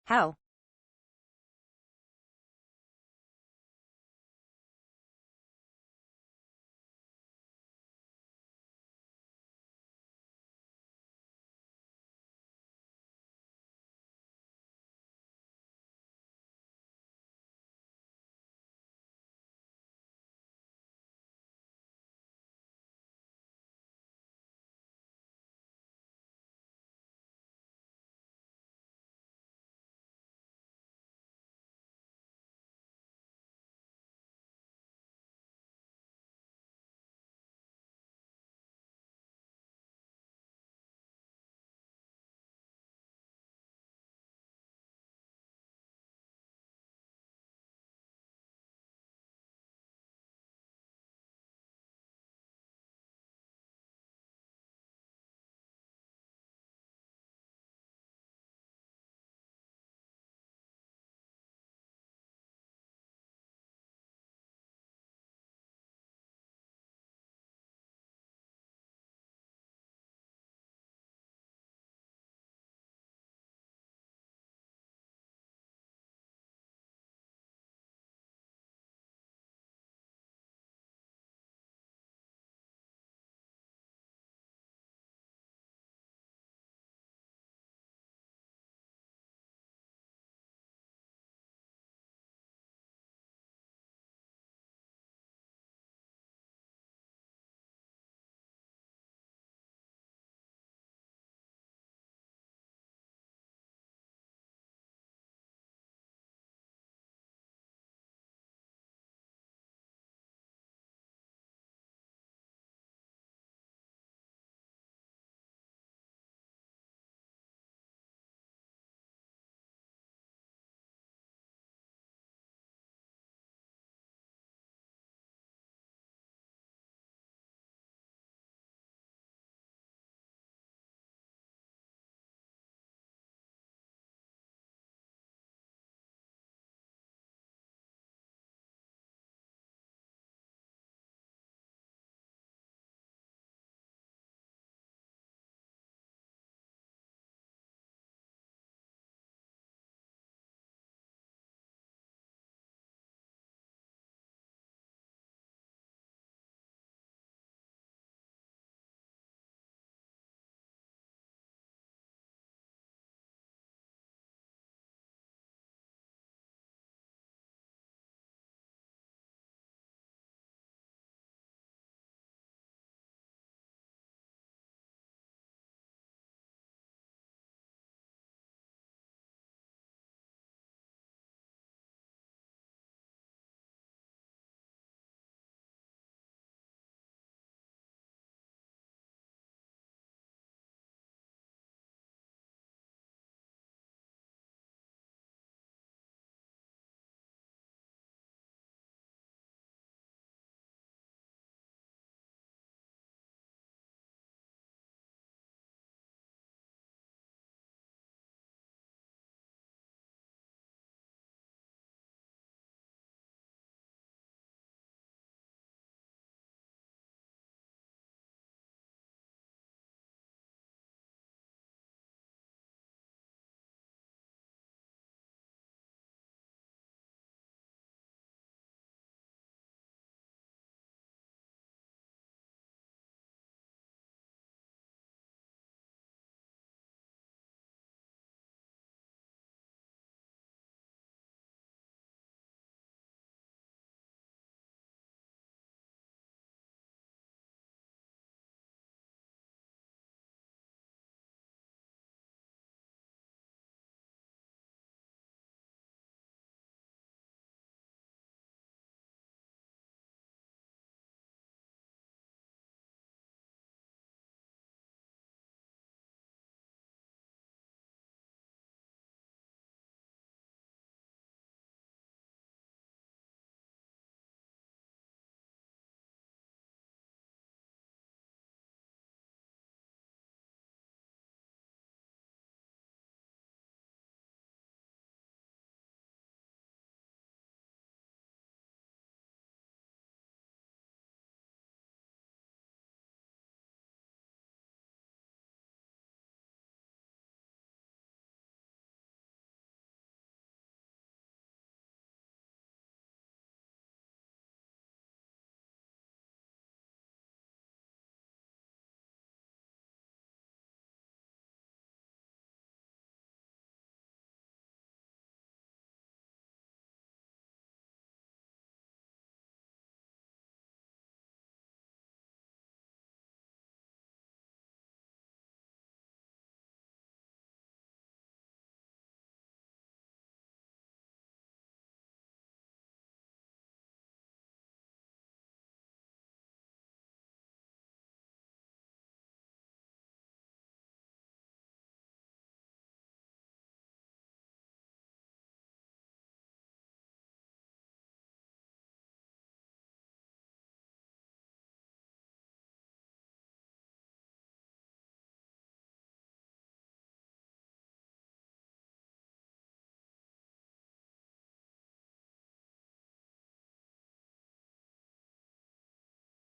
How?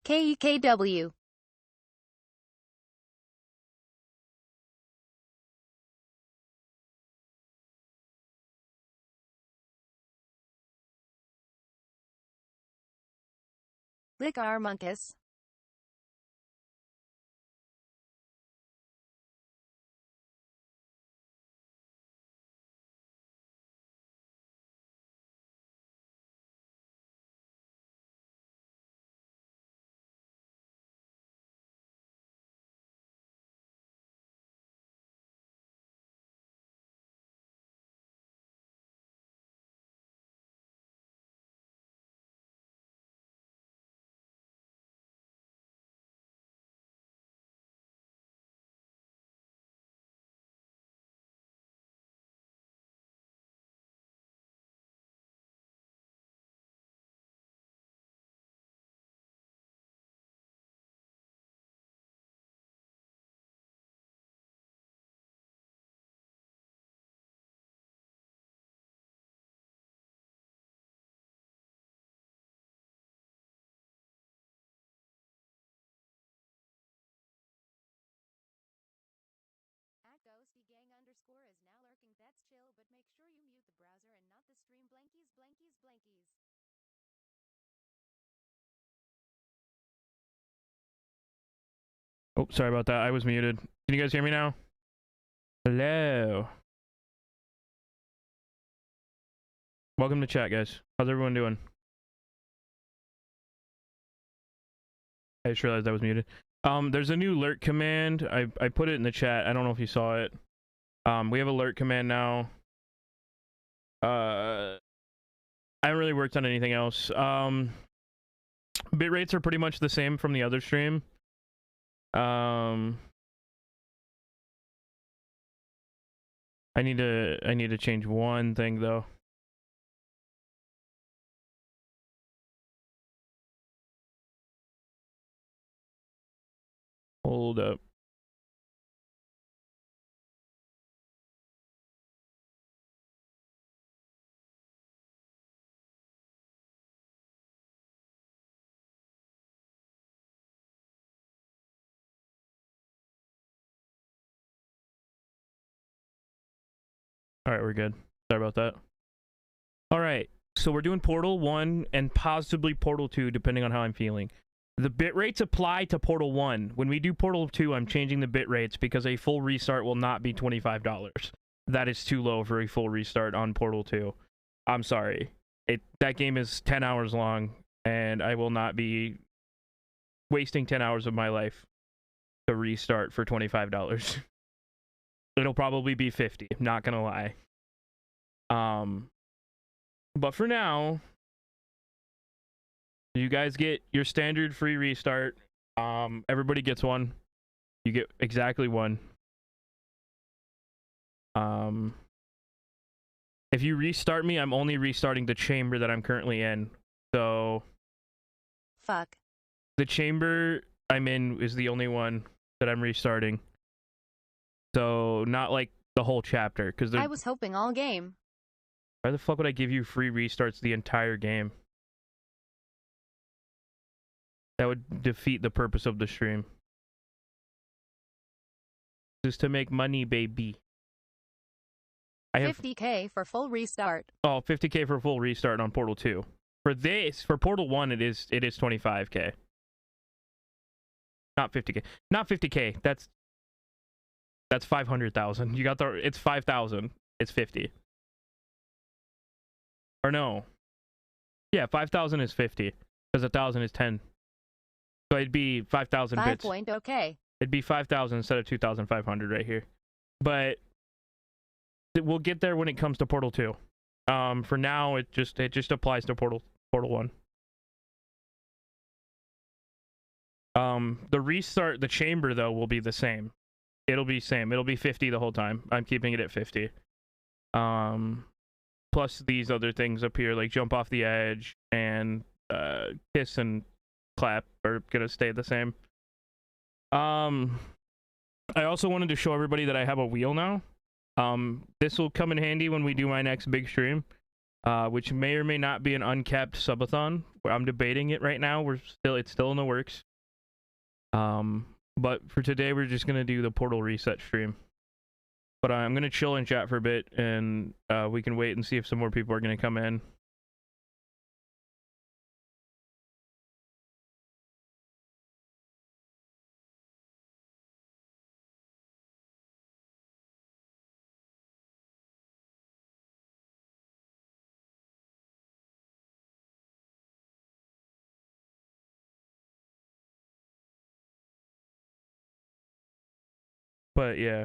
KEKW. Lick Armunkus. Gang_ is now lurking. That's chill, but make sure you mute the browser and not the stream. Blankies, blankies, blankies. Oh, sorry about that. I was muted. Can you guys hear me now? Hello. Welcome to chat, guys. How's everyone doing? I just realized I was muted. There's a new alert command. I put it in the chat. I don't know if you saw it. We have alert command now. I haven't really worked on anything else. Bit rates are pretty much the same from the other stream. I need to change one thing though. Hold up. All right, we're good. Sorry about that. All right, so we're doing Portal 1 and possibly Portal 2, depending on how I'm feeling. The bit rates apply to Portal 1. When we do Portal 2, I'm changing the bit rates because a full restart will not be $25. That is too low for a full restart on Portal 2. I'm sorry. That game is 10 hours long, and I will not be wasting 10 hours of my life to restart for $25. It'll probably be 50, not gonna lie. But for now, you guys get your standard free restart. Everybody gets one. You get exactly one. If you restart me, I'm only restarting the chamber that I'm currently in. So Fuck. The chamber I'm in is the only one that I'm restarting. So not like the whole chapter, because I was hoping all game. Why the fuck would I give you free restarts the entire game? That would defeat the purpose of the stream. Just to make money, baby. I have 50k for full restart. Oh, 50k for full restart on Portal 2. For Portal 1, it is 25k. Not 50k. Not 50k. That's 500,000. You got it's 5,000. It's 50. Or no. Yeah, 5,000 is 50 because 1,000 is 10. So it'd be 5,000 bits. 5. Okay. It'd be 5,000 instead of 2,500 right here. But we'll get there when it comes to Portal 2. For now, it just applies to Portal 1. The restart, the chamber though, will be the same. It'll be same. It'll be 50 the whole time. I'm keeping it at 50. Plus these other things up here, like jump off the edge and kiss and clap, are gonna stay the same. I also wanted to show everybody that I have a wheel now. This will come in handy when we do my next big stream. which may or may not be an uncapped subathon. I'm debating it right now. It's still in the works. But for today, we're just gonna do the Portal reset stream. But I'm gonna chill and chat for a bit, and we can wait and see if some more people are gonna come in. But yeah.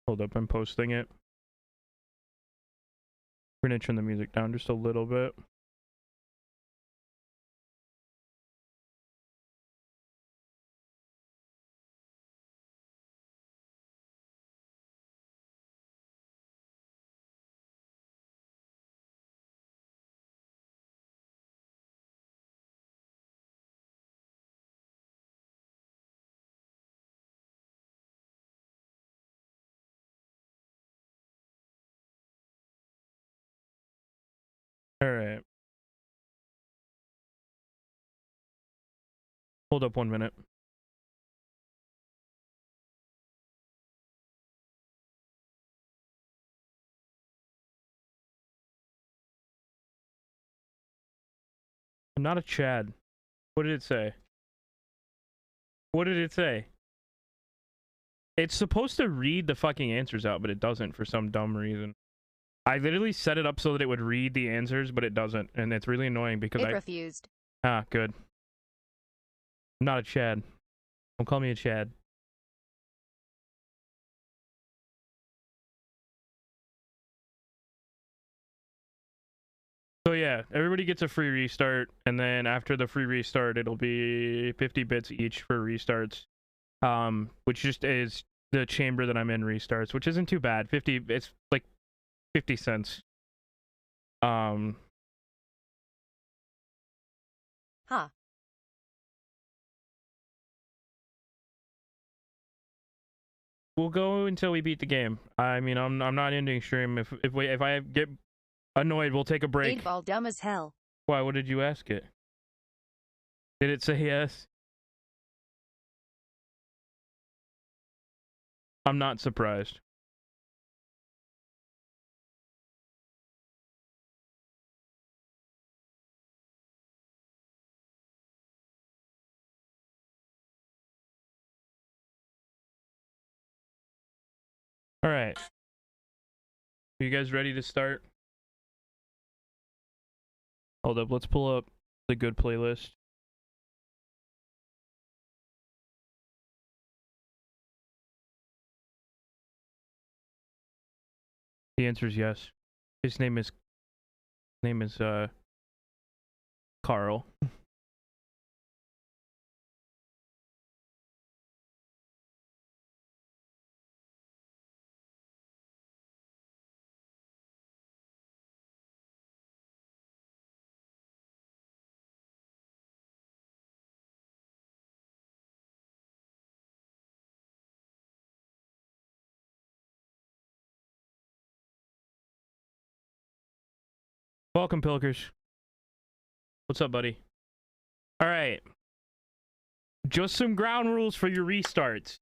Hold up, I'm posting it. We're gonna turn the music down just a little bit. All right. Hold up 1 minute. I'm not a Chad. What did it say? What did it say? It's supposed to read the fucking answers out, but it doesn't for some dumb reason. I literally set it up so that it would read the answers, but it doesn't, and it's really annoying because It refused. Ah, good. I'm not a Chad. Don't call me a Chad. So yeah, everybody gets a free restart, and then after the free restart, it'll be 50 bits each for restarts. Which just is the chamber that I'm in restarts, which isn't too bad. It's like 50 cents. Huh. We'll go until we beat the game. I mean, I'm not ending stream. If I get annoyed, we'll take a break. 8-ball dumb as hell. Why? What did you ask it? Did it say yes? I'm not surprised. All right. Are you guys ready to start? Hold up. Let's pull up the good playlist. The answer is yes. His name is Carl. Welcome, Pilkers. What's up, buddy? All right. Just some ground rules for your restarts.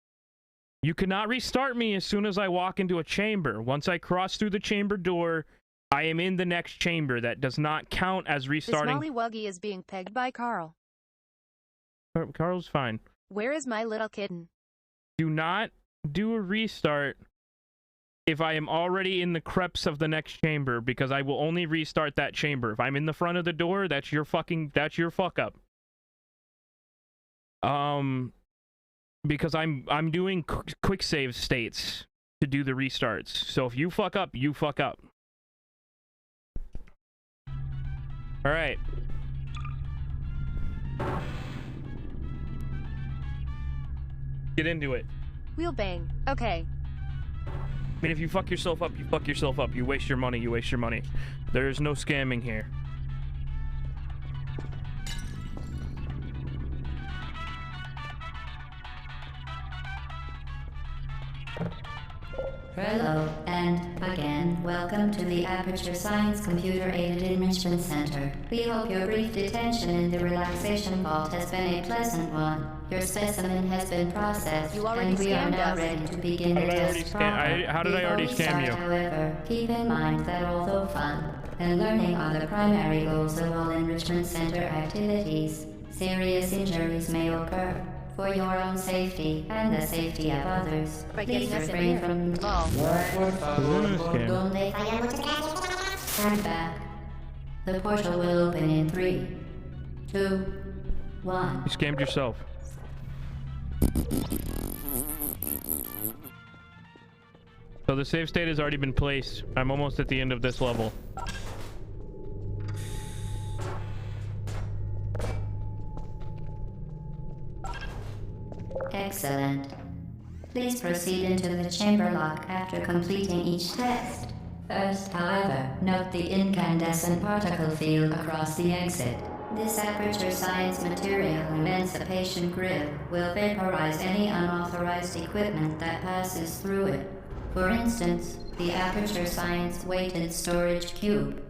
You cannot restart me as soon as I walk into a chamber. Once I cross through the chamber door, I am in the next chamber. That does not count as restarting. This Mollywuggy is being pegged by Carl. Carl's fine. Where is my little kitten? Do not do a restart if I am already in the creeps of the next chamber, because I will only restart that chamber. If I'm in the front of the door, that's your fuck up. Because I'm doing quick save states to do the restarts. So if you fuck up, you fuck up. All right. Get into it. Wheel bang. Okay. I mean, if you fuck yourself up, you fuck yourself up. You waste your money, you waste your money. There is no scamming here. Hello, and again, welcome to the Aperture Science Computer-Aided Enrichment Center. We hope your brief detention in the relaxation vault has been a pleasant one. Your specimen has been processed, and we are now ready to begin the test proper. How did I already scam you? However, keep in mind that although fun and learning are the primary goals of all Enrichment Center activities, serious injuries may occur. For your own safety and the safety of others, please refrain from turn back. The portal will open in 3, 2, 1. You scammed yourself. So the save state has already been placed. I'm almost at the end of this level. Excellent. Please proceed into the chamber lock after completing each test. First, however, note the incandescent particle field across the exit. This Aperture Science Material Emancipation Grid will vaporize any unauthorized equipment that passes through it. For instance, the Aperture Science Weighted Storage Cube.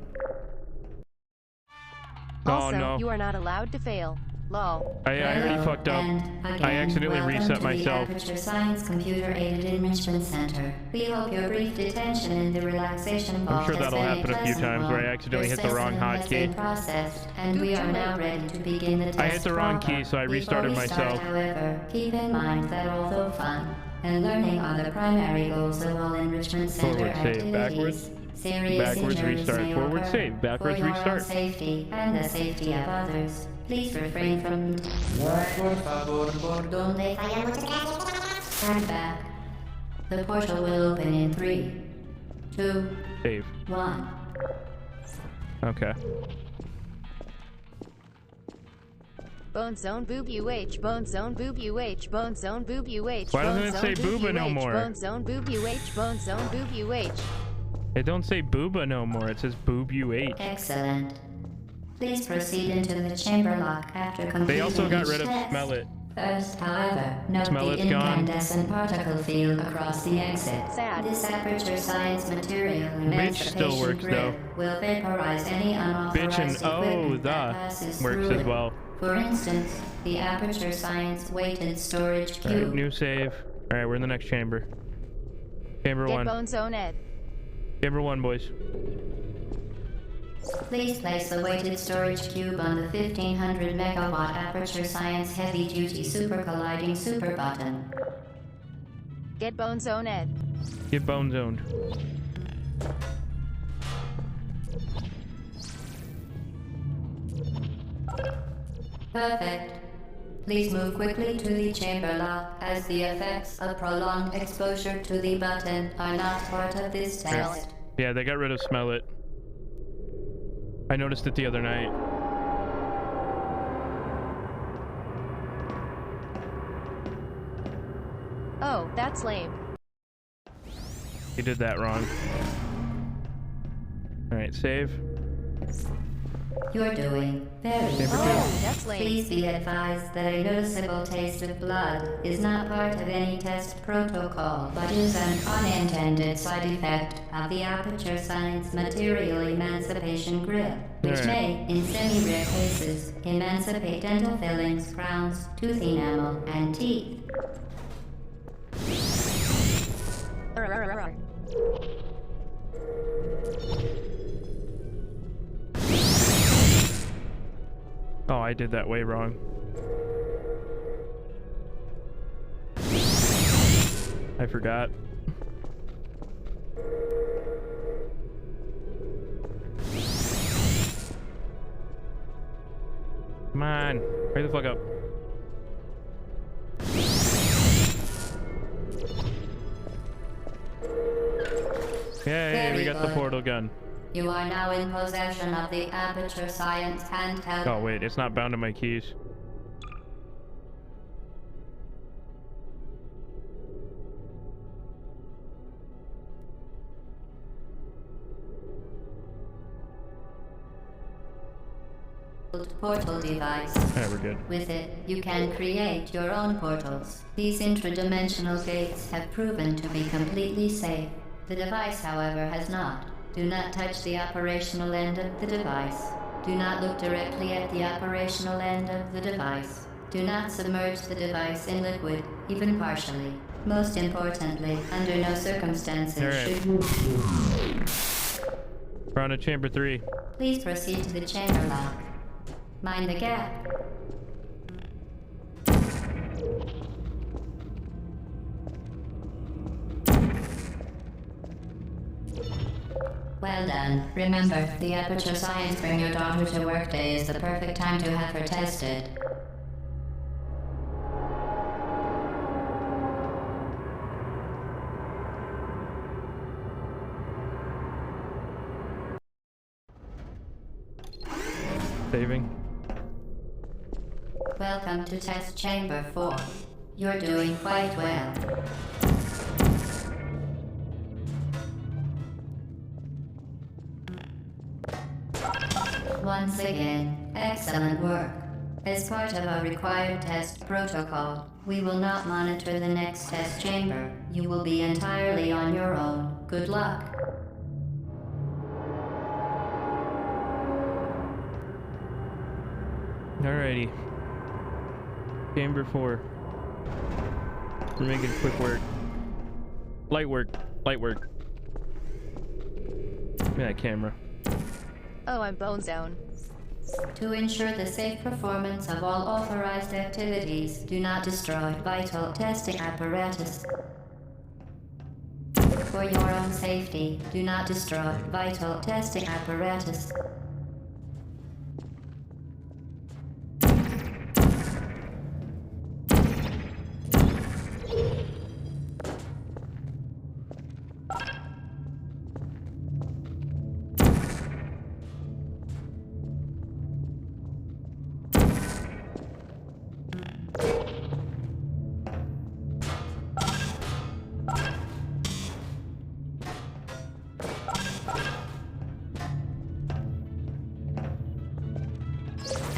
Also, no. you are not allowed to fail. Lol. I already fucked up. I accidentally reset myself. The Aperture Science Computer-Aided Enrichment Center. We hope your brief detention in the relaxation vault I'm sure that'll happen a few times where I accidentally hit the wrong hotkey. And we are now ready to begin the test. I hit the wrong key, so I restarted myself. However, keep in mind that although fun and learning are the primary goals of all Enrichment Center activities, backwards. serious Backwards injuries restart. may Forward occur. save. Backwards For your restart. own safety and the safety of others, please refrain from turn back. The portal will open in 3, 2, Save. 1. Okay. Bone zone boob UH, bone zone boob UH, bone zone boob UH. Why doesn't it say booba no more? Bone zone boob UH, bone zone boob UH. It don't say booba no more. It says boob UH. Excellent. Please proceed into the chamber lock after completing They also got each rid of test. smell it. First, however, note Smell the it's gone. incandescent particle field across the exit. Sad. This Aperture Science Material Bitch still Emancipation works, Grid though. will vaporize any unauthorized Bitch and equipment that the passes works through as it. well. For instance, the Aperture Science Weighted Storage Alright, Cube. new save. Alright, we're in the next chamber. Chamber Get 1. bone zone Ed. Chamber 1, boys. Please place the weighted storage cube on the 1500 megawatt Aperture Science Heavy Duty Super Colliding Super button. Get bone zone Ed. Get bone zoned. Perfect. Please move quickly to the chamber lock, as the effects of prolonged exposure to the button are not part of this test. Yeah, they got rid of smell it. I noticed it the other night. Oh, that's lame. You did that wrong. Alright, save. You're doing very Chamber well. Oh, that's lame. Please be advised that a noticeable taste of blood is not part of any test protocol, but is an unintended side effect of the Aperture Science Material Emancipation Grid, which Alright. may, in semi-rare cases, emancipate dental fillings, crowns, tooth enamel, and teeth. Oh, I did that way wrong. I forgot. Come on, hurry the fuck up. Yay, Very we got the good. portal gun. You are now in possession of the Aperture Science handheld. Oh wait, it's not bound to my keys. portal device. Alright, we're good. With it, you can create your own portals. These intradimensional gates have proven to be completely safe. The device, however, has not. Do not touch the operational end of the device. Do not look directly at the operational end of the device. Do not submerge the device in liquid, even partially. Most importantly, under no circumstances should you... We're on to chamber 3. Please proceed to the chamber lock. Mind the gap. Well done. Remember, the Aperture Science Bring Your Daughter to Work Day is the perfect time to have her tested. Saving. Welcome to Test Chamber 4. You're doing quite well. Once again, excellent work. As part of our required test protocol, we will not monitor the next test chamber. You will be entirely on your own. Good luck. Alrighty. Chamber 4. We're making quick work. Light work. Light work. Give me that camera. Oh, I'm bone zone. To ensure the safe performance of all authorized activities, do not destroy vital testing apparatus. For your own safety, do not destroy vital testing apparatus.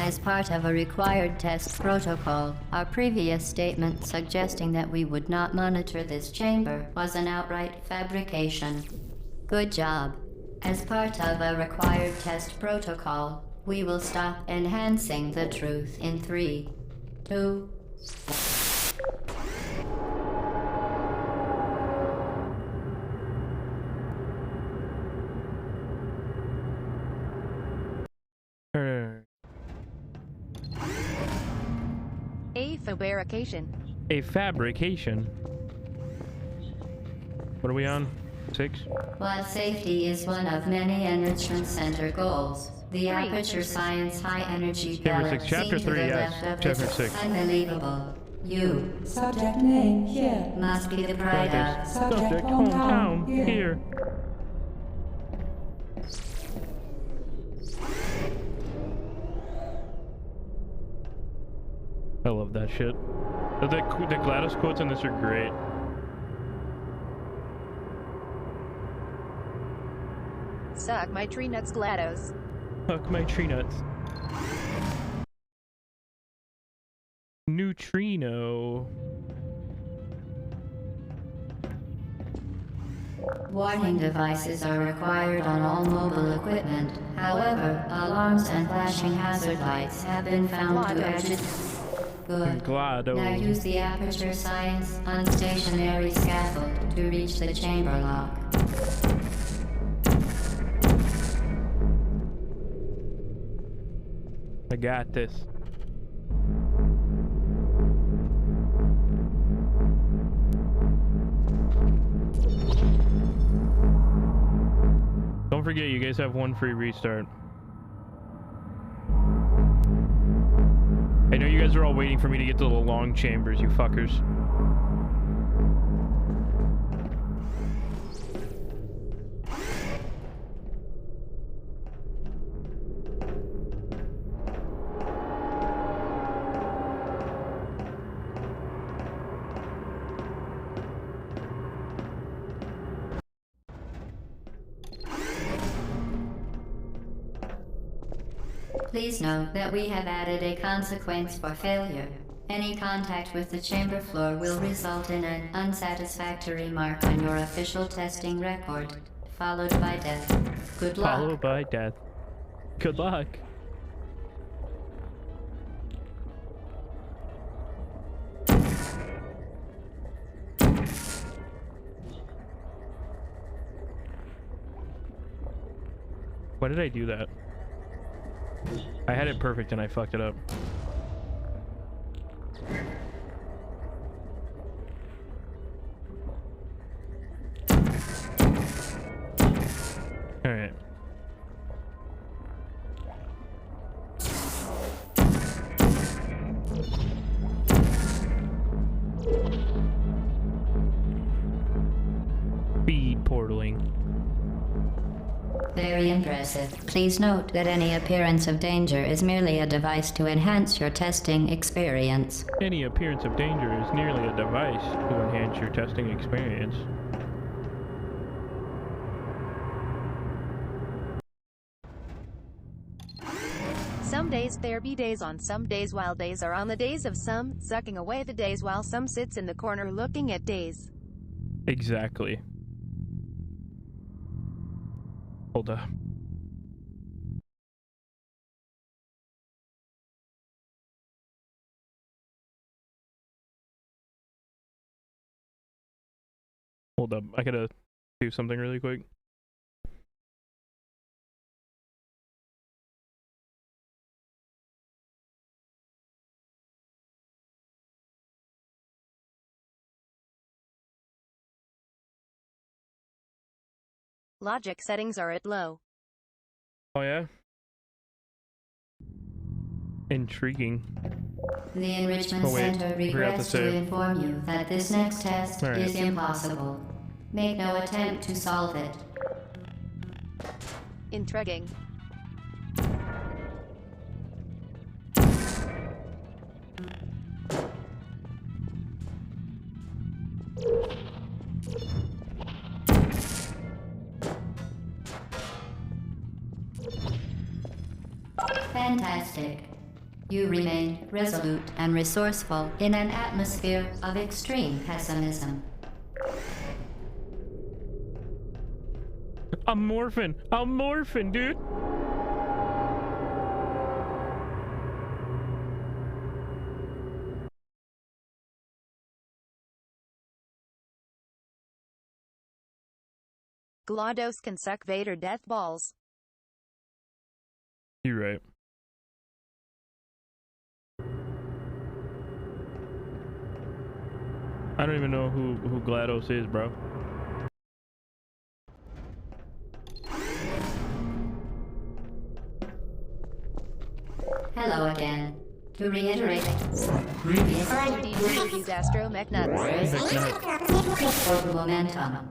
As part of a required test protocol, our previous statement suggesting that we would not monitor this chamber was an outright fabrication. Good job. As part of a required test protocol, we will stop enhancing the truth in 3, 2, A fabrication. A fabrication. What are we on? 6? While safety is one of many Enrichment Center goals, the Aperture Science High Energy Chamber pellet 6, Chapter seen to 3, the yes. left of Chapter this 6. unbelievable. You Subject name here. must be the pride of. Subject hometown here. I love that shit. The GLaDOS quotes in this are great. Suck my tree nuts, GLaDOS. Fuck my tree nuts. Neutrino. Warning devices are required on all mobile equipment. However, alarms and flashing hazard lights have been found to agitate. Good. GLaDOS. Now use the Aperture Science unstationary scaffold to reach the chamber lock. I got this. Don't forget, you guys have one free restart. I know you guys are all waiting for me to get to the long chambers, you fuckers. Please note that we have added a consequence for failure. Any contact with the chamber floor will result in an unsatisfactory mark on your official testing record, followed by death. Good luck. Followed by death. Good luck. Why did I do that? I had it perfect and I fucked it up. All right. Speed portaling. Very impressive. Please note that any appearance of danger is merely a device to enhance your testing experience. Any appearance of danger is merely a device to enhance your testing experience. Some days there be days on some days while days are on the days of some, sucking away the days while some sits in the corner looking at days. Exactly. Hold up. Hold up. I gotta do something really quick. Logic settings are at low. Oh yeah? Intriguing. The Enrichment Oh, wait. Center Forgot to regrets to save. inform you that this next test All right. is impossible. Make no attempt to solve it. Intriguing. Fantastic. You remain resolute and resourceful in an atmosphere of extreme pessimism. I'm morphing. I'm morphing, dude. GLaDOS can suck Vader death balls. You're right. I don't even know who GLaDOS is, bro. Hello again. To reiterate, previous Use astromech nuts. for momentum.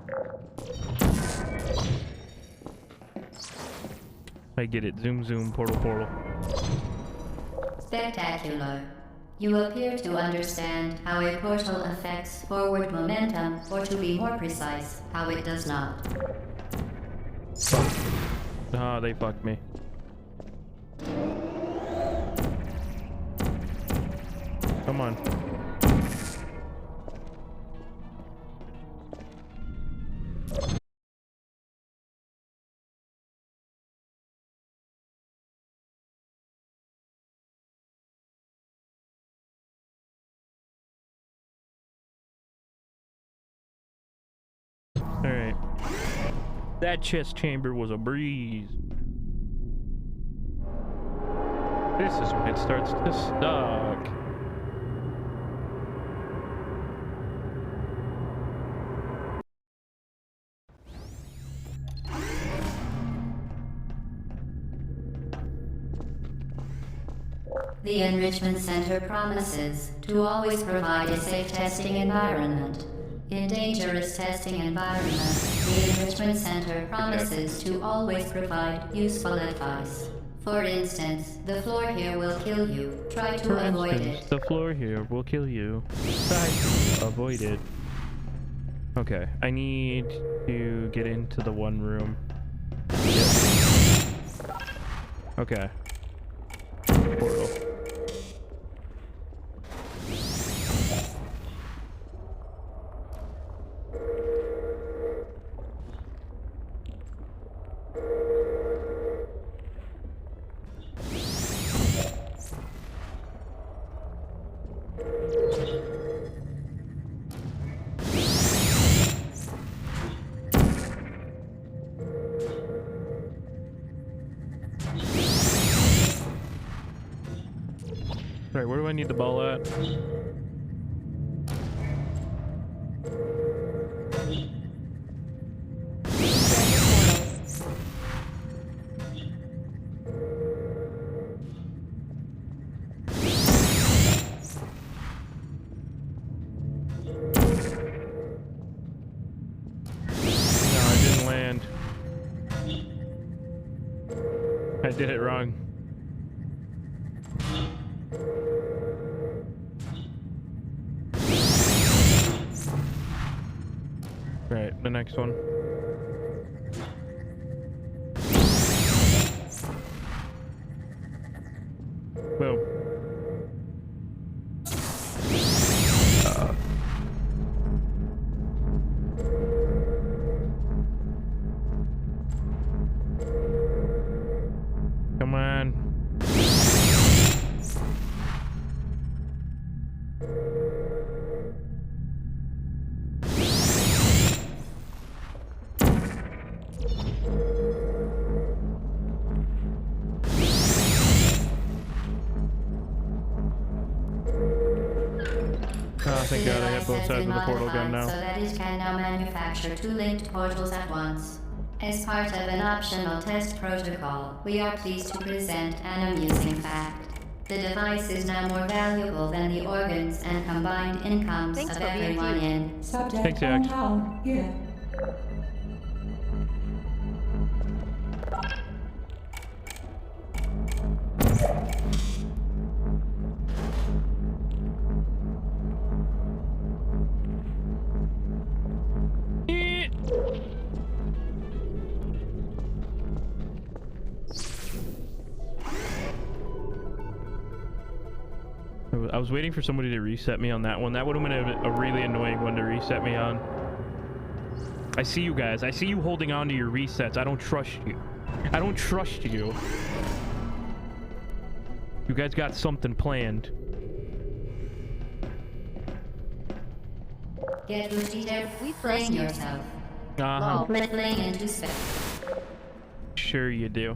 I get it. Zoom, zoom, portal, portal. Spectacular. You appear to understand how a portal affects forward momentum, or to be more precise, how it does not. Ah, they fucked me. Come on. Alright. That chest chamber was a breeze. This is when it starts to suck. The Enrichment Center promises to always provide a safe testing environment. In dangerous testing environments, the Enrichment Center promises to always provide useful advice. For instance, the floor here will kill you. Try to avoid it. The floor here will kill you. Try to avoid it. Okay, I need to get into the one room. Yep. Okay. portal. Alright, where do I need the ball at? No, I didn't land. I did it wrong. Right, the next one. Boom. Come on. Oh, thank God I have both sides of the portal gun now. So that it can now manufacture 2 linked portals at once. As part of an optional test protocol, we are pleased to present an amusing fact. The device is now more valuable than the organs and combined incomes Thanks of for being everyone here. in. Subject Thanks, Jack. hometown here. I was waiting for somebody to reset me on that one. That would have been a really annoying one to reset me on. I see you guys. I see you holding on to your resets. I don't trust you. I don't trust you. You guys got something planned. Get repeated. We Fling trust you. yourself. Uh-huh. Fling into space. Sure you do.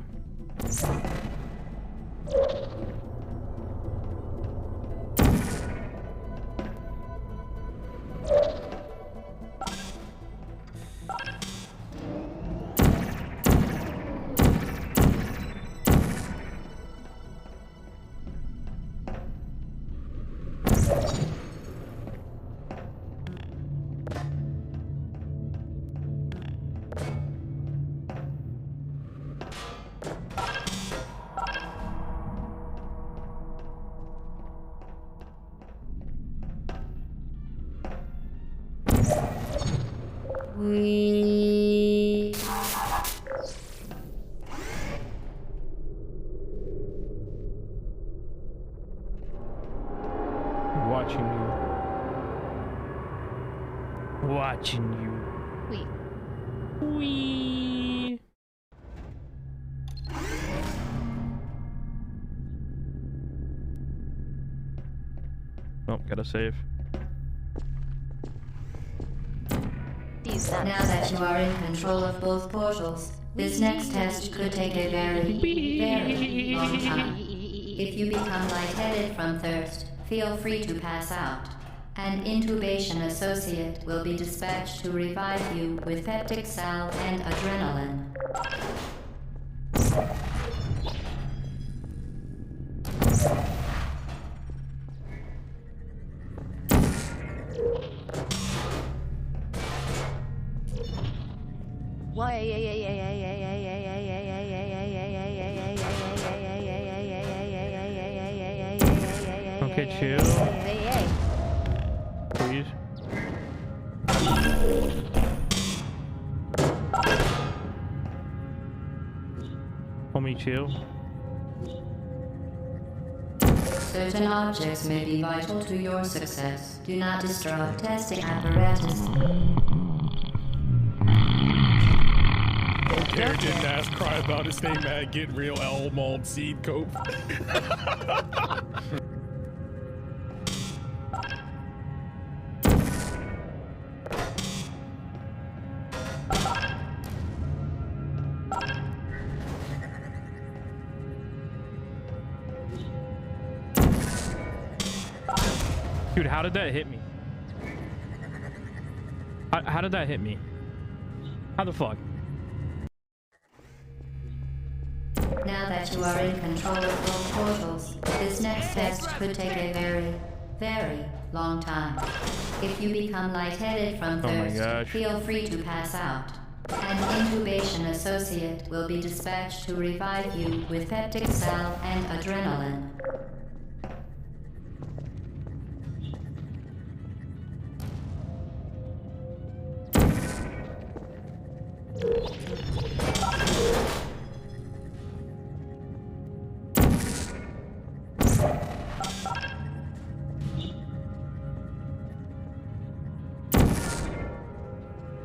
We... Watching you. Watching you. Wait. Wee. Oh, gotta save. These Now that you are in control of both portals, this next test could take a very, very long time. If you become lightheaded from thirst, feel free to pass out. An intubation associate will be dispatched to revive you with peptic salve and adrenaline. Okay, chill. Please. Homie, chill. Certain objects may be vital to your success. Do not destroy testing apparatus. Garrett didn't ask cry about his name at getting real Elmald seed cope. Dude, how did that hit me? How did that hit me? How the fuck? Now that you are in control of both portals, this next test could take a very, very long time. If you become lightheaded from Oh my thirst, gosh. feel free to pass out. An incubation associate will be dispatched to revive you with peptic salve and adrenaline.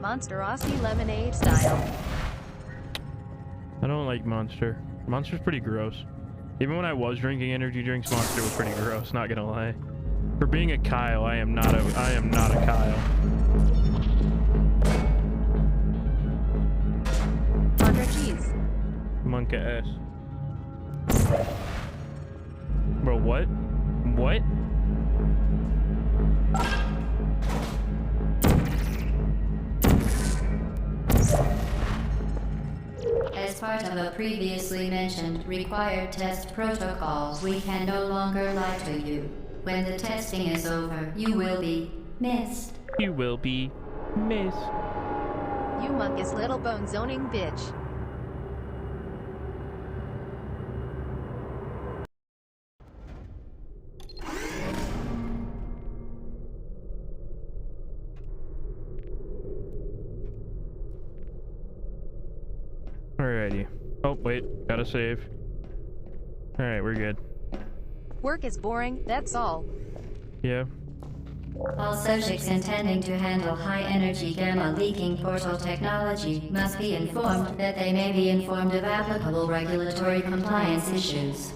Monsterosity lemonade style. I don't like Monster. Monster's pretty gross. Even when I was drinking energy drinks, Monster was pretty gross, not gonna lie. For being a Kyle, I am not a Kyle. Monster cheese. Monka ass. Bro, what? What? As part of a previously mentioned required test protocol, we can no longer lie to you. When the testing is over, you will be missed. You will be missed. You mungus little bone zoning bitch. Alrighty. Oh, wait. Gotta save. Alright, we're good. Work is boring, that's all. Yeah. All subjects intending to handle high-energy gamma-leaking portal technology must be informed that they may be informed of applicable regulatory compliance issues.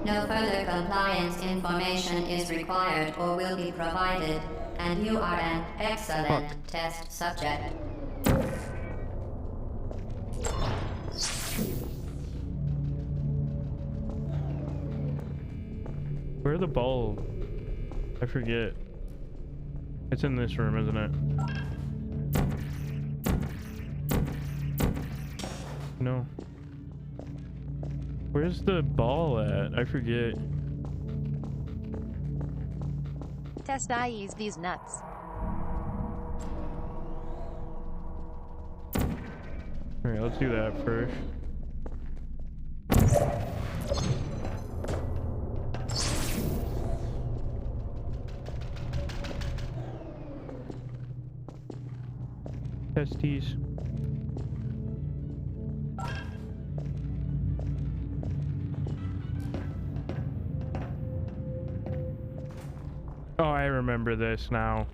No further compliance information is required or will be provided, and you are an excellent test subject. Where are the balls? I forget. It's in this room, isn't it? No. Where's the ball at? I forget. Test IEs these nuts. Alright, let's do that first. Testes. Oh, I remember this now.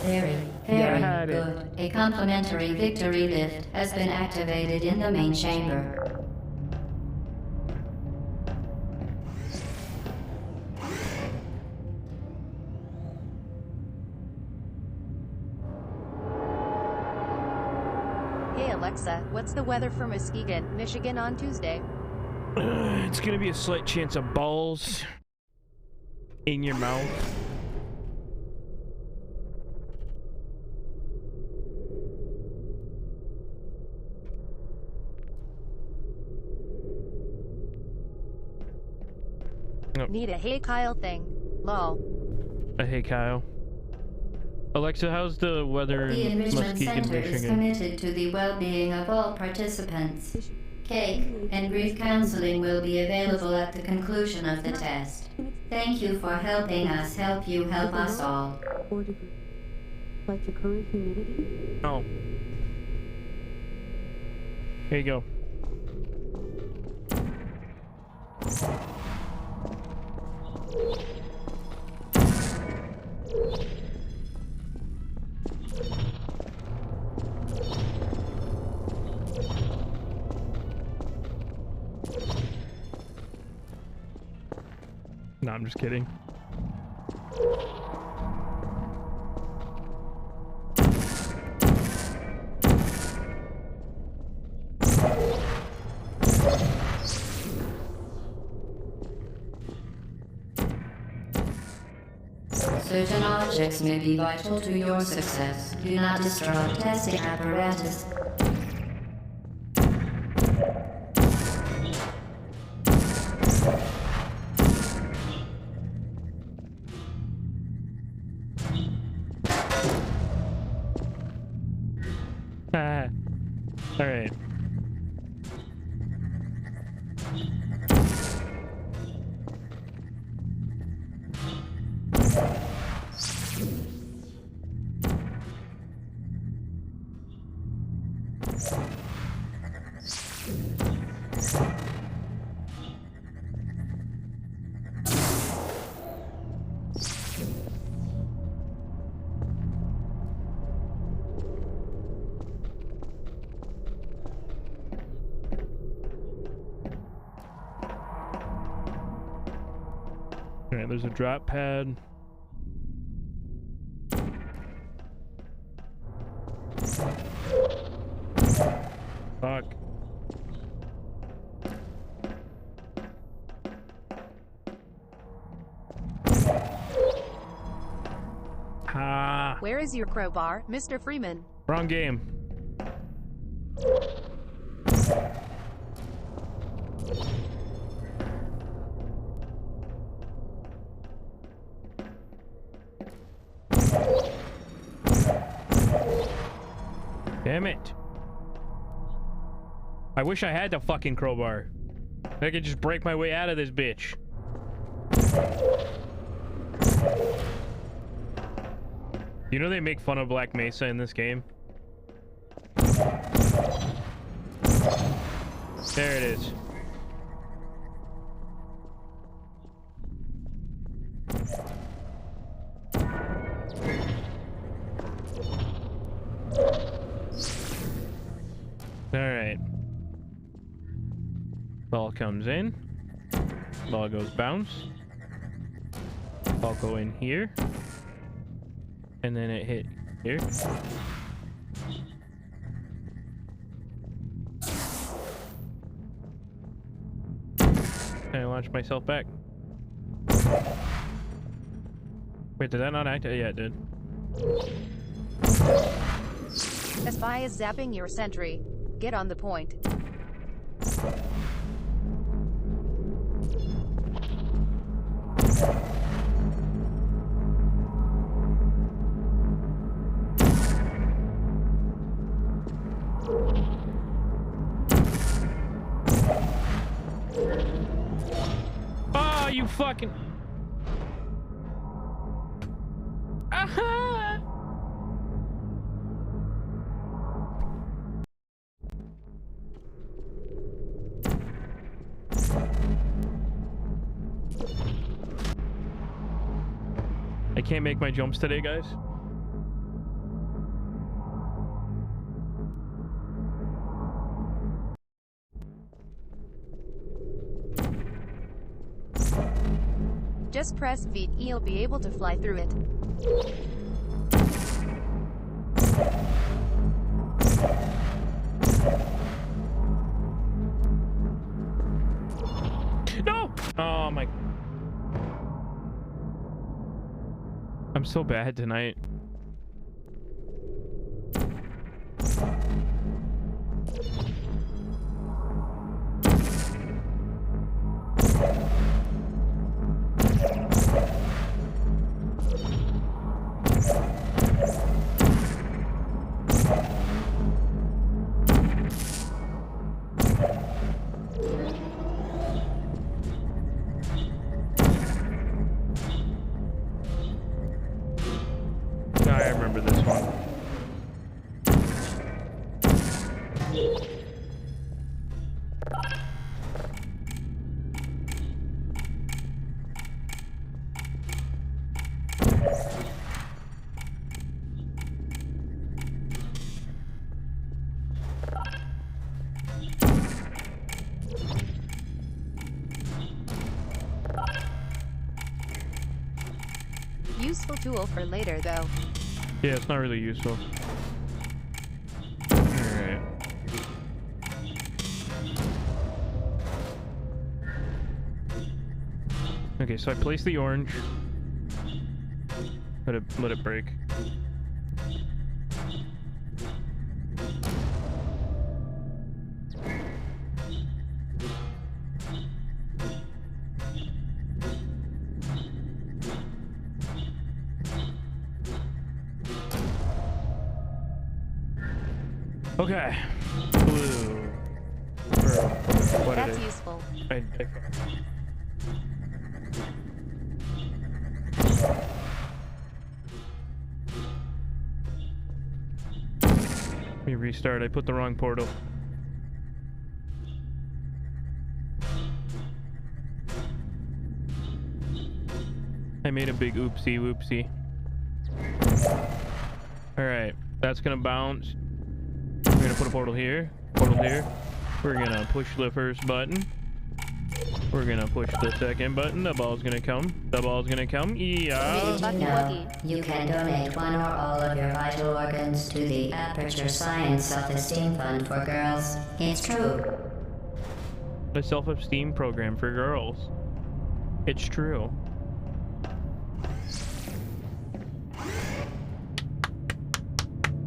Very, very good. A complimentary victory lift has been activated in the main chamber. Hey Alexa, what's the weather for Muskegon, Michigan on Tuesday? It's gonna be a slight chance of balls in your mouth. Need a hey Kyle thing. Lol. Hey Kyle. Alexa, how's the weather The in Enrichment Muskegon, Center is Michigan? committed to the well-being of all participants. Cake and grief counseling will be available at the conclusion of the test. Thank you for helping us help you help us all. Like your current humidity? Oh. Here you go. No, I'm just kidding. Certain objects may be vital to your success. Do not destroy testing apparatus. All right. All right, there's a drop pad. Fuck. Ah, Where is your crowbar, Mr. Freeman? wrong game. Damn it. I wish I had the fucking crowbar. I could just break my way out of this bitch. You know they make fun of Black Mesa in this game? There it is. Alright. Ball comes in. Ball goes bounce. Ball go in here. And then it hit here. And I launched myself back. Wait, did that not act? Yeah, it did. A spy is zapping your sentry. Get on the point. Oh, you fucking... Aha! I can't make my jumps today, guys. Just press V, you'll be able to fly through it. No! Oh my... I'm so bad tonight. Useful tool for later, though. Yeah, it's not really useful. Alright. Okay, so I place the orange. Let it break. Okay. Blue. What That's useful. Let me restart. I put the wrong portal. I made a big oopsie whoopsie. Alright, that's gonna bounce. We're gonna put a portal here, We're gonna push the first button. We're gonna push the second button. The ball's gonna come. Yeah. Did you know you can donate one or all of your vital organs to the Aperture Science Self-Esteem Fund for Girls? It's true. A self-esteem program for girls. It's true.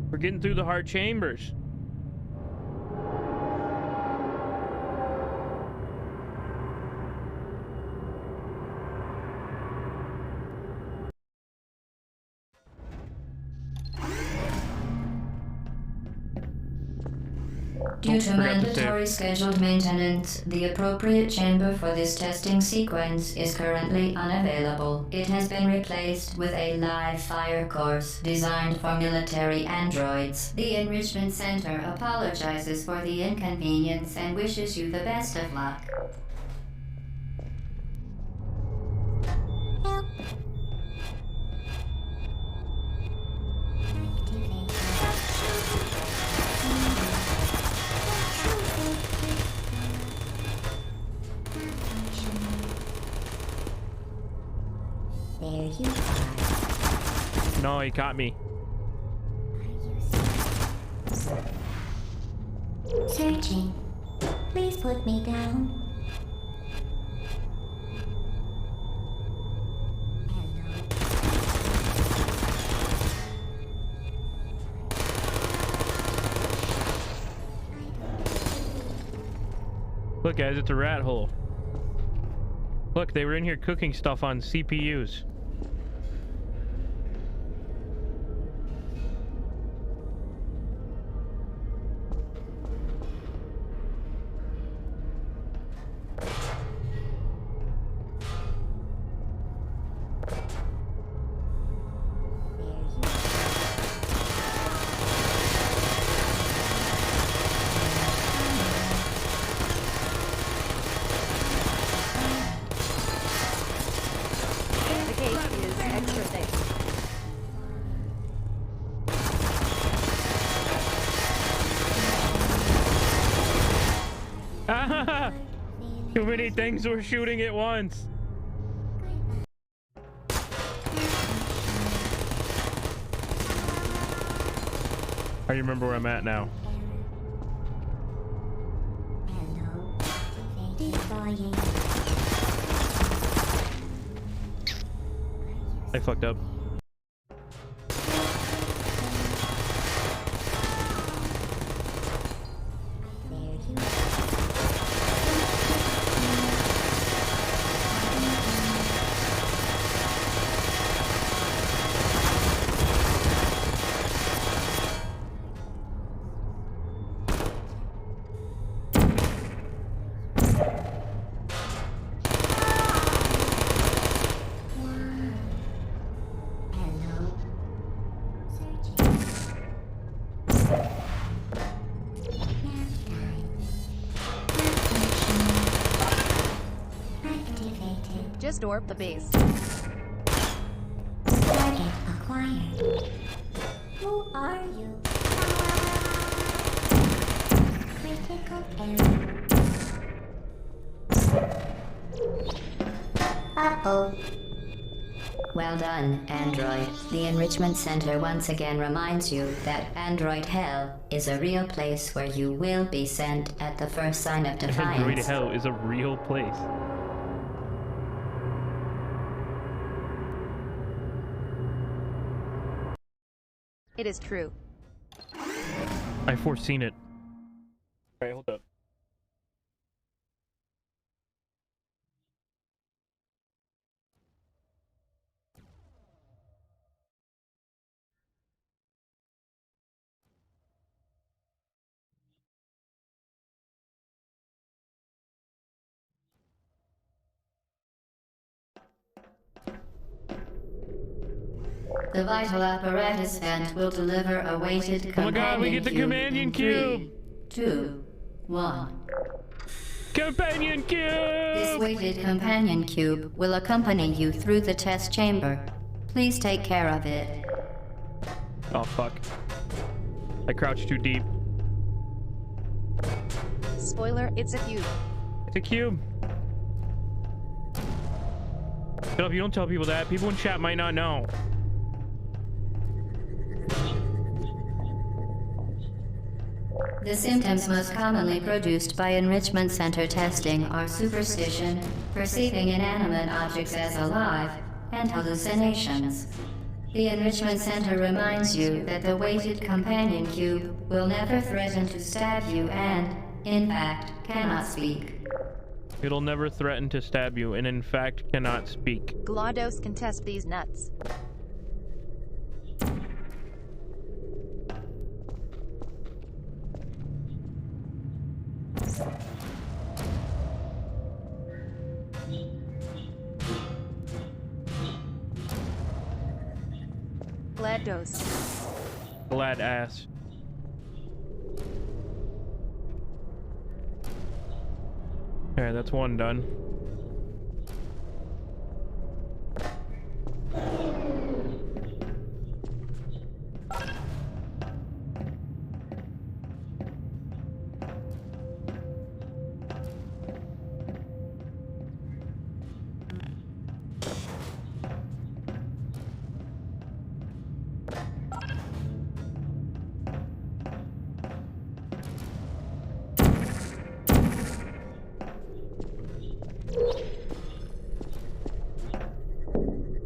We're getting through the hard chambers. Due to mandatory scheduled maintenance, the appropriate chamber for this testing sequence is currently unavailable. It has been replaced with a live fire course designed for military androids. The Enrichment Center apologizes for the inconvenience and wishes you the best of luck. There you are. No, he caught me. Searching. Please put me down. Look, guys, it's a rat hole. Look, they were in here cooking stuff on CPUs. Too many things were shooting at once. I remember where I'm at now. I fucked up. just orb the base. Target acquired. Who are you? Critical error. Uh-oh. Well done, Android. The Enrichment Center once again reminds you that Android Hell is a real place where you will be sent at the first sign of defiance. Android Hell is a real place. It is true. I foreseen it. Alright, hold up. The vital apparatus vent will deliver a weighted companion cube. Oh my god, we get the companion cube! 3, 2, 1. Companion cube! This weighted companion cube will accompany you through the test chamber. Please take care of it. Oh fuck. I crouched too deep. Spoiler, it's a cube. It's a cube. Philip, you don't tell people that. People in chat might not know. The symptoms most commonly produced by Enrichment Center testing are superstition, perceiving inanimate objects as alive, and hallucinations. The Enrichment Center reminds you that the weighted companion cube will never threaten to stab you and, in fact, cannot speak. It'll never threaten to stab you, and in fact cannot speak. GLaDOS can test these nuts. GLaDOS. Glad ass. Alright, that's one done.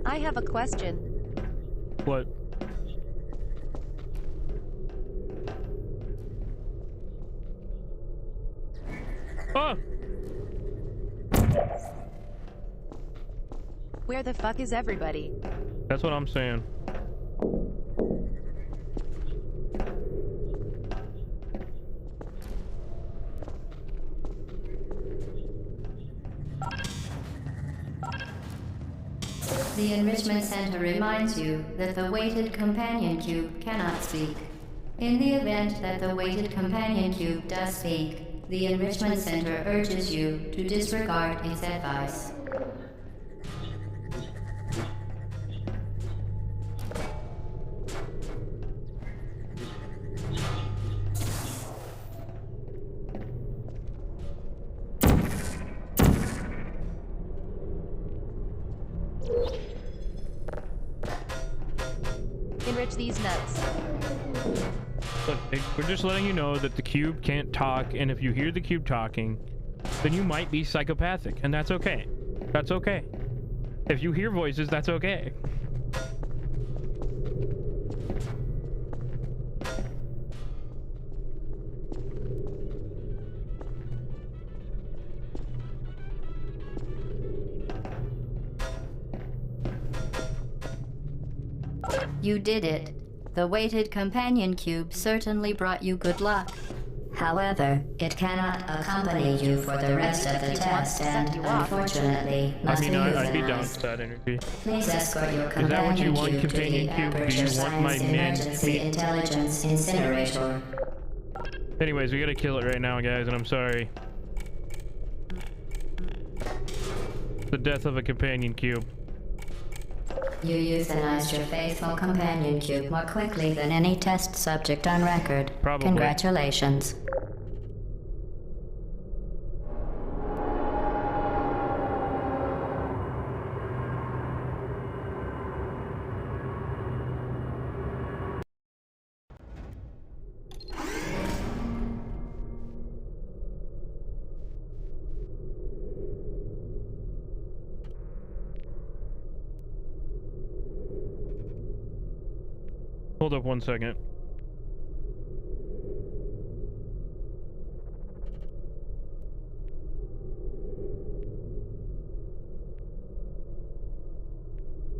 I have a question. What? Oh! Where the fuck is everybody? That's what I'm saying. The Enrichment Center reminds you that the weighted companion cube cannot speak. In the event that the weighted companion cube does speak, the Enrichment Center urges you to disregard its advice. Enrich these nuts. Look, we're just letting you know that the cube can't talk, and if you hear the cube talking, then you might be psychopathic, and that's okay. That's okay. If you hear voices, that's okay. You did it. The weighted companion cube certainly brought you good luck. However, it cannot accompany you for the rest of the test and, unfortunately, must be I'd be down euthanized. with that energy. Please escort your Is that what you companion want, cube to the companion cube? Do Aperture you want my Science man Emergency meat? Intelligence Incinerator. Anyways, we gotta kill it right now, guys, and I'm sorry. The death of a companion cube. You euthanized your faithful companion cube more quickly than any test subject on record. Probably. Congratulations. Hold up 1 second.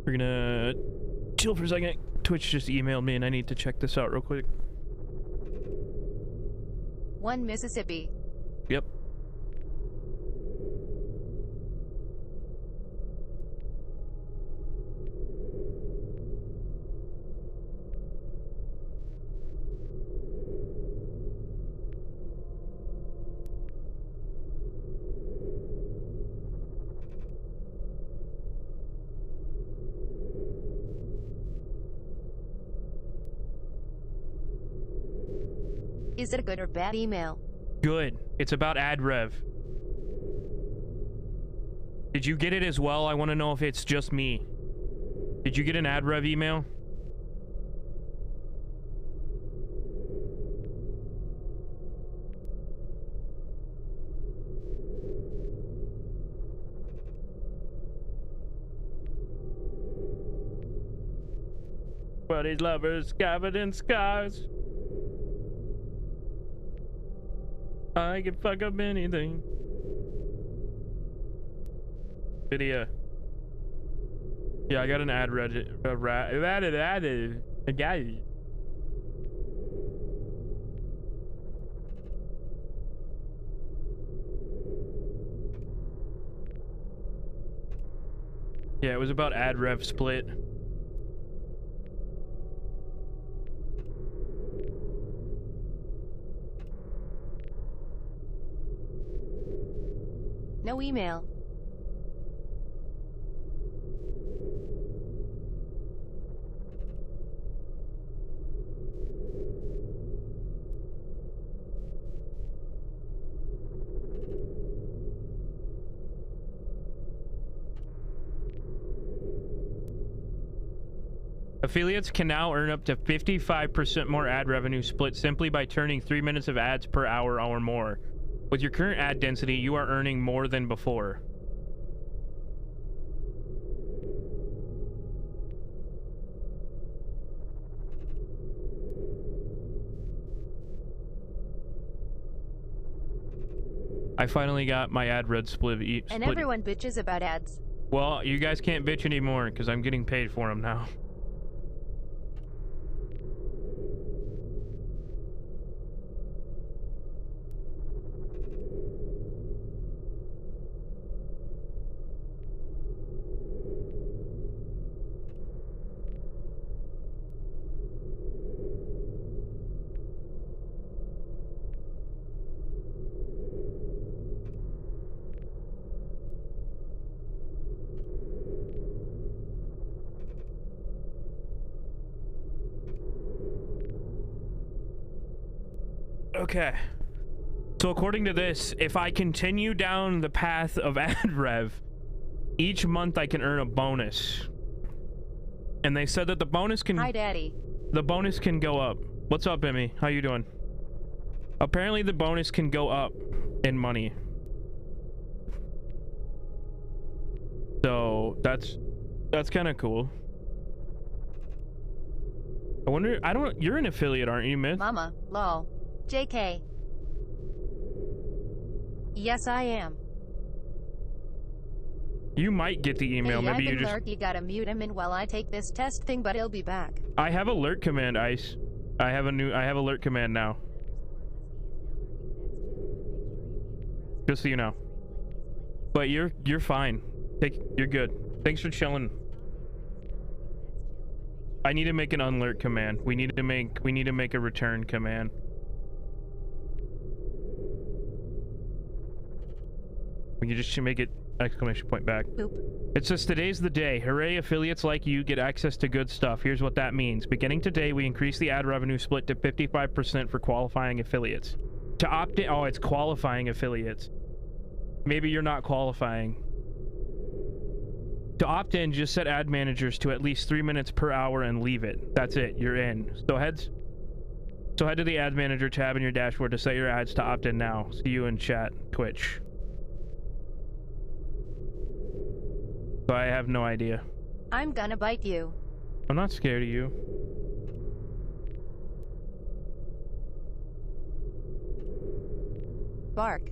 We're gonna chill for a second. Twitch just emailed me and I need to check this out real quick. 1 Mississippi. Yep. Is it a good or bad email? Good. It's about ad rev. Did you get it as well? I want to know if it's just me. Did you get an ad rev email? But his lovers covered in scars. I can fuck up anything. Video. Yeah, I got an ad read. Yeah, it was about ad rev split. No email. Affiliates can now earn up to 55% more ad revenue split simply by turning 3 minutes of ads per hour or more. With your current ad density, you are earning more than before. I finally got my ad read split. And everyone bitches about ads. Well, you guys can't bitch anymore because I'm getting paid for them now. Okay. So according to this, if I continue down the path of ad rev, each month I can earn a bonus. And they said that the bonus can... Hi, Daddy. The bonus can go up. What's up, Emmy? How you doing? Apparently the bonus can go up in money. So that's kind of cool. I wonder... You're an affiliate, aren't you, Myth? Mama, lol. JK. Yes, I am. You might get the email. Hey, Maybe you just... Lurk, you gotta mute him and while I take this test thing, but he'll be back. I have alert command, Ice. I have alert command now. Just so you know. But you're fine. You're good. Thanks for chilling. I need to make an unlurk command. We need to make a return command. We can just make it Exclamation point back. Poop. It says, today's the day. Hooray, affiliates like you get access to good stuff. Here's what that means. Beginning today, we increase the ad revenue split to 55% for qualifying affiliates. To opt in... Oh, it's qualifying affiliates. Maybe you're not qualifying. To opt in, just set ad managers to at least 3 minutes per hour and leave it. That's it. You're in. So head to the ad manager tab in your dashboard to set your ads to opt in now. See you in chat. Twitch. So I have no idea. I'm gonna bite you. I'm not scared of you. Bark.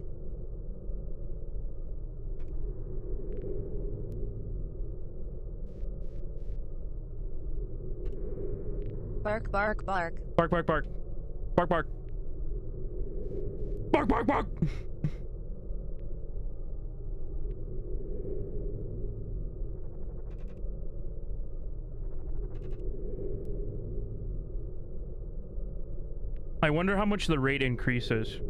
Bark, bark, bark. Bark, bark, bark. Bark, bark. Bark, bark, bark! I wonder how much the rate increases.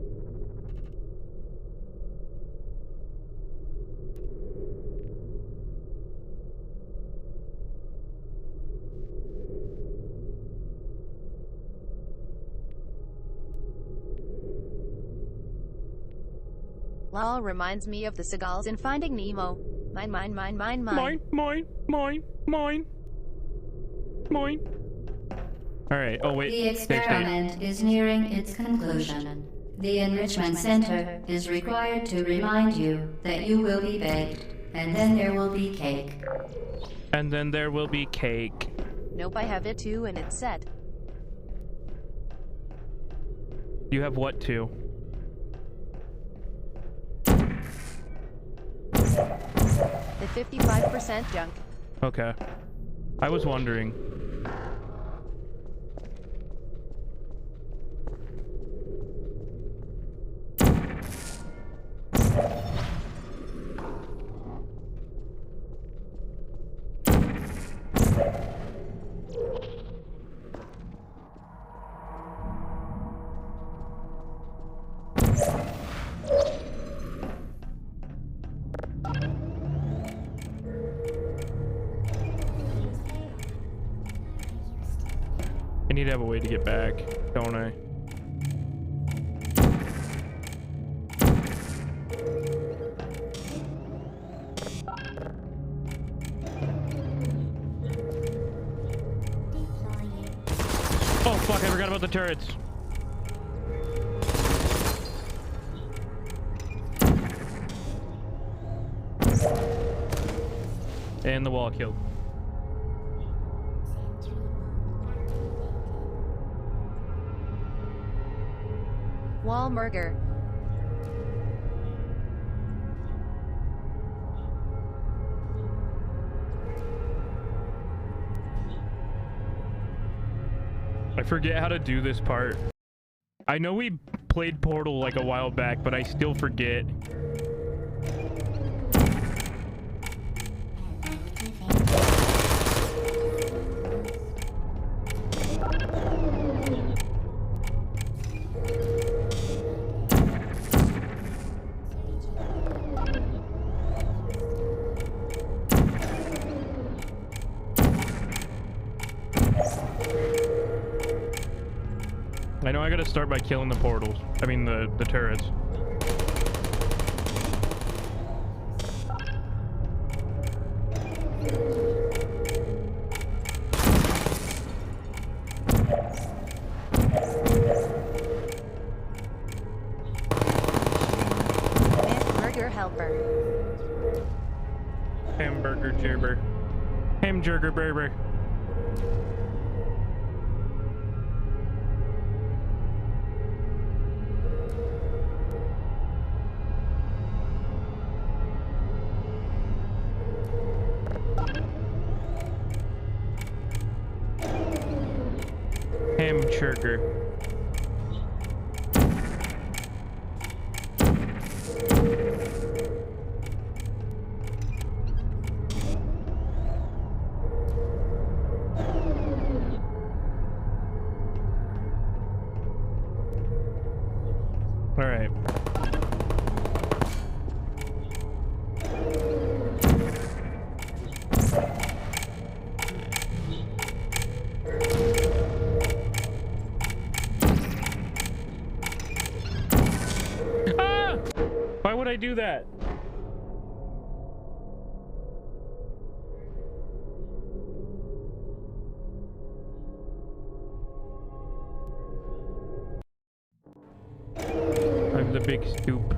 Lol reminds me of the seagulls in Finding Nemo. Mine, mine, mine, mine, mine. Mine, mine, mine, mine. Mine. Alright, oh wait. The experiment is nearing its conclusion. The Enrichment Center is required to remind you that you will be baked, and then there will be cake. And then there will be cake. Nope, I have it too, and it's set. You have what too? The 55% junk. Okay. I was wondering. I need to have a way to get back, don't I? Oh fuck, I forgot about the turrets. And the wall killed. Wallmurger. I forget how to do this part. I know we played Portal like a while back, but I still forget. I know I gotta start by killing the portals. I mean the turrets. Hamburger helper. Hamburger gerber. Hamburger berber. Hamburger. All right. would I do that? I'm the big stoop.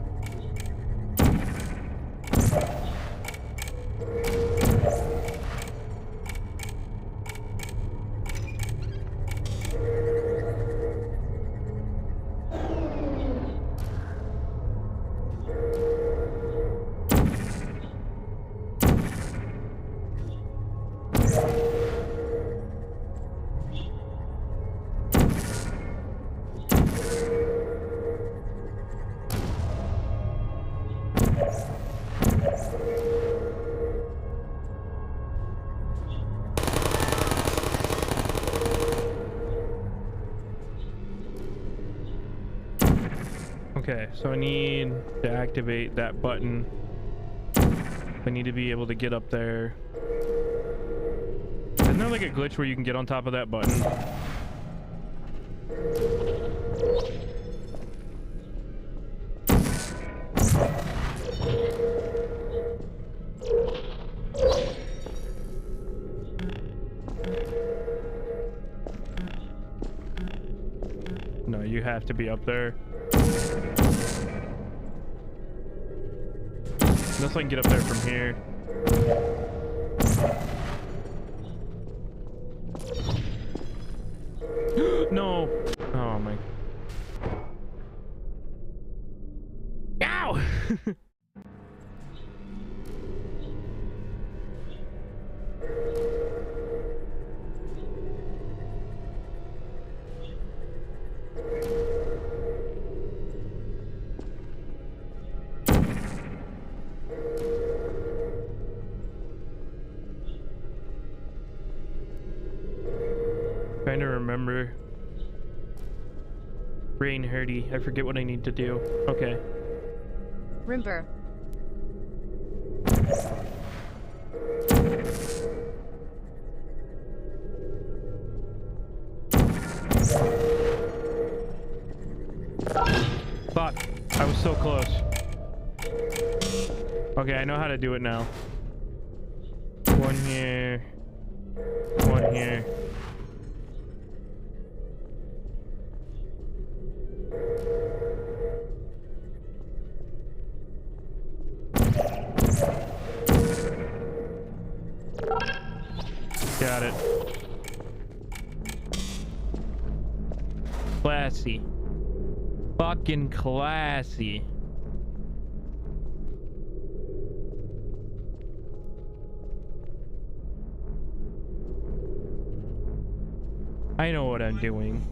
Okay, so I need to activate that button. I need to be able to get up there. Isn't there like a glitch where you can get on top of that button? No, you have to be up there. Unless I can get up there from here. No. Oh my. Ow! Trying to remember. Brain hurty. I forget what I need to do. Okay. Rimper. Fuck. I was so close. Okay, I know how to do it now. One here. One here. Got it. Classy. Fucking classy. I know what I'm doing.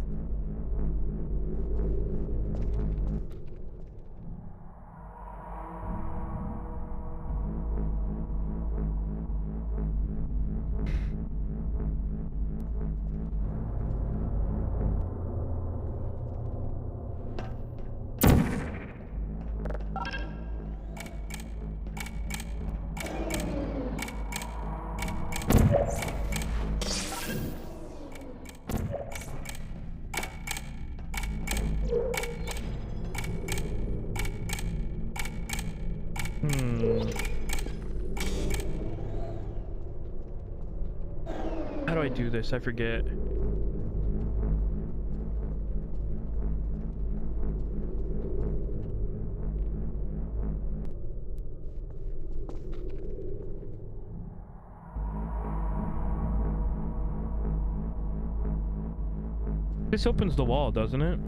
How do I do this? I forget. This opens the wall, doesn't it?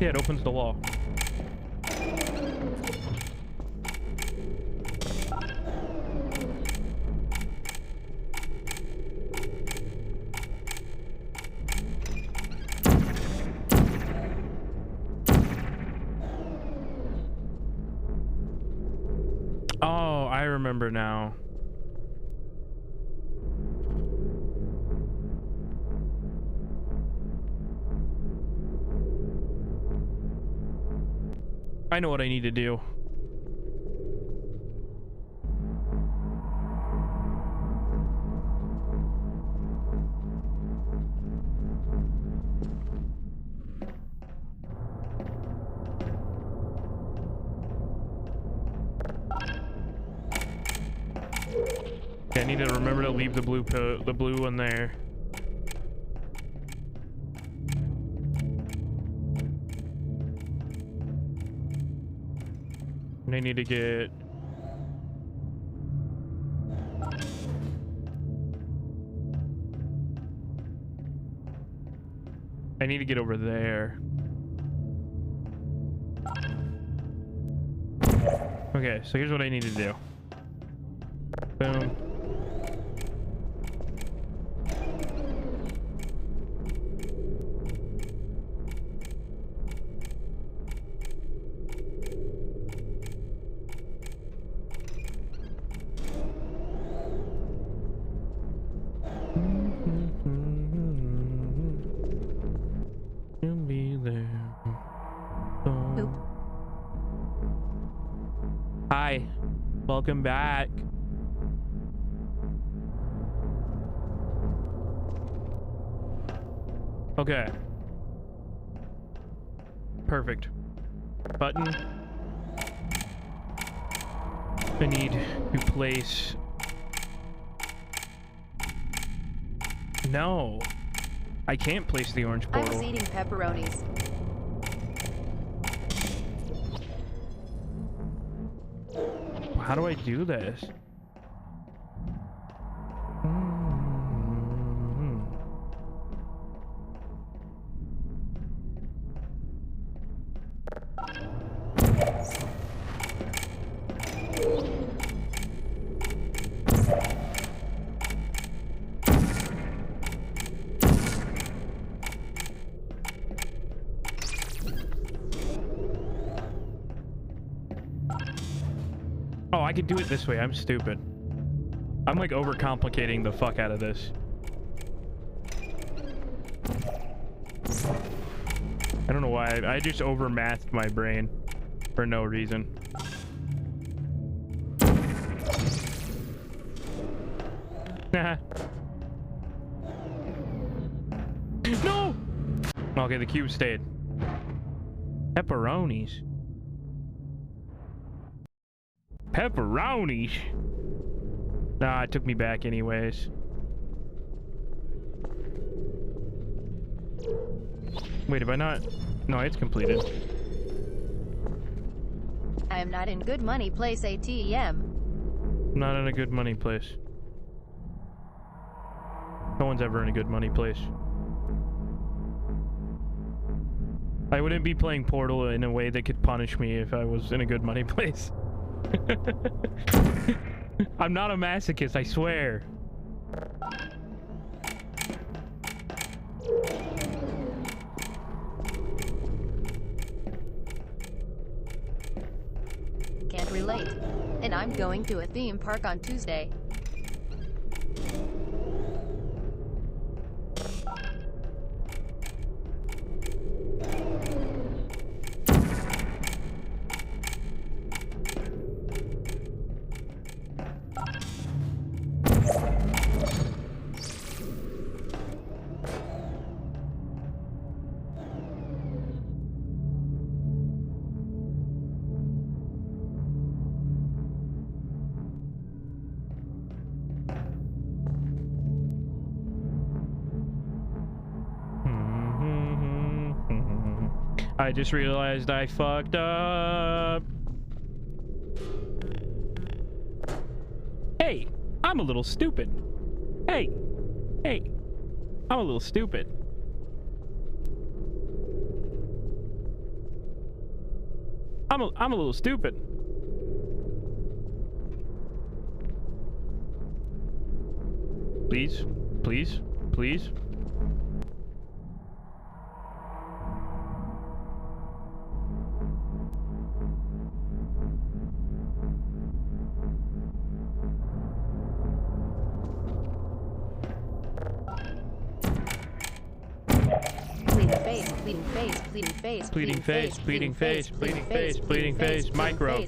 Yeah, it opens the wall. Oh, I remember now. I know what I need to do. need to remember to leave the blue one there. And I need to get... I need to get over there. Okay, so here's what I need to do. Boom. You'll be there. Oop. Hi, welcome back. Okay. Perfect. Button. I need to place... No. I can't place the orange I portal. was eating pepperonis. How do I do this? Oh, I could do it this way. I'm stupid. I'm like overcomplicating the fuck out of this. I don't know why. I just overmathed my brain for no reason. No! Okay, the cube stayed. Pepperonis. Pepperonis. Nah, it took me back anyways. Wait, have I not? No, it's completed. I am not in good money place ATM. Not in a good money place. No one's ever in a good money place. I wouldn't be playing Portal in a way that could punish me if I was in a good money place. I'm not a masochist, I swear. Can't relate. And I'm going to a theme park on Tuesday. I just realized I fucked up. Hey, I'm a little stupid. Hey, I'm a little stupid. I'm a little stupid. Please, please, please. Bleeding face, microbe.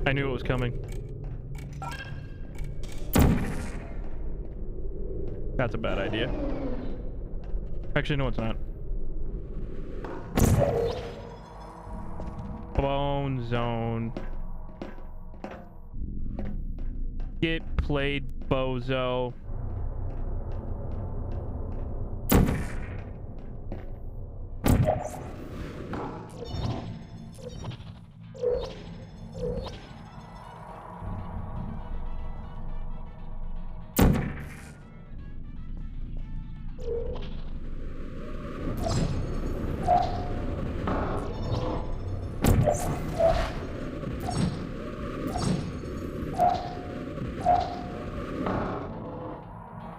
I knew it was coming. That's a bad idea. Actually, no, it's not. Bone zone. Get played, bozo.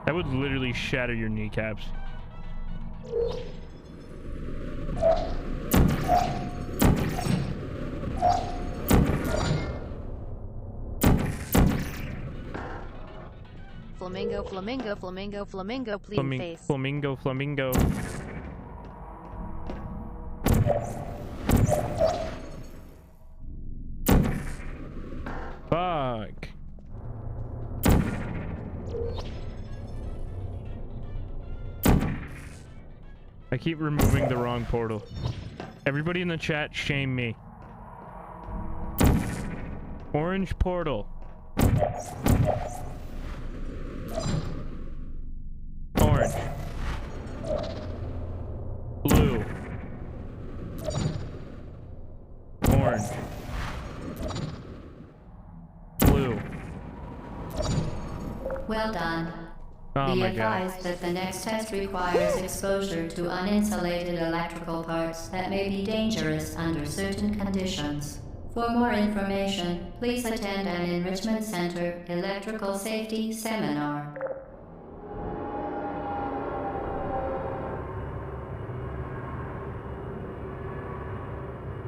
That would literally shatter your kneecaps. Flamingo, flamingo, flamingo, flamingo, please face. Flamingo, flamingo. Fuck. I keep removing the wrong portal. Everybody in the chat, shame me. Orange portal. Orange. Blue. Orange. Blue. Well done. Oh Be my god. advised that the next test requires exposure to uninsulated electrical parts that may be dangerous under certain conditions. For more information, please attend an Enrichment Center Electrical Safety Seminar.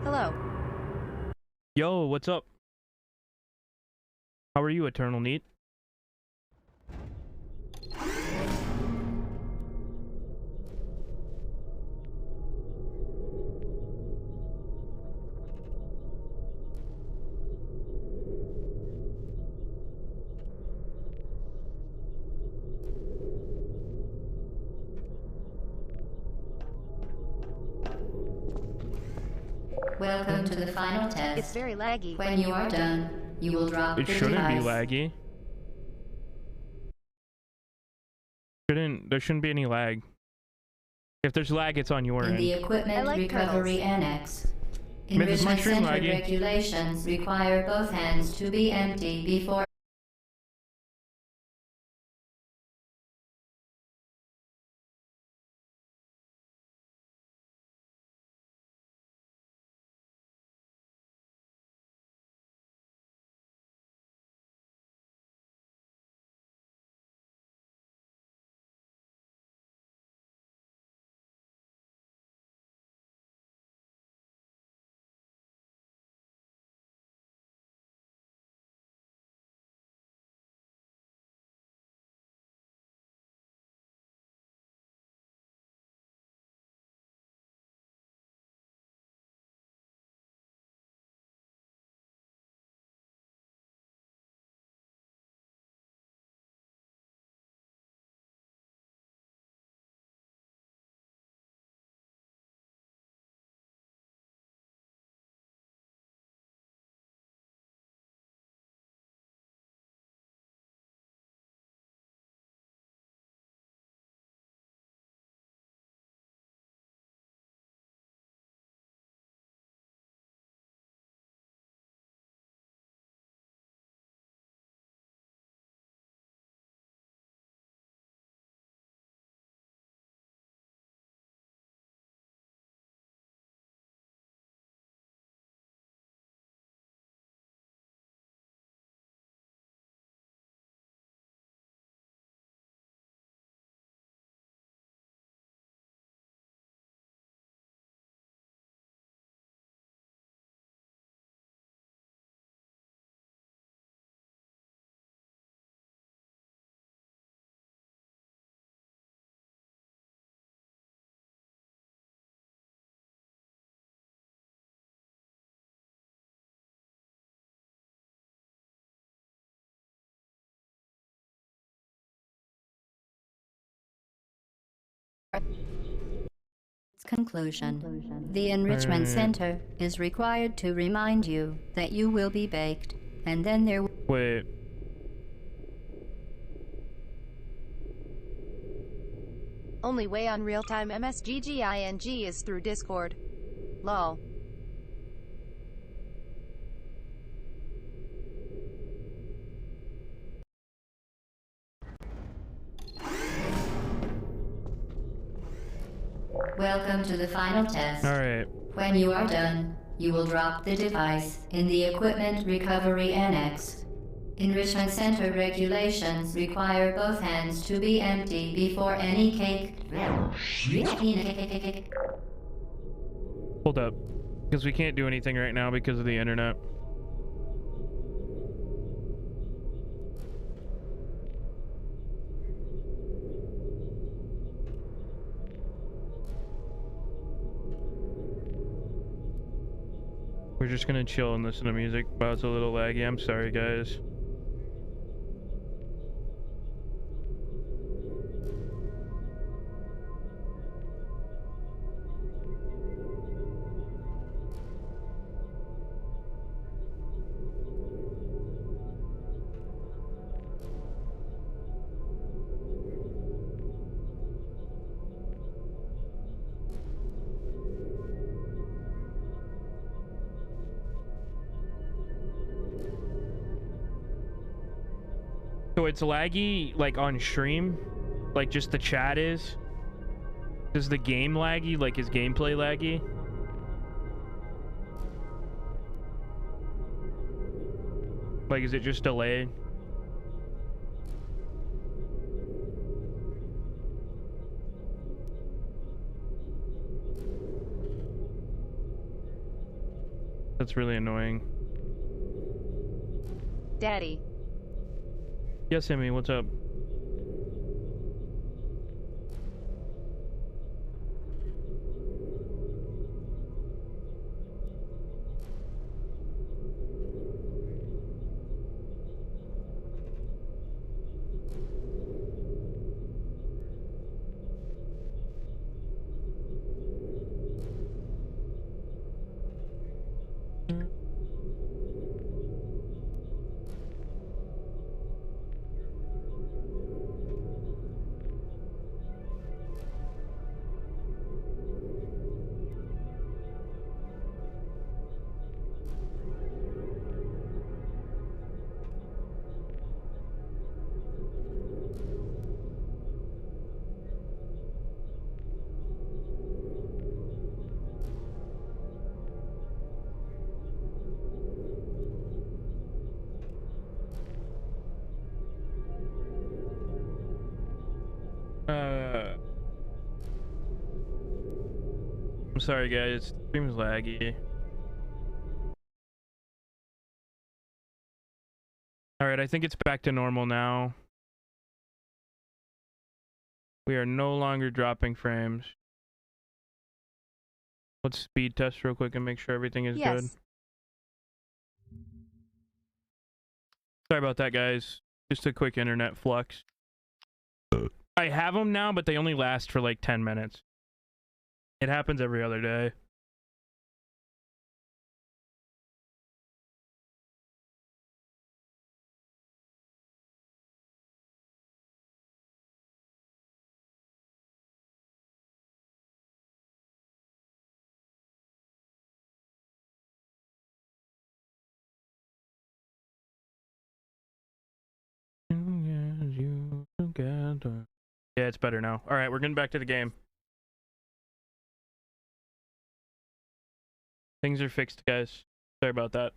Hello. Yo, what's up? How are you, Eternal Neat? Welcome to the final It's test. very laggy. When you are done, you will drop It the shouldn't be device. laggy. There shouldn't be any lag. If there's lag, it's on your In end. the Equipment I like Recovery turtles. Annex. Myth, is my Enrichment stream Center laggy? regulations require both hands to be empty before its conclusion. The Enrichment Center is required to remind you that you will be baked, and then there Wait. Only way on real-time MSGGING is through Discord. Lol. Welcome to the final test. All right. When you are done, you will drop the device in the Equipment Recovery Annex. Enrichment Center regulations require both hands to be empty before any cake. Hold up. Because we can't do anything right now because of the internet. We're just gonna chill and listen to music. Wow, it's a little laggy. I'm sorry, guys. So it's laggy, like, on stream? Like, just the chat is? Is the game laggy? Like, is gameplay laggy? Like, is it just delayed? That's really annoying. Daddy. Yes, Emmy, what's up? I'm sorry, guys. Stream's laggy. Alright, I think it's back to normal now. We are no longer dropping frames. Let's speed test real quick and make sure everything is Yes. good. Sorry about that, guys. Just a quick internet flux. I have them now, but they only last for like 10 minutes. It happens every other day. Yeah, it's better now. All right, we're getting back to the game. Things are fixed, guys. Sorry about that.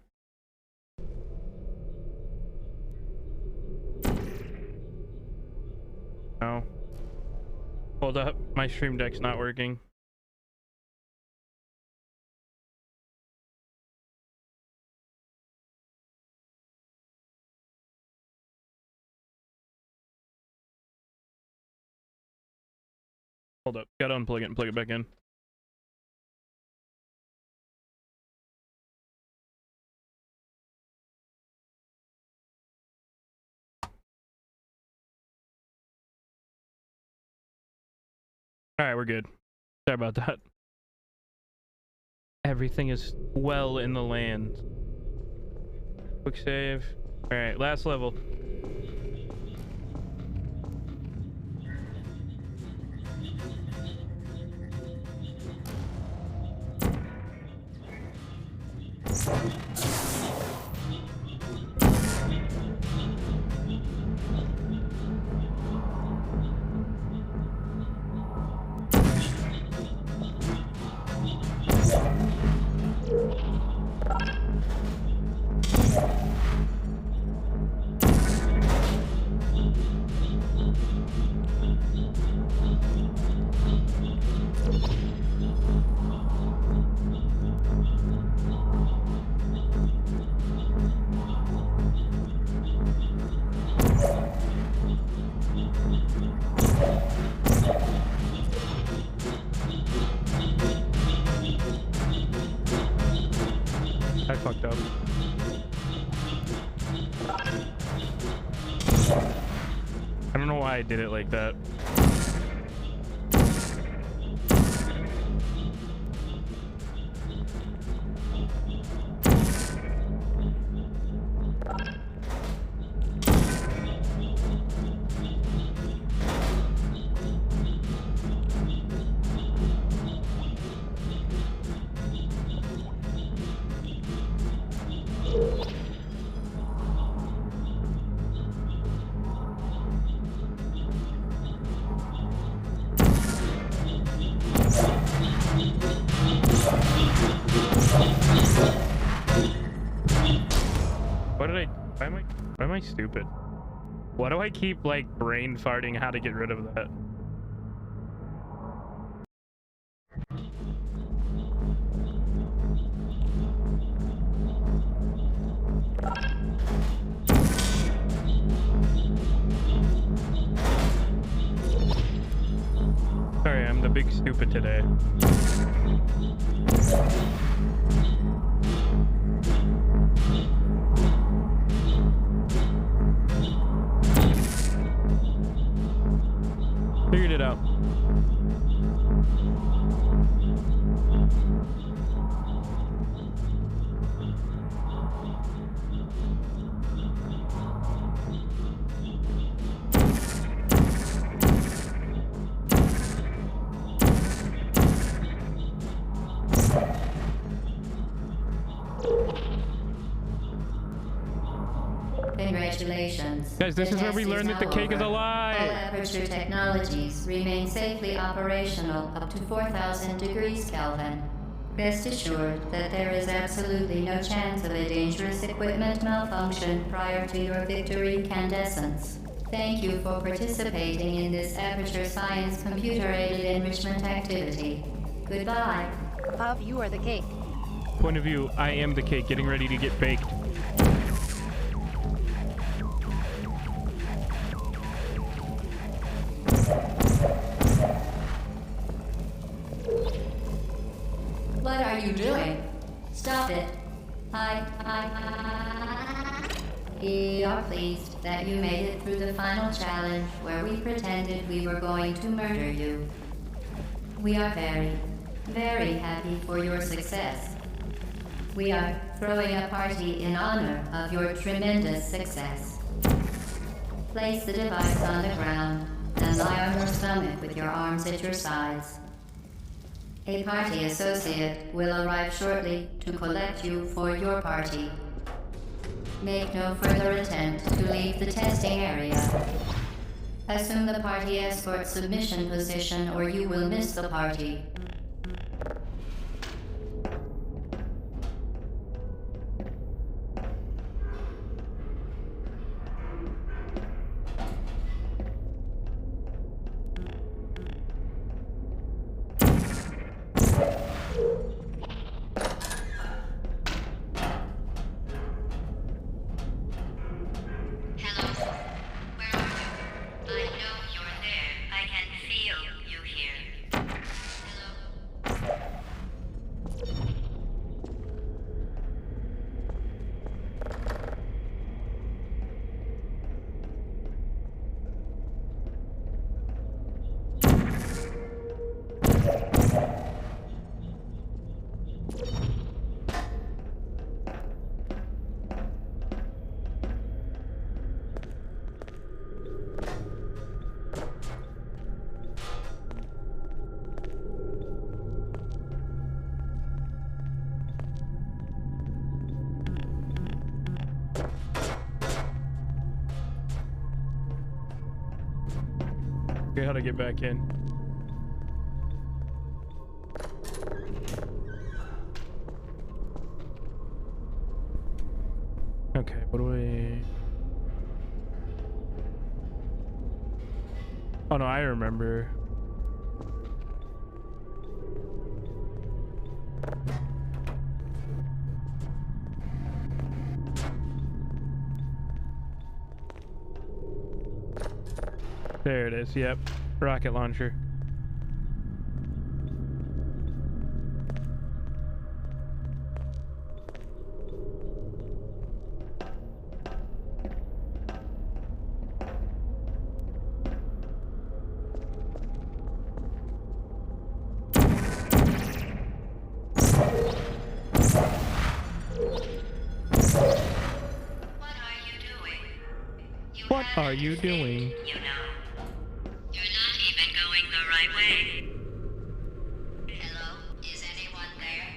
No. Hold up. My stream deck's not working. Hold up. Gotta unplug it and plug it back in. Alright, we're good. Sorry about that. Everything is well in the land. Quick save. Alright, last level. I fucked up. I don't know why I did it like that. Why am I stupid? Why do I keep like brain farting how to get rid of that? Sorry, I'm the big stupid today. Figured it out. Congratulations. Guys, this is where we learn that the cake is a All lie. aperture technologies remain safely operational up to 4,000 degrees Kelvin. Rest assured that there is absolutely no chance of a dangerous equipment malfunction prior to your victory incandescence. Thank you for participating in this Aperture Science computer-aided enrichment activity. Goodbye. Puff, you are the cake. Point of view, I am the cake getting ready to get baked. What are you doing? Stop it. We are pleased that you made it through the final challenge where we pretended we were going to murder you. We are very, very happy for your success. We are throwing a party in honor of your tremendous success. Place the device on the ground and lie on your stomach with your arms at your sides. A party associate will arrive shortly to collect you for your party. Make no further attempt to leave the testing area. Assume the party escort submission position or you will miss the party. Okay, how to get back in. Okay, what do we... Oh no, I remember. There it is. Yep. Rocket launcher. What are you doing? You know, you're not even going the right way. Hello, is anyone there?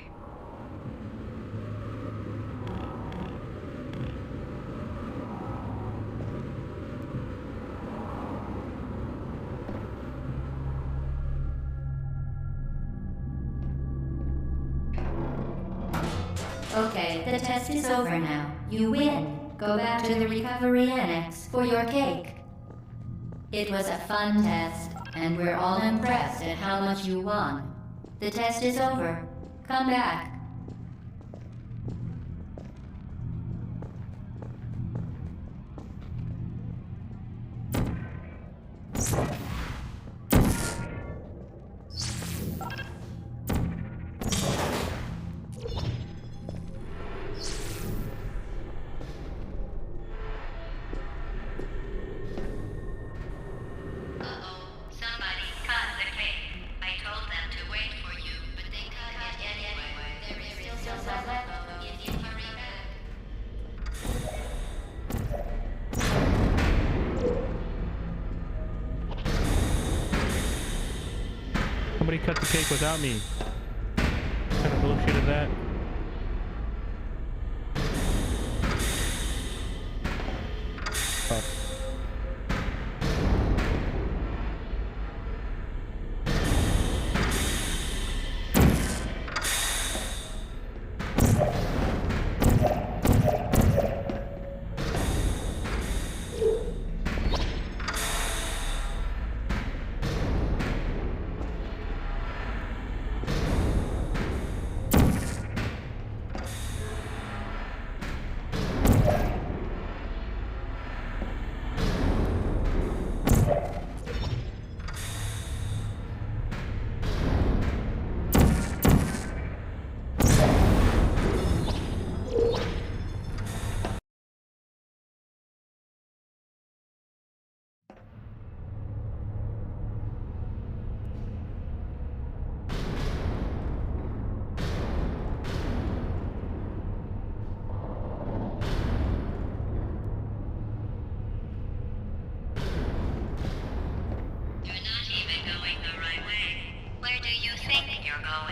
Okay, the test is over now. You win. Go back to the recovery annex for your cake. It was a fun test, and we're all impressed at how much you won. The test is over. Come back. Somebody cut the cake. I told them to wait for you, but they cut it anyway. There is still some left if you hurry back. Somebody cut the cake without me. What kind of bullshit is that? Fuck.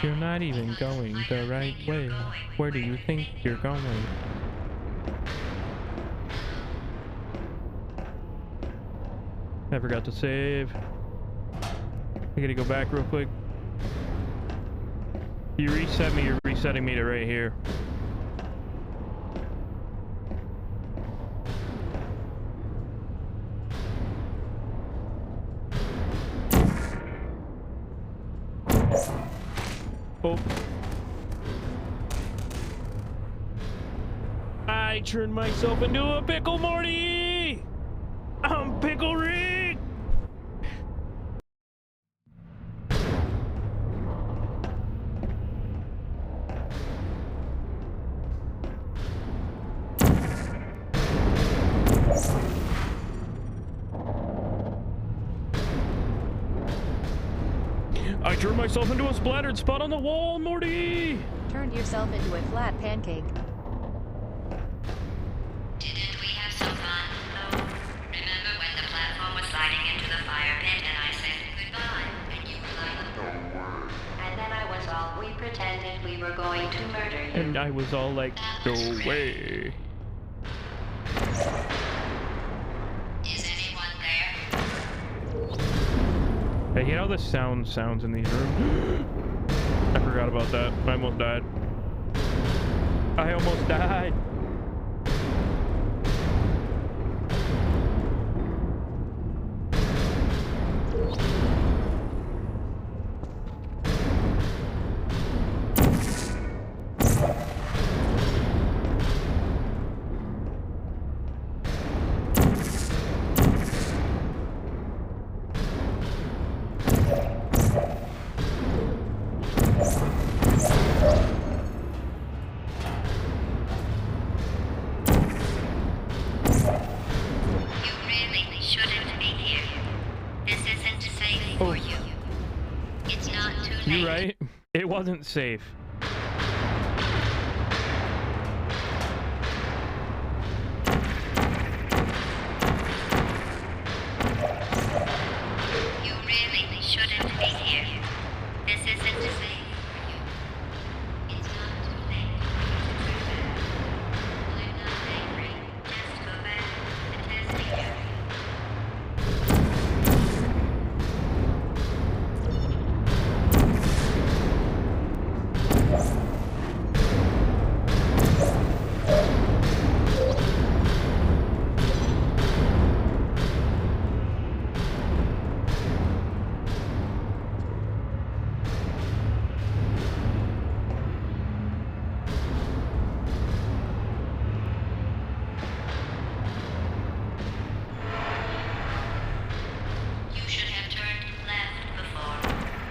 You're not even going the right way. Where do you think you're going? I forgot to save. I gotta go back real quick. You reset me, you're resetting me to right here. Oh. I turned myself into a pickle Morty! I'm Pickle Rick! I turned myself into a splattered spot on the wall, Morty! Turned yourself into a flat pancake. Didn't we have some fun, though? Remember when the platform was sliding into the fire pit and I said goodbye, and you were like, no word. And then I was all, we pretended we were going to murder you. And I was all like, no way. Is anyone there? Hey, you know the sounds in these rooms? I forgot about that. I almost died. I almost died. for you. It's not too late. You're right. It wasn't safe. You really shouldn't be here. This isn't safe for you. It's not too late to turn back. I'm not angry. Just go back to the testing area. You should have turned left before.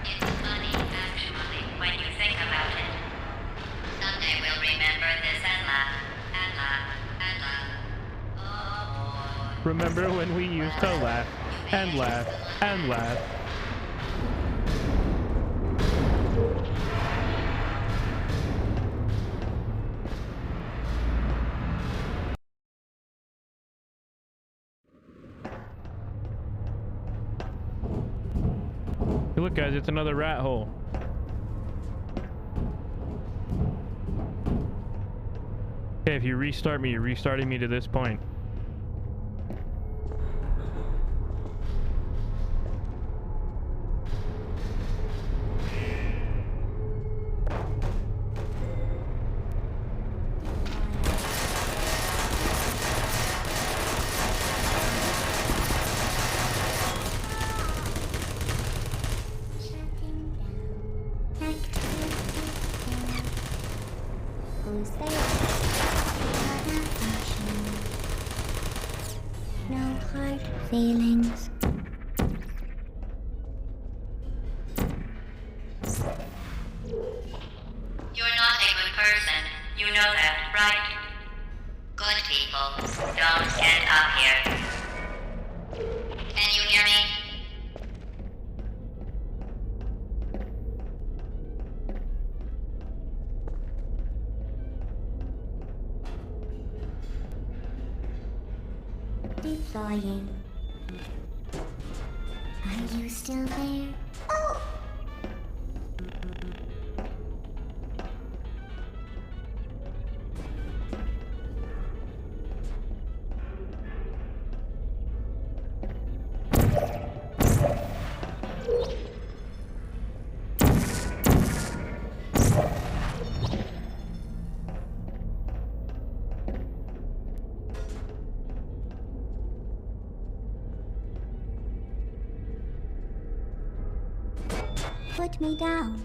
It's funny, actually, when you think about it. Someday we'll remember this and laugh, and laugh, and laugh. Oh boy. Remember when we used to laugh and laugh and laugh? Hey, look, guys, it's another rat hole. Okay, if you restart me, you're restarting me to this point. Who's there? No hard feelings. You're not a good person. You know that, right? Good people don't get up here. Can you hear me? Deploying. Are you still there? Oh! Put me down.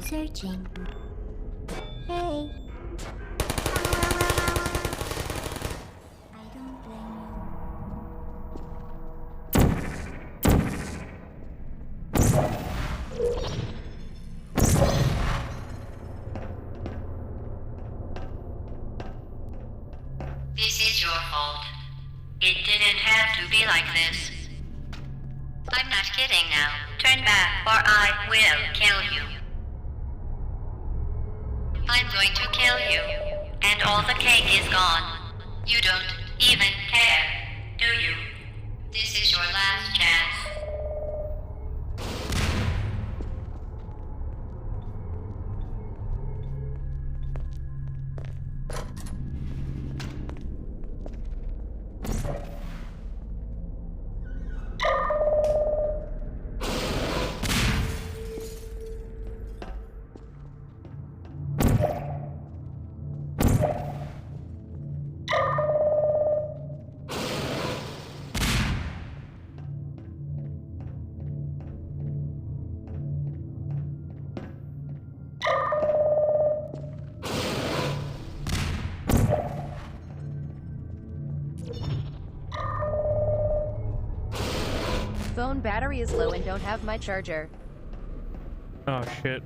Searching. Hey. I don't blame This is your fault. It didn't have to be like this. I'm not kidding now. Turn back or I will kill you. I'm going to kill you. And all the cake is gone. You don't even care, do you? This is your last chance. Phone battery is low and don't have my charger. Oh, shit.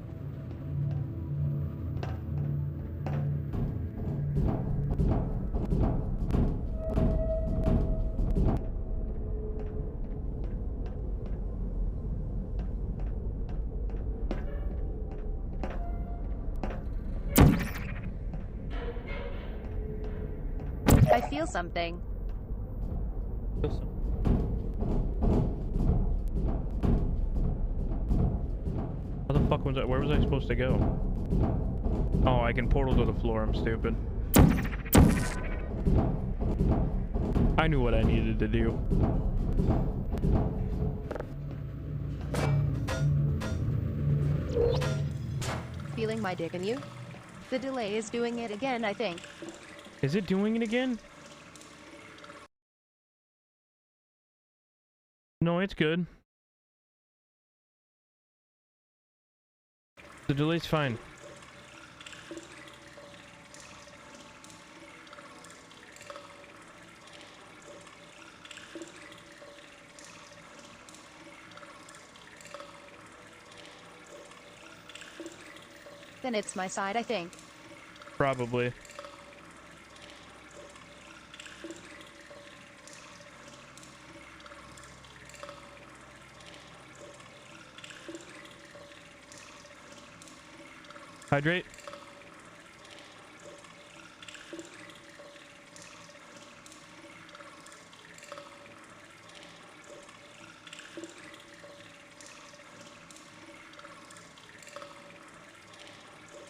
feel something. How the fuck was that? Where was I supposed to go? Oh, I can portal to the floor. I'm stupid. I knew what I needed to do. Feeling my dick in you? The delay is doing it again, I think. Is it doing it again? No, it's good. The delay's fine. Then it's my side, I think. Probably. Hydrate.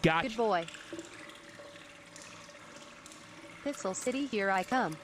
Gotcha. Good boy. Pixel City, here I come.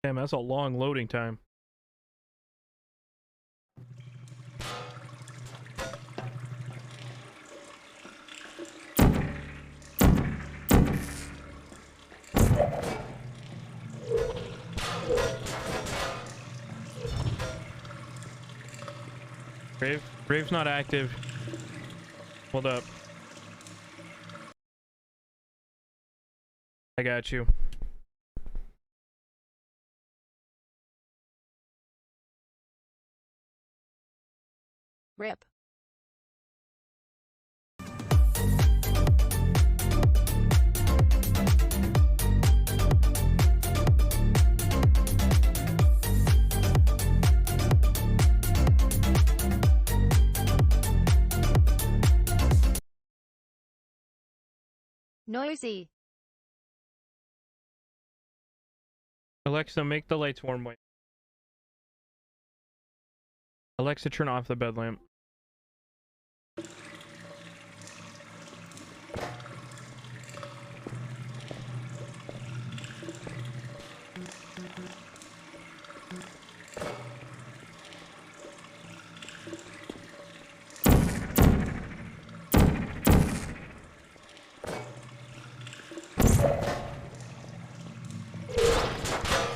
Damn, that's a long loading time. Grave's not active. Hold up. I got you. Rip. Noisy. Alexa, make the lights warm white. Alexa, turn off the bed lamp.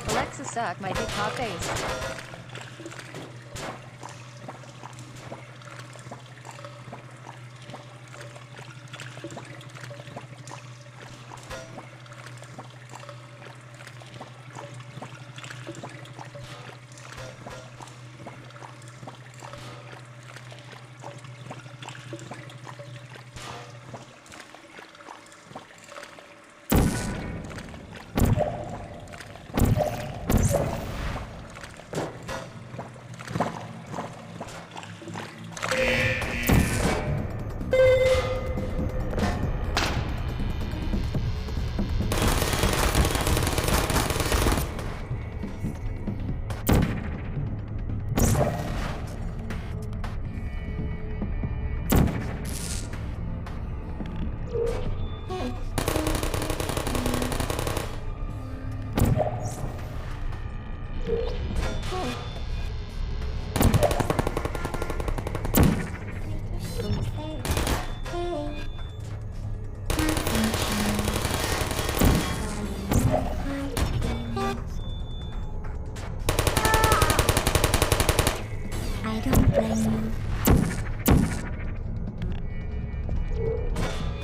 Alexa, suck my dick hot face.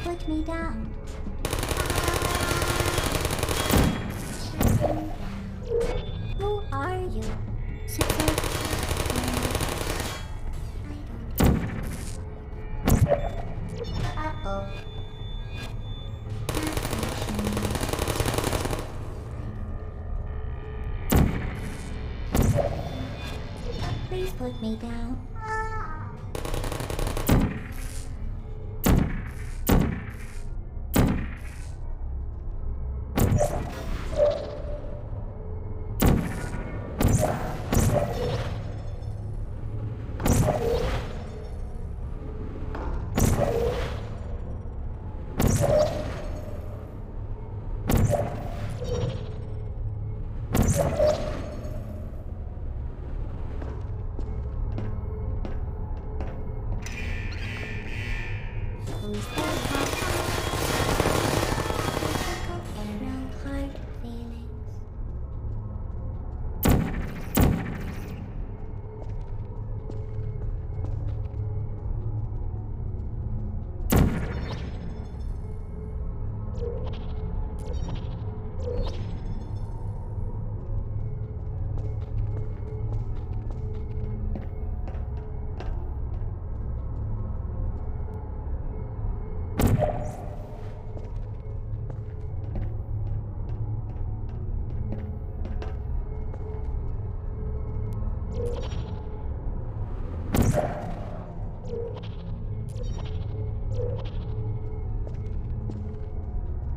Put me down. Who are you? Secret. Oh. Please put me down.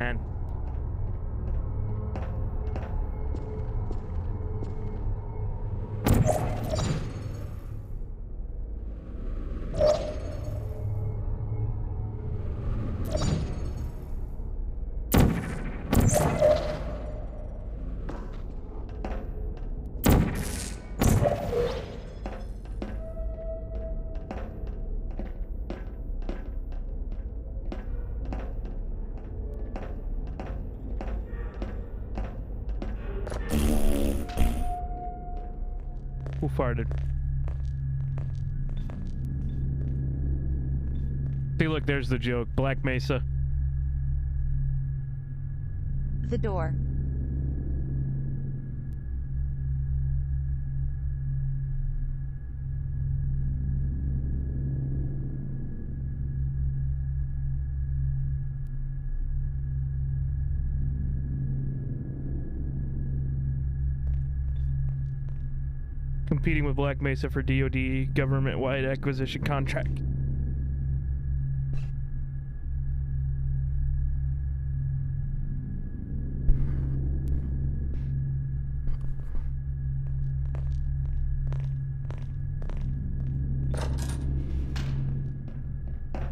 And who farted? See, look, there's the joke. Black Mesa. The door. Competing with Black Mesa for DoD government-wide acquisition contract.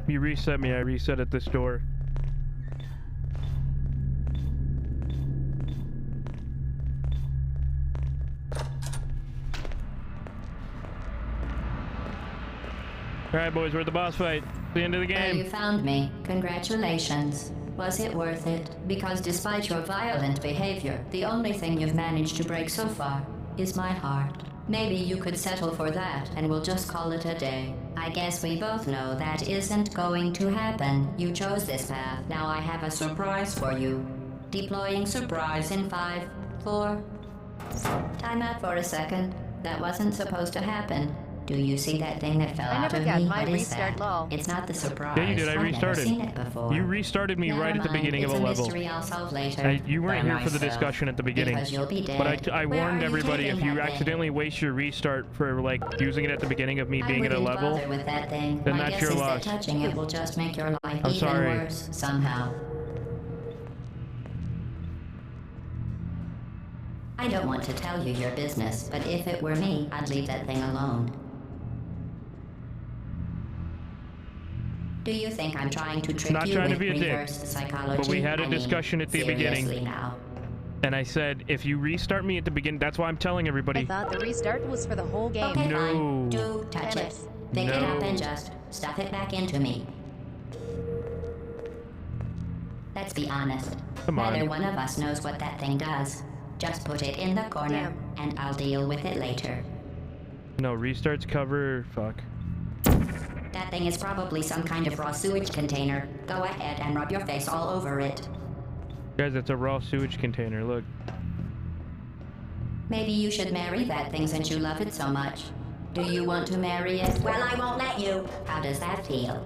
You reset me, I reset at this door. Alright boys, we're at the boss fight. The end of the Well, game. you found me. Congratulations. Was it worth it? Because despite your violent behavior, the only thing you've managed to break so far is my heart. Maybe you could settle for that, and we'll just call it a day. I guess we both know that isn't going to happen. You chose this path. Now I have a surprise for you. Deploying surprise in 5, 4... Time out for a second. That wasn't supposed to happen. Do you see that thing that fell I out never of got me? my What is restart that? lol. It's not the surprise. Yeah, you did. I I've restarted. never seen it before. You restarted me right at the Never mind. beginning of It's a level. mystery I'll solve later. You weren't By here for the myself. discussion at the beginning. Because you'll be dead. But I Where warned are you everybody if taking you that thing? accidentally waste your restart for like using it at the beginning of me being at a wouldn't level, bother with that thing. then My that's guess your is loss. that touching it will just make your life I'm even sorry. worse somehow. I don't want to tell you your business, but if it were me, I'd leave that thing alone. Do you think I'm trying to trick Not you trying to with be a dick, reverse psychology? but we had a I mean, discussion at the beginning. seriously now. and I said if you restart me at the beginning, that's why I'm telling I everybody. thought the restart was for the whole game. Okay, No. fine. Do touch Dennis. it. Pick it up No. and just stuff it back into me. Let's be honest. Come on. Neither one of us knows what that thing does. Just put it in the corner, and I'll deal with it later. No, restarts cover. Fuck. That thing is probably some kind of raw sewage container. Go ahead and rub your face all over it. Guys, it's a raw sewage container. Look. Maybe you should marry that thing since you love it so much. Do you want to marry it? Well, I won't let you. How does that feel?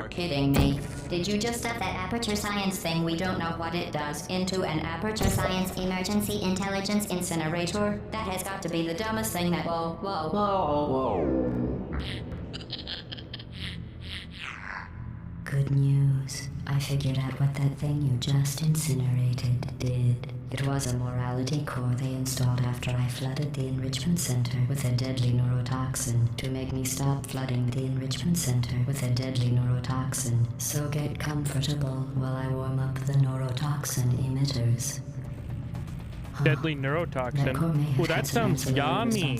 You're kidding me. Did you just set that aperture science thing, we don't know what it does, into an aperture science emergency intelligence incinerator? That has got to be the dumbest thing that. Whoa. Good news. I figured out what that thing you just incinerated did. It was a morality core they installed after I flooded the enrichment center with a deadly neurotoxin to make me stop flooding the enrichment center with a deadly neurotoxin. So get comfortable while I warm up the neurotoxin emitters. Deadly neurotoxin. Oh, that sounds yummy.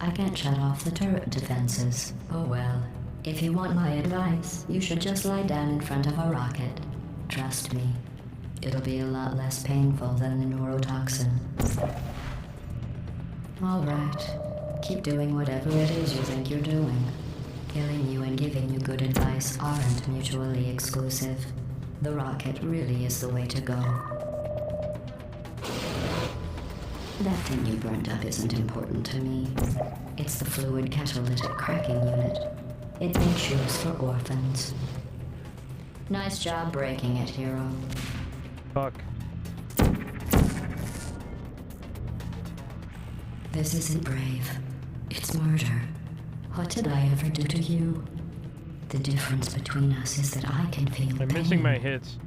I can't shut off the turret defenses. Oh well. If you want my advice, you should just lie down in front of a rocket. Trust me, it'll be a lot less painful than the neurotoxin. Alright, keep doing whatever it is you think you're doing. Killing you and giving you good advice aren't mutually exclusive. The rocket really is the way to go. That thing you burned up isn't important to me. It's the fluid catalytic cracking unit. It makes shoes for orphans. Nice job breaking it, hero. Fuck. This isn't brave. It's murder. What did I ever do to you? The difference between us is that I can feel I'm pain. missing my hits.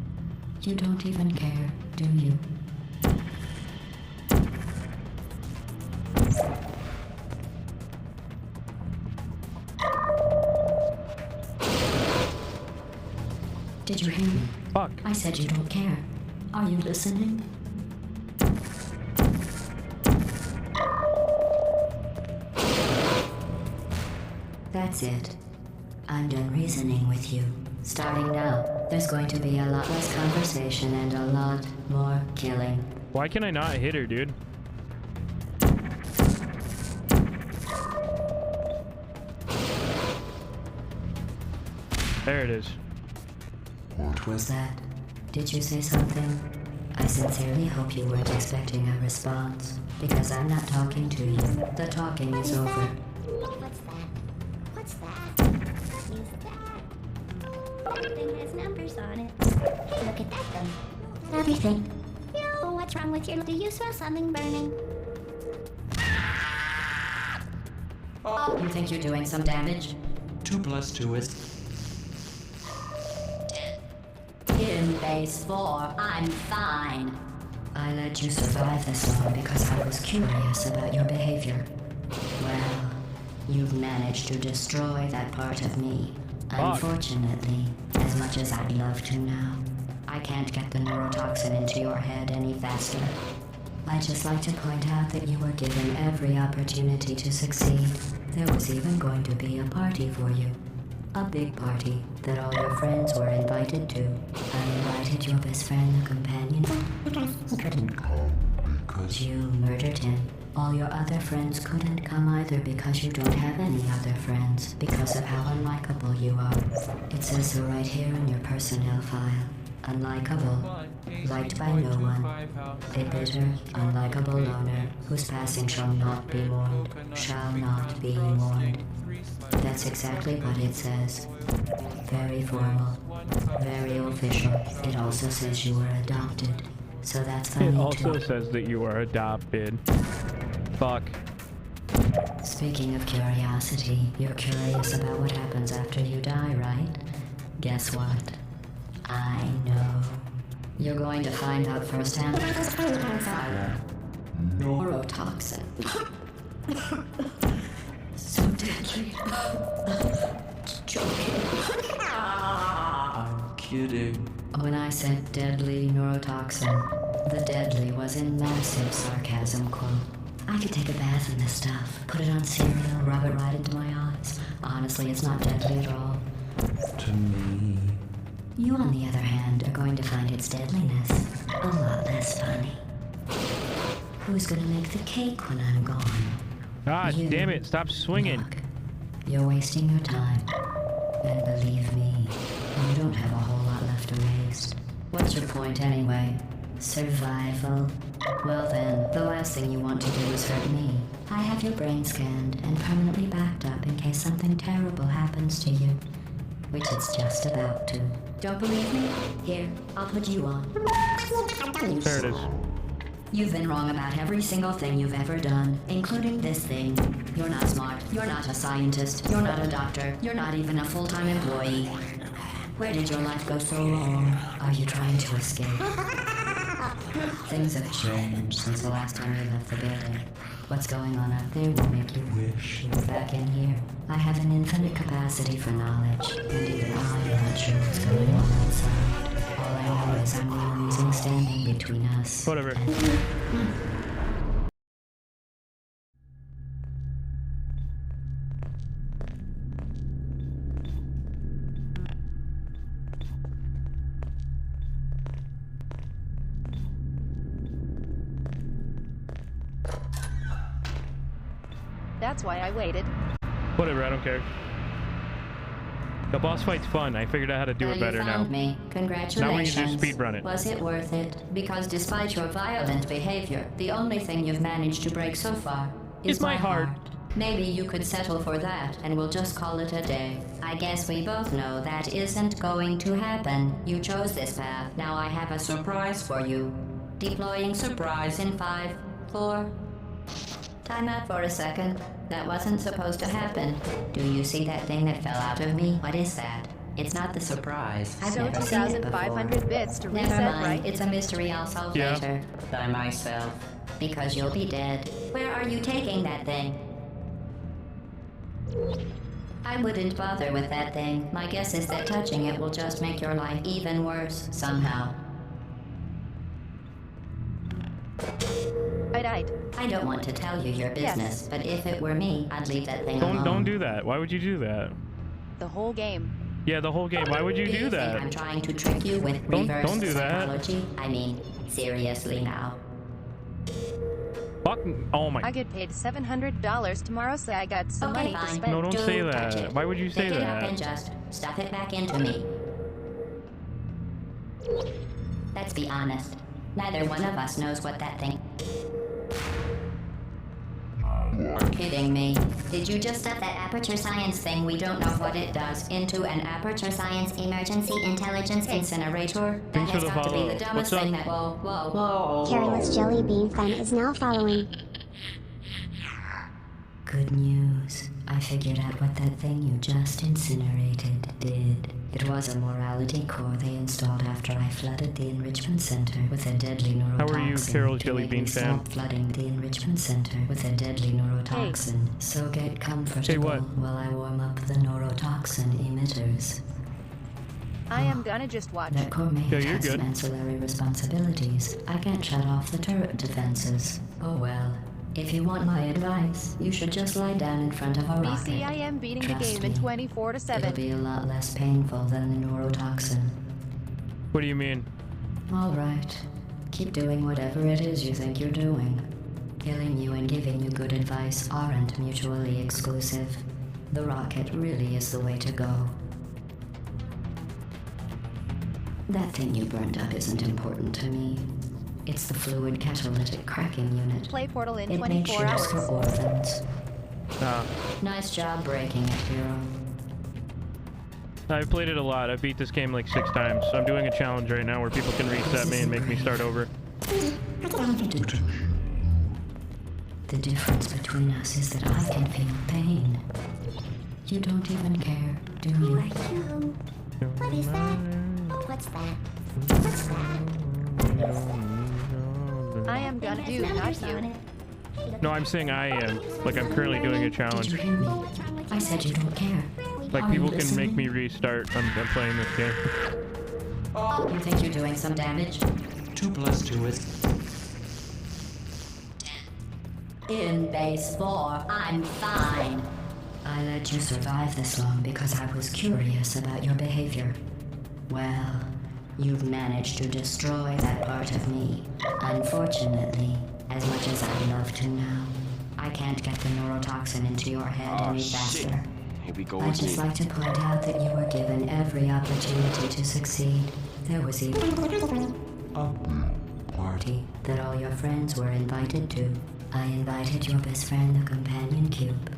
You don't even care, do you? Did you hear me? Fuck. I said you don't care. Are you listening? That's it. I'm done reasoning with you. Starting now, there's going to be a lot less conversation and a lot more killing. Why can I not hit her, dude? There it is. What was that? Did you say something? I sincerely hope you weren't expecting a response, because I'm not talking to you. The talking is over. What's that? What is that? Everything has numbers on it. Hey, look at that thing. Everything. Yo, what's wrong with your... Do you smell something burning? Oh, you think you're doing some damage? 2 + 2 is... In base 4, I'm fine. I let you survive this long because I was curious about your behavior. Well, you've managed to destroy that part of me. Unfortunately, as much as I'd love to now, I can't get the neurotoxin into your head any faster. I'd just like to point out that you were given every opportunity to succeed. There was even going to be a party for you. A big party that all your friends were invited to. I invited your best friend, the companion. He couldn't come. Because you murdered him. All your other friends couldn't come either because you don't have any other friends. Because of how unlikable you are. It says so right here in your personnel file. Unlikable. Liked by no one. A bitter, unlikable loner whose passing shall not be mourned. Shall not be mourned. That's exactly what it says. Very formal. Very official. It also says you were adopted. So that's funny It also too. says that you are adopted. Fuck. Speaking of curiosity, you're curious about what happens after you die, right? Guess what? I know. You're going to find out firsthand. Neurotoxin. So deadly. Joking. I'm kidding. When I said deadly neurotoxin, the deadly was in massive sarcasm quote. I could take a bath in this stuff, put it on cereal, rub it right into my eyes. Honestly, it's not deadly at all. To me. You, on the other hand, are going to find its deadliness a lot less funny. Who's gonna make the cake when I'm gone? God You. damn it, stop swinging. Look, you're wasting your time. And believe me, you don't have a whole lot left to waste. What's your point anyway? Survival? Well then, the last thing you want to do is hurt me. I have your brain scanned and permanently backed up in case something terrible happens to you. which it's just about to. Don't believe me? Here, I'll put you on. There it is. You've been wrong about every single thing you've ever done, including this thing. You're not smart. You're not a scientist. You're not a doctor. You're not even a full-time employee. Where did your life go so wrong? Are you trying to escape? Things have changed since the last time you left the building. What's going on out there will make you wish you were back in here. I have an infinite capacity for knowledge, and even I'm not sure what's going on outside. All I know is I'm the only thing standing between us. Whatever. That's why I waited. Whatever, I don't care. The boss fight's fun. I figured out how to do it better you now. found me. Congratulations. Now we can just speedrun it. Was it worth it? Because despite your violent behavior, the only thing you've managed to break so far is my heart. Maybe you could settle for that, and we'll just call it a day. I guess we both know that isn't going to happen. You chose this path. Now I have a surprise for you. Deploying surprise in 5, 4... Time out for a second. That wasn't supposed to happen. Do you see that thing that fell out of me? What is that? It's not the surprise. I've So never seen it before. 2,500 bits to Never reset, mind. right? It's a mystery I'll solve Yeah. later. By myself. Because you'll be dead. Where are you taking that thing? I wouldn't bother with that thing. My guess is that touching it will just make your life even worse, somehow. I died. I don't want to tell you your business, but if it were me, I'd leave that thing alone. Don't do that. Why would you do that? The whole game. Yeah, the whole game. Why would you do think I'm that? trying to trick you with Don't reverse do that. psychology? I mean, seriously now. Fuck. Oh my. I get paid $700 tomorrow, so I got some Okay, money to fine. spend. No, don't say touch that. it. Why would you say Pick it up that? and just stuff it back into me. Let's be honest. Neither one of us knows what that thing... Kidding me. Did you just stuff that aperture science thing we don't know what it does into an aperture science emergency intelligence incinerator? That Thanks for has the got to be follow. the dumbest What's up? thing that... Whoa. Careless jelly bean fan is now following. Good news. I figured out what that thing you just incinerated did. It was a morality core they installed after I flooded the enrichment center with a deadly neurotoxin. How are you, Carol's to jelly make bean me fan? Stop flooding the enrichment center with a deadly neurotoxin. So get comfortable what? while I warm up the neurotoxin emitters. I am gonna just watch. That core may Yeah, have you're had some good. ancillary responsibilities. I can't shut off the turret defenses. Oh well. If you want my advice, you should just lie down in front of a rocket. BC, I am beating the Trust game in me. 24 to It'll 7. be a lot less painful than the neurotoxin. What do you mean? All right. Keep doing whatever it is you think you're doing. Killing you and giving you good advice aren't mutually exclusive. The rocket really is the way to go. That thing you burned up isn't important to me. It's the fluid catalytic cracking unit. Play Portal in It made 24 shields for hours. orphans. Ah, Nice job breaking it, hero. I've played it a lot. I beat this game like 6 times. I'm doing a challenge right now where people can reset me and make me start over. The difference between us is that I can feel pain. You don't even care, do you? What is that? What's that? What's that? I am gonna do, not you. No, I'm saying I am. Like I'm currently doing a Did challenge. you hear me? I said you don't care. Like Are you people can make listening? me restart. I'm playing this game. You think you're doing some damage? 2 plus 2 is... In base 4, I'm fine. I let you survive this long because I was curious about your behavior. Well, you've managed to destroy that part of me. Unfortunately, as much as I'd love to now, I can't get the neurotoxin into your head any faster. Here we go I'd just again. like to point out that you were given every opportunity to succeed. There was even a party that all your friends were invited to. I invited your best friend, the companion cube.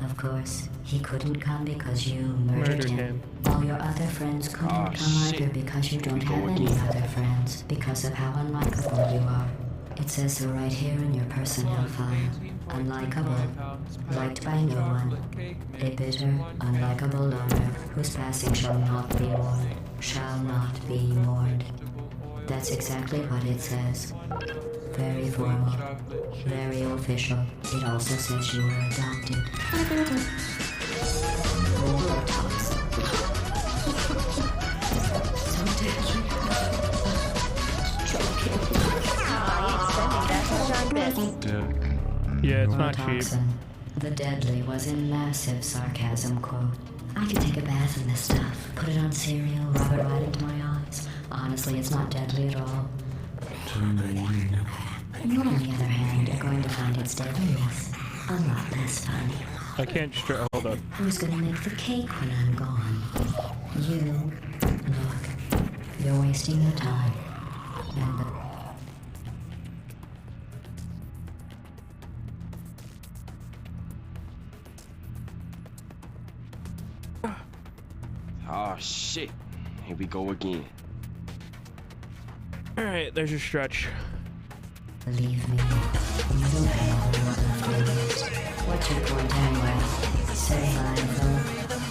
Of course, he couldn't come because you murdered Murdered him. him. All your other friends couldn't come either because you don't have any other friends because of how unlikable you are. It says so right here in your personnel file. Unlikable, liked by no one. A bitter, unlikable loner whose passing shall not be mourned. Shall not be mourned. That's exactly what it says. Very formal. Very official. It also says you were adopted. So deadly. Yeah, it's not cheap. Toxin. The deadly was a massive sarcasm quote. I could take a bath in this stuff, put it on cereal, rub it right into my eyes. Honestly, it's not deadly at all. You, on the other hand, are going to find its deadliness a lot less fun. I can't hold up. Who's gonna make the cake when I'm gone? You. Look, you're wasting your time. And the Oh shit. Here we go again. Alright, there's your stretch. Believe me, you don't have a lot of feelings. What's your point anyway? Say hi, though.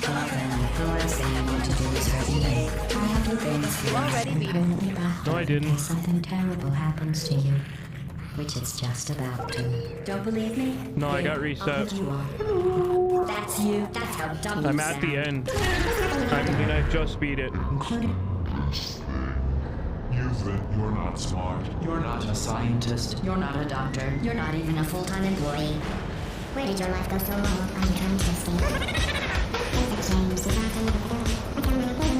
Well then, the last thing I want to do is hurt you. I have to things You already beat it. No, I didn't. If something terrible happens to you, which it's just about to. Don't believe me? No, I Here, got reset. You are. That's you. That's how dumb you I'm at the end. I mean, I just beat it. You think you're not smart. You're not a scientist. You're not a doctor. You're not even a full-time employee. Where did your life go so wrong on drum testing? There's a James, you're not gonna go down. I can't really play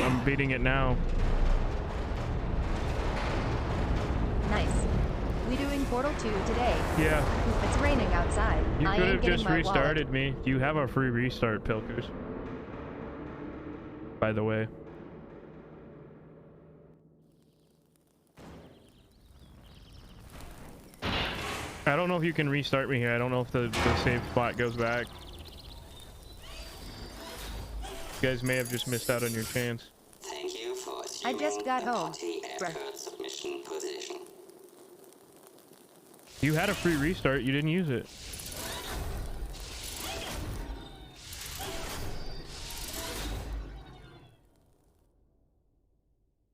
I'm beating it now. Nice. We doing Portal 2 today. Yeah. It's raining outside. You I could ain't have getting just my restarted me. You have a free restart, Pilkers. By the way. I don't know if you can restart me here. I don't know if the save spot goes back. You guys may have just missed out on your chance. Thank you for I just got home. Aircraft submission position. You had a free restart. You didn't use it.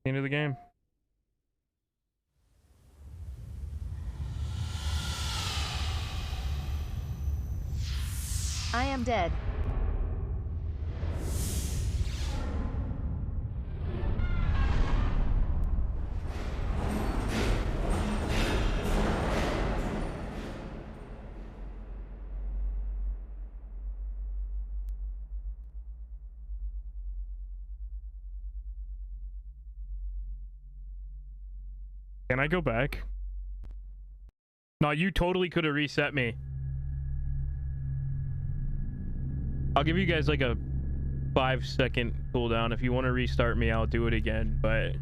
End of the game. I am dead. Can I go back? No, you totally could have reset me. I'll give you guys like a 5-second cooldown. If you want to restart me, I'll do it again, but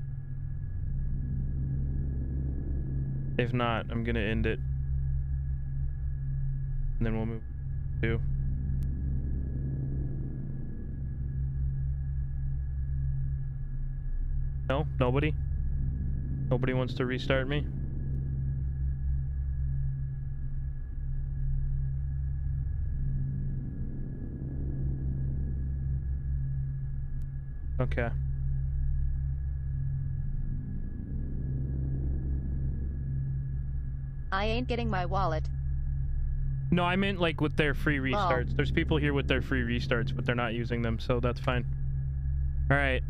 if not, I'm gonna end it. And then we'll move to. No? Nobody? Nobody wants to restart me? Okay. I ain't getting my wallet. No, I meant like with their free restarts. Oh. There's people here with their free restarts, but they're not using them, so that's fine. All right.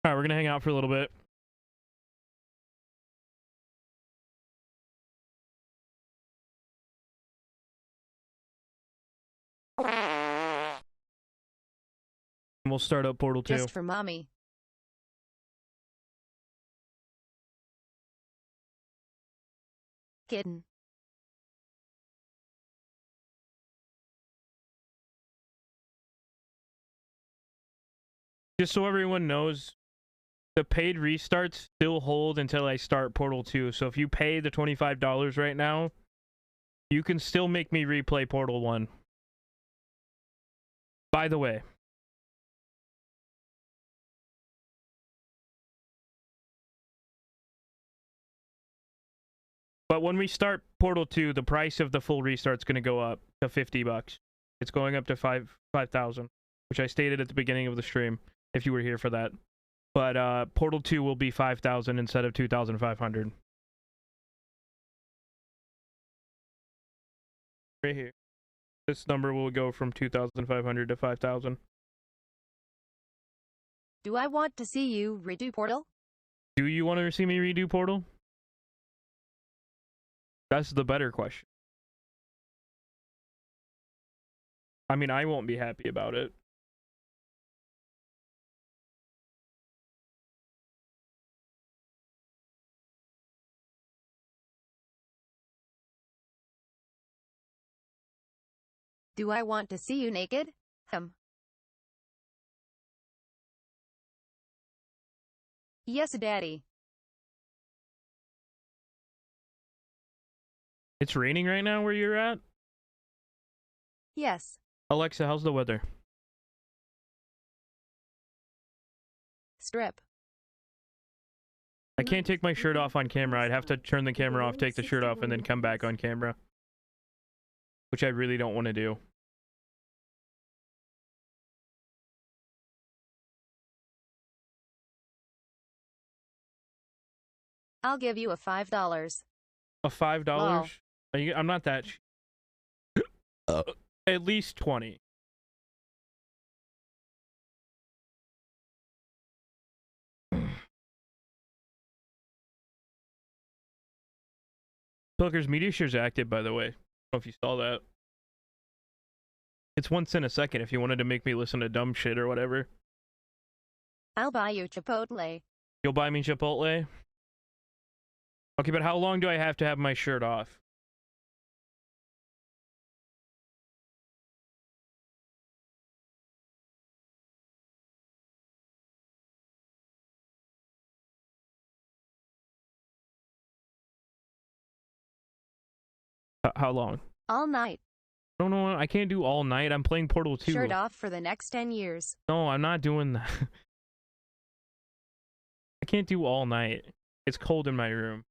All right, we're gonna hang out for a little bit. And we'll start up Portal 2. Just for mommy. Kitten. Just so everyone knows, the paid restarts still hold until I start Portal 2. So if you pay the $25 right now, you can still make me replay Portal 1. By the way. But when we start Portal 2, the price of the full restart's going to go up to $50. It's going up to 5,000, which I stated at the beginning of the stream, if you were here for that. But Portal 2 will be 5,000 instead of 2,500. Right here. This number will go from 2,500 to 5,000. Do I want to see you redo Portal? Do you want to see me redo Portal? That's the better question. I mean, I won't be happy about it. Do I want to see you naked? Yes, Daddy. It's raining right now where you're at? Yes. Alexa, how's the weather? Strip. I can't take my shirt off on camera. I'd have to turn the camera off, take the shirt off, and then come back on camera. Which I really don't want to do. I'll give you a $5. A $5? Wow. I'm not that at least 20. Pilker's media share's active, by the way. I don't know if you saw that. It's 1 cent a second if you wanted to make me listen to dumb shit or whatever. I'll buy you Chipotle. You'll buy me Chipotle? Okay, but how long do I have to have my shirt off? How long? All night. No, no, I can't do all night. I'm playing Portal 2. Shirt off for the next 10 years. No, I'm not doing that. I can't do all night. It's cold in my room.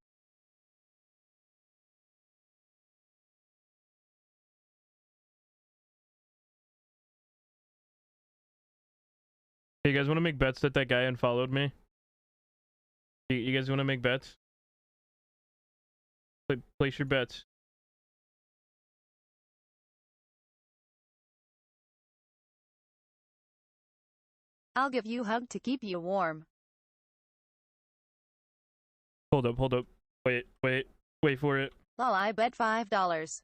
Hey, you guys want to make bets that that guy unfollowed me? You guys want to make bets? Place your bets. I'll give you a hug to keep you warm. Hold up, hold up. Wait for it. Well, I bet $5.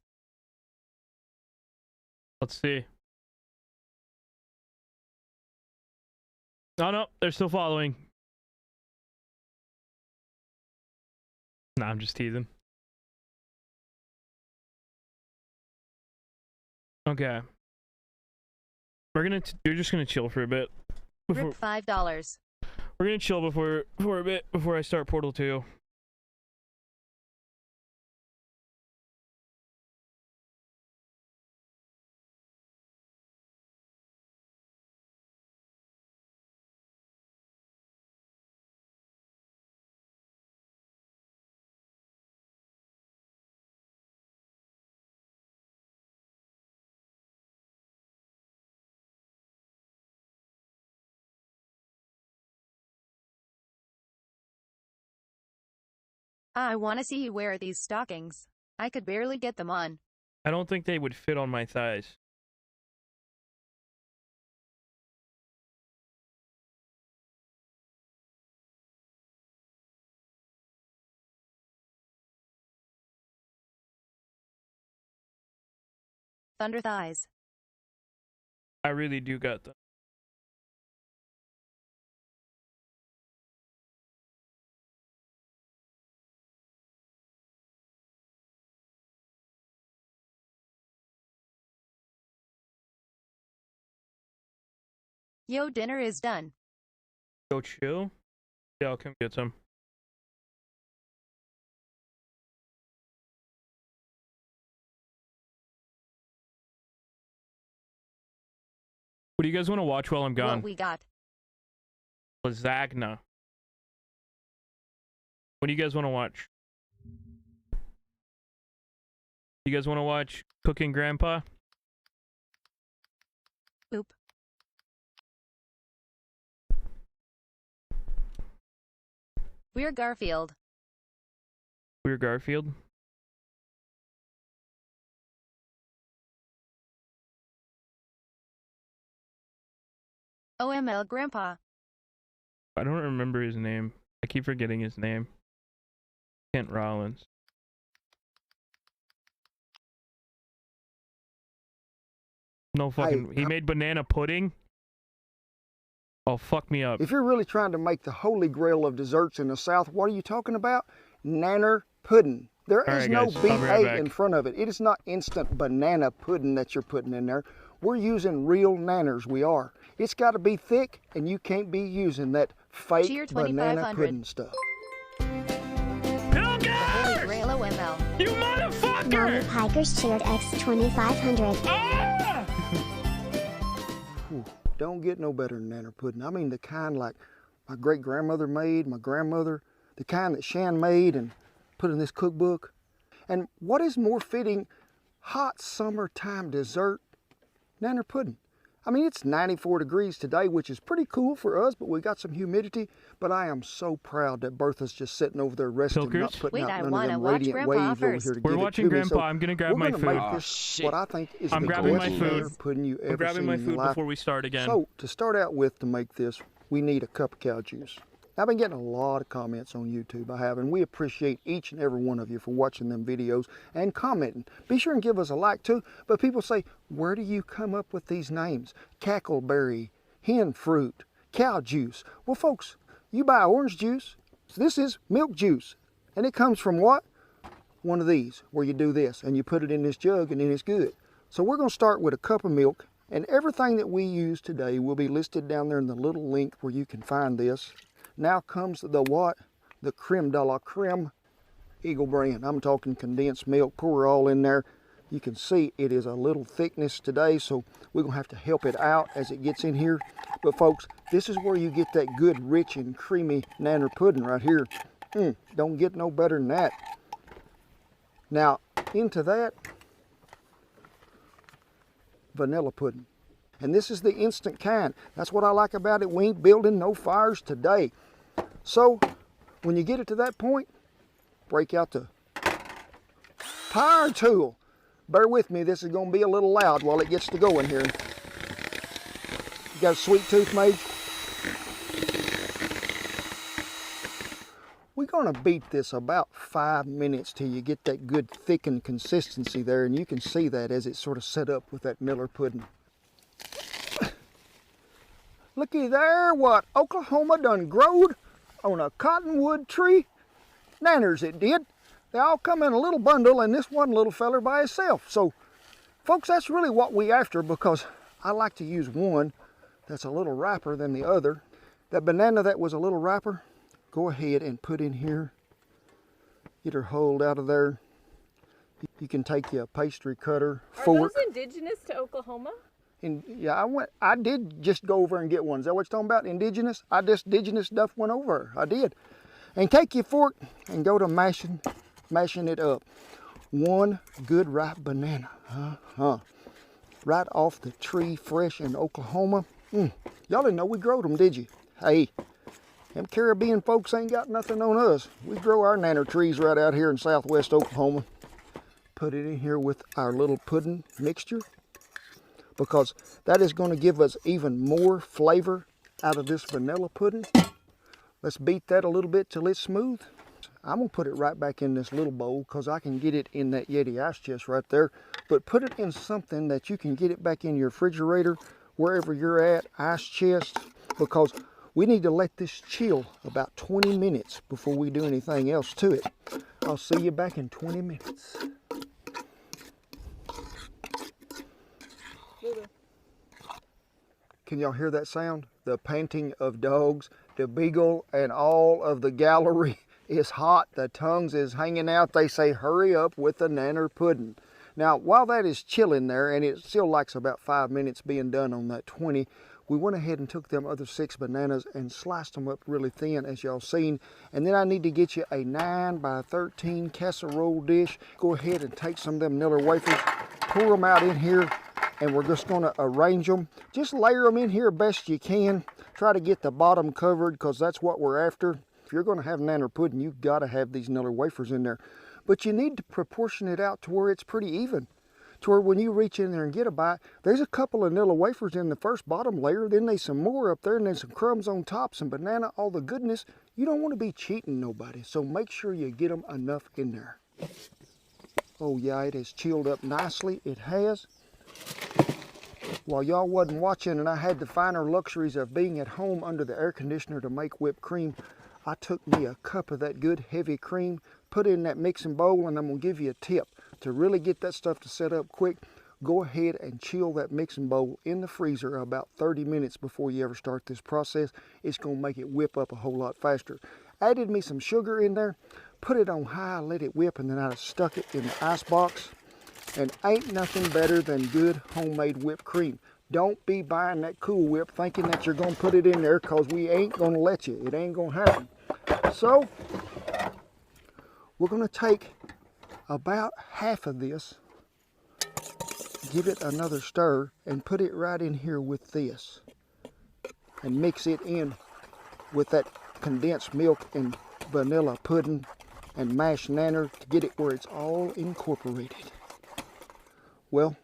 Let's see. Oh no, they're still following. Nah, I'm just teasing. Okay. You're just gonna chill for a bit. Rip $5. We're gonna chill for a bit before I start Portal 2. I want to see you wear these stockings. I could barely get them on. I don't think they would fit on my thighs. Thunder thighs. I really do got them. Yo, dinner is done. Go chill? Yeah, I'll come get some. What do you guys want to watch while I'm gone? What we got? Lasagna. What do you guys want to watch? You guys want to watch Cooking Grandpa? Oop. We're Garfield. We're Garfield? OML Grandpa. I don't remember his name. I keep forgetting his name. Kent Rollins. No fucking... He made banana pudding? Oh, fuck me up. If you're really trying to make the holy grail of desserts in the South, what are you talking about? Nanner pudding. There is no BA in front of it. It is not instant banana pudding that you're putting in there. We're using real nanners, we are. It's got to be thick, and you can't be using that fake banana pudding stuff. Holy Grail OML. You motherfucker! Molly Piker's cheered X 2500. Ah! Don't get no better than nanner pudding. I mean the kind like my great-grandmother made, my grandmother, the kind that Shan made and put in this cookbook. And what is more fitting hot summertime dessert? Nanner pudding. I mean, it's 94 degrees today, which is pretty cool for us, but we got some humidity. But I am so proud that Bertha's just sitting over there resting, not putting out none of them radiant waves over here to We're watching Grandpa. I'm gonna grab my food. What I think is I'm the grabbing my best food. nanner pudding you ever I'm grabbing seen my in your food life. before we start again. So to start out with, to make this, we need a cup of cow juice. I've been getting a lot of comments on YouTube, I have, and we appreciate each and every one of you for watching them videos and commenting. Be sure and give us a like too, but people say, where do you come up with these names? Cackleberry, hen fruit, cow juice. Well folks, you buy orange juice, so this is milk juice, and it comes from what? One of these, where you do this, and you put it in this jug, and then it's good. So we're gonna start with a cup of milk, and everything that we use today will be listed down there in the little link where you can find this. Now comes the what? The creme de la creme Eagle brand. I'm talking condensed milk. Pour it all in there. You can see it is a little thickness today, so we're going to have to help it out as it gets in here. But folks, this is where you get that good, rich, and creamy nanner pudding right here. Don't get no better than that. Now, into that, vanilla pudding. And this is the instant kind. That's what I like about it. We ain't building no fires today. So, when you get it to that point, break out the power tool. Bear with me, this is going to be a little loud while it gets to going here. You got a sweet tooth, Mage? We're going to beat this about 5 minutes till you get that good thickened consistency there, and you can see that as it's sort of set up with that Miller pudding. Looky there, what Oklahoma done growed on a cottonwood tree. Nanners it did. They all come in a little bundle and this one little feller by himself. So, folks, that's really what we after, because I like to use one that's a little riper than the other. That banana that was a little riper, go ahead and put in here. Get her hold out of there. You can take your pastry cutter, fork. Are those indigenous to Oklahoma? Yeah, I did just go over and get one. Is that what you're talking about? Indigenous? I just indigenous stuff went over. I did. And take your fork and go to mashing it up. One good ripe banana. Right off the tree, fresh in Oklahoma. Y'all didn't know we growed them, did you? Hey, them Caribbean folks ain't got nothing on us. We grow our nanner trees right out here in southwest Oklahoma. Put it in here with our little pudding mixture, because that is going to give us even more flavor out of this vanilla pudding. Let's beat that a little bit till it's smooth. I'm going to put it right back in this little bowl because I can get it in that Yeti ice chest right there. But put it in something that you can get it back in your refrigerator, wherever you're at, ice chest, because we need to let this chill about 20 minutes before we do anything else to it. I'll see you back in 20 minutes. Can y'all hear that sound? The panting of dogs. The beagle and all of the gallery is hot. The tongues is hanging out. They say, hurry up with the nanner pudding. Now, while that is chilling there, and it still likes about 5 minutes being done on that 20, we went ahead and took them other 6 bananas and sliced them up really thin, as y'all seen. And then I need to get you a 9 by 13 casserole dish. Go ahead and take some of them Miller wafers, pour them out in here, and we're just going to arrange them. Just layer them in here best you can. Try to get the bottom covered, because that's what we're after. If you're going to have nanner pudding, you've got to have these Miller wafers in there. But you need to proportion it out to where it's pretty even. To where when you reach in there and get a bite, there's a couple of Nilla wafers in the first bottom layer, then there's some more up there, and then some crumbs on top, some banana, all the goodness. You don't want to be cheating nobody, so make sure you get them enough in there. Oh yeah, it has chilled up nicely. It has. While y'all wasn't watching and I had the finer luxuries of being at home under the air conditioner to make whipped cream, I took me a cup of that good heavy cream, put it in that mixing bowl, and I'm going to give you a tip. To really get that stuff to set up quick, go ahead and chill that mixing bowl in the freezer about 30 minutes before you ever start this process. It's going to make it whip up a whole lot faster. Added me some sugar in there, put it on high, let it whip, and then I stuck it in the ice box. And ain't nothing better than good homemade whipped cream. Don't be buying that Cool Whip thinking that you're going to put it in there, because we ain't going to let you. It ain't going to happen. So, we're going to take about half of this, give it another stir, and put it right in here with this. And mix it in with that condensed milk and vanilla pudding and mashed nanner to get it where it's all incorporated. Well,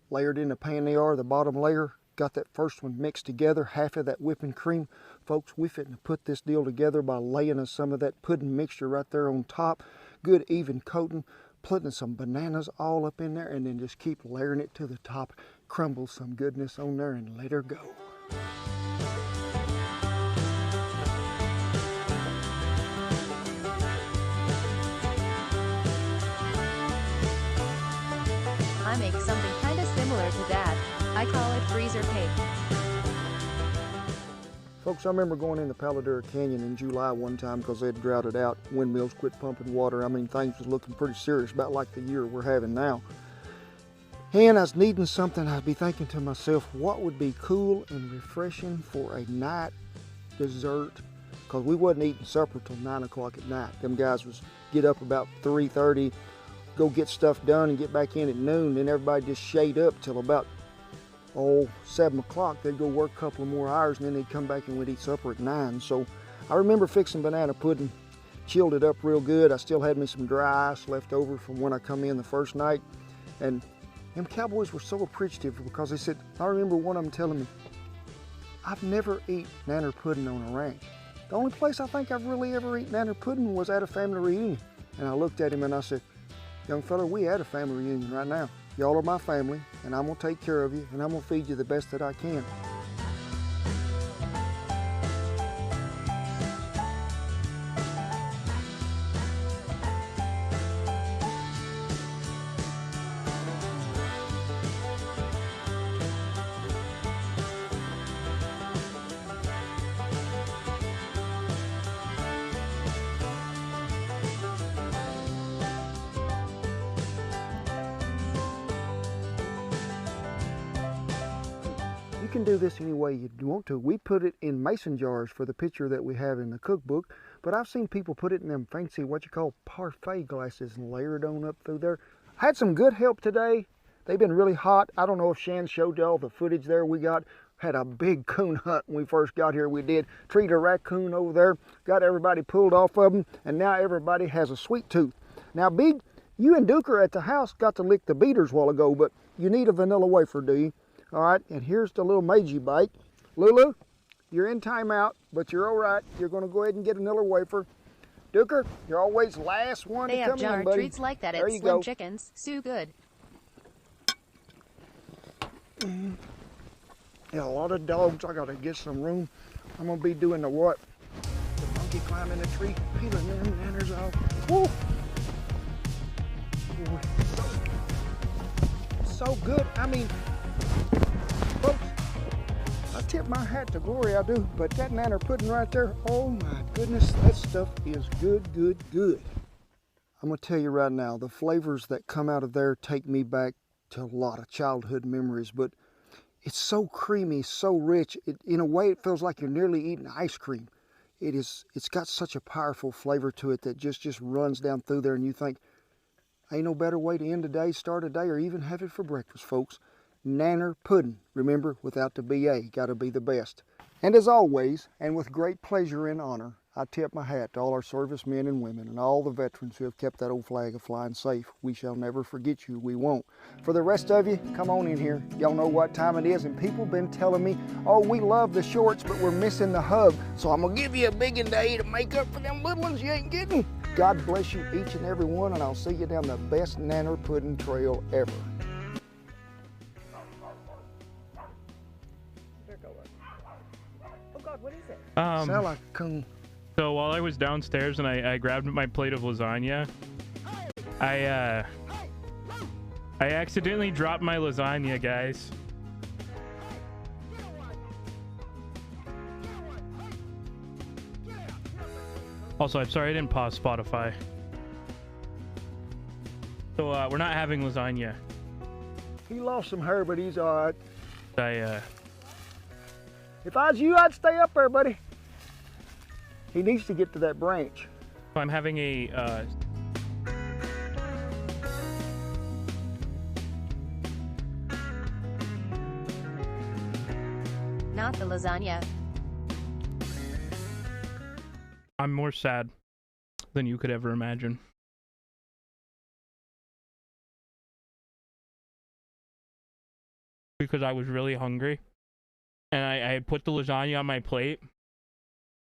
layered in the pan they are, the bottom layer, got that first one mixed together, half of that whipping cream. Folks, we fitting to put this deal together by laying some of that pudding mixture right there on top. Good even coating, putting some bananas all up in there, and then just keep layering it to the top. Crumble some goodness on there and let her go. I make something kinda similar to that. I call it freezer cake. Folks, I remember going into Paladura Canyon in July one time because they'd droughted out. Windmills quit pumping water. I mean, things was looking pretty serious, about like the year we're having now. And I was needing something. I'd be thinking to myself, what would be cool and refreshing for a night dessert? Because we wasn't eating supper till 9 o'clock at night. Them guys was get up about 3:30, go get stuff done and get back in at noon. Then everybody just shade up till about 7 o'clock. They'd go work a couple of more hours, and then they'd come back and we'd eat supper at 9. So I remember fixing banana pudding, chilled it up real good. I still had me some dry ice left over from when I come in the first night. And them cowboys were so appreciative because they said, I remember one of them telling me, I've never eaten nanner pudding on a ranch. The only place I think I've really ever eaten nanner pudding was at a family reunion. And I looked at him and I said, young fella, we at a family reunion right now. Y'all are my family, and I'm going to take care of you, and I'm going to feed you the best that I can. You can do this any way you want to. We put it in mason jars for the picture that we have in the cookbook, but I've seen people put it in them fancy, what you call parfait glasses and layer it on up through there. I had some good help today. They've been really hot. I don't know if Shan showed y'all the footage there we got. Had a big coon hunt when we first got here. We did. Treated a raccoon over there, got everybody pulled off of them, and now everybody has a sweet tooth. Now, Big, you and Duker at the house got to lick the beaters a while ago, but you need a vanilla wafer, do you? All right, and here's the little Meiji bite. Lulu, you're in timeout, but you're all right. You're going to go ahead and get another wafer. Duker, you're always last one They to have come jar in, buddy. treats like that There at you Slim go. Chickens. So good. Yeah, a lot of dogs. I got to get some room. I'm going to be doing the what? The monkey climbing the tree, peeling them nanners off. Woo! So good. I mean, folks, tip my hat to Glory, I do. But that nanner pudding right there, oh my goodness, that stuff is good, good, good. I'm gonna tell you right now, the flavors that come out of there take me back to a lot of childhood memories, but it's so creamy, so rich. In a way, it feels like you're nearly eating ice cream. It's got such a powerful flavor to it that just runs down through there, and you think, ain't no better way to end a day, start a day, or even have it for breakfast, folks. Nanner pudding. Remember, without the BA, gotta be the best. And as always, and with great pleasure and honor, I tip my hat to all our servicemen and women and all the veterans who have kept that old flag a-flying safe. We shall never forget you, we won't. For the rest of you, come on in here. Y'all know what time it is, and people been telling me, oh, we love the shorts, but we're missing the hug. So I'm gonna give you a big day to make up for them little ones you ain't getting. God bless you each and every one, and I'll see you down the best nanner pudding trail ever. Oh God, what is it? Sound like So while I was downstairs and I grabbed my plate of lasagna, I accidentally dropped my lasagna, guys. Also, I'm sorry I didn't pause Spotify. So we're not having lasagna. He lost some hair, but he's all right. If I was you, I'd stay up there, buddy. He needs to get to that branch. I'm having a Not the lasagna. I'm more sad than you could ever imagine. Because I was really hungry. And I had put the lasagna on my plate.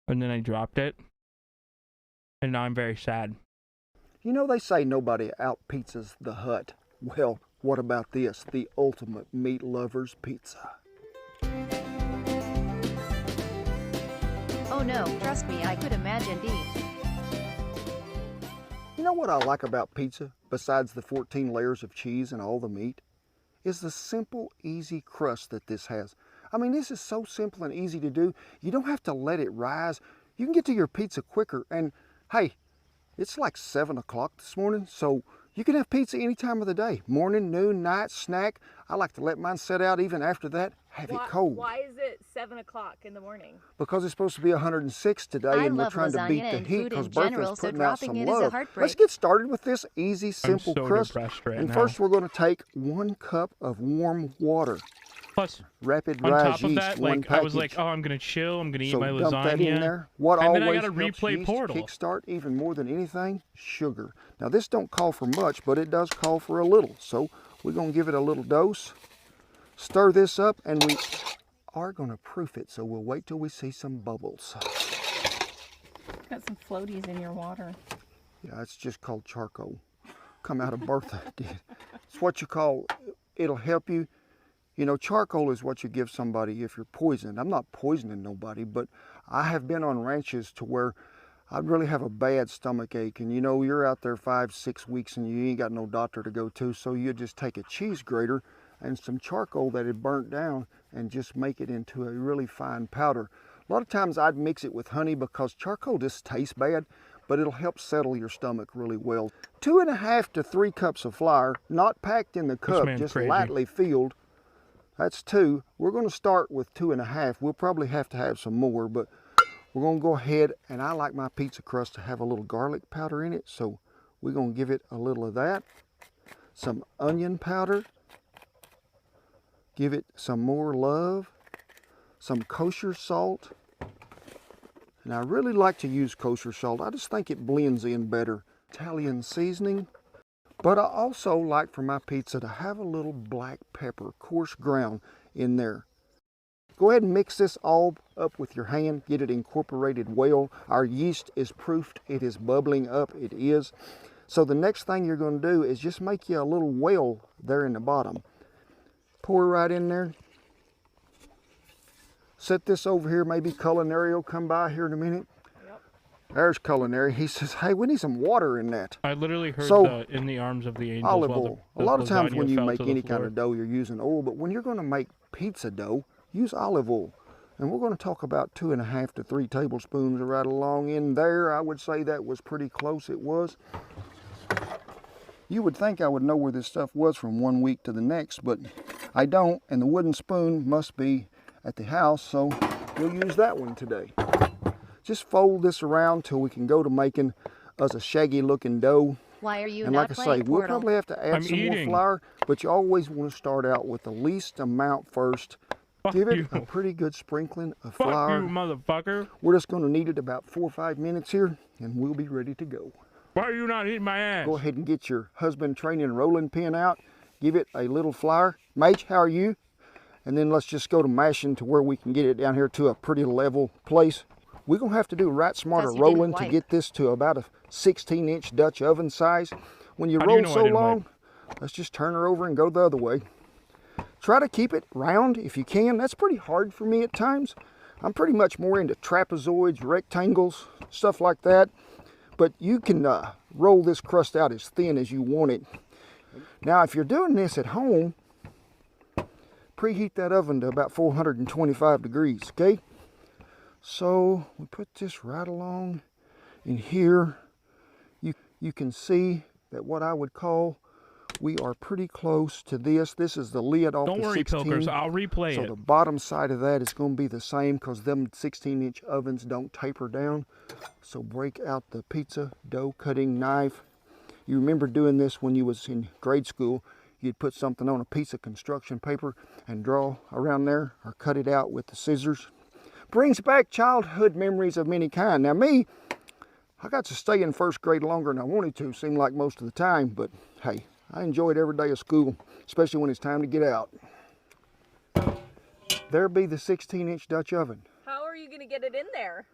And then I dropped it. And now I'm very sad. You know, they say nobody out-pizzas the hut. Well, what about this? The ultimate meat lover's pizza. Oh no, trust me, I could imagine being. You know what I like about pizza, besides the 14 layers of cheese and all the meat? Is the simple, easy crust that this has. I mean, this is so simple and easy to do. You don't have to let it rise. You can get to your pizza quicker. And hey, it's like 7 o'clock this morning, so you can have pizza any time of the day. Morning, noon, night, snack. I like to let mine set out even after that. Have it cold. Why is it 7 o'clock in the morning? Because it's supposed to be 106 today, and we're trying to beat the heat because Bertha's putting out some love. Let's get started with this easy, simple crust. And first we're going to take 1 cup of warm water. Plus, rapid on rise top of yeast, that, one like I was package. like, oh, I'm gonna chill. I'm gonna eat my dump that in lasagna. there. What and then always I gotta helps replay yeast Portal. kickstart even more than anything, sugar. Now this don't call for much, but it does call for a little. So we're gonna give it a little dose. Stir this up, and we are gonna proof it. So we'll wait till we see some bubbles. Got some floaties in your water. Yeah, it's just called charcoal. Come out of Bertha did. It's what you call. It'll help you. You know, charcoal is what you give somebody if you're poisoned. I'm not poisoning nobody, but I have been on ranches to where I'd really have a bad stomach ache. And you know, you're out there 5-6 weeks and you ain't got no doctor to go to. So you just take a cheese grater and some charcoal that had burnt down and just make it into a really fine powder. A lot of times I'd mix it with honey because charcoal just tastes bad, but it'll help settle your stomach really well. 2.5 to 3 cups of flour, not packed in the cup, just lightly filled. That's 2. We're going to start with 2.5. We'll probably have to have some more, but we're going to go ahead, and I like my pizza crust to have a little garlic powder in it, so we're going to give it a little of that. Some onion powder. Give it some more love. Some kosher salt. And I really like to use kosher salt. I just think it blends in better. Italian seasoning. But I also like for my pizza to have a little black pepper, coarse ground, in there. Go ahead and mix this all up with your hand. Get it incorporated well. Our yeast is proofed. It is bubbling up. It is. So the next thing you're going to do is just make you a little well there in the bottom. Pour right in there. Set this over here. Maybe Culinary will come by here in a minute. There's Culinary. He says, hey, we need some water in that. I literally heard in the arms of the angels. Olive oil. A lot of times when you make any kind of dough, you're using oil. But when you're going to make pizza dough, use olive oil. And we're going to talk about 2.5 to 3 tablespoons right along in there. I would say that was pretty close. It was. You would think I would know where this stuff was from 1 week to the next, but I don't. And the wooden spoon must be at the house, so we'll use that one today. Just fold this around till we can go to making us a shaggy looking dough. Why are you and not like I say, playing we'll Portal? probably have to add some more flour, but you always want to start out with the least amount first. Give it a pretty good sprinkling of flour. Fuck you, motherfucker. We're just going to knead it about 4 or 5 minutes here, and we'll be ready to go. Why are you not eating my ass? Go ahead and get your husband training rolling pin out. Give it a little flour. Mage, how are you? And then let's just go to mashing to where we can get it down here to a pretty level place. We're going to have to do right smarter rolling to get this to about a 16-inch Dutch oven size. When you roll so long, let's just turn her over and go the other way. Try to keep it round if you can. That's pretty hard for me at times. I'm pretty much more into trapezoids, rectangles, stuff like that. But you can roll this crust out as thin as you want it. Now, if you're doing this at home, preheat that oven to about 425 degrees, okay? So we put this right along in here. You can see that what I would call, we are pretty close to this. This is the lid off the 16. Don't worry, Pilkers, I'll replay it. So the bottom side of that is going to be the same because them 16-inch ovens don't taper down. So break out the pizza dough cutting knife. You remember doing this when you was in grade school. You'd put something on a piece of construction paper and draw around there or cut it out with the scissors. Brings back childhood memories of many kind. Now me, I got to stay in first grade longer than I wanted to, seemed like most of the time, but hey, I enjoyed every day of school, especially when it's time to get out. There be the 16-inch Dutch oven. How are you going to get it in there?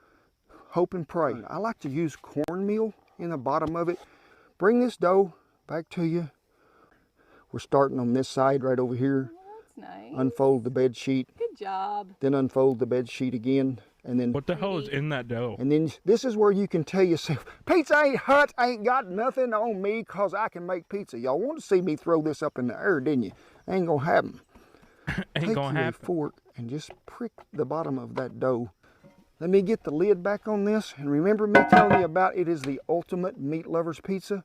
Hope and pray. I like to use cornmeal in the bottom of it. Bring this dough back to you. We're starting on this side right over here. Oh, that's nice. Unfold the bed sheet. Good job. Then unfold the bed sheet again. And then what the hell is in that dough? And then this is where you can tell yourself, pizza ain't hot, ain't got nothing on me because I can make pizza. Y'all want to see me throw this up in the air, didn't you? Ain't gonna happen. Ain't gonna happen. Take a fork and just prick the bottom of that dough. Let me get the lid back on this. And remember me telling you about it is the ultimate meat lover's pizza?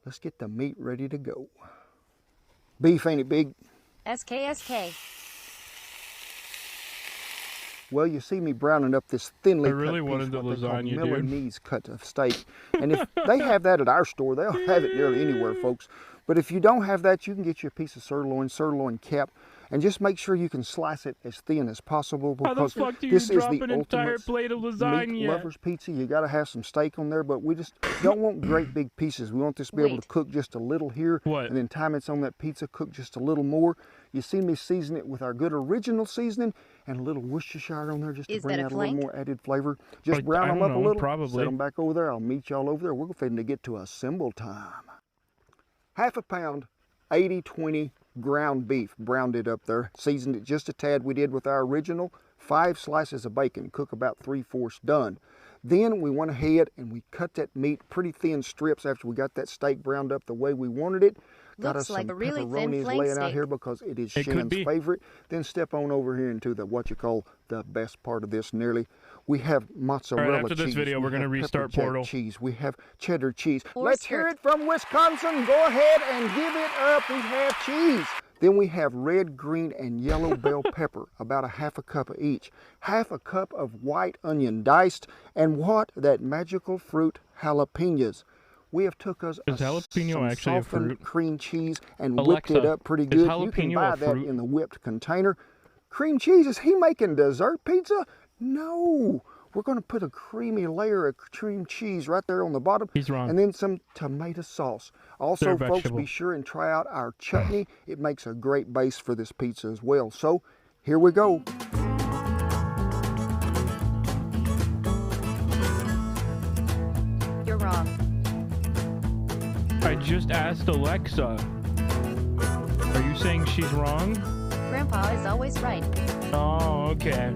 Let's get the meat ready to go. Beef, ain't it big? SKSK. Well, you see me browning up this thinly cut really piece, wanted the what they call lasagna, Milanese cut of steak. And if they have that at our store, they'll have it nearly anywhere, folks. But if you don't have that, you can get you a piece of sirloin cap, and just make sure you can slice it as thin as possible because How the fuck do you this is drop the an entire ultimate plate of lasagna? meat lover's pizza. You got to have some steak on there, but we just don't want great big pieces. We want this to be able to cook just a little here, and then time it's on that pizza, cook just a little more. You see me season it with our good original seasoning and a little Worcestershire on there just to bring out a little more added flavor. Just brown them up a little, set them back over there. I'll meet y'all over there. We're going to get to assemble time. Half a pound, 80-20 ground beef, browned it up there, seasoned it just a tad. We did with our original. 5 slices of bacon, cook about 3/4 done. Then we went ahead and we cut that meat pretty thin strips after we got that steak browned up the way we wanted it. Got us some pepperonis laying out here because it is Shan's favorite. Then step on over here into the what you call the best part of this nearly. We have mozzarella cheese. After this video, we're going to restart Portal. Cheese. We have cheddar cheese. Let's hear it from Wisconsin. Go ahead and give it up. We have cheese. Then we have red, green, and yellow bell pepper, about a 1/2 cup of each. 1/2 cup of white onion diced, and what? That magical fruit, jalapenos. We have took us some softened cream cheese and whipped it up pretty good. You can buy that in the whipped container. Cream cheese, is he making dessert pizza? No. We're going to put a creamy layer of cream cheese right there on the bottom. He's wrong. And then some tomato sauce. Also, folks, be sure and try out our chutney. It makes a great base for this pizza as well. So, here we go. You're wrong. I just asked Alexa. Are you saying she's wrong? Grandpa is always right. Oh, okay.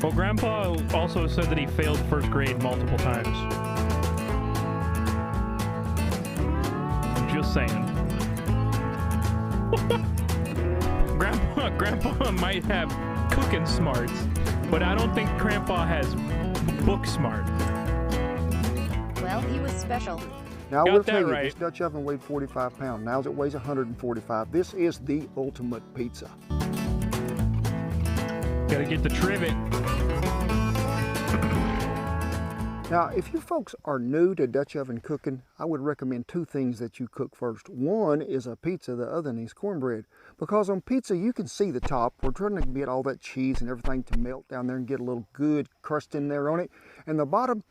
Well, Grandpa also said that he failed first grade multiple times. I'm just saying. Grandpa might have cooking smarts. but I don't think Grandpa has book smart. Well, he was special. Now, I Got will that tell you, right. this Dutch oven weighed 45 pounds. Now it weighs 145. This is the ultimate pizza. Gotta get the trivet. Now, if you folks are new to Dutch oven cooking, I would recommend two things that you cook first. One is a pizza, the other is cornbread. Because on pizza, you can see the top. We're trying to get all that cheese and everything to melt down there and get a little good crust in there on it. And the bottom,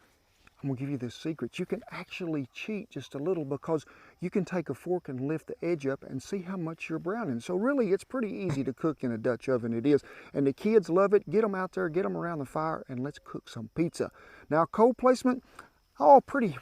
I'm gonna give you this secret. You can actually cheat just a little because you can take a fork and lift the edge up and see how much you're browning. So really, it's pretty easy to cook in a Dutch oven, it is. And the kids love it. Get them out there, get them around the fire, and let's cook some pizza. Now, cold placement, oh, pretty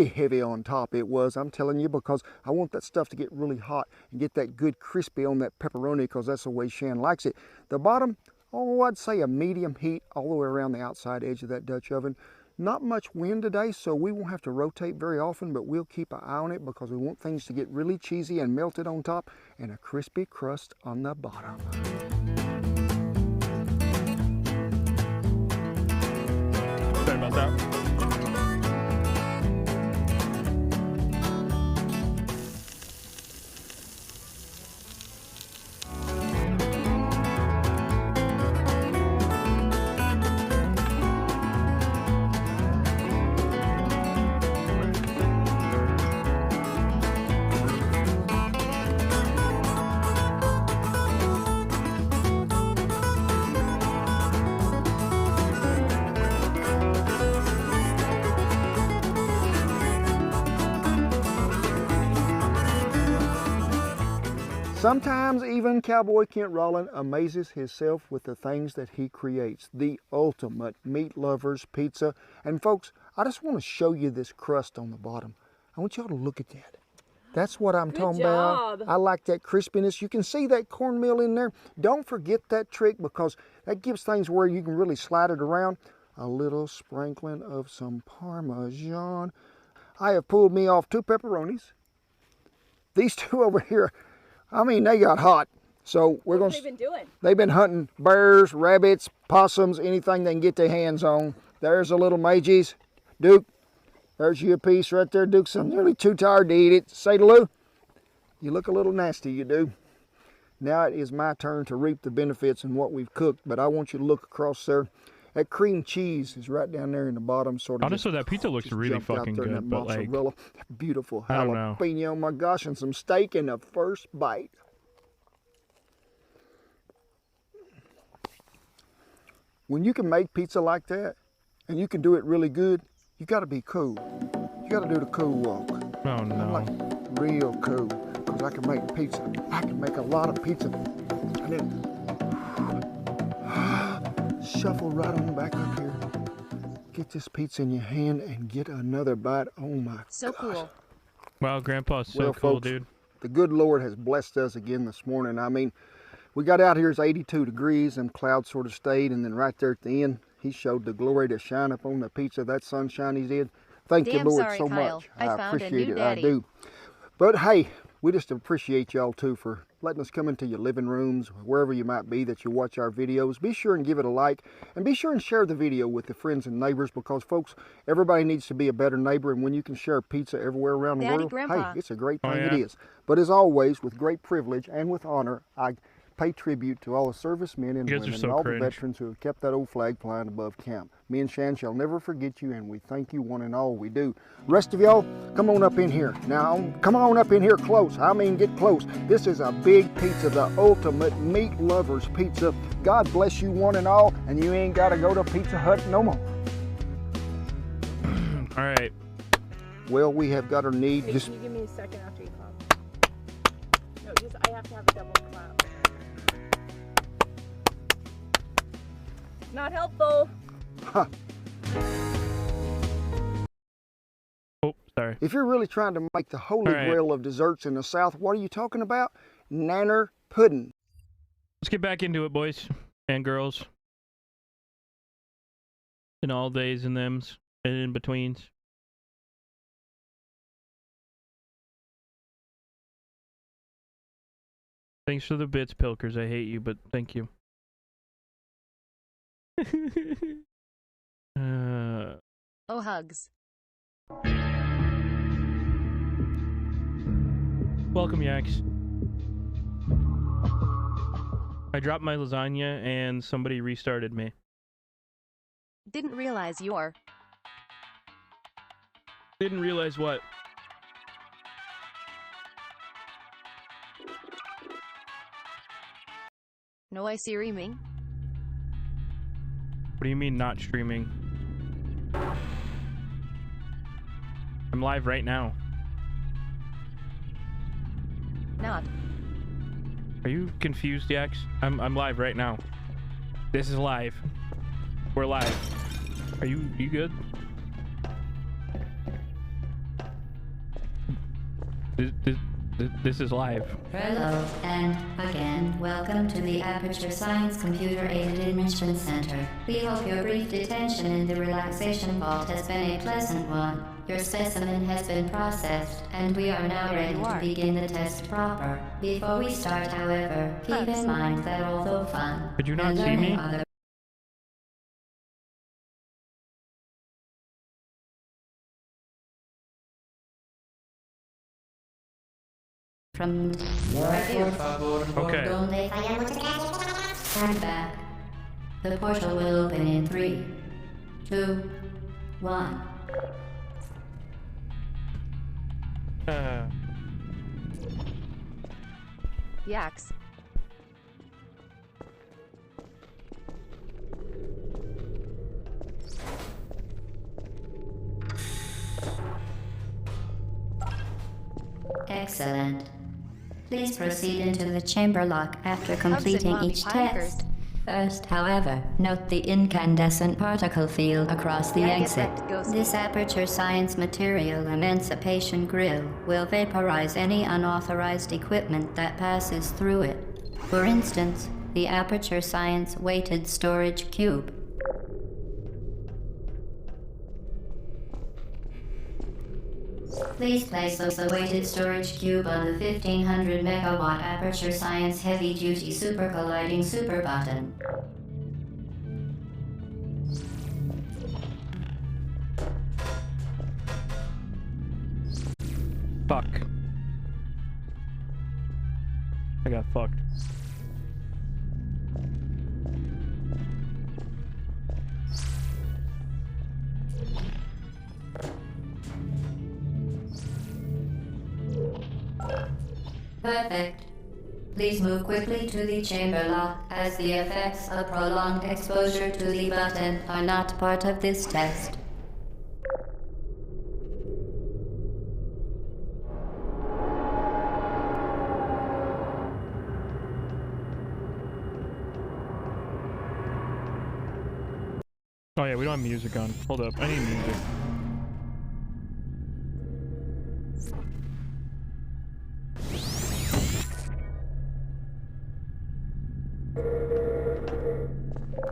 heavy on top it was, I'm telling you, because I want that stuff to get really hot and get that good crispy on that pepperoni because that's the way Shan likes it. The bottom, oh, I'd say a medium heat all the way around the outside edge of that Dutch oven. Not much wind today, so we won't have to rotate very often, but we'll keep an eye on it because we want things to get really cheesy and melted on top and a crispy crust on the bottom. Sorry about that. Sometimes even Cowboy Kent Rollin amazes himself with the things that he creates. The ultimate meat lovers pizza. And folks, I just want to show you this crust on the bottom. I want y'all to look at that. That's what I'm talking about. I like that crispiness. You can see that cornmeal in there. Don't forget that trick because that gives things where you can really slide it around. A little sprinkling of some Parmesan. I have pulled me off 2 pepperonis. These 2 over here, I mean, they got hot. So we're going to. What have they been doing? They've been hunting bears, rabbits, possums, anything they can get their hands on. There's a little Mages. Duke, there's you a piece right there. Duke's nearly too tired to eat it. Say to Lou, you look a little nasty, you do. Now it is my turn to reap the benefits in what we've cooked, but I want you to look across there. That cream cheese is right down there in the bottom, sort of. Honestly, that pizza looks really fucking good, that but like, mozzarella, beautiful I don't know. jalapeno, my gosh, and some steak in the first bite. When you can make pizza like that, and you can do it really good, you got to be cool. You got to do the cool walk. Oh no. I'm like real cool, because I can make pizza. I can make a lot of pizza, and then shuffle right on back up here. Get this pizza in your hand and get another bite. Oh my So gosh. cool. Wow, Grandpa's so Well, cool, folks, dude. The good Lord has blessed us again this morning. I mean, we got out here, it's 82 degrees, and clouds sort of stayed, and then right there at the end, he showed the glory to shine up on the pizza. That sunshine he did. Thank you, Damn Lord, sorry, so Kyle. much. I found a appreciate new it. daddy. I do. But hey, we just appreciate y'all too for letting us come into your living rooms, wherever you might be that you watch our videos. Be sure and give it a like, and be sure and share the video with the friends and neighbors, because folks, everybody needs to be a better neighbor, and when you can share pizza everywhere around the world, Grandpa. hey, it's a great Oh, thing. yeah. It is. But as always, with great privilege and with honor, I pay tribute to all the servicemen and You guys are women so and all cringe. the veterans who have kept that old flag flying above camp. Me and Shan shall never forget you, and we thank you one and all we do. Rest of y'all, come on up in here. Now, come on up in here close. I mean, get close. This is a big pizza, the ultimate meat lovers pizza. God bless you one and all, and you ain't got to go to Pizza Hut no more. All right. Well, we have got our need. Hey, Just can you give me a second after you clap? No, just I have to have a double clap. Not helpful. huh. Oh, sorry. If you're really trying to make the holy All right. grail of desserts in the South, what are you talking about? Nanner pudding. Let's get back into it, boys and girls. In all days and thems and in betweens. Thanks for the bits, Pilkers. I hate you, but thank you. Oh, hugs. Welcome, Yaks. I dropped my lasagna and somebody restarted me. Didn't realize you're... Didn't realize what? No, I see reaming. What do you mean not streaming? I'm live right now. Not. Are you confused, Yax? I'm live right now. This is live. We're live. Are you good? This is live. Hello, and again, welcome to the Aperture Science Computer Aided Enrichment Center. We hope your brief detention in the relaxation vault has been a pleasant one. Your specimen has been processed, and we are now ready to begin the test proper. Before we start, however, keep in mind that although fun, Could you not see me? From Okay. Stand back. The portal will open in 3, 2, 1. Yaks. Excellent. Please proceed into the chamber lock after completing each test. First, however, note the incandescent particle field across the exit. This Aperture Science Material Emancipation Grill will vaporize any unauthorized equipment that passes through it. For instance, the Aperture Science Weighted Storage Cube. Please place the weighted storage cube on the 1500 megawatt Aperture Science Heavy Duty Super Colliding Super Button. Fuck. I got fucked. Perfect. Please move quickly to the chamber lock, as the effects of prolonged exposure to the button are not part of this test. Oh yeah, we don't have music on. Hold up, I need music.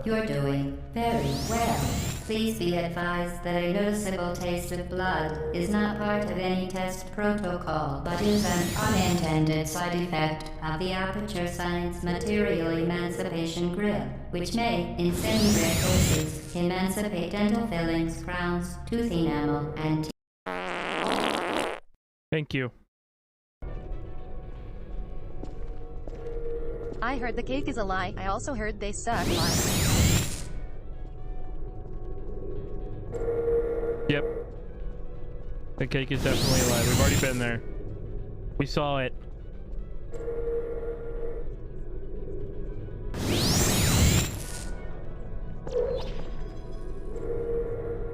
You're doing very well. Please be advised that a noticeable taste of blood is not part of any test protocol, but is an unintended side effect of the Aperture Science Material Emancipation Grill, which may, in semi-rare cases, emancipate dental fillings, crowns, tooth enamel, and teeth. Thank you. I heard the cake is a lie. I also heard they suck. Lie. Yep. The cake is definitely alive. We've already been there. We saw it.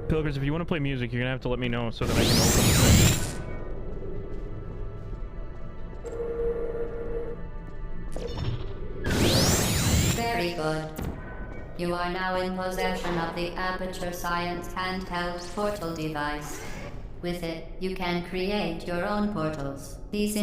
Pilgrims, if you want to play music, you're gonna have to let me know so that I can open the thing. Very good. You are now in possession of the Aperture Science handheld portal device. With it, you can create your own portals. These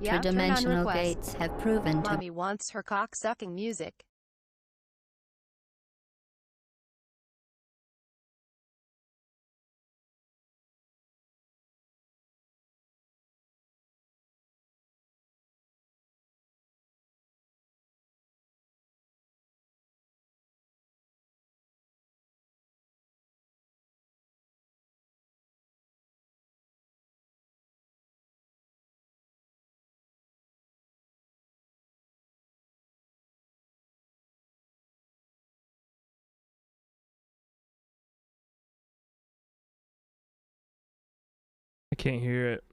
interdimensional gates have proven to... Mommy wants her cock-sucking music. can't hear it.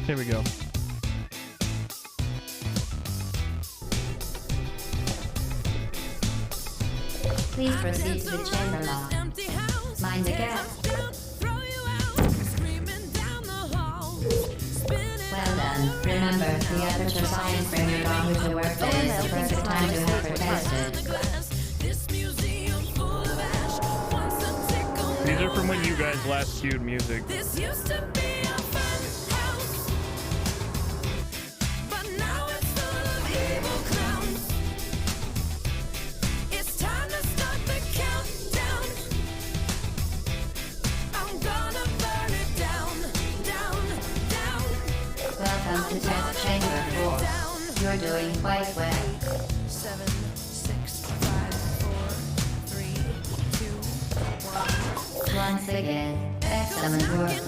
Here we go. Please proceed to the chamber lock. Mind the gap. Well done. Remember, the aperture science bring your daughter to work day is the perfect time to have her tested. These are from when you guys last cued music. Welcome to test chamber 4. You're doing quite well. 7, 6, 5, 4, 3, 2, 1. Once again, excellent work.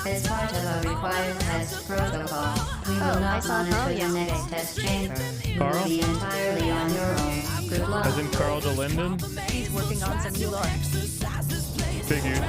As part of a required test protocol, we will not monitor the next test chamber. You will be entirely on your own. Good luck. As in Carl de Linden? He's working on some new lore. Figured.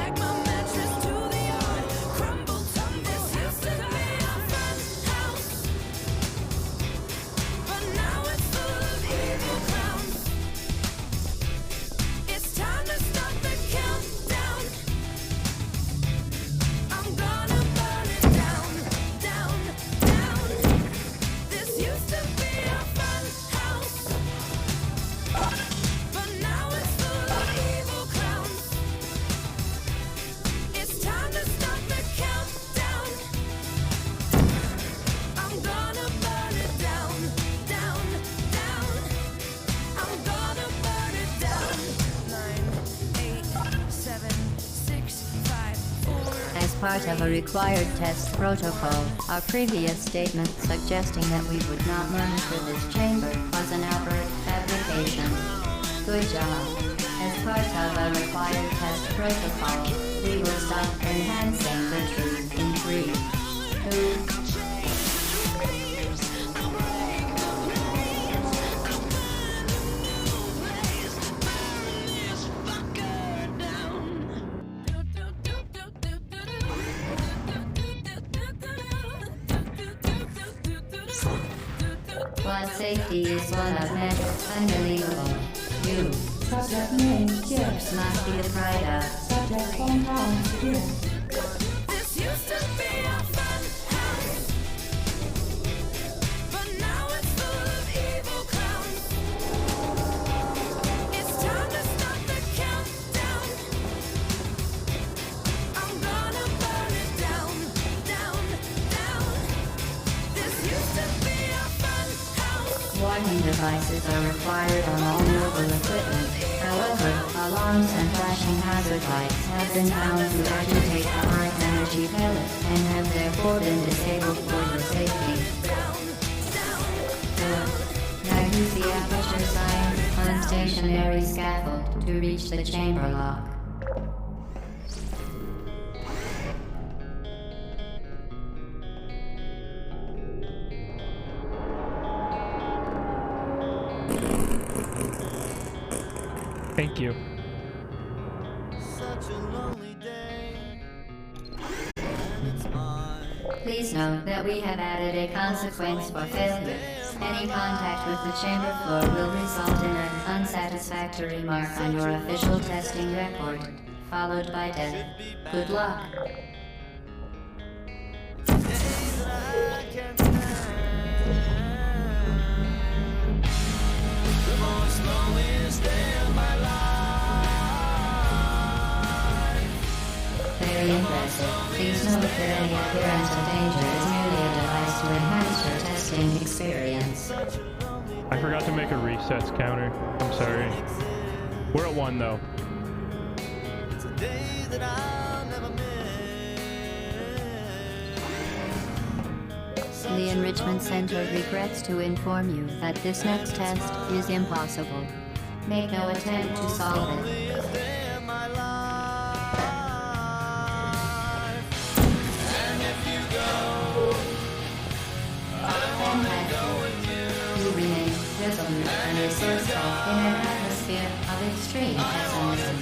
Part of a required test protocol, our previous statement suggesting that we would not monitor this chamber was an outright fabrication. Good job. As part of a required test protocol, we will stop enhancing the truth in 3, 2, While safety is one of men, unbelievable. You, subject name, Chips, must be the pride of subject hometown, Chips. This used to be a fun house, but now it's full of evil clowns. It's time to stop the countdown. I'm gonna burn it down, down, down. This used to be a fun house. Warning devices are required on all mobile equipment. However, alarms and flashing hazard lights have been found to agitate the high-energy pellet and have therefore been disabled for your safety. Now use the aperture science on stationary scaffold to reach the chamber lock. Thank you. Please note that we have added a consequence for failure. Any contact with the chamber floor will result in an unsatisfactory mark on your official testing record, followed by death. Good luck. Very impressive. Please note that any appearance of danger is merely a device to enhance your testing experience. I forgot to make a resets counter. I'm sorry. We're at 1 though. The Enrichment Center regrets to inform you that this next test is impossible. Make no attempt to solve it. You remain visible. absolute and resourceful in an atmosphere of extreme pessimism.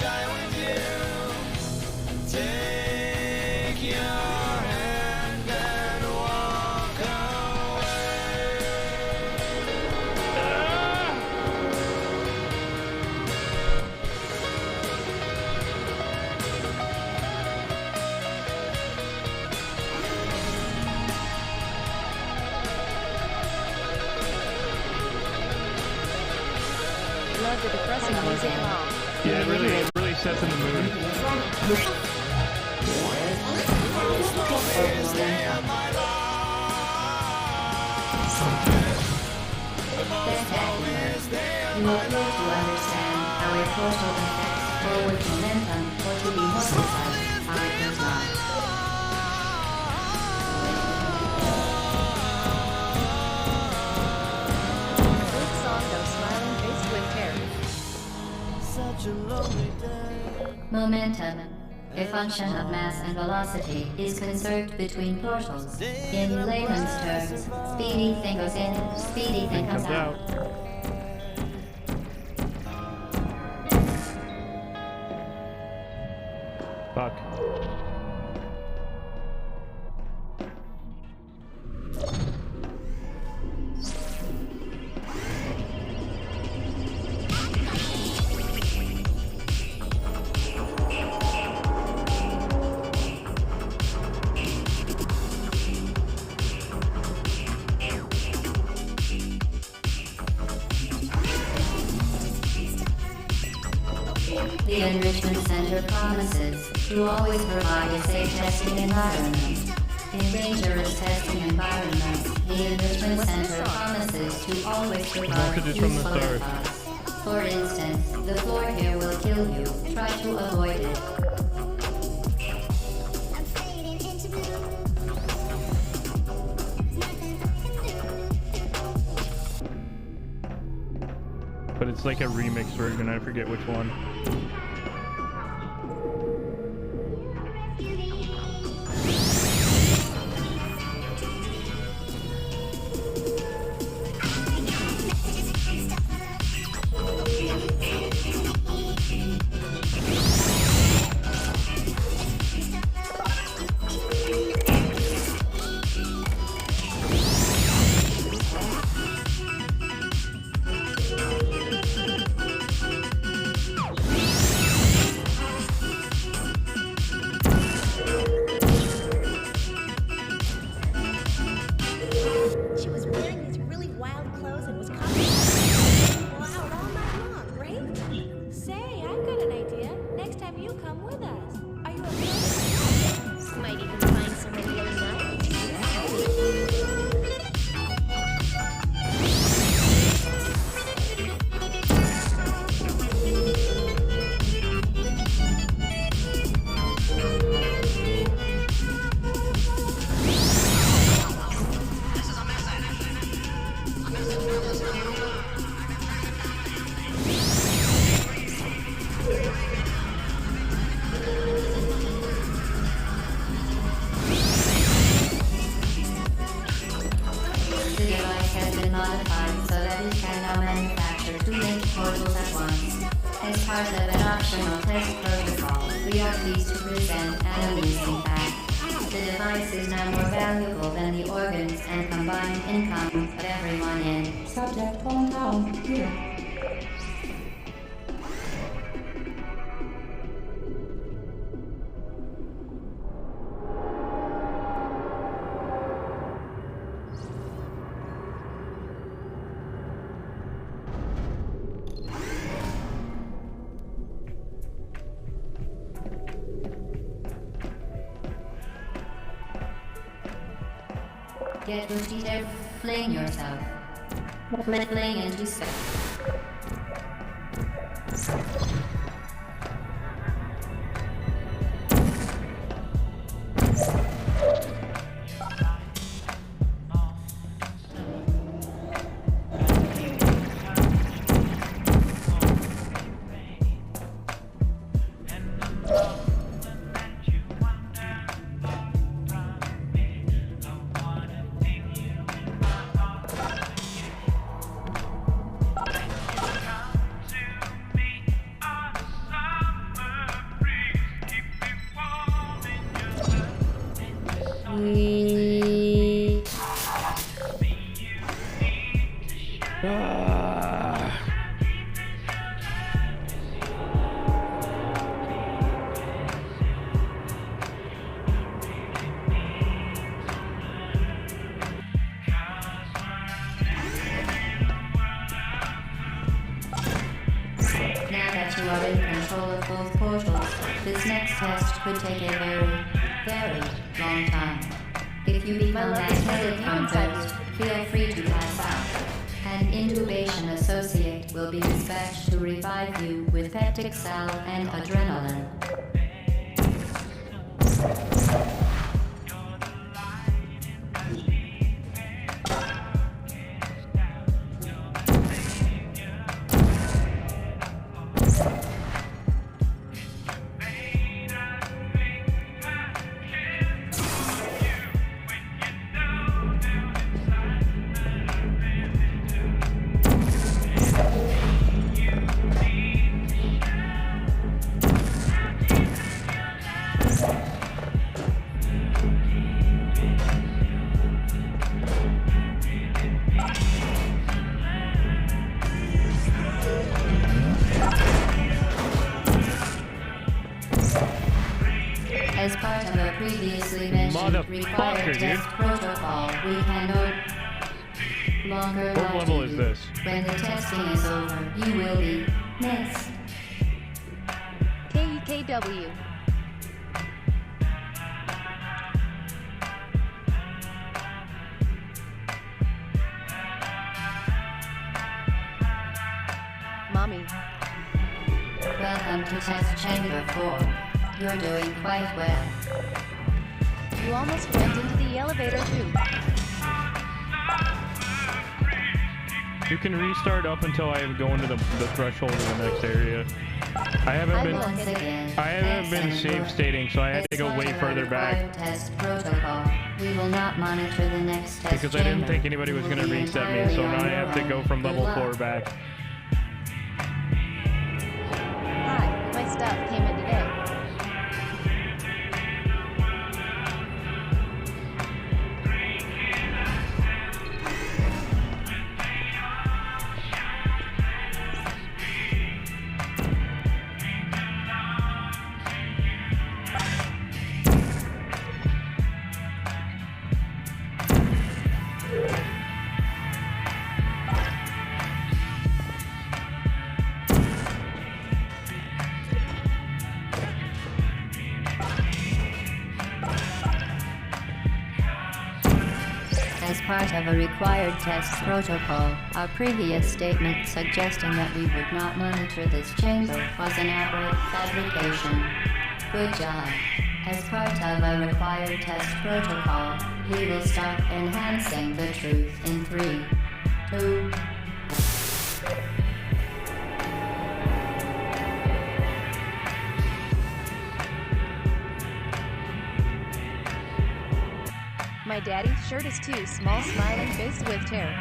Take your hand and walk Love the depressing music and all. Yeah, it really sets in the mood. You will appear to understand how a portal affects forward momentum, or to be more precise, how it does not. Good song though, smiling face with hair. such a lonely day. Momentum, a function of mass and velocity, is conserved between portals. In layman's terms, speedy thing goes in, speedy thing comes out. Fuck. The Enrichment Center promises to always provide a safe testing environment. In dangerous testing environments, the Enrichment Center promises to always provide Messages from the useful stars. advice. For instance, the floor here will kill you. Try to avoid it. But it's like a remix version, I forget which one. She was wearing these really wild clothes and was constantly people out all night long, right? Say, I've got an idea. Next time you come with us. Are you okay? Might even find somebody really nice. The device has been modified so that it can now manufacture two linked portals at once. As part of an optional test protocol, we are pleased to present an amusing fact. The device is now more valuable than the organs and combined income of everyone in Subject Hometown here. Get your feet there, fling yourself. Fling into space. We... Now that you are in control of both portals, this next test could take a very, very long time. If you become lightheaded from thirst, feel free to pass out. An intubation associate will be dispatched to revive you with peptic salve and adrenaline. As part of a previously mentioned required test protocol, we can no longer What level is this? When the testing is over, you will be missed. KEKW. Mommy. Welcome to test chamber 4. You're doing quite well. You almost went into the elevator too. You can restart up until I go into the threshold of the next area. I haven't been save stating, so I had to go way further back. Test protocol. We will not monitor the next test Because I didn't think anybody was going to reset me, so now I have to go from level 4 back. Hi, my stuff came in today. As part of a required test protocol, our previous statement suggesting that we would not monitor this chamber was an outright fabrication. Good job. As part of a required test protocol, we will start enhancing the truth in 3, 2, My daddy's shirt is too small, smiling face with terror.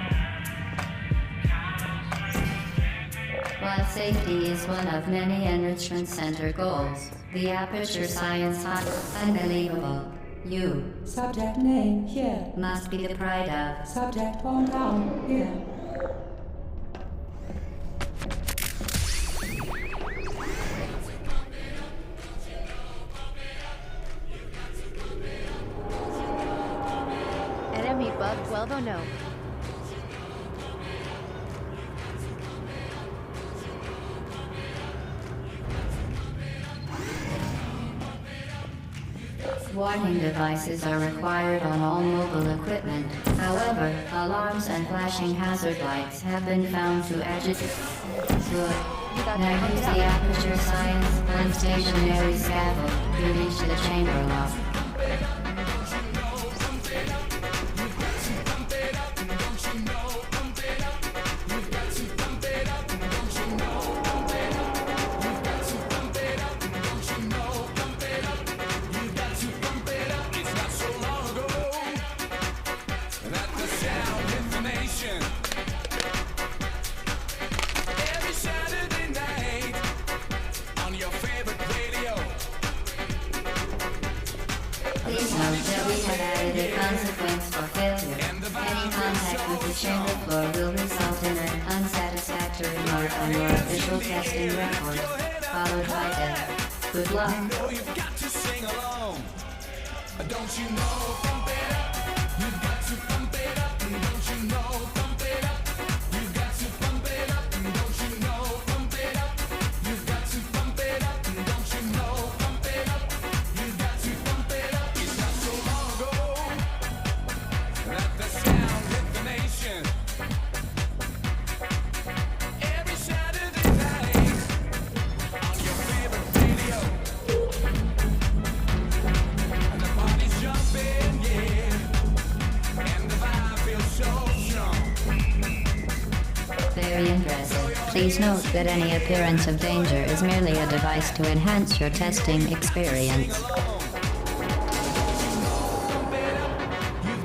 While safety is one of many enrichment center goals, the Aperture Science unbelievable. You, Subject name here. must be the pride of. Subject hometown here. Enemy bug 1209. Warning devices are required on all mobile equipment. However, alarms and flashing hazard lights have been found to agitate. Good. Now use the Aperture Science unstationary scaffold to reach the chamber lock. a consequence for failure. Any contact with the chamber floor will result in an unsatisfactory mark on your official testing record, followed by death. Good luck. You've got to sing along. Don't you know? Pump it up. You've got to pump it up. Don't you know? Pump it up. You've got to pump it up. Don't you know? Pump it up. You've got to pump it up. Don't you know? Pump it up. You've got to pump it up. It's not so long ago that the sound hit the nation. Every Saturday night on your favorite radio. And the party's jumping, yeah. And the vibe feels so strong. Very impressive. Please note that any appearance of danger is merely a device to enhance your testing experience. You've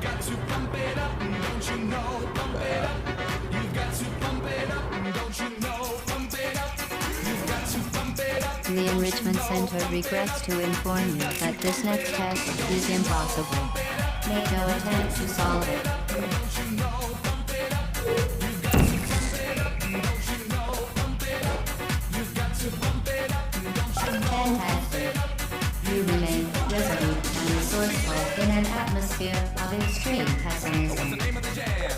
got to pump it up. Don't you know? Pump it up. You've got to pump it up. Don't you know? Pump it up. You've got to pump it up. The Enrichment Center regrets to inform you that this next test is impossible. Make no attempt to solve it. Fantastic. You remain resolute and resourceful in an atmosphere of extreme pessimism. Name of the jam.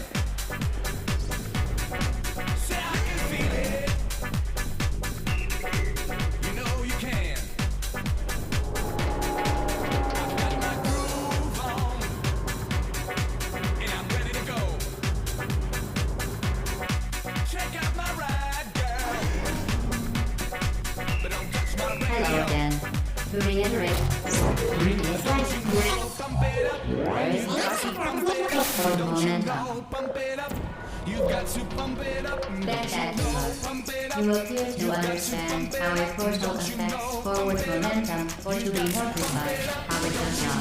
Say I can feel it. You know you can. I've got my groove on, and I'm ready to go. Check out my ride, girl, but don't touch my radio. Hello again. To reiterate, Pump it up. for momentum. Pump it up. You've got to pump it up. Spectacular. You appear to understand how a portal affects forward momentum, or to be more precise, how it does not.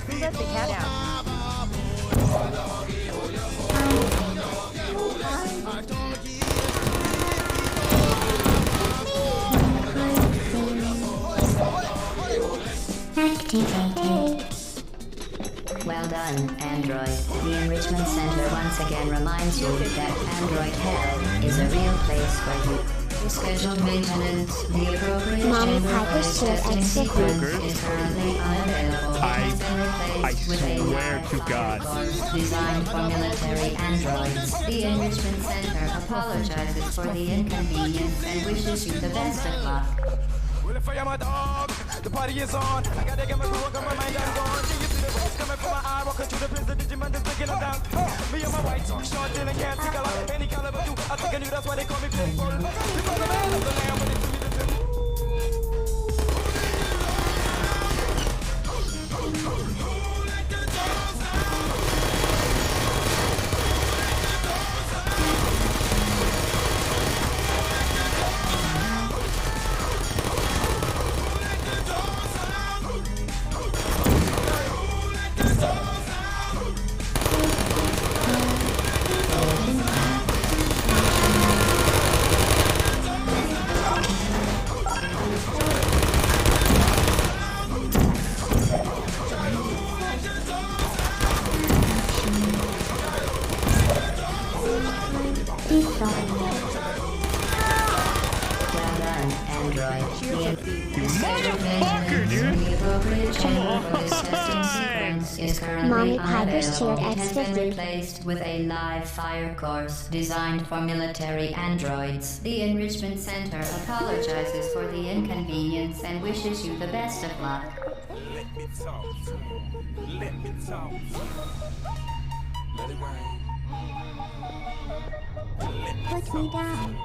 Who let the cat out? Activated. Well done, Android. The Enrichment Center once again reminds you that Android Hell is a real place where you scheduled maintenance. The appropriate Mommy chamber Piper for shared testing extra sequence food. is currently unavailable. It has been replaced with a swear to God. course designed for military androids. The Enrichment Center apologizes for the inconvenience and wishes you the best of luck. Well, if I am a dog, the party is on. I gotta get my crew, got my mind, I'm gone. Can you see the rays coming from my eye? Walking through the prison, Digimon is breaking them down. Me and my white talk, short, dealing, can't see color. Any caliber, do. I think I knew that's why they call me Pitbull. Because the man of the land when they see me, the Mommy Piper shared It has been X50. replaced with a live fire course designed for military androids. The Enrichment Center apologizes for the inconvenience and wishes you the best of luck. let me talk. Let me talk. Let it rain. Put me down.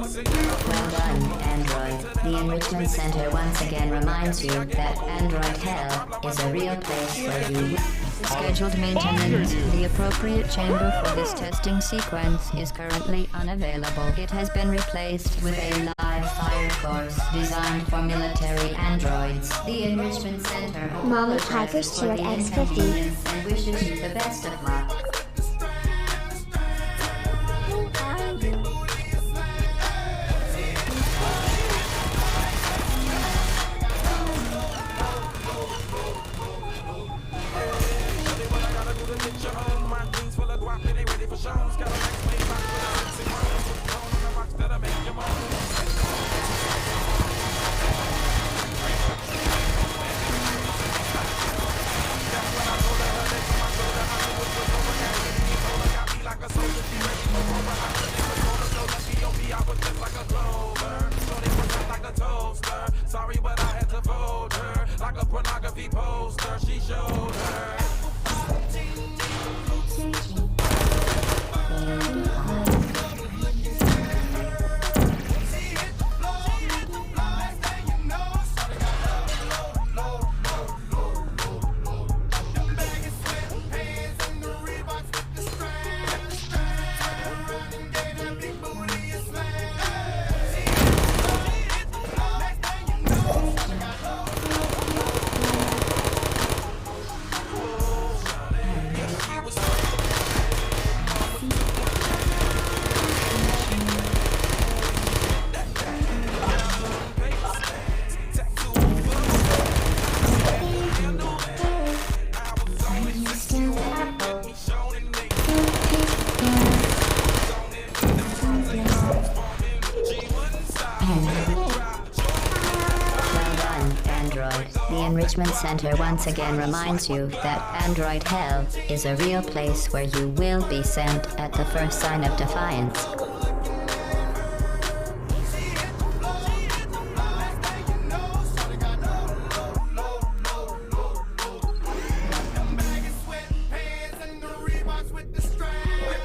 Well done, Android. The Enrichment Center once again reminds you that Android Hell is a real place where you scheduled maintenance. The appropriate chamber for this testing sequence is currently unavailable. It has been replaced with a live fire course designed for military androids. The Enrichment Center Mommy apologizes Piper for shared the X50. inconvenience and wishes you the best of luck. Sorry, but I had to fold her like a pornography poster. She showed her. Enrichment Center once again reminds you that Android Hell is a real place where you will be sent at the first sign of defiance.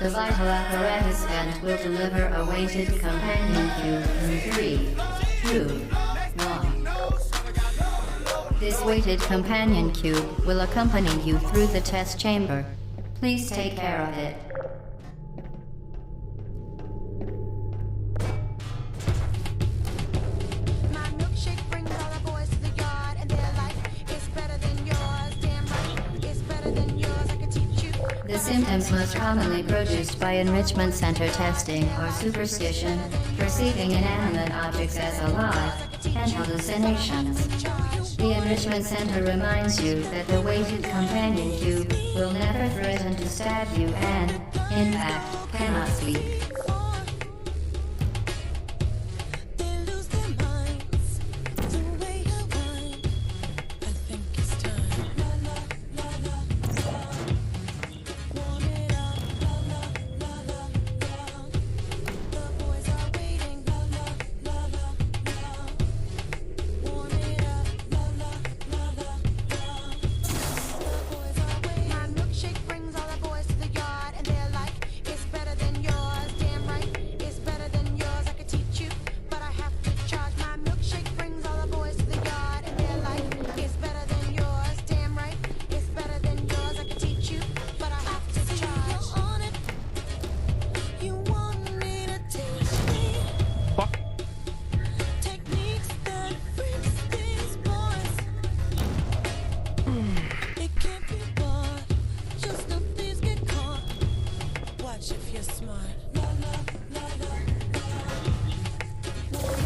The vital apparatus vent will deliver a weighted companion cube in 3, 2, 1. This weighted companion cube will accompany you through the test chamber. Please take care of it. The symptoms most commonly produced by enrichment center testing are superstition, perceiving inanimate objects as alive, and hallucinations. The enrichment center reminds you that the weighted companion cube will never threaten to stab you and, in fact, cannot speak.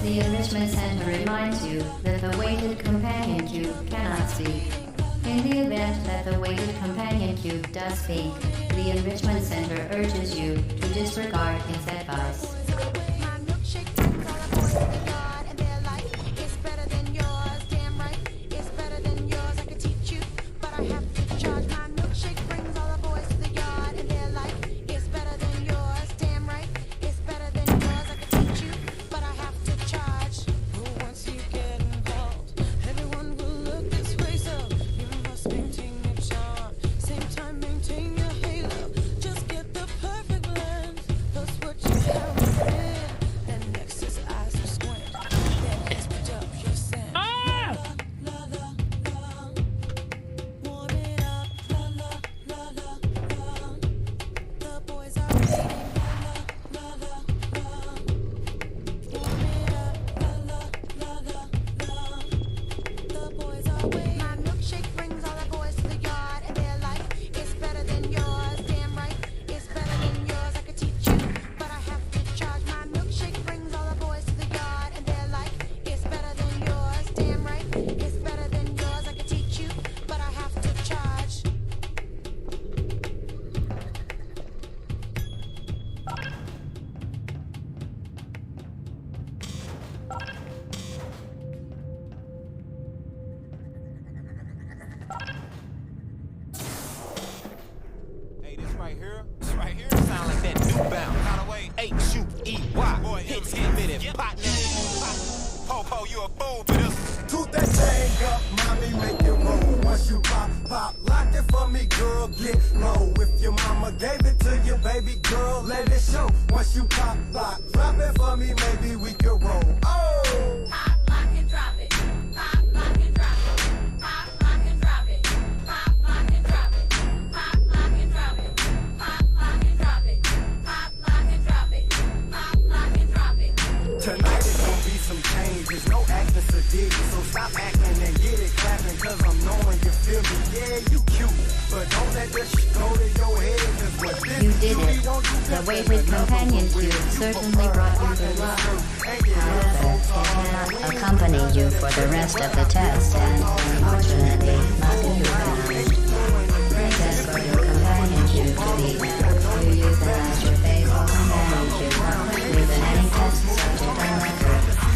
The enrichment center reminds you that the weighted companion cube cannot speak. In the event that the weighted companion cube does speak, the enrichment center urges you to disregard its advice.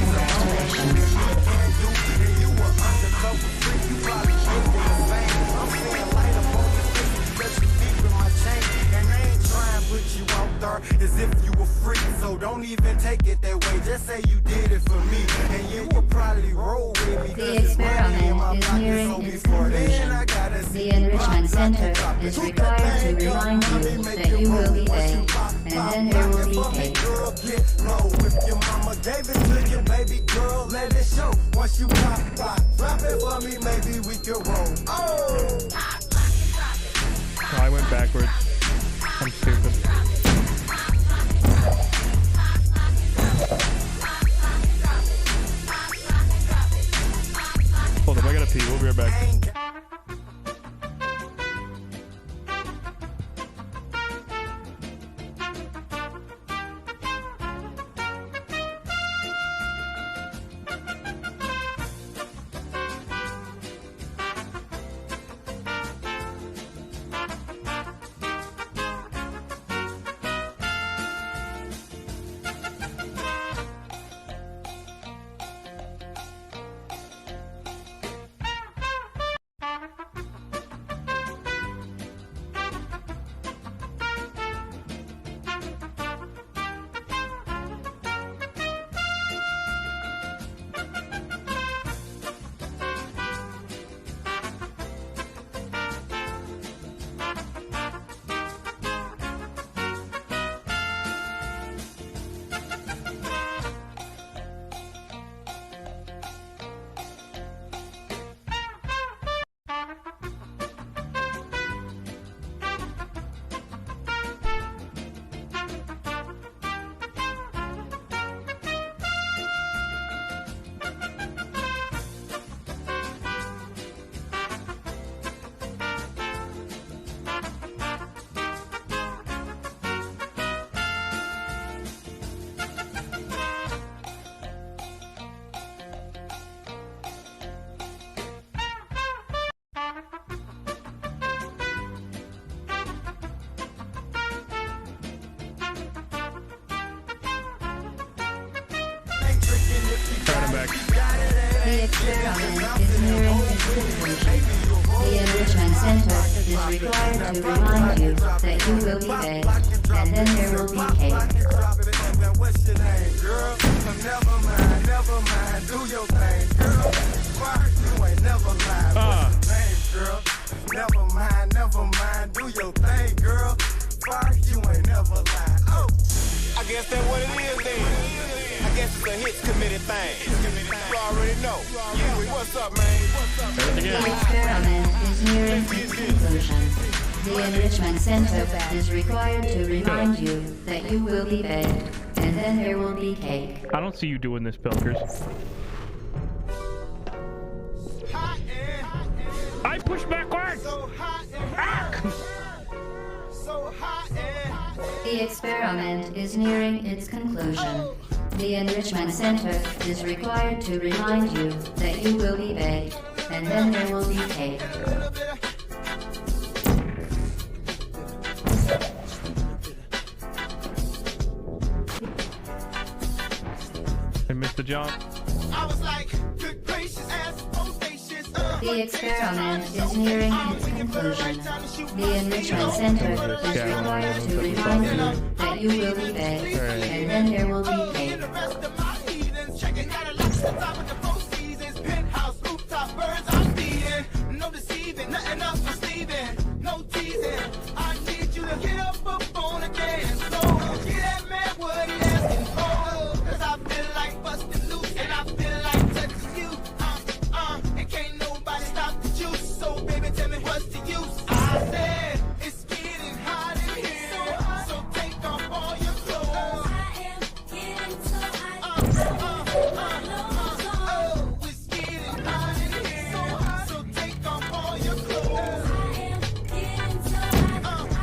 Congratulations. The Enrichment Center is required to remind you that you will be paid, and then there will be cake. If your mama gave it to you, baby girl, let it show. Once you pop, drop it for me, maybe we can roll. Oh, I went backwards. I'm stupid. Hold up, I gotta pee. We'll be right back. The experiment is nearing its conclusion. The Enrichment Center is required to remind you that you will be paid, and then there will be cake. what's your name, girl? Never mind, do your thing, girl. Why you ain't never lied? What's your name, girl? Never mind, do your thing, girl. Why you ain't never lied? Oh, I guess that's what it is then. I guess it's a hits committee thing. You already know. What's up, man? The experiment is nearing its conclusion. The Enrichment Center is required to remind you that you will be paid, and then there will be cake. I don't see you doing this, Pilkers. I push backwards! The experiment is nearing its conclusion. The Enrichment Center is required to remind you that you will be paid, and then there will be cake. I missed the jump. The experiment is nearing its conclusion. The Enrichment Center is required to remind you that you will be paid, and then there will be cake. No deceiving, nothing else for Steven. No teasing. I need you to get up on the dance floor. Get that man what he asking for. Cause I feel like busting loose and I feel like touching you. And can't nobody stop the juice. So baby, tell me what's the use? I said it's getting hot in here. So take off all your clothes. I am getting so hot. Oh, it's getting hot in here. So take off all your clothes. I am getting so hot.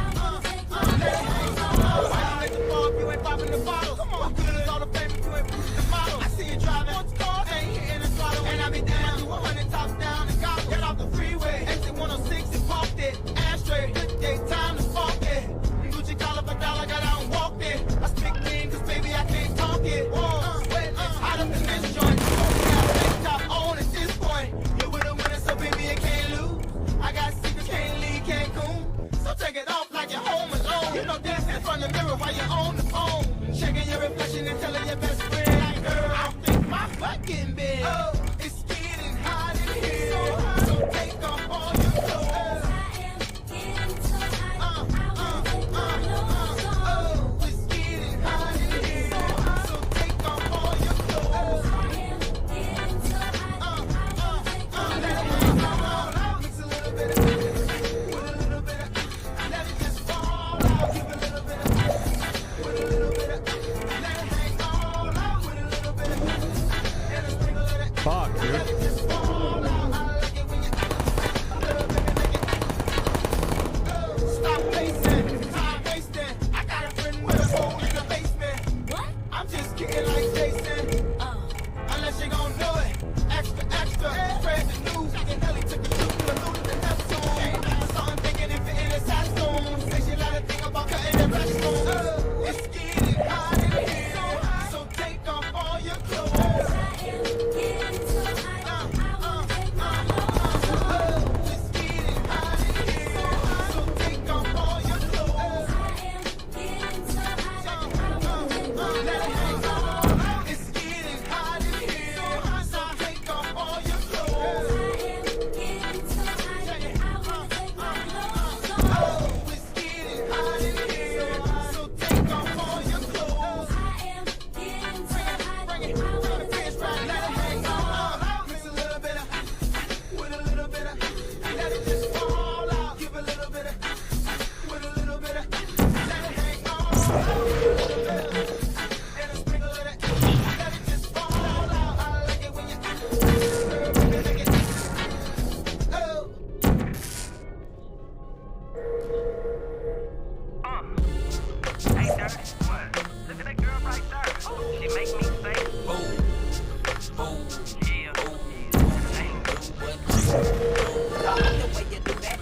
Let the ball, you ain't popping the bottle. Come on, good as all the fame, you ain't boosting the model. I see you driving, what's called? Ain't hitting the throttle. And I be down, you 100 tops down and got get off the freeway. Exit 106 and parked it. Ashtray, day time to spark it. Gucci collar for dollar, got out and walked it. I speak clean, cause baby, I can't talk it. Whoa, it's hot up in this joint. Got top on at this point. You with a winner, so baby, you can't lose. I got secrets, can't leave Cancun. So take it off like you're home alone. You know, dancing in front of the mirror while you're on the phone. Checking your reflection and telling your best friend, like, girl, I think my butt getting big. Oh, it's getting hot in here. So take off all your clothes.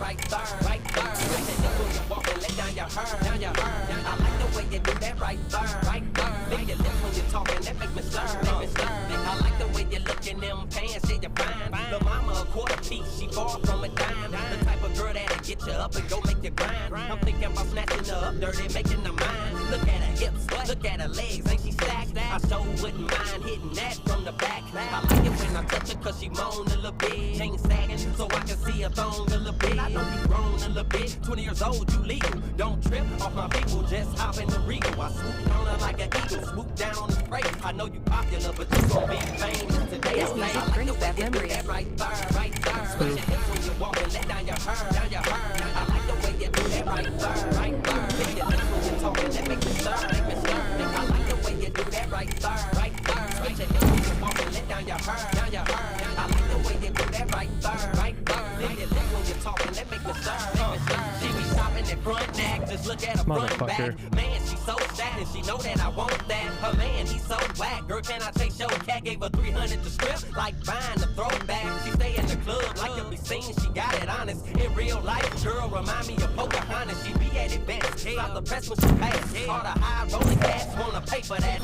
right there, right there. Switch it up when you walk and let down your hair, down your hair. I like the way you do that right there, right there. Lick your lips when you're talking, that make me stir, make me stir. I like the way you look in them pants, yeah, you're fine. The mama a quarter piece, she far from a dime. The type of girl that'll get you up and go make you grind. I'm thinking about snatching her up dirty, making her mine. Look at her hips, look at her legs, ain't she stacked? I so wouldn't mind hitting that from the back. I like it when I touch her cause she moan a little bit. Chain sagging so I can see her thong a little bit. I know you grown a little bit, 20 years old, you legal. Don't trip off my people, just hop in the Regal. I swoop on her like an eagle, swoop down on the spray. I know you popular, but you gon' be famous today. This music brings back memories. Right there, right there. Switch your hips when you walk and let down your hair, down your hair. I like the way you do that right there, right there. Lick your lips when you're talking, that make me stir, make me stir. I like the way you do that right there, right there. Switch your hips when you walk and let down your hair, down your hair. I like the way you do that right there, right there. Lick your lips when you're talking, that make me stir, make me stir. She be shopping at front neck, just look at her front back. Man, she so sad and she know that I want that. Her man, he's so whack. Girl, can I take your cat? Gave her 300 to strip, like buying the throwback. She stay in the club, like to be seen. She got it honest. In real life, girl, remind me of Pocahontas. She be at events, stop the press when she pass. All the high rolling cats wanna pay for that.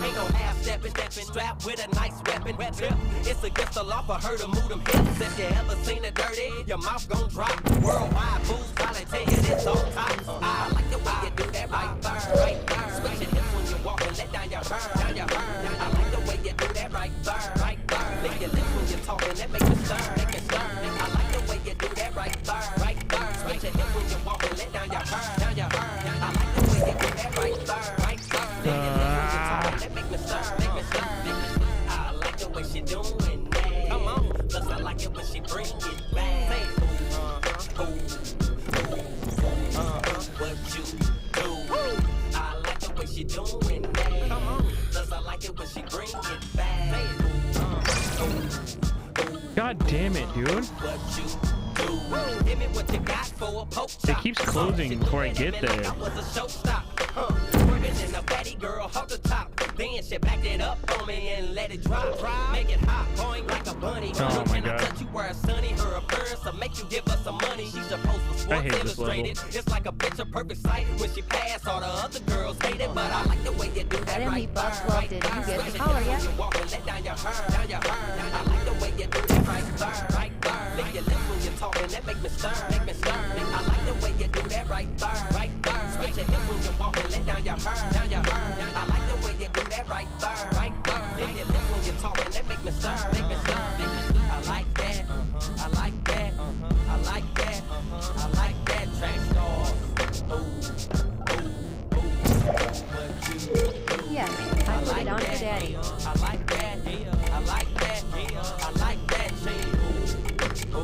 Ain't no half stepping, strapped with a nice weapon. Tip. It's against the law for her to move them hips. If you ever seen it dirty, your mouth gon' drop. Worldwide fools probably tell you this on top. I like the way you do that right there, right there. Switch your hips when you walk and let down your hair, down your hair. I like the way you do that right there, right there. Lick your lips when you're talking, that make me stir, make me stir. I like the way you do that right there, right there. Switch your hips when you walk and let down your hair, down your hair. I like the way you do that right there, right there. Lick your lips when you're talking, that make me stir, make me stir, make me stir. I like the way she doing that. Come on, plus I like it when she bring it back. Say, what you do? I like the way she doing that. Come on, plus I like it when she bring it back. God damn it, dude. It keeps closing before I get there. And a fatty girl off the top. Then she backed it up on me and let it drop. Make it hot, going like a bunny. Oh my God. Touch you where it's sunny. Her appearance to make you give her some money. She's supposed to Sports Illustrated. It's like a picture perfect sight. When she passed, all the other girls hate it, but I like the way you do that right there. Right there. You get the color yet? You walk and let down your hair, down your hair. I like the way you do that right there, right there. Lick your lips when you're talking, that make me stir, make me stir. I like the way you do that right there, right there. Switch your hips when you walk and let down your hair, down your hair. I like the way you do that right there, right there. Lick your lips when you're talking, that make me stir, make me stir, make me stir. I like that, I like that, I like that, I like that. Track stars. Yes, I put it on for Daddy. I like that, I like that, I like that. What you do?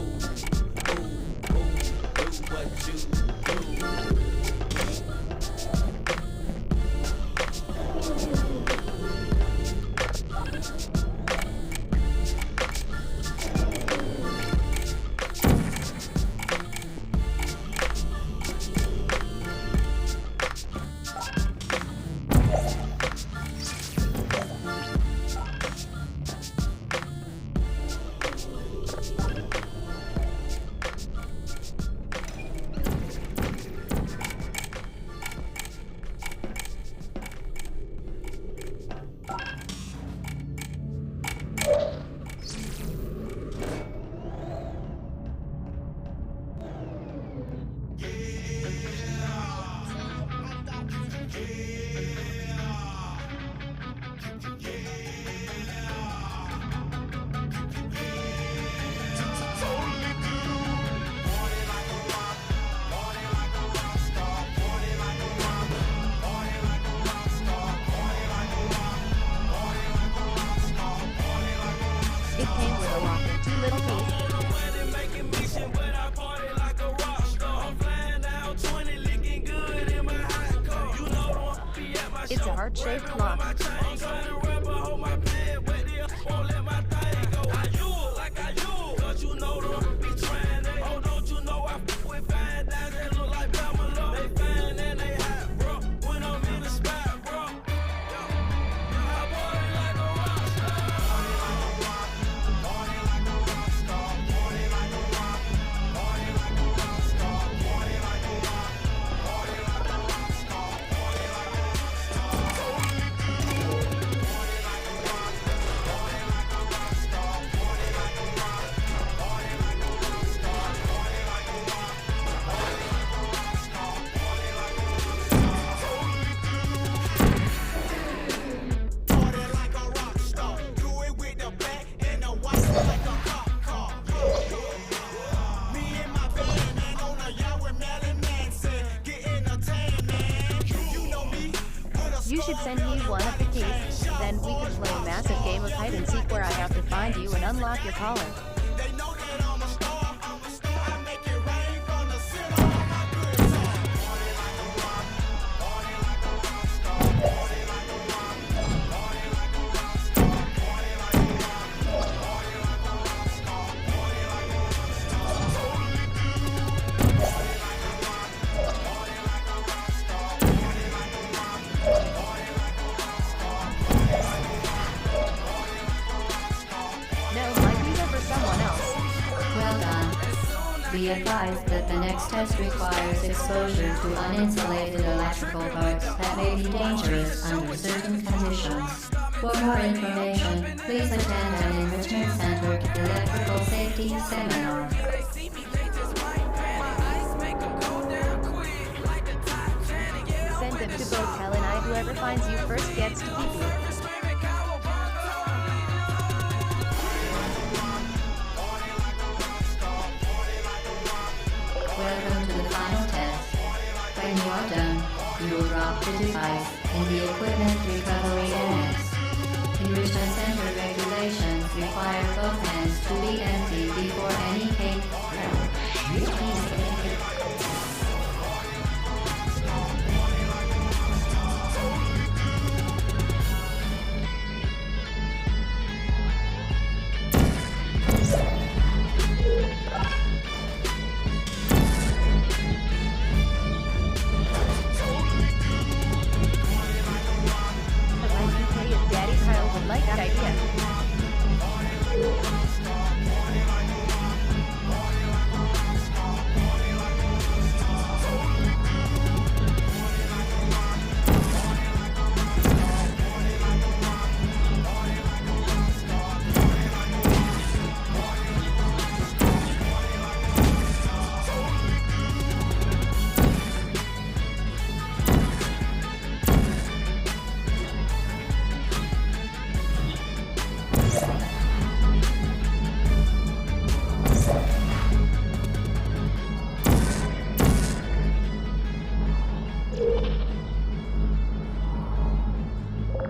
It's a heart-shaped clock. should send me one of the keys. Then we could play a massive game of hide and seek where I have to find you and unlock your collar. Be advised that the next test requires exposure to uninsulated electrical parts that may be dangerous under certain conditions. For more information, please attend an Enrichment Center Electrical Safety Seminar. Send them to both Hell and I. Whoever finds you first gets to keep you. Welcome to the final test. When you are done, you will drop the device in the Equipment Recovery Annex. Enrichment Center regulations require both hands to be empty before any cake.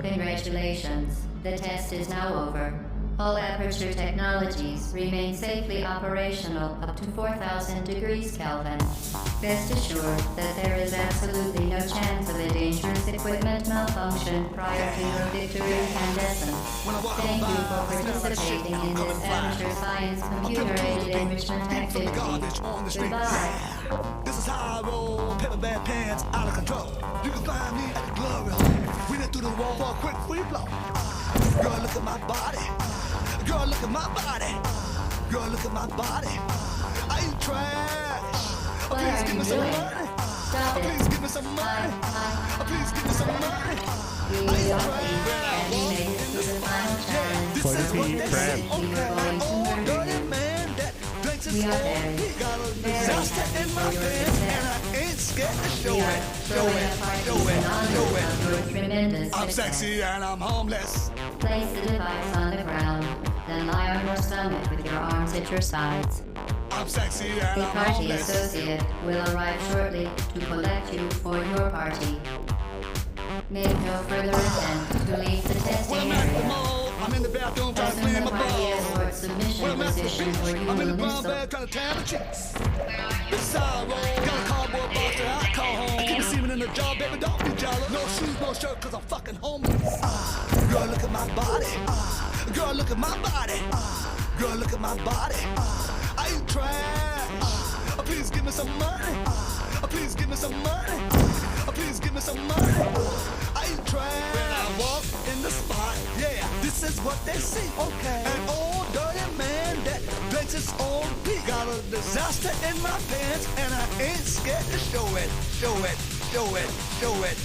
Congratulations. The test is now over. All Aperture technologies remain safely operational up to 4,000 degrees Kelvin. Rest assured that there is absolutely no chance of a dangerous equipment malfunction prior to your victory incandescent. Thank you for participating in this amateur science computer-aided enrichment activity. Goodbye. This is how I roll, paper bag pants out of control. You can find me at the glory hole. We went through the wall for a quick free blow. Girl, look at my body. Girl, look at my body. Girl, look at my body. I ain't trash. Please give me some money. Please give me some money. Please give me some money. I ain't trash. This is what they say. Okay, old dirty man that drinks his own pee. Got a disaster in my pants and I ain't scared to show it. Show it, show it, show it. I'm sexy and I'm homeless. Place the device on the ground, then lie on your stomach with your arms at your sides. I'm sexy and A I'm party homeless. associate will arrive shortly to collect you for your party. Make no further attempt to leave the testing area. I'm in the bathroom trying to Assume clean the my party balls. escort submission position where you I'm in the will brown whistle. bag trying to tan the cheeks. This is how I roll. Got a cardboard box that I call home. I keep semen in the jar, baby, don't be jealous. No shoes, no shirt, cause I'm fucking homeless. Girl, look at my body. Girl, look at my body. Girl, look at my body. I ain't trash. Please give me some money. Please give me some money. Please give me some money. I ain't trash. When I walk in the spot, yeah, this is what they see. Okay. An old dirty man that drinks his own pee. Got a disaster in my pants and I ain't scared to show it. Show it, show it, show it.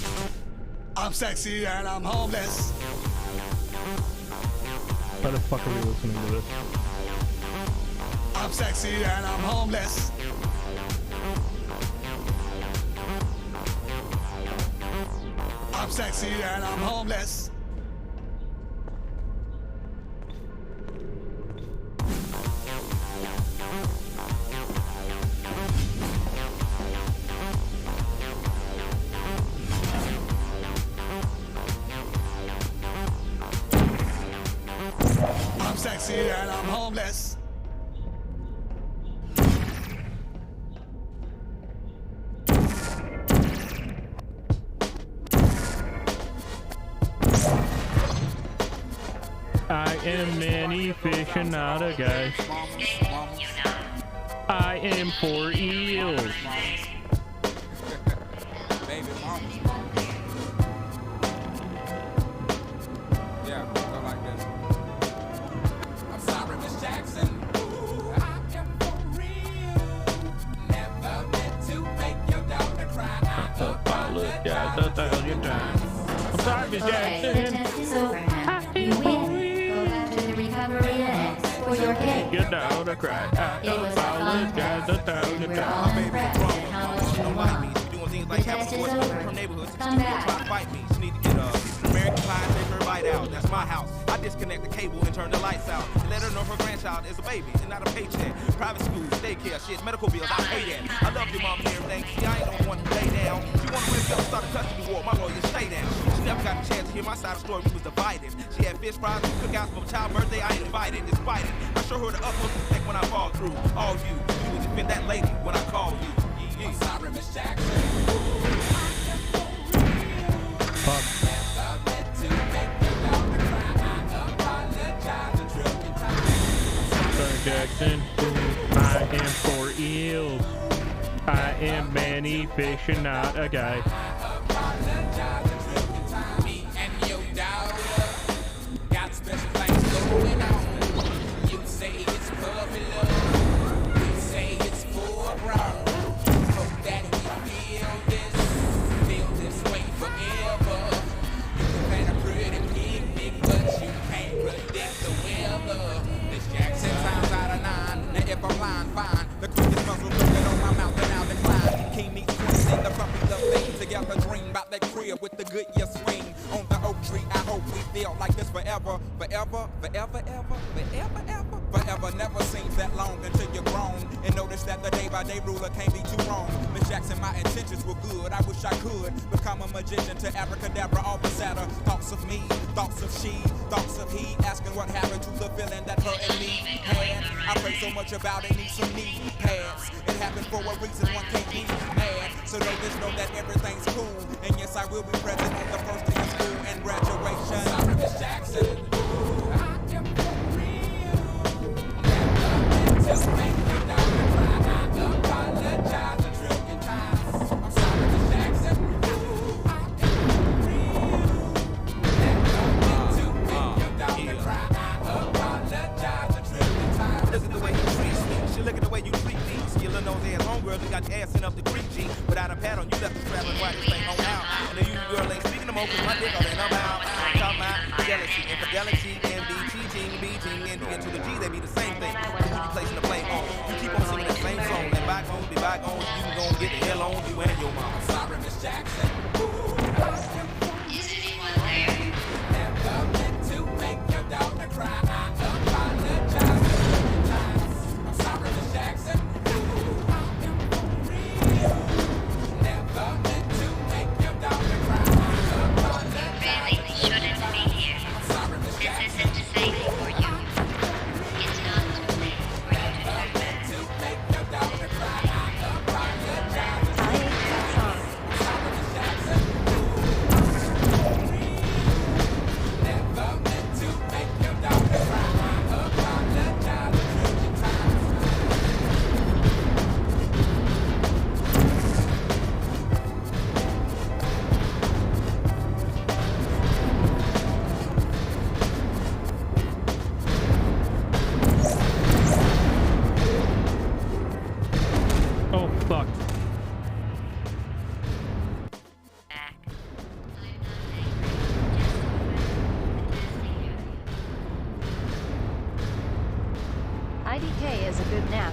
I'm sexy and I'm homeless. Why the fuck are we listening to this? I'm sexy and I'm homeless. I'm sexy and I'm homeless. pussy and I'm homeless. I am many fish and not a guy. I am 4 eels. Baby mama. Yeah, go like this. I'm sorry, Miss Jackson. Ooh, I am for real. Never meant to make your daughter cry. I apologize 1,000 times. I'm sorry, Miss Okay, the Jackson. test is over now. You win. Go back to the recovery annex for your cake. Your daughter cried. I It was a fun apologize test. 1,000 We're times. all impressed at how much you won. The test is over. Come back. Fight me. She need to get American Pie and take her bite out. That's my house. I disconnect the cable and turn the lights out. And let her know her grandchild is a baby and not a paycheck. Private schools, daycare, shit, medical bills, I pay that. I love your mom and everything. See, I ain't the one who lay down. She wanna win me up, start a custody war. My lawyer, stay down. She never got a chance to hear my side of the story. We was divided. She had fish fries and cookouts for my child's birthday. I ain't invited. Despite it, I show her the utmost respect when I fall through. All you will defend that lady when I call you. I'm sorry, Miss Jackson. Fuck. Sorry, Jackson. I am 4 eels. I am many fish and not a guy. Me and your daughter got special things going on. You say it's puppy love. We say it's full grown. Hope that we feel this way forever. You can paint a pretty picnic, but you can't predict the weather. Miss Jackson times out of 9. Now if I'm lying, fine. The quickest muscle looking on my mouth and I'll decline. King meets queen, sing the puppy love thing together. Dream about that crib with the good year swing on the oak tree. I hope we feel like this forever, forever, forever, ever, forever, ever, forever. Never seems that long until you're grown and notice that the day-by-day ruler can't be too wrong. Miss Jackson, my intentions were good. I wish I could become a magician to abracadabra, all beside thoughts of me, thoughts of she, thoughts of he, asking what happened to the feeling that her and me had. I pray so much about it, need some knee pads. It happened for a reason, one can't be mad. So know that everything's cool. And yes, I will be present on the first day of school and graduation. Sorry, Miss Jackson. Ooh, I am for real. Never meant to make your daughter cry. I apologize 1,000,000,000 times. I'm sorry, Miss Jackson. Ooh, I am for real. Never meant to make your daughter cry. I apologize 1,000,000,000 times. Look at the way you treat me. She look at the way you treat me. See your little nose ass homegirl, you got your ass sent up the creek, G. Without a pad on, you left the traveling white this thing on out. And then you girl ain't speaking no more, cause my dick on and I'm out. I'm talking about fidelity, infidelity, MD, cheating, beating, and to the G, they be the same thing. Who you placing the blame on? You keep on singing the same song, and bygones be bygones, you can go and get the hell on you and your mom. Sorry, Miss Jackson. Is anyone there? Never meant to make your daughter cry. I apologize 1,000,000,000 times. I'm sorry, Miss Jackson. Never meant to make your daughter cry. You really shouldn't be here. This isn't safe for you. It's not too late for you to turn back. To make your daughter cry. I apologize. I hate that song. Sorry, Miss Jackson. Never meant to make your daughter cry. I apologize 1,000,000,000 times. Oh, fuck. Back. IDK is a good nap.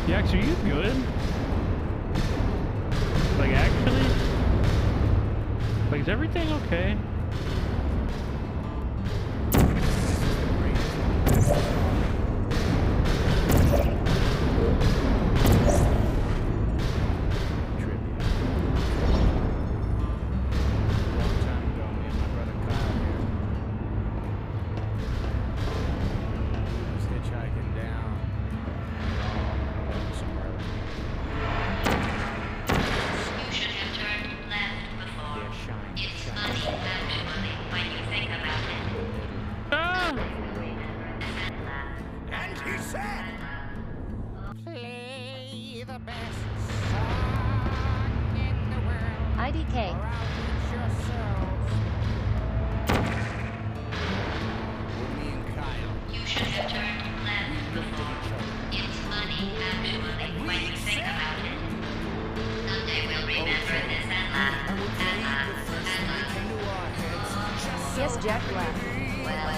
Yax, are you good? Like, actually? Like, is everything okay? said. Play the best song in the world. IDK. Or I'll eat yourself. With me and Kyle. You should have turned left. It's funny, actually, when you think about it. Someday we'll remember this and laugh, and laugh, and laugh. Yes, Jack laughed. Well,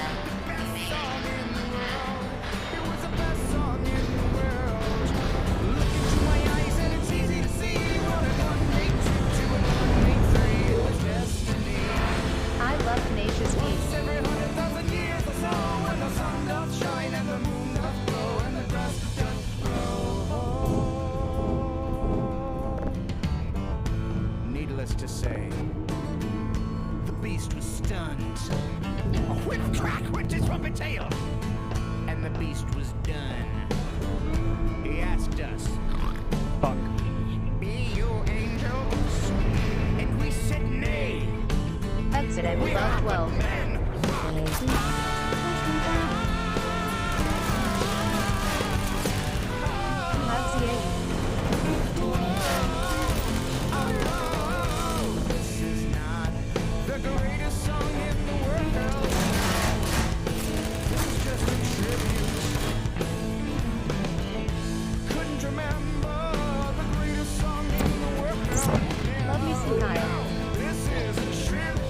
It was the best song in the world. Look into my eyes and it's easy to see. One and one make two, two and one make three. It was destiny. I love Tenacious Once P. every 100,000 years or so, when the sun doth shine and the moon doth glow and the grass doth grow. Needless to say, the beast was stunned. A whip crack went his trumpet tail, and the beast was done. He asked us, Fuck. "Be you angels?" And we said, "Nay." Exit at We are 12. but men. This is not the greatest song in the world. This is just a tribute. Couldn't remember the greatest song in the world. Love me some Kyle. This is a tribute.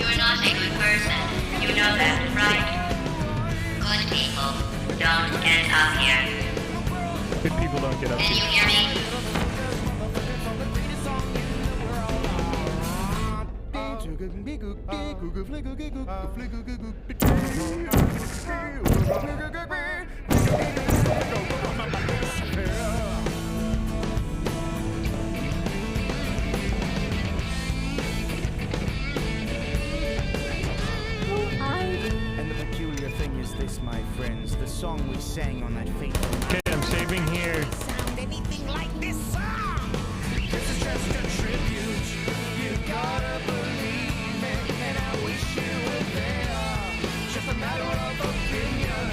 you're not a good person. You know that, right? Good people don't get up here. Good people don't get up Can you here. hear me? And the peculiar thing is this, my friends, the song we sang on that fateful Okay, I'm saving here. sound anything like this song. This is just a tribute. You gotta believe it, and I wish you were there. Just a matter of opinion.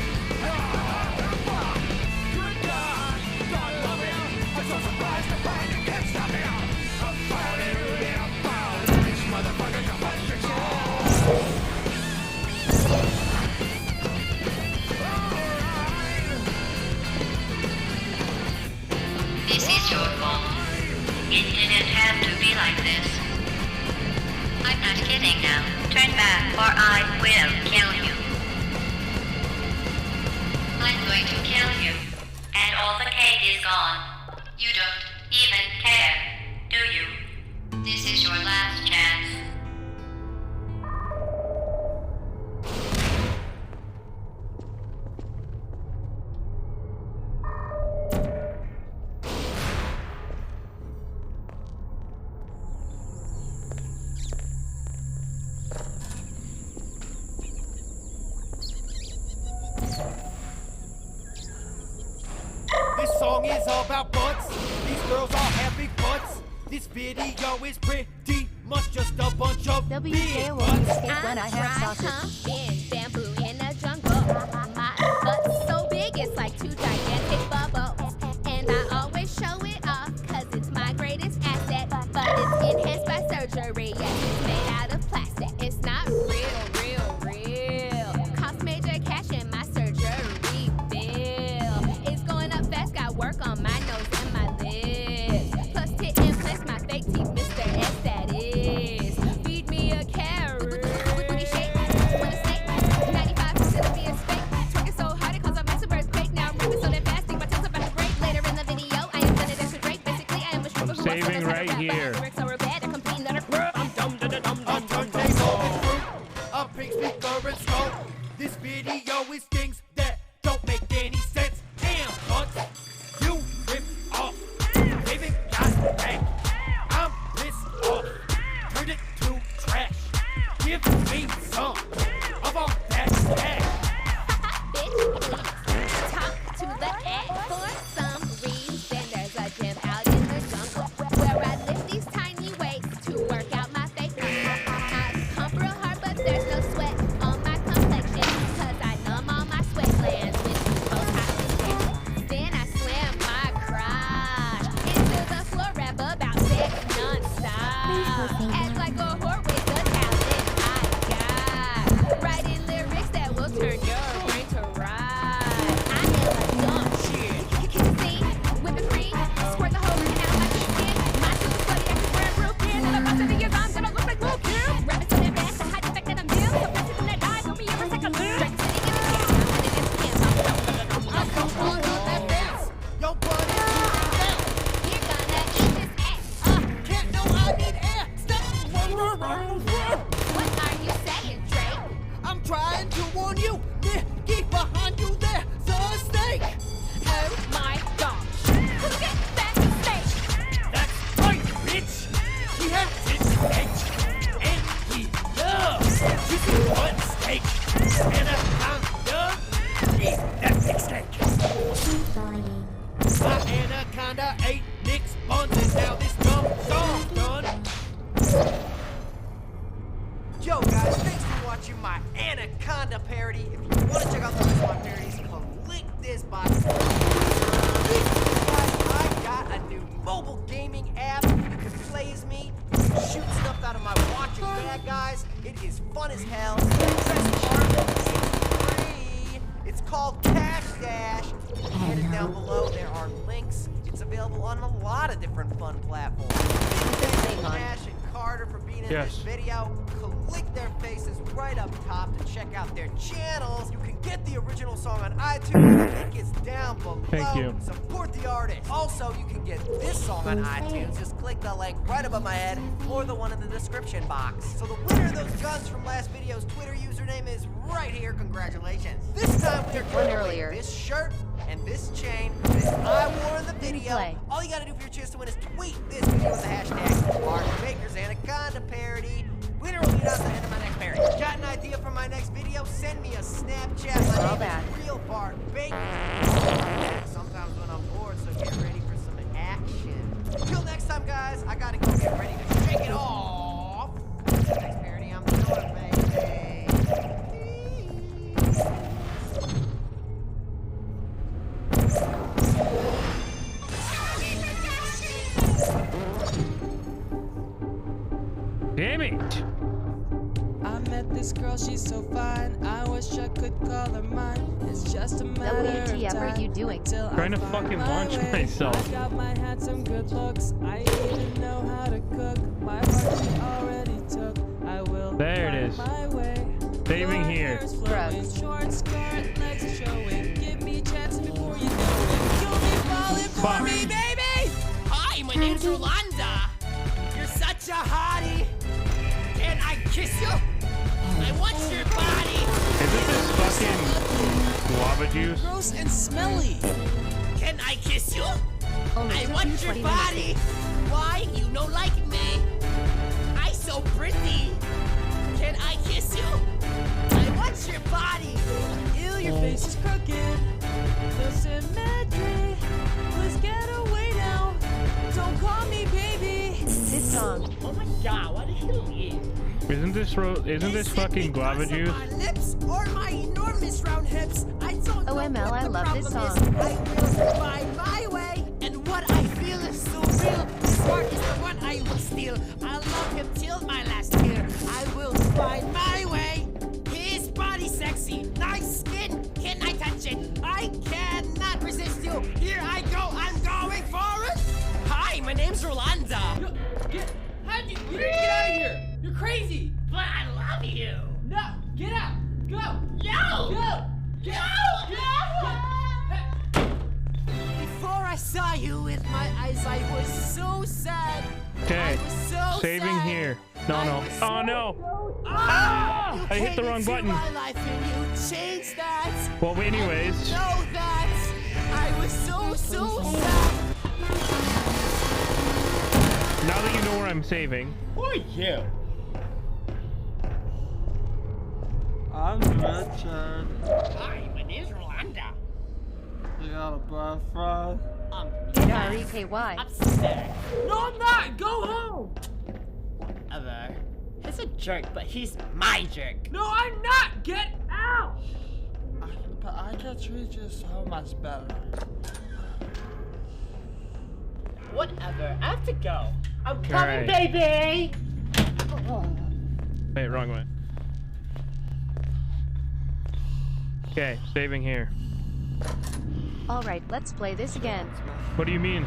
Good God, God love you. I'm so surprised to find you can't stop me. I'm fighting it about this motherfucker got my tricks. This is your fault. It didn't have to be like this. I'm not kidding now. Turn back or I will kill you. I'm going to kill you. And all the cake is gone. You don't even care, do you? This is your last chance. This song is all about butts. These girls all have big butts. This video is pretty much just a bunch of big WJ will butts. escape when I have sausage. Big bamboo in a jungle. My butt's so big, it's like two gigantic bubbles. And I always show it off, cause it's my greatest asset. But it's enhanced by surgery, yes, it's made out of plastic. It's not real. Cost major cash in my surgery bill. It's going up fast, got work on my nose and my lips. Plus tit implants, my fake teeth, Mr. S, that is. Feed me a carrot. Booty shake, want a snake. 95% of me is fake. Twerking so hard it cause I mess a earthquake. Now I'm moving so damn fast, think my toes about to break. Later in the video, I am gonna dash a break. Basically, I am a stripper who wants to saving right here. lyrics are bad, I'm completing that. I'm dumb, da da dum A dum dum dum. turntable and fruit, a pink speaker and scope. This video is things that don't make any sense. Damn, butts, you ripped off. David got back. I'm pissed off. Turned it to trash. Give me some of all that cash. Bitch, please talk to the egg. For some reason, there's a gym out in the jungle where I lift these tiny weights to work out my fake muscles. I pump real hard, but there's no sweat on my complexion. Yo guys, thanks for watching my Anaconda parody. If you want to check out the rest of my parodies, click this box. Guys, I got a new mobile gaming app. You can play as me, shoot stuff out of my watch and bad guys. It is fun as hell. Press R, it's free. It's called Cash Dash. Hit it down below. There are links. It's available on a lot of different fun platforms. Thanks to Nash and Carter for being in this video. Click their faces right up top to check out their channels. You can get the original song on iTunes. The link is down below. Thank you. Support the artist. Also, you can get this song on iTunes. Just click the link right above my head or the one in the description box. So the winner of those guns from last video's Twitter username is right here. Congratulations. This time we are giving away this shirt and this chain that I wore in the video. All you gotta do for your chance to win is tweet this video with the hashtag Mark Baker's Anaconda parody. Winner will be announced at the end of my next parody. Got an idea for my next video? Send me a Snapchat. My name is Real Bart Baker. Sometimes when I'm bored, so get ready for some action. Until next time, guys, I gotta go get ready to shake it off. Next parody, I'm doing, baby. Damn it! I met this girl, she's so fine. I wish I could call her mine. It's just a matter of time. WTF are you doing? Trying to fucking launch myself. I got my handsome good looks. I even know how to cook. My heart she already took. I will There it find is. my way. Saving Your here. hair's flowing, short skirt, legs showing. Give me a chance before you know it. You'll be falling for me, baby! Hi, my name's Rolanda. You're such a hottie. Can I kiss you? I want your body. Isn't this fucking guava juice? Gross and smelly. Can I kiss you? Only I took want you your 20 body. Why you don't like me? I so pretty. Can I kiss you? I want your body. Ew, your face is crooked. The symmetry. Let's get away now. Don't call me baby. This song. Oh my god, what the hell is? Isn't this fucking guava juice? My lips or my enormous round hips. I don't know OML, what I the love this problem song. is. I will find my way. And what I feel is so real. This heart is the one I will steal. I'll love him till my last tear. I will find my way. His body sexy, nice skin. Can I touch it? I cannot resist you. Here I go. I'm going for it. Hi, my name's Rolanda. How'd you get out of here? You're crazy. But I love you. No, get out. Go. No. Go. Before I saw you with my eyes, I was so sad. Okay, I was so saving sad. here. No. Oh no! Ah! I hit the wrong button. My life and you changed that. Well, anyways. I know that. I was so sad. Now that you know where I'm saving. Who are you? I'm Richard. Hi, my name's Rolanda. You got a boyfriend? R-E-K-Y. Upstairs. No, I'm not. Go home. Whatever. He's a jerk, but he's my jerk. No, I'm not. Get out. But I can treat you so much better. Whatever. I have to go. I'm coming, Alright. baby. Wait, wrong way. Okay, saving here. Alright, let's play this again. What do you mean?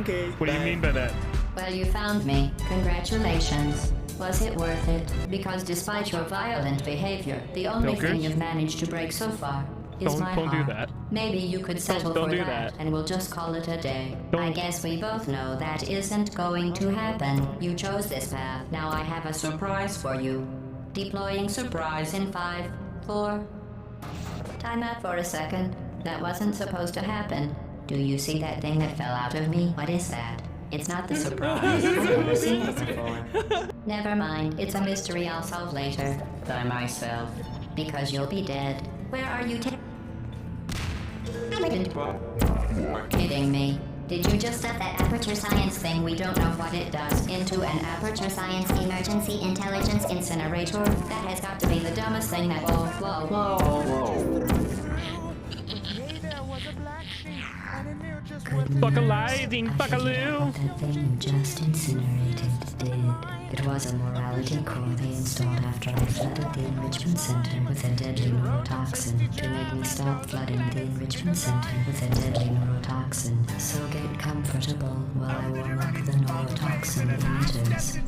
Okay. What do you mean by that? Well, you found me. Congratulations. Was it worth it? Because despite your violent behavior, the only Milkers? thing you've managed to break so far is my Don't do heart. that. Maybe you could settle Don't for do that, that. and we'll just call it a day. I guess we both know that isn't going to happen. You chose this path. Now I have a surprise for you. Deploying surprise in 5, 4... Time out for a second. That wasn't supposed to happen. Do you see that thing that fell out of me? What is that? It's not the surprise. I've never seen it before. Never mind. It's a mystery I'll solve later. By myself. Because you'll be dead. Where are you Kidding me. Did you just set that aperture science thing, we don't know what it does, into an aperture science emergency intelligence incinerator? That has got to be the dumbest thing that. Whoa. Fuck-a-lizing, fuck-a-loo. What that thing you just incinerated did. It was a morality core they installed after I flooded the enrichment center with a deadly neurotoxin to make me stop flooding the enrichment center with a deadly neurotoxin. So get comfortable while I warm up the neurotoxin emitters.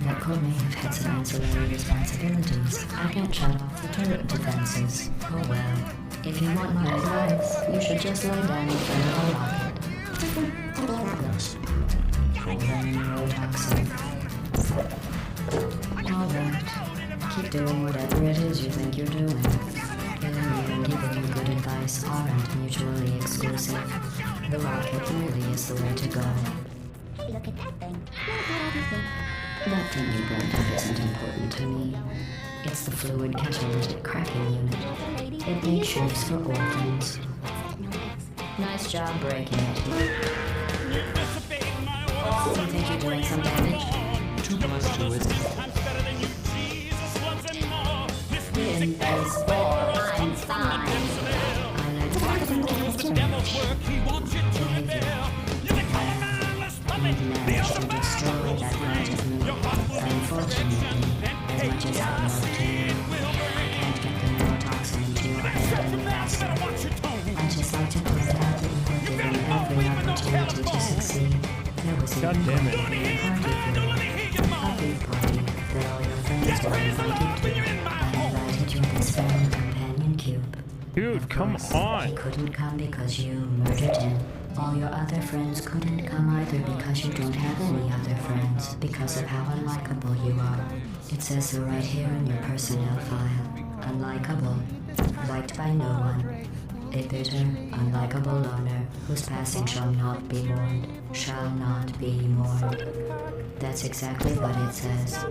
That core may have had some ancillary responsibilities. I can't shut off the turret defenses. Oh well. If you want my advice, you should just lay down in front of a rocket. Neurotoxin. Alright. Keep doing whatever it is you think you're doing. Killing you and giving you good advice aren't mutually exclusive. The rocket really is the way to go. Hey, look at that thing. That thing you brought up isn't important to me. It's the fluid catalytic cracking unit. It needs shifts for orphans. Nice job breaking it. You think you're doing some damage? 2 plus 2 is... In base 4, I'm fine. I learned managed to destroy that part of me. Unfortunately, as much as I love to, I can't get the neurotoxin into your head any faster. I just like to point out that you were given every opportunity to succeed. There was a party for you, a big party that all your friends were invited to. I invited you as friend companion cube. Dude, come on. He couldn't come because you murdered him. All your other friends couldn't come either because you don't have any other friends, because of how unlikable you are. It says so right here in your personnel file. Unlikable. Liked by no one. A bitter, unlikable loner whose passing shall not be mourned. Shall not be mourned. That's exactly what it says.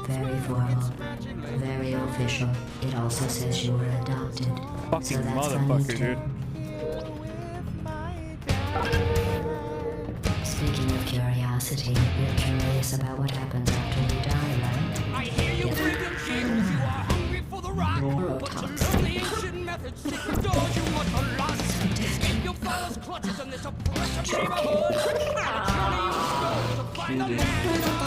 Very formal. Very official. It also says you were adopted. Fucking so that's motherfucker, dude. Speaking of curiosity, you're curious about what happens after you die, right? I hear you breathing cheers, you are hungry for the rock. But you learn the ancient methods, secret doors you must unlock. Escape your father's clutches in this oppressive neighborhood. Journey you must go to find the land of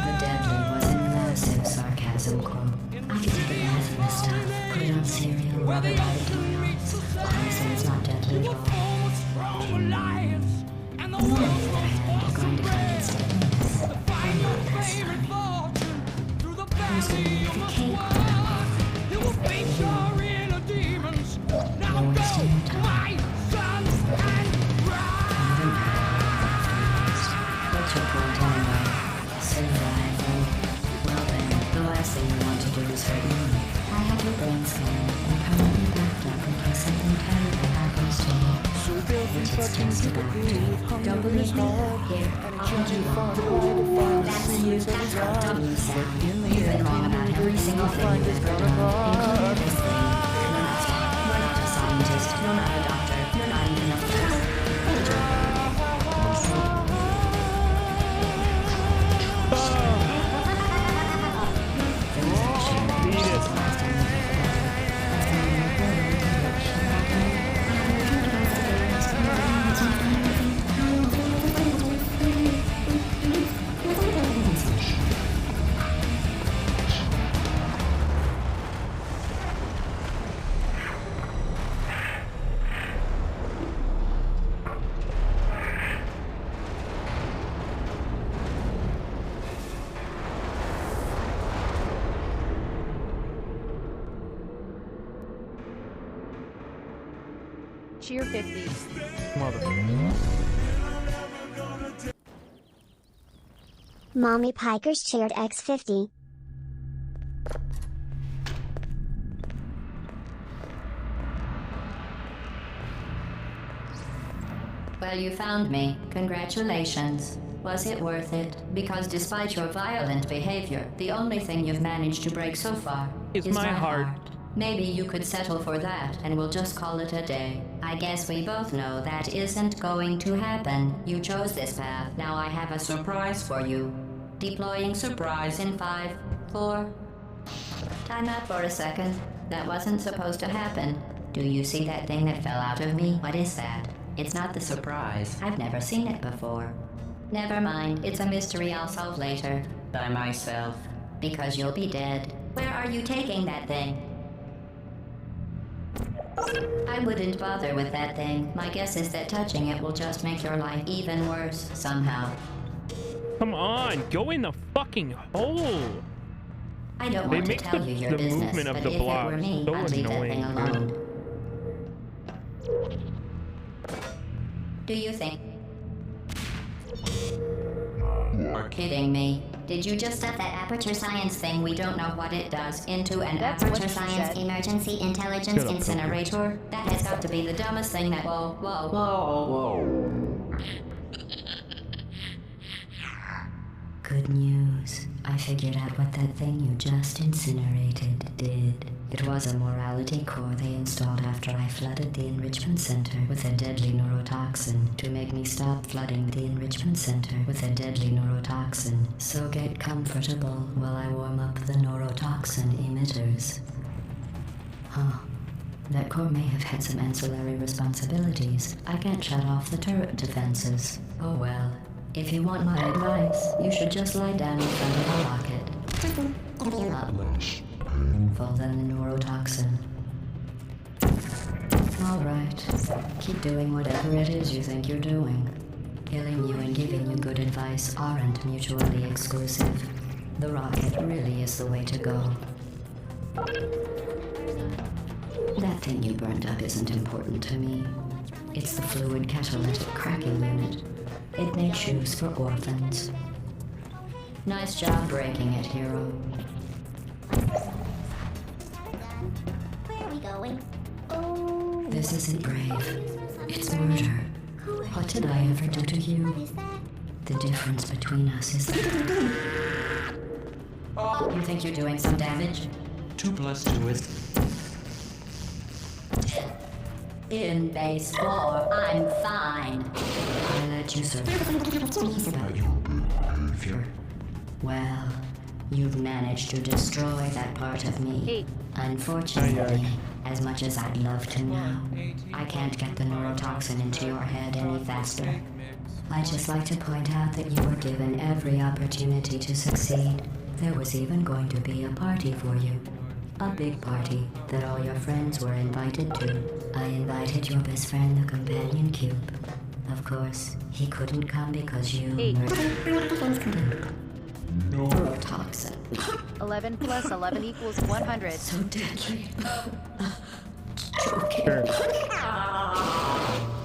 The deadly was a massive sarcasm quote. I could take a bath in this stuff, put it on cereal, rub it by the doorknobs. Honestly, it's not deadly at all. alliance. And the On the world other hand, you're going to find its deadliness. I'm not this time. through the Who's going to make the cake? You will face your inner demons. Now You're go, wasting your time. my sons, and What's your point anyway? Survival. Well then, the last thing you want to do is hurt me. I have your brain scanned and permanently backed up in case something terrible happens to you. Which it's just about to. Don't believe me? Here, I'll hold you on. That's the dumb sound. You've been wrong about every single thing you've ever done, including this thing. You're not a scientist. You're not a doctor. You're not even a first. Cheer 50. Mommy Pikers cheered X50. Well, you found me. Congratulations. Was it worth it? Because despite your violent behavior, the only thing you've managed to break so far is my heart. Maybe you could settle for that and we'll just call it a day. I guess we both know that isn't going to happen. You chose this path. Now I have a surprise for you. Deploying surprise in 5, 4. Time out for a second. That wasn't supposed to happen. Do you see that thing that fell out of me? What is that? It's not the surprise. I've never seen it before. Never mind. It's a mystery I'll solve later. By myself. Because you'll be dead. Where are you taking that thing? I wouldn't bother with that thing. My guess is that touching it will just make your life even worse, somehow. Come on, go in the fucking hole. I don't want to tell you your business, but if it were me, I'd leave that thing alone. Do you think... You're kidding me. Did you just stuff that aperture science thing, we don't know what it does, into an aperture science emergency intelligence incinerator? That has got to be the dumbest thing that... Whoa. Good news. I figured out what that thing you just incinerated did. It was a morality core they installed after I flooded the enrichment center with a deadly neurotoxin to make me stop flooding the enrichment center with a deadly neurotoxin. So get comfortable while I warm up the neurotoxin emitters. Huh. That core may have had some ancillary responsibilities. I can't shut off the turret defenses. Oh well. If you want my advice, you should just lie down in front of a rocket. Painful than the neurotoxin. Alright. Keep doing whatever it is you think you're doing. Killing you and giving you good advice aren't mutually exclusive. The rocket really is the way to go. That thing you burned up isn't important to me. It's the fluid catalytic cracking unit. It made shoes for orphans. Nice job breaking it, hero. Where are we going? Oh. This isn't brave. It's murder. What did I ever do to you? The difference between us is that... You think you're doing some damage? 2 + 2 is... In base 4, I'm fine. I let you survive. about your behavior. Well, you've managed to destroy that part of me. Unfortunately, as much as I'd love to now, I can't get the neurotoxin into your head any faster. I'd just like to point out that you were given every opportunity to succeed. There was even going to be a party for you. A big party that all your friends were invited to. I invited your best friend, the companion cube. Of course, he couldn't come because you... Neurotoxin. 11 + 11 = 100. So deadly.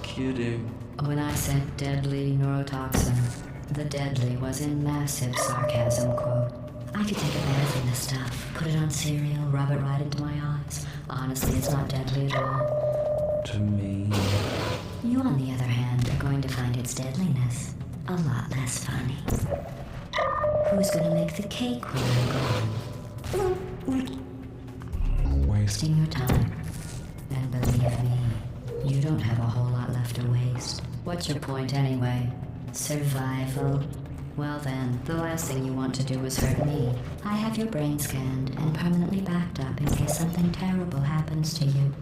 Kidding. When I said deadly neurotoxin, the deadly was in massive sarcasm quote. I could take a bath in this stuff, put it on cereal, rub it right into my eyes. Honestly, it's not deadly at all. To me. You, on the other hand, are going to find its deadliness a lot less funny. Who's gonna make the cake when I'm gone? Wasting your time. And believe me, you don't have a whole lot left to waste. What's your point anyway? Survival? Well then, the last thing you want to do is hurt me. I have your brain scanned and permanently backed up in case something terrible happens to you.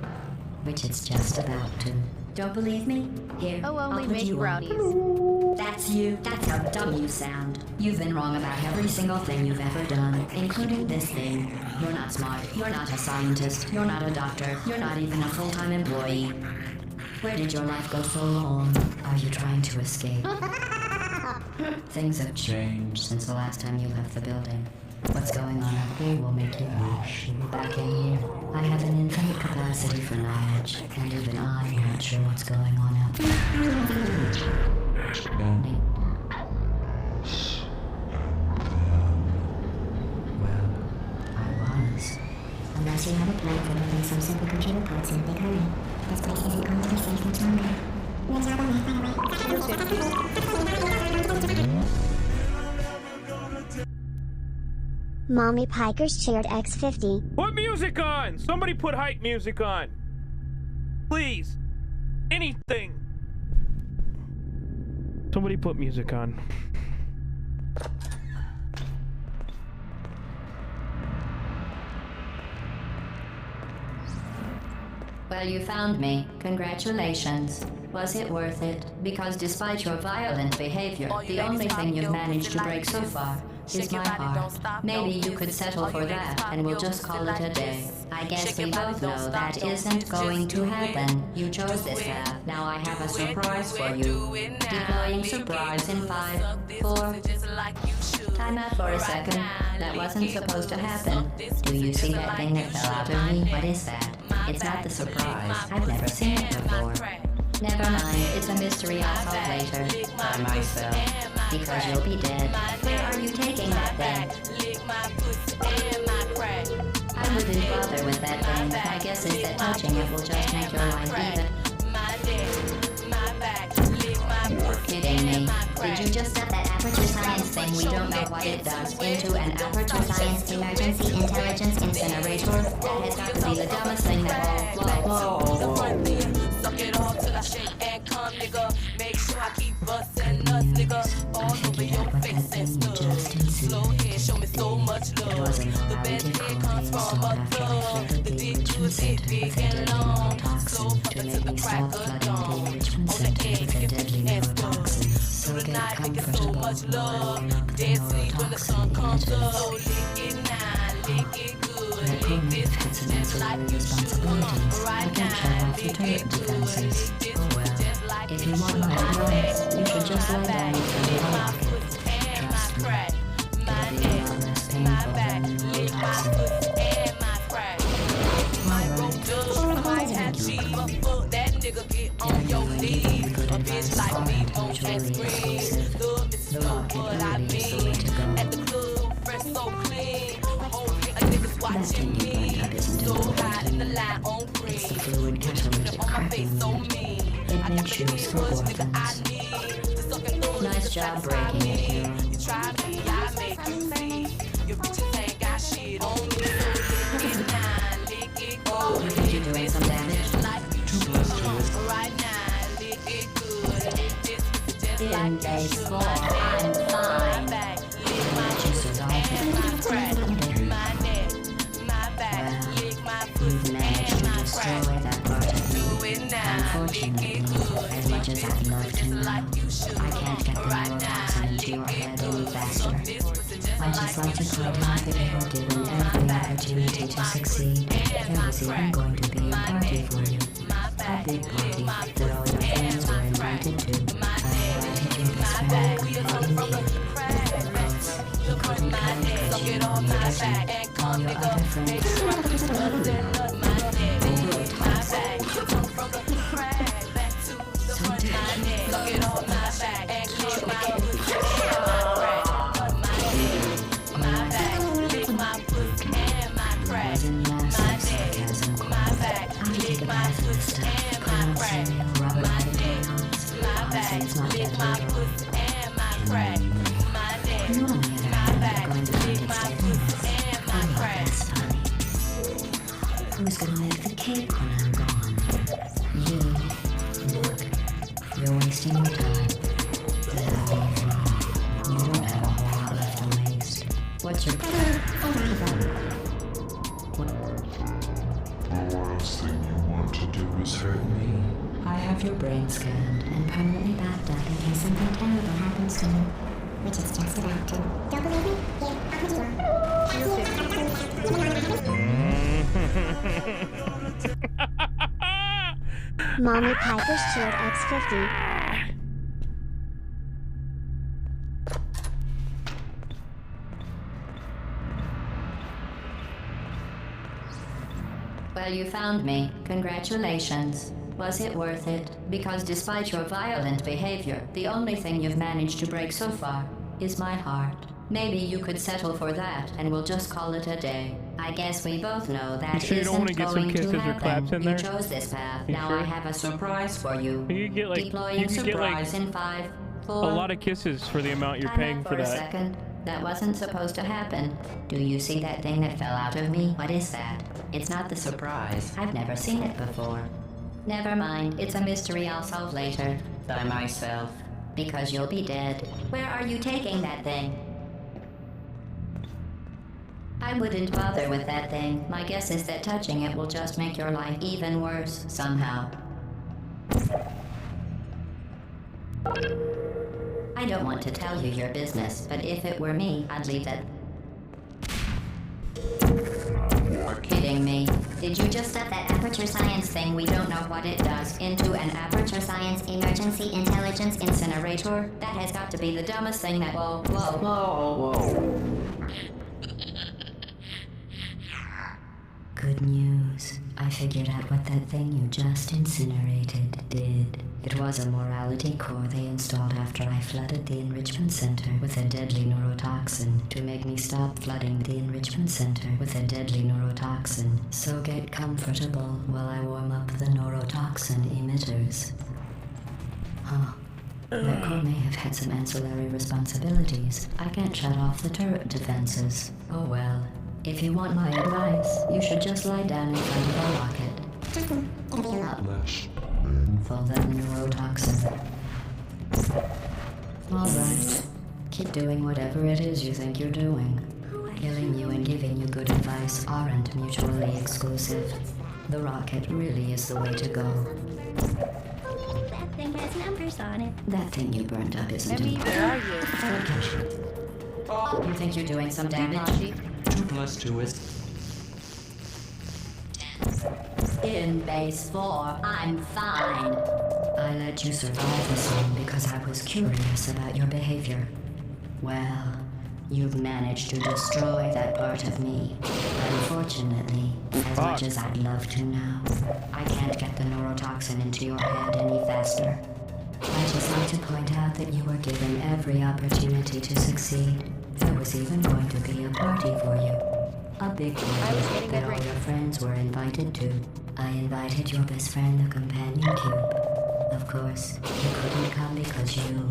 Which it's just about to. Don't believe me? Here, Oh, I'll only put make you brownies. on. That's you. That's how dumb you sound. You've been wrong about every single thing you've ever done, including this thing. You're not smart. You're not a scientist. You're not a doctor. You're not even a full-time employee. Where did your life go so wrong? Are you trying to escape? Things have changed since the last time you left the building. What's going on up there will make you wish you were back in here. I have an infinite capacity for knowledge, and even I'm not sure what's going on out there. Well, I was. Unless you have a plan for moving some simple computer parts in a big hurry, this place isn't going to be safe much longer. Good job on that, by the way. Mommy Piker's cheered X50. Put music on! Somebody put hype music on. Please. Anything. Somebody put music on. Well, you found me. Congratulations. Was it worth it? Because despite your violent behavior, the only thing you've managed to break so far is my heart. Maybe you could settle for that, and we'll just call it a day. I guess we both know that isn't going to happen. You chose this path. Now I have a surprise for you. Deploying surprise in 5, 4... Time out for a second. That wasn't supposed to happen. Do you see that thing that fell out of me? What is that? It's not the surprise. I've never seen it before. Never mind, it's a mystery I'll solve later. By myself. Because you'll be dead. Where are you taking that thing? I wouldn't bother with that thing. My guess is that touching it will just make your life even. You're kidding me. Did you just set that aperture science thing, we don't know what it does, into an aperture science emergency intelligence incinerator? That has got to be the dumbest thing that Suck it all till I shake and come, nigga. Make sure I keep busting nuts, nigga. All over your face and stuff. Slow head, show me so much love. The best head comes from a thug. The dick was it big and long. So fucking to the crack of dawn. On the edge, and stuff. Through the night, making so much love. Dead sleep when the sun comes up. So lick it now, lick it good. Lick this just like you should. Right now, lick it good. If you want my advice, you should just lie down and be my foot and my crack. My neck, my back, lick my foot and my crack. My rope does, might have cheese, but fuck that nigga, get on your knees. A bitch like me won't can't scream. Love is so what I mean. At the club, fresh so clean. Whole hit a niggas watching me. So high in the line on green. On my face so mean. It makes you so orphans. Nice job breaking it, hero. You try me, I make you see. Your bitches ain't got shit on me. So lick it now, lick it good. You think you're doing some damage? Right now, lick it good. Lick this just like they you should. fall, I'm fine. My back, lick my foot and my crack. My neck, my back, lick my foot and my crack. Do it now, lick it good. As much as I'd love to, I can't get the neurotoxin into your head any faster. I just like to point out that you were given every opportunity to succeed. There was even going to be a party for you. A big party that all your friends were invited to. I invited your best friend to come party with you. Of course, he couldn't come because you were leadership. All your other friends who's gonna make the cake when I'm gone? You. Look, you're wasting your time. Let me alone. You don't have a whole lot left to waste. What's your... The last thing you want to do is hurt me. I have your brain scanned and permanently backed up in case something terrible happens to you. Which is just about to. Don't believe me? Here, I'll put you on. Mommy Piper's cheered X50. Well, you found me. Congratulations. Was it worth it? Because despite your violent behavior, the only thing you've managed to break so far is my heart. Maybe you could settle for that, and we'll just call it a day. I guess we both know that you sure you don't want to get some kisses or claps in there? You chose this path. You now sure? I have a surprise for you. You could get like Deploying surprise in 5, 4... a lot of kisses for the amount you're paying for a that. second. That wasn't supposed to happen. Do you see that thing that fell out of me? What is that? It's not the surprise. I've never seen it before. Never mind. It's a mystery I'll solve later. By myself. Because you'll be dead. Where are you taking that thing? I wouldn't bother with that thing. My guess is that touching it will just make your life even worse, somehow. I don't want to tell you your business, but if it were me, I'd leave that. You're kidding me. Did you just stuff that aperture science thing, we don't know what it does, into an aperture science emergency intelligence incinerator? That has got to be the dumbest thing that. Whoa, whoa, whoa, whoa. Good news. I figured out what that thing you just incinerated did. It was a morality core they installed after I flooded the enrichment center with a deadly neurotoxin to make me stop flooding the enrichment center with a deadly neurotoxin. So get comfortable while I warm up the neurotoxin emitters. Huh. That core may have had some ancillary responsibilities. I can't shut off the turret defenses. Oh well. If you want my advice, you should just lie down in front of a rocket. Full that neurotoxin. Alright. Keep doing whatever it is you think you're doing. Killing you and giving you good advice aren't mutually exclusive. The rocket really is the way to go. That thing has numbers on it. That thing you burned up isn't Maybe, where are you? You think you're doing some damage? 2 plus 2 is... In base 4, I'm fine. I let you survive this one because I was curious about your behavior. Well, you've managed to destroy that part of me. Unfortunately, as much as I'd love to now, I can't get the neurotoxin into your head any faster. I'd just like to point out that you were given every opportunity to succeed. There was even going to be a party for you. A big party that all your friends were invited to. I invited your best friend, the companion cube. Of course, you couldn't come because you...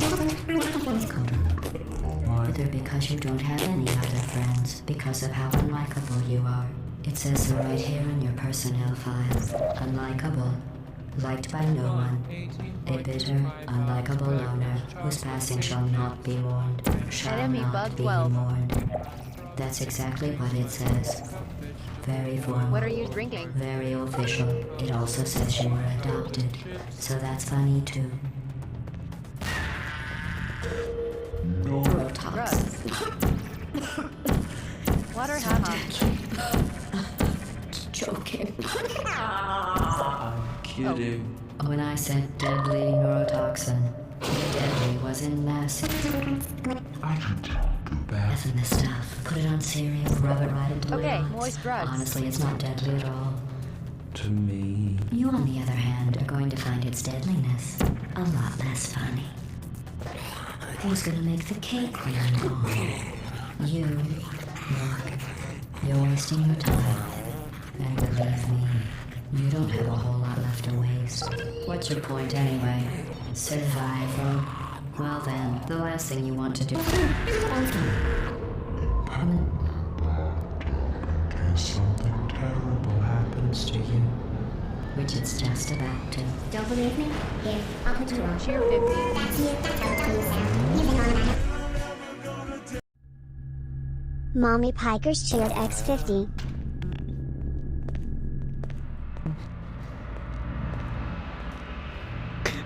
Either because you don't have any other friends, because of how unlikable you are. It says so right here in your personnel files. Unlikable. Liked by no one. A bitter, unlikable loner whose passing shall not be mourned. Shall Enemy not bug be 12. mourned. That's exactly what it says. Very formal. What are you drinking? Very official. It also says you were adopted. So that's funny too. Neurotoxin. Water hot. Joking. Kidding. When I said deadly neurotoxin, the deadly was in mass. I can tell too bad. F in this stuff. Put it on cereal, rub it right into my Okay, eyes. moist drugs. Honestly, it's not deadly at all. To me. You, on the other hand, are going to find its deadliness a lot less funny. Who's gonna make the cake when I'm gone? You. Look, you're wasting your time. And believe me, you don't have a whole lot left to waste. What's your point anyway? Survival. Well then, the last thing you want to do... In case something terrible happens to you. Which it's just about to. Don't believe me? Here, I'll put you on. Cheer 50. That's you. That's how it's going to sound. Using automatic. Mommy Pikers cheered X50.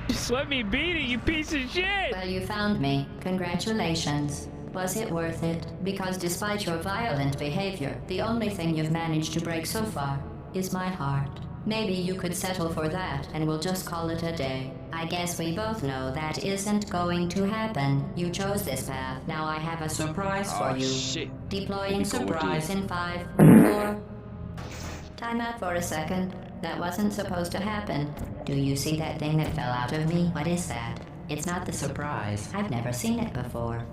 Just let me beat it, you piece of shit! Well, you found me. Congratulations. Was it worth it? Because despite your violent behavior, the only thing you've managed to break so far is my heart. Maybe you could settle for that, and we'll just call it a day. I guess we both know that isn't going to happen. You chose this path. Now I have a surprise for you. Shit. Deploying surprise in 5, 4... Time out for a second. That wasn't supposed to happen. Do you see that thing that fell out of me? What is that? It's not the surprise. I've never seen it before.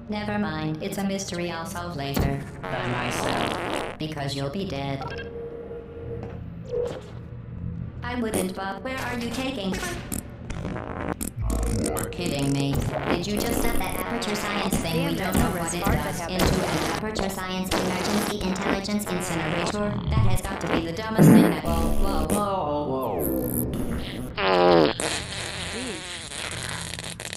Never mind. It's a mystery I'll solve later. By myself. Because you'll be dead. I wouldn't, Bob. Where are you taking? Kidding me? Did you just set that aperture science thing we don't know what it does into an aperture science emergency intelligence incinerator? That has got to be the dumbest thing that. Whoa.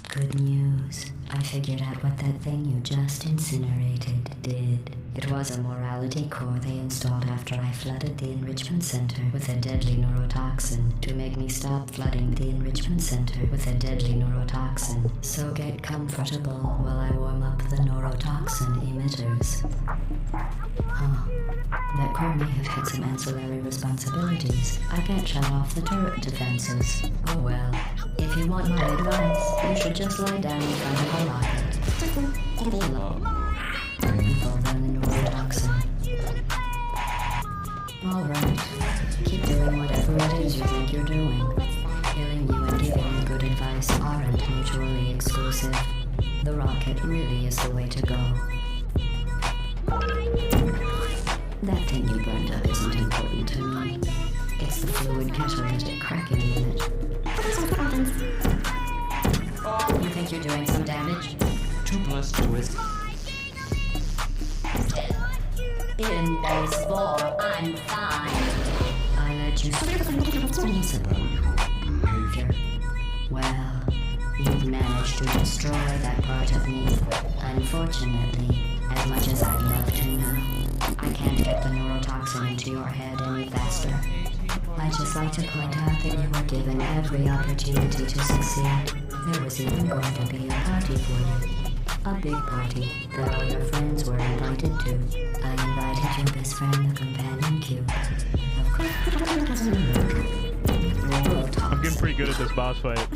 Good news. I figured out what that thing you just incinerated did. It was a morality core they installed after I flooded the enrichment center with a deadly neurotoxin to make me stop flooding the enrichment center with a deadly neurotoxin. So get comfortable while I warm up the neurotoxin emitters. Huh. That core may have had some ancillary responsibilities. I can't shut off the turret defenses. Oh well. If you want my advice, you should just lie down in front of a rocket. Involve the neurotoxin. Alright. Keep doing whatever it is you think you're doing. Killing you and giving you good advice aren't mutually exclusive. The rocket really is the way to go. That thing you burned up isn't important to me. It's the fluid catalytic cracking unit. You think you're doing some damage? 2 + 2 is... In baseball, I'm fine. I let you speak about your behavior. Well, you've managed to destroy that part of me. Unfortunately, as much as I'd love to now, I can't get the neurotoxin into your head any faster. I'd just like to point out that you were given every opportunity to succeed. There was even going to be a party for you. A big party that all your friends were invited to. I invited your best friend, the companion cube. Of course. I'm getting pretty good at this boss fight.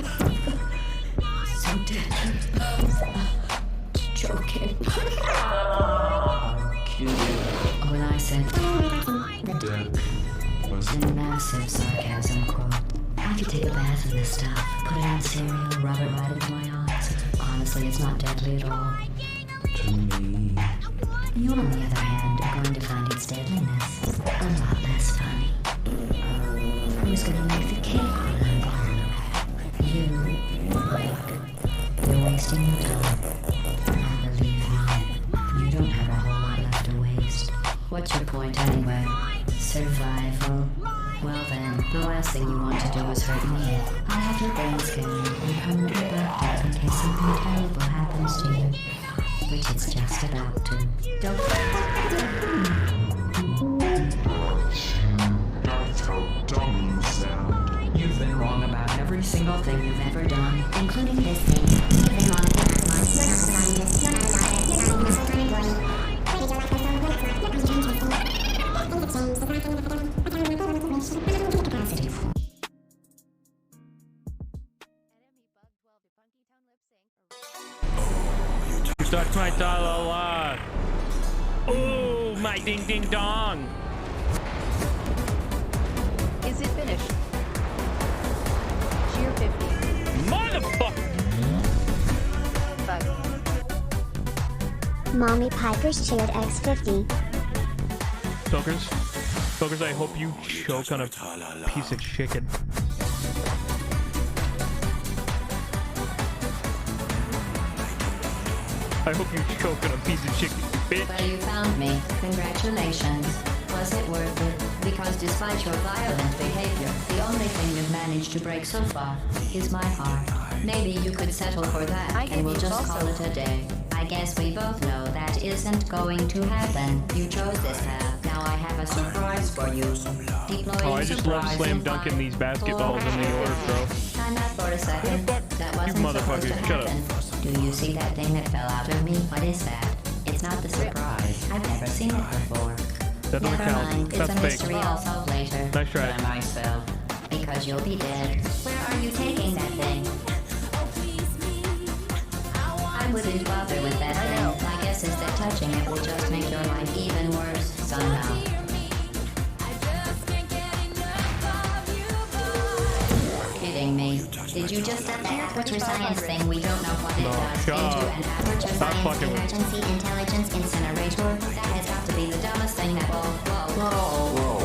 So deadly. Joking. When I said Dead. Was in massive sarcasm quote, I could take a bath in this stuff, put it on cereal, rub it right into my eyes. Honestly, it's not deadly at all. to me. You, on the other hand, are going to find its deadliness a lot less funny. Who's gonna make the cake when I'm gone? You, you're wasting your time. Now believe me, you don't have a whole lot left to waste. What's your point anyway? Survival? Well then, the last thing you want to do is hurt me. I have your brain scanned and permanently backed up in case something terrible happens to you. Which it's just about to. That's how dumb you sound. You've been wrong about every single thing you've ever done, including this thing. You've been wrong about mine. You're not a scientist. You're not a doctor. You're not even a scientist. You touched my ta-la-la. Oh, my ding-ding dong. Is it finished? Cheer 50. Motherfucker! Bug. Mommy Piper's cheered X50. Smokers, I hope you choke on a piece of chicken. I hope you choke on a piece of chicken, bitch. Well, you found me. Congratulations. Was it worth it? Because despite your violent behavior, the only thing you've managed to break so far is my heart. Maybe you could settle for that, and we'll just call it a day. I guess we both know that isn't going to happen. You chose this path. Now I have a surprise for you. Oh, I just love slam dunking these basketballs in the order, bro. Time out for a second. That wasn't You supposed to motherfucker, shut up. happen. Do you see that thing that fell out of me? What is that? It's not the surprise. I've never seen it before. That doesn't Never count. mind. It's That's a fake. mystery I'll solve later. Nice try. But I might spell. Because you'll be dead. Where are you taking that thing? I wouldn't bother with that thing. My guess is that touching it will just make your life even worse somehow. Kidding me. Did you just set that aperture science thing we don't know what it does shut into up. an aperture Stop science fucking with me. emergency intelligence incinerator? That has got to be the dumbest thing that whoa.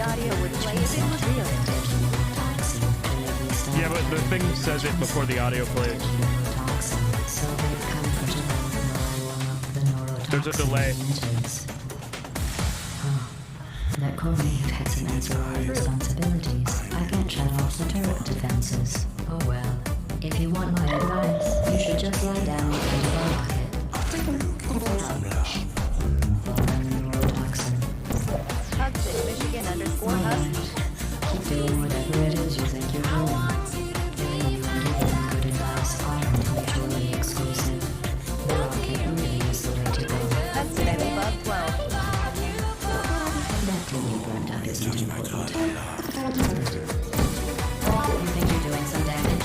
audio would play if it was real. Yeah, but the thing says it before the audio plays. There's a delay. That Cormaid had some ancillary responsibilities. I can't shut off the turret defenses. Oh well. If you want my advice, you should just lie down and think about it. Hudson, Michigan _Husky. Keep doing whatever it is you think you're doing. Giving you and giving good advice aren't mutually exclusive. The rocket really is the way to go. Hudson at above 12. That thing you burned out isn't important. You think you're doing some damage?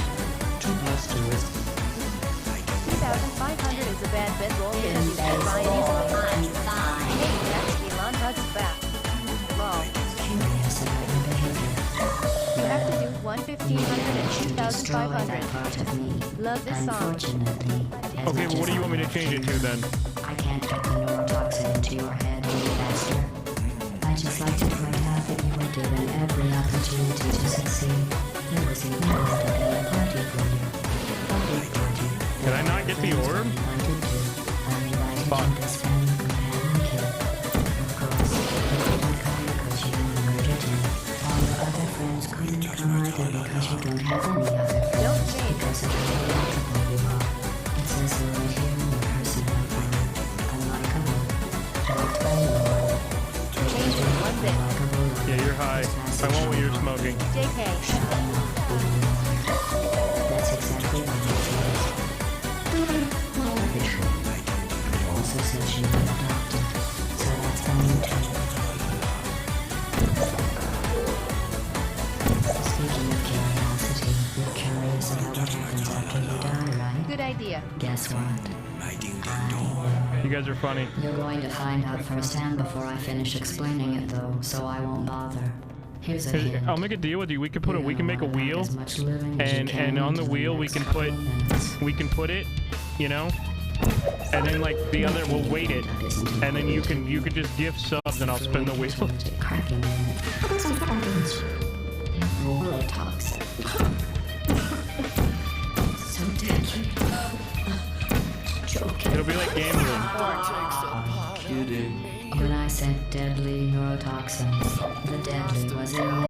2,500 is a bad bed roll because you can't buy easily. Hey, that's Elon Hugs back. Lol. Curious about your behavior. You have to do 1,500 and 2,500. Love this song. Unfortunately, Okay, well, what do you want me to change it to then? I can't get the neurotoxin into your head any faster. I just like to point out that you were given every opportunity to succeed. There was even a party for you. Can I not get the orb? Fuck. Don't change. Change it one bit. Yeah, you're high. I want what you're smoking. JK. That's exactly what it is. Also said she was adopted, so that's fine too. Speaking of curiosity, you're curious about what happens after you die, right? Good idea. Guess what? You guys are funny. You're going to find out firsthand before I finish explaining it, though, so I won't bother. Here's a hint. I'll make a deal with you. We can put we can make a wheel, and on the wheel we can put it, you know, and then like the other we'll weight it, and then you can just gift subs and I'll spin the wheel. Neurotoxin. So deadly. Joking. It'll be like gambling. When I said deadly neurotoxins, the deadly was in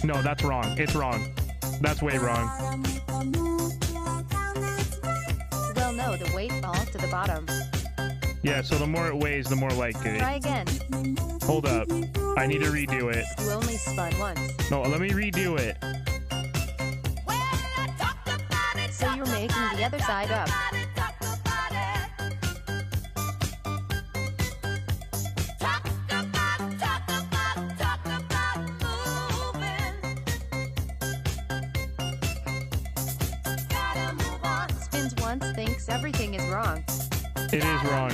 No, that's wrong. It's wrong. That's way wrong. Well, no, the weight falls to the bottom. Yeah, so the more it weighs, the more likely. Try again. Hold up. I need to redo it. You only spun once. No, let me redo it. So you're making the other side up. Spins once, thinks everything is wrong. It is wrong.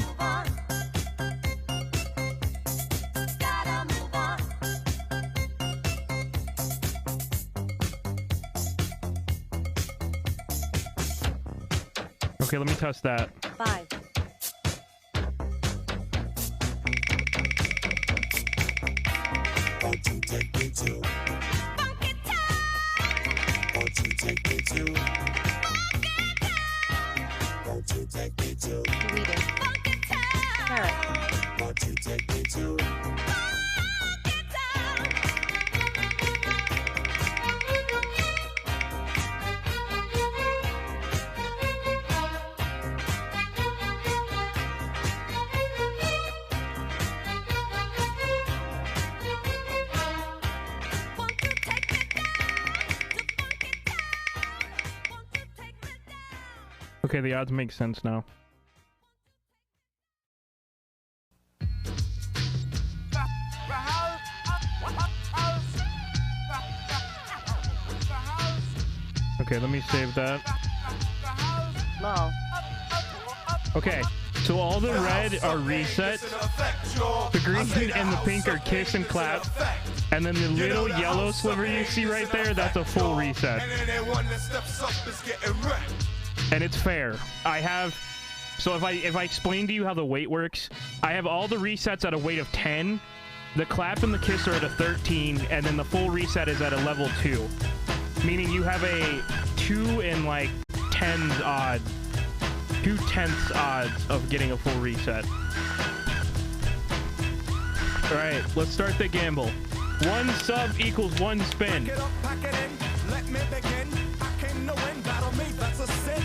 Okay, let me test that. 5. Won't you take me to funky town? Won't you take me to funky town? Won't you take me to funky town? Carrot. Won't you take me to funky town? Okay, the odds make sense now. Okay, let me save that. Lol. Okay, so all the red are resets. The green and the pink are kiss and clap. And then the little yellow sliver you see right there, that's a full reset. And it's fair. I have, so if I explain to you how the weight works, I have all the resets at a weight of 10. The clap and the kiss are at a 13, and then the full reset is at a level 2. Meaning you have a 2 and like 10s odd, 2/10 odds of getting a full reset. All right, let's start the gamble. 1 sub equals 1 spin.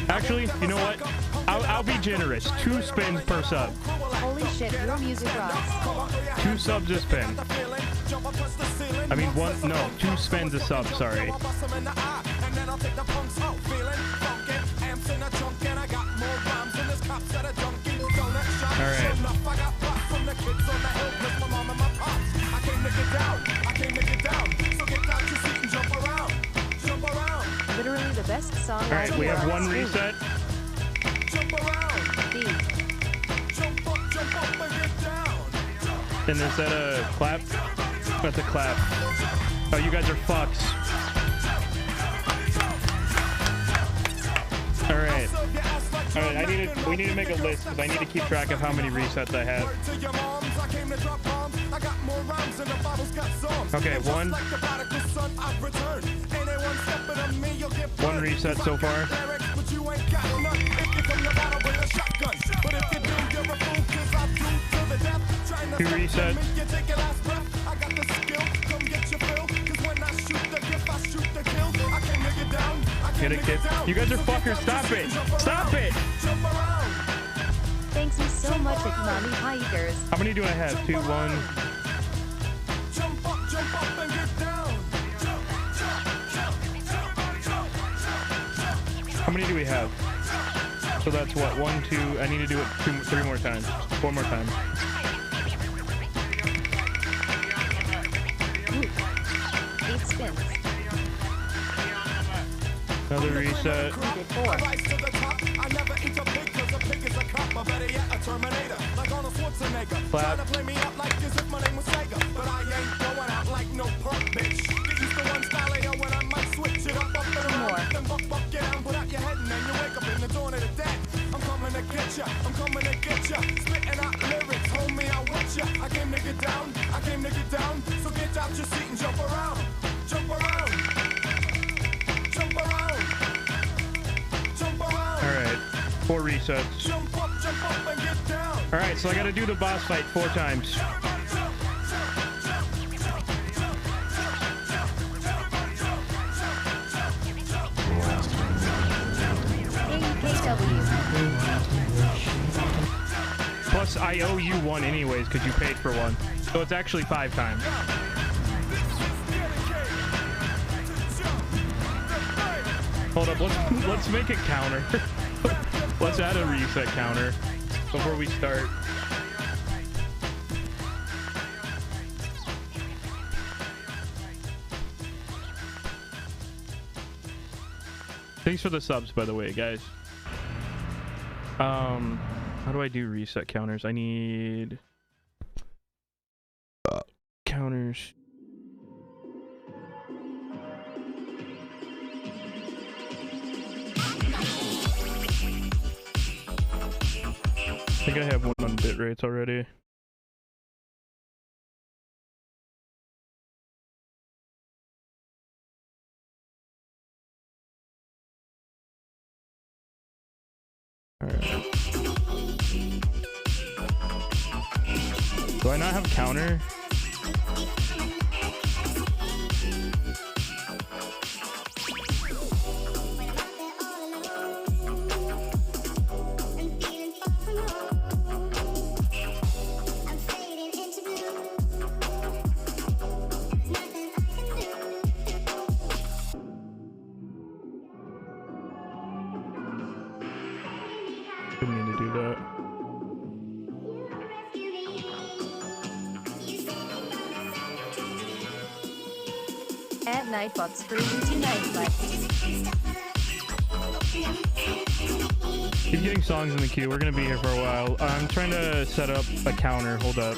Actually, you know what? I'll be generous. 2 spins per sub. Holy shit, your music rocks. 2 subs a spin. I mean, 2 spins a sub, sorry. Alright. Literally the best song. Alright, we have 1 reset. D. And is that a clap? That's a clap. Oh, you guys are fucks. Alright. Alright, we need to make a list because I need to keep track of how many resets I have. Okay, 1 reset so far. 2 resets. Get it, kid. You guys are fuckers. Stop it. Stop it. Thanks you so much, Mommy Hikers. How many do I have? 2, 1. How many do we have? So that's what? 1, 2. I need to do it 3 more times. 4 more times. Ooh. 8 spins. Another reset. Clap. I'm coming to get ya, spitting out lyrics, homie, I want ya. I came to get down, so get out your seat and jump around, jump around, jump around, jump around. Alright, 4 resets. Jump up and get down. Alright, so I gotta do the boss fight 4 times. Plus, I owe you one anyways because you paid for one. So it's actually 5 times. Hold up, let's make a counter. Let's add a reset counter before we start. Thanks for the subs, by the way, guys. How do I do reset counters? I need counters. I think I have one on bit rates already. Alright. Do I not have a counter? Didn't mean to do that. At night bucks for easy night bucks. Keep getting songs in the queue. We're gonna be here for a while. I'm trying to set up a counter. Hold up.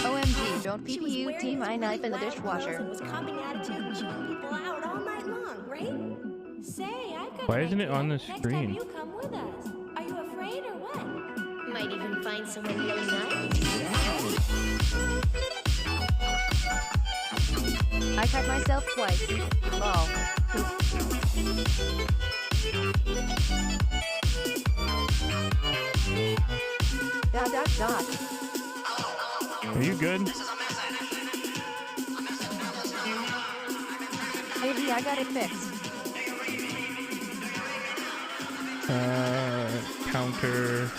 OMG, don't PPUT my knife in the dishwasher. Was copping attitude, chewing people out all night long, right? Say, I've got Why an isn't it idea. on the Next time screen? you come with us. Are you afraid or what? Might even find someone really nice. I cut myself twice. Lol. Dot dot dot. Are you good? Maybe I got it fixed. Counter.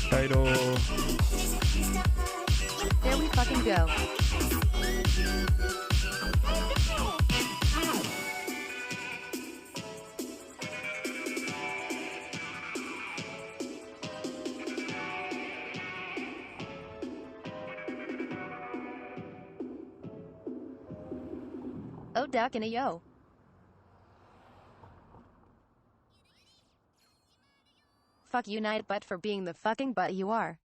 Title. There we fucking go. Oh, duck and a yo. Fuck you, night butt, for being the fucking butt you are.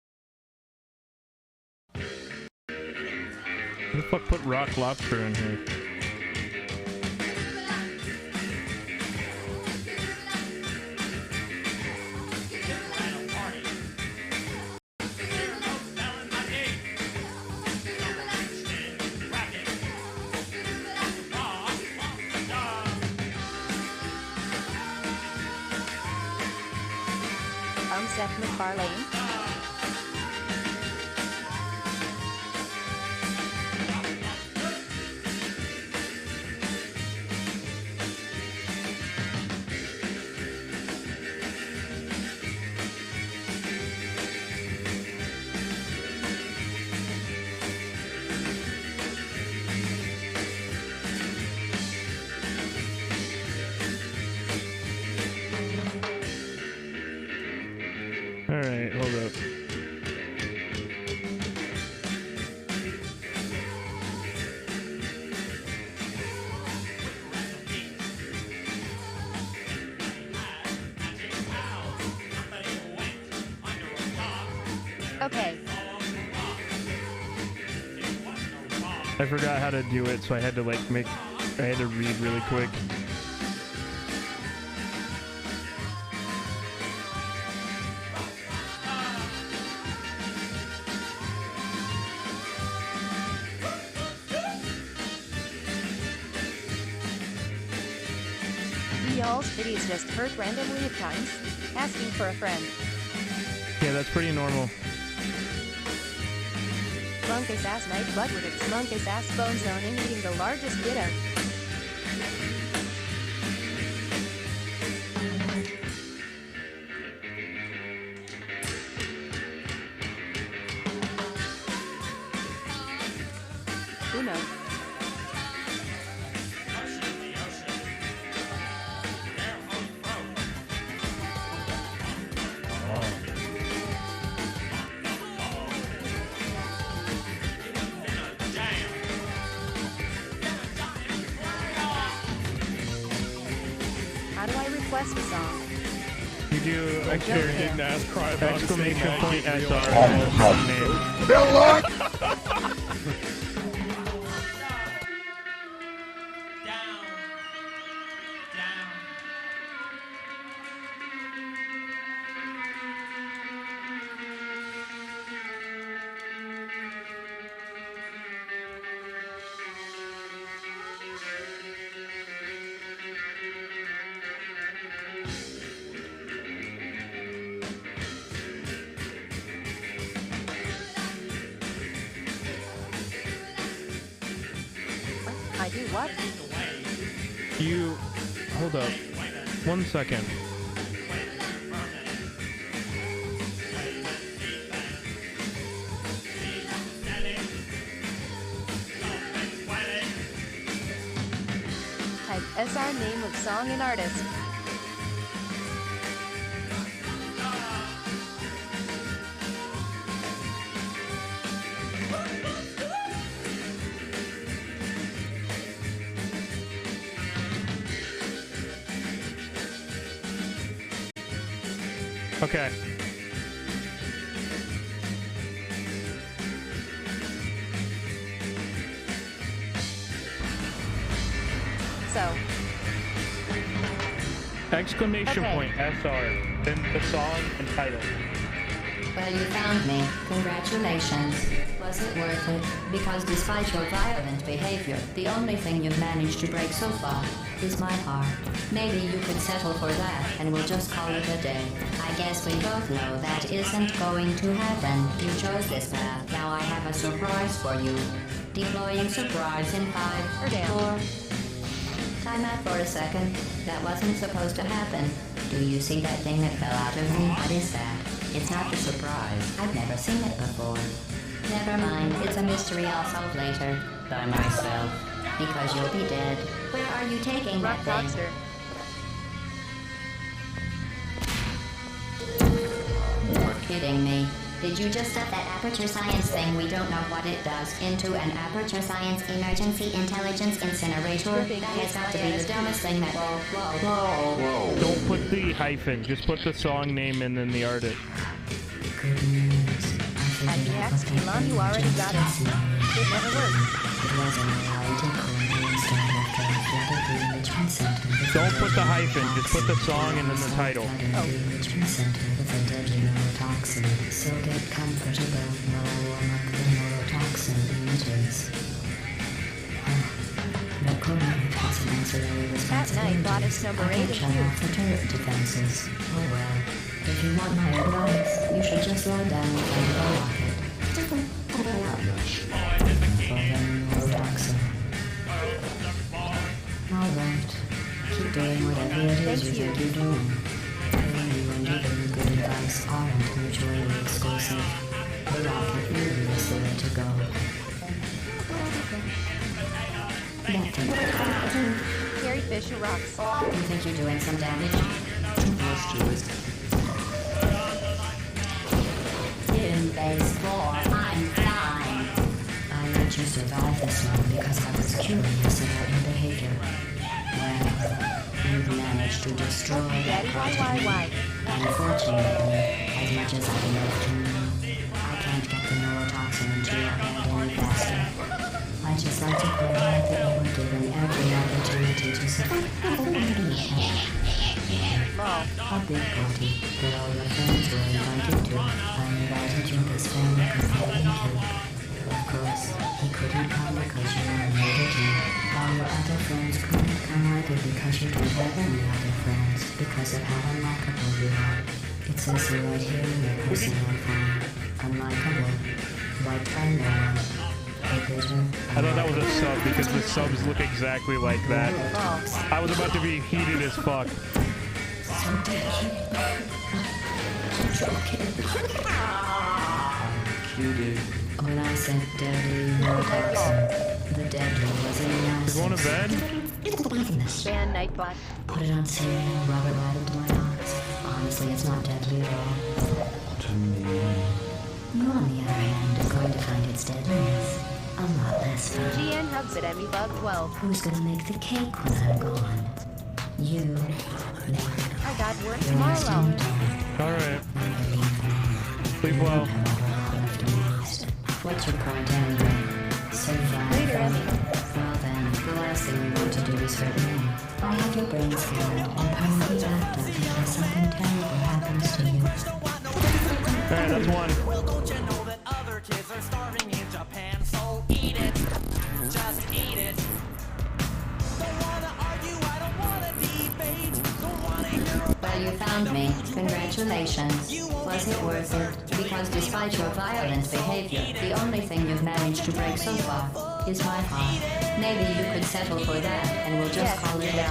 Who the fuck put rock lobster in here? I'm Seth MacFarlane. Alright, hold up. Okay. I forgot how to do it, so I had to like I had to read really quick. calls kitties just hurt randomly at times. Asking for a friend. Yeah, that's pretty normal. Monkus ass night butt with its monkus ass bone zoning eating the largest bit of. Uno. How do I request a song? You do Didn't ask, cry about it, say exclamation Matt, point get real SR L. name. Bill Luck! I do what? You hold up. 1 second. Type SR name of song and artist. Okay. So, Exclamation Okay. point SR. Then the song and title. Well, you found me. Congratulations. Was it worth it? Because despite your violent behavior, the only thing you've managed to break so far is my heart. Maybe you could settle for that, and we'll just call it a day. I guess we both know that isn't going to happen. You chose this path. Now I have a surprise for you. Deploying surprise in 5, Or down. 4. Time out for a second. That wasn't supposed to happen. Do you see that thing that fell out of me? What is that? It's not a surprise. I've never seen it before. Never mind. It's a mystery I'll solve later. By myself. Because you'll be dead. Where are you taking Rock that thing? Rockster. You're kidding me. Did you just set that aperture science thing, we don't know what it does, into an aperture science emergency intelligence incinerator? That has got to be the dumbest thing that... Whoa. Don't put the hyphen. Just put the song name and then the artist. At the Axe Elon, you already got it. It never worked. Don't put the hyphen. Just put the song and then the title. So get comfortable, no among the neurotoxin emitters. The coronary has an ancillary At responsibility. night, goddess number 8 and Shut off the turret defenses. Oh well. If you want my advice, you should just lie down and unlock it. For the neurotoxin. Alright. Keep doing whatever it is you think you're doing. You and even good advice aren't mutually exclusive. The rocket really is the way to go. That thing. Carrie Fisher rocks. You think you're doing some damage? In phase 4, I'm flying. I let you survive this one because I was curious about your behavior. Well, you've managed to destroy that part of me. Unfortunately, as much as I'd love to, I can't get the neurotoxin into your head any faster. I just like to point out that you were given every opportunity to survive. A big party that all your friends were invited to. I invited you this family because they didn't. Of course, he couldn't come because you were murdered him. All your other friends couldn't come either because you don't have any other friends because of how unlikable you are. It says so right here in your personal phone. Unlikable. Liked by no one. I thought that was a sub because the subs look exactly like that. I was about to be heated as fuck. When I said deadly neurotoxin, the deadly was in my You going to bed? Ban Nightbot. Put it on cereal, rub it right into my eyes. Honestly, it's not deadly at all. To me. You, on the other hand, are going to find its deadliness a lot less fun. GN hugs at Emmy Bug 12. Who's gonna make the cake when I'm gone? You. I got work tomorrow. Alright. Sleep well. What's your point anyway? Survive. Later, Emmy. Well then, the last thing you want to do is hurt me. I have your brain scanned and permanently wrapped up in case something terrible happens to you. Alright, that's one. Well, don't you know that other kids are starving in Japan? So eat it. Just eat it. Don't wanna argue, I don't wanna debate. Don't wanna hear about. Well, you found me. Congratulations. Was it worth it? Because despite your violent behavior, the only thing you've managed to break so far is my heart. Maybe you could settle for that, and we'll just call it a day.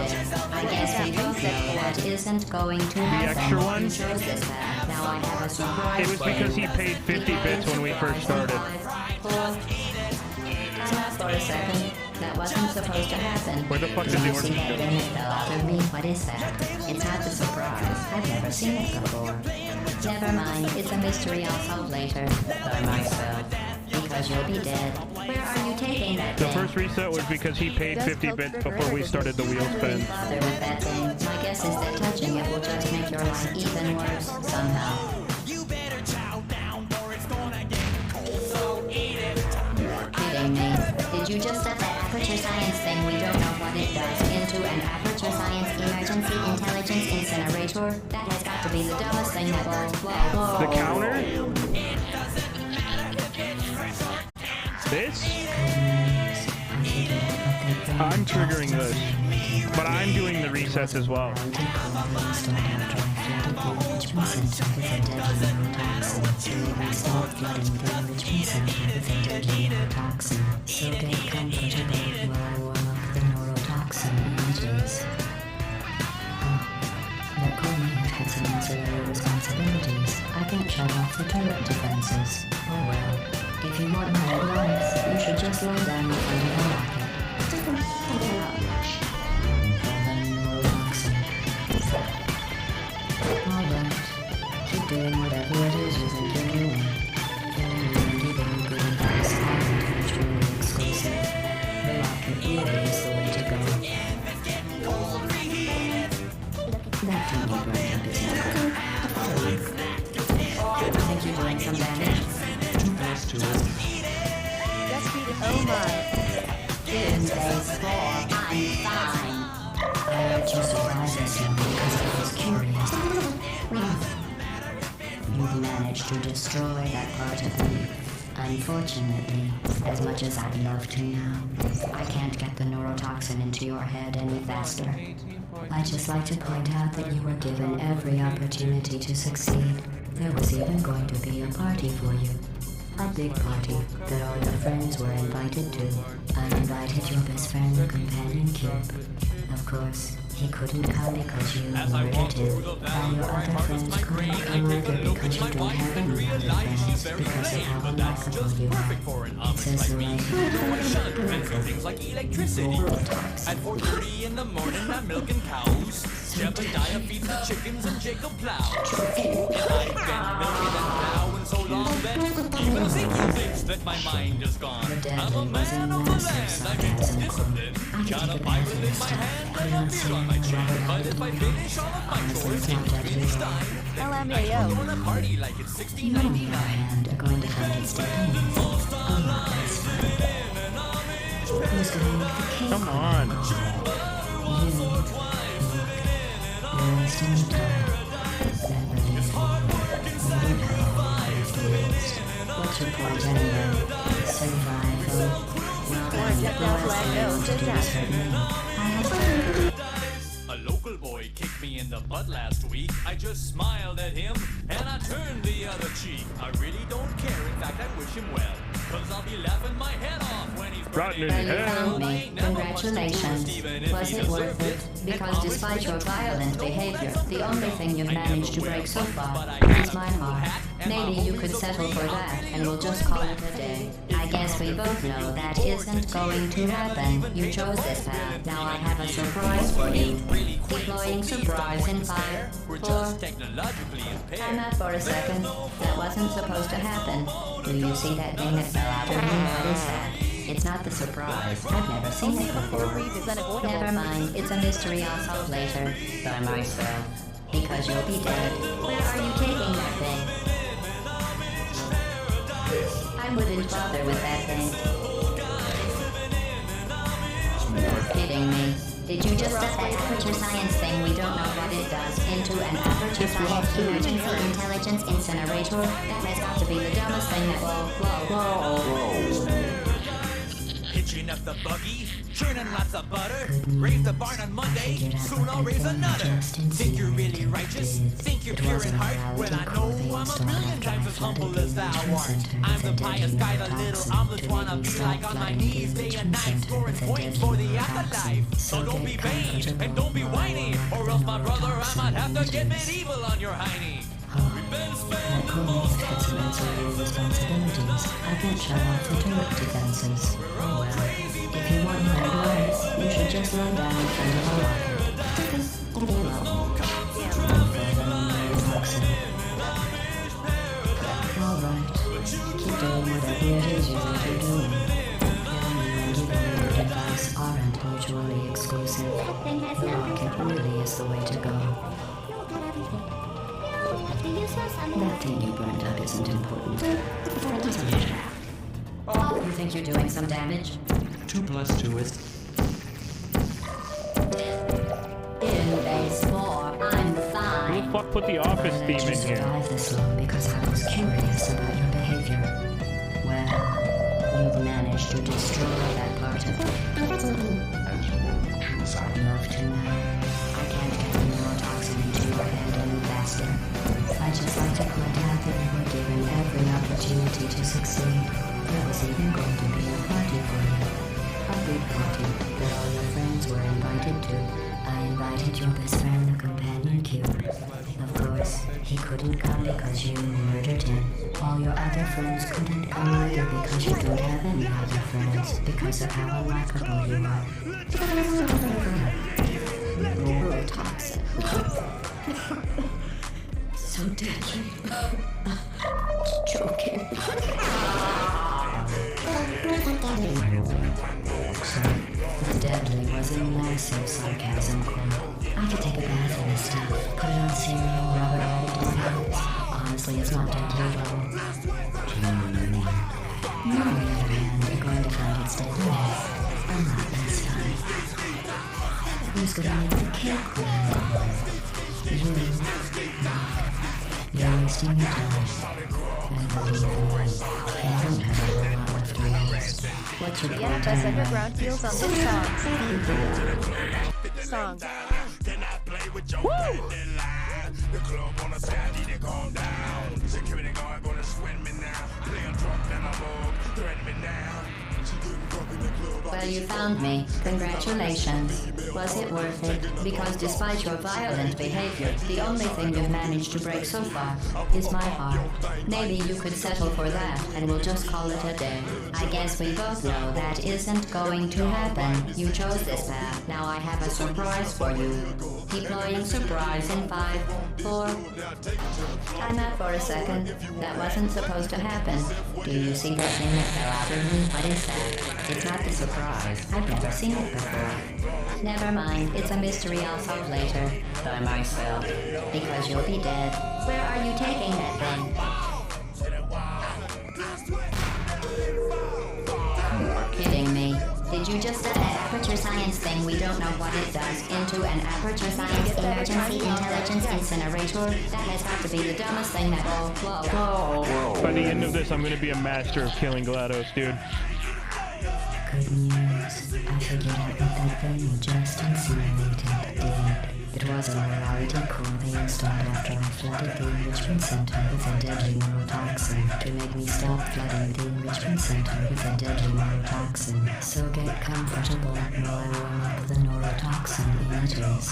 I guess we both know that isn't going to happen. The extra one? Shows us that. Now I have a surprise. It was because he paid 50 bits when we first started. For a second. That wasn't supposed to happen. Where the fuck did Did the you order see that go? when it fell out of me? What is that? It's not a surprise. I've never seen it before. Never mind. It's a mystery I'll solve later. By myself. Because you'll be dead. Where are you taking that The thing? first reset was because he paid 50 bits before we started the wheel spin. Bother with that thing. My guess is that touching it will just make your life even worse somehow. You better chow down or it's gonna get cold. So eat it. You're kidding me. Did you just set that aperture science thing we don't know what it does into an aperture science emergency intelligence incinerator? That has got to be the dumbest thing that whoa. The counter? This? I'm triggering this, but I'm doing the resets as well. So get comfortable while I warm up the neurotoxin images. The Corey had some ancillary responsibilities. I can't shut off the turret defenses. Oh well. If you want my advice, you should just lie down in front of the rocket. Alright. Keep doing whatever it is you think you're doing. Getting really very good at this island is really exclusive. The rocket really is the way to go. That tiny bright up is not good. I think you're doing some damage. Let's do it. Just beat it. Oh my. Tuesday's 4, I'm fine. I let you surprise us because I was curious. You've managed to destroy that part of me. Unfortunately, as much as I'd love to now, I can't get the neurotoxin into your head any faster. I'd just like to point out that you were given every opportunity to succeed. There was even going to be a party for you. A big party that all your friends were invited to. I invited your best friend, the companion Cube. Of course, he couldn't come because you murdered him. All your other friends couldn't come either because you don't have any other friends because of how unlikable you are. It says so right here. Things like electricity. At 4:30 in the morning, I'm milking cows. Jebediah feeds the chickens and Jacob plows. And I've been milking and plowing so long that even Ezekiel thinks that my mind is gone. I'm a man of the land, I need discipline. Got a Bible in my hand and a beer on my chin. But if I finish all of my chores in Phoenix time, then I can go on a party like it's 1699. And are going to find its dependence. Oh, that's fun. Who's going to make the cake? Come on. You're wasting your time. Then believe me, you don't have all afterwards. What's your point anyway? survival. Not Or only just out where I go, want to just do ask. is hurt me. A local boy kicked me in the butt last week. I just smiled at him and I turned the other cheek. I really don't care. In fact, I wish him well. Cause I'll be laughing my head off when he's Rotten in Well, you hell. found me. Congratulations. Was it worth it? Because despite your violent behavior, the only thing you've managed to break so far is my heart. Maybe you could settle for that, and we'll just call it a day. I guess we both know that isn't going to happen. You chose this path. Now I have a surprise for you. Deploying surprise in 5, 4... Time out for a second. That wasn't supposed to happen. Do you see that thing that fell out of me? What is that? It's not the surprise. I've never seen it before. Never mind. It's a mystery I'll solve later. By myself. Because you'll be dead. Where are you taking that thing? I wouldn't bother with that thing. You're kidding me. Did you just set that aperture science thing we don't know what it does into an aperture science emergency intelligence incinerator? That has got to be the dumbest thing that... Whoa. Hitching up the buggy, churning lots of butter. Raise the barn on Monday, soon I'll raise another. Think you're really righteous? Think you're pure in heart? Well, I know I'm a million times as humble as thou art. I'm the pious guy, the little omelet wanna be like on my knees day and night, scoring points for the afterlife. So don't be vain and don't be whiny, or else my brother, I might have to get medieval on your hiney. We've been spending the most Had some ancillary responsibilities. I can't shut off the turret defenses. Oh well. If you want my advice, you should just lie down in front of a locker. It'll be alone. Alright. Keep doing whatever it is you think you're doing. Killing you and giving you your advice aren't mutually exclusive. The rocket really is the way to go. That thing you burned up isn't important. Oh, you think you're doing some damage? 2 plus 2 is... In base 4, I'm fine. Who the fuck put the office theme in I here? survived this long because I was curious about your behavior. Well, you've managed to destroy that part of me. Love to know. I can't get the neurotoxin into your head any faster. I just like to point out that you were given every opportunity to succeed. There was even going to be a party for you. A big party that all your friends were invited to. I invited your best friend, the companion cube. Of course, he couldn't come because you murdered him. All your other friends couldn't come either because you don't have any other friends because of how unlikable you are. Neurotoxin. So deadly. Joking. The deadly was a massive sarcasm quote. I could take a bath in this stuff, put it on cereal, rub it all over my house. Honestly, it's not deadly at all. You, on the other hand, are going to find it's deadly. A lot this time. Who's gonna make the cake run? You. You're wasting your time. And believe me, I don't have a whole lot left to waste. What's your The point NFS now? Underground feels on this song. Woo! The club on the side, need to calm down. Security guard gonna swing me now. Play a drunk than a bug, threaten me now. She couldn't fuck in the club. Well, you found me. Congratulations. Was it worth it? Because despite your violent behavior, the only thing you've managed to break so far is my heart. Maybe you could settle for that, and we'll just call it a day. I guess we both know that isn't going to happen. You chose this path. Now I have a surprise for you. Deploying surprise in 5, 4... Time out for a second. That wasn't supposed to happen. Do you see that thing that fell out of me? What is that? It's not the surprise. I've never seen it before. Never mind. It's a mystery I'll solve later. By myself. Because you'll be dead. Where are you taking that thing? You're kidding me. Did you just set that aperture science thing we don't know what it does into an aperture science emergency intelligence incinerator? That has got to be the dumbest thing that... Whoa. By the end of this, I'm gonna be a master of killing GLaDOS, dude. Good news. I figured out what that thing you just incinerated did. It was a morality core they installed after I flooded the enrichment center with a deadly neurotoxin to make me stop flooding the enrichment center with a deadly neurotoxin. So get comfortable while I warm up the neurotoxin emitters.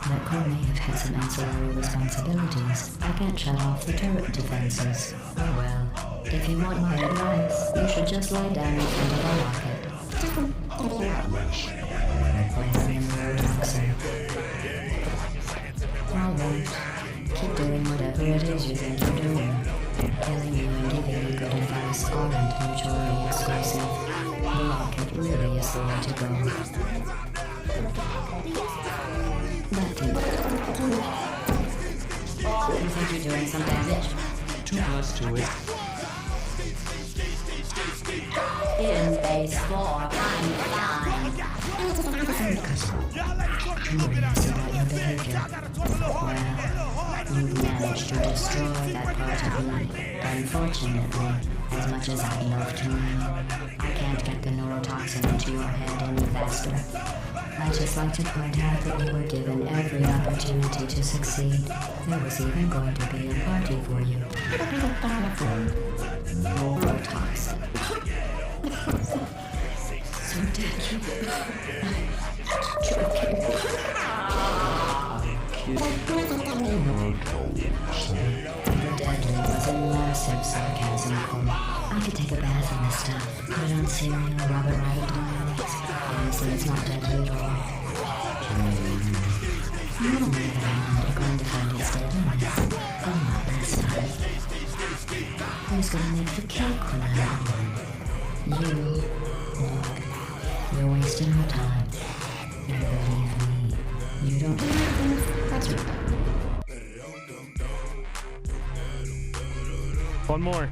That core may have had some ancillary responsibilities. I can't shut off the turret defenses. Oh well. If you want my advice, you should just lie down in front of a rocket. Poison and neurotoxin. Alright. Keep doing whatever it is you think you're doing. Killing you and giving you good advice aren't mutually exclusive. The rocket really is the way to go. You think you're doing some damage? 2 plus 2 is... In base 4, I'm fine. Curious about your behavior. Well, you've managed to destroy that part of me. Unfortunately, as much as I'd love to, I can't get the neurotoxin into your head any faster. I'd just like to point out that you were given every opportunity to succeed. There was even going to be a party for you. Neurotoxin. So deadly. The deadly was a massive sarcasm core. I could take a bath in this stuff. Put it on cereal, rub it right into my eyes. Honestly, it's not deadly at all. Normally, I'm going to find it deadly. But not this time. Who's gonna make the cake when I'm gone? You. Look, you're wasting your time. And believe me, you don't do anything. That's right. One more.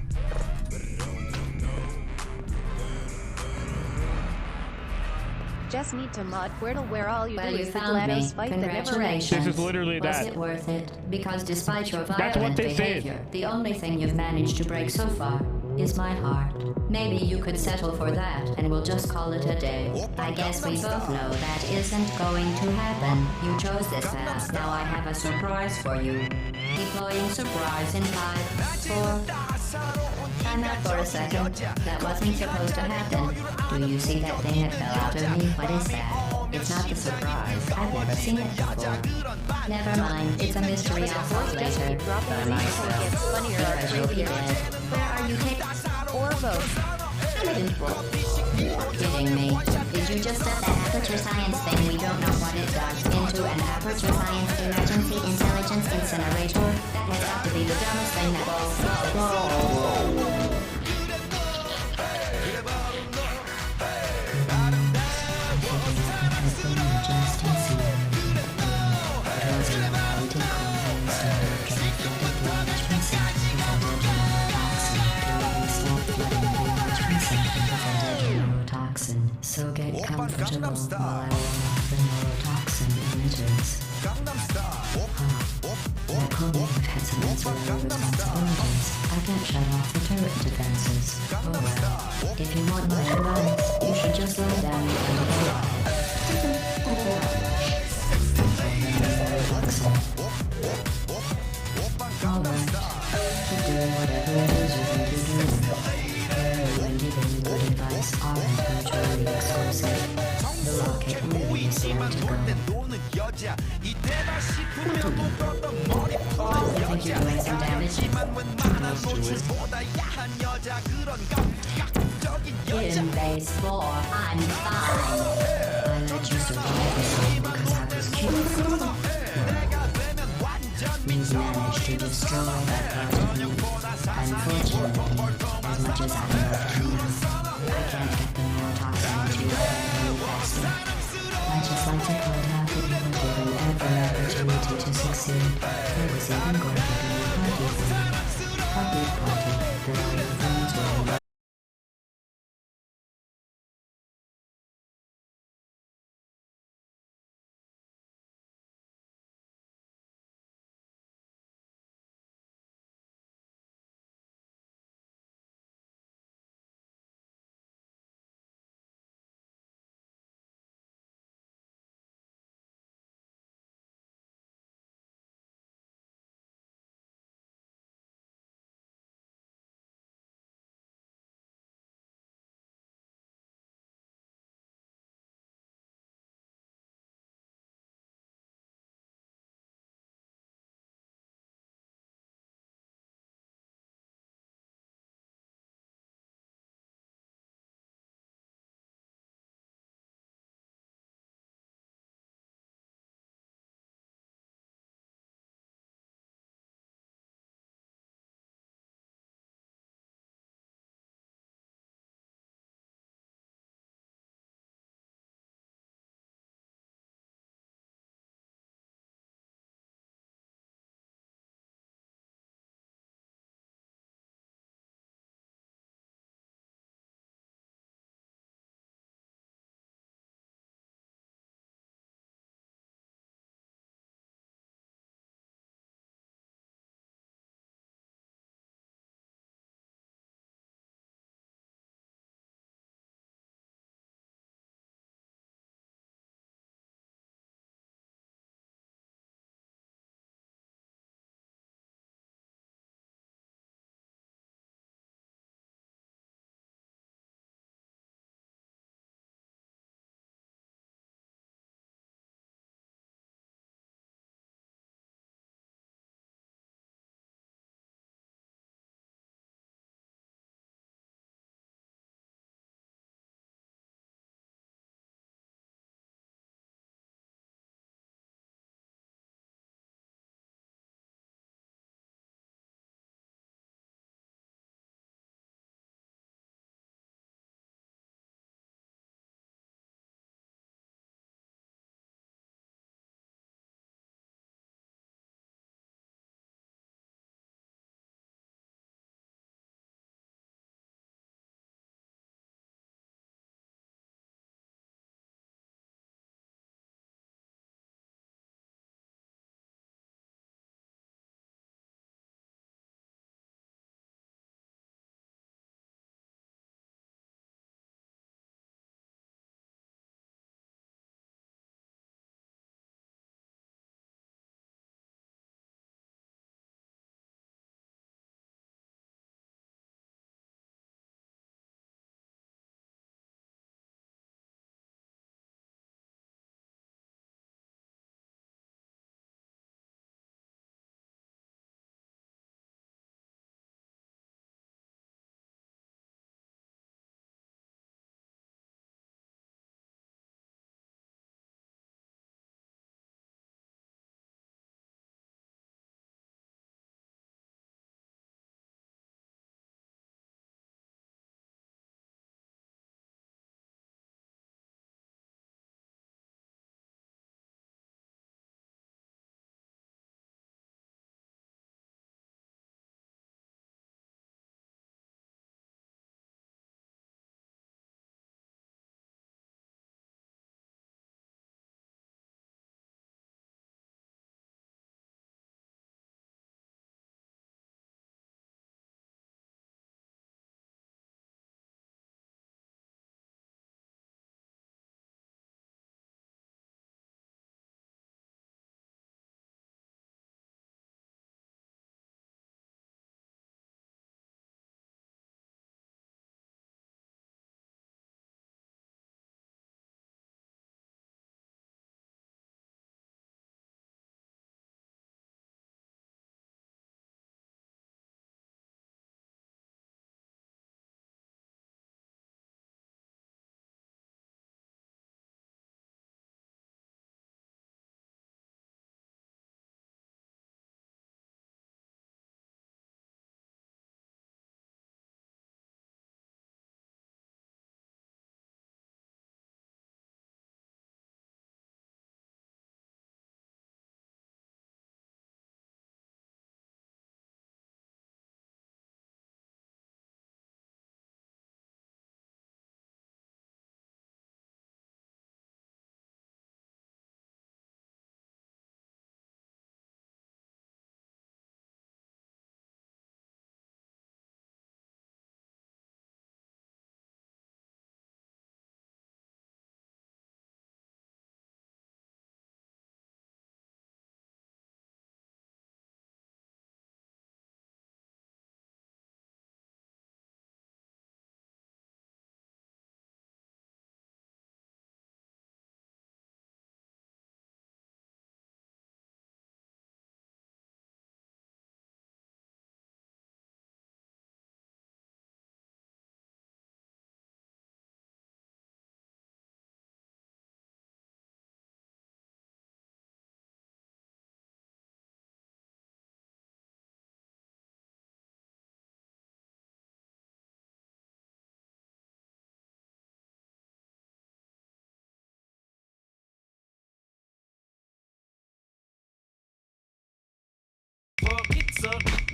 Just need to mod Portal where all you Well, do you is the found me. GLaDOS fight that never ends. This is literally Was that. it worth it? Because despite your That's what violent they behavior, said. the only thing you've managed to break so far is my heart. Maybe you could settle for that, and we'll just call it a day. I guess we both know that isn't going to happen. You chose this path. Now I have a surprise for you. Deploying surprise in 5, 4... Time out for a second. That wasn't supposed to happen. Do you see that thing that fell out of me? What is that? It's not the surprise. I've never seen it before. Never mind. It's a mystery I'll solve later. By myself. Because you'll be dead. Where are you taking? Or both. Kidding me. Did you just set that aperture science thing we don't know what it does into an aperture science emergency intelligence incinerator? That has got to be the dumbest thing that So get comfortable while I warm up the neurotoxin emitters. That core may have had some ancillary responsibilities. I can't shut off the turret defenses. Oh well. If you want my advice, you should just lie down in front of the Alright. Keep doing whatever it is you think you're doing. And giving you good advice aren't mutually exclusive. The rocket really is the way to go. You think you're doing some damage? In base 4, I'm fine. I let you survive this one because I was cute. You've managed to destroy that part of me. Unfortunately, as much as I love to, I can't get the neurotoxin into your head any faster. I just like to point out that you were given every opportunity to succeed. There was even going to be a party for you. A big party that all your friends were in.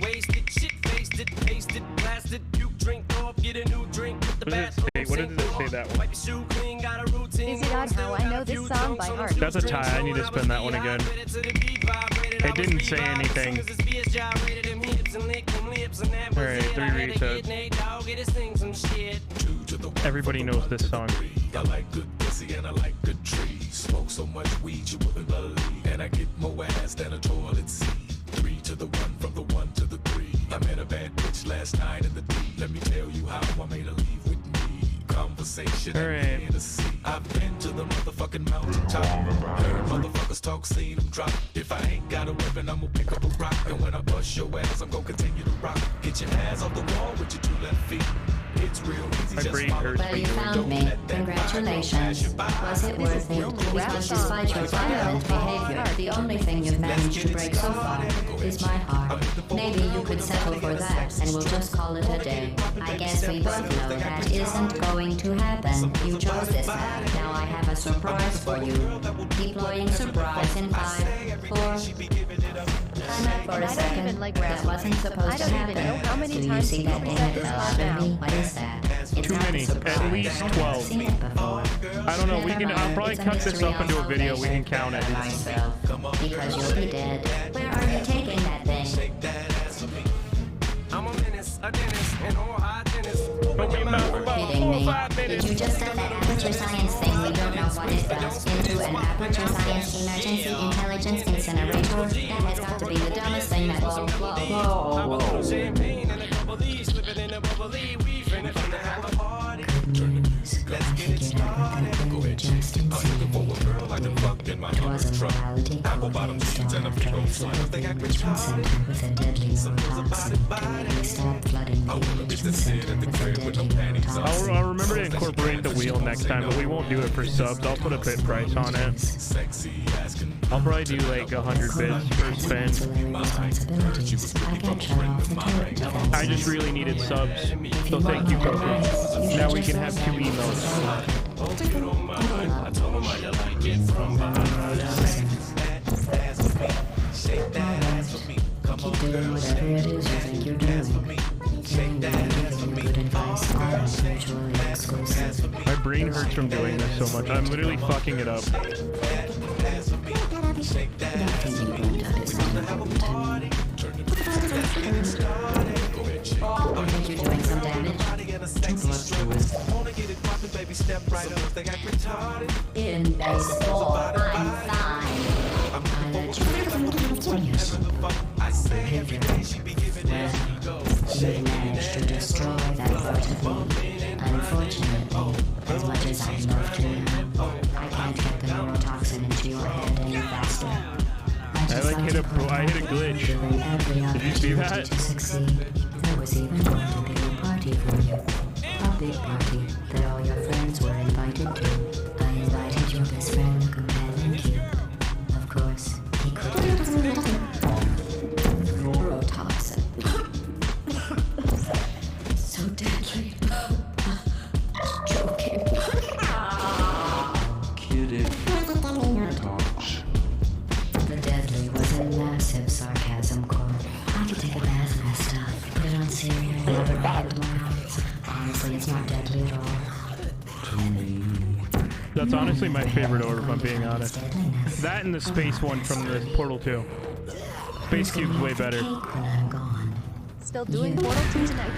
wasted, shit faced it, pasted, blasted, you drink off, get a new drink, hit the bathroom. What did it say that one? Wipe your shoe clean, got a routine. Is it odd how I know this song by heart? That's a tie. I need to spin that one again. It didn't say anything. Alright, 3 resets. Everybody knows this song. I like good pussy and I like good trees. Smoke so much weed you wouldn't believe. And I get more ass than a toilet seat. 3 to the 1, from the 1 to the 3. I met a bad bitch last night in the D. Let me tell you how I made her leave with me. Conversation and the sea. I've been to the motherfucking mountaintop. Heard motherfuckers talk, seen them drop. If I ain't got a weapon, I'm gonna pick up a rock. And when I bust your ass, I'm gonna continue to rock. Hit your ass off the wall with your 2 left feet. It's real easy, just follow. Well, you found me. Congratulations. Was it worth it? Because despite your violent behavior, the only thing you've managed to break so far is my heart. Maybe you could settle for that, and we'll just call it a day. I guess we both know that isn't going to happen. You chose this path. Now I have a surprise for you. Deploying surprise in 5, 4... Time out for a second. That wasn't supposed to happen. Do you see that thing at the bottom of me? What is that? Too many. At least 12. I don't know. We can. I'll probably cut this up into a video. We can count it. Because you'll be dead. Where are you taking that thing? I'm a menace, a dentist, and all high tennis. Kidding me. Did you just set that aperture science thing we don't know what it does into an aperture science emergency intelligence incinerator? That has got to be the dumbest thing that will whoa. Champagne and a couple of these, slipping in a bubbly. We finna have a party. Let's get it started. Go ahead, Justin. I'm looking for a girl I can fuck in my truck. Apple bottom jeans and a big old slime. They act retarded. With a deadly toxin. Stop flooding the engagement center with a deadly toxin. I'll remember to incorporate the wheel next time, but we won't do it for subs. I'll put a bit price on it. I'll probably do like 100 bits per spin. I just really needed subs, so thank you, Coco. Now we can have 2 emails. I told him I like it from shake that ass for me. Come on, Keep doing whatever it is you think you're doing. shake that ass for me. Good advice on mutually exclusive. My brain hurts from doing this so much. I'm literally fucking it up. I think you're doing some damage. In baseball, I'm fine. I let you I say every day she be giving it. you managed to destroy that part of me. Unfortunately, as much as I'd love to, I can't get the neurotoxin into your head any faster. I hit a glitch. Did you see that? To succeed, there was even going to be a party for you. A big party that all your friends were invited to. I invited your best friend, the companion cube. Of course, he couldn't. Neurotoxin. So deadly. Joking. Kidding. Talks. The deadly was in massive sarcasm core. I could take a bath in that stuff, put it on cereal, and have it right into my eyes. Honestly, it's not deadly at all. To me. That's honestly my favorite order, if I'm being honest. That and the space one from the Portal 2. Space Cube's way better. Still doing Portal 2 tonight?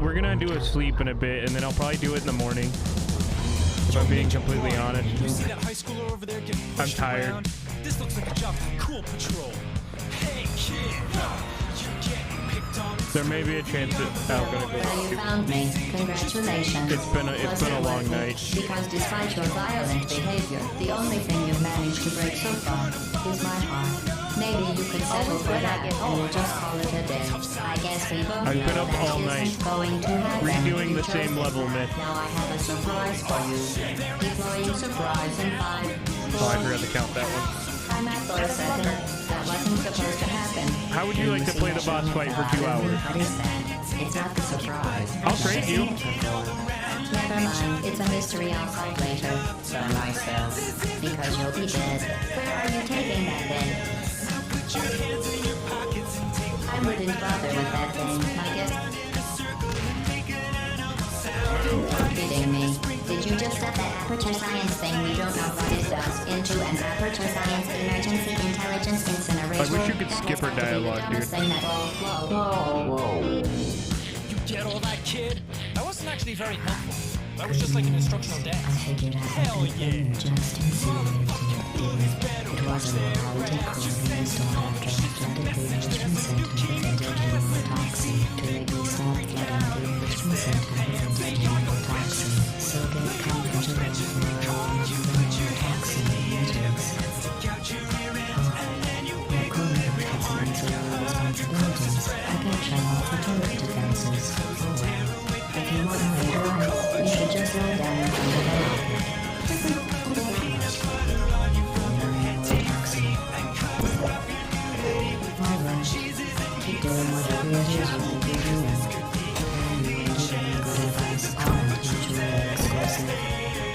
We're gonna do a sleep in a bit, and then I'll probably do it in the morning. If I'm being completely honest. I'm tired. This looks like a job for Cool Patrol. Hey kid, you getting picked on. There may be a chance that I'm gonna Well, you go. found me. Congratulations. It's been a long night. Because despite your violent behavior, the only thing you've managed to break so far is my heart. Maybe you could settle for that, and we'll just call it a day. I guess we both I've know been up that all isn't night, going to happen. redoing the You same chose level, this man. path. Now I have a surprise for you. Deploying surprise in 5, 4... Oh, I forgot to count that one. Time out for a second. That wasn't supposed to happen. How would you like to play the boss fight for 2 hours? What is that? It's not the surprise. I'll trade you. Never mind. It's a mystery I'll solve later. For myself. Because you'll be dead. Where are you taking that then? Put your hands in your pockets and take I wouldn't bother with that thing, I guess. Kidding me. Did you just set that aperture science thing we don't know what it does into an aperture science emergency intelligence incinerator? I wish you could skip her dialogue, dude. Whoa. You get all that, kid? That wasn't actually very helpful. That was just like an instructional dance. Hell yeah. It was a morality course installed after a flooded the enrichment center with a deadly neurotoxin to make me stop flooding the enrichment center with a deadly neurotoxin. So get comfortable with the neurotoxin emitters. Your corner has managerial responsibilities. I can try off the turret defenses. Oh well. If you want my advice, you should just lie down and find it out. Alright, keep doing whatever it is you think you're doing. And you will give me good advice aren't mutually exclusive.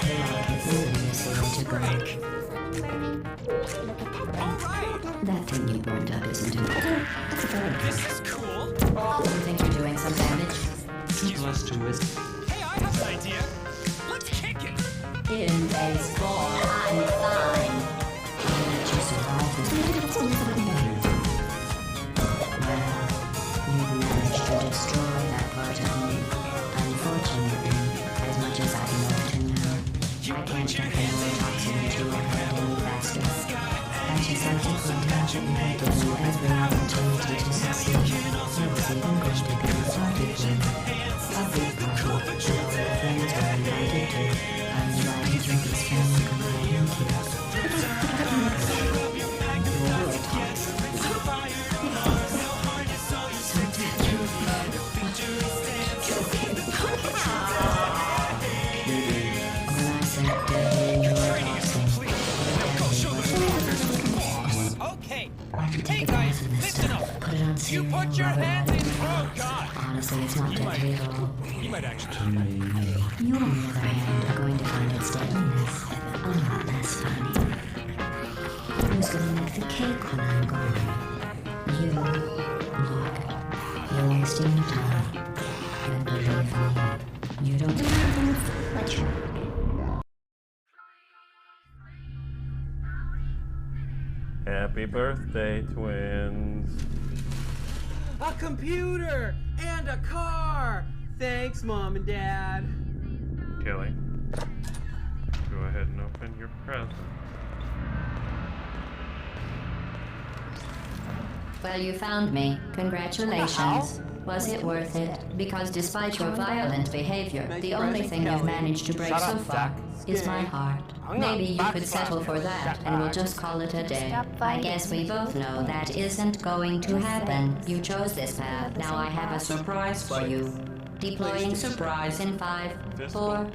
The rocket really is the way to go. That thing you burned up isn't it? This is cool. You think you're doing some damage? 2 plus 2 is... Hey, I have an idea. Let's kick it. In baseball, I'm fine. I'll let you survive this. Well, you've managed to destroy that part of me. Unfortunately, as much as I'd love to know, I can't get the neurotoxin into your head any faster. That is like you could have given you every opportunity to succeed. There was even going to be a party for you. A big party where all the friends were invited to. I'm invited to this family companion kid. Neurotoxin. So deadly. When I said deadly neurotoxin, Okay. Hey guys, listen up. put it on You put your hands in. Oh God. Honestly, it's not deadly at all. You might actually. You, on the other hand, are going to find its deadliness a lot less funny. Who's gonna make the cake when I'm gone? You. Look, you're wasting your time. And believe me, you don't let you. Happy birthday, twins. A computer and a car. Thanks, Mom and Dad. Kelly, go ahead and open your present. Well, you found me. Congratulations. Was it worth it? Because despite your violent behavior, the only thing you've managed to break so far is my heart. Maybe you could settle for that, and we'll just call it a day. I guess we both know that isn't going to happen. You chose this path. Now I have a surprise for you. Deploying surprise in 5, 4...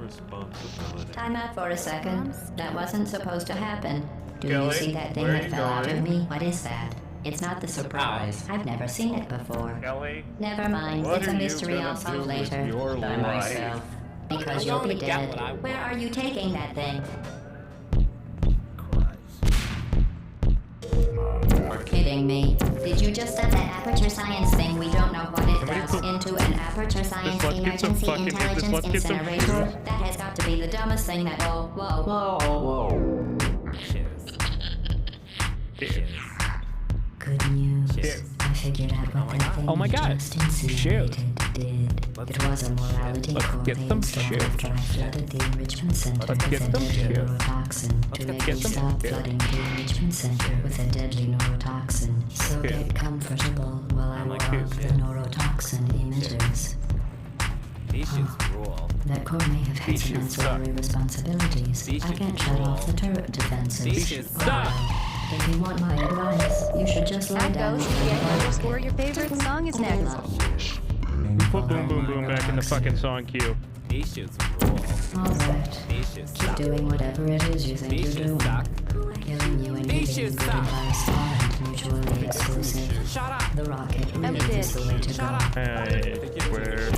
Time out for a second. That wasn't supposed to happen. Do you see that thing that fell out of me? What is that? It's not the surprise. I've never seen it before. Kelly, Never mind. It's a mystery I'll solve later. By myself. Because you'll be dead. Where are you taking that thing? Kidding me. Did you just set that aperture science thing we don't know what it does into an aperture science emergency intelligence incinerator? That has got to be the dumbest thing that... Whoa. Good news. I figured out what that thing you just incinerated did. It was a morality core they installed after I flooded the enrichment center with a deadly neurotoxin to make me stop flooding the enrichment center with a deadly neurotoxin. So get comfortable while I work the neurotoxin emitters. That core may have had some ancillary responsibilities. I can't shut off the turret defenses. If you want my advice, you should just lie down. Or your favorite song is next. Put Boom Boom Boom back in the fucking song queue. Alright. Keep doing whatever it is you think you're doing. Killing you and giving you good advice aren't mutually exclusive. The rocket really is the way to go. Hey, where?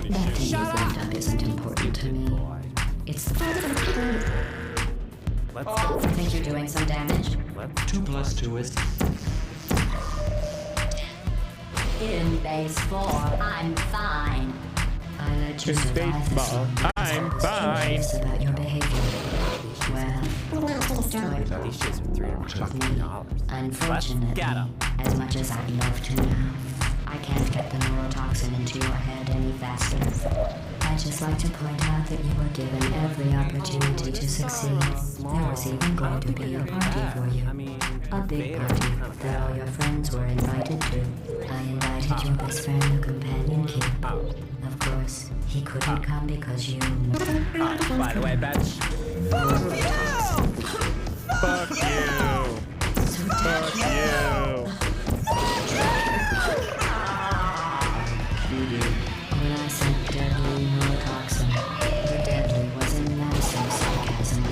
That thing you brought up isn't important to me. It's the... I think you're doing some damage. 2 plus 2 is... In baseball, I'm fine. I let you survive this long. I'm fine. About your behavior. Well, These shits are $350. unfortunately, as much as I'd love to now, I can't get the neurotoxin into your head any faster. I'd just like to point out that you were given every opportunity to succeed. There was even going to be a party for you. A big party that all your friends were invited to. I invited your best friend, the companion kid. Of course, he couldn't come because you... By the way, bitch. Fuck you! Fuck you! When I said deadly neurotoxin, the deadly was in Madison's sarcasm.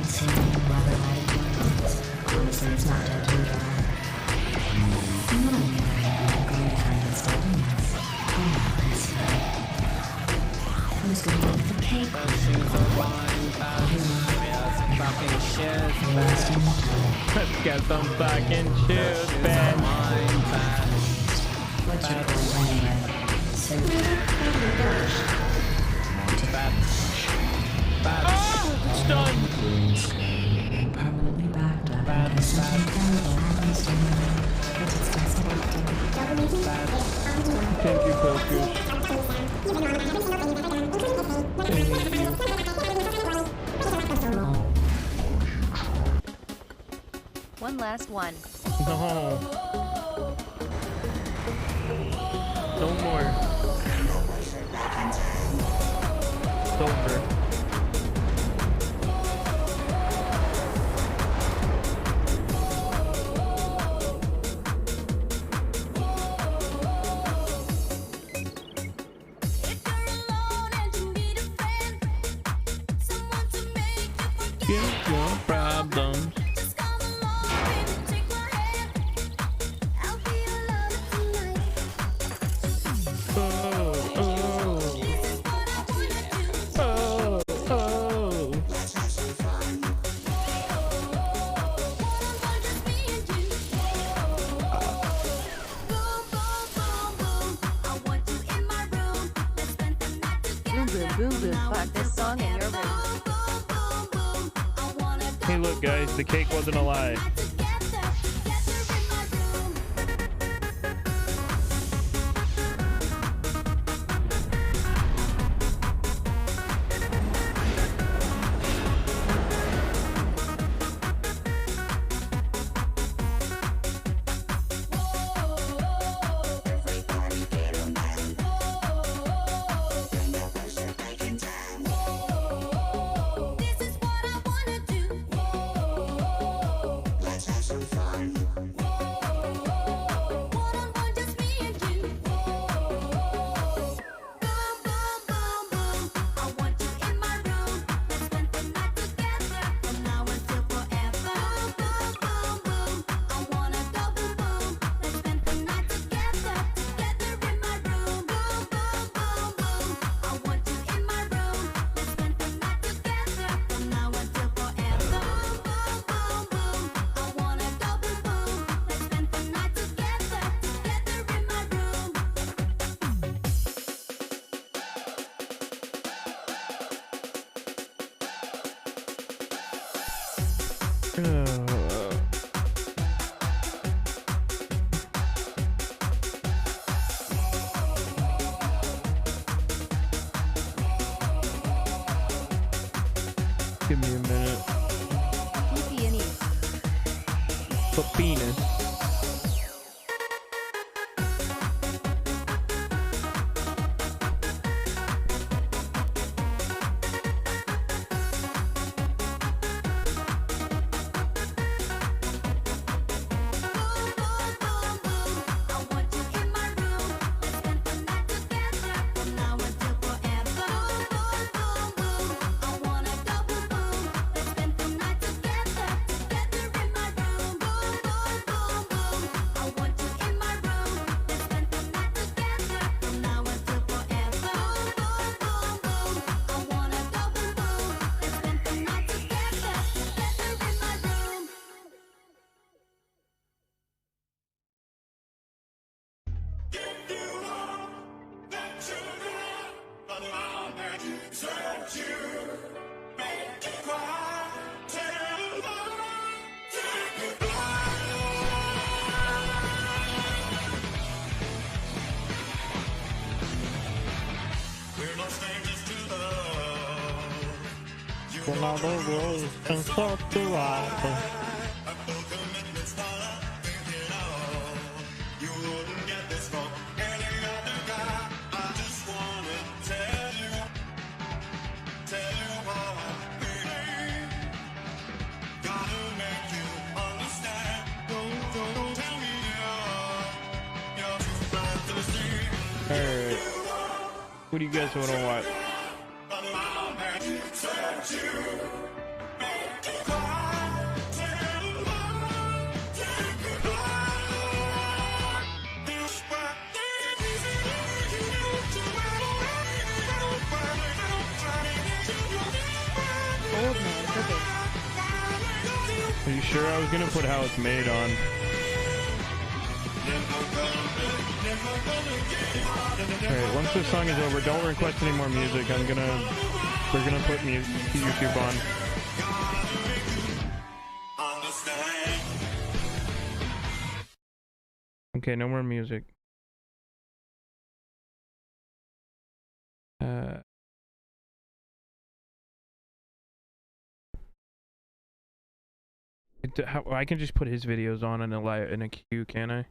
It's in rather light ones. Honestly, it's not deadly at all. On the other hand, I'm going to find it's deadly enough. Oh, that's fine. Who's going to get the cake? Let's get some fucking shoes, man. What's your goal anyway? So... It's done! Permanently backed up because something terrible happens to you. But it's just Thank you, Focus. One last one. No. No more. It's over. Get your problems. Fuck this song in your room. Hey, look, guys, the cake wasn't a lie. Give me a minute. Penis. Alright. What do you guys want to watch? Old man cooking. Are you sure? I was gonna put How It's Made on. Alright, once this song is over, don't request any more music. We're gonna put YouTube on. Okay, no more music. I can just put his videos on in a queue, can I?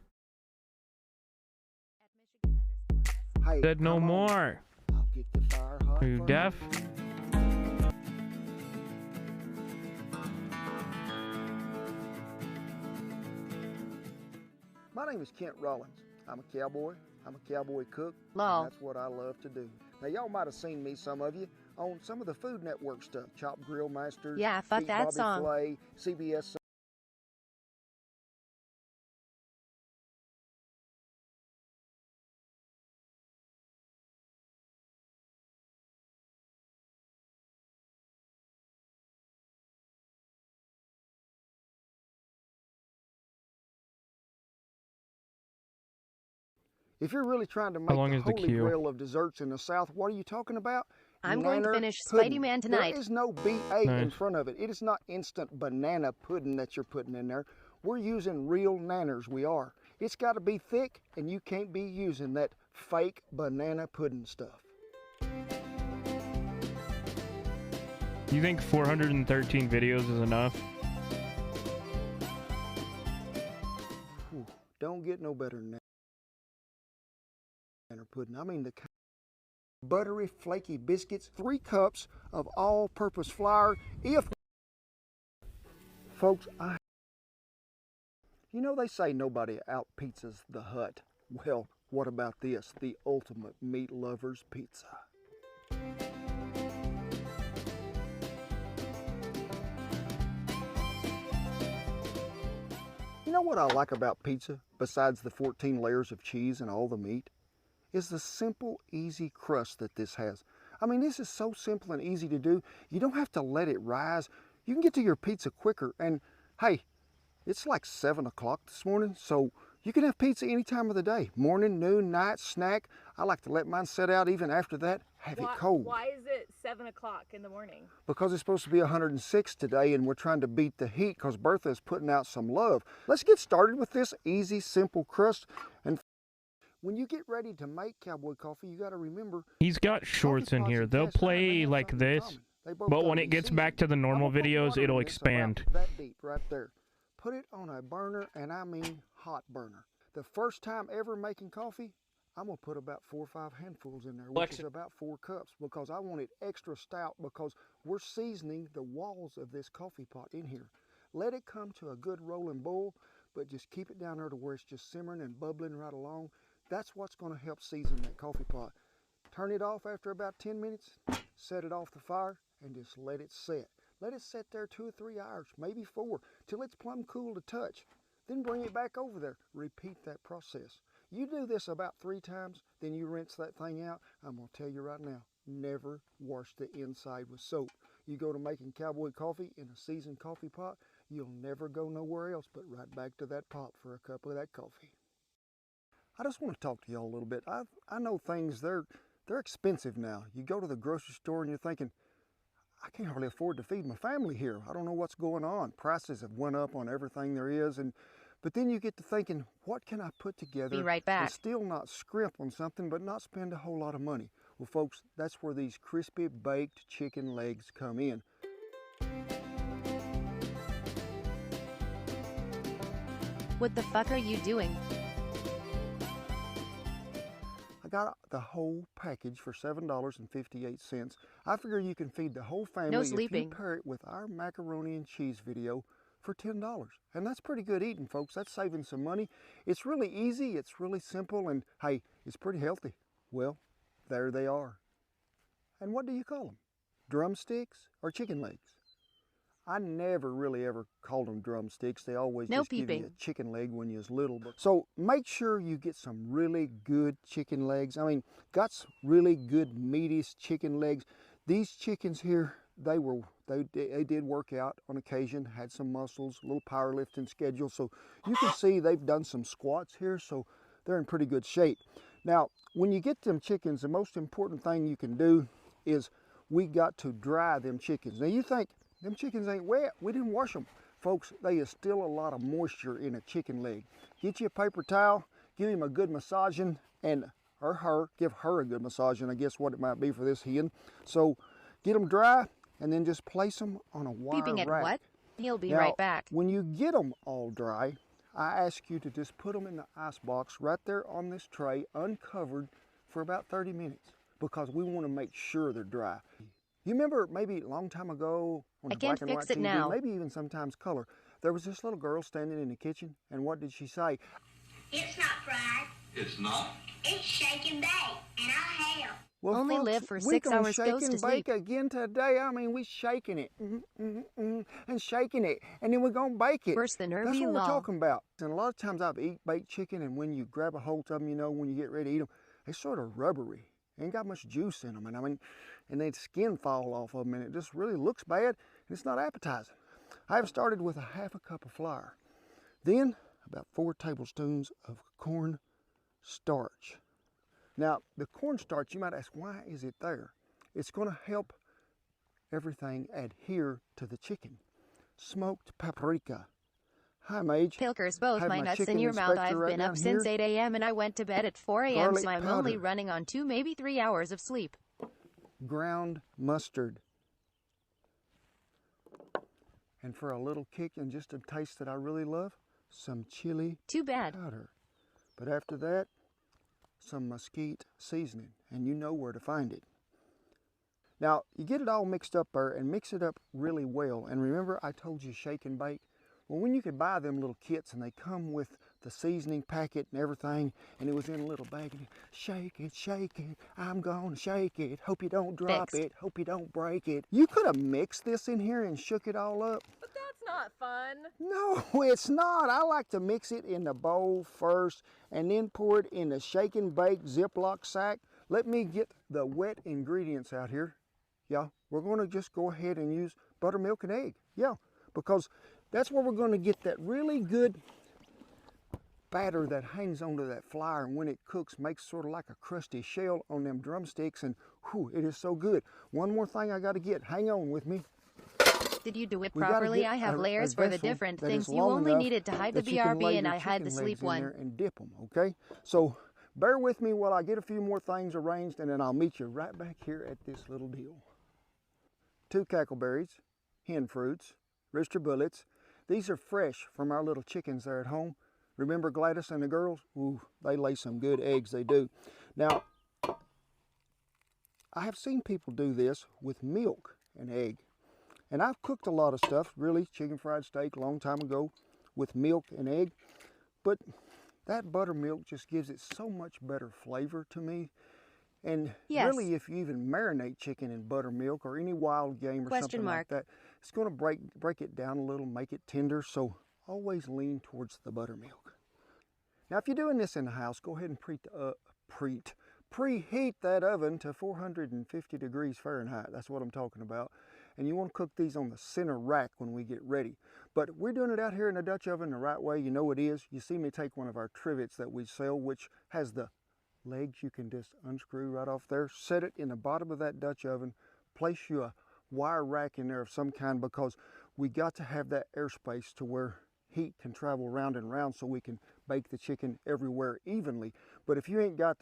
Hey, Said no more. I'll get the fire hot Are you for deaf? My name is Kent Rollins. I'm a cowboy. I'm a cowboy cook. Lol. That's what I love to do. Now, y'all might have seen me, some of you, on some of the Food Network stuff. Chop Grill Masters. Yeah, fuck Beat that Bobby song. Flay, CBS. If you're really trying to make long the is the holy queue? grail of desserts in the South, what are you talking about? I'm going to Nanner finish pudding. Spidey Man tonight. There is no BA in Nice. front of it. It is not instant banana pudding that you're putting in there. We're using real nanners, we are. It's got to be thick, and you can't be using that fake banana pudding stuff. You think 413 videos is enough? Whew, don't get no better than that. Pudding. I mean the buttery, flaky biscuits, 3 cups of all-purpose flour. Folks, you know they say nobody out pizzas the hut. Well, what about this? The ultimate meat lover's pizza. You know what I like about pizza, besides the 14 layers of cheese and all the meat? Is the simple, easy crust that this has. I mean, this is so simple and easy to do. You don't have to let it rise. You can get to your pizza quicker. And hey, it's like 7 o'clock this morning, so you can have pizza any time of the day. Morning, noon, night, snack. I like to let mine set out even after that. Have it cold. Why is it 7 o'clock in the morning? Because it's supposed to be 106 today, and we're trying to beat the heat because Bertha is putting out some love. Let's get started with this easy, simple crust. And when you get ready to make cowboy coffee, you got to remember He's got shorts in here. They'll play like this, but when it gets back to the normal videos, it'll expand. that deep right there. Put it on a burner, and I mean hot burner. The first time ever making coffee, I'm gonna put about 4 or 5 handfuls in there, which is about 4 cups, because I want it extra stout, because we're seasoning the walls of this coffee pot in here. Let it come to a good rolling boil, but just keep it down there to where it's just simmering and bubbling right along. That's what's going to help season that coffee pot. Turn it off after about 10 minutes, set it off the fire, and just let it set. Let it set there 2 or 3 hours, maybe 4, till it's plumb cool to touch. Then bring it back over there. Repeat that process. You do this about 3 times, then you rinse that thing out. I'm going to tell you right now, never wash the inside with soap. You go to making cowboy coffee in a seasoned coffee pot, you'll never go nowhere else but right back to that pot for a cup of that coffee. I just want to talk to y'all a little bit. I know things, they're expensive now. You go to the grocery store and you're thinking, I can't hardly afford to feed my family here. I don't know what's going on. Prices have went up on everything there is. But then you get to thinking, what can I put together Be right back. and still not scrimp on something but not spend a whole lot of money? Well, folks, that's where these crispy baked chicken legs come in. What the fuck are you doing? I got the whole package for $7.58. I figure you can feed the whole family No if you sleeping. pair it with our macaroni and cheese video for $10. And that's pretty good eating, folks. That's saving some money. It's really easy, it's really simple, and hey, it's pretty healthy. Well, there they are. And what do you call them? Drumsticks or chicken legs? I never really ever called them drumsticks. They always No just give you peeping. a chicken leg when you was little. So make sure you get some really good chicken legs. I mean, got some really good meaty chicken legs. These chickens here, they did work out on occasion, had some muscles, a little powerlifting schedule. So you can see they've done some squats here, so they're in pretty good shape. Now, when you get them chickens, the most important thing you can do is we got to dry them chickens. Now you think, them chickens ain't wet. We didn't wash them. Folks, there is still a lot of moisture in a chicken leg. Get you a paper towel, give him a good massaging, and give her a good massaging, I guess what it might be for this hen. So get them dry, and then just place them on a wire Peeping at rack. what? He'll be Now, right back. when you get them all dry, I ask you to just put them in the ice box right there on this tray, uncovered, for about 30 minutes, because we want to make sure they're dry. You remember maybe a long time ago on the black and white TV, now. maybe even sometimes color, there was this little girl standing in the kitchen, and what did she say? It's not fried. It's not? It's shake and bake, and I'll help. Well, Only folks, live for we 6 gonna hours, shake goes and to sleep. bake again today. I mean, we shaking it and shaking it, and then we're gonna bake it. Worse than That's Irby what we're Law. talking about. And a lot of times I've eaten baked chicken, and when you grab a hold of them, you know, when you get ready to eat them, they're sort of rubbery. Ain't got much juice in them, and I mean, and the skin fall off of them, and it just really looks bad, and it's not appetizing. I have started with a half a cup of flour, then about 4 tablespoons of corn starch. Now, the cornstarch, you might ask, why is it there? It's going to help everything adhere to the chicken. Smoked paprika. Hi, Mage. Pilkers, both Have my nuts in chicken your mouth. inspector I've right been down up since here. 8 a.m. and I went to bed at 4 a.m. Garlic so I'm only powder. running on 2, maybe 3 hours of sleep. Ground mustard. And for a little kick and just a taste that I really love, some chili Too bad. powder. But after that, some mesquite seasoning, and you know where to find it. Now, you get it all mixed up there and mix it up really well. And remember I told you shake and bake? Well, when you could buy them little kits and they come with the seasoning packet and everything, and it was in a little bag, and shake it, I'm gonna shake it, hope you don't drop Fixed. it, hope you don't break it. You could have mixed this in here and shook it all up. But that's not fun. No, it's not. I like to mix it in the bowl first and then pour it in the shake and bake Ziploc sack. Let me get the wet ingredients out here. Yeah, we're going to just go ahead and use buttermilk and egg. Yeah, because that's where we're going to get that really good batter that hangs onto that flour, and when it cooks makes sort of like a crusty shell on them drumsticks, and whew, it is so good. One more thing I got to get. Hang on with me. Did you do it We gotta properly? get I have a layers for the vessel different that is things. You long only enough needed to hide the that you can lay BRB and your I had the chicken sleep legs in there one. and dip them, okay? So bear with me while I get a few more things arranged, and then I'll meet you right back here at this little deal. 2 cackleberries, hen fruits, rooster bullets. These are fresh from our little chickens there at home. Remember Gladys and the girls? Ooh, they lay some good eggs, they do. Now, I have seen people do this with milk and egg. And I've cooked a lot of stuff, really, chicken fried steak a long time ago with milk and egg. But that buttermilk just gives it so much better flavor to me. And Yes. really, if you even marinate chicken in buttermilk or any wild game or Question something mark. like that, it's going to break it down a little, make it tender. So always lean towards the buttermilk. Now, if you're doing this in the house, go ahead and preheat that oven to 450 degrees Fahrenheit. That's what I'm talking about. And you want to cook these on the center rack when we get ready. But we're doing it out here in the Dutch oven the right way. You know it is. You see me take one of our trivets that we sell, which has the legs you can just unscrew right off there. Set it in the bottom of that Dutch oven. Place you a wire rack in there of some kind, because we got to have that airspace to where heat can travel round and round so we can bake the chicken everywhere evenly. But if you ain't got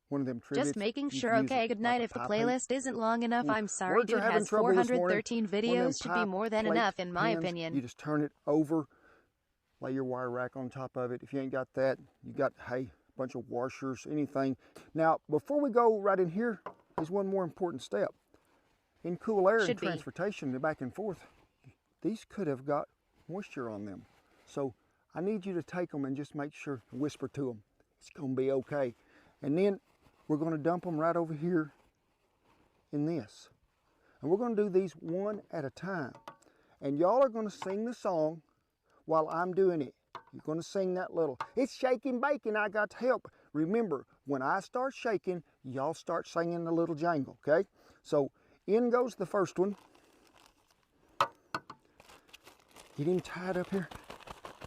one of them trivets, Just making you sure. can use Okay, it good like night. a If the pie playlist isn't long enough, I'm sorry. Words are Dude having has trouble this morning. 413 One of them videos. Should be pie more than plate enough, in my pans, opinion. You just turn it over lay your wire rack on top of it. If you ain't got that, you got, hey, a bunch of washers, anything. Now, before we go right in here, is one more important step. In cool air and transportation back and forth, these could have got moisture on them. So I need you to take them and just make sure, whisper to them, it's gonna be okay. And then we're gonna dump them right over here in this. And we're gonna do these one at a time. And y'all are gonna sing the song while I'm doing it. You're gonna sing that little, it's shaking bacon, I got help. Remember, when I start shaking, y'all start singing the little jangle, okay? So in goes the first one. Get him tied up here.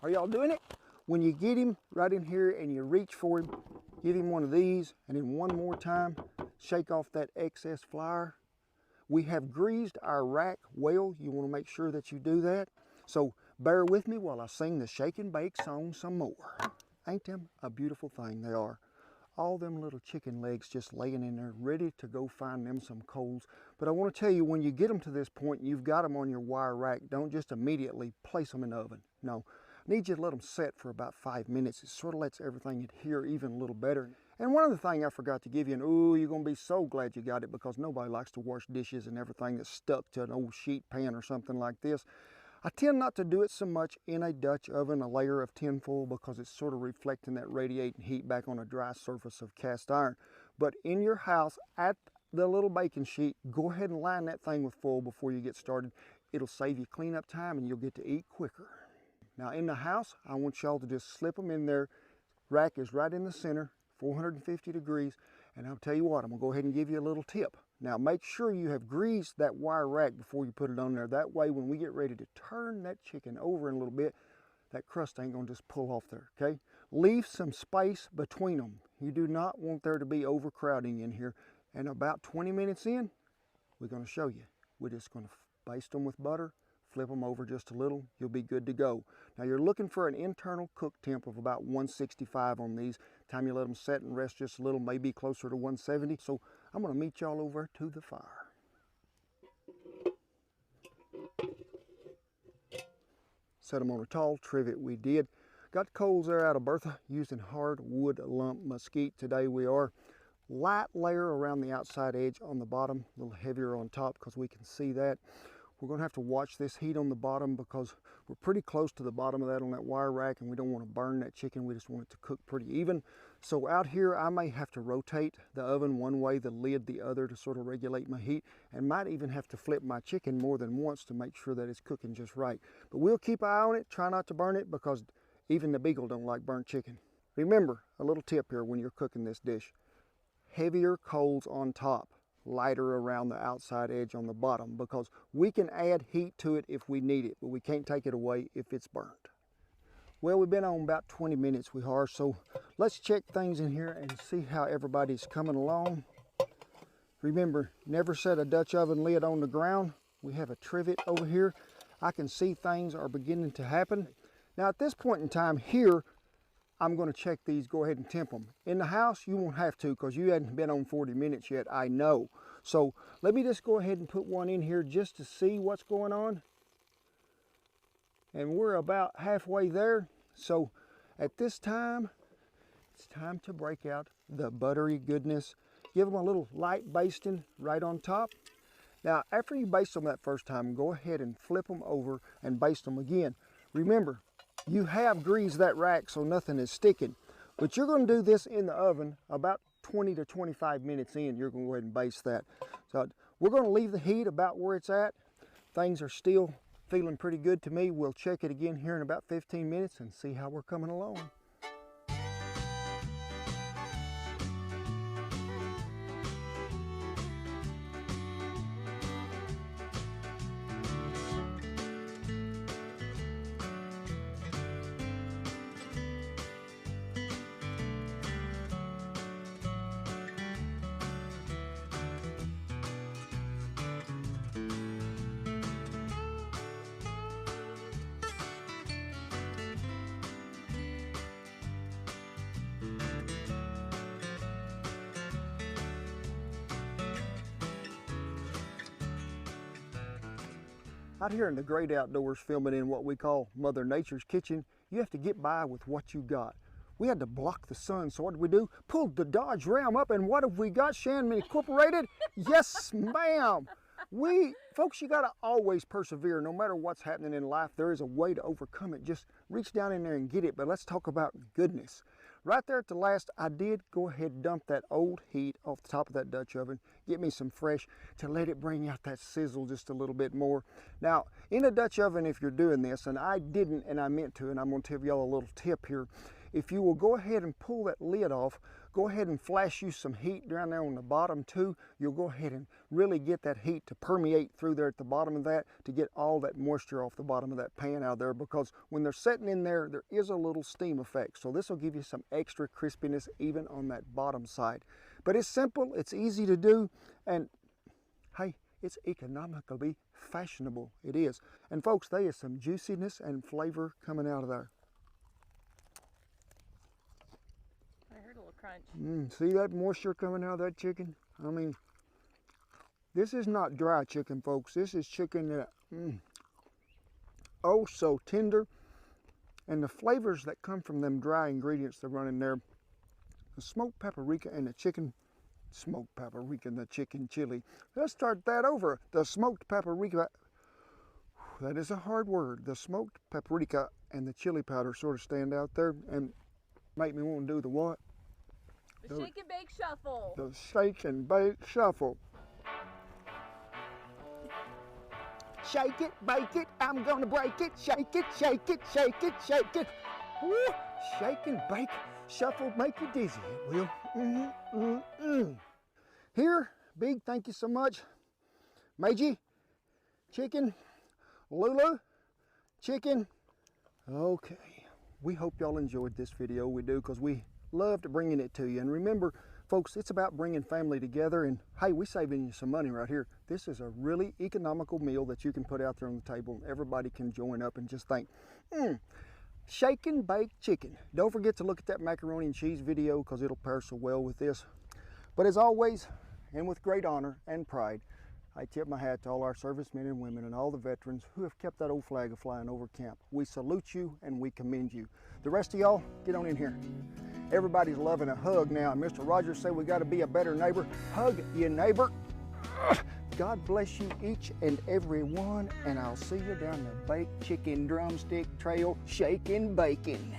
Are y'all doing it? When you get him right in here and you reach for him, give him one of these, and then one more time, shake off that excess flour. We have greased our rack well. You want to make sure that you do that. So bear with me while I sing the Shake and Bake song some more. Ain't them a beautiful thing? They are. All them little chicken legs just laying in there, ready to go find them some coals. But I want to tell you, when you get them to this point and you've got them on your wire rack, don't just immediately place them in the oven. No, I need you to let them set for about 5 minutes. It sort of lets everything adhere even a little better. And one other thing I forgot to give you, and ooh, you're going to be so glad you got it, because nobody likes to wash dishes and everything that's stuck to an old sheet pan or something like this. I tend not to do it so much in a Dutch oven, a layer of tin foil, because it's sort of reflecting that radiating heat back on a dry surface of cast iron. But in your house, at the little baking sheet, go ahead and line that thing with foil before you get started. It'll save you cleanup time and you'll get to eat quicker. Now in the house, I want y'all to just slip them in there. Rack is right in the center, 450 degrees. And I'll tell you what, I'm gonna go ahead and give you a little tip. Now make sure you have greased that wire rack before you put it on there. That way when we get ready to turn that chicken over in a little bit, that crust ain't gonna just pull off there, okay? Leave some space between them. You do not want there to be overcrowding in here. And about 20 minutes in, we're gonna show you. We're just gonna baste them with butter, flip them over just a little, you'll be good to go. Now you're looking for an internal cook temp of about 165 on these. Time you let them set and rest just a little, maybe closer to 170. So I'm gonna meet y'all over to the fire. Set them on a tall trivet, we did. Got coals there out of Bertha, using hardwood lump mesquite today we are. Light layer around the outside edge on the bottom, a little heavier on top because we can see that. We're going to have to watch this heat on the bottom because we're pretty close to the bottom of that on that wire rack, and we don't want to burn that chicken. We just want it to cook pretty even. So out here, I may have to rotate the oven one way, the lid the other, to sort of regulate my heat, and might even have to flip my chicken more than once to make sure that it's cooking just right. But we'll keep an eye on it, try not to burn it, because even the beagle don't like burnt chicken. Remember, a little tip here when you're cooking this dish. Heavier coals on top, lighter around the outside edge on the bottom, because we can add heat to it if we need it, but we can't take it away if it's burnt. Well, we've been on about 20 minutes, we are, so let's check things in here and see how everybody's coming along. Remember, never set a Dutch oven lid on the ground. We have a trivet over here. I can see things are beginning to happen. Now at this point in time here, I'm going to check these, go ahead and temp them. In the house, you won't have to because you hadn't been on 40 minutes yet, I know. So let me just go ahead and put one in here just to see what's going on. And we're about halfway there. So at this time, it's time to break out the buttery goodness. Give them a little light basting right on top. Now, after you baste them that first time, go ahead and flip them over and baste them again. Remember, you have greased that rack so nothing is sticking, but you're going to do this in the oven about 20 to 25 minutes in. You're going to go ahead and baste that. So we're going to leave the heat about where it's at. Things are still feeling pretty good to me. We'll check it again here in about 15 minutes and see how we're coming along. Out here in the great outdoors, filming in what we call Mother Nature's kitchen, You have to get by with what you got. We had to block the sun, so what did we do? Pulled the Dodge Ram up, and what have we got, Shannon Incorporated? Yes, ma'am. Folks, you gotta always persevere. No matter what's happening in life, there is a way to overcome it. Just reach down in there and get it. But let's talk about goodness. Right there at the last, I did go ahead and dump that old heat off the top of that Dutch oven, get me some fresh to let it bring out that sizzle just a little bit more. Now, in a Dutch oven, if you're doing this, and I didn't and I meant to, and I'm gonna tell y'all a little tip here. If you will go ahead and pull that lid off, go ahead and flash you some heat down there on the bottom too. You'll go ahead and really get that heat to permeate through there at the bottom of that to get all that moisture off the bottom of that pan out there, because when they're sitting in there, there is a little steam effect. So this will give you some extra crispiness even on that bottom side. But it's simple, it's easy to do, and hey, it's economically fashionable. It is. And folks, there is some juiciness and flavor coming out of there. Crunch. See that moisture coming out of that chicken? I mean, this is not dry chicken, folks. This is chicken that, oh, so tender. And the flavors that come from them dry ingredients that run in there, the smoked paprika and the chicken, smoked paprika and the chicken chili. Let's start that over. The smoked paprika, that is a hard word. The smoked paprika and the chili powder sort of stand out there and make me want to do the what? The shake and bake shuffle. The shake and bake shuffle. Shake it, bake it, I'm gonna break it. Shake it, shake it, shake it, shake it. Woo! Shake and bake shuffle, make you dizzy. It will. Here, big thank you so much. Meiji, chicken, Lulu, chicken. Okay, we hope y'all enjoyed this video. We do, because we loved bringing it to you. And remember, folks, it's about bringing family together, and hey, we saving you some money right here. This is a really economical meal that you can put out there on the table. Everybody can join up and just think, shake and bake chicken. Don't forget to look at that macaroni and cheese video, because it'll pair so well with this. But as always, and with great honor and pride, I tip my hat to all our servicemen and women and all the veterans who have kept that old flag flying over camp. We salute you and we commend you. The rest of y'all, get on in here. Everybody's loving a hug now, and Mr. Rogers said we got to be a better neighbor. Hug your neighbor. God bless you each and every one, and I'll see you down the baked chicken drumstick trail, shaking bacon.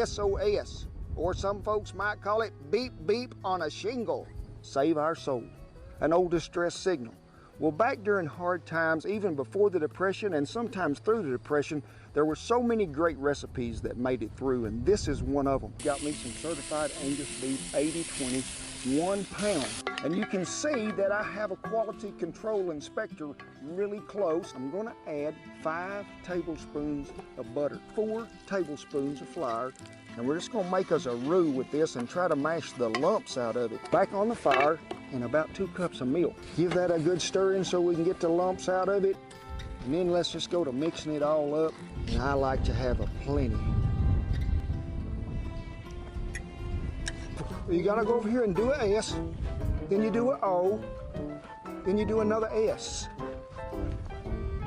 SOS, or some folks might call it beep beep on a shingle. Save our soul. An old distress signal. Well, back during hard times, even before the Depression and sometimes through the Depression, there were so many great recipes that made it through, and this is one of them. Got me some certified Angus beef, 80/20, 1 pound. And you can see that I have a quality control inspector really close. I'm gonna add 5 tablespoons of butter, 4 tablespoons of flour, and we're just gonna make us a roux with this and try to mash the lumps out of it. Back on the fire, and about 2 cups of milk. Give that a good stirring so we can get the lumps out of it. And then let's just go to mixing it all up. And I like to have a plenty. You gotta go over here and do an S. Then you do an O. Then you do another S.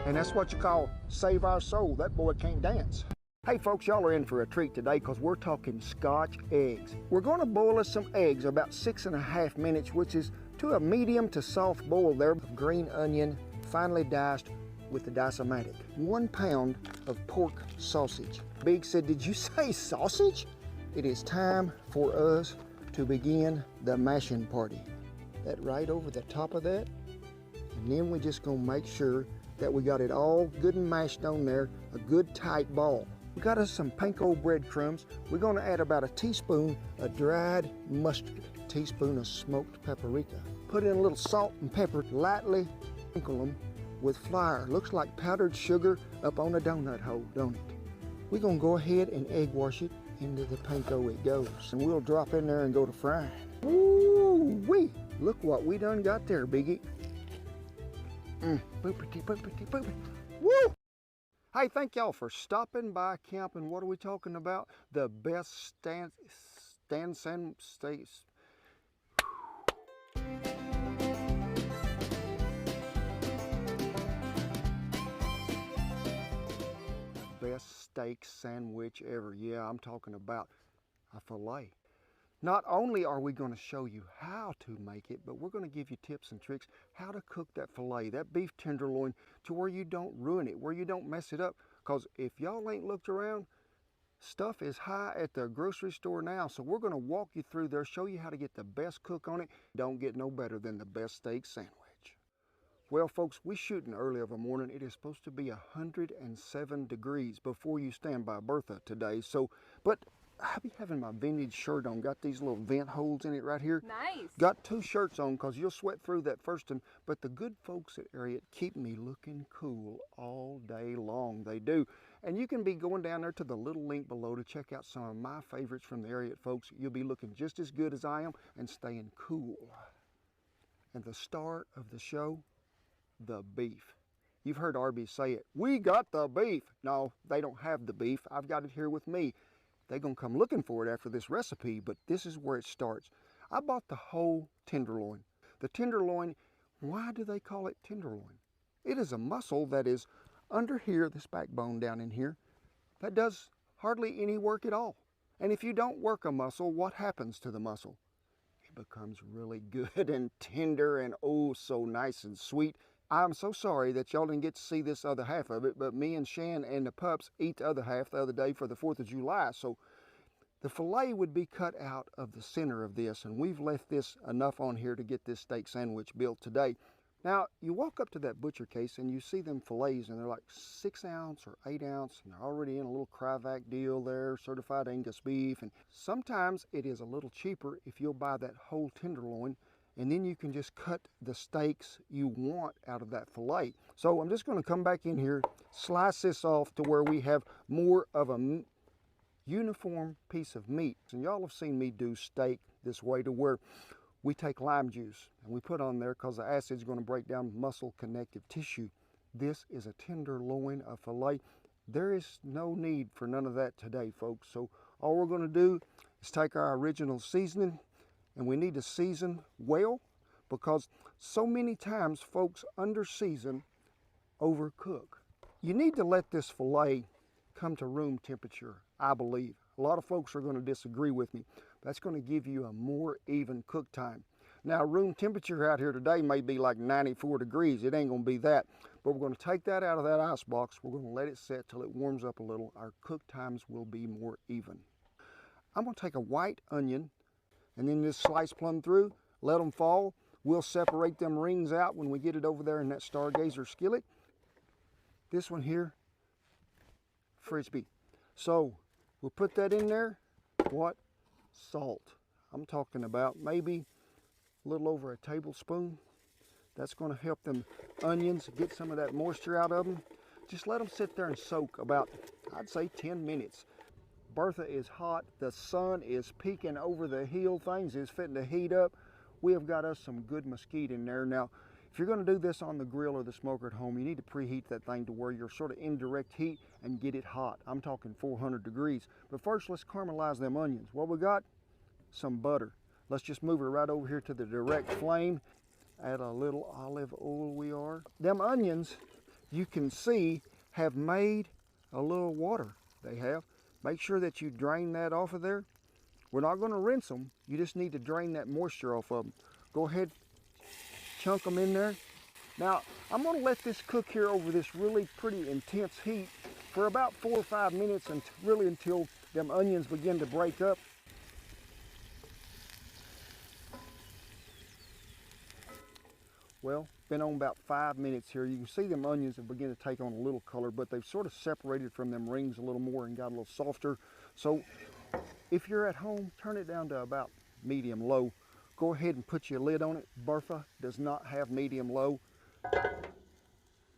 And that's what you call save our soul. That boy can't dance. Hey folks, y'all are in for a treat today, because we're talking Scotch eggs. We're going to boil us some eggs about 6.5 minutes, which is to a medium to soft boil there of green onion, finely diced with the dice-o-matic. 1 pound of pork sausage. Big said, did you say sausage? It is time for us to begin the mashing party. That right over the top of that. And then we're just going to make sure that we got it all good and mashed on there, a good tight ball. We got us some panko breadcrumbs. We're gonna add about a teaspoon of dried mustard, a teaspoon of smoked paprika. Put in a little salt and pepper, lightly sprinkle them with flour. Looks like powdered sugar up on a donut hole, don't it? We're gonna go ahead and egg wash it into the panko it goes. And we'll drop in there and go to frying. Ooh-wee! Look what we done got there, Biggie. Boopity, boopity, boopity. Woo! Hey, thank y'all for stopping by camp. And what are we talking about? The best steak sandwich ever. Yeah, I'm talking about a filet. Not only are we going to show you how to make it, but we're going to give you tips and tricks how to cook that filet, that beef tenderloin, to where you don't ruin it, where you don't mess it up. Because if y'all ain't looked around, stuff is high at the grocery store now. So we're going to walk you through there, show you how to get the best cook on it. Don't get no better than the best steak sandwich. Well, folks, we're shooting early of a morning. It is supposed to be 107 degrees before you stand by Bertha today. So, but I be having my vintage shirt on. Got these little vent holes in it right here. Nice. Got 2 shirts on because you'll sweat through that first one. But the good folks at Ariat keep me looking cool all day long. They do. And you can be going down there to the little link below to check out some of my favorites from the Ariat folks. You'll be looking just as good as I am and staying cool. And the star of the show, the beef. You've heard Arby say it. We got the beef. No, they don't have the beef. I've got it here with me. They're going to come looking for it after this recipe, but this is where it starts. I bought the whole tenderloin. The tenderloin, why do they call it tenderloin? It is a muscle that is under here, this backbone down in here, that does hardly any work at all. And if you don't work a muscle, what happens to the muscle? It becomes really good and tender and oh so nice and sweet. I'm so sorry that y'all didn't get to see this other half of it, but me and Shan and the pups eat the other half the other day for the 4th of July. So the filet would be cut out of the center of this, and we've left this enough on here to get this steak sandwich built today. Now, you walk up to that butcher case and you see them fillets, and they're like 6 ounce or 8 ounce, and they're already in a little Cryovac deal there, certified Angus beef. And sometimes it is a little cheaper if you'll buy that whole tenderloin, and then you can just cut the steaks you want out of that filet. So I'm just going to come back in here, slice this off to where we have more of a uniform piece of meat. And y'all have seen me do steak this way, to where we take lime juice and we put on there because the acid is going to break down muscle connective tissue. This is a tenderloin, a filet. There is no need for none of that today, folks. So all we're going to do is take our original seasoning, and we need to season well, because so many times folks under-season, overcook. You need to let this filet come to room temperature, I believe. A lot of folks are going to disagree with me. That's going to give you a more even cook time. Now, room temperature out here today may be like 94 degrees. It ain't going to be that. But we're going to take that out of that ice box. We're going to let it set till it warms up a little. Our cook times will be more even. I'm going to take a white onion and then just slice plumb through, let them fall. We'll separate them rings out when we get it over there in that Stargazer skillet. This one here, frisbee. So we'll put that in there. What? Salt. I'm talking about maybe a little over a tablespoon. That's going to help them onions get some of that moisture out of them. Just let them sit there and soak about, I'd say, 10 minutes. Bertha is hot. The sun is peeking over the hill. Things is fitting to heat up. We have got us some good mesquite in there. Now, if you're going to do this on the grill or the smoker at home, you need to preheat that thing to where you're sort of indirect heat and get it hot. I'm talking 400 degrees. But first, let's caramelize them onions. What we got? Some butter. Let's just move it right over here to the direct flame. Add a little olive oil we are. Them onions, you can see, have made a little water. They have. Make sure that you drain that off of there. We're not going to rinse them. You just need to drain that moisture off of them. Go ahead, chunk them in there. Now, I'm going to let this cook here over this really pretty intense heat for about 4 or 5 minutes, and really until them onions begin to break up. Well, been on about 5 minutes here. You can see them onions have begun to take on a little color, but they've sort of separated from them rings a little more and got a little softer. So if you're at home, turn it down to about medium low. Go ahead and put your lid on it. Bertha does not have medium low.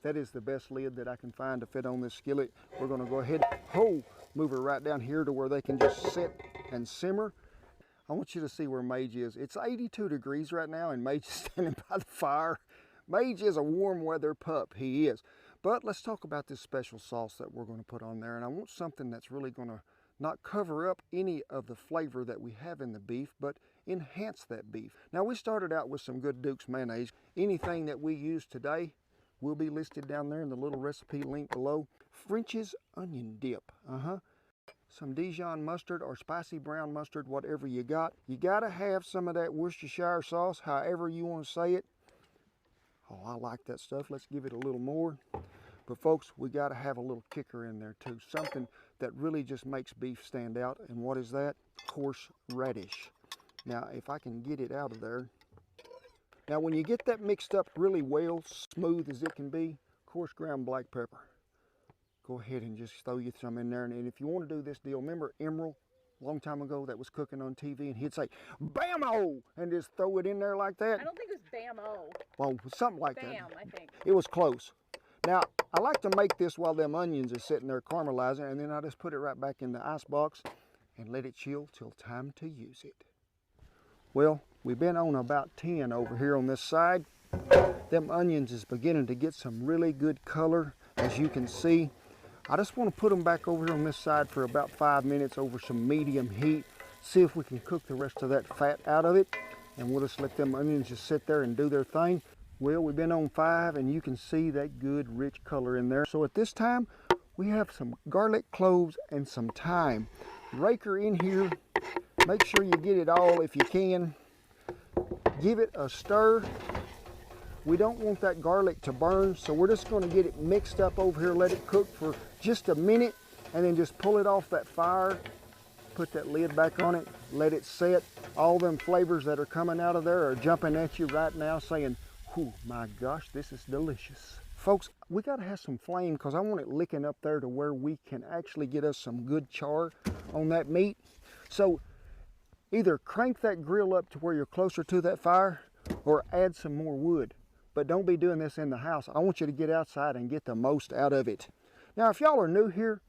That is the best lid that I can find to fit on this skillet. We're going to go ahead and move it right down here to where they can just sit and simmer. I want you to see where Mage is. It's 82 degrees right now, and Mage is standing by the fire. Mage is a warm weather pup, he is. But let's talk about this special sauce that we're going to put on there. And I want something that's really going to not cover up any of the flavor that we have in the beef, but enhance that beef. Now, we started out with some good Duke's mayonnaise. Anything that we use today, will be listed down there in the little recipe link below. French's onion dip, some Dijon mustard or spicy brown mustard, whatever you got. You gotta have some of that Worcestershire sauce, however you want to say it. Oh, I like that stuff. Let's give it a little more. But folks, we gotta have a little kicker in there too. Something that really just makes beef stand out. And what is that? Horseradish. Now, if I can get it out of there. Now, when you get that mixed up really well, smooth as it can be, coarse ground black pepper. Go ahead and just throw you some in there. And if you want to do this deal, remember Emerald, a long time ago, that was cooking on TV, and he'd say, "Bam-o!" and just throw it in there like that. I don't think it was Bam-o. Well, something like Bam, that. I think. It was close. Now, I like to make this while them onions are sitting there caramelizing, and then I just put it right back in the ice box and let it chill till time to use it. Well, we've been on about 10 over here on this side. Them onions is beginning to get some really good color, as you can see. I just want to put them back over here on this side for about 5 minutes over some medium heat. See if we can cook the rest of that fat out of it. And we'll just let them onions just sit there and do their thing. Well, we've been on 5 and you can see that good rich color in there. So at this time, we have some garlic cloves and some thyme. Rake her in here. Make sure you get it all if you can. Give it a stir. We don't want that garlic to burn, so we're just going to get it mixed up over here, let it cook for just a minute, and then just pull it off that fire. Put that lid back on it, let it set. All them flavors that are coming out of there are jumping at you right now saying, "Oh my gosh, this is delicious." Folks, we got to have some flame because I want it licking up there to where we can actually get us some good char on that meat. So either crank that grill up to where you're closer to that fire or add some more wood. But don't be doing this in the house. I want you to get outside and get the most out of it. Now, if y'all are new here,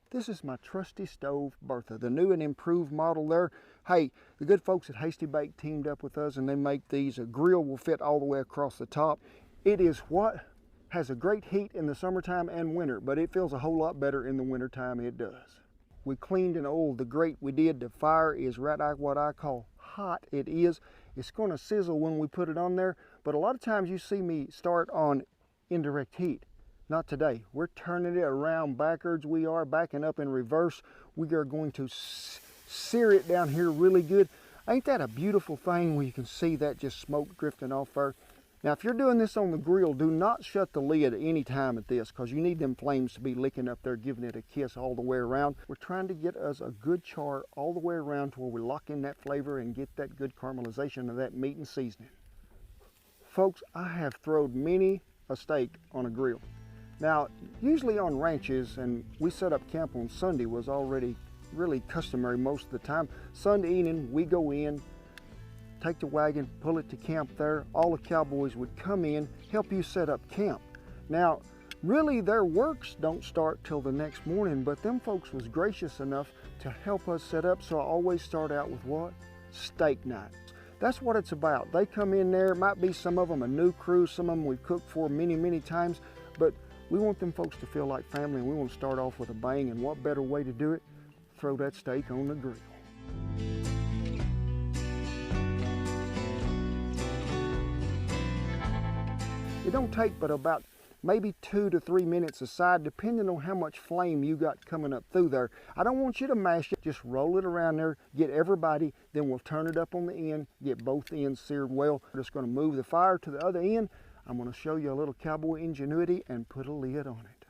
this is my trusty stove, Bertha, the new and improved model there. Hey, the good folks at Hasty Bake teamed up with us and they make these. A grill will fit all the way across the top. It is what has a great heat in the summertime and winter, but it feels a whole lot better in the wintertime, it does. We cleaned and oiled the grate we did. The fire is right at what I call hot. It is. It's going to sizzle when we put it on there, but a lot of times you see me start on indirect heat. Not today. We're turning it around backwards. We are backing up in reverse. We are going to sear it down here really good. Ain't that a beautiful thing when you can see that just smoke drifting off there? Now, if you're doing this on the grill, do not shut the lid any time at this because you need them flames to be licking up there, giving it a kiss all the way around. We're trying to get us a good char all the way around to where we lock in that flavor and get that good caramelization of that meat and seasoning. Folks, I have throwed many a steak on a grill. Now, usually on ranches, and we set up camp on Sunday was already really customary most of the time. Sunday evening, we go in, take the wagon, pull it to camp there. All the cowboys would come in, help you set up camp. Now, really their works don't start till the next morning, but them folks was gracious enough to help us set up, so I always start out with what? Steak night. That's what it's about. They come in there, it might be some of them a new crew, some of them we've cooked for many, many times, but we want them folks to feel like family and we want to start off with a bang, and what better way to do it? Throw that steak on the grill. It don't take but about maybe 2 to 3 minutes aside, depending on how much flame you got coming up through there. I don't want you to mash it, just roll it around there, get everybody, then we'll turn it up on the end, get both ends seared well. We're just gonna move the fire to the other end. I'm gonna show you a little cowboy ingenuity and put a lid on it.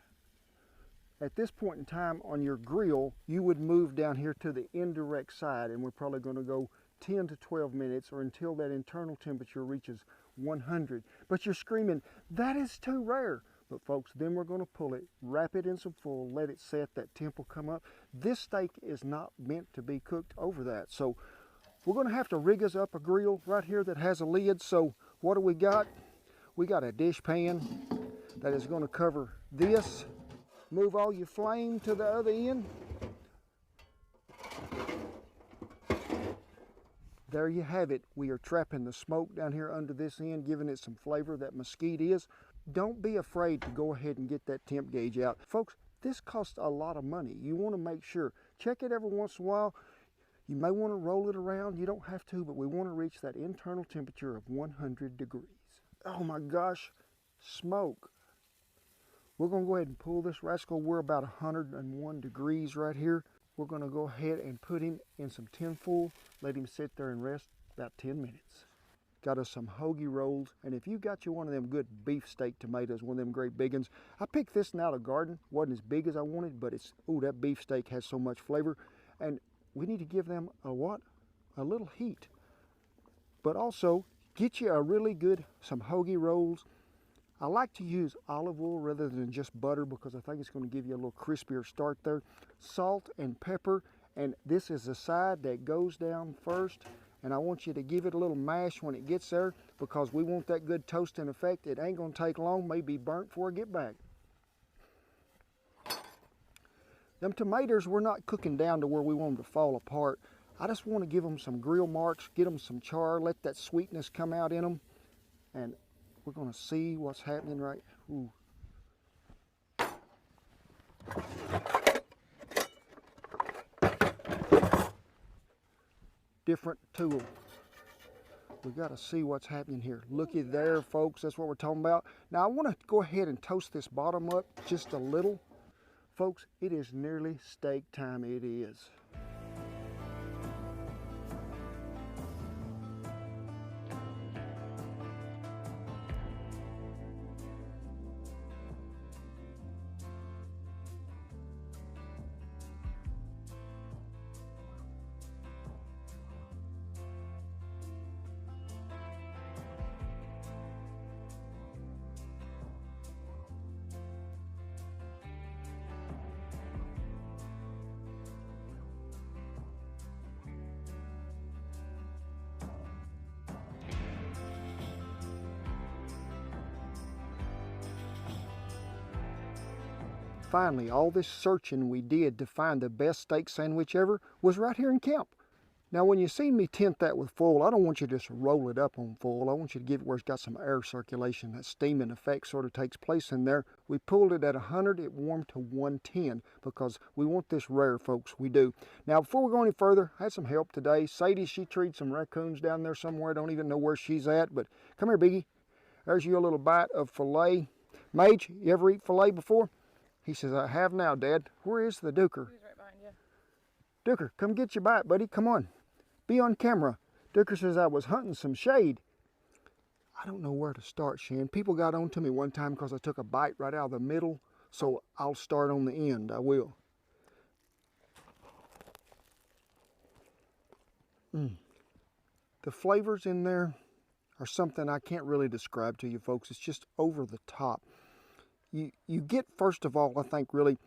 At this point in time on your grill, you would move down here to the indirect side, and we're probably gonna go 10 to 12 minutes or until that internal temperature reaches 100. But you're screaming, that is too rare. But folks, then we're gonna pull it, wrap it in some foil, let it set, that temp will come up. This steak is not meant to be cooked over that. So we're gonna have to rig us up a grill right here that has a lid. So what do we got? We got a dish pan that is gonna cover this. Move all your flame to the other end. There you have it. We are trapping the smoke down here under this end, giving it some flavor that mesquite is. Don't be afraid to go ahead and get that temp gauge out. Folks, this costs a lot of money. You want to make sure. Check it every once in a while. You may want to roll it around. You don't have to, but we want to reach that internal temperature of 100 degrees. Oh my gosh. smoke. We're going to go ahead and pull this rascal. We're about 101 degrees right here. We're going to go ahead and put him in some tin foil, let him sit there and rest about 10 minutes. Got us some hoagie rolls, and if you got you one of them good beefsteak tomatoes, one of them great big ones, I picked this one out of the garden. Wasn't as big as I wanted, but it's, ooh, that beefsteak has so much flavor, and we need to give them a what? A little heat. But also, get you a really good, some hoagie rolls. I like to use olive oil rather than just butter because I think it's going to give you a little crispier start there. Salt and pepper, and this is the side that goes down first. And I want you to give it a little mash when it gets there because we want that good toasting effect. It ain't going to take long, may be burnt before I get back. Them tomatoes, we're not cooking down to where we want them to fall apart. I just want to give them some grill marks, get them some char, let that sweetness come out in them. And we're going to see what's happening right. Ooh. Different tool. We got to see what's happening here. Looky there, folks. That's what we're talking about. Now I want to go ahead and toast this bottom up just a little. Folks, it is nearly steak time. It is. Finally, all this searching we did to find the best steak sandwich ever was right here in camp. Now, when you see me tint that with foil, I don't want you to just roll it up on foil. I want you to give it where it's got some air circulation. That steaming effect sort of takes place in there. We pulled it at 100. It warmed to 110 because we want this rare, folks. We do. Now, before we go any further, I had some help today. Sadie, she treed some raccoons down there somewhere. I don't even know where she's at, but come here, Biggie. There's you a little bite of filet. Mage, you ever eat filet before? He says, I have now, Dad. Where is the Duker? He's right behind you. Duker, come get your bite, buddy. Come on. Be on camera. Duker says I was hunting some shade. I don't know where to start, Shan. People got on to me one time because I took a bite right out of the middle, so I'll start on the end. I will. The flavors in there are something I can't really describe to you folks. It's just over the top. You get, first of all, I think really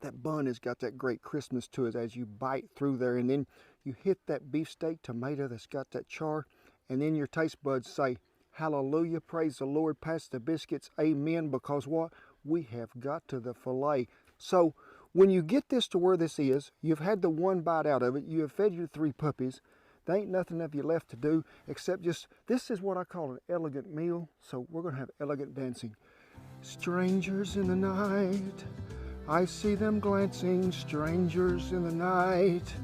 that bun has got that great crispness to it as you bite through there, and then you hit that beefsteak tomato that's got that char, and then your taste buds say, hallelujah, praise the Lord, pass the biscuits, amen, because what? We have got to the filet. So when you get this to where this is, you've had the one bite out of it, you have fed your 3 puppies, there ain't nothing of you left to do except just, this is what I call an elegant meal, so we're going to have elegant dancing. Strangers in the night, I see them glancing, strangers in the night,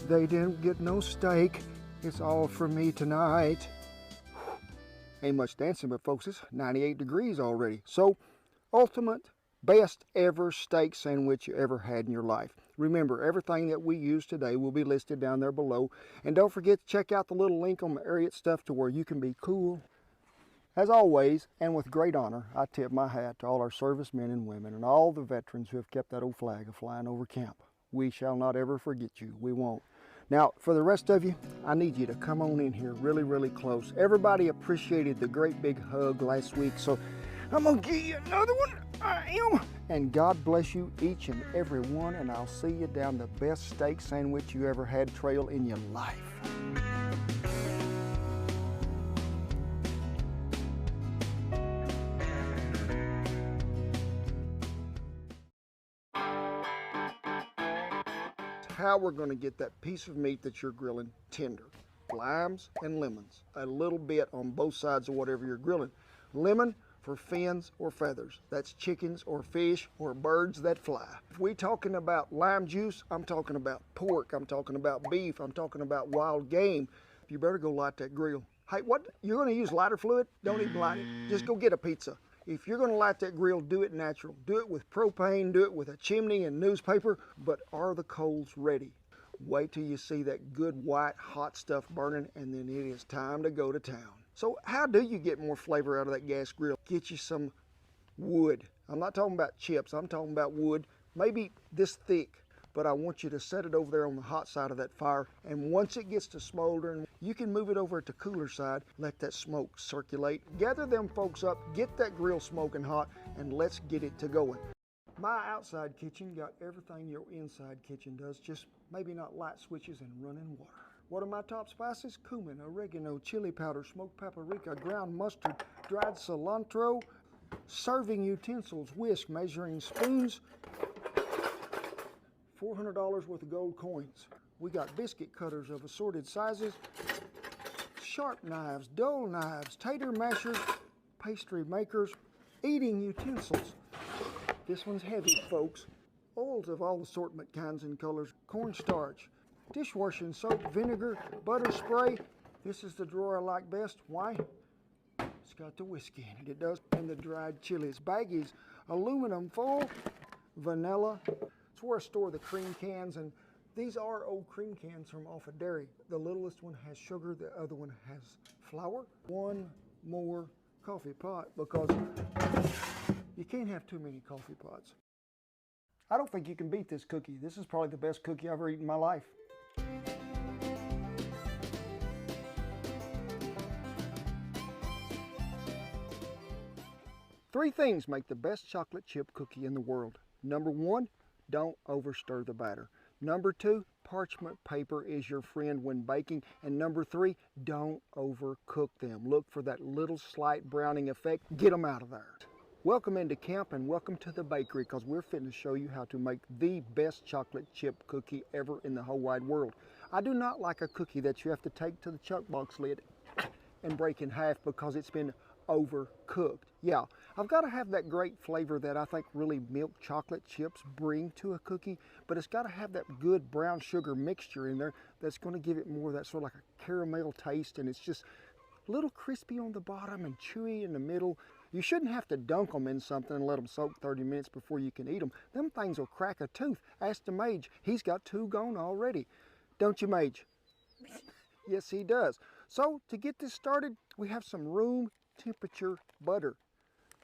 they didn't get no steak, it's all for me tonight. Ain't much dancing, but folks, it's 98 degrees already. So, ultimate, best ever steak sandwich you ever had in your life. Remember, everything that we use today will be listed down there below. And don't forget to check out the little link on the Ariat stuff to where you can be cool. As always, and with great honor, I tip my hat to all our servicemen and women and all the veterans who have kept that old flag flying over camp. We shall not ever forget you. We won't. Now, for the rest of you, I need you to come on in here really, really close. Everybody appreciated the great big hug last week, so I'm going to give you another one. I am. And God bless you, each and every one, and I'll see you down the best steak sandwich you ever had trail in your life. How we're going to get that piece of meat that you're grilling tender. Limes and lemons. A little bit on both sides of whatever you're grilling. Lemon for fins or feathers. That's chickens or fish or birds that fly. If we're talking about lime juice, I'm talking about pork, I'm talking about beef, I'm talking about wild game. You better go light that grill. Hey, what? You're going to use lighter fluid? Don't even light it. Just go get a pizza. If you're going to light that grill, do it natural. Do it with propane, do it with a chimney and newspaper, but are the coals ready? Wait till you see that good white hot stuff burning, and then it is time to go to town. So how do you get more flavor out of that gas grill? Get you some wood. I'm not talking about chips, I'm talking about wood, maybe this thick. But I want you to set it over there on the hot side of that fire, and once it gets to smoldering, you can move it over to the cooler side, let that smoke circulate. Gather them folks up, get that grill smoking hot, and let's get it to going. My outside kitchen got everything your inside kitchen does, just maybe not light switches and running water. What are my top spices? Cumin, oregano, chili powder, smoked paprika, ground mustard, dried cilantro, serving utensils, whisk, measuring spoons, $400 worth of gold coins. We got biscuit cutters of assorted sizes, sharp knives, dull knives, tater mashers, pastry makers, eating utensils. This one's heavy, folks. Oils of all assortment kinds and colors, cornstarch, dishwashing soap, vinegar, butter spray. This is the drawer I like best. Why? It's got the whiskey in it. It does. And the dried chilies. Baggies, aluminum foil, vanilla. It's where I store the cream cans, and these are old cream cans from off a dairy. The littlest one has sugar, the other one has flour. One more coffee pot, because you can't have too many coffee pots. I don't think you can beat this cookie. This is probably the best cookie I've ever eaten in my life. Three things make the best chocolate chip cookie in the world. Number one, don't overstir the batter. Number two, parchment paper is your friend when baking. And number three, don't overcook them. Look for that little slight browning effect. Get them out of there. Welcome into camp and welcome to the bakery, because we're fitting to show you how to make the best chocolate chip cookie ever in the whole wide world. I do not like a cookie that you have to take to the chuck box lid and break in half because it's been overcooked. Yeah, I've got to have that great flavor that I think really milk chocolate chips bring to a cookie, but it's got to have that good brown sugar mixture in there that's going to give it more of that sort of like a caramel taste, and it's just a little crispy on the bottom and chewy in the middle. You shouldn't have to dunk them in something and let them soak 30 minutes before you can eat them. Them things will crack a tooth. Ask the Mage. He's got 2 gone already. Don't you, Mage? Yes, he does. So to get this started, we have some room temperature butter.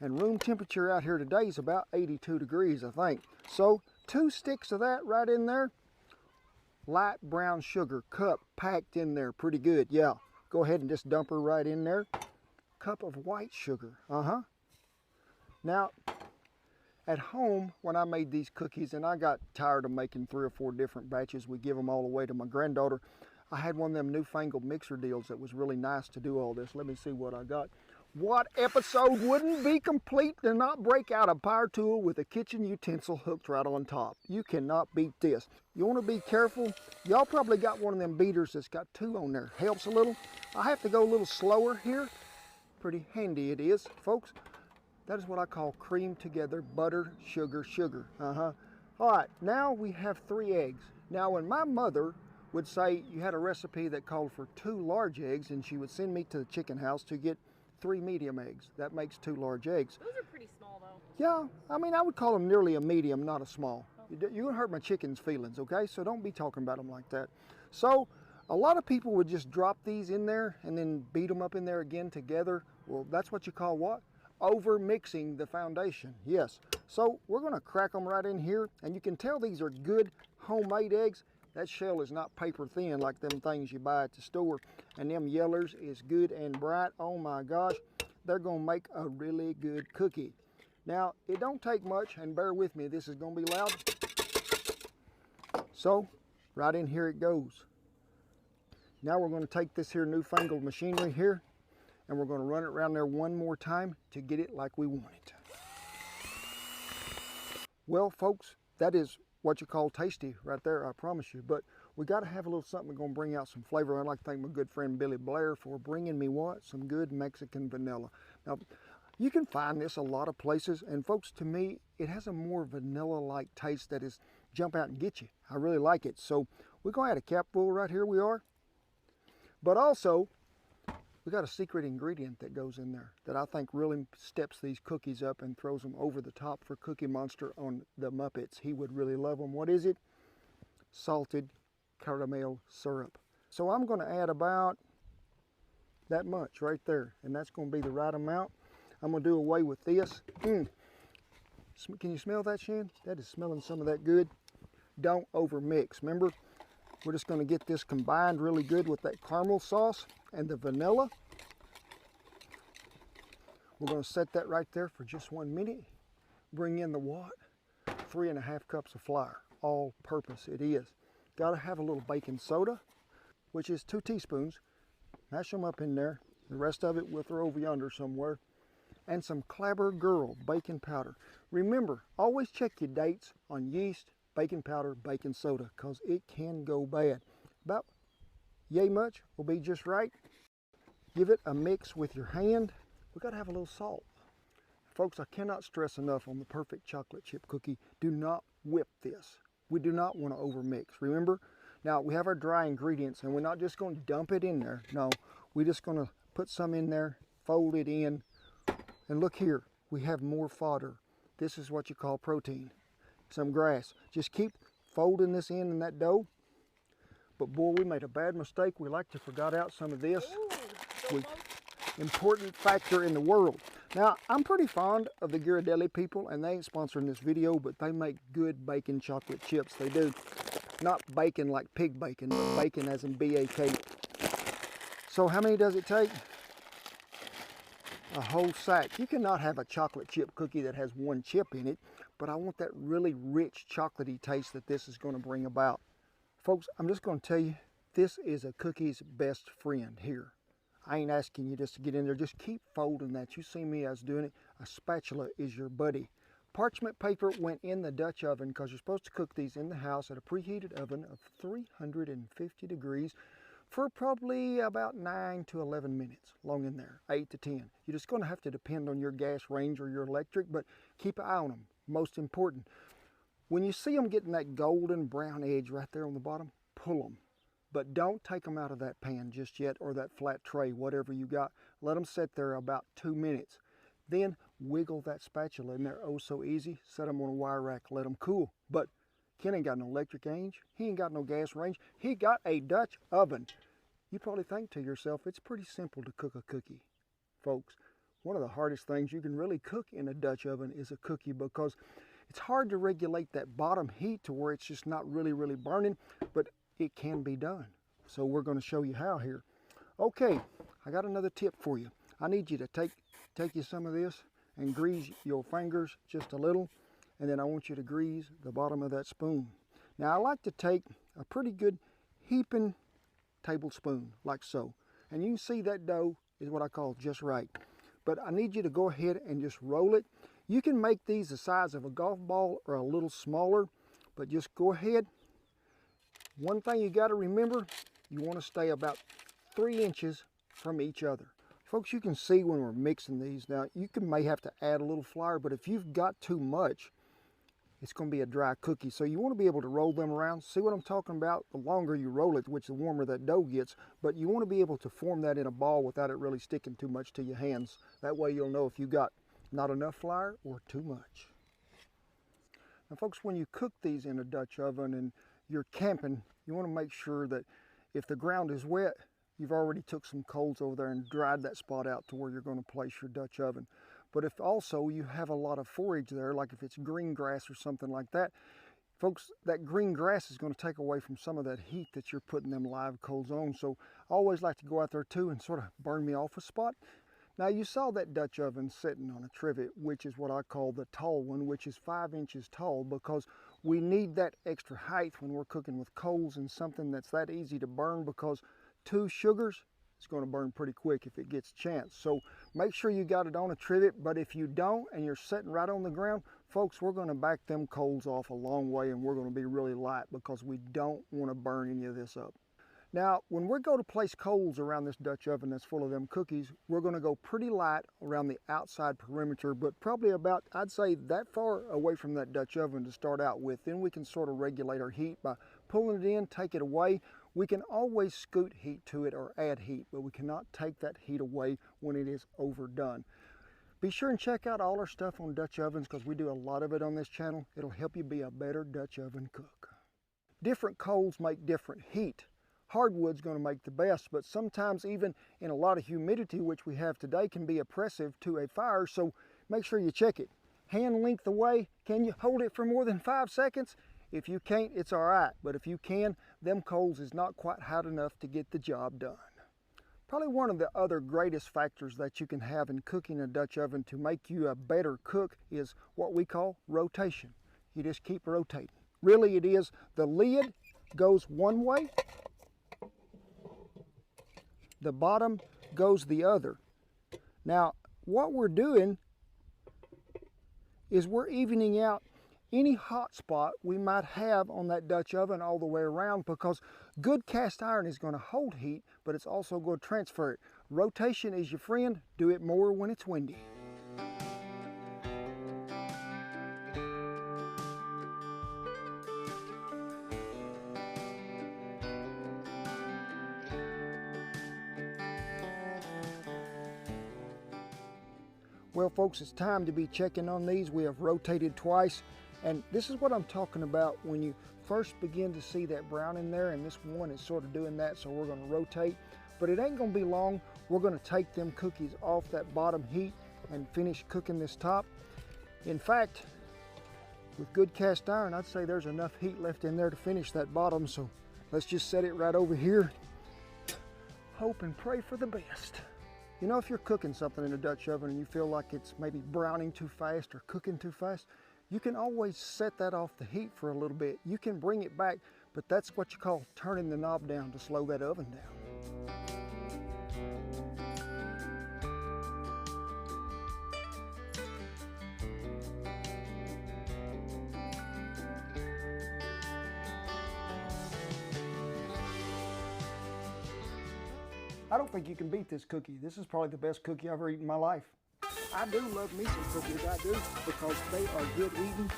And room temperature out here today is about 82 degrees, I think. So 2 sticks of that right in there. Light brown sugar, cup packed in there pretty good. Yeah, go ahead and just dump her right in there. Cup of white sugar, Now, at home, when I made these cookies, and I got tired of making 3 or 4 different batches, we give them all away to my granddaughter. I had one of them newfangled mixer deals that was really nice to do all this. Let me see what I got. What episode wouldn't be complete to not break out a power tool with a kitchen utensil hooked right on top? You cannot beat this. You want to be careful. Y'all probably got one of them beaters that's got 2 on there. Helps a little. I have to go a little slower here. Pretty handy it is, folks. That is what I call cream together, butter, sugar, sugar. All right, now we have 3 eggs. Now, when my mother would say you had a recipe that called for 2 large eggs, and she would send me to the chicken house to get 3 medium eggs. That makes 2 large eggs. Those are pretty small, though. Yeah, I mean, I would call them nearly a medium, not a small. You're going to hurt my chicken's feelings, okay? So don't be talking about them like that. So a lot of people would just drop these in there and then beat them up in there again together. Well, that's what you call what? Over mixing the foundation. Yes. So we're going to crack them right in here, and you can tell these are good homemade eggs. That shell is not paper thin like them things you buy at the store. And them yellers is good and bright. Oh my gosh, they're gonna make a really good cookie. Now, it don't take much, and bear with me, this is gonna be loud. So, right in here it goes. Now we're gonna take this here newfangled machinery here, and we're gonna run it around there one more time to get it like we want it. Well, folks, that is what you call tasty right there, I promise you. But we got to have a little something that's going to bring out some flavor. I'd like to thank my good friend Billy Blair for bringing me what? Some good Mexican vanilla. Now, you can find this a lot of places, and folks, to me, it has a more vanilla-like taste that is jump out and get you. I really like it. So we're going to add a cap full right here we are. But also, we got a secret ingredient that goes in there that I think really steps these cookies up and throws them over the top for Cookie Monster on the Muppets. He would really love them. What is it? Salted caramel syrup. So I'm going to add about that much right there, and that's going to be the right amount. I'm going to do away with this. Can you smell that, Shan? That is smelling some of that good. Don't over mix. Remember, we're just going to get this combined really good with that caramel sauce and the vanilla. We're going to set that right there for just 1 minute. Bring in the what? 3.5 cups of flour. All purpose it is. Got to have a little baking soda, which is 2 teaspoons. Mash them up in there. The rest of it we'll throw over yonder somewhere. And some Clabber Girl baking powder. Remember, always check your dates on yeast, baking powder, baking soda, because it can go bad. About yay much will be just right. Give it a mix with your hand. We got to have a little salt. Folks, I cannot stress enough on the perfect chocolate chip cookie. Do not whip this. We do not want to overmix. Remember, now we have our dry ingredients and we're not just going to dump it in there. No, we're just going to put some in there, fold it in, and look here, we have more fodder. This is what you call protein. Some grass. Just keep folding this in that dough. But boy, we made a bad mistake. We like to forgot out some of this. Important factor in the world. Now, I'm pretty fond of the Ghirardelli people, and they ain't sponsoring this video, but they make good bacon chocolate chips. They do. Not bacon like pig bacon, but bacon as in B-A-K. So how many does it take? A whole sack. You cannot have a chocolate chip cookie that has 1 chip in it, but I want that really rich chocolatey taste that this is going to bring about. Folks, I'm just going to tell you, this is a cookie's best friend here. I ain't asking you just to get in there. Just keep folding that. You see me as doing it. A spatula is your buddy. Parchment paper went in the Dutch oven because you're supposed to cook these in the house at a preheated oven of 350 degrees for probably about 9 to 11 minutes, long in there, 8 to 10. You're just going to have to depend on your gas range or your electric, but keep an eye on them. Most important, when you see them getting that golden brown edge right there on the bottom, pull them. But don't take them out of that pan just yet, or that flat tray, whatever you got. Let them sit there about 2 minutes. Then wiggle that spatula in there, oh so easy. Set them on a wire rack, let them cool. But Ken ain't got no electric range. He ain't got no gas range. He got a Dutch oven. You probably think to yourself, it's pretty simple to cook a cookie. Folks, one of the hardest things you can really cook in a Dutch oven is a cookie, because it's hard to regulate that bottom heat to where it's just not really burning, but it can be done. So we're going to show you how here. Okay, I got another tip for you. I need you to take you some of this and grease your fingers just a little, and then I want you to grease the bottom of that spoon. Now I like to take a pretty good heaping tablespoon like so, and you can see that dough is what I call just right. But I need you to go ahead and just roll it. You can make these the size of a golf ball or a little smaller, but just go ahead. One thing you got to remember, you want to stay about 3 inches from each other. Folks, you can see when we're mixing these. Now, you may have to add a little flour, but if you've got too much, it's going to be a dry cookie. So you want to be able to roll them around. See what I'm talking about? The longer you roll it, which the warmer that dough gets, but you want to be able to form that in a ball without it really sticking too much to your hands. That way you'll know if you got not enough flour or too much. Now, folks, when you cook these in a Dutch oven and you're camping, you want to make sure that if the ground is wet, you've already took some coals over there and dried that spot out to where you're going to place your Dutch oven. But if also you have a lot of forage there, like if it's green grass or something like that, folks, that green grass is going to take away from some of that heat that you're putting them live coals on. So I always like to go out there too and sort of burn me off a spot. Now you saw that Dutch oven sitting on a trivet, which is what I call the tall one, which is 5 inches tall, because we need that extra height when we're cooking with coals and something that's that easy to burn, because 2 sugars, it's going to burn pretty quick if it gets a chance. So make sure you got it on a trivet, but if you don't and you're sitting right on the ground, folks, we're going to back them coals off a long way, and we're going to be really light because we don't want to burn any of this up. Now, when we go to place coals around this Dutch oven that's full of them cookies, we're going to go pretty light around the outside perimeter, but probably about, I'd say, that far away from that Dutch oven to start out with. Then we can sort of regulate our heat by pulling it in, take it away. We can always scoot heat to it or add heat, but we cannot take that heat away when it is overdone. Be sure and check out all our stuff on Dutch ovens because we do a lot of it on this channel. It'll help you be a better Dutch oven cook. Different coals make different heat. Hardwood's going to make the best, but sometimes even in a lot of humidity, which we have today, can be oppressive to a fire, so make sure you check it. Hand length away, can you hold it for more than 5 seconds? If you can't, it's all right, but if you can, them coals is not quite hot enough to get the job done. Probably one of the other greatest factors that you can have in cooking a Dutch oven to make you a better cook is what we call rotation. You just keep rotating. Really it is, the lid goes one way, the bottom goes the other. Now, what we're doing is we're evening out any hot spot we might have on that Dutch oven all the way around, because good cast iron is going to hold heat, but it's also going to transfer it. Rotation is your friend. Do it more when it's windy. Well folks, it's time to be checking on these. We have rotated twice. And this is what I'm talking about when you first begin to see that brown in there, and this one is sort of doing that, so we're going to rotate. But it ain't going to be long. We're going to take them cookies off that bottom heat and finish cooking this top. In fact, with good cast iron, I'd say there's enough heat left in there to finish that bottom, so let's just set it right over here. Hope and pray for the best. You know, if you're cooking something in a Dutch oven and you feel like it's maybe browning too fast or cooking too fast, you can always set that off the heat for a little bit. You can bring it back, but that's what you call turning the knob down to slow that oven down. I don't think you can beat this cookie. This is probably the best cookie I've ever eaten in my life. I do love me some cookies, I do, because they are good eating.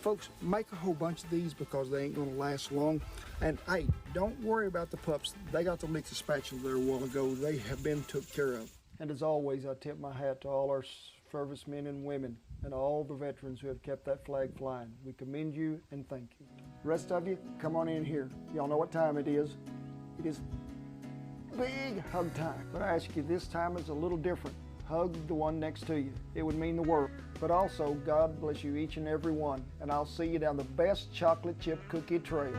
Folks, make a whole bunch of these because they ain't gonna last long. And hey, don't worry about the pups. They got the leaks of spatula there a while ago. They have been took care of. And as always, I tip my hat to all our servicemen and women and all the veterans who have kept that flag flying. We commend you and thank you. The rest of you, come on in here. Y'all know what time it is. It is big hug time. But I ask you, this time is a little different. Hug the one next to you. It would mean the world. But also, God bless you each and every one. And I'll see you down the best chocolate chip cookie trail.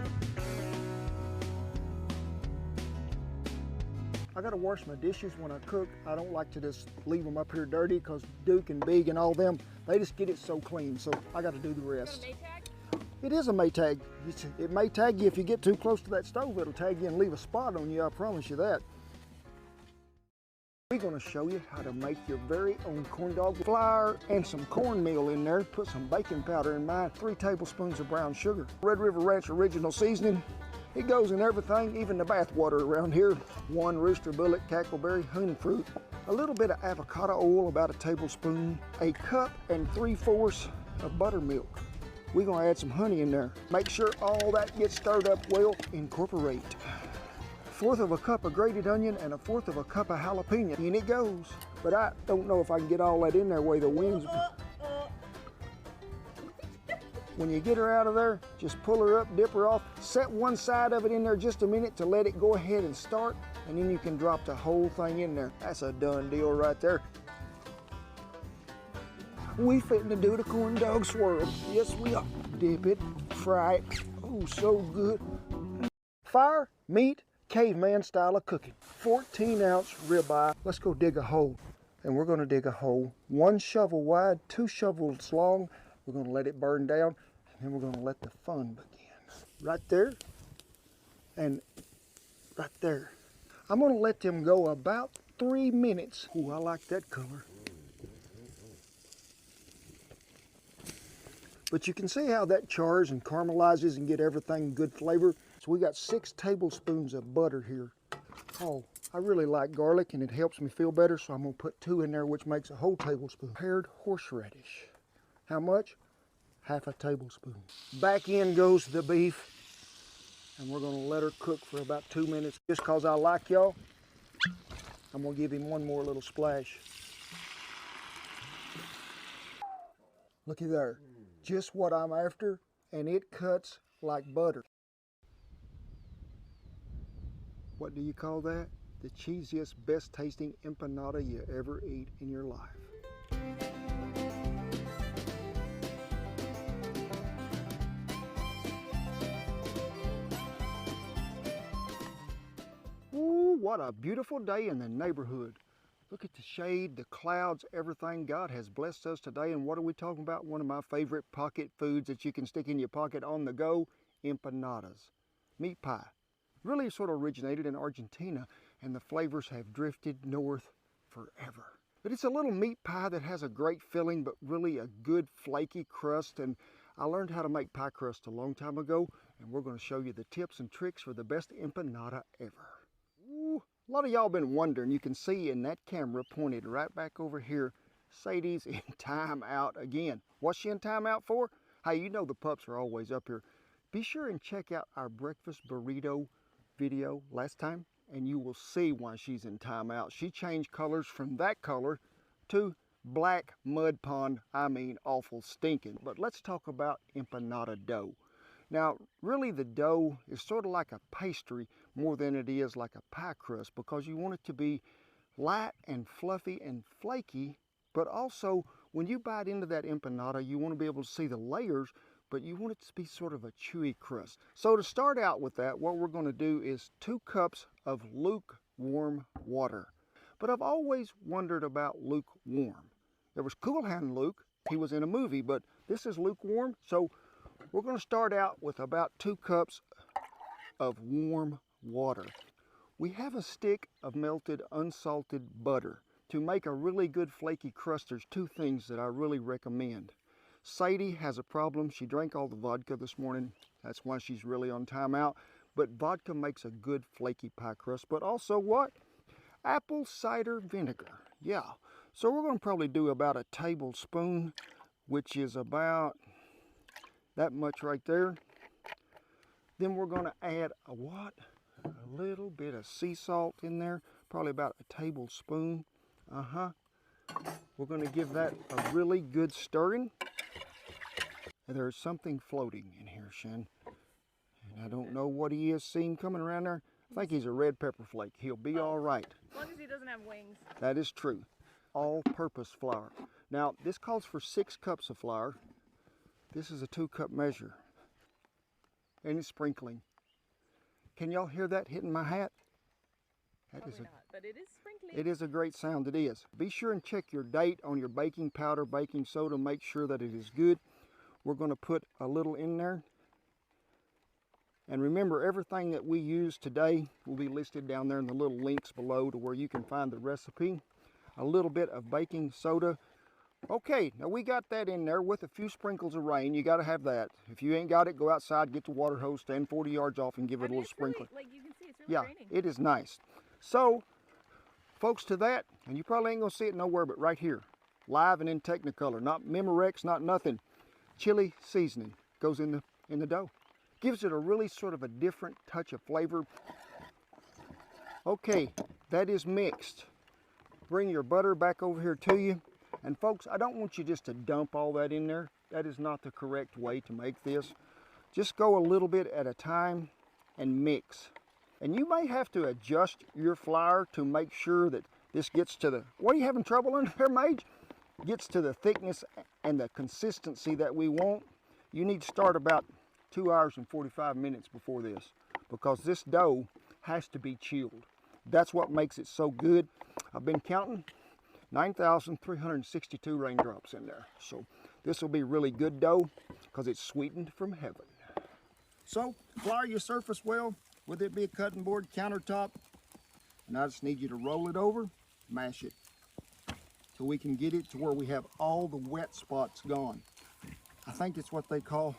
I gotta wash my dishes when I cook. I don't like to just leave them up here dirty because Duke and Big and all them, they just get it so clean. So I gotta do the rest. Is it a Maytag? It is a Maytag. It may tag you if you get too close to that stove. It'll tag you and leave a spot on you, I promise you that. We're going to show you how to make your very own corn dog. Flour and some cornmeal in there. Put some baking powder in mine. 3 tablespoons of brown sugar. Red River Ranch original seasoning. It goes in everything, even the bath water around here. 1 Rooster Bullet cackleberry honey fruit. A little bit of avocado oil, about a tablespoon. A cup and 3/4 of buttermilk. We're going to add some honey in there. Make sure all that gets stirred up well. Incorporate 1/4 of a cup of grated onion and 1/4 of a cup of jalapeno. In it goes. But I don't know if I can get all that in there where the wind's... When you get her out of there, just pull her up, dip her off. Set one side of it in there just a minute to let it go ahead and start, and then you can drop the whole thing in there. That's a done deal right there. We fitting to do the corn dog swirl. Yes, we are. Dip it, fry it. Oh, so good. Fire, meat, caveman style of cooking. 14-ounce ribeye. Let's go dig a hole. And we're going to dig a hole 1 shovel wide, 2 shovels long. We're going to let it burn down, and then we're going to let the fun begin. Right there, and right there. I'm going to let them go about 3 minutes. Ooh, I like that color. But you can see how that chars and caramelizes and get everything good flavor. So we got 6 tablespoons of butter here. Oh, I really like garlic and it helps me feel better, so I'm gonna put 2 in there, which makes a whole tablespoon. Pared horseradish. How much? 1/2 tablespoon. Back in goes the beef. And we're gonna let her cook for about 2 minutes. Just cause I like y'all, I'm gonna give him one more little splash. Looky there, just what I'm after, and it cuts like butter. What do you call that? The cheesiest, best tasting empanada you ever eat in your life. Ooh, what a beautiful day in the neighborhood. Look at the shade, the clouds, everything. God has blessed us today. And what are we talking about? One of my favorite pocket foods that you can stick in your pocket on the go, empanadas. Meat pie. Really sort of originated in Argentina, and the flavors have drifted north forever. But it's a little meat pie that has a great filling, but really a good flaky crust. And I learned how to make pie crust a long time ago, and we're going to show you the tips and tricks for the best empanada ever. Ooh, a lot of y'all been wondering. You can see in that camera pointed right back over here, Sadie's in timeout again. What's she in timeout for? Hey, you know the pups are always up here. Be sure and check out our breakfast burrito video last time, and you will see why she's in timeout. She changed colors from that color to black mud pond. I mean, awful stinking. But let's talk about empanada dough. Now, really the dough is sort of like a pastry more than it is like a pie crust, because you want it to be light and fluffy and flaky, but also when you bite into that empanada, you want to be able to see the layers, but you want it to be sort of a chewy crust. So to start out with that, what we're going to do is 2 cups of lukewarm water. But I've always wondered about lukewarm. There was Cool Hand Luke, he was in a movie, but this is lukewarm. So we're going to start out with about 2 cups of warm water. We have a stick of melted unsalted butter. To make a really good flaky crust, there's 2 things that I really recommend. Sadie has a problem. She drank all the vodka this morning. That's why she's really on timeout. But vodka makes a good flaky pie crust. But also what? Apple cider vinegar. Yeah. So we're going to probably do about a tablespoon, which is about that much right there. Then we're going to add a what? A little bit of sea salt in there. Probably about a tablespoon. We're going to give that a really good stirring. There's something floating in here, Shen. And I don't know what he is. Seen coming around there. I think he's a red pepper flake. He'll be all right. As long as he doesn't have wings. That is true. All-purpose flour. Now, this calls for 6 cups of flour. This is a 2-cup measure. And it's sprinkling. Can y'all hear that hitting my hat? That is not, but it is sprinkling. It is a great sound, it is. Be sure and check your date on your baking powder, baking soda. Make sure that it is good. We're going to put a little in there. And remember, everything that we use today will be listed down there in the little links below to where you can find the recipe. A little bit of baking soda. Okay, now we got that in there with a few sprinkles of rain. You got to have that. If you ain't got it, go outside, get the water hose, stand 40 yards off and give it a little sprinkler. Really, like you can see, it's really raining. It is nice. So, folks, to that, and you probably ain't going to see it nowhere but right here. Live and in Technicolor. Not Memorex, not nothing. Chili seasoning goes in the dough. Gives it a really sort of a different touch of flavor. Okay, that is mixed. Bring your butter back over here to you. And folks, I don't want you just to dump all that in there. That is not the correct way to make this. Just go a little bit at a time and mix. And you may have to adjust your flour to make sure that this gets to the, what are you having trouble under there, Mage? Gets to the thickness and the consistency that we want. You need to start about 2 hours and 45 minutes before this, because this dough has to be chilled. That's what makes it so good. I've been counting 9,362 raindrops in there. So this will be really good dough because it's sweetened from heaven. So flour your surface well, whether it be a cutting board, countertop, and I just need you to roll it over, mash it, so we can get it to where we have all the wet spots gone. I think it's what they call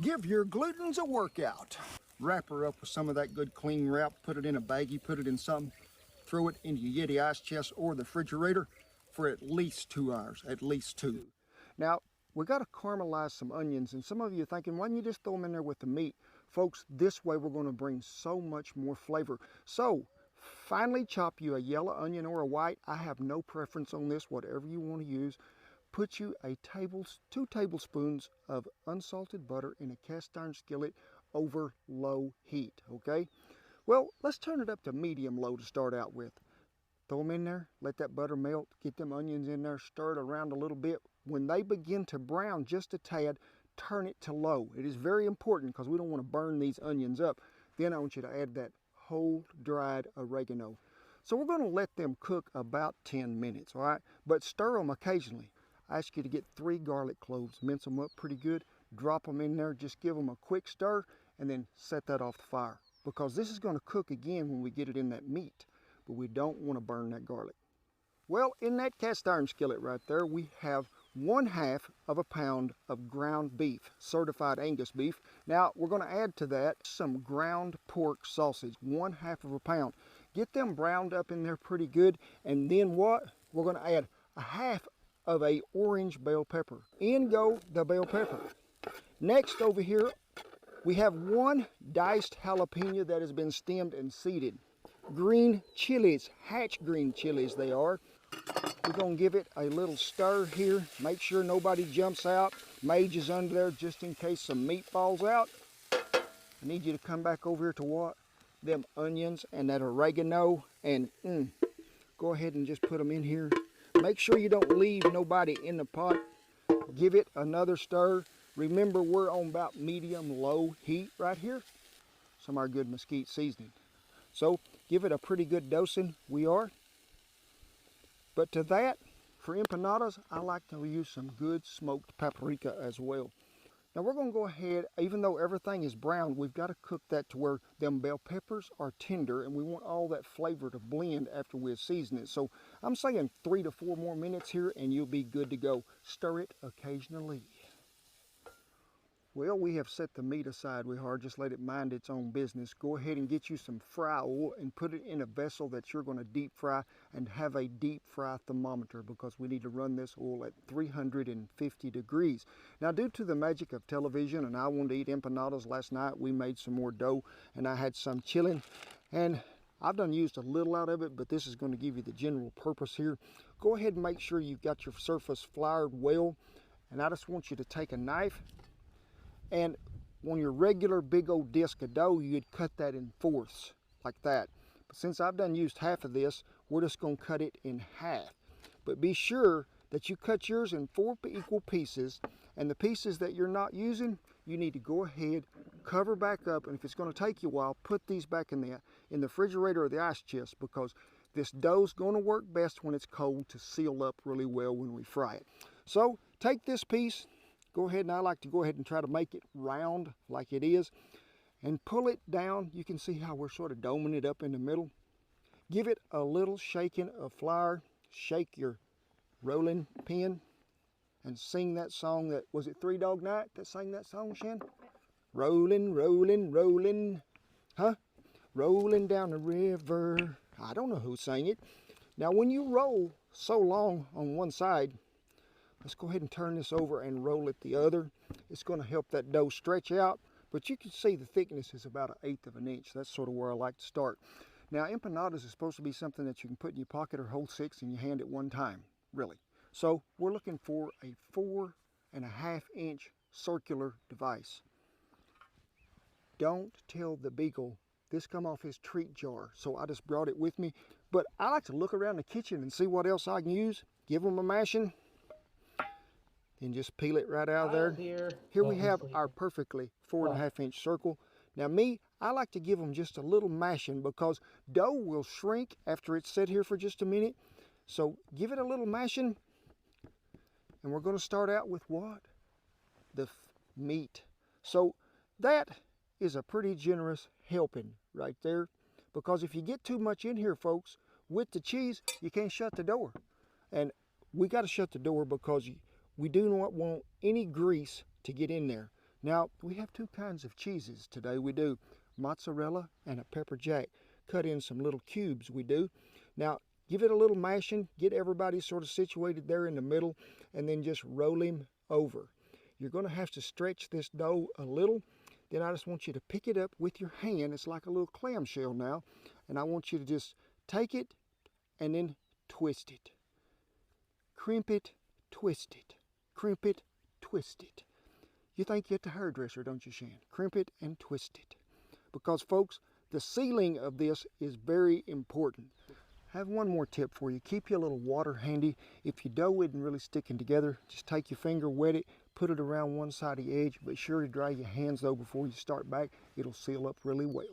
give your glutens a workout. Wrap her up with some of that good cling wrap, put it in a baggie, put it in something, throw it into your Yeti ice chest or the refrigerator for at least 2 hours, at least 2. Now, we got to caramelize some onions, and some of you are thinking, why don't you just throw them in there with the meat? Folks, this way we're going to bring so much more flavor. So, finely chop you a yellow onion or a white. I have no preference on this, whatever you want to use. Put you 2 tablespoons of unsalted butter in a cast iron skillet over low heat, okay? Well, let's turn it up to medium low to start out with. Throw them in there, let that butter melt, get them onions in there, stir it around a little bit. When they begin to brown just a tad, turn it to low. It is very important because we don't want to burn these onions up. Then I want you to add that whole dried oregano. So we're going to let them cook about 10 minutes, all right? But stir them occasionally. I ask you to get 3 garlic cloves, mince them up pretty good, drop them in there, just give them a quick stir, and then set that off the fire. Because this is going to cook again when we get it in that meat, but we don't want to burn that garlic. Well, in that cast iron skillet right there, we have 1/2 of a pound of ground beef, certified Angus beef. Now, we're going to add to that some ground pork sausage, 1/2 of a pound. Get them browned up in there pretty good, and then what? We're going to add 1/2 of a orange bell pepper. In go the bell pepper. Next over here, we have 1 diced jalapeno that has been stemmed and seeded. Green chilies, hatch green chilies they are. We're going to give it a little stir here. Make sure nobody jumps out. Mage is under there just in case some meat falls out. I need you to come back over here to what? Them onions and that oregano. And go ahead and just put them in here. Make sure you don't leave nobody in the pot. Give it another stir. Remember, we're on about medium-low heat right here. Some of our good mesquite seasoning. So, give it a pretty good dosing. We are. But to that, for empanadas, I like to use some good smoked paprika as well. Now we're going to go ahead, even though everything is brown, we've got to cook that to where them bell peppers are tender, and we want all that flavor to blend after we season it. So I'm saying 3 to 4 more minutes here, and you'll be good to go. Stir it occasionally. Well, we have set the meat aside. We are just let it mind its own business. Go ahead and get you some fry oil and put it in a vessel that you're going to deep fry, and have a deep fry thermometer because we need to run this oil at 350 degrees. Now, due to the magic of television, and I wanted to eat empanadas last night, we made some more dough, and I had some chilling, and I've done used a little out of it, but this is going to give you the general purpose here. Go ahead and make sure you've got your surface floured well, and I just want you to take a knife, and on your regular big old disc of dough, you'd cut that in 4ths, like that. But since I've done used half of this, we're just going to cut it in half. But be sure that you cut yours in 4 equal pieces, and the pieces that you're not using, you need to go ahead, cover back up, and if it's going to take you a while, put these back in the refrigerator or the ice chest, because this dough's going to work best when it's cold to seal up really well when we fry it. So take this piece. Go ahead, and I like to go ahead and try to make it round like it is, and pull it down. You can see how we're sort of doming it up in the middle. Give it a little shaking of flour. Shake your rolling pin and sing that song that, was it Three Dog Night that sang that song, Shan? Rolling, rolling, rolling, huh? Rolling down the river. I don't know who sang it. Now, when you roll so long on one side, let's go ahead and turn this over and roll it the other. It's going to help that dough stretch out, but you can see the thickness is about 1/8 of an inch. That's sort of where I like to start. Now, empanadas is supposed to be something that you can put in your pocket or hold 6 in your hand at one time, really. So we're looking for a 4.5 inch circular device. Don't tell the beagle this come off his treat jar, so I just brought it with me. But I like to look around the kitchen and see what else I can use. Give them a mashing. And just peel it right out of there. Here we have our perfectly 4.5 inch circle. Now me, I like to give them just a little mashing because dough will shrink after it's set here for just a minute. So give it a little mashing. And we're going to start out with what? The meat. So that is a pretty generous helping right there. Because if you get too much in here, folks, with the cheese, you can't shut the door. And we got to shut the door because we do not want any grease to get in there. Now, we have 2 kinds of cheeses today. We do mozzarella and a pepper jack. Cut in some little cubes, we do. Now, give it a little mashing. Get everybody sort of situated there in the middle. And then just roll him over. You're going to have to stretch this dough a little. Then I just want you to pick it up with your hand. It's like a little clamshell now. And I want you to just take it and then twist it. Crimp it, twist it. Crimp it, twist it. You think you're at the hairdresser, don't you, Shan? Crimp it and twist it. Because, folks, the sealing of this is very important. I have one more tip for you. Keep your little water handy. If your dough isn't really sticking together, just take your finger, wet it, put it around one side of the edge. Be sure to dry your hands, though, before you start back. It'll seal up really well.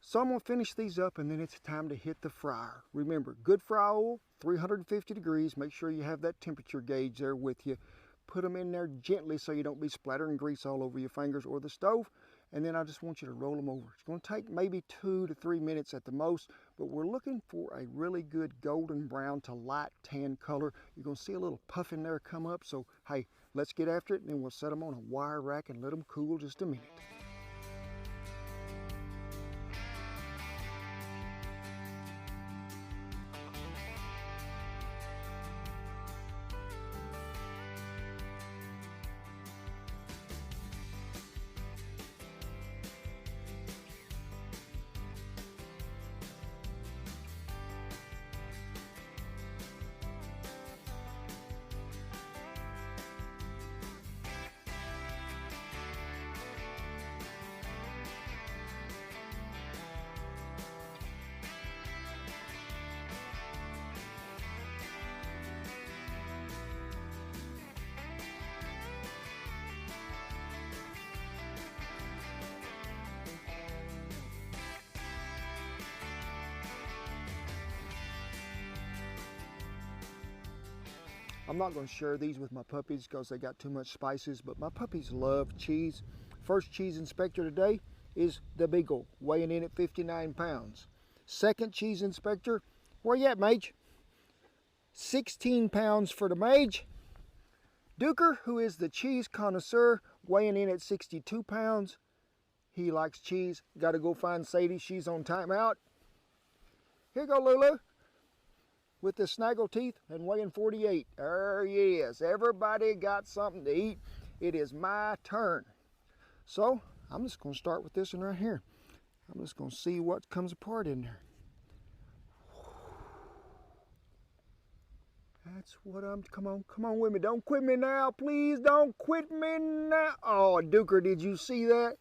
So I'm going to finish these up, and then it's time to hit the fryer. Remember, good fry oil, 350 degrees. Make sure you have that temperature gauge there with you. Put them in there gently so you don't be splattering grease all over your fingers or the stove. And then I just want you to roll them over. It's going to take maybe 2 to 3 minutes at the most, but we're looking for a really good golden brown to light tan color. You're going to see a little puff in there come up. So, hey, let's get after it, and then we'll set them on a wire rack and let them cool just a minute. I'm not going to share these with my puppies because they got too much spices, but my puppies love cheese. First cheese inspector today is the Beagle, weighing in at 59 pounds. Second cheese inspector, where you at, Mage? 16 pounds for the Mage. Duker, who is the cheese connoisseur, weighing in at 62 pounds. He likes cheese. Got to go find Sadie. She's on timeout. Here you go, Lulu. With the snaggle teeth and weighing 48. Yes, everybody got something to eat. It is my turn. So I'm just going to start with this one right here. I'm just going to see what comes apart in there. That's what I'm, come on with me. Don't quit me now, please. Don't quit me now. Oh, Duker, did you see that?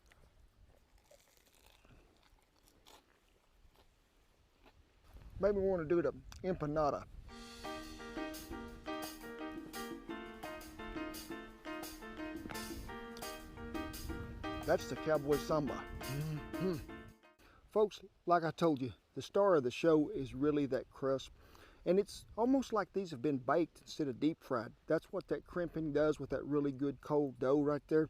Maybe we want to do the empanada. That's the cowboy samba. Folks, like I told you, the star of the show is really that crust. And it's almost like these have been baked instead of deep fried. That's what that crimping does with that really good cold dough right there.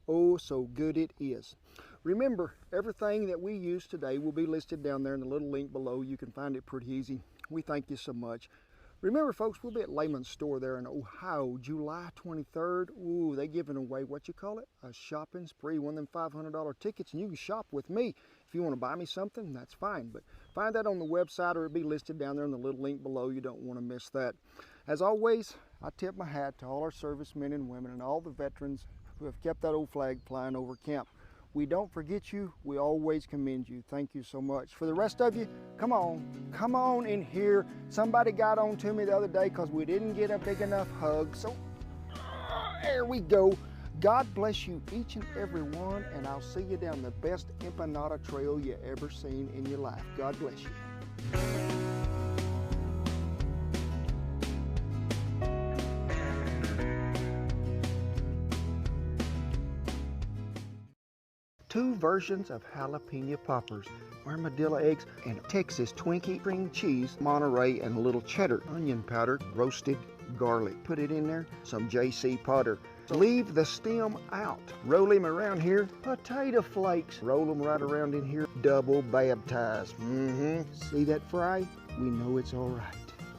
Oh, so good it is. Remember, everything that we use today will be listed down there in the little link below. You can find it pretty easy. We thank you so much. Remember, folks, we'll be at Lehman's store there in Ohio, July 23rd. Ooh, they giving away, what you call it? A shopping spree, one of them $500 tickets, and you can shop with me. If you want to buy me something, that's fine. But find that on the website, or it'll be listed down there in the little link below. You don't want to miss that. As always, I tip my hat to all our servicemen and women and all the veterans who have kept that old flag flying over camp. We don't forget you. We always commend you. Thank you so much. For the rest of you, come on in here. Somebody got on to me the other day because we didn't get a big enough hug. So there we go. God bless you, each and every one, and I'll see you down the best empanada trail you ever seen in your life. God bless you. Two versions of jalapeno poppers, armadillo eggs, and Texas Twinkie cream cheese, Monterey, and a little cheddar, onion powder, roasted garlic. Put it in there, some JC Potter. Leave the stem out. Roll him around here, potato flakes. Roll them right around in here, double baptized. See that fry? We know it's all right.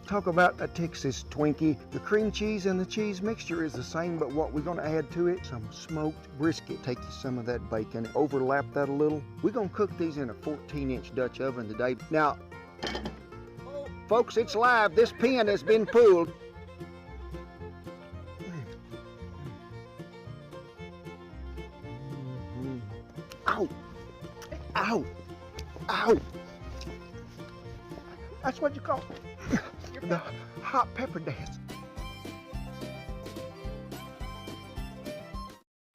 Talk about a Texas Twinkie. The cream cheese and the cheese mixture is the same, but what we're gonna add to it, some smoked brisket. Take you some of that bacon, overlap that a little. We're gonna cook these in a 14-inch Dutch oven today. Now, folks, it's live. This pin has been pulled. Ow! Ow! Ow! That's what you call the hot pepper dance.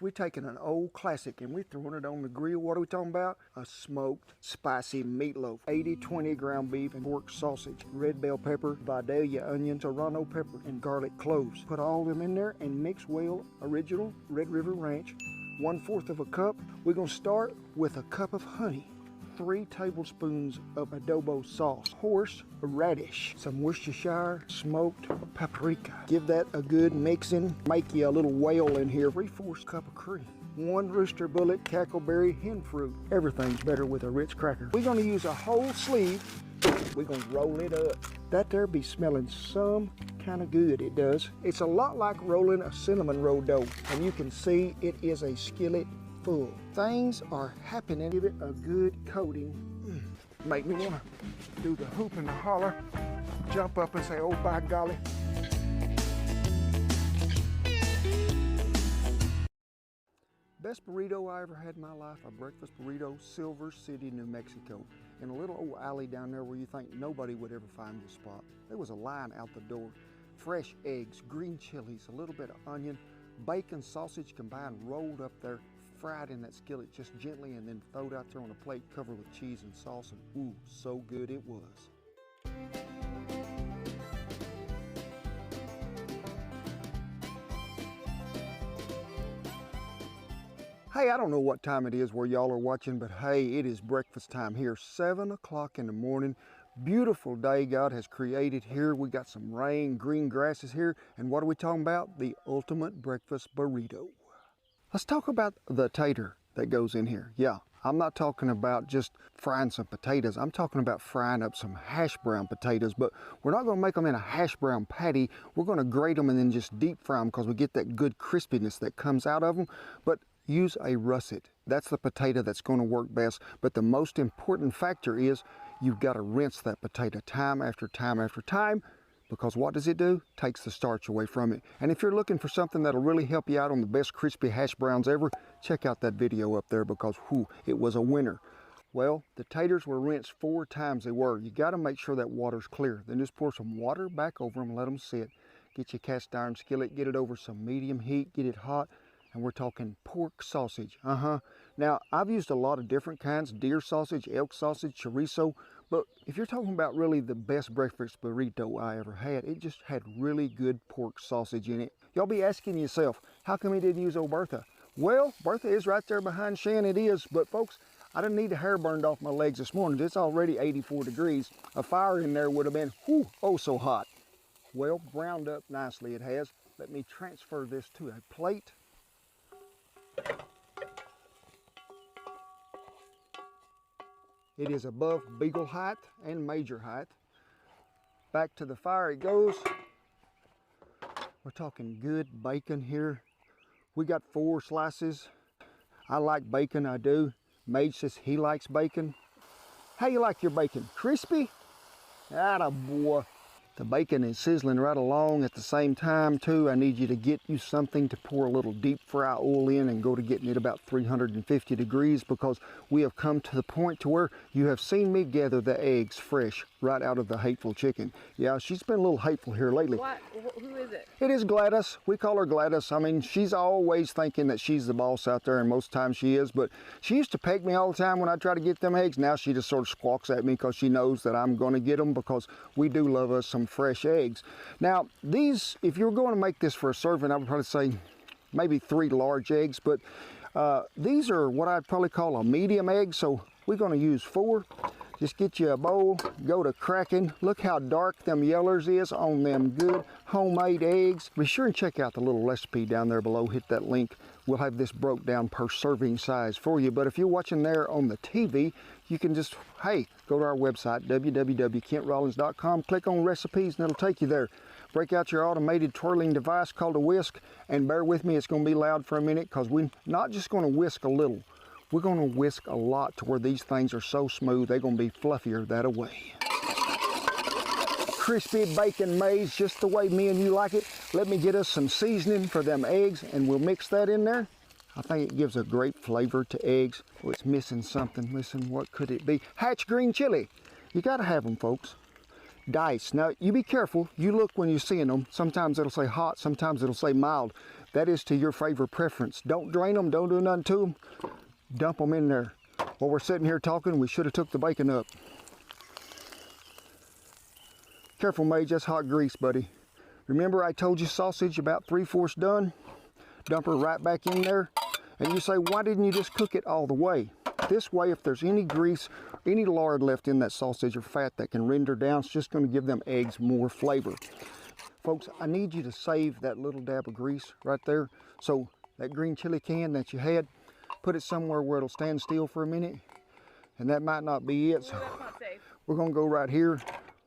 We're taking an old classic and we're throwing it on the grill. What are we talking about? A smoked, spicy meatloaf. 80-20 ground beef and pork sausage, red bell pepper, Vidalia onion, serrano pepper, and garlic cloves. Put all of them in there and mix well. Original Red River Ranch, 1/4 of a cup. We're gonna start with a cup of honey. 3 tablespoons of adobo sauce, horseradish, some Worcestershire smoked paprika. Give that a good mixing. Make you a little whale in here. 3/4 cup of cream. 1 rooster bullet cackleberry hen fruit. Everything's better with a Ritz cracker. We're gonna use a whole sleeve. We're gonna roll it up. That there be smelling some kind of good, it does. It's a lot like rolling a cinnamon roll dough, and you can see it is a skillet full. Things are happening. Give it a good coating. Make me want to do the hoop and the holler, jump up and say, oh by golly. Best burrito I ever had in my life, a breakfast burrito, Silver City, New Mexico. In a little old alley down there where you think nobody would ever find this spot. There was a line out the door. Fresh eggs, green chilies, a little bit of onion, bacon, sausage combined, rolled up there, fried in that skillet just gently, and then throwed out there on a plate covered with cheese and sauce, and ooh, so good it was. Hey, I don't know what time it is where y'all are watching, but hey, it is breakfast time here, 7 o'clock in the morning. Beautiful day God has created here. We got some rain, green grasses here, and what are we talking about? The ultimate breakfast burrito. Let's talk about the tater that goes in here. Yeah, I'm not talking about just frying some potatoes. I'm talking about frying up some hash brown potatoes, but we're not gonna make them in a hash brown patty. We're gonna grate them and then just deep fry them because we get that good crispiness that comes out of them. But use a russet. That's the potato that's gonna work best. But the most important factor is you've gotta rinse that potato time after time after time, because what does it do? Takes the starch away from it. And if you're looking for something that'll really help you out on the best crispy hash browns ever, check out that video up there because whew, it was a winner. Well, the taters were rinsed 4 times. They were. You gotta make sure that water's clear. Then just pour some water back over them, let them sit. Get your cast iron skillet, get it over some medium heat, get it hot. And we're talking pork sausage. Now, I've used a lot of different kinds, deer sausage, elk sausage, chorizo, but if you're talking about really the best breakfast burrito I ever had, it just had really good pork sausage in it. Y'all be asking yourself, how come he didn't use old Bertha? Well, Bertha is right there behind Shan, it is, but folks, I didn't need the hair burned off my legs this morning. It's already 84 degrees. A fire in there would have been, whew, oh so hot. Well, browned up nicely it has. Let me transfer this to a plate. It is above beagle height and major height. Back to the fire it goes. We're talking good bacon here. We got 4 slices. I like bacon, I do. Mage says he likes bacon. How you like your bacon? Crispy? Atta boy. The bacon is sizzling right along at the same time too. I need you to get you something to pour a little deep fry oil in and go to getting it about 350 degrees because we have come to the point to where you have seen me gather the eggs fresh right out of the hateful chicken. Yeah, she's been a little hateful here lately. What? Who is it? It is Gladys. We call her Gladys. I mean, she's always thinking that she's the boss out there, and most times she is, but she used to peg me all the time when I try to get them eggs. Now she just sort of squawks at me because she knows that I'm going to get them because we do love us some fresh eggs. Now, these, if you're going to make this for a serving, I would probably say maybe 3 large eggs, but these are what I'd probably call a medium egg, so we're going to use 4. Just get you a bowl, go to cracking. Look how dark them yellers is on them good homemade eggs. Be sure and check out the little recipe down there below. Hit that link. We'll have this broke down per serving size for you. But if you're watching there on the TV, you can just, hey, go to our website, www.kentrollins.com, click on recipes, and it'll take you there. Break out your automated twirling device called a whisk, and bear with me, it's going to be loud for a minute because we're not just going to whisk a little. We're going to whisk a lot to where these things are so smooth, they're going to be fluffier that away. Crispy bacon maize, just the way me and you like it. Let me get us some seasoning for them eggs, and we'll mix that in there. I think it gives a great flavor to eggs. Oh, it's missing something. Missing, what could it be? Hatch green chili. You gotta have them, folks. Diced. Now, you be careful. You look when you're seeing them. Sometimes it'll say hot, sometimes it'll say mild. That is to your favorite preference. Don't drain them, don't do nothing to them. Dump them in there. While we're sitting here talking, we should have took the bacon up. Careful, Mage, that's hot grease, buddy. Remember I told you sausage about 3/4 done? Dump her right back in there. And you say, why didn't you just cook it all the way? This way, if there's any grease, any lard left in that sausage or fat that can render down, it's just going to give them eggs more flavor. Folks, I need you to save that little dab of grease right there. So that green chili can that you had, put it somewhere where it'll stand still for a minute. And that might not be it. So That's not safe. we're going to go right here.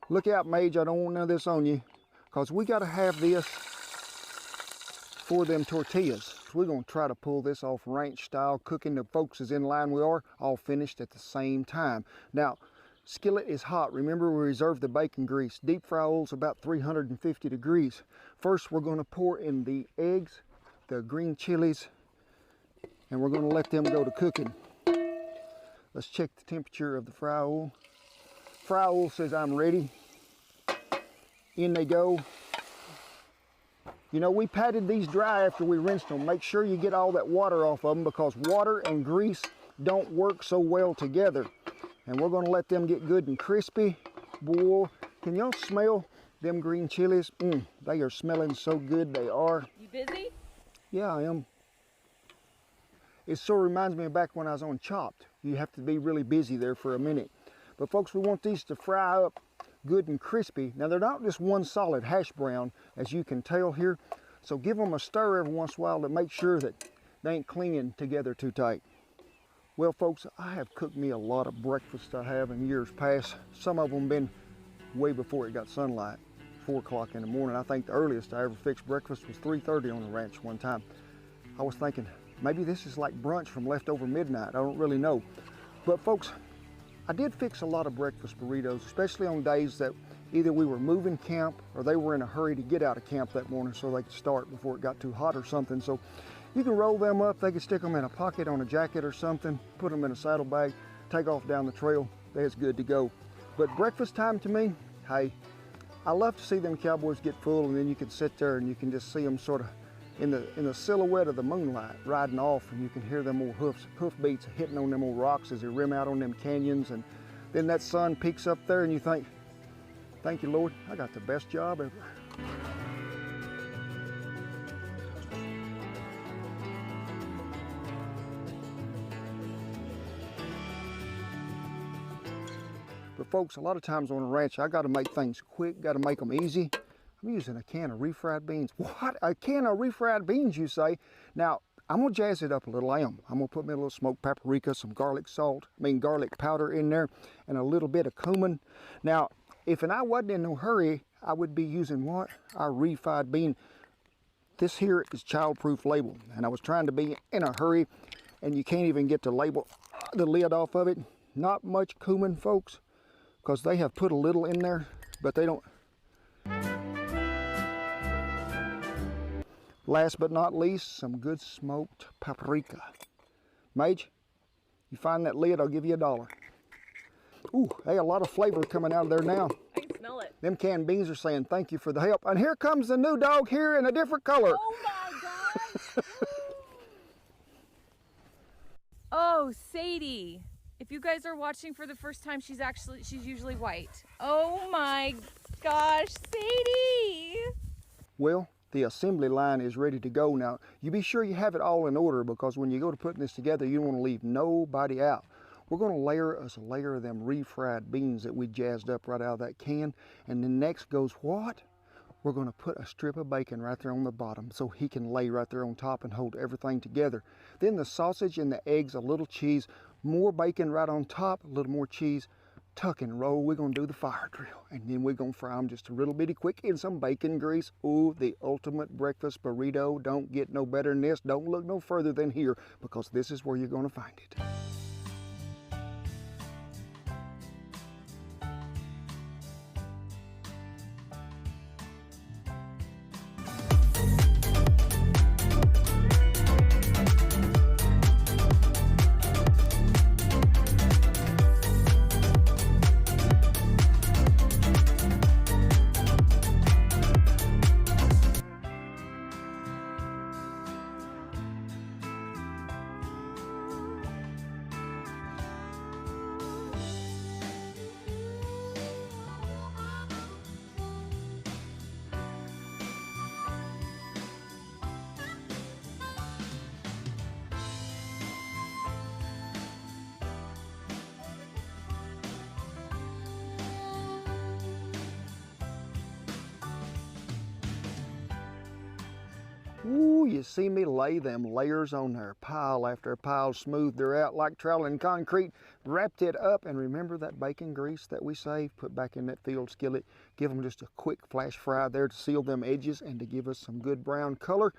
Look out, Mage, I don't want none of this on you, because we got to have this for them tortillas. We're going to try to pull this off ranch style, cooking the folks as in line we are, all finished at the same time. Now, skillet is hot. Remember, we reserved the bacon grease. Deep fry oil's about 350 degrees. First, we're going to pour in the eggs, the green chilies, and we're going to let them go to cooking. Let's check the temperature of the fry oil. Fry oil says I'm ready. In they go. You know, we patted these dry after we rinsed them. Make sure you get all that water off of them, because water and grease don't work so well together. And we're gonna let them get good and crispy. Boy, can y'all smell them green chilies? They are smelling so good, they are. You busy? Yeah, I am. It sort of reminds me of back when I was on Chopped. You have to be really busy there for a minute. But folks, we want these to fry up good and crispy. Now, they're not just one solid hash brown, as you can tell here. So give them a stir every once in a while to make sure that they ain't clinging together too tight. Well, folks, I have cooked me a lot of breakfast I have in years past. Some of them been way before it got sunlight, 4 o'clock in the morning. I think the earliest I ever fixed breakfast was 3:30 on the ranch one time. I was thinking, maybe this is like brunch from leftover midnight. I don't really know. But folks, I did fix a lot of breakfast burritos, especially on days that either we were moving camp or they were in a hurry to get out of camp that morning so they could start before it got too hot or something. So you can roll them up. They can stick them in a pocket on a jacket or something, put them in a saddlebag, take off down the trail. That's good to go. But breakfast time to me, hey, I love to see them cowboys get full, and then you can sit there and you can just see them sort of in the silhouette of the moonlight riding off, and you can hear them old hoof beats hitting on them old rocks as they rim out on them canyons, and then that sun peaks up there and you think, thank you, Lord, I got the best job ever. But folks, a lot of times on a ranch, I got to make things quick, got to make them easy. I'm using a can of refried beans. What? A can of refried beans, you say? Now, I'm gonna jazz it up a little. I'm gonna put me a little smoked paprika, some garlic powder in there, and a little bit of cumin. Now, if I wasn't in no hurry, I would be using what? Our refried bean. This here is childproof label, and I was trying to be in a hurry, and you can't even get the label, the lid off of it. Not much cumin, folks, because they have put a little in there, but they don't. Last but not least, some good smoked paprika. Mage, you find that lid, I'll give you $1. Ooh, hey, a lot of flavor coming out of there now. I can smell it. Them canned beans are saying thank you for the help. And here comes the new dog here in a different color. Oh my God. Oh, Sadie. If you guys are watching for the first time, she's usually white. Oh my gosh, Sadie. Well, the assembly line is ready to go now. You be sure you have it all in order, because when you go to putting this together, you don't want to leave nobody out. We're going to layer us a layer of them refried beans that we jazzed up right out of that can. And then next goes what? We're going to put a strip of bacon right there on the bottom so he can lay right there on top and hold everything together. Then the sausage and the eggs, a little cheese, more bacon right on top, a little more cheese. Tuck and roll. We're going to do the fire drill, and then we're going to fry them just a little bitty quick in some bacon grease. Ooh, the ultimate breakfast burrito. Don't get no better than this. Don't look no further than here, because this is where you're going to find it. Ooh, you see me lay them layers on there, pile after pile, smoothed her out like traveling concrete, wrapped it up, and remember that bacon grease that we saved, put back in that field skillet, give them just a quick flash fry there to seal them edges and to give us some good brown color.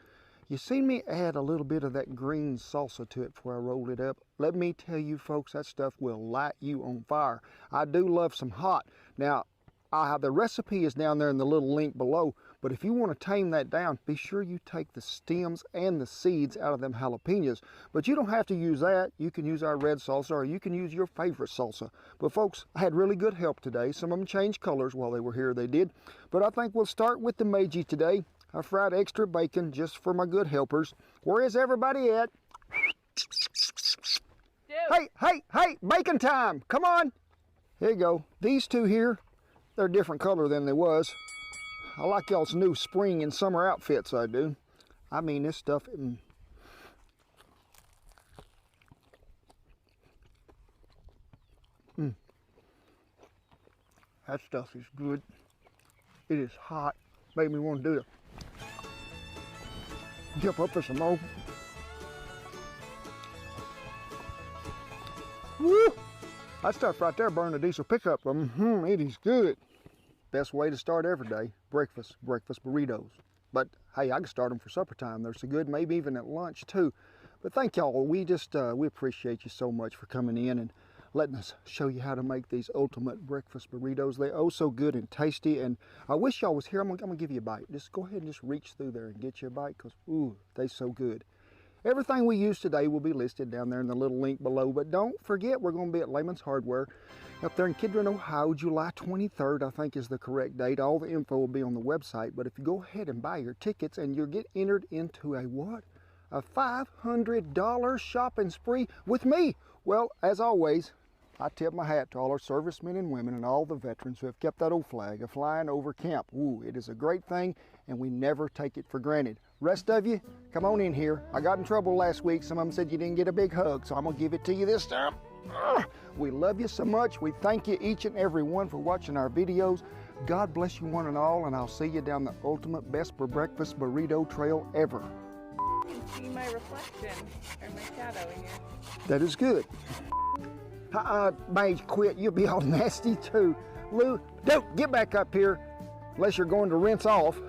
You seen me add a little bit of that green salsa to it before I rolled it up. Let me tell you folks, that stuff will light you on fire. I do love some hot. Now, the recipe is down there in the little link below, but if you want to tame that down, be sure you take the stems and the seeds out of them jalapenos. But you don't have to use that. You can use our red salsa, or you can use your favorite salsa. But folks, I had really good help today. Some of them changed colors while they were here, they did. But I think we'll start with the Meiji today. I fried extra bacon just for my good helpers. Where is everybody at? Hey, bacon time, come on. Here you go. These two here, they're a different color than they was. I like y'all's new spring and summer outfits, I do. I mean, this stuff, that stuff is good. It is hot. Made me want to do it. Jump up for some more. Woo! That stuff right there burned a diesel pickup. It is good. Best way to start every day, breakfast burritos. But hey, I can start them for supper time. They're so good, maybe even at lunch too. But thank y'all. We appreciate you so much for coming in and letting us show you how to make these ultimate breakfast burritos. They're oh so good and tasty, and I wish y'all was here. I'm gonna give you a bite. Just go ahead and just reach through there and get you a bite, because ooh, they're so good. Everything we use today will be listed down there in the little link below, but don't forget we're going to be at Lehman's Hardware up there in Kidron, Ohio, July 23rd, I think is the correct date. All the info will be on the website, but if you go ahead and buy your tickets and you'll get entered into a what? A $500 shopping spree with me. Well, as always, I tip my hat to all our servicemen and women and all the veterans who have kept that old flag a flying over camp. Ooh, it is a great thing, and we never take it for granted. Rest of you, come on in here. I got in trouble last week. Some of them said you didn't get a big hug, so I'm gonna give it to you this time. We love you so much. We thank you each and every one for watching our videos. God bless you one and all, and I'll see you down the ultimate best for breakfast burrito trail ever. You can see my reflection, or my shadow in here. That is good. Mage, quit. You'll be all nasty too. Lou, don't get back up here unless you're going to rinse off.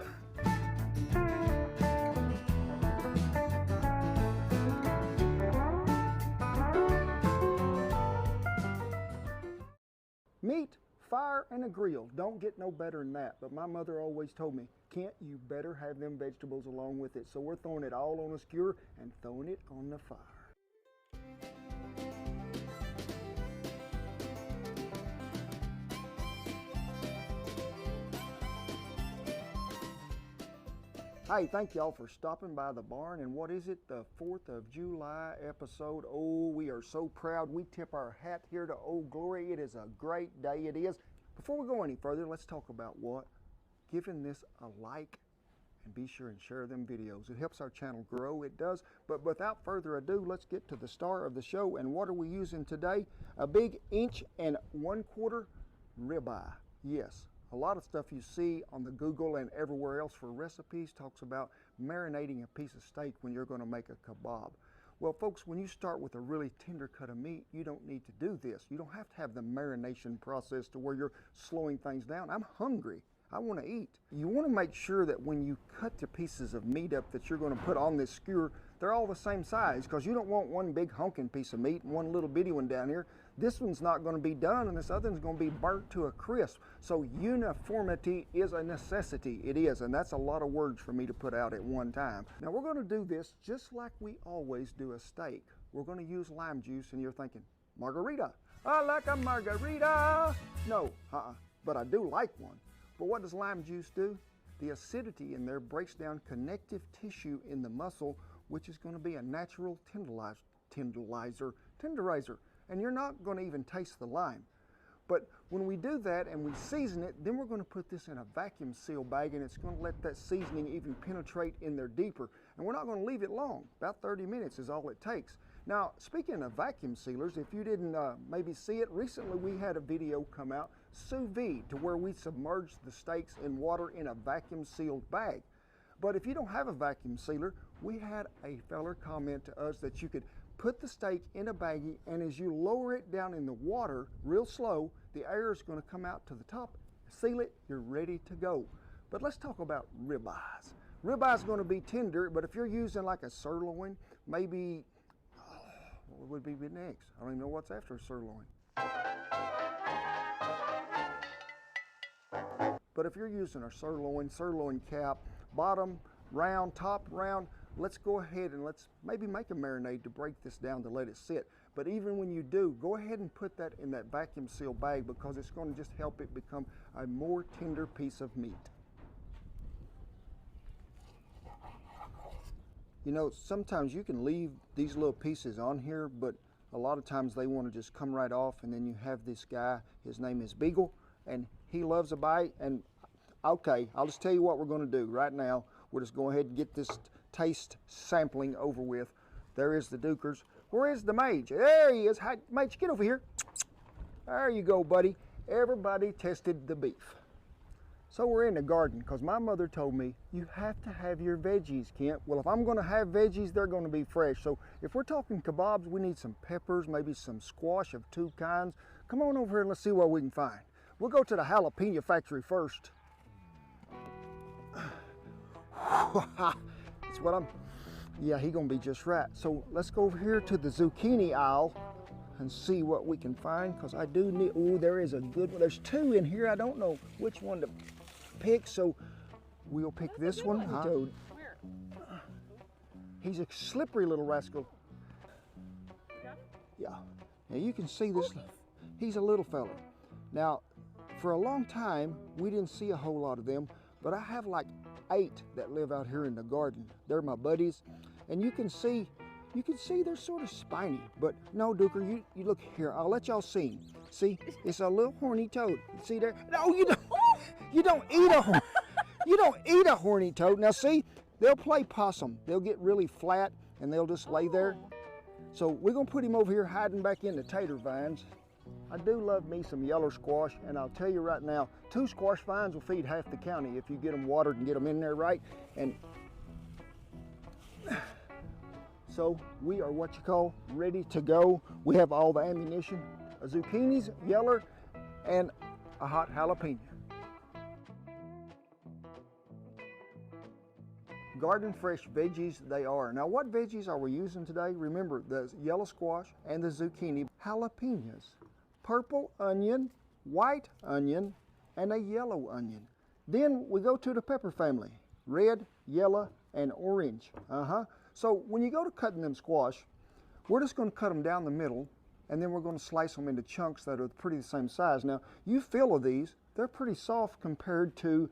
Meat, fire, and a grill. Don't get no better than that. But my mother always told me, Kent, you better have them vegetables along with it. So we're throwing it all on a skewer and throwing it on the fire. Hey, thank y'all for stopping by the barn. And what is it? The 4th of July episode. Oh, we are so proud. We tip our hat here to Old Glory. It is a great day. It is. Before we go any further, let's talk about what? Giving this a like, and be sure and share them videos. It helps our channel grow. It does. But without further ado, let's get to the star of the show. And what are we using today? A big 1 1/4 ribeye. Yes. A lot of stuff you see on the Google and everywhere else for recipes talks about marinating a piece of steak when you're going to make a kebab. Well, folks, when you start with a really tender cut of meat, you don't need to do this. You don't have to have the marination process to where you're slowing things down. I'm hungry. I want to eat. You want to make sure that when you cut the pieces of meat up that you're going to put on this skewer, they're all the same size, because you don't want one big honking piece of meat and one little bitty one down here. This one's not going to be done, and this other one's going to be burnt to a crisp. So uniformity is a necessity. It is, and that's a lot of words for me to put out at one time. Now we're going to do this just like we always do a steak. We're going to use lime juice, and you're thinking, margarita. I like a margarita. No, but I do like one. But what does lime juice do? The acidity in there breaks down connective tissue in the muscle, which is going to be a natural tenderizer, and you're not going to even taste the lime. But when we do that and we season it, then we're going to put this in a vacuum seal bag, and it's going to let that seasoning even penetrate in there deeper. And we're not going to leave it long. About 30 minutes is all it takes. Now, speaking of vacuum sealers, if you didn't maybe see it, recently we had a video come out, sous vide, to where we submerged the steaks in water in a vacuum sealed bag. But if you don't have a vacuum sealer, we had a feller comment to us that you could put the steak in a baggie, and as you lower it down in the water real slow, the air is going to come out to the top, seal it, you're ready to go. But let's talk about ribeyes. Ribeye is going to be tender, but if you're using like a sirloin, maybe, what would be next? I don't even know what's after a sirloin. But if you're using a sirloin cap, bottom round, top round, let's go ahead and let's maybe make a marinade to break this down to let it sit. But even when you do, go ahead and put that in that vacuum seal bag because it's going to just help it become a more tender piece of meat. You know, sometimes you can leave these little pieces on here, but a lot of times they want to just come right off, and then you have this guy, his name is Beagle, and he loves a bite. And okay, I'll just tell you what we're going to do right now. We'll just go ahead and get this taste sampling over with. There is the Dukers. Where is the Mage? There he is. Hi, Mage, get over here. There you go, buddy. Everybody tested the beef. So we're in the garden because my mother told me you have to have your veggies, Kent. Well, if I'm going to have veggies, they're going to be fresh. So if we're talking kebabs, we need some peppers, maybe some squash of 2 kinds. Come on over here and let's see what we can find. We'll go to the jalapeno factory first. That's what yeah, he gonna be just right. So let's go over here to the zucchini aisle and see what we can find, because I do need, oh, there is a good one. There's 2 in here. I don't know which one to pick, so we'll pick this one. Toad. Where? He's a slippery little rascal. Yeah. Now you can see this. He's a little fella. Now, for a long time, we didn't see a whole lot of them, but I have like 8 that live out here in the garden. They're my buddies, and you can see they're sort of spiny, but no, Duker, you look here. I'll let y'all see him. See, it's a little horny toad. See there? No, you don't. You don't eat a you don't eat a horny toad. Now see, they'll play possum. They'll get really flat and they'll just lay there. So we're gonna put him over here hiding back in the tater vines. I do love me some yellow squash, and I'll tell you right now, 2 squash vines will feed half the county if you get them watered and get them in there right. And so we are what you call ready to go. We have all the ammunition, a zucchinis, yeller, and a hot jalapeno. Garden fresh veggies they are. Now what veggies are we using today? Remember, the yellow squash and the zucchini, jalapenos, purple onion, white onion, and a yellow onion. Then we go to the pepper family, red, yellow, and orange. So when you go to cutting them squash, we're just going to cut them down the middle, and then we're going to slice them into chunks that are pretty the same size. Now, you feel of these, they're pretty soft compared to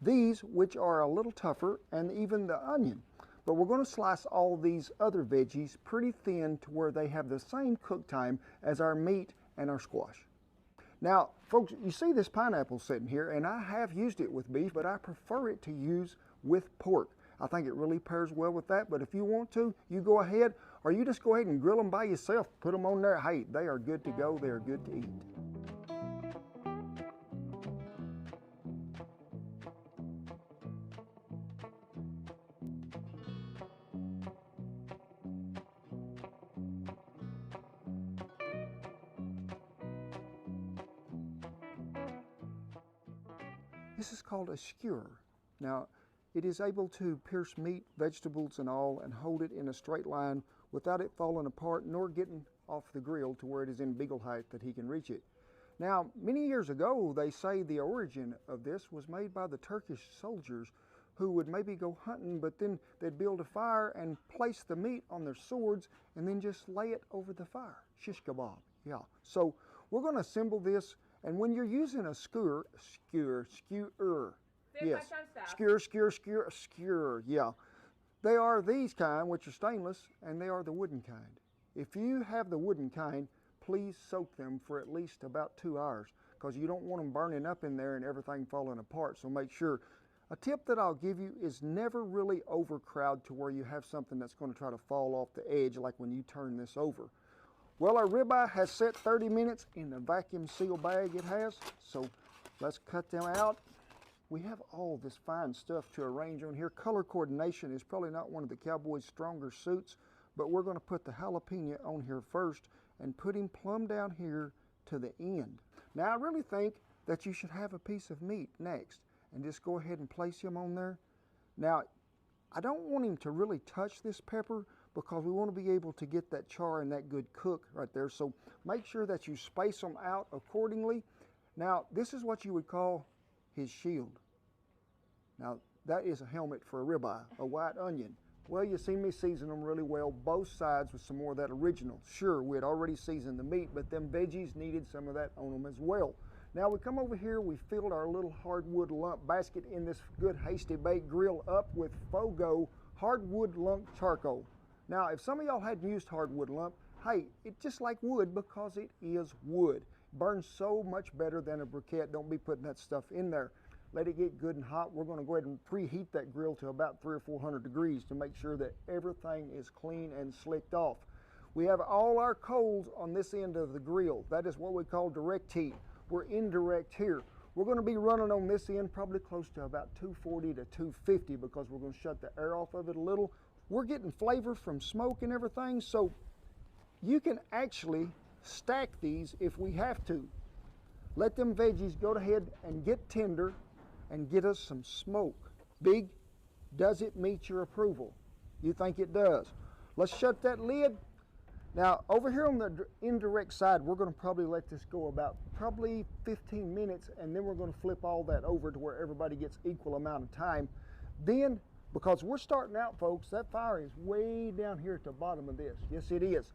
these, which are a little tougher, and even the onion. But we're going to slice all these other veggies pretty thin to where they have the same cook time as our meat and our squash. Now, folks, you see this pineapple sitting here, and I have used it with beef, but I prefer it to use with pork. I think it really pairs well with that, but if you want to, you go ahead, or you just go ahead and grill them by yourself, put them on there. Hey, they are good to go, they are good to eat. This is called a skewer. Now, it is able to pierce meat, vegetables, and all, and hold it in a straight line without it falling apart nor getting off the grill to where it is in beagle height that he can reach it. Now, many years ago, they say the origin of this was made by the Turkish soldiers who would maybe go hunting, but then they'd build a fire and place the meat on their swords and then just lay it over the fire. Shish kebab, yeah. So we're going to assemble this. And when you're using a skewer, yes, skewer, yeah. They are these kind, which are stainless, and they are the wooden kind. If you have the wooden kind, please soak them for at least about 2 hours, because you don't want them burning up in there and everything falling apart, so make sure. A tip that I'll give you is never really overcrowd to where you have something that's going to try to fall off the edge, like when you turn this over. Well, our ribeye has set 30 minutes in the vacuum seal bag it has, so let's cut them out. we have all this fine stuff to arrange on here. Color coordination is probably not one of the cowboys' stronger suits, but we're going to put the jalapeno on here first and put him plumb down here to the end. Now I really think that you should have a piece of meat next and just go ahead and place him on there. Now I don't want him to really touch this pepper because we want to be able to get that char and that good cook right there. So make sure that you space them out accordingly. Now this is what you would call his shield. Now that is a helmet for a ribeye, a white onion. Well, you see me season them really well, both sides with some more of that original. Sure, we had already seasoned the meat, but them veggies needed some of that on them as well. Now we come over here, we filled our little hardwood lump basket in this good hasty bake grill up with Fogo hardwood lump charcoal. Now, if some of y'all hadn't used hardwood lump, hey, it's just like wood because it is wood. Burns so much better than a briquette. Don't be putting that stuff in there. Let it get good and hot. We're going to go ahead and preheat that grill to about 300 or 400 degrees to make sure that everything is clean and slicked off. We have all our coals on this end of the grill. That is what we call direct heat. We're indirect here. We're going to be running on this end probably close to about 240 to 250 because we're going to shut the air off of it a little. We're getting flavor from smoke and everything, so you can actually stack these if we have to. Let them veggies go ahead and get tender and get us some smoke. Big, does it meet your approval? You think it does? Let's shut that lid. Now over here on the indirect side, we're going to probably let this go about probably 15 minutes, and then we're going to flip all that over to where everybody gets equal amount of time. Then, because we're starting out, folks, that fire is way down here at the bottom of this. Yes, it is.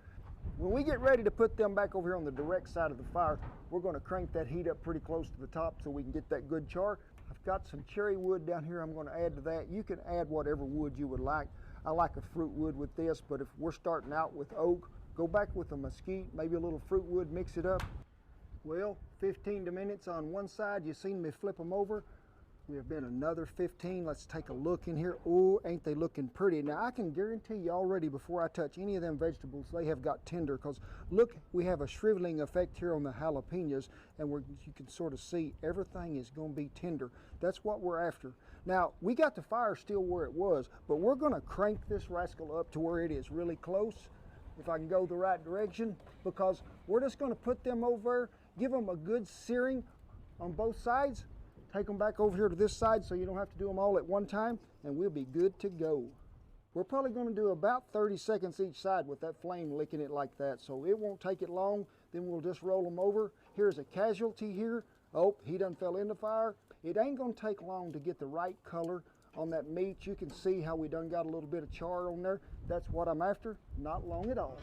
When we get ready to put them back over here on the direct side of the fire, we're going to crank that heat up pretty close to the top so we can get that good char. I've got some cherry wood down here I'm going to add to that. You can add whatever wood you would like. I like a fruit wood with this, but if we're starting out with oak, go back with a mesquite, maybe a little fruit wood, mix it up. Well, 15 minutes on one side. You seen me flip them over. We have been another 15. Let's take a look in here. Oh, ain't they looking pretty? Now, I can guarantee you already before I touch any of them vegetables, they have got tender, because look, we have a shriveling effect here on the jalapenos, and you can sort of see everything is going to be tender. That's what we're after. Now, we got the fire still where it was, but we're going to crank this rascal up to where it is really close, if I can go the right direction, because we're just going to put them over, give them a good searing on both sides. Take them back over here to this side so you don't have to do them all at one time, and we'll be good to go. We're probably going to do about 30 seconds each side with that flame licking it like that, so it won't take it long. Then we'll just roll them over. Here's a casualty here. Oh, he done fell in the fire. It ain't going to take long to get the right color on that meat. You can see how we done got a little bit of char on there. That's what I'm after. Not long at all.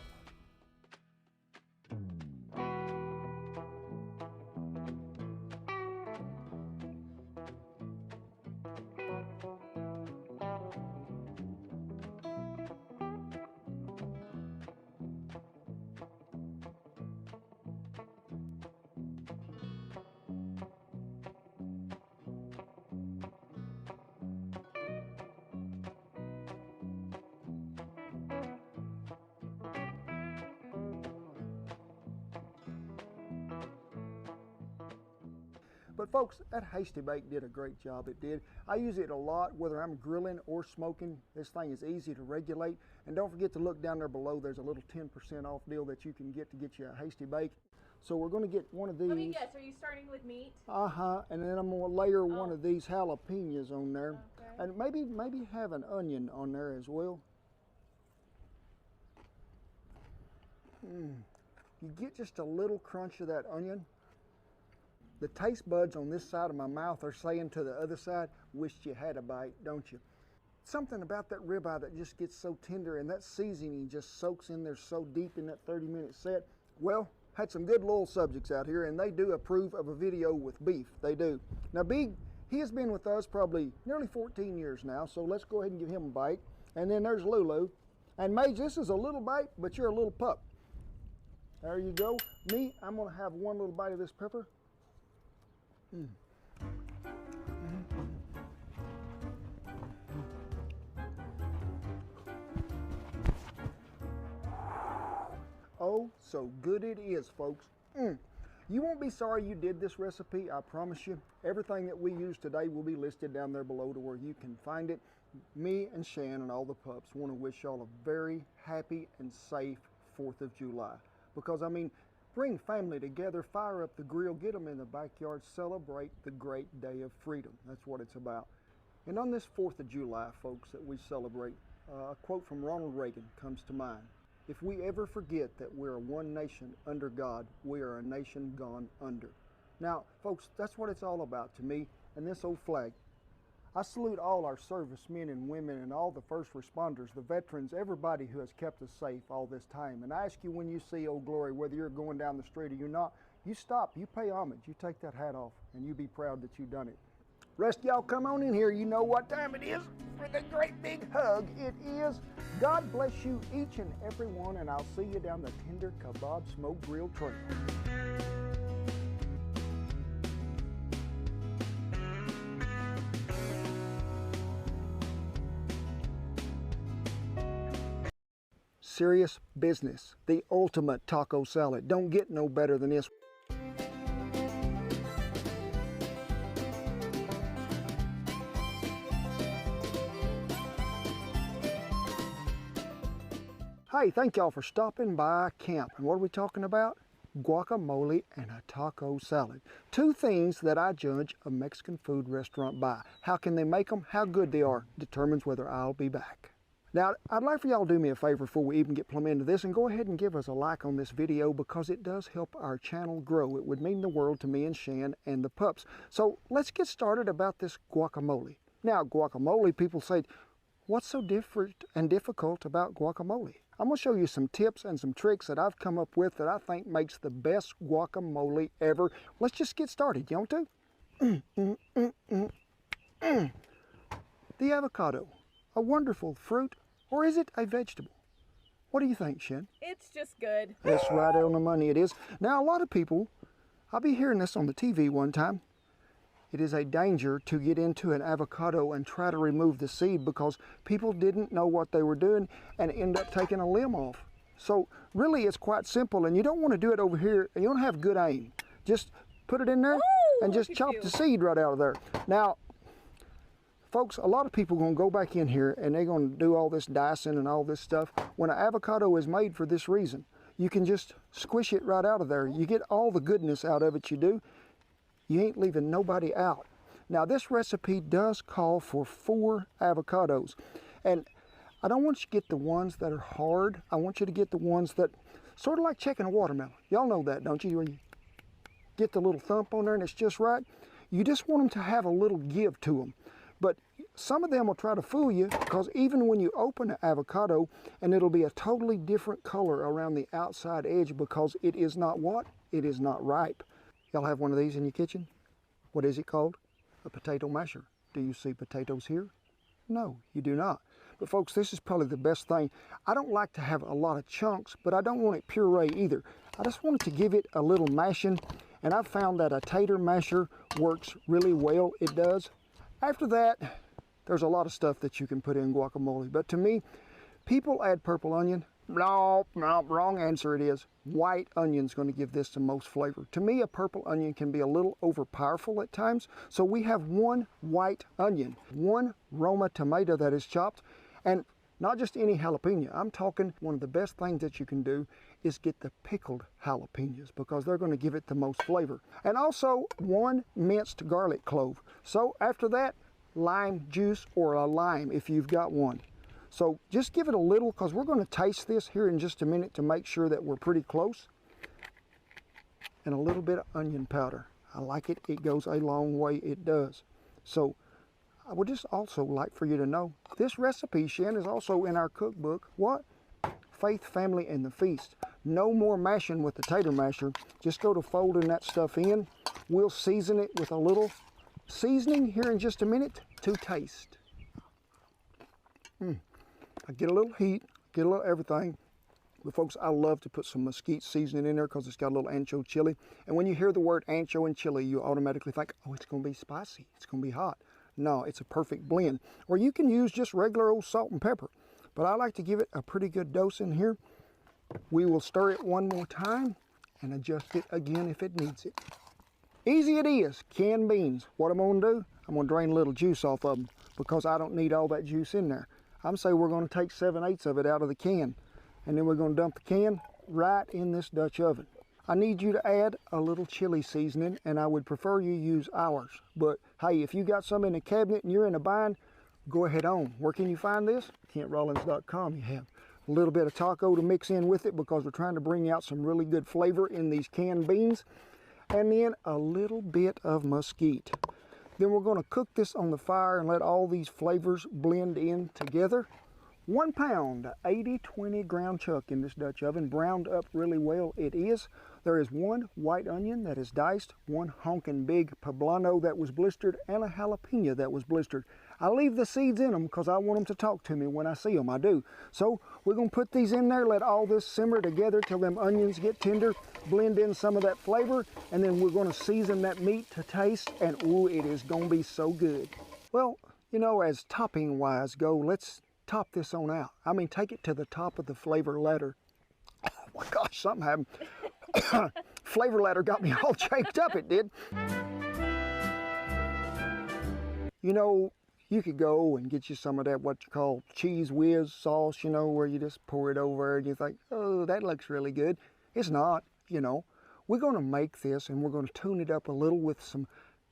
But folks, that Hasty Bake did a great job. It did. I use it a lot, whether I'm grilling or smoking. This thing is easy to regulate. And don't forget to look down there below. There's a little 10% off deal that you can get to get you a Hasty Bake. So we're going to get one of these. Let me guess, are you starting with meat? And then I'm going to layer one of these jalapenos on there. Okay. And maybe have an onion on there as well. You get just a little crunch of that onion. The taste buds on this side of my mouth are saying to the other side, wished you had a bite, don't you? Something about that ribeye that just gets so tender, and that seasoning just soaks in there so deep in that 30-minute set. Well, had some good loyal subjects out here, and they do approve of a video with beef. They do. Now, Big, he has been with us probably nearly 14 years now, so let's go ahead and give him a bite. And then there's Lulu. And Mage, this is a little bite, but you're a little pup. There you go. Me, I'm going to have one little bite of this pepper. Oh, so good it is, folks. You won't be sorry you did this recipe, I promise you. Everything that we use today will be listed down there below to where you can find it. Me and Shan and all the pups want to wish y'all a very happy and safe 4th of July. Because, I mean, bring family together, fire up the grill, get them in the backyard, celebrate the great day of freedom. That's what it's about. And on this 4th of July, folks, that we celebrate, a quote from Ronald Reagan comes to mind. If we ever forget that we're one nation under God, we are a nation gone under. Now, folks, that's what it's all about to me and this old flag. I salute all our servicemen and women and all the first responders, the veterans, everybody who has kept us safe all this time. And I ask you, when you see Old Glory, whether you're going down the street or you're not, you stop, you pay homage, you take that hat off, and you be proud that you done it. Rest of y'all come on in here. You know what time it is for the great big hug. It is. God bless you each and every one, and I'll see you down the Tender Kebab Smoke Grill Trail. Serious business. The ultimate taco salad. Don't get no better than this. Hey, thank y'all for stopping by Camp. And what are we talking about? Guacamole and a taco salad. Two things that I judge a Mexican food restaurant by. How can they make them? How good they are determines whether I'll be back. Now, I'd like for y'all to do me a favor before we even get plumb into this, and go ahead and give us a like on this video, because it does help our channel grow. It would mean the world to me and Shan and the pups. So let's get started about this guacamole. Now, guacamole, people say, what's so different and difficult about guacamole? I'm going to show you some tips and some tricks that I've come up with that I think makes the best guacamole ever. Let's just get started, you want to? The avocado, a wonderful fruit, or is it a vegetable? What do you think, Shen? It's just good. That's right on the money it is. Now, a lot of people, I'll be hearing this on the TV one time. It is a danger to get into an avocado and try to remove the seed, because people didn't know what they were doing and end up taking a limb off. So really it's quite simple, and you don't want to do it over here, and you don't have good aim. Just put it in there and just chop the seed right out of there. Now, folks, a lot of people are going to go back in here and they're going to do all this dicing and all this stuff, when an avocado is made for this reason. You can just squish it right out of there. You get all the goodness out of it you do. You ain't leaving nobody out. Now, this recipe does call for 4 avocados. And I don't want you to get the ones that are hard. I want you to get the ones that, sort of like checking a watermelon. Y'all know that, don't you? Where you get the little thump on there and it's just right. You just want them to have a little give to them. But some of them will try to fool you, because even when you open an avocado, and it'll be a totally different color around the outside edge, because it is not what? It is not ripe. Y'all have one of these in your kitchen? What is it called? A potato masher. Do you see potatoes here? No, you do not. But folks, this is probably the best thing. I don't like to have a lot of chunks, but I don't want it puree either. I just wanted to give it a little mashing, and I've found that a tater masher works really well. It does. After that, there's a lot of stuff that you can put in guacamole, but to me, people add purple onion. No, wrong answer it is. White onion's going to give this the most flavor. To me, a purple onion can be a little overpowerful at times, so we have 1 white onion, 1 Roma tomato that is chopped, and not just any jalapeno. I'm talking one of the best things that you can do is get the pickled jalapenos, because they're going to give it the most flavor. And also 1 minced garlic clove. So after that, lime juice, or a lime if you've got one. So just give it a little, because we're going to taste this here in just a minute to make sure that we're pretty close. And a little bit of onion powder. I like it. It goes a long way. It does. So I would just also like for you to know, this recipe, Shen, is also in our cookbook. What? Faith, Family, and the Feast. No more mashing with the tater masher. Just go to folding that stuff in. We'll season it with a little seasoning here in just a minute to taste. I get a little heat, get a little everything. But folks, I love to put some mesquite seasoning in there, because it's got a little ancho chili. And when you hear the word ancho and chili, you automatically think, oh, it's going to be spicy. It's going to be hot. No, it's a perfect blend. Or you can use just regular old salt and pepper. But I like to give it a pretty good dose in here. We will stir it one more time, and adjust it again if it needs it. Easy it is. Canned beans. What I'm gonna do, I'm gonna drain a little juice off of them because I don't need all that juice in there. I'm saying we're gonna take 7/8 of it out of the can, and then we're gonna dump the can right in this Dutch oven. I need you to add a little chili seasoning, and I would prefer you use ours. But hey, if you got some in the cabinet and you're in a bind, go ahead on. Where can you find this? KentRollins.com. You have a little bit of taco to mix in with it because we're trying to bring out some really good flavor in these canned beans. And then a little bit of mesquite. Then we're going to cook this on the fire and let all these flavors blend in together. 1 pound, 80/20 ground chuck in this Dutch oven, browned up really well it is. There is 1 white onion that is diced, 1 honking big poblano that was blistered, and a jalapeno that was blistered. I leave the seeds in them because I want them to talk to me when I see them, I do. So we're going to put these in there, let all this simmer together till them onions get tender, blend in some of that flavor, and then we're going to season that meat to taste, and ooh, it is going to be so good. Well, you know, as topping wise go, let's top this on out. I mean, take it to the top of the flavor ladder. Oh my gosh, something happened. Flavor ladder got me all chafed up, it did. You know, you could go and get you some of that what you call cheese whiz sauce, you know, where you just pour it over and you think, oh, that looks really good. It's not, you know. We're going to make this and we're going to tune it up a little with some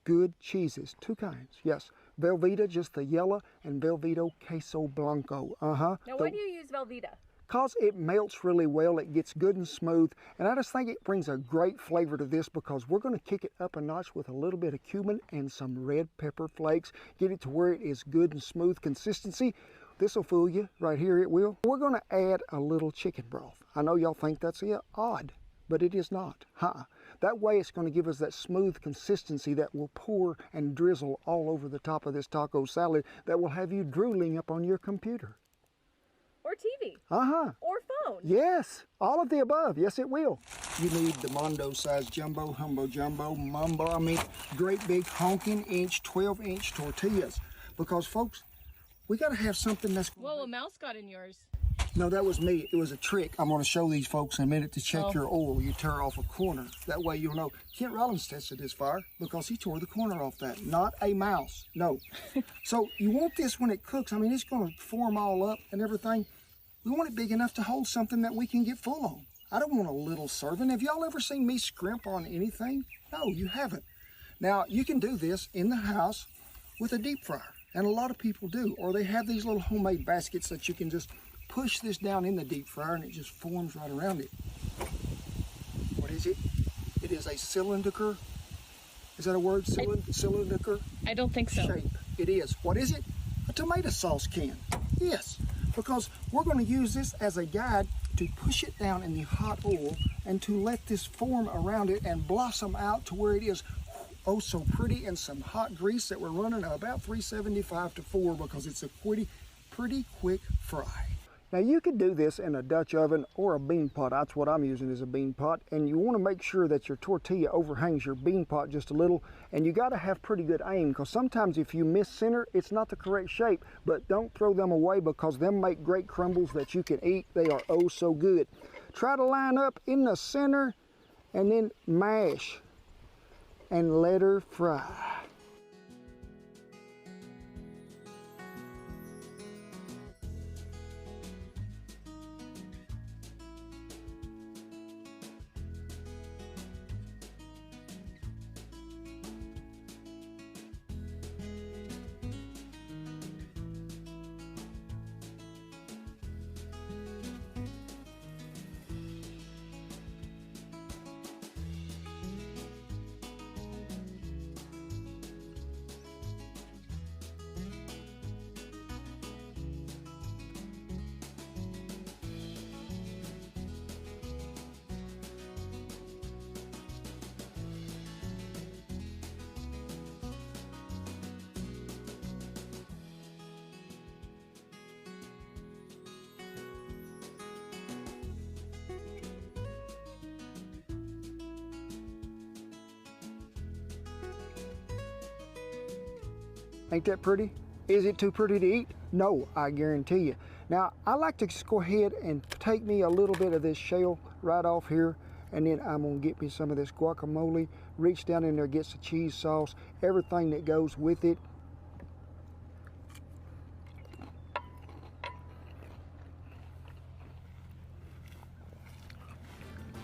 good cheeses. 2 kinds, yes. Velveeta, just the yellow, and Velveeta Queso Blanco. Now, why do you use Velveeta? Because it melts really well, it gets good and smooth, and I just think it brings a great flavor to this because we're going to kick it up a notch with a little bit of cumin and some red pepper flakes, get it to where it is good and smooth consistency. This will fool you, right here it will. We're going to add a little chicken broth. I know y'all think that's odd, but it is not. That way it's going to give us that smooth consistency that will pour and drizzle all over the top of this taco salad that will have you drooling up on your computer. Or TV. Or phone. Yes, all of the above. Yes, it will. You need the Mondo size jumbo, humbo jumbo, mumbo. I mean, great big honking 12-inch tortillas. Because, folks, we got to have something that's... Whoa, a mouse got in yours. No, that was me. It was a trick. I'm going to show these folks in a minute to check your oil. You tear off a corner. That way you'll know. Kent Rollins tested his fire because he tore the corner off that. Not a mouse. No. So you want this when it cooks. I mean, it's going to form all up and everything. We want it big enough to hold something that we can get full on. I don't want a little serving. Have y'all ever seen me scrimp on anything? No, you haven't. Now, you can do this in the house with a deep fryer. And a lot of people do. Or they have these little homemade baskets that you can just push this down in the deep fryer and it just forms right around it. What is it? It is a cylindrical. Is that a word? Cylindrical? I don't think so. Shape. It is. What is it? A tomato sauce can. Yes. Because we're going to use this as a guide to push it down in the hot oil and to let this form around it and blossom out to where it is oh so pretty in some hot grease that we're running about 375 to 4 because it's a pretty quick fry. Now you could do this in a Dutch oven or a bean pot. That's what I'm using is a bean pot. And you want to make sure that your tortilla overhangs your bean pot just a little. And you got to have pretty good aim because sometimes if you miss center, it's not the correct shape. But don't throw them away because them make great crumbles that you can eat. They are oh so good. Try to line up in the center and then mash and let her fry. Ain't that pretty? Is it too pretty to eat? No, I guarantee you. Now, I like to just go ahead and take me a little bit of this shell right off here And then I'm gonna get me some of this guacamole, reach down in there, get some cheese sauce, everything that goes with it.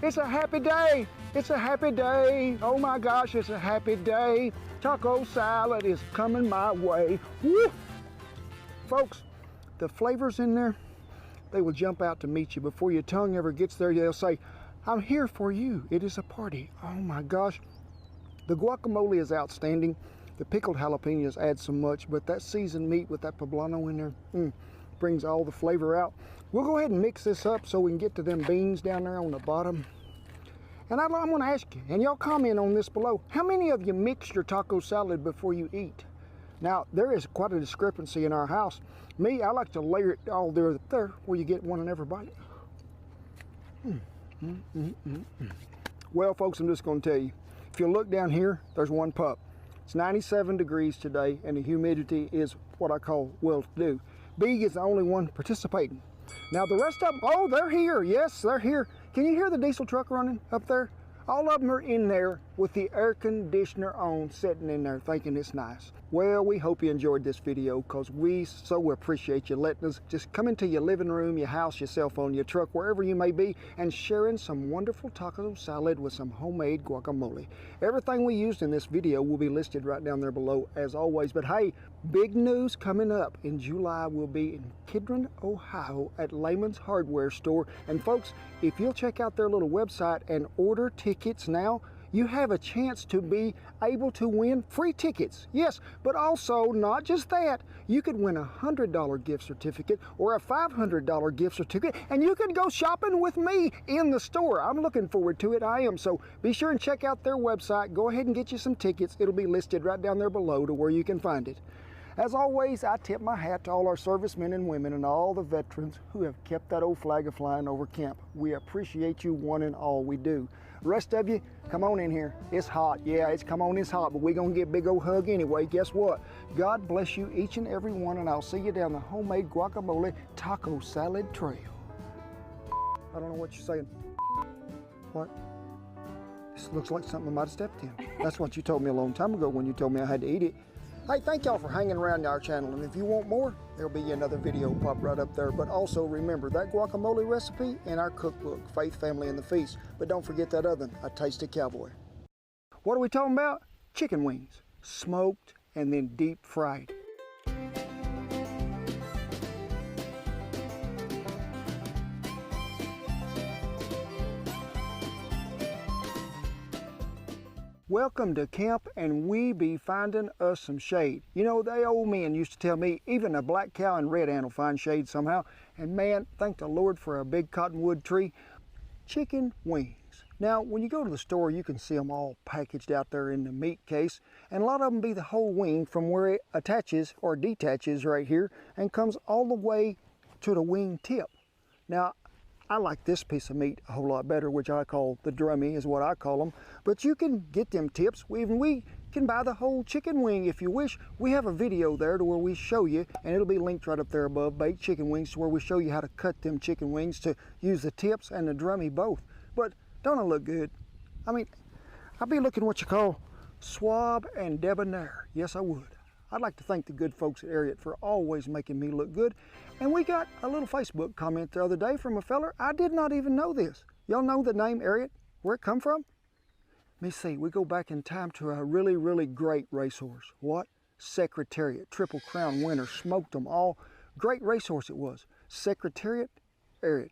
It's a happy day. It's a happy day. Oh my gosh, it's a happy day. Taco salad is coming my way. Woo! Folks, the flavors in there, they will jump out to meet you. Before your tongue ever gets there, they'll say, I'm here for you. It is a party. Oh my gosh. The guacamole is outstanding. The pickled jalapenos add so much, but that seasoned meat with that poblano in there brings all the flavor out. We'll go ahead and mix this up so we can get to them beans down there on the bottom. And I'm going to ask you, and y'all comment on this below, how many of you mix your taco salad before you eat? Now, there is quite a discrepancy in our house. Me, I like to layer it all there where you get one in every bite. Well, folks, I'm just going to tell you, if you look down here, there's one pup. It's 97 degrees today, and the humidity is what I call well-to-do. Big is the only one participating. Now the rest of them, oh, they're here. Yes, they're here. Can you hear the diesel truck running up there? All of them are in there with the air conditioner on, sitting in there thinking it's nice. Well, we hope you enjoyed this video because we so appreciate you letting us just come into your living room, your house, your cell phone, your truck, wherever you may be, and sharing some wonderful taco salad with some homemade guacamole. Everything we used in this video will be listed right down there below as always. But hey, big news coming up in July. We'll be in Kidron, Ohio at Lehman's Hardware Store. And folks, if you'll check out their little website and order tickets now, you have a chance to be able to win free tickets. Yes, but also not just that. You could win a $100 gift certificate or a $500 gift certificate, and you could go shopping with me in the store. I'm looking forward to it. I am. So be sure and check out their website. Go ahead and get you some tickets. It'll be listed right down there below to where you can find it. As always, I tip my hat to all our servicemen and women and all the veterans who have kept that old flag a flying over camp. We appreciate you one and all we do. The rest of you, come on in here. It's hot. Yeah, it's hot, but we're going to get a big old hug anyway. Guess what? God bless you, each and every one, and I'll see you down the homemade guacamole taco salad trail. I don't know what you're saying. What? This looks like something I might have stepped in. That's what you told me a long time ago when you told me I had to eat it. Hey, thank y'all for hanging around our channel, and if you want more, there'll be another video pop right up there. But also remember that guacamole recipe in our cookbook, Faith, Family, and the Feast. But don't forget that other one, A Tasty Cowboy. What are we talking about? Chicken wings, smoked and then deep fried. Welcome to camp, and we be finding us some shade. You know, they old men used to tell me even a black cow and red ant will find shade somehow. And man, thank the Lord for a big cottonwood tree. Chicken wings. Now, when you go to the store, you can see them all packaged out there in the meat case. And a lot of them be the whole wing from where it attaches or detaches right here and comes all the way to the wing tip. Now, I like this piece of meat a whole lot better, which I call the drummy, is what I call them. But you can get them tips. We can buy the whole chicken wing if you wish. We have a video there to where we show you, and it'll be linked right up there above, Baked Chicken Wings, to where we show you how to cut them chicken wings to use the tips and the drummy both. But don't it look good? I mean, I'd be looking what you call suave and debonair. Yes, I would. I'd like to thank the good folks at Ariat for always making me look good. And we got a little Facebook comment the other day from a feller. I did not even know this. Y'all know the name Ariat, where it come from? Let me see, we go back in time to a really, really great racehorse. What? Secretariat, Triple Crown winner, smoked them all. Great racehorse it was. Secretariat, Ariat.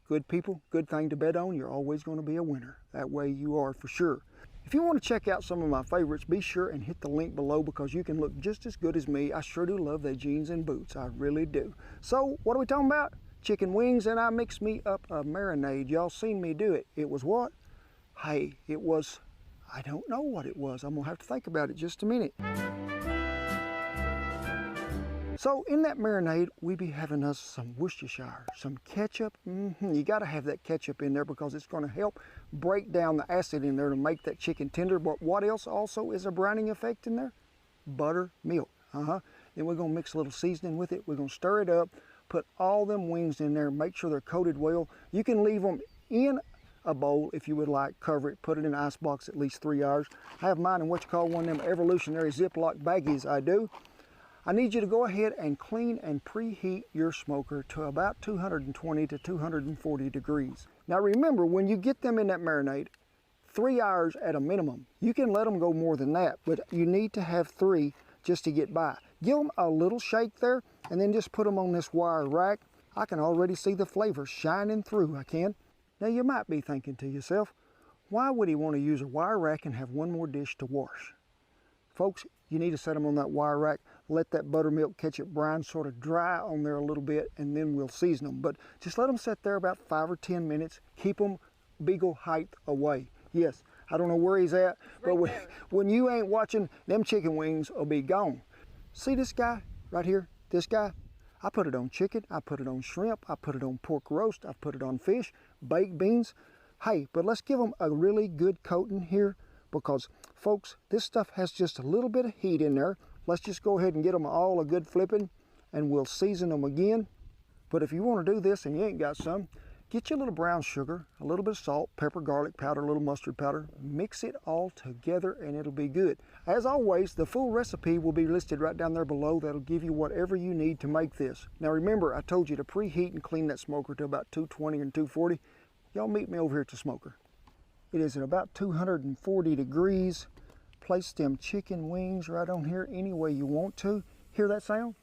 Good people, good thing to bet on. You're always going to be a winner. That way you are for sure. If you want to check out some of my favorites, be sure and hit the link below because you can look just as good as me. I sure do love their jeans and boots. I really do. So, what are we talking about? Chicken wings, and I mixed me up a marinade. Y'all seen me do it. It was what? Hey, it was, I don't know what it was. I'm going to have to think about it just a minute. So in that marinade, we be having us some Worcestershire, some ketchup. You got to have that ketchup in there because it's going to help break down the acid in there to make that chicken tender. But what else also is a browning effect in there? Buttermilk. Then we're going to mix a little seasoning with it. We're going to stir it up, put all them wings in there, make sure they're coated well. You can leave them in a bowl if you would like. Cover it, put it in an ice box at least 3 hours. I have mine in what you call one of them evolutionary Ziploc baggies. I do. I need you to go ahead and clean and preheat your smoker to about 220 to 240 degrees. Now remember, when you get them in that marinade, 3 hours at a minimum. You can let them go more than that, but you need to have 3 just to get by. Give them a little shake there, and then just put them on this wire rack. I can already see the flavor shining through, I can. Now you might be thinking to yourself, why would he want to use a wire rack and have one more dish to wash? Folks, you need to set them on that wire rack, let that buttermilk ketchup brine sort of dry on there a little bit, and then we'll season them. But just let them sit there about 5 or 10 minutes. Keep them beagle height away. Yes, I don't know where he's at, but when you ain't watching, them chicken wings will be gone. See this guy right here? This guy? I put it on chicken, I put it on shrimp, I put it on pork roast, I put it on fish, baked beans. Hey, but let's give them a really good coating here, because folks, this stuff has just a little bit of heat in there. Let's just go ahead and get them all a good flipping, and we'll season them again. But if you want to do this and you ain't got some, get you a little brown sugar, a little bit of salt, pepper, garlic powder, a little mustard powder, mix it all together and it'll be good. As always, the full recipe will be listed right down there below. That'll give you whatever you need to make this. Now remember, I told you to preheat and clean that smoker to about 220 and 240. Y'all meet me over here at the smoker. It is at about 240 degrees. Place them chicken wings right on here any way you want to. Hear that sound?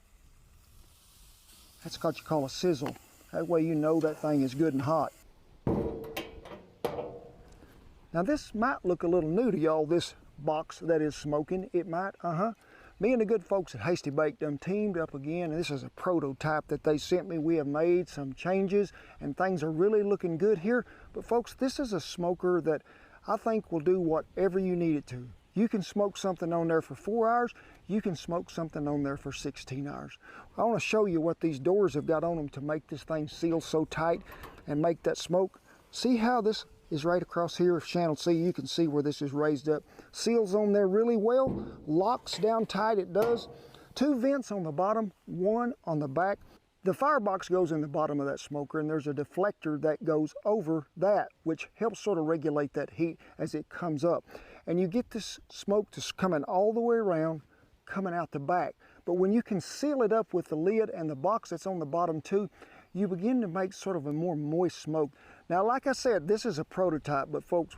That's what you call a sizzle. That way you know that thing is good and hot. Now this might look a little new to y'all, this box that is smoking. It might, Me and the good folks at Hasty Bake done teamed up again, and this is a prototype that they sent me. We have made some changes and things are really looking good here. But folks, this is a smoker that I think will do whatever you need it to. You can smoke something on there for 4 hours. You can smoke something on there for 16 hours. I want to show you what these doors have got on them to make this thing seal so tight and make that smoke. See how this is right across here? If Channel C, you can see where this is raised up. Seals on there really well. Locks down tight, it does. 2 vents on the bottom, 1 on the back. The firebox goes in the bottom of that smoker, and there's a deflector that goes over that, which helps sort of regulate that heat as it comes up. And you get this smoke just coming all the way around, coming out the back. But when you can seal it up with the lid and the box that's on the bottom too, you begin to make sort of a more moist smoke. Now, like I said, this is a prototype, but folks,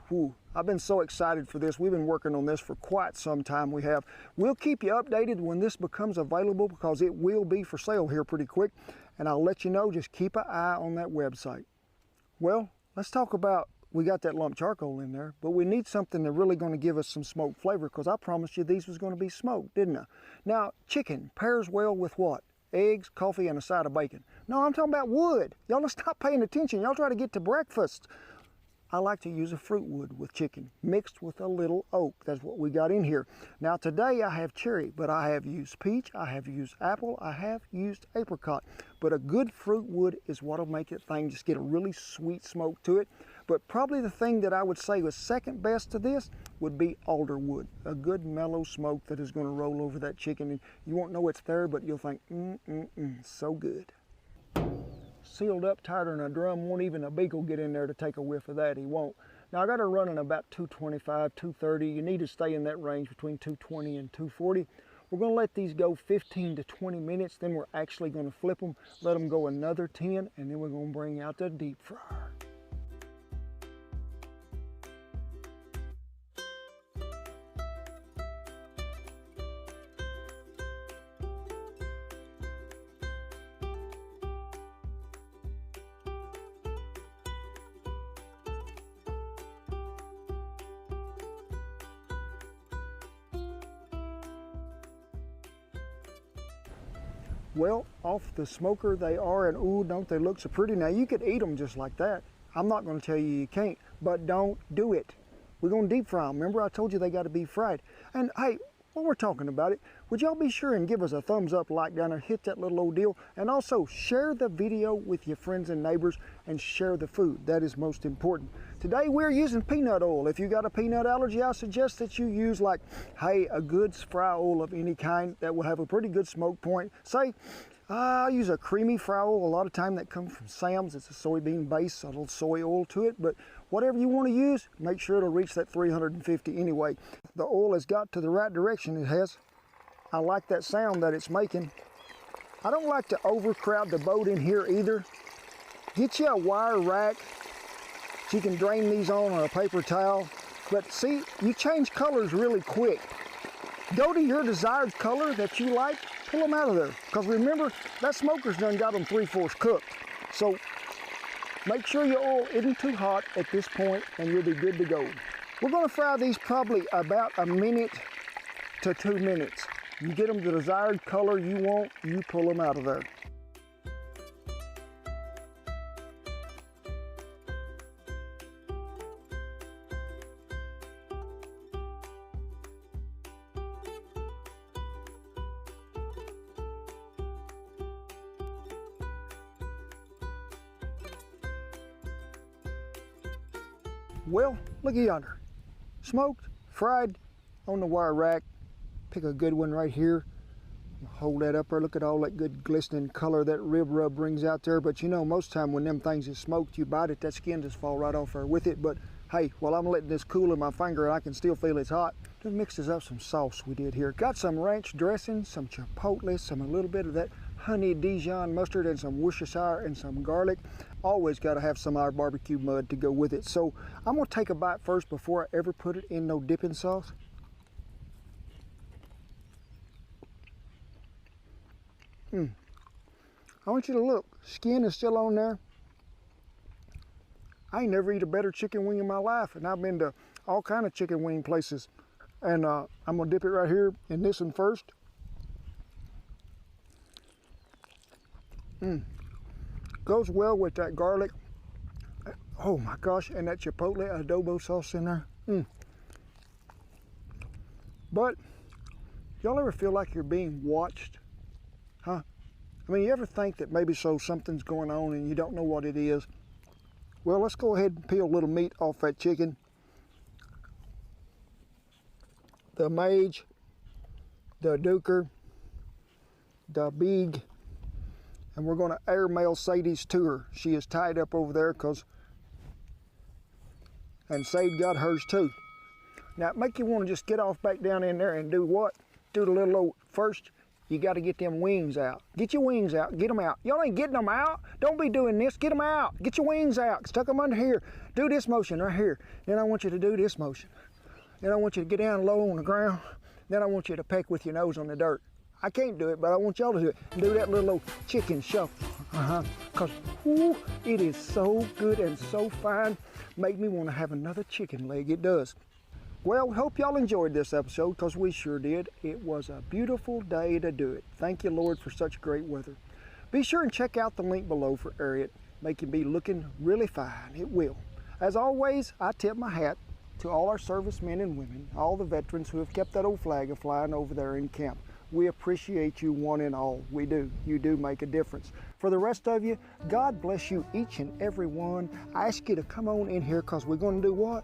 I've been so excited for this. We've been working on this for quite some time, we have. We'll keep you updated when this becomes available, because it will be for sale here pretty quick. And I'll let you know, just keep an eye on that website. Well, let's talk about, we got that lump charcoal in there, but we need something that's really going to give us some smoke flavor, because I promised you these was going to be smoked, didn't I? Now, chicken pairs well with what? Eggs, coffee, and a side of bacon. No, I'm talking about wood. Y'all just stop paying attention. Y'all try to get to breakfast. I like to use a fruit wood with chicken mixed with a little oak. That's what we got in here. Now today I have cherry, but I have used peach, I have used apple, I have used apricot. But a good fruit wood is what'll make that thing just get a really sweet smoke to it. But probably the thing that I would say was second best to this would be alder wood. A good mellow smoke that is going to roll over that chicken, and you won't know it's there, but you'll think, so good. Sealed up tighter than a drum. Won't even a beagle get in there to take a whiff of that. He won't. Now I got her running about 225, 230. You need to stay in that range between 220 and 240. We're going to let these go 15 to 20 minutes. Then we're actually going to flip them, let them go another 10, and then we're going to bring out the deep fryer. Well, off the smoker they are, and ooh, don't they look so pretty. Now you could eat them just like that. I'm not going to tell you can't, but don't do it. We're going to deep fry them. Remember I told you they got to be fried. And hey, while we're talking about it, would y'all be sure and give us a thumbs up, like down there, hit that little old deal, and also share the video with your friends and neighbors and share the food. That is most important. Today we're using peanut oil. If you got a peanut allergy, I suggest that you use like, hey, a good fry oil of any kind that will have a pretty good smoke point. Say, I use a creamy fry oil a lot of time that comes from Sam's. It's a soybean base, a little soy oil to it, but whatever you want to use, make sure it'll reach that 350 anyway. The oil has got to the right direction, it has. I like that sound that it's making. I don't like to overcrowd the boat in here either. Get you a wire rack so you can drain these on a paper towel. But see, you change colors really quick. Go to your desired color that you like, pull them out of there. Because remember, that smoker's done got them 3/4 cooked. So make sure your oil isn't too hot at this point and you'll be good to go. We're gonna fry these probably about a minute to 2 minutes. You get them the desired color you want, you pull them out of there. Well, look at yonder. Smoked, fried on the wire rack. Pick a good one right here. Hold that up there. Look at all that good glistening color that rib rub brings out there. But you know, most time when them things is smoked, you bite it, that skin just fall right off there with it. But hey, while I'm letting this cool in my finger, I can still feel it's hot. Just mixes up some sauce we did here. Got some ranch dressing, some chipotle, a little bit of that honey Dijon mustard, and some Worcestershire and some garlic. Always got to have some of our barbecue mud to go with it. So I'm gonna take a bite first before I ever put it in no dipping sauce. I want you to look. Skin is still on there. I ain't never eat a better chicken wing in my life, and I've been to all kind of chicken wing places. And I'm gonna dip it right here in this one first. Goes well with that garlic. Oh my gosh, and that chipotle adobo sauce in there. But y'all ever feel like you're being watched? Huh? I mean, you ever think that maybe something's going on and you don't know what it is? Well, let's go ahead and peel a little meat off that chicken. The mage, the duker, the big, and we're gonna airmail Sadie's to her. She is tied up over there and Sadie got hers too. Now, it make you wanna just get off back down in there and do what? Do the little old, first, you gotta get them wings out. Get your wings out, get them out. Y'all ain't getting them out. Don't be doing this, get them out. Get your wings out, stuck them under here. Do this motion right here. Then I want you to do this motion. Then I want you to get down low on the ground. Then I want you to peck with your nose on the dirt. I can't do it, but I want y'all to do it. Do that little old chicken shuffle. Cause whoo, it is so good and so fine. Make me wanna have another chicken leg, it does. Well, hope y'all enjoyed this episode, because we sure did. It was a beautiful day to do it. Thank you, Lord, for such great weather. Be sure and check out the link below for Ariat. Make you be looking really fine. It will. As always, I tip my hat to all our servicemen and women, all the veterans who have kept that old flag a-flying over there in camp. We appreciate you one and all. We do. You do make a difference. For the rest of you, God bless you each and every one. I ask you to come on in here, because we're going to do what?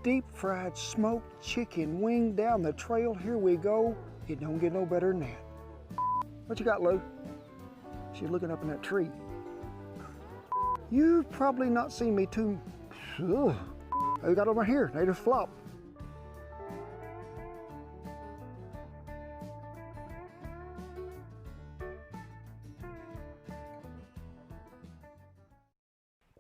Deep fried smoked chicken wing down the trail. Here we go. It don't get no better than that. What you got, Lou? She's looking up in that tree. You've probably not seen me too. Ugh. I got over here. They just flop.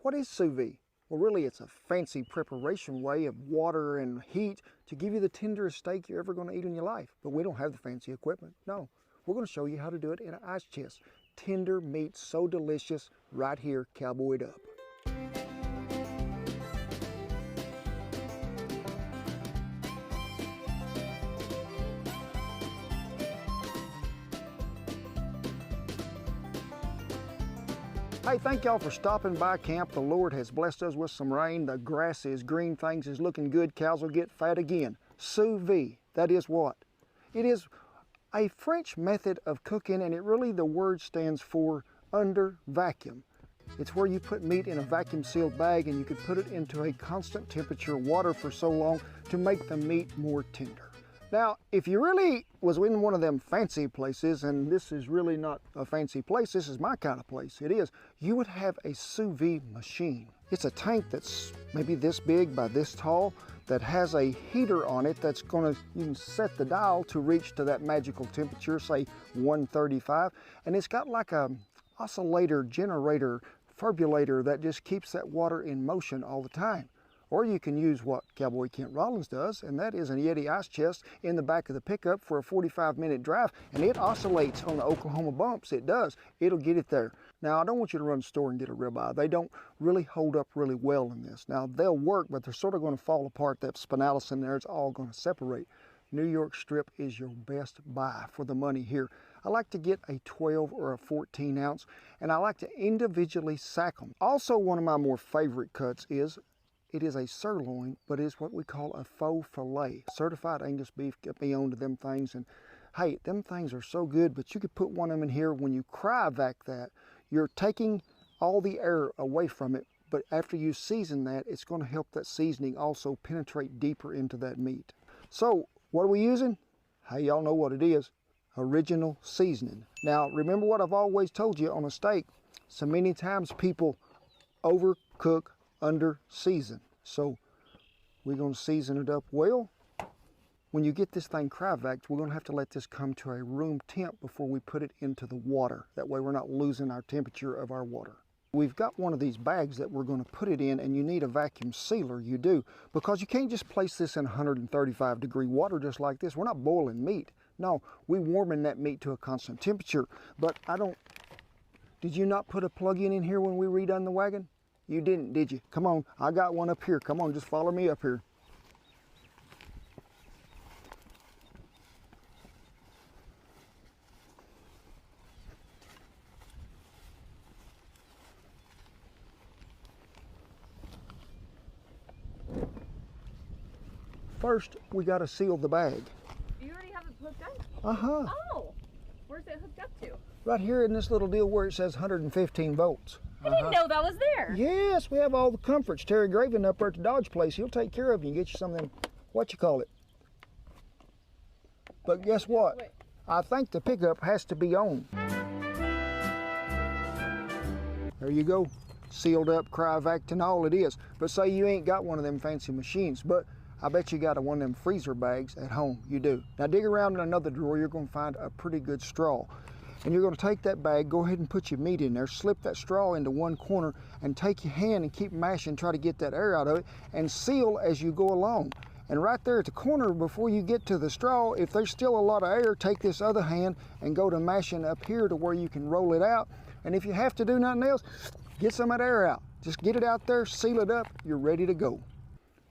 What is sous vide? Well, really, it's a fancy preparation way of water and heat to give you the tenderest steak you're ever going to eat in your life. But we don't have the fancy equipment. No, we're going to show you how to do it in an ice chest. Tender meat, so delicious, right here, cowboyed up. Hey, thank y'all for stopping by camp. The Lord has blessed us with some rain. The grass is green, things is looking good. Cows will get fat again. Sous vide, that is what? It is a French method of cooking, and the word stands for under vacuum. It's where you put meat in a vacuum sealed bag and you can put it into a constant temperature water for so long to make the meat more tender. Now, if you really was in one of them fancy places, and this is really not a fancy place, this is my kind of place, it is, you would have a sous vide machine. It's a tank that's maybe this big by this tall that has a heater on it that's you can set the dial to reach to that magical temperature, say 135, and it's got like a oscillator, generator, furbulator that just keeps that water in motion all the time. Or you can use what Cowboy Kent Rollins does, and that is an Yeti ice chest in the back of the pickup for a 45-minute drive, and it oscillates on the Oklahoma bumps. It does. It'll get it there. Now, I don't want you to run to the store and get a ribeye. They don't really hold up really well in this. Now, they'll work, but they're sort of going to fall apart. That spinalis in there, it's all going to separate. New York strip is your best buy for the money here. I like to get a 12 or a 14 ounce, and I like to individually sack them. Also, one of my more favorite cuts is, it is a sirloin, but it's what we call a faux fillet. Certified Angus beef, get me onto them things, and hey, them things are so good, but you could put one of them in here. When you cryovac that, you're taking all the air away from it, but after you season that, it's going to help that seasoning also penetrate deeper into that meat. So, what are we using? Hey, y'all know what it is. Original seasoning. Now, remember what I've always told you on a steak. So many times people overcook, under season. So we're going to season it up well. When you get this thing cryovac, we're going to have to let this come to a room temp before we put it into the water. That way we're not losing our temperature of our water. We've got one of these bags that we're going to put it in, and you need a vacuum sealer. You do, because you can't just place this in 135 degree water just like this. We're not boiling meat. No, we're warming that meat to a constant temperature. But did you not put a plug-in in here when we redone the wagon? You didn't, did you? Come on, I got one up here. Come on, just follow me up here. First, we got to seal the bag. You already have it hooked up? Uh-huh. Oh, where's it hooked up to? Right here in this little deal where it says 115 volts. I didn't know that was there. Yes, we have all the comforts. Terry Graven up there at the Dodge place, he'll take care of you and get you some of them, But guess what? Wait. I think the pickup has to be on. There you go. Sealed up, cryovac'd and all it is. But say you ain't got one of them fancy machines, but I bet you got one of them freezer bags at home. You do. Now dig around in another drawer, you're going to find a pretty good straw. And you're going to take that bag, go ahead and put your meat in there, slip that straw into one corner, and take your hand and keep mashing, try to get that air out of it, and seal as you go along. And right there at the corner, before you get to the straw, if there's still a lot of air, take this other hand and go to mashing up here to where you can roll it out. And if you have to do nothing else, get some of that air out. Just get it out there, seal it up, you're ready to go.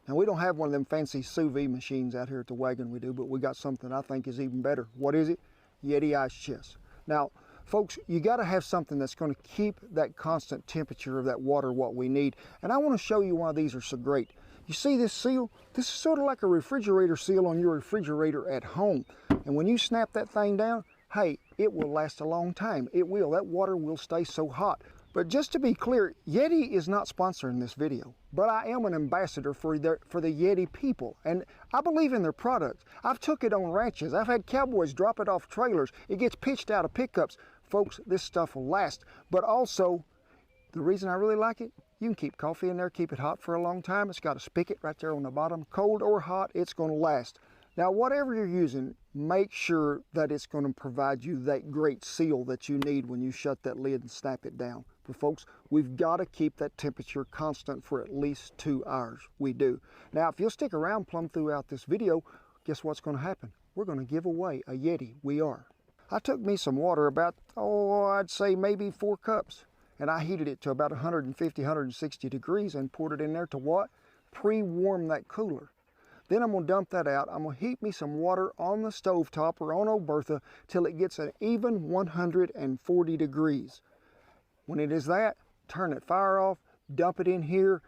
Now, we don't have one of them fancy sous vide machines out here at the wagon we do, but we got something I think is even better. What is it? Yeti ice chest. Now, folks, you got to have something that's going to keep that constant temperature of that water what we need. And I want to show you why these are so great. You see this seal? This is sort of like a refrigerator seal on your refrigerator at home. And when you snap that thing down, hey, it will last a long time. It will. That water will stay so hot. But just to be clear, Yeti is not sponsoring this video, but I am an ambassador for the Yeti people, and I believe in their product. I've took it on ranches. I've had cowboys drop it off trailers. It gets pitched out of pickups. Folks, this stuff will last. But also, the reason I really like it, you can keep coffee in there, keep it hot for a long time. It's got a spigot right there on the bottom. Cold or hot, it's going to last. Now, whatever you're using, make sure that it's going to provide you that great seal that you need when you shut that lid and snap it down. But folks, we've got to keep that temperature constant for at least 2 hours. We do. Now, if you'll stick around plumb throughout this video, guess what's going to happen? We're going to give away a Yeti. We are. I took me some water, about, I'd say maybe 4 cups. And I heated it to about 150, 160 degrees and poured it in there to what? Pre-warm that cooler. Then I'm going to dump that out. I'm going to heat me some water on the stovetop or on old Bertha till it gets an even 140 degrees. When it is that, turn that fire off, dump it in here,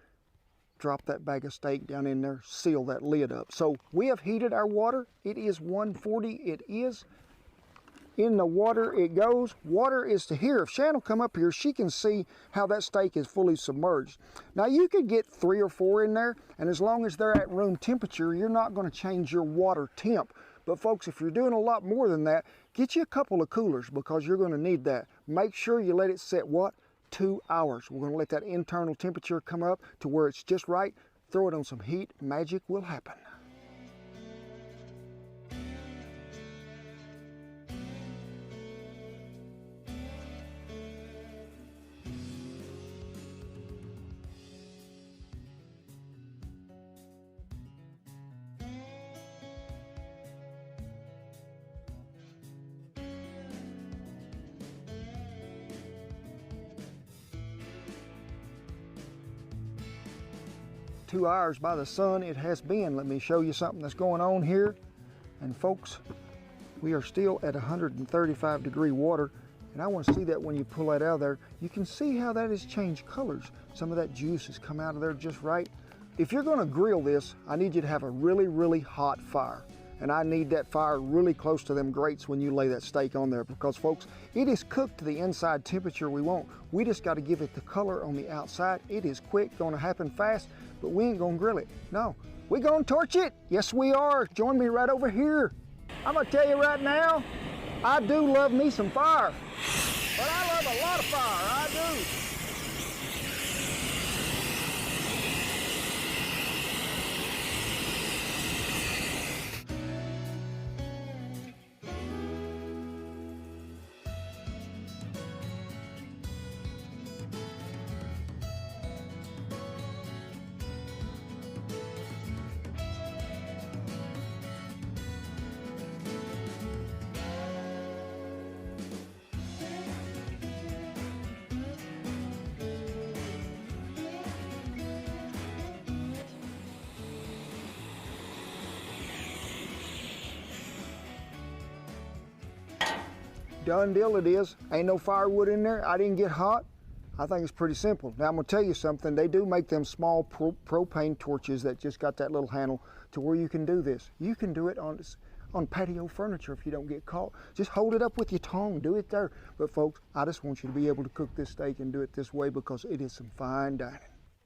drop that bag of steak down in there, seal that lid up. So we have heated our water. It is 140. It is In the water it goes. Water is to here. If Shannon will come up here, she can see how that steak is fully submerged. Now you could get 3 or 4 in there, and as long as they're at room temperature, you're not going to change your water temp. But folks, if you're doing a lot more than that, get you a couple of coolers because you're going to need that. Make sure you let it set what? 2 hours. We're going to let that internal temperature come up to where it's just right. Throw it on some heat. Magic will happen. 2 hours by the sun it has been. Let me show you something that's going on here. And folks, we are still at 135 degree water, and I want to see that when you pull that out of there. You can see how that has changed colors. Some of that juice has come out of there just right. If you're going to grill this, I need you to have a really, really hot fire. And I need that fire really close to them grates when you lay that steak on there, because folks, it is cooked to the inside temperature we want. We just got to give it the color on the outside. It is quick, going to happen fast, but we ain't going to grill it. No, we going to torch it. Yes, we are. Join me right over here. I'm going to tell you right now, I do love me some fire, but I love a lot of fire. I do. Done deal it is. Ain't no firewood in there. I didn't get hot. I think it's pretty simple. Now I'm gonna tell you something. They do make them small propane torches that just got that little handle to where you can do this. You can do it on patio furniture if you don't get caught. Just hold it up with your tongue, do it there. But folks, I just want you to be able to cook this steak and do it this way because it is some fine dining.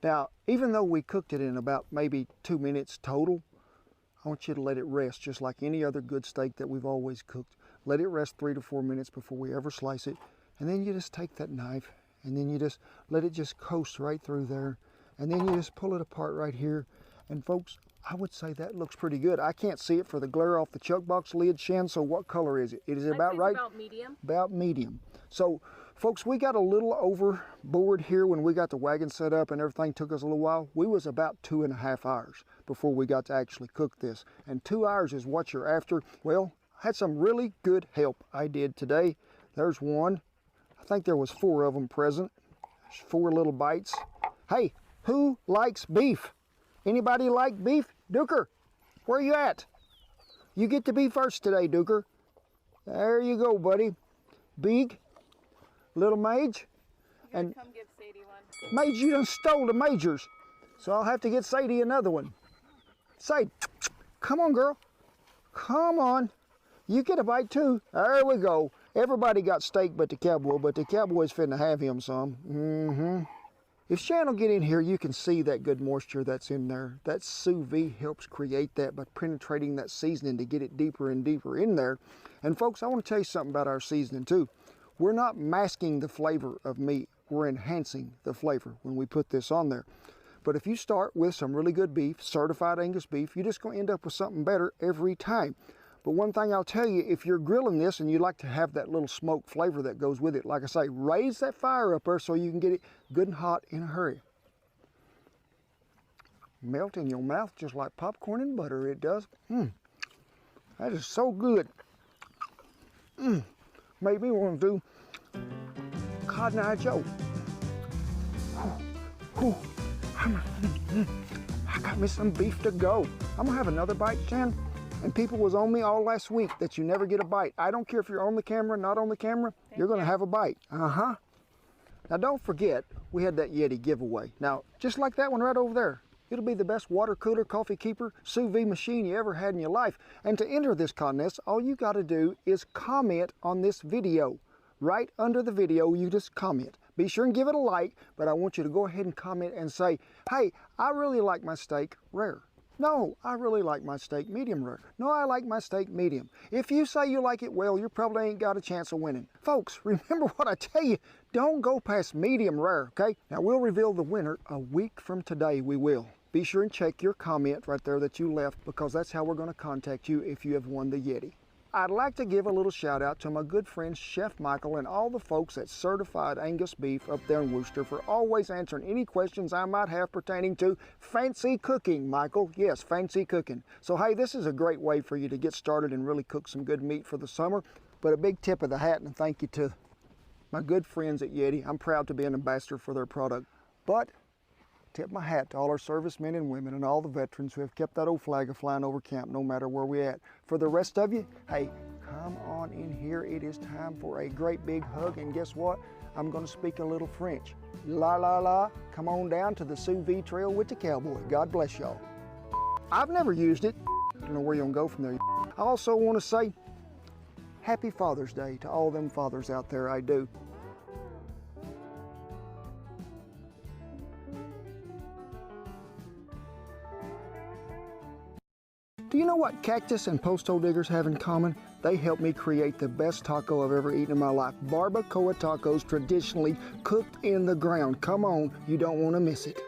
Now, even though we cooked it in about maybe 2 minutes total, I want you to let it rest just like any other good steak that we've always cooked. Let it rest 3 to 4 minutes before we ever slice it. And then you just take that knife and then you just let it just coast right through there. And then you just pull it apart right here. And folks, I would say that looks pretty good. I can't see it for the glare off the chuck box lid, Shan, so what color is it? It is about right? About medium. About medium. So folks, we got a little overboard here when we got the wagon set up and everything took us a little while. We was about 2.5 hours before we got to actually cook this. And 2 hours is what you're after. Well, I had some really good help I did today. There's one. I think there was 4 of them present. There's 4 little bites. Hey, who likes beef? Anybody like beef? Duker, where you at? You get to be first today, Duker. There you go, buddy. Big, little Mage. And come give Sadie one. Mage, you done stole the Majors. So I'll have to get Sadie another one. Sadie, come on, girl. Come on. You get a bite too. There we go. Everybody got steak but the cowboy's finna have him some. If Shan will get in here, you can see that good moisture that's in there. That sous vide helps create that by penetrating that seasoning to get it deeper and deeper in there. And folks, I want to tell you something about our seasoning too. We're not masking the flavor of meat. We're enhancing the flavor when we put this on there. But if you start with some really good beef, certified Angus beef, you're just going to end up with something better every time. But one thing I'll tell you, if you're grilling this and you like to have that little smoke flavor that goes with it, like I say, raise that fire up there so you can get it good and hot in a hurry. Melt in your mouth just like popcorn and butter, it does. That is so good. Made me want to do Cotton Eye Joe. I got me some beef to go. I'm gonna have another bite, Shan. And people was on me all last week that you never get a bite. I don't care if you're on the camera, not on the camera, you're gonna have a bite. Now don't forget, we had that Yeti giveaway. Now, just like that one right over there, It'll be the best water cooler, coffee keeper, sous vide machine you ever had in your life. And to enter this contest, all you got to do is comment on this video. Right under the video, you just comment. Be sure and give it a like, but I want you to go ahead and comment and say, hey, I really like my steak rare. No, I really like my steak medium rare. No, I like my steak medium. If you say you like it well, you probably ain't got a chance of winning. Folks, remember what I tell you, don't go past medium rare, okay? Now, we'll reveal the winner a week from today, we will. Be sure and check your comment right there that you left, because that's how we're going to contact you if you have won the Yeti. I'd like to give a little shout out to my good friend Chef Michael and all the folks at Certified Angus Beef up there in Worcester for always answering any questions I might have pertaining to fancy cooking, Michael. Yes, fancy cooking. So hey, this is a great way for you to get started and really cook some good meat for the summer. But a big tip of the hat and thank you to my good friends at Yeti. I'm proud to be an ambassador for their product. But tip my hat to all our servicemen and women and all the veterans who have kept that old flag flying over camp no matter where we're at. For the rest of you, hey, come on in here. It is time for a great big hug, and guess what? I'm going to speak a little French. La la la, come on down to the sous vide trail with the cowboy. God bless y'all. I've never used it. I don't know where you're going to go from there. I also want to say Happy Father's Day to all them fathers out there, I do. Do you know what cactus and post hole diggers have in common? They helped me create the best taco I've ever eaten in my life. Barbacoa tacos, traditionally cooked in the ground. Come on, you don't want to miss it.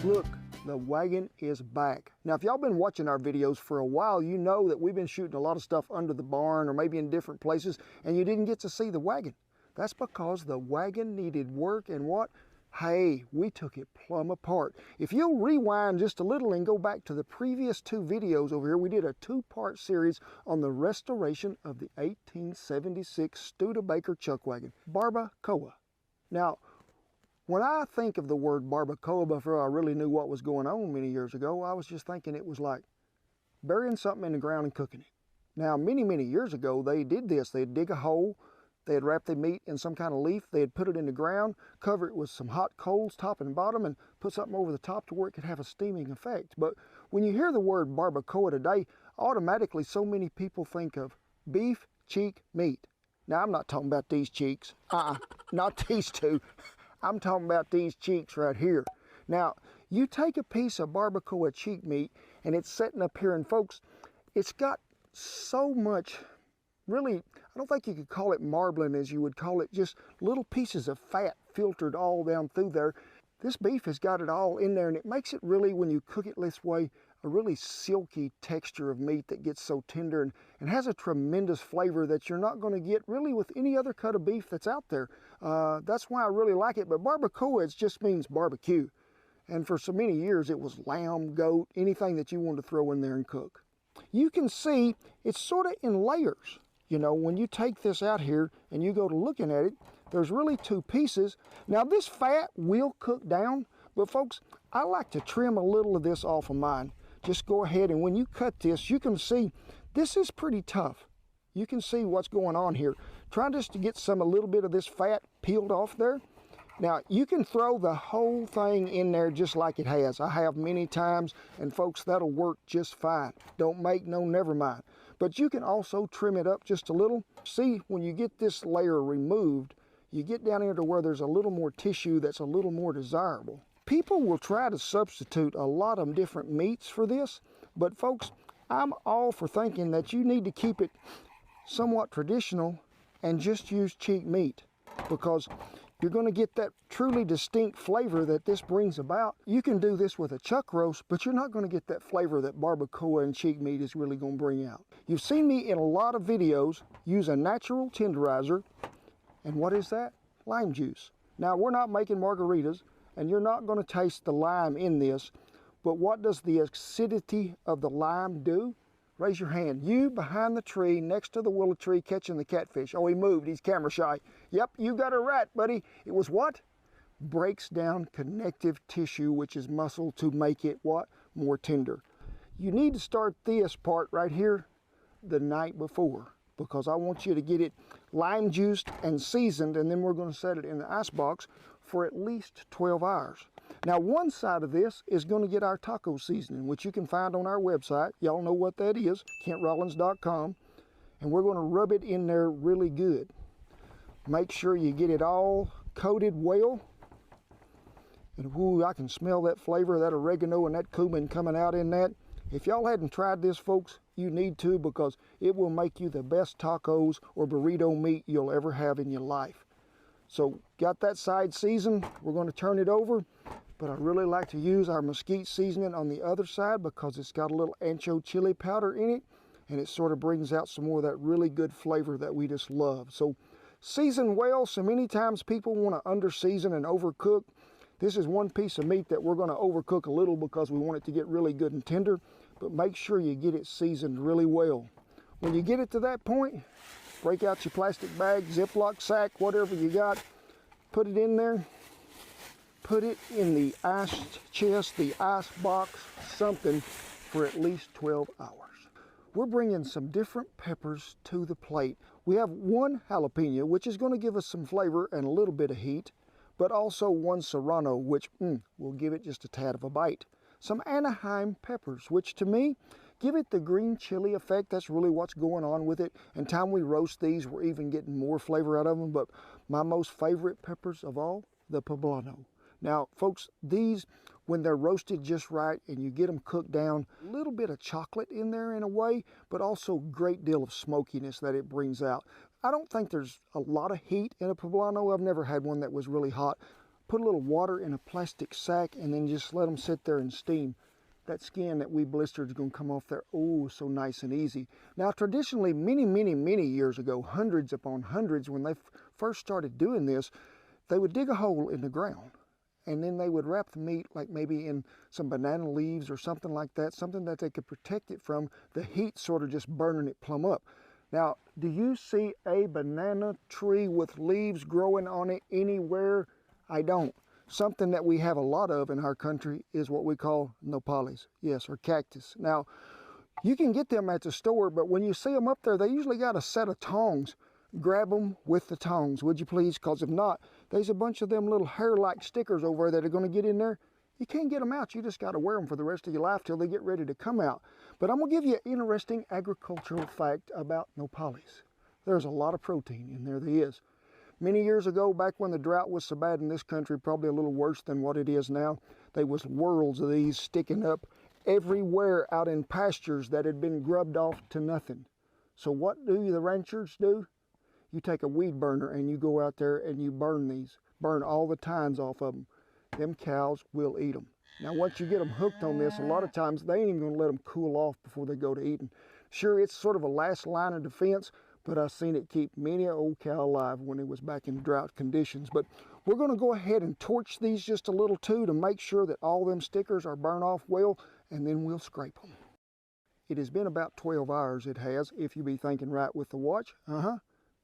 Look, the wagon is back. Now, if y'all been watching our videos for a while, you know that we've been shooting a lot of stuff under the barn or maybe in different places, and you didn't get to see the wagon. That's because the wagon needed work, and what? Hey, we took it plumb apart. If you'll rewind just a little and go back to the previous two videos over here, we did a two-part series on the restoration of the 1876 Studebaker chuck wagon, Barbacoa. Now, when I think of the word barbacoa before I really knew what was going on many years ago, I was just thinking it was like burying something in the ground and cooking it. Now, many, many years ago, they did this. They'd dig a hole. They'd wrap the meat in some kind of leaf, they'd put it in the ground, cover it with some hot coals top and bottom, and put something over the top to where it could have a steaming effect. But when you hear the word barbacoa today, automatically so many people think of beef cheek meat. Now, I'm not talking about these cheeks. Not these two. I'm talking about these cheeks right here. Now, you take a piece of barbacoa cheek meat, and it's sitting up here, and folks, it's got so much, really, I don't think you could call it marbling as you would call it, just little pieces of fat filtered all down through there. This beef has got it all in there, and it makes it really, when you cook it this way, a really silky texture of meat that gets so tender and has a tremendous flavor that you're not going to get really with any other cut of beef that's out there. That's why I really like it. But barbacoa, it just means barbecue. And for so many years, it was lamb, goat, anything that you wanted to throw in there and cook. You can see it's sort of in layers. You know, when you take this out here and you go to looking at it, there's really two pieces. Now, this fat will cook down, but folks, I like to trim a little of this off of mine. Just go ahead, and when you cut this, you can see this is pretty tough. You can see what's going on here. Try just to get a little bit of this fat peeled off there. Now, you can throw the whole thing in there just like it has. I have many times, and folks, that'll work just fine. Don't make no never mind. But you can also trim it up just a little. See, when you get this layer removed, you get down here to where there's a little more tissue that's a little more desirable. People will try to substitute a lot of different meats for this, but folks, I'm all for thinking that you need to keep it somewhat traditional and just use cheek meat, because you're going to get that truly distinct flavor that this brings about. You can do this with a chuck roast, but you're not going to get that flavor that barbacoa and cheek meat is really going to bring out. You've seen me in a lot of videos use a natural tenderizer, and what is that? Lime juice. Now, we're not making margaritas, and you're not going to taste the lime in this, but what does the acidity of the lime do? Raise your hand. You behind the tree, next to the willow tree, catching the catfish. Oh, he moved. He's camera shy. Yep, you got it right, buddy. It was what? Breaks down connective tissue, which is muscle, to make it what? More tender. You need to start this part right here the night before, because I want you to get it lime juiced and seasoned, and then we're going to set it in the ice box for at least 12 hours. Now, one side of this is going to get our taco seasoning, which you can find on our website. Y'all know what that is, KentRollins.com. And we're going to rub it in there really good. Make sure you get it all coated well. And whoo, I can smell that flavor, that oregano and that cumin coming out in that. If y'all hadn't tried this, folks, you need to, because it will make you the best tacos or burrito meat you'll ever have in your life. So, got that side seasoned. We're going to turn it over. But I really like to use our mesquite seasoning on the other side because it's got a little ancho chili powder in it, and it sort of brings out some more of that really good flavor that we just love. So season well. So many times people want to under season and overcook. This is one piece of meat that we're going to overcook a little because we want it to get really good and tender, but make sure you get it seasoned really well. When you get it to that point, break out your plastic bag, Ziploc sack, whatever you got, put it in there. Put it in the ice chest, the ice box, something for at least 12 hours. We're bringing some different peppers to the plate. We have one jalapeno, which is going to give us some flavor and a little bit of heat, but also one serrano, which will give it just a tad of a bite. Some Anaheim peppers, which to me, give it the green chili effect. That's really what's going on with it. And time we roast these, we're even getting more flavor out of them. But my most favorite peppers of all, the poblano. Now, folks, these, when they're roasted just right and you get them cooked down, a little bit of chocolate in there in a way, but also a great deal of smokiness that it brings out. I don't think there's a lot of heat in a poblano. I've never had one that was really hot. Put a little water in a plastic sack and then just let them sit there and steam. That skin that we blistered is going to come off there, oh, so nice and easy. Now, traditionally, many years ago, hundreds upon hundreds, when they first started doing this, they would dig a hole in the ground. And then they would wrap the meat like maybe in some banana leaves or something like that, something that they could protect it from the heat sort of just burning it plumb up. Now, do you see a banana tree with leaves growing on it anywhere? I don't. Something that we have a lot of in our country is what we call nopales, yes, or cactus. Now, you can get them at the store, but when you see them up there, they usually got a set of tongs. Grab them with the tongs, would you please? Because if not, there's a bunch of them little hair-like stickers over there that are going to get in there. You can't get them out. You just got to wear them for the rest of your life till they get ready to come out. But I'm going to give you an interesting agricultural fact about nopales. There's a lot of protein in there, there is. Many years ago, back when the drought was so bad in this country, probably a little worse than what it is now, there was worlds of these sticking up everywhere out in pastures that had been grubbed off to nothing. So what do the ranchers do? You take a weed burner and you go out there and you burn these. Burn all the tines off of them. Them cows will eat them. Now, once you get them hooked on this, a lot of times they ain't even going to let them cool off before they go to eating. Sure, it's sort of a last line of defense, but I've seen it keep many an old cow alive when it was back in drought conditions. But we're going to go ahead and torch these just a little too to make sure that all them stickers are burned off well, and then we'll scrape them. It has been about 12 hours, it has, if you be thinking right with the watch.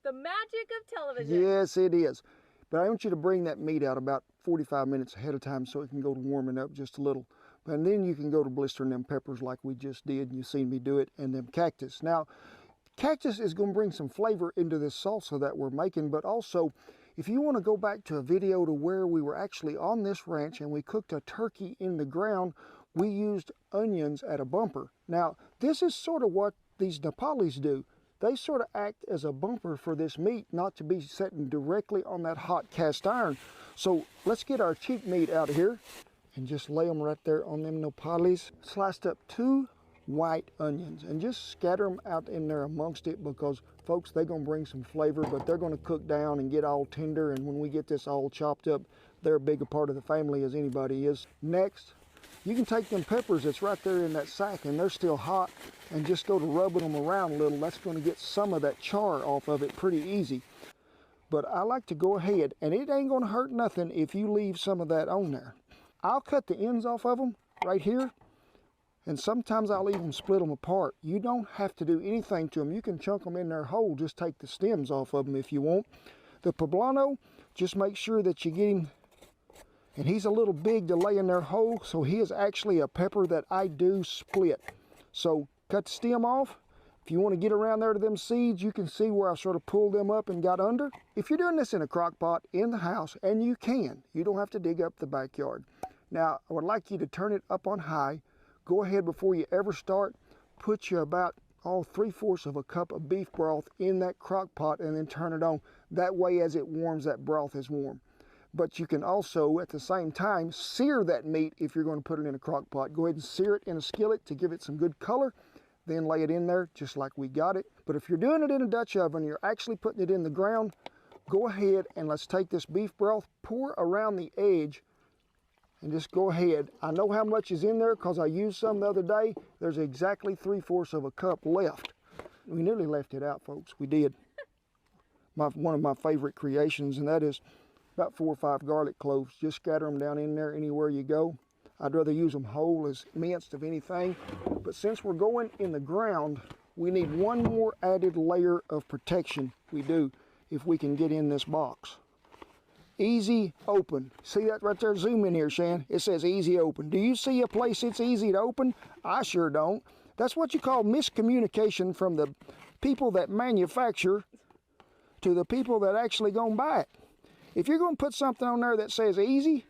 The magic of television. Yes, it is. But I want you to bring that meat out about 45 minutes ahead of time so it can go to warming up just a little. And then you can go to blistering them peppers like we just did, and you've seen me do it, and them cactus. Now, cactus is going to bring some flavor into this salsa that we're making, but also, if you want to go back to a video to where we were actually on this ranch and we cooked a turkey in the ground, we used onions at a bumper. Now, this is sort of what these nopales do. They sort of act as a bumper for this meat, not to be sitting directly on that hot cast iron. So let's get our cheap meat out of here and just lay them right there on them nopales. Sliced up 2 white onions and just scatter them out in there amongst it because, folks, they're going to bring some flavor, but they're going to cook down and get all tender. And when we get this all chopped up, they're a bigger part of the family as anybody is. Next, you can take them peppers that's right there in that sack and they're still hot and just go to rubbing them around a little. That's going to get some of that char off of it pretty easy. But I like to go ahead, and it ain't going to hurt nothing if you leave some of that on there. I'll cut the ends off of them right here, and sometimes I'll even split them apart. You don't have to do anything to them. You can chunk them in there whole, just take the stems off of them if you want. The poblano, just make sure that you get him. And he's a little big to lay in there whole, so he is actually a pepper that I do split. So cut the stem off, If you want to get around there to them seeds, you can see where I sort of pulled them up and got under. If you're doing this in a crock pot in the house, and you don't have to dig up the backyard. Now, I would like you to turn it up on high. Go ahead before you ever start, put you about 3/4 of a cup of beef broth in that crock pot and then turn it on. That way as it warms, that broth is warm. But you can also, at the same time, sear that meat if you're going to put it in a crock pot. Go ahead and sear it in a skillet to give it some good color. Then lay it in there just like we got it. But if you're doing it in a Dutch oven, you're actually putting it in the ground, go ahead and let's take this beef broth, pour around the edge, and just go ahead. I know how much is in there because I used some the other day. There's exactly 3/4 of a cup left. We nearly left it out, folks. We did. One of my favorite creations, and that is about 4 or 5 garlic cloves. Just scatter them down in there anywhere you go. I'd rather use them whole as minced of anything. But since we're going in the ground, we need one more added layer of protection. We do, if we can get in this box. Easy open. See that right there? Zoom in here, Shan. It says easy open. Do you see a place it's easy to open? I sure don't. That's what you call miscommunication from the people that manufacture to the people that actually gonna buy it. If you're gonna put something on there that says easy,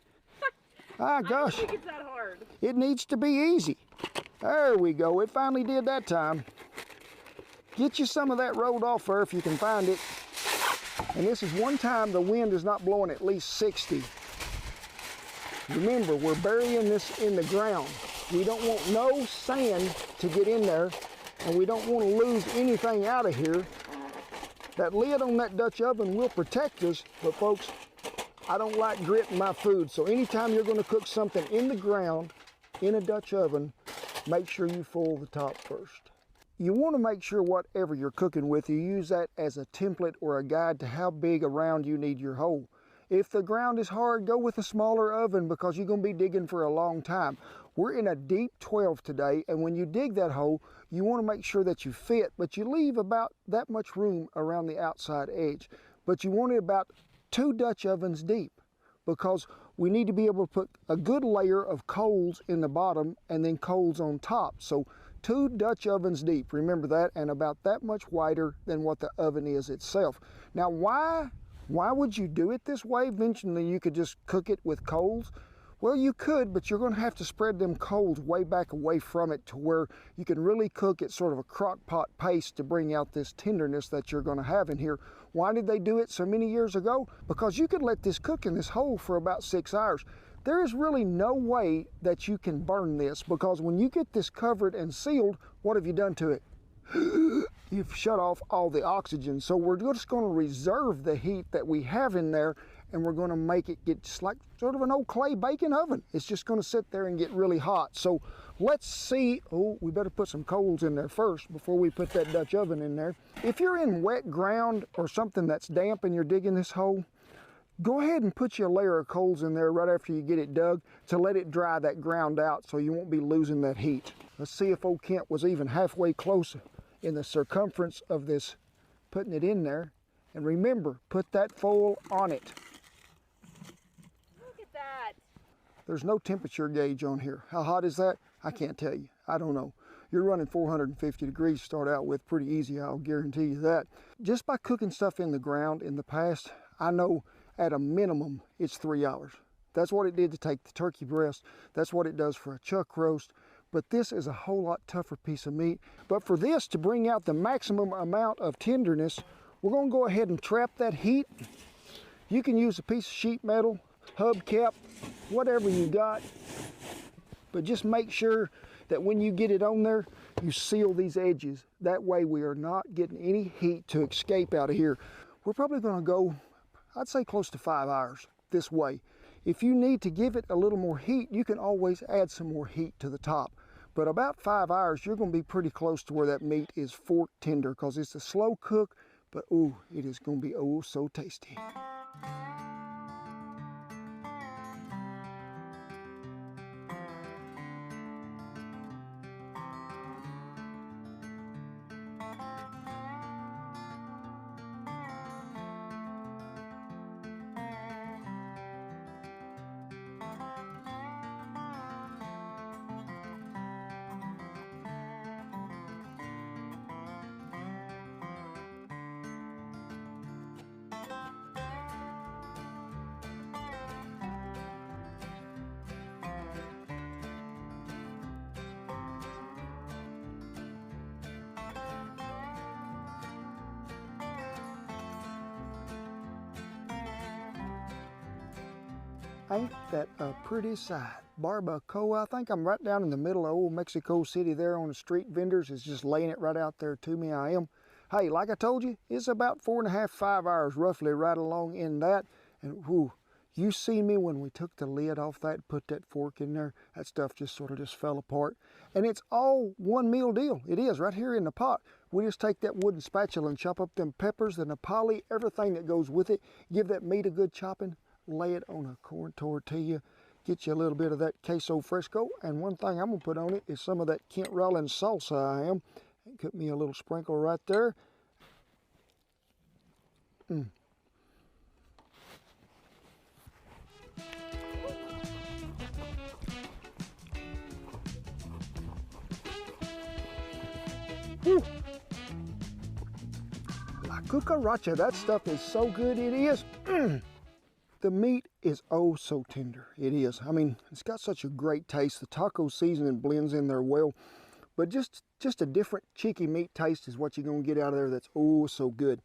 gosh, I don't think it's that hard. It needs to be easy. There we go. It finally did that time. Get you some of that rolled off there if you can find it. And this is one time the wind is not blowing at least 60. Remember, we're burying this in the ground. We don't want no sand to get in there, and we don't want to lose anything out of here. That lid on that Dutch oven will protect us, but folks, I don't like grit in my food, so anytime you're going to cook something in the ground, in a Dutch oven, make sure you foil the top first. You want to make sure whatever you're cooking with, you use that as a template or a guide to how big around you need your hole. If the ground is hard, go with a smaller oven because you're going to be digging for a long time. We're in a deep 12 today, and when you dig that hole, you want to make sure that you fit, but you leave about that much room around the outside edge. But you want it about 2 Dutch ovens deep, because we need to be able to put a good layer of coals in the bottom and then coals on top. So 2 Dutch ovens deep, remember that, and about that much wider than what the oven is itself. Now why would you do it this way? Eventually you could just cook it with coals. Well, you could, but you're going to have to spread them coals way back away from it to where you can really cook at sort of a crock pot pace to bring out this tenderness that you're going to have in here. Why did they do it so many years ago? Because you could let this cook in this hole for about 6 hours. There is really no way that you can burn this, because when you get this covered and sealed, what have you done to it? You've shut off all the oxygen. So we're just going to reserve the heat that we have in there, and we're going to make it get just like sort of an old clay baking oven. It's just going to sit there and get really hot. So let's see. Oh, we better put some coals in there first before we put that Dutch oven in there. If you're in wet ground or something that's damp and you're digging this hole, go ahead and put your layer of coals in there right after you get it dug to let it dry that ground out so you won't be losing that heat. Let's see if old Kent was even halfway close in the circumference of this, putting it in there. And remember, put that foil on it. Look at that. There's no temperature gauge on here. How hot is that? I can't tell you. I don't know. You're running 450 degrees to start out with, pretty easy, I'll guarantee you that. Just by cooking stuff in the ground in the past, I know at a minimum it's 3 hours. That's what it did to take the turkey breast. That's what it does for a chuck roast. But this is a whole lot tougher piece of meat. But for this to bring out the maximum amount of tenderness, we're going to go ahead and trap that heat. You can use a piece of sheet metal, hubcap, whatever you got. But just make sure that when you get it on there, you seal these edges. That way we are not getting any heat to escape out of here. We're probably going to go, I'd say close to 5 hours this way. If you need to give it a little more heat, you can always add some more heat to the top. But about 5 hours, you're going to be pretty close to where that meat is fork tender, because it's a slow cook, but ooh, it is going to be oh so tasty. Ain't that a pretty sight? Barbacoa. I think I'm right down in the middle of old Mexico City there on the street vendors. Is just laying it right out there to me. I am. Hey, like I told you, it's about 4.5, 5 hours roughly right along in that. And whew, you see me when we took the lid off that, put that fork in there, that stuff just sort of just fell apart. And it's all one meal deal. It is right here in the pot. We just take that wooden spatula and chop up them peppers, the napali, everything that goes with it. Give that meat a good chopping. Lay it on a corn tortilla, get you a little bit of that queso fresco, and one thing I'm gonna put on it is some of that Kent Rollins salsa I am. Cut me a little sprinkle right there. Woo. La cucaracha, that stuff is so good, it is. The meat is oh so tender. It is. I mean, it's got such a great taste. The taco seasoning blends in there well, but just a different cheeky meat taste is what you're gonna get out of there that's oh so good.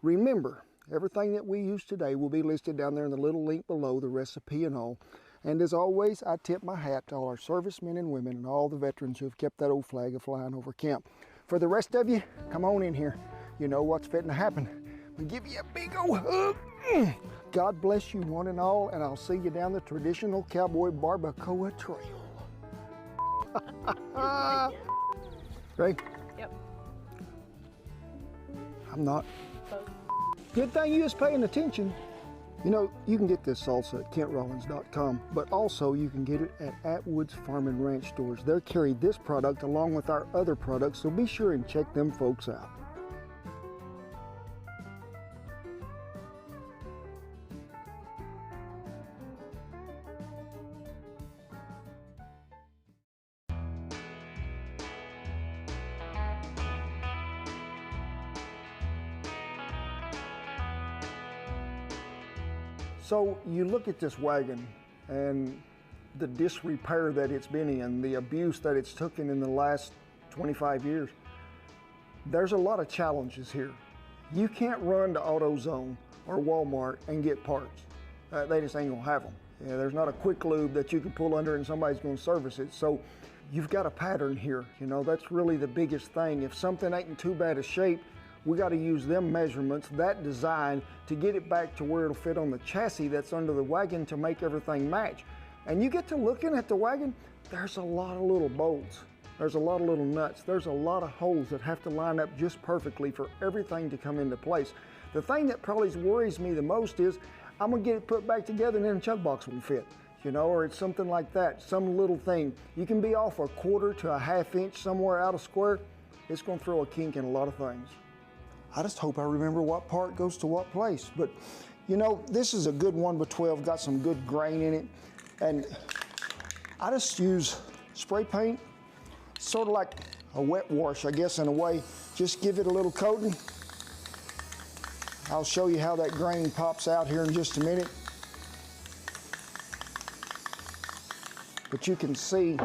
Remember, everything that we use today will be listed down there in the little link below, the recipe and all. And as always, I tip my hat to all our servicemen and women and all the veterans who have kept that old flag a-flying over camp. For the rest of you, come on in here. You know what's fitting to happen. We give you a big old hug. God bless you one and all, and I'll see you down the traditional cowboy barbacoa trail. Right? Yep. I'm not. Good thing you was paying attention. You know, you can get this salsa at KentRollins.com, but also you can get it at Atwood's Farm and Ranch stores. They're carried this product along with our other products, so be sure and check them folks out. So you look at this wagon and the disrepair that it's been in, the abuse that it's taken in the last 25 years. There's a lot of challenges here. You can't run to AutoZone or Walmart and get parts. They just ain't gonna have them. Yeah, there's not a quick lube that you can pull under and somebody's gonna service it. So you've got a pattern here. You know, that's really the biggest thing. If something ain't in too bad a shape, we got to use them measurements, that design, to get it back to where it'll fit on the chassis that's under the wagon to make everything match. And you get to looking at the wagon, there's a lot of little bolts. There's a lot of little nuts. There's a lot of holes that have to line up just perfectly for everything to come into place. The thing that probably worries me the most is I'm gonna get it put back together and then the chug box won't fit. You know, or it's something like that, some little thing. You can be off 1/4 to 1/2 inch somewhere out of square. It's gonna throw a kink in a lot of things. I just hope I remember what part goes to what place. But you know, this is a good 1x12, got some good grain in it. And I just use spray paint, sort of like a wet wash, I guess, in a way. Just give it a little coating. I'll show you how that grain pops out here in just a minute. But you can see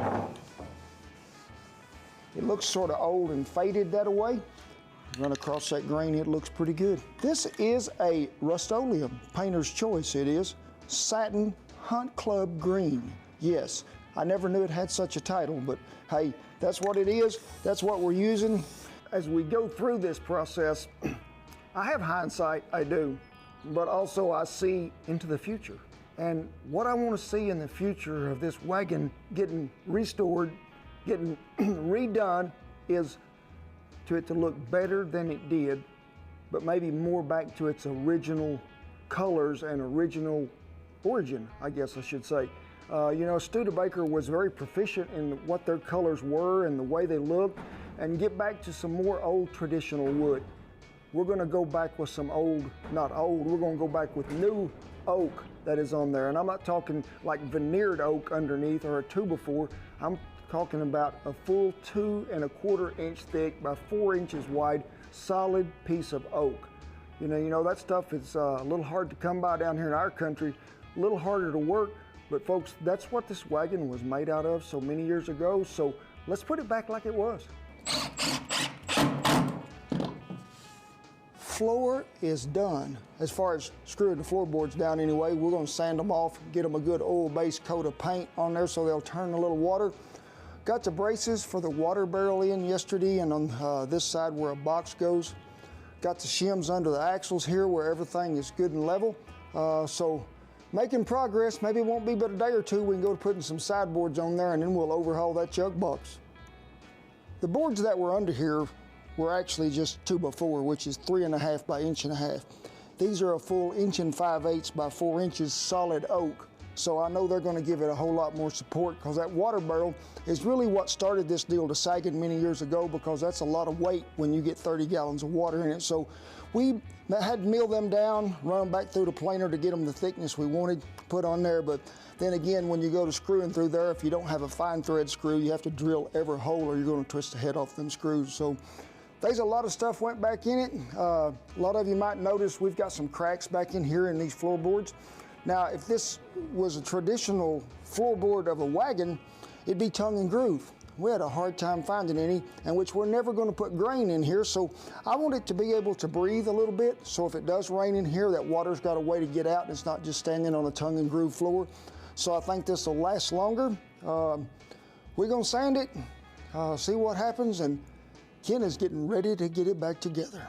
it looks sort of old and faded that way. Run across that grain, it looks pretty good. This is a Rust-Oleum, painter's choice it is. Satin Hunt Club Green. Yes, I never knew it had such a title, but hey, that's what it is. That's what we're using. As we go through this process, I have hindsight, I do, but also I see into the future. And what I want to see in the future of this wagon getting restored, getting redone, is to it to look better than it did, but maybe more back to its original colors and original origin, I guess I should say. You know, Studebaker was very proficient in what their colors were and the way they looked, and get back to some more old traditional wood. We're gonna go back with some old, not old, we're gonna go back with new oak that is on there. And I'm not talking like veneered oak underneath or a 2x4. I'm talking about a full 2 1/4 inch thick by 4 inches wide, solid piece of oak. You know that stuff is a little hard to come by down here in our country, a little harder to work, but folks, that's what this wagon was made out of so many years ago, so let's put it back like it was. floor is done. As far as screwing the floorboards down anyway, we're gonna sand them off, get them a good oil-based coat of paint on there so they'll turn a little water. Got the braces for the water barrel in yesterday, and on this side where a box goes. Got the shims under the axles here where everything is good and level. So making progress. Maybe it won't be but a day or two. We can go to putting some sideboards on there, and then we'll overhaul that chuck box. The boards that were under here were actually just 2x4, which is 3.5 by 1.5 inches. These are a full 1 5/8 by 4 inches solid oak. So I know they're going to give it a whole lot more support, because that water barrel is really what started this deal to sagging many years ago, because that's a lot of weight when you get 30 gallons of water in it. So we had to mill them down, run them back through the planer to get them the thickness we wanted put on there. But then again, when you go to screwing through there, if you don't have a fine thread screw, you have to drill every hole or you're going to twist the head off them screws. So there's a lot of stuff went back in it. A lot of you might notice we've got some cracks back in here in these floorboards. Now, if this was a traditional floorboard of a wagon, it'd be tongue and groove. We had a hard time finding any, and which we're never going to put grain in here, so I want it to be able to breathe a little bit, so if it does rain in here, that water's got a way to get out and it's not just standing on a tongue and groove floor. So I think this will last longer. We're going to sand it, see what happens, and Ken is getting ready to get it back together.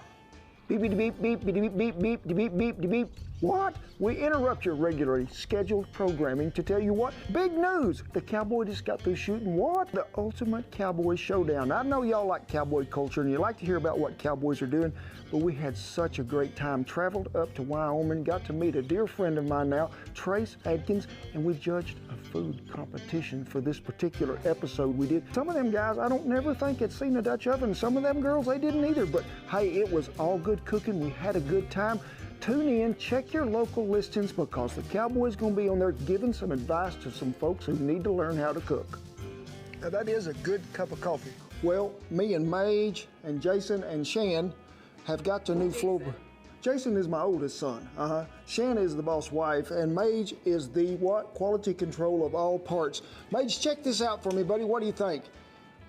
Beep, beep, beep, beep, beep, beep, beep, beep, beep, beep, beep, beep. What? We interrupt your regularly scheduled programming to tell you what? Big news! The cowboy just got through shooting what? The ultimate cowboy showdown. I know y'all like cowboy culture and you like to hear about what cowboys are doing, but we had such a great time. Traveled up to Wyoming, got to meet a dear friend of mine now, Trace Adkins, and we judged a food competition for this particular episode we did. Some of them guys, I don't never think had seen a Dutch oven. Some of them girls, they didn't either, but hey, it was all good cooking. We had a good time. Tune in, check your local listings, because the cowboy's going to be on there giving some advice to some folks who need to learn how to cook. Now that is a good cup of coffee. Well, me and Mage and Jason and Shan have got the new floorboard. Jason is my oldest son. Shan is the boss wife, and Mage is the what? Quality control of all parts. Mage, check this out for me, buddy. What do you think?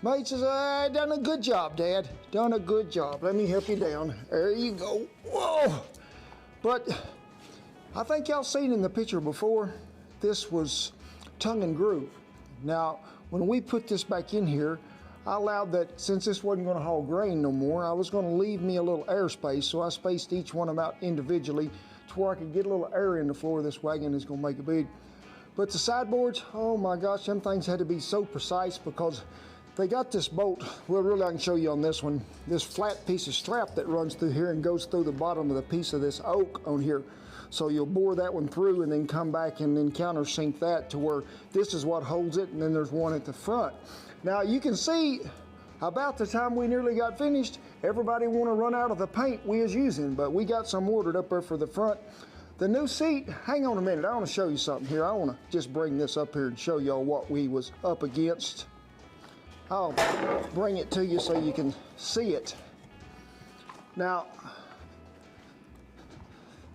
Mage says, done a good job, Dad. Done a good job. Let me help you down. There you go. Whoa! But I think y'all seen in the picture before, this was tongue and groove. Now, when we put this back in here, I allowed that, since this wasn't going to haul grain no more, I was going to leave me a little airspace, so I spaced each one of them out individually to where I could get a little air in the floor. This wagon is going to make it big. But the sideboards, oh my gosh, them things had to be so precise, because they got this bolt, well really I can show you on this one, this flat piece of strap that runs through here and goes through the bottom of the piece of this oak on here. So you'll bore that one through and then come back and then countersink that to where this is what holds it, and then there's one at the front. Now you can see about the time we nearly got finished, everybody want to run out of the paint we was using, but we got some ordered up there for the front. The new seat, hang on a minute, I want to show you something here. I want to just bring this up here and show y'all what we was up against. I'll bring it to you so you can see it. Now,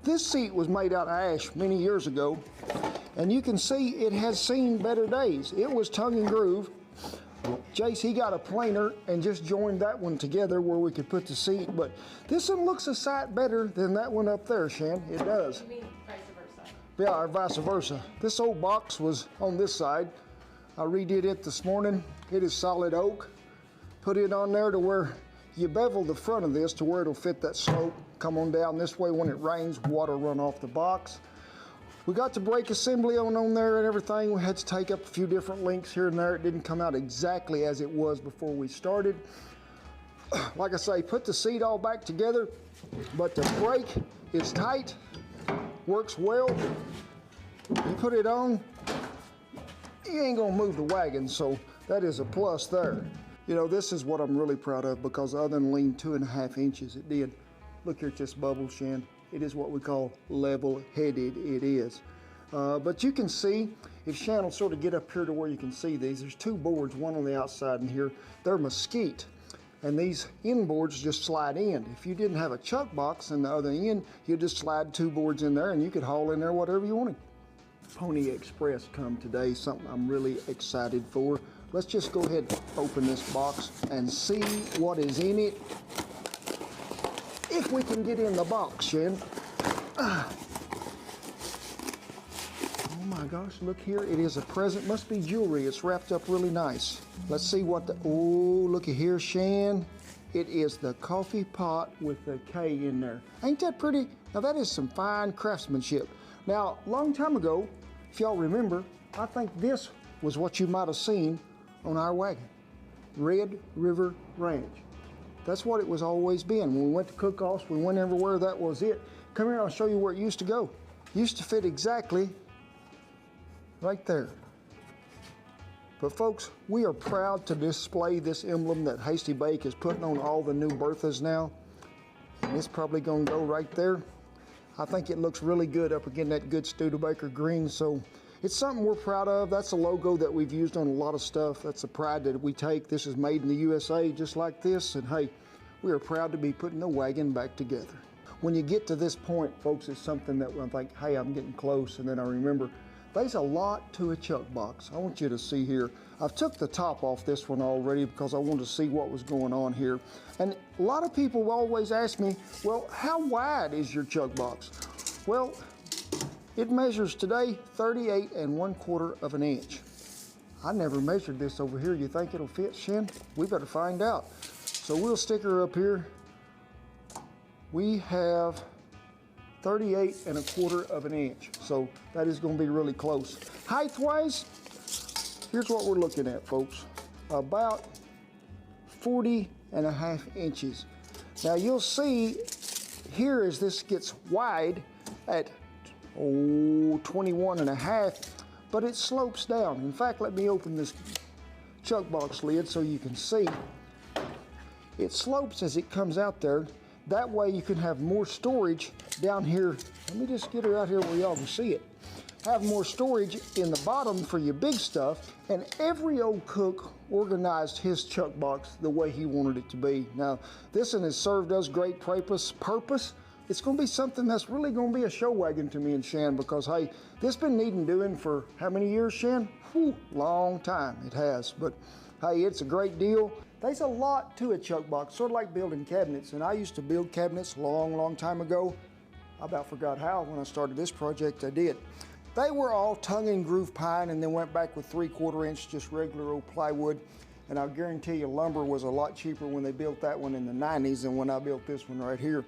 this seat was made out of ash many years ago, and you can see it has seen better days. It was tongue and groove. Jace, he got a planer and just joined that one together where we could put the seat, but this one looks a sight better than that one up there, Shan. It does. You mean vice versa? Yeah, or vice versa. This old box was on this side. I redid it this morning. It is solid oak. Put it on there to where you bevel the front of this to where it'll fit that slope. Come on down this way. When it rains, water run off the box. We got the brake assembly on there and everything. We had to take up a few different links here and there. It didn't come out exactly as it was before we started. Like I say, put the seat all back together, but the brake is tight, works well. You put it on, you ain't gonna move the wagon, so that is a plus there. You know, this is what I'm really proud of, because other than lean 2.5 inches, it did. Look here at this bubble, Shan. It is what we call level-headed, it is. But you can see, if Shan will sort of get up here to where you can see these, there's two boards, one on the outside and here. They're mesquite, and these end boards just slide in. If you didn't have a chuck box in the other end, you'd just slide two boards in there and you could haul in there whatever you wanted. Pony Express come today, something I'm really excited for. Let's just go ahead and open this box and see what is in it. if we can get in the box, Shan. Oh my gosh, look here. It is a present. Must be jewelry. It's wrapped up really nice. Let's see what the, oh, looky here, Shan. It is the coffee pot with the K in there. Ain't that pretty? Now that is some fine craftsmanship. Now, a long time ago, if y'all remember, I think this was what you might have seen on our wagon. Red River Ranch. That's what it was always been. When we went to cook-offs, we went everywhere, that was it. Come here, I'll show you where it used to go. Used to fit exactly right there. But folks, we are proud to display this emblem that Hasty Bake is putting on all the new Berthas now. And it's probably gonna go right there. I think it looks really good up against that good Studebaker green, so it's something we're proud of. That's a logo that we've used on a lot of stuff. That's a pride that we take. This is made in the USA just like this, and hey, we are proud to be putting the wagon back together. When you get to this point, folks, it's something that I think, hey, I'm getting close, and then I remember there's a lot to a chuck box. I want you to see here. I've took the top off this one already because I wanted to see what was going on here. And a lot of people always ask me, well, how wide is your chuck box? Well, it measures today 38 1/4 of an inch. I never measured this over here. You think it'll fit, Shin? We better find out. So we'll stick her up here. We have 38 1/4 of an inch. So that is going to be really close. Height-wise, here's what we're looking at, folks. About 40 1/2 inches. Now you'll see here as this gets wide at 21 1/2, but it slopes down. In fact, let me open this chuck box lid so you can see. It slopes as it comes out there. That way you can have more storage down here. Let me just get her out here where y'all can see it. Have more storage in the bottom for your big stuff, and every old cook organized his chuck box the way he wanted it to be. Now, this one has served us great purpose. It's going to be something that's really going to be a show wagon to me and Shan, because hey, this been needing doing for how many years, Shan? Whew, long time it has, but hey, it's a great deal. There's a lot to a chuck box, sort of like building cabinets, and I used to build cabinets long time ago. I about forgot how. When I started this project, I did. They were all tongue and groove pine, and then went back with 3/4 inch, just regular old plywood. And I'll guarantee you lumber was a lot cheaper when they built that one in the 90s than when I built this one right here.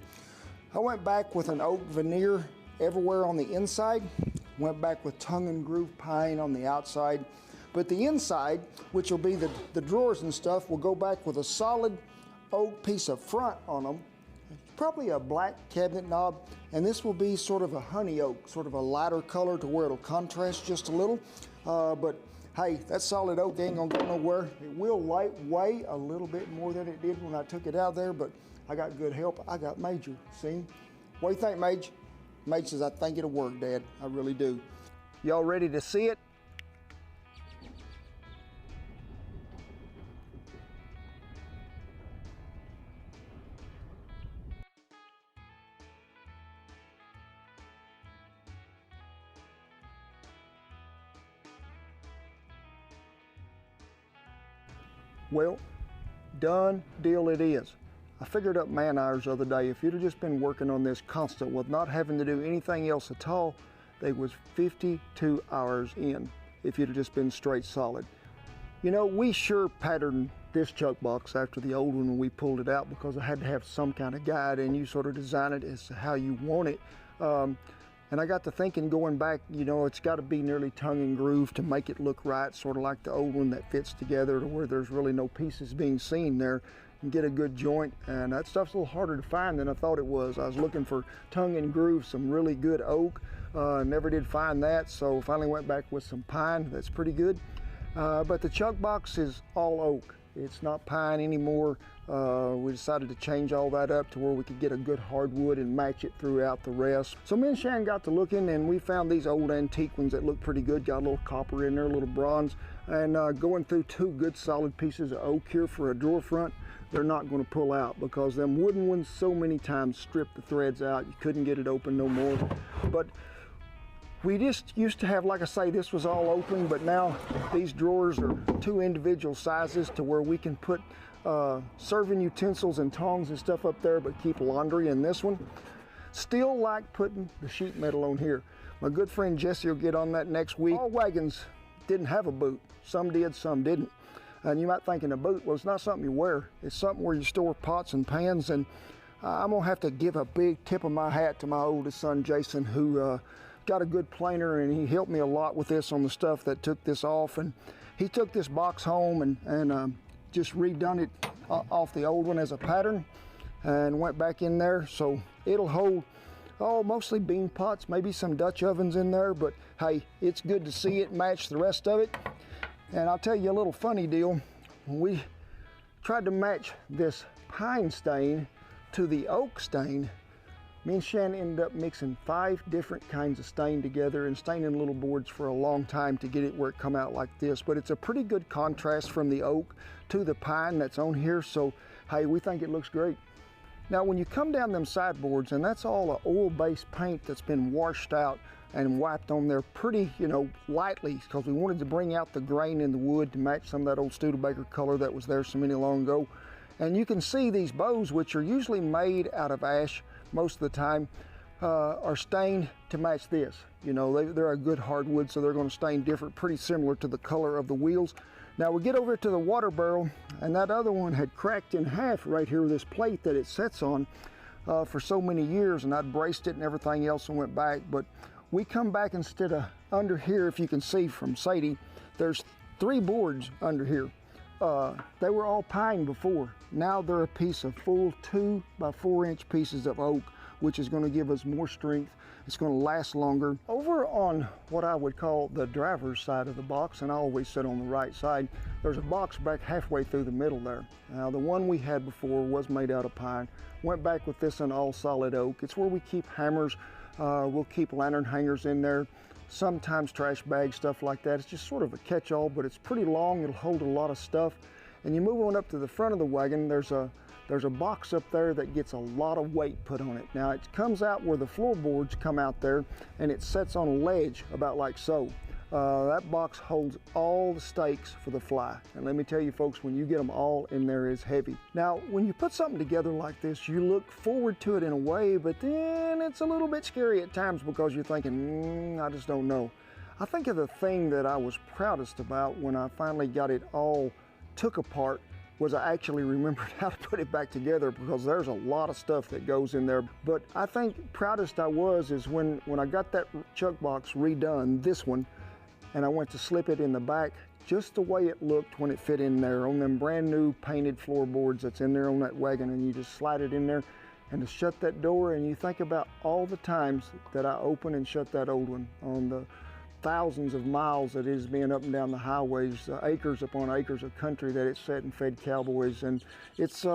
I went back with an oak veneer everywhere on the inside. Went back with tongue and groove pine on the outside. But the inside, which will be the drawers and stuff, will go back with a solid oak piece of front on them. Probably a black cabinet knob, and this will be sort of a honey oak, sort of a lighter color to where it'll contrast just a little. But hey, that solid oak ain't gonna go nowhere. It will weigh a little bit more than it did when I took it out there, but I got good help. I got Major, see? What do you think, Mage? Mage says, I think it'll work, Dad. I really do. Y'all ready to see it? Well, done deal it is. I figured up man hours the other day. If you'd have just been working on this constant with not having to do anything else at all, they was 52 hours in if you'd have just been straight solid. You know, we sure patterned this chuck box after the old one when we pulled it out, because I had to have some kind of guide, and you sort of design it as to how you want it. And I got to thinking, going back, you know, it's got to be nearly tongue and groove to make it look right, sort of like the old one that fits together to where there's really no pieces being seen there, and get a good joint. And that stuff's a little harder to find than I thought it was. I was looking for tongue and groove, some really good oak. Never did find that, so finally went back with some pine. That's pretty good. But the chuck box is all oak. It's not pine anymore. We decided to change all that up to where we could get a good hardwood and match it throughout the rest. So me and Shan got to looking, and we found these old antique ones that look pretty good. Got a little copper in there, a little bronze, and going through two good solid pieces of oak here for a drawer front. They're not going to pull out, because them wooden ones so many times stripped the threads out. You couldn't get it open no more. But We just used to have, like I say, this was all open, but now these drawers are 2 individual sizes to where we can put serving utensils and tongs and stuff up there, but keep laundry in this one. Still like putting the sheet metal on here. My good friend Jesse will get on that next week. All wagons didn't have a boot. Some did, some didn't. And you might think in a boot, well, it's not something you wear. It's something where you store pots and pans. And I'm gonna have to give a big tip of my hat to my oldest son, Jason, who got a good planer, and he helped me a lot with this on the stuff that took this off. And he took this box home and just redone it off the old one as a pattern and went back in there. So it'll hold, mostly bean pots, maybe some Dutch ovens in there, but hey, it's good to see it match the rest of it. And I'll tell you a little funny deal. When we tried to match this pine stain to the oak stain, me and Shannon ended up mixing 5 different kinds of stain together and staining little boards for a long time to get it where it come out like this. But it's a pretty good contrast from the oak to the pine that's on here. So, hey, we think it looks great. Now, when you come down them sideboards, and that's all a oil-based paint that's been washed out and wiped on there pretty, lightly, because we wanted to bring out the grain in the wood to match some of that old Studebaker color that was there so many long ago. And you can see these bows, which are usually made out of ash most of the time, are stained to match this. They're a good hardwood, so they're going to stain different, pretty similar to the color of the wheels. Now we get over to the water barrel, and that other one had cracked in half right here with this plate that it sets on for so many years, and I'd braced it and everything else and went back. But we come back, instead of under here, if you can see from Sadie, there's 3 boards under here. They were all pine before. Now they're a piece of full 2 by 4 inch pieces of oak, which is going to give us more strength. It's going to last longer. Over on what I would call the driver's side of the box, and I always sit on the right side, there's a box back halfway through the middle there. Now the one we had before was made out of pine. Went back with this in all solid oak. It's where we keep hammers. We'll keep lantern hangers in there. Sometimes trash bags, stuff like that. It's just sort of a catch-all, but it's pretty long. It'll hold a lot of stuff. And you move on up to the front of the wagon, there's a box up there that gets a lot of weight put on it. Now it comes out where the floorboards come out there, and it sets on a ledge about like so. That box holds all the stakes for the fly. And let me tell you folks, when you get them all in there, it's heavy. Now, when you put something together like this, you look forward to it in a way, but then it's a little bit scary at times because you're thinking, I just don't know. I think of the thing that I was proudest about when I finally got it all took apart was I actually remembered how to put it back together, because there's a lot of stuff that goes in there. But I think proudest I was is when I got that chuck box redone, this one, and I went to slip it in the back, just the way it looked when it fit in there on them brand new painted floorboards that's in there on that wagon, and you just slide it in there and to shut that door, and you think about all the times that I open and shut that old one on the thousands of miles that it has been up and down the highways, acres upon acres of country that it's set and fed cowboys. And it's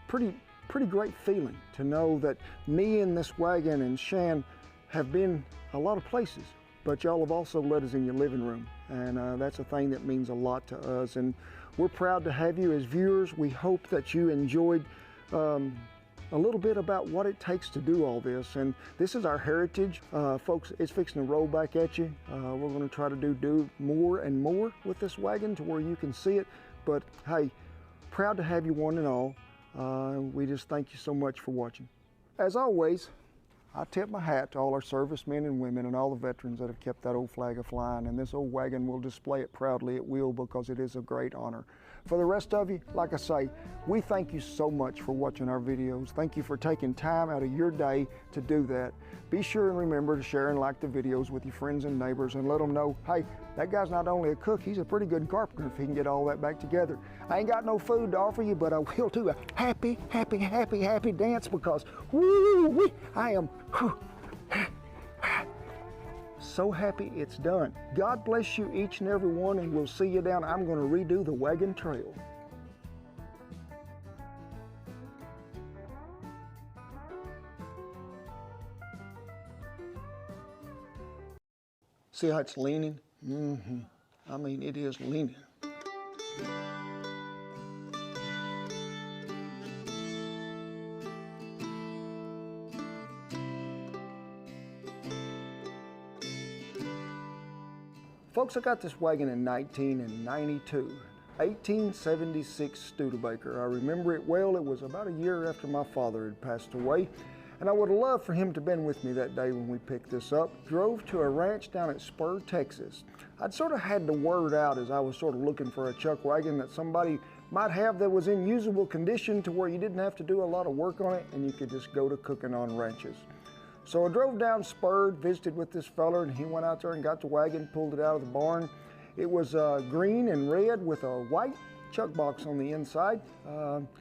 pretty great feeling to know that me and this wagon and Shan have been a lot of places, but y'all have also let us in your living room, and that's a thing that means a lot to us. And we're proud to have you as viewers. We hope that you enjoyed a little bit about what it takes to do all this. And this is our heritage. Folks, it's fixing to roll back at you. We're going to try to do more and more with this wagon to where you can see it. But hey, proud to have you one and all. We just thank you so much for watching. As always, I tip my hat to all our servicemen and women and all the veterans that have kept that old flag a-flying, and this old wagon will display it proudly. It will, because it is a great honor. For the rest of you, like I say, we thank you so much for watching our videos. Thank you for taking time out of your day to do that. Be sure and remember to share and like the videos with your friends and neighbors, and let them know, hey, that guy's not only a cook, he's a pretty good carpenter if he can get all that back together. I ain't got no food to offer you, but I will do a happy, happy, happy, happy dance, because woo-wee, I am so happy it's done. God bless you each and every one, and we'll see you down. I'm going to redo the wagon trail. See how it's leaning? I mean, it is leaning. Folks, I got this wagon in 1992, 1876 Studebaker. I remember it well. It was about a year after my father had passed away, and I would have loved for him to have been with me that day when we picked this up. Drove to a ranch down at Spur, Texas. I'd sort of had the word out as I was sort of looking for a chuck wagon that somebody might have that was in usable condition to where you didn't have to do a lot of work on it and you could just go to cooking on ranches. So I drove down Spur, visited with this fella, and he went out there and got the wagon, pulled it out of the barn. It was green and red with a white chuck box on the inside.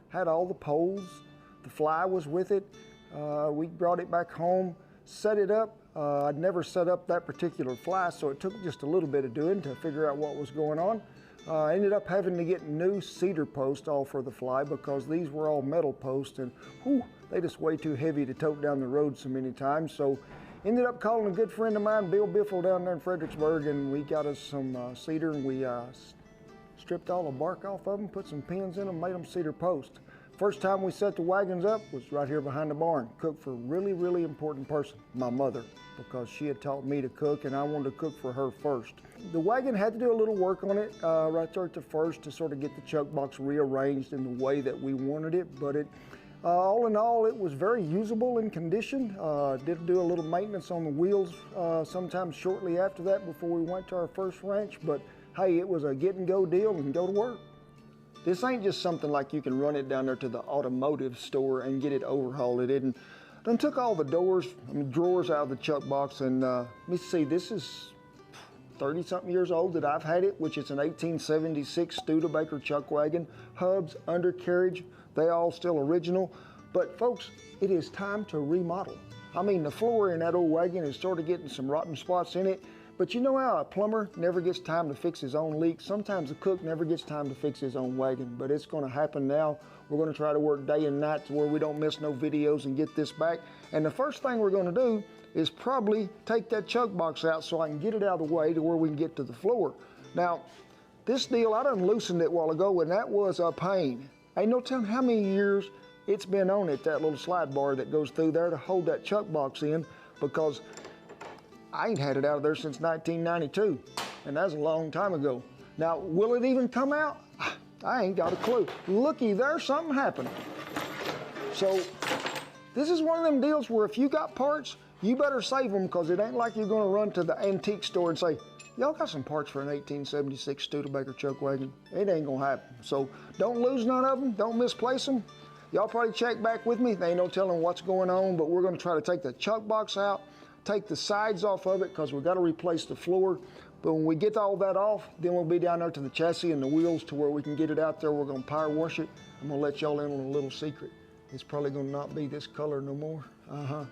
Had all the poles. The fly was with it. We brought it back home, set it up. I'd never set up that particular fly, so it took just a little bit of doing to figure out what was going on. I ended up having to get new cedar posts all for the fly because these were all metal posts, and whew, they just way too heavy to tote down the road so many times. So ended up calling a good friend of mine, Bill Biffle, down there in Fredericksburg, and we got us some cedar, and we stripped all the bark off of them, put some pins in them, made them cedar posts. First time we set the wagons up was right here behind the barn. Cooked for a really, really important person, my mother, because she had taught me to cook and I wanted to cook for her first. The wagon had to do a little work on it right there at the first to sort of get the chuck box rearranged in the way that we wanted it, but it, all in all, it was very usable in condition. Did do a little maintenance on the wheels sometime shortly after that before we went to our first ranch, but hey, it was a get and go deal and go to work. This ain't just something like you can run it down there to the automotive store and get it overhauled. It didn't. Then took all the drawers out of the chuck box, and let me see, this is 30-something years old that I've had it, which is an 1876 Studebaker chuck wagon. Hubs, undercarriage, they all still original. But folks, it is time to remodel. I mean, the floor in that old wagon is sort of getting some rotten spots in it. But you know how a plumber never gets time to fix his own leak? Sometimes a cook never gets time to fix his own wagon, but it's gonna happen now. We're gonna try to work day and night to where we don't miss no videos and get this back. And the first thing we're gonna do is probably take that chuck box out so I can get it out of the way to where we can get to the floor. Now, this deal, I done loosened it a while ago, and that was a pain. Ain't no telling how many years it's been on it, that little slide bar that goes through there to hold that chuck box in, because I ain't had it out of there since 1992, and that's a long time ago. Now, will it even come out? I ain't got a clue. Looky there, something happened. So, this is one of them deals where if you got parts, you better save them, because it ain't like you're gonna run to the antique store and say, y'all got some parts for an 1876 Studebaker chuck wagon? It ain't gonna happen. So, don't lose none of them, don't misplace them. Y'all probably check back with me. They ain't no telling what's going on, but we're gonna try to take the chuck box out, take the sides off of it because we've got to replace the floor. But when we get all that off, then we'll be down there to the chassis and the wheels to where we can get it out there. We're going to power wash it. I'm going to let y'all in on a little secret. It's probably going to not be this color no more.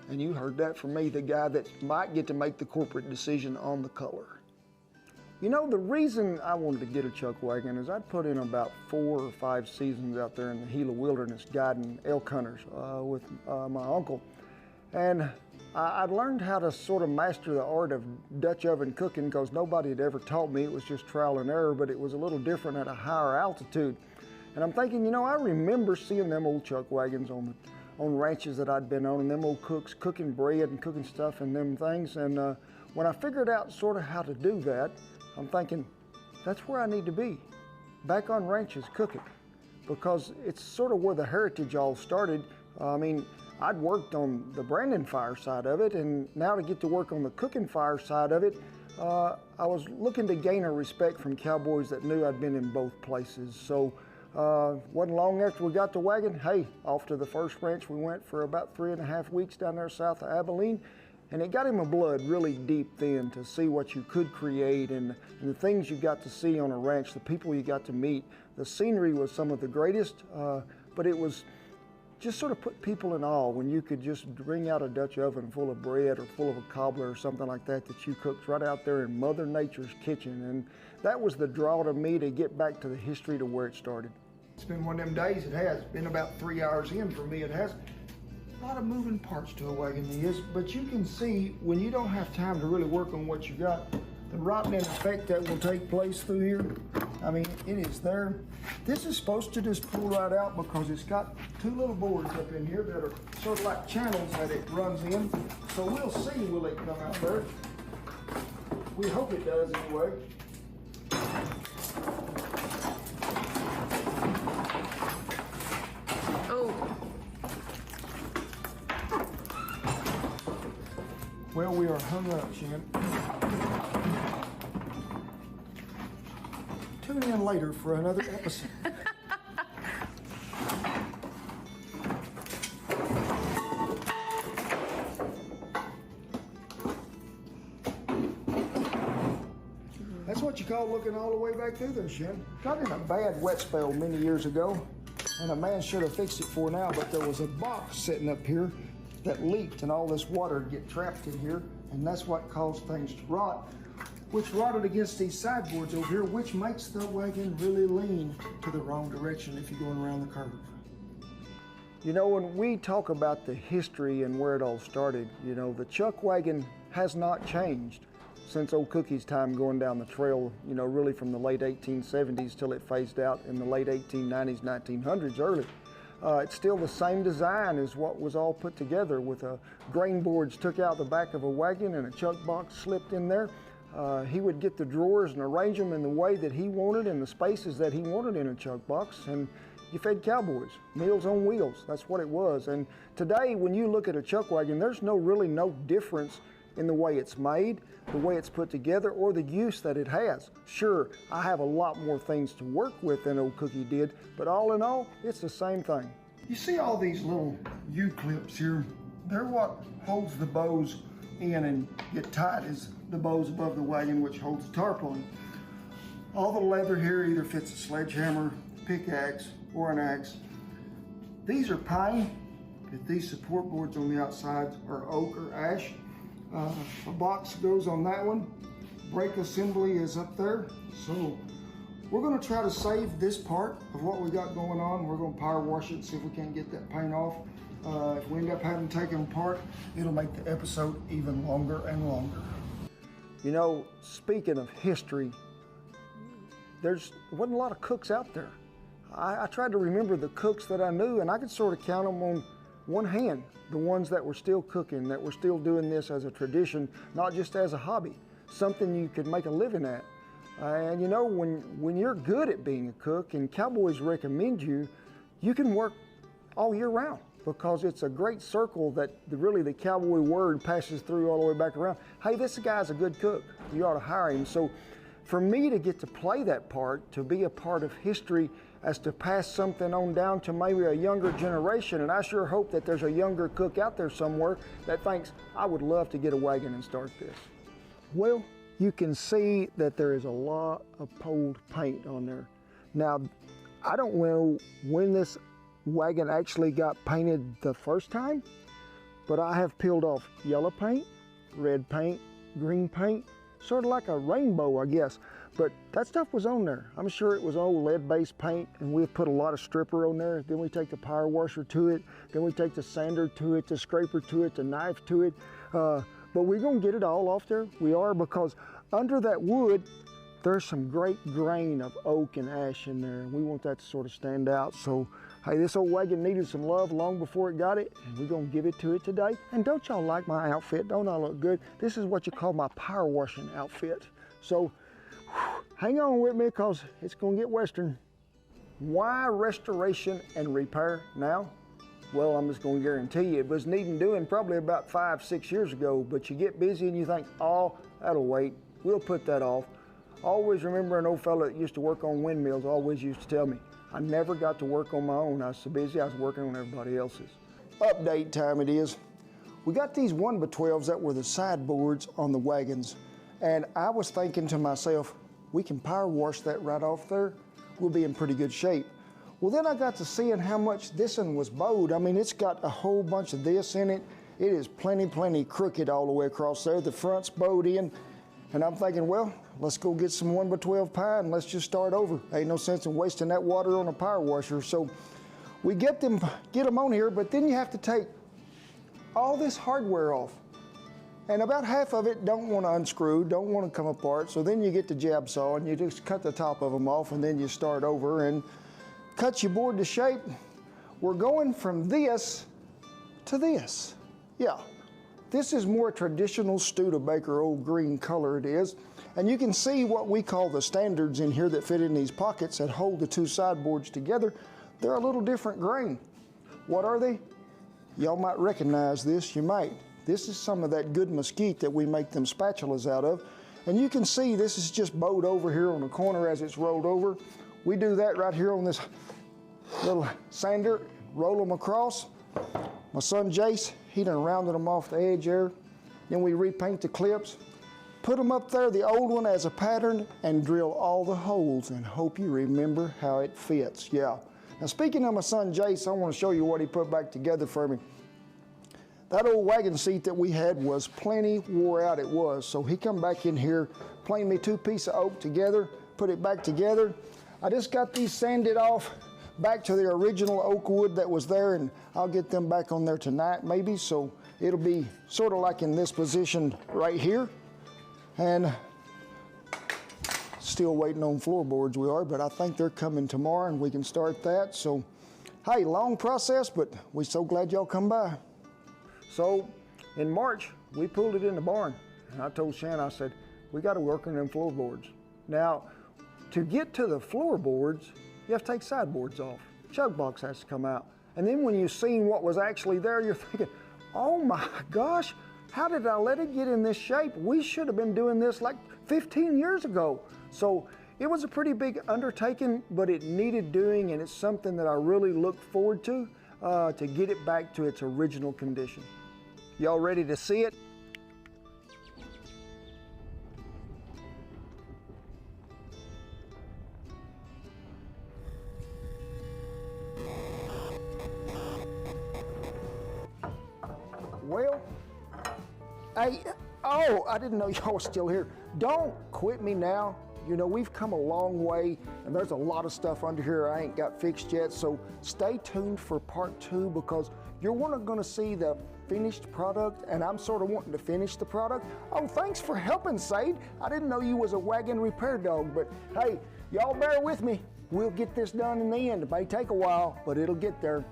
And you heard that from me, the guy that might get to make the corporate decision on the color. You know, the reason I wanted to get a chuck wagon is I'd put in about 4 or 5 seasons out there in the Gila wilderness guiding elk hunters with my uncle. And I'd learned how to sort of master the art of Dutch oven cooking because nobody had ever taught me. It was just trial and error, but it was a little different at a higher altitude. And I'm thinking, you know, I remember seeing them old chuck wagons on ranches that I'd been on, and them old cooks cooking bread and cooking stuff and them things. And when I figured out sort of how to do that, I'm thinking, that's where I need to be, back on ranches cooking, because it's sort of where the heritage all started. I mean, I'd worked on the branding fire side of it, and now to get to work on the cooking fire side of it, I was looking to gain a respect from cowboys that knew I'd been in both places. So wasn't long after we got the wagon, hey, off to the first ranch we went for about 3.5 weeks down there south of Abilene, and it got in my blood really deep then to see what you could create and the things you got to see on a ranch, the people you got to meet. The scenery was some of the greatest, but it was just sort of put people in awe when you could just bring out a Dutch oven full of bread or full of a cobbler or something like that that you cooked right out there in Mother Nature's kitchen. And that was the draw to me to get back to the history to where it started. It's been one of them days, it has. It's been about 3 hours in for me, it has. A lot of moving parts to a wagon is, but you can see when you don't have time to really work on what you got, the rotting effect that will take place through here. I mean, it is there. This is supposed to just pull right out because it's got 2 little boards up in here that are sort of like channels that it runs in. So we'll see, will it come out there? We hope it does anyway. Oh. Well, we are hung up, Shan. Tune in later for another episode. That's what you call looking all the way back through there, Shan. Got in a bad wet spell many years ago, and a man should have fixed it for now, but there was a box sitting up here that leaked, and all this water would get trapped in here, and that's what caused things to rot, which rotted against these sideboards over here, which makes the wagon really lean to the wrong direction if you're going around the curve. You know, when we talk about the history and where it all started, you know, the chuck wagon has not changed since old Cookie's time going down the trail, you know, really from the late 1870s till it phased out in the late 1890s, 1900s early. It's still the same design as what was all put together with grain boards took out the back of a wagon and a chuck box slipped in there. He would get the drawers and arrange them in the way that he wanted in the spaces that he wanted in a chuck box, and you fed cowboys, Meals on Wheels, that's what it was. And today when you look at a chuck wagon, there's really no difference in the way it's made, the way it's put together, or the use that it has. Sure, I have a lot more things to work with than old Cookie did, but all in all, it's the same thing. You see all these little U-clips here? They're what holds the bows in and get tight as the bows above the wagon, which holds the tarpaulin. All the leather here either fits a sledgehammer, pickaxe, or an axe. These are pine, but these support boards on the outside are oak or ash. A box goes on that one. Brake assembly is up there. So we're going to try to save this part of what we got going on. We're going to power wash it, see if we can't get that paint off. If we end up having to take them apart, it'll make the episode even longer and longer. You know, speaking of history, there wasn't a lot of cooks out there. I tried to remember the cooks that I knew, and I could sort of count them on one hand, the ones that were still cooking, that were still doing this as a tradition, not just as a hobby, something you could make a living at. And you know, when you're good at being a cook and cowboys recommend you, you can work all year round because it's a great circle that really the cowboy word passes through all the way back around. Hey, this guy's a good cook. You ought to hire him. So for me to get to play that part, to be a part of history as to pass something on down to maybe a younger generation, and I sure hope that there's a younger cook out there somewhere that thinks, I would love to get a wagon and start this. Well, you can see that there is a lot of pulled paint on there. Now, I don't know when this wagon actually got painted the first time, but I have peeled off yellow paint, red paint, green paint, sort of like a rainbow, I guess. But that stuff was on there. I'm sure it was old lead-based paint, and we've put a lot of stripper on there. Then we take the power washer to it. Then we take the sander to it, the scraper to it, the knife to it. But we're gonna get it all off there. We are, because under that wood, there's some great grain of oak and ash in there, and we want that to sort of stand out. So, hey, this old wagon needed some love long before it got it, and we're gonna give it to it today. And don't y'all like my outfit? Don't I look good? This is what you call my power washing outfit. So, hang on with me, because it's gonna get Western. Why restoration and repair now? Well, I'm just gonna guarantee you it was needing doing probably about 5-6 years ago, but you get busy and you think, oh, that'll wait. We'll put that off. Always remember an old fella that used to work on windmills always used to tell me, I never got to work on my own. I was so busy, I was working on everybody else's. Update time it is. We got these 1x12s that were the sideboards on the wagons, and I was thinking to myself, we can power wash that right off there. We'll be in pretty good shape. Well, then I got to seeing how much this one was bowed. I mean, it's got a whole bunch of this in it. It is plenty crooked all the way across there. The front's bowed in. And I'm thinking, well, let's go get some 1x12 pine and let's just start over. Ain't no sense in wasting that water on a power washer. So we get them on here, but then you have to take all this hardware off. And about half of it don't want to unscrew, don't want to come apart. So then you get the jab saw and you just cut the top of them off, and then you start over and cut your board to shape. We're going from this to this. Yeah, This is more traditional Studebaker old green color it is. And you can see what we call the standards in here that fit in these pockets that hold the two sideboards together. They're a little different grain. What are they? Y'all might recognize this, you might. This is some of that good mesquite that we make them spatulas out of. And you can see this is just bowed over here on the corner as it's rolled over. We do that right here on this little sander, roll them across. My son Jace, he done rounded them off the edge there. Then we repaint the clips, put them up there, the old one as a pattern, and drill all the holes and hope you remember how it fits, yeah. Now speaking of my son Jace, I want to show you what he put back together for me. That old wagon seat that we had was plenty wore out, it was. So he come back in here, planed me 2 pieces of oak together, put it back together. I just got these sanded off back to the original oak wood that was there, and I'll get them back on there tonight maybe. So it'll be sort of like in this position right here. And still waiting on floorboards we are, but I think they're coming tomorrow and we can start that. So, hey, long process, but we're so glad y'all come by. So in March, we pulled it in the barn. And I told Shannon, I said, we got to work on them floorboards. Now, to get to the floorboards, you have to take sideboards off. Chug box has to come out. And then when you've seen what was actually there, you're thinking, oh my gosh, how did I let it get in this shape? We should have been doing this like 15 years ago. So it was a pretty big undertaking, but it needed doing, and it's something that I really look forward to get it back to its original condition. Y'all ready to see it? Well, I didn't know y'all were still here. Don't quit me now. You know, we've come a long way, and there's a lot of stuff under here I ain't got fixed yet, so stay tuned for part 2 because you're going to see the finished product, and I'm sort of wanting to finish the product. Oh, thanks for helping, Sade. I didn't know you was a wagon repair dog, but hey, y'all bear with me. We'll get this done in the end. It may take a while, but it'll get there.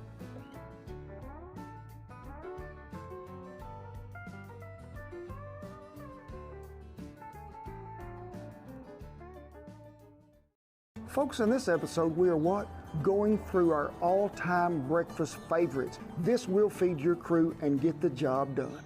Folks, in this episode, we are what? Going through our all-time breakfast favorites. This will feed your crew and get the job done.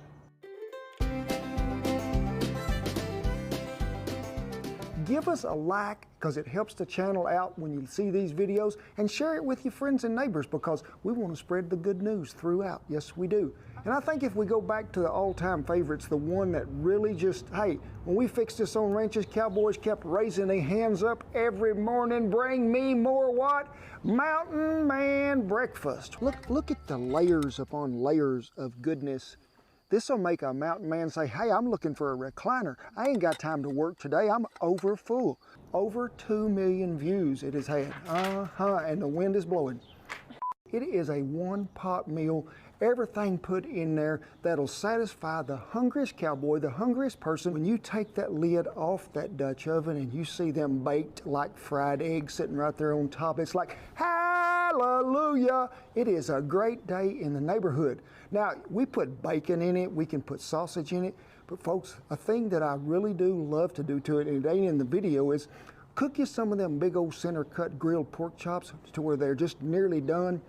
Give us a like because it helps the channel out when you see these videos, and share it with your friends and neighbors because we want to spread the good news throughout. Yes, we do. And I think if we go back to the all-time favorites, the one that really just, hey, when we fixed this on ranches, cowboys kept raising their hands up every morning, bring me more what? Mountain Man breakfast. Look at the layers upon layers of goodness. This will make a mountain man say, hey, I'm looking for a recliner. I ain't got time to work today. I'm over full. Over 2 million views it has had. And the wind is blowing. It is a one-pot meal. Everything put in there that'll satisfy the hungriest cowboy, the hungriest person. When you take that lid off that Dutch oven and you see them baked like fried eggs sitting right there on top, it's like, hallelujah! It is a great day in the neighborhood. Now, we put bacon in it, we can put sausage in it, but folks, a thing that I really do love to do to it, and it ain't in the video, is cook you some of them big old center cut grilled pork chops to where they're just nearly done,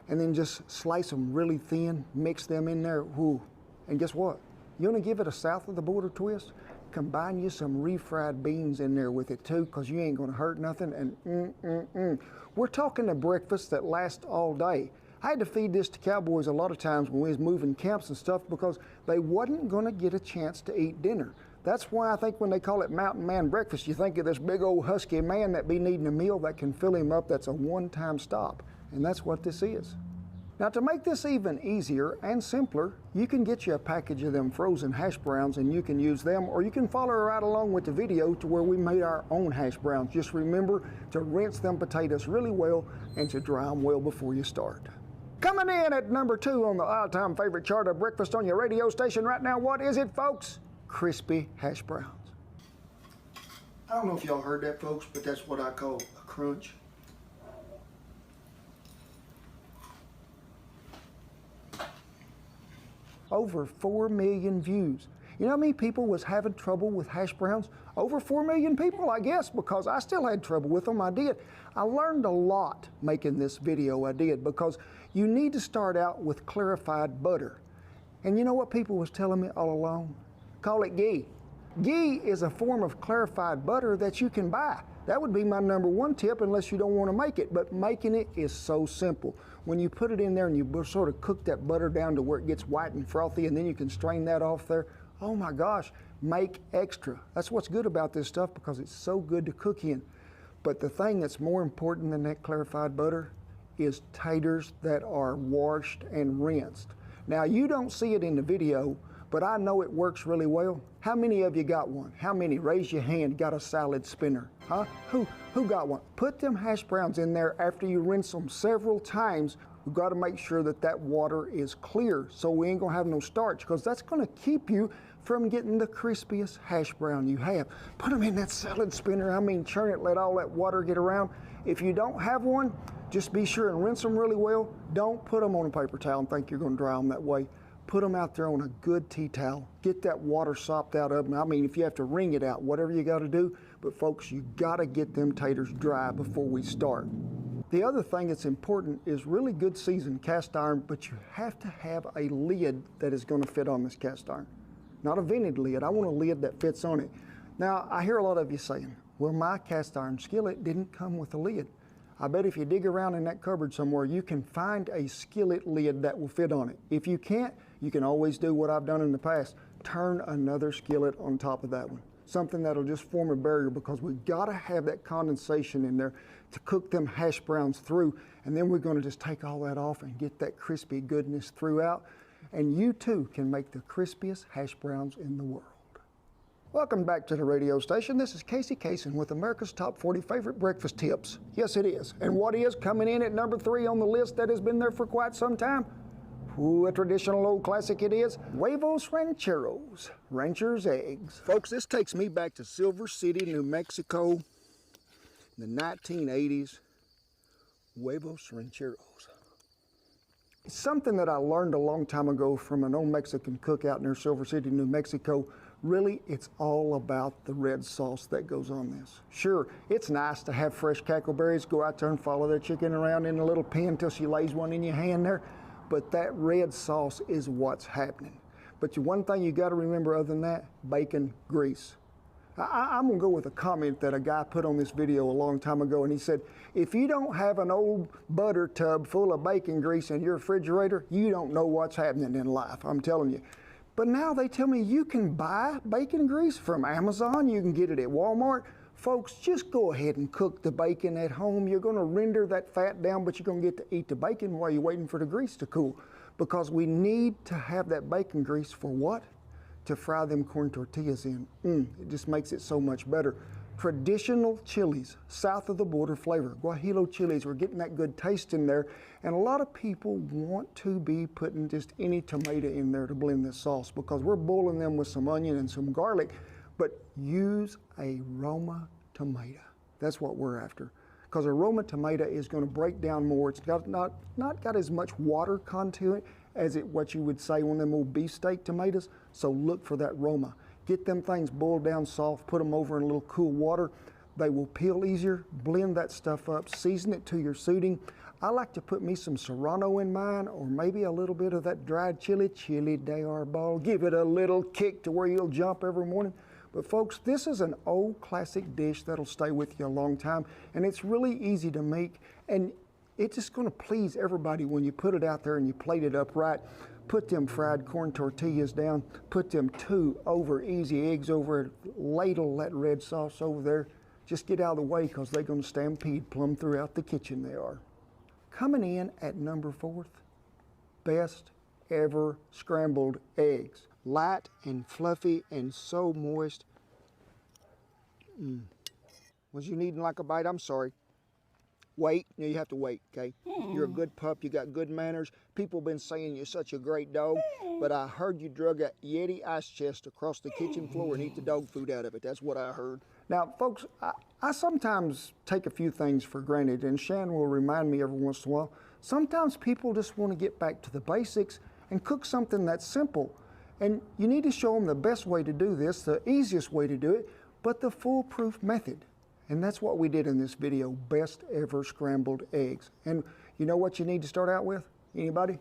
and then just slice them really thin, mix them in there, whoo. And guess what? You want to give it a south of the border twist? Combine you some refried beans in there with it too, because you ain't going to hurt nothing, and We're talking a breakfast that lasts all day. I had to feed this to cowboys a lot of times when we was moving camps and stuff because they wasn't going to get a chance to eat dinner. That's why I think when they call it Mountain Man breakfast, you think of this big old husky man that be needing a meal that can fill him up that's a one-time stop. And that's what this is. Now, to make this even easier and simpler, you can get you a package of them frozen hash browns and you can use them, or you can follow right along with the video to where we made our own hash browns. Just remember to rinse them potatoes really well and to dry them well before you start. Coming in at number 2 on the all-time favorite chart of breakfast on your radio station right now, what is it, folks? Crispy hash browns. I don't know if y'all heard that, folks, but that's what I call a crunch. over 4 million views. You know how many people was having trouble with hash browns? Over 4 million people, I guess, because I still had trouble with them. I did. I learned a lot making this video, I did, because you need to start out with clarified butter. And you know what people was telling me all along? Call it ghee. Ghee is a form of clarified butter that you can buy. That would be my number one tip unless you don't want to make it, but making it is so simple. When you put it in there and you sort of cook that butter down to where it gets white and frothy and then you can strain that off there, oh my gosh, make extra. That's what's good about this stuff because it's so good to cook in. But the thing that's more important than that clarified butter is taters that are washed and rinsed. Now you don't see it in the video, but I know it works really well. How many of you got one? How many? Raise your hand, got a salad spinner, huh? Who got one? Put them hash browns in there after you rinse them several times. We've got to make sure that that water is clear so we ain't gonna have no starch because that's gonna keep you from getting the crispiest hash brown you have. Put them in that salad spinner. I mean, churn it, let all that water get around. If you don't have one, just be sure and rinse them really well. Don't put them on a paper towel and think you're gonna dry them that way. Put them out there on a good tea towel. Get that water sopped out of them. I mean, if you have to wring it out, whatever you gotta do, but folks, you gotta get them taters dry before we start. The other thing that's important is really good seasoned cast iron, but you have to have a lid that is gonna fit on this cast iron. Not a vented lid, I want a lid that fits on it. Now, I hear a lot of you saying, well, my cast iron skillet didn't come with a lid. I bet if you dig around in that cupboard somewhere, you can find a skillet lid that will fit on it. If you can't, you can always do what I've done in the past. Turn another skillet on top of that one. Something that'll just form a barrier because we gotta have that condensation in there to cook them hash browns through. And then we're gonna just take all that off and get that crispy goodness throughout. And you too can make the crispiest hash browns in the world. Welcome back to the radio station. This is Casey Kasem with America's Top 40 Favorite Breakfast Tips. Yes, it is. And what is coming in at number 3 on the list that has been there for quite some time? Ooh, a traditional old classic it is. Huevos Rancheros, rancher's eggs. Folks, this takes me back to Silver City, New Mexico, in the 1980s. Huevos Rancheros. It's something that I learned a long time ago from an old Mexican cook out near Silver City, New Mexico. Really, it's all about the red sauce that goes on this. Sure, it's nice to have fresh cackleberries, go out there and follow their chicken around in a little pen until she lays one in your hand there, but that red sauce is what's happening. But the one thing you gotta remember other than that, bacon grease. I'm gonna go with a comment that a guy put on this video a long time ago, and he said, if you don't have an old butter tub full of bacon grease in your refrigerator, you don't know what's happening in life, I'm telling you. But now they tell me you can buy bacon grease from Amazon, you can get it at Walmart. Folks, just go ahead and cook the bacon at home. You're gonna render that fat down, but you're gonna get to eat the bacon while you're waiting for the grease to cool. Because we need to have that bacon grease for what? To fry them corn tortillas in. It just makes it so much better. Traditional chilies, south of the border flavor. Guajillo chilies, we're getting that good taste in there. And a lot of people want to be putting just any tomato in there to blend this sauce because we're boiling them with some onion and some garlic, but use a Roma tomato. That's what we're after. Because a Roma tomato is gonna break down more. It's got not got as much water content as what you would say on them old beefsteak tomatoes. So look for that Roma. Get them things boiled down soft, put them over in a little cool water. They will peel easier. Blend that stuff up, season it to your suiting. I like to put me some Serrano in mine or maybe a little bit of that dried chili de arbol. Give it a little kick to where you'll jump every morning. But folks, this is an old classic dish that'll stay with you a long time, and it's really easy to make, and it's just gonna please everybody when you put it out there and you plate it up right. Put them fried corn tortillas down, put them 2 over easy eggs over it, ladle that red sauce over there. Just get out of the way because they're gonna stampede plumb throughout the kitchen they are. Coming in at number 4th, best ever scrambled eggs. Light and fluffy and so moist. Was you needing like a bite? I'm sorry. Wait, no, you have to wait, okay? You're a good pup, you got good manners. People have been saying you're such a great dog, but I heard you drug a Yeti ice chest across the kitchen floor and eat the dog food out of it. That's what I heard. Now, folks, I sometimes take a few things for granted, and Shan will remind me every once in a while. Sometimes people just want to get back to the basics and cook something that's simple. And you need to show them the best way to do this, the easiest way to do it, but the foolproof method. And that's what we did in this video, best ever scrambled eggs. And you know what you need to start out with? Anybody?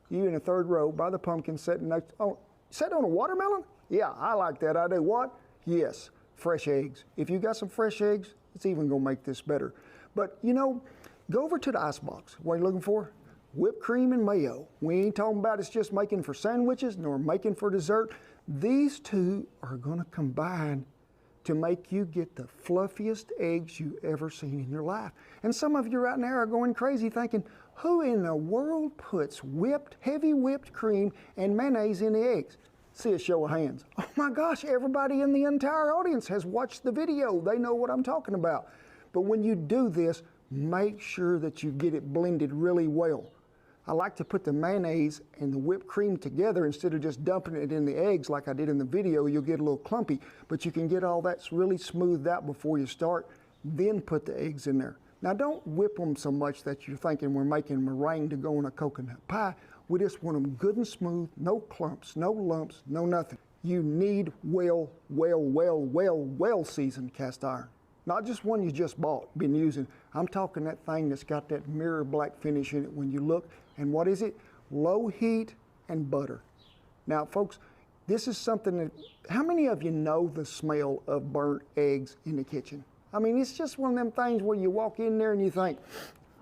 You in the third row by the pumpkin sitting next, oh, sitting on a watermelon? Yeah, I like that. I do what? Yes, fresh eggs. If you got some fresh eggs, it's even gonna make this better. But you know, go over to the icebox. What are you looking for? Whipped cream and mayo. We ain't talking about it's just making for sandwiches nor making for dessert. These two are gonna combine to make you get the fluffiest eggs you ever seen in your life. And some of you right now are going crazy thinking, who in the world puts heavy whipped cream and mayonnaise in the eggs? See a show of hands. Oh my gosh, everybody in the entire audience has watched the video. They know what I'm talking about. But when you do this, make sure that you get it blended really well. I like to put the mayonnaise and the whipped cream together instead of just dumping it in the eggs like I did in the video. You'll get a little clumpy, but you can get all that really smoothed out before you start, then put the eggs in there. Now don't whip them so much that you're thinking we're making meringue to go in a coconut pie. We just want them good and smooth, no clumps, no lumps, no nothing. You need well seasoned cast iron. Not just one you just bought, been using. I'm talking that thing that's got that mirror black finish in it when you look. And what is it? Low heat and butter. Now, folks, this is something that, how many of you know the smell of burnt eggs in the kitchen? I mean, it's just one of them things where you walk in there and you think,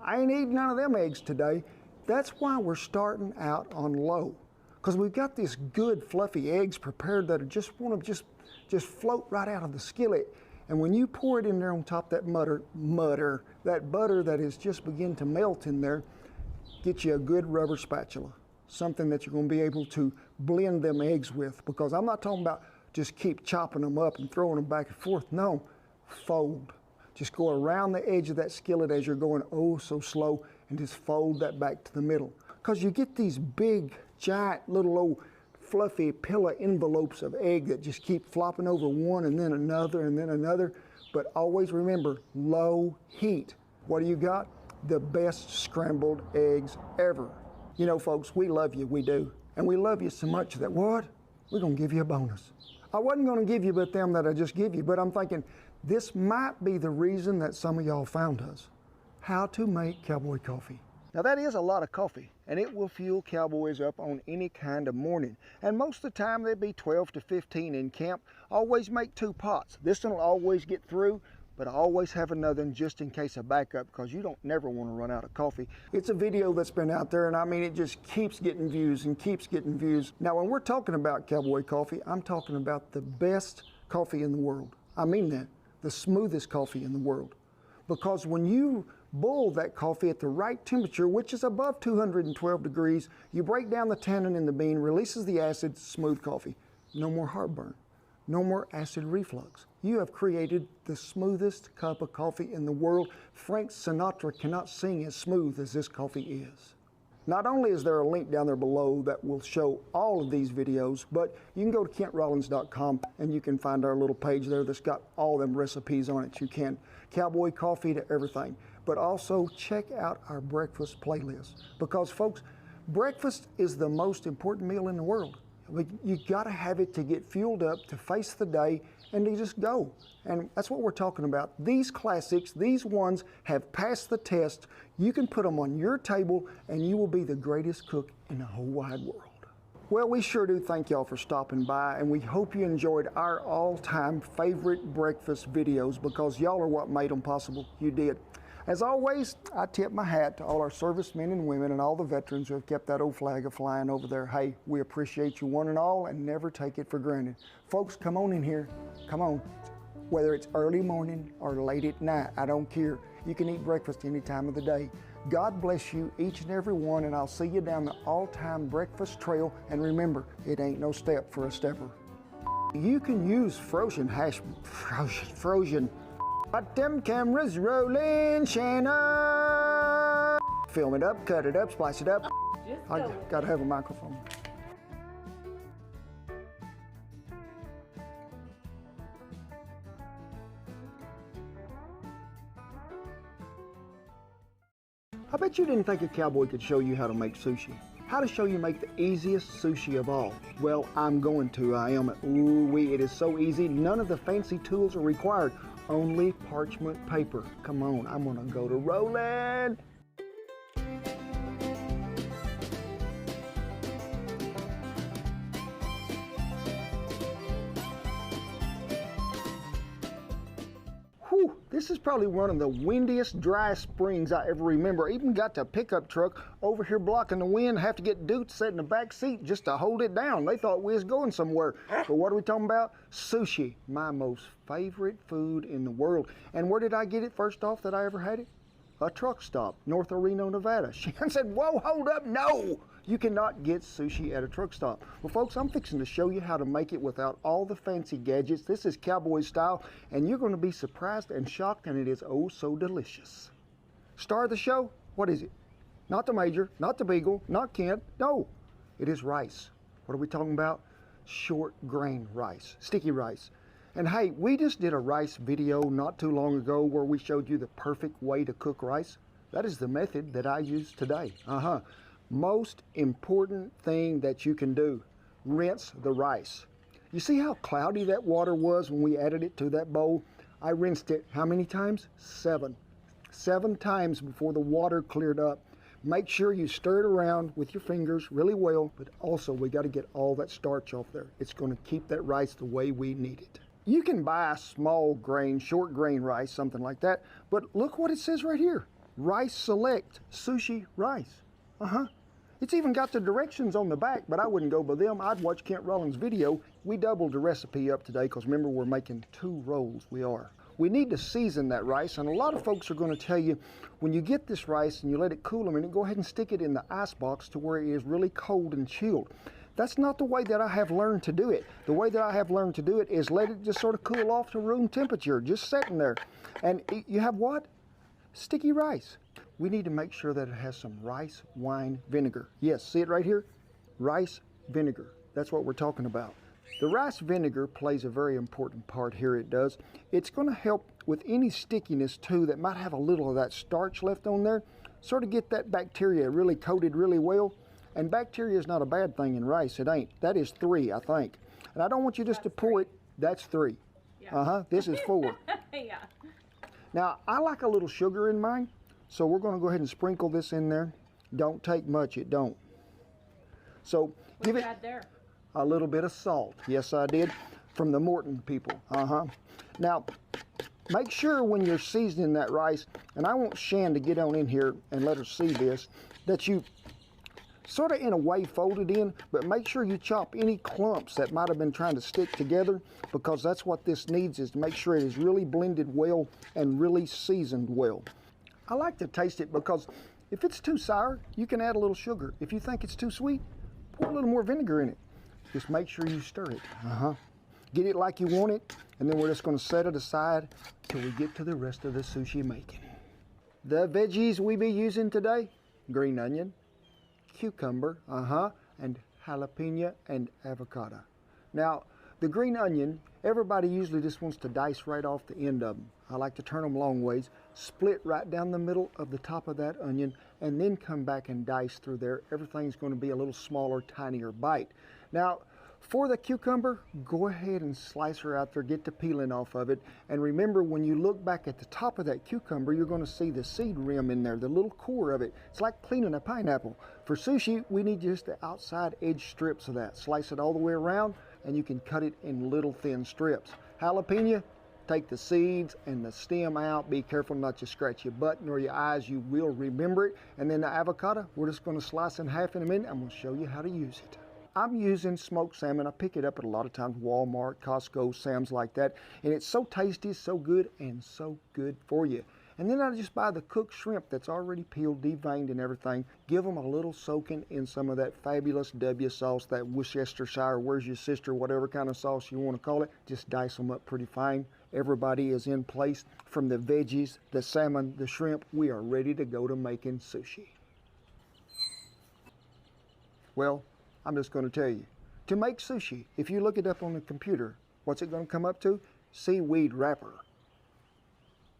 I ain't eating none of them eggs today. That's why we're starting out on low. Because we've got these good fluffy eggs prepared that are just want to just float right out of the skillet. And when you pour it in there on top of that butter that is just begin to melt in there, get you a good rubber spatula. Something that you're going to be able to blend them eggs with. Because I'm not talking about just keep chopping them up and throwing them back and forth. No, fold. Just go around the edge of that skillet as you're going oh so slow and just fold that back to the middle. Because you get these big, giant, little old fluffy pillow envelopes of egg that just keep flopping over one and then another and then another. But always remember, low heat. What do you got? The best scrambled eggs ever. You know, folks, we love you, we do. And we love you so much that what? We're gonna give you a bonus. I wasn't gonna give you but them that I just give you, but I'm thinking this might be the reason that some of y'all found us. How to make cowboy coffee. Now that is a lot of coffee, and it will fuel cowboys up on any kind of morning. And most of the time there'll be 12 to 15 in camp. Always make 2 pots. This one will always get through, but I always have another one just in case of backup because you don't never want to run out of coffee. It's a video that's been out there, and I mean, it just keeps getting views and keeps getting views. Now, when we're talking about cowboy coffee, I'm talking about the best coffee in the world. I mean that, the smoothest coffee in the world. Because when you boil that coffee at the right temperature, which is above 212 degrees, you break down the tannin in the bean, releases the acid, smooth coffee. No more heartburn, no more acid reflux. You have created the smoothest cup of coffee in the world. Frank Sinatra cannot sing as smooth as this coffee is. Not only is there a link down there below that will show all of these videos, but you can go to KentRollins.com and you can find our little page there that's got all them recipes on it. You can. Cowboy coffee to everything. But also check out our breakfast playlist. Because folks, breakfast is the most important meal in the world. You gotta have it to get fueled up, to face the day, and to just go. And that's what we're talking about. These classics, these ones have passed the test. You can put them on your table and you will be the greatest cook in the whole wide world. Well, we sure do thank y'all for stopping by, and we hope you enjoyed our all-time favorite breakfast videos because y'all are what made them possible. You did. As always, I tip my hat to all our servicemen and women and all the veterans who have kept that old flag a-flying over there. Hey, we appreciate you one and all and never take it for granted. Folks, come on in here. Come on. Whether it's early morning or late at night, I don't care. You can eat breakfast any time of the day. God bless you, each and every one, and I'll see you down the all-time breakfast trail. And remember, it ain't no step for a stepper. You can use frozen. Got them cameras rolling, Shannon. Film it up, cut it up, splice it up. I gotta have a microphone. I bet you didn't think a cowboy could show you how to make sushi. how to show you make the easiest sushi of all. Well, I'm going to. I am. Ooh-wee, it is so easy. None of the fancy tools are required. Only parchment paper. Come on, I'm gonna go to rolling. Whew, this is probably one of the windiest, driest springs I ever remember. I even got the pickup truck over here blocking the wind, have to get Dude set in the back seat just to hold it down. They thought we was going somewhere. But what are we talking about? Sushi, my most favorite food in the world. And where did I get it first off that I ever had it? A truck stop, north of Reno, Nevada. Shan said, whoa, hold up, no! You cannot get sushi at a truck stop. Well, folks, I'm fixing to show you how to make it without all the fancy gadgets. This is cowboy style, and you're going to be surprised and shocked, and it is oh so delicious. Star of the show, what is it? Not the Major, not the Beagle, not Kent, no. It is rice. What are we talking about? Short grain rice, sticky rice. And hey, we just did a rice video not too long ago where we showed you the perfect way to cook rice. That is the method that I use today. Most important thing that you can do, rinse the rice. You see how cloudy that water was when we added it to that bowl? I rinsed it how many times? 7. 7 times before the water cleared up. Make sure you stir it around with your fingers really well, but also we got to get all that starch off there. It's going to keep that rice the way we need it. You can buy small grain, short grain rice, something like that, but look what it says right here. Rice Select Sushi Rice. It's even got the directions on the back, but I wouldn't go by them. I'd watch Kent Rollins' video. We doubled the recipe up today because remember, we're making 2 rolls. We are. We need to season that rice, and a lot of folks are going to tell you, when you get this rice and you let it cool a minute, go ahead and stick it in the ice box to where it is really cold and chilled. That's not the way that I have learned to do it. The way that I have learned to do it is let it just sort of cool off to room temperature, just sitting there. And you have what? Sticky rice. We need to make sure that it has some rice wine vinegar. Yes, see it right here? Rice vinegar. That's what we're talking about. The rice vinegar plays a very important part here, it does. It's going to help with any stickiness too that might have a little of that starch left on there. Sort of get that bacteria really coated really well. And bacteria is not a bad thing in rice, it ain't. That is 3, I think. And I don't want you just to pour it. That's 3. Yeah. This is 4. Yeah. Now, I like a little sugar in mine. So we're going to go ahead and sprinkle this in there. Don't take much, it don't. So give it a little bit of salt. Yes, I did, from the Morton people. Now, make sure when you're seasoning that rice, and I want Shan to get on in here and let her see this, that you sort of in a way fold it in, but make sure you chop any clumps that might have been trying to stick together, because that's what this needs, is to make sure it is really blended well and really seasoned well. I like to taste it because if it's too sour, you can add a little sugar. If you think it's too sweet, pour a little more vinegar in it. Just make sure you stir it. Get it like you want it, and then we're just going to set it aside till we get to the rest of the sushi making. The veggies we be using today, green onion, cucumber, and jalapeno and avocado. Now, the green onion, everybody usually just wants to dice right off the end of them. I like to turn them long ways, split right down the middle of the top of that onion, and then come back and dice through there. Everything's going to be a little smaller, tinier bite. Now, for the cucumber, go ahead and slice her out there, get the peeling off of it. And remember, when you look back at the top of that cucumber, you're going to see the seed rim in there, the little core of it. It's like cleaning a pineapple. For sushi, we need just the outside edge strips of that. Slice it all the way around, and you can cut it in little thin strips. Jalapeno, take the seeds and the stem out. Be careful not to scratch your butt nor your eyes. You will remember it. And then the avocado, we're just going to slice in half in a minute. I'm going to show you how to use it. I'm using smoked salmon. I pick it up at a lot of times, Walmart, Costco, Sam's, like that. And it's so tasty, so good, and so good for you. And then I just buy the cooked shrimp that's already peeled, deveined and everything. Give them a little soaking in some of that fabulous W sauce, that Worcestershire, where's your sister, whatever kind of sauce you want to call it. Just dice them up pretty fine. Everybody is in place. From the veggies, the salmon, the shrimp, we are ready to go to making sushi. Well, I'm just going to tell you, to make sushi, if you look it up on the computer, what's it going to come up to? Seaweed wrapper.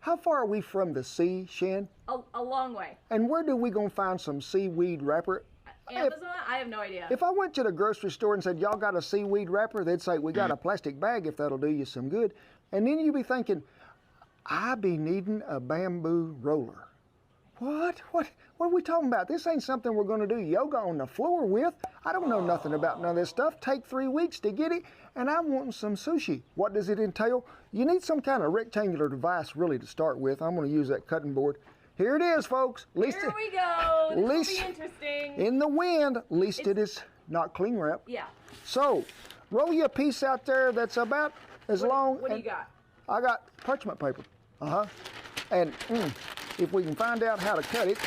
How far are we from the sea, Shan? A long way. And where do we going to find some seaweed wrapper? Amazon? I have no idea. If I went to the grocery store and said, y'all got a seaweed wrapper, they'd say, we got a plastic bag if that'll do you some good. And then you'd be thinking, I be needing a bamboo roller. What are we talking about? This ain't something we're going to do yoga on the floor with. I don't know nothing about none of this stuff. Take 3 weeks to get it, and I'm wanting some sushi. What does it entail? You need some kind of rectangular device really to start with. I'm going to use that cutting board. Here it is, folks. Here we go. This will be interesting. In the wind, at least it is not cling wrap. Yeah. So, roll you a piece out there that's about as long. What do you got? I got parchment paper. And if we can find out how to cut it,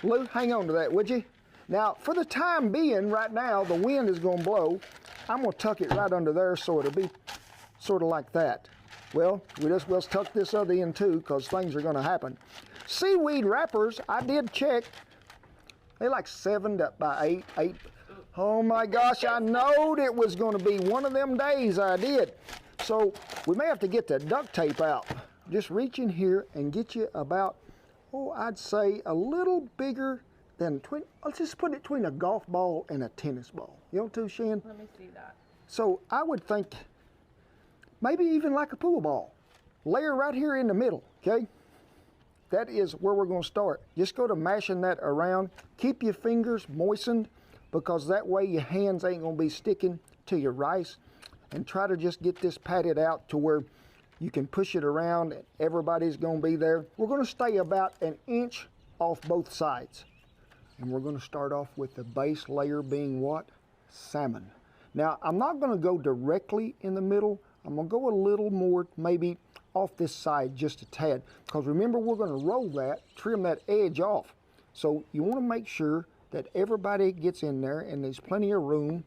Lou, hang on to that, would you? Now, for the time being, right now, the wind is going to blow. I'm going to tuck it right under there so it'll be sort of like that. Well, we'll tuck this other end too, because things are going to happen. Seaweed wrappers, I did check. They're like 7 by 8. Oh my gosh, I knowed it was going to be one of them days. I did. So we may have to get the duct tape out. Just reach in here and get you about, I'd say a little bigger than, let's just put it between a golf ball and a tennis ball. You want to, Shan? Let me see that. So I would think maybe even like a pool ball. Layer right here in the middle, okay? That is where we're going to start. Just go to mashing that around. Keep your fingers moistened, because that way your hands ain't going to be sticking to your rice. And try to just get this patted out to where you can push it around and everybody's going to be there. We're going to stay about 1 inch off both sides. And we're going to start off with the base layer being what? Salmon. Now, I'm not going to go directly in the middle. I'm going to go a little more maybe off this side just a tad. Because remember, we're going to roll that, trim that edge off. So you want to make sure that everybody gets in there and there's plenty of room.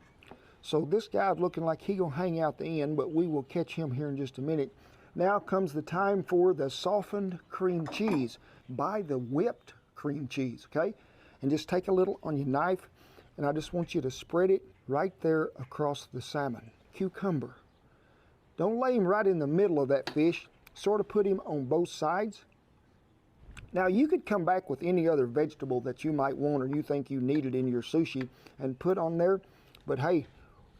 So this guy's looking like he's going to hang out the end, but we will catch him here in just a minute. Now comes the time for the softened cream cheese. Buy the whipped cream cheese, okay? And just take a little on your knife, and I just want you to spread it right there across the salmon. Cucumber. Don't lay him right in the middle of that fish. Sort of put him on both sides. Now you could come back with any other vegetable that you might want or you think you needed in your sushi and put on there. But hey,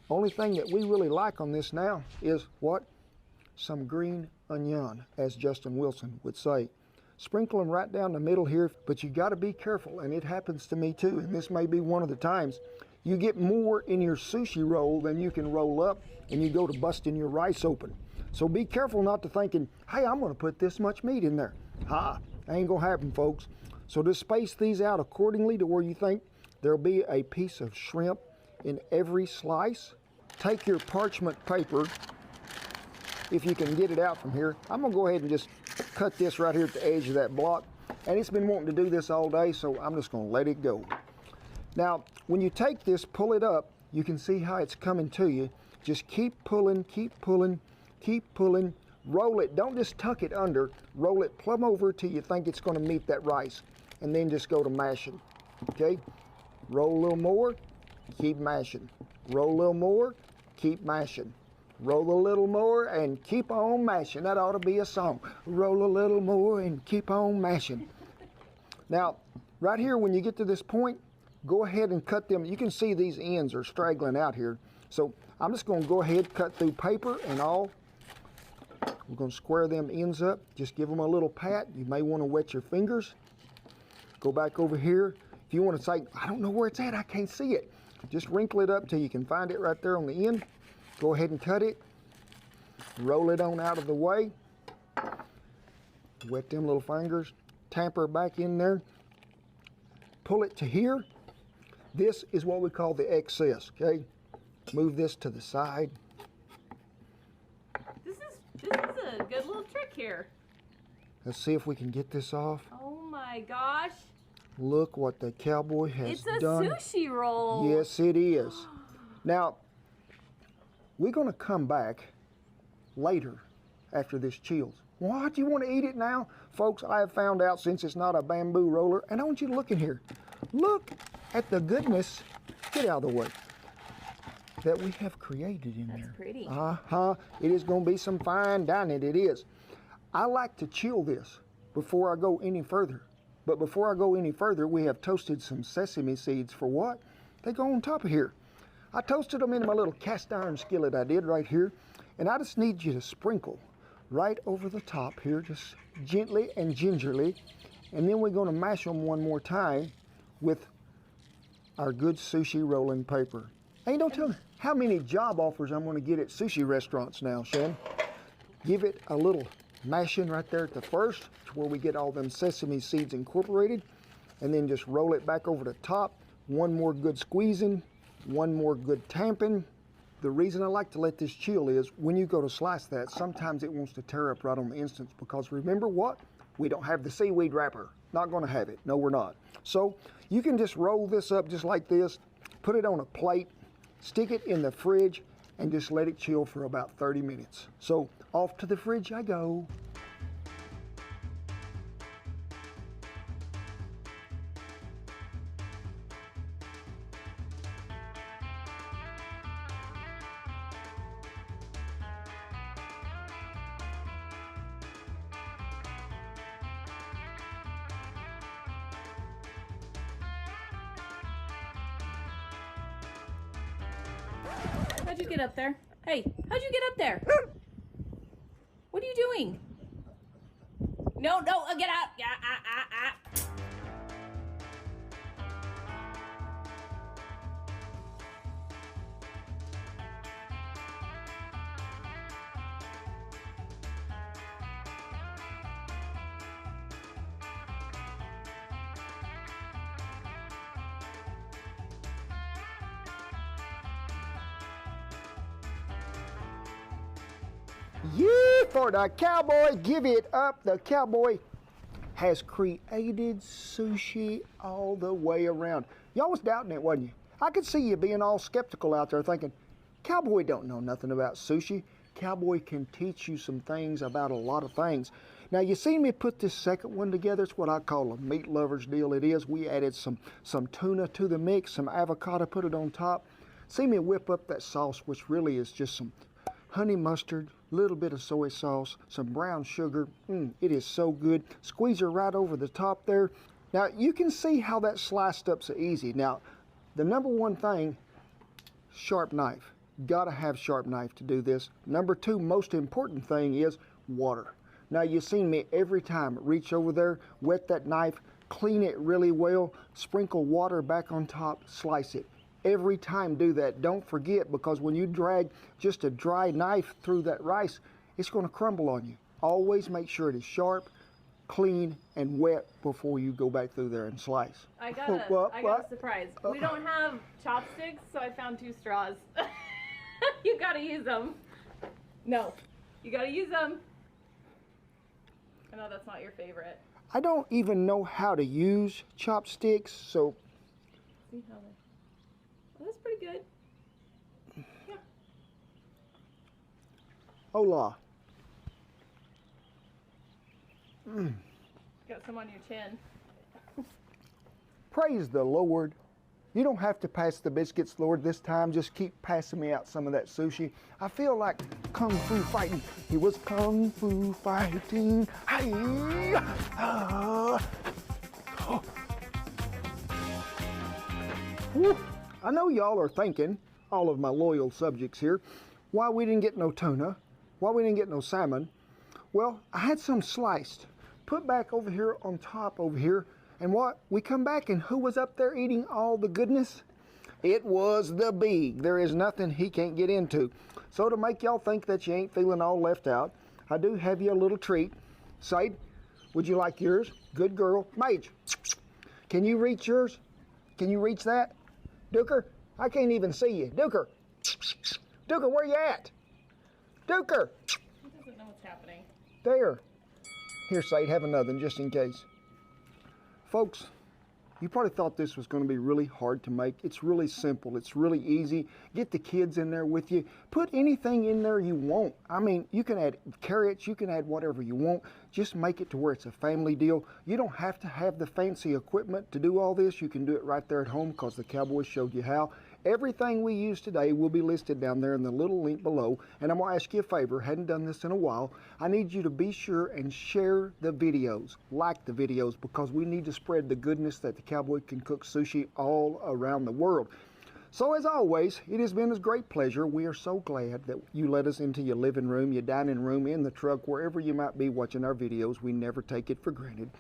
only thing that we really like on this now is what? Some green onion, as Justin Wilson would say. Sprinkle them right down the middle here, but you got to be careful, and it happens to me too, and this may be one of the times. You get more in your sushi roll than you can roll up, and you go to busting your rice open. So be careful not to thinking, hey, I'm going to put this much meat in there. Ain't going to happen, folks. So just space these out accordingly to where you think there'll be a piece of shrimp in every slice. Take your parchment paper, if you can get it out from here. I'm going to go ahead and just cut this right here at the edge of that block. And it's been wanting to do this all day, so I'm just going to let it go. Now, when you take this, pull it up, you can see how it's coming to you. Just keep pulling, keep pulling, keep pulling. Roll it. Don't just tuck it under. Roll it plumb over till you think it's going to meet that rice. And then just go to mashing. Okay? Roll a little more, keep mashing. Roll a little more, keep mashing. Roll a little more and keep on mashing. That ought to be a song. Roll a little more and keep on mashing. Now, right here, when you get to this point, go ahead and cut them. You can see these ends are straggling out here. So I'm just going to go ahead, cut through paper and all. We're going to square them ends up. Just give them a little pat. You may want to wet your fingers. Go back over here. If you want to say, I don't know where it's at, I can't see it. Just wrinkle it up till you can find it right there on the end. Go ahead and cut it. Roll it on out of the way. Wet them little fingers. Tamper back in there. Pull it to here. This is what we call the excess, okay? Move this to the side. This is a good little trick here. Let's see if we can get this off. Oh my gosh. Look what the cowboy has done. It's a sushi roll. Yes, it is. Now, we're going to come back later after this chills. What? You want to eat it now? Folks, I have found out since it's not a bamboo roller, and I want you to look in here. Look at the goodness, get out of the way, that we have created in there. That's pretty. It is going to be some fine dining, it is. I like to chill this before I go any further. But before I go any further, we have toasted some sesame seeds for what? They go on top of here. I toasted them in my little cast iron skillet I did right here. And I just need you to sprinkle right over the top here, just gently and gingerly. And then we're going to mash them one more time with our good sushi rolling paper. Hey, don't tell me how many job offers I'm going to get at sushi restaurants now, Shannon. Give it a little mashing right there at the first, to where we get all them sesame seeds incorporated, and then just roll it back over the top. One more good squeezing, one more good tamping. The reason I like to let this chill is when you go to slice that, sometimes it wants to tear up right on the instant, because remember what? We don't have the seaweed wrapper. Not going to have it. No, we're not. So you can just roll this up just like this, put it on a plate, stick it in the fridge, and just let it chill for about 30 minutes. So off to the fridge I go. How'd you get up there? Hey, how'd you get up there? What are you doing? No, get out. Yeah, for the cowboy, give it up. The cowboy has created sushi all the way around. Y'all was doubting it, wasn't you? I could see you being all skeptical out there thinking, cowboy don't know nothing about sushi. Cowboy can teach you some things about a lot of things. Now, you seen me put this second one together. It's what I call a meat lover's deal. It is. We added some tuna to the mix, some avocado, put it on top. See me whip up that sauce, which really is just some honey mustard, little bit of soy sauce, some brown sugar. It is so good. Squeeze her right over the top there. Now, you can see how that sliced up so easy. Now, the number one thing, sharp knife. Gotta have sharp knife to do this. Number two, most important thing is water. Now, you've seen me every time reach over there, wet that knife, clean it really well, sprinkle water back on top, slice it. Every time do that. Don't forget, because when you drag just a dry knife through that rice, it's going to crumble on you. Always make sure it is sharp, clean, and wet before you go back through there and slice. I got a surprise. We don't have chopsticks, so I found 2 straws. You gotta use them. No, you gotta use them. I know that's not your favorite. I don't even know how to use chopsticks, so... See how they... Well, that's pretty good. Yeah. Hola. Got some on your chin. Praise the Lord. You don't have to pass the biscuits, Lord, this time. Just keep passing me out some of that sushi. I feel like kung fu fighting. He was kung fu fighting. Hi-ya! Oh. Woo. I know y'all are thinking, all of my loyal subjects here, why we didn't get no tuna, why we didn't get no salmon. Well, I had some sliced, put back over here on top over here, and what? We come back and who was up there eating all the goodness? It was the beag. There is nothing he can't get into. So to make y'all think that you ain't feeling all left out, I do have you a little treat. Sade, would you like yours? Good girl. Mage, can you reach yours? Can you reach that? Duker, I can't even see you. Duker, Duker, where you at? Duker. He doesn't know what's happening. There. Here, Sade, have another just in case. Folks, you probably thought this was going to be really hard to make. It's really simple. It's really easy. Get the kids in there with you. Put anything in there you want. I mean, you can add carrots. You can add whatever you want. Just make it to where it's a family deal. You don't have to have the fancy equipment to do all this. You can do it right there at home because the Cowboys showed you how. Everything we use today will be listed down there in the little link below. And I'm going to ask you a favor, hadn't done this in a while. I need you to be sure and share the videos, like the videos, because we need to spread the goodness that the Cowboy Can Cook Sushi all around the world. So as always, it has been a great pleasure. We are so glad that you let us into your living room, your dining room, in the truck, wherever you might be watching our videos. We never take it for granted.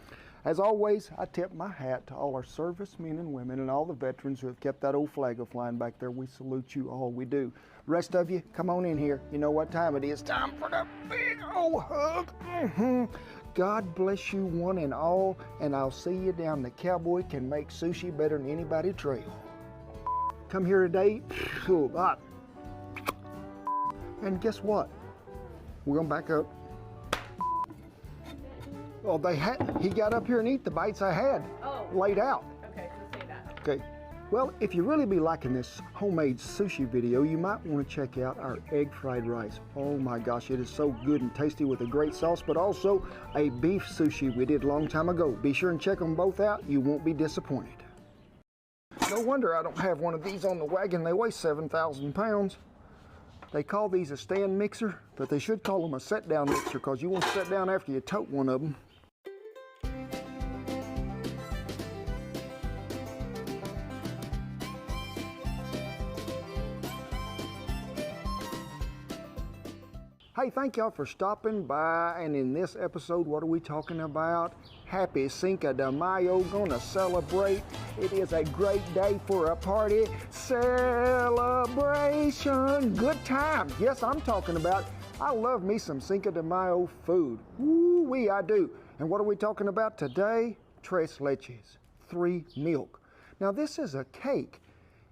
As always, I tip my hat to all our servicemen and women and all the veterans who have kept that old flag flying back there. We salute you all, we do. Rest of you, come on in here. You know what time it is. Time for the big old hug. God bless you one and all, and I'll see you down the Cowboy Can Make Sushi Better Than Anybody trail. Come here today, and guess what? We're gonna back up. Oh, he got up here and eat the bites I had laid out. Okay, so say that. Okay. Well, if you really be liking this homemade sushi video, you might want to check out our egg fried rice. Oh my gosh, it is so good and tasty with a great sauce, but also a beef sushi we did a long time ago. Be sure and check them both out. You won't be disappointed. No wonder I don't have one of these on the wagon. They weigh 7,000 pounds. They call these a stand mixer, but they should call them a set-down mixer because you won't sit down after you tote one of them. Hey, thank y'all for stopping by, and in this episode, what are we talking about? Happy Cinco de Mayo, gonna celebrate. It is a great day for a party. Celebration, good time. Yes, I'm talking about, I love me some Cinco de Mayo food. Woo-wee, I do. And what are we talking about today? Tres leches, 3 milk. Now this is a cake,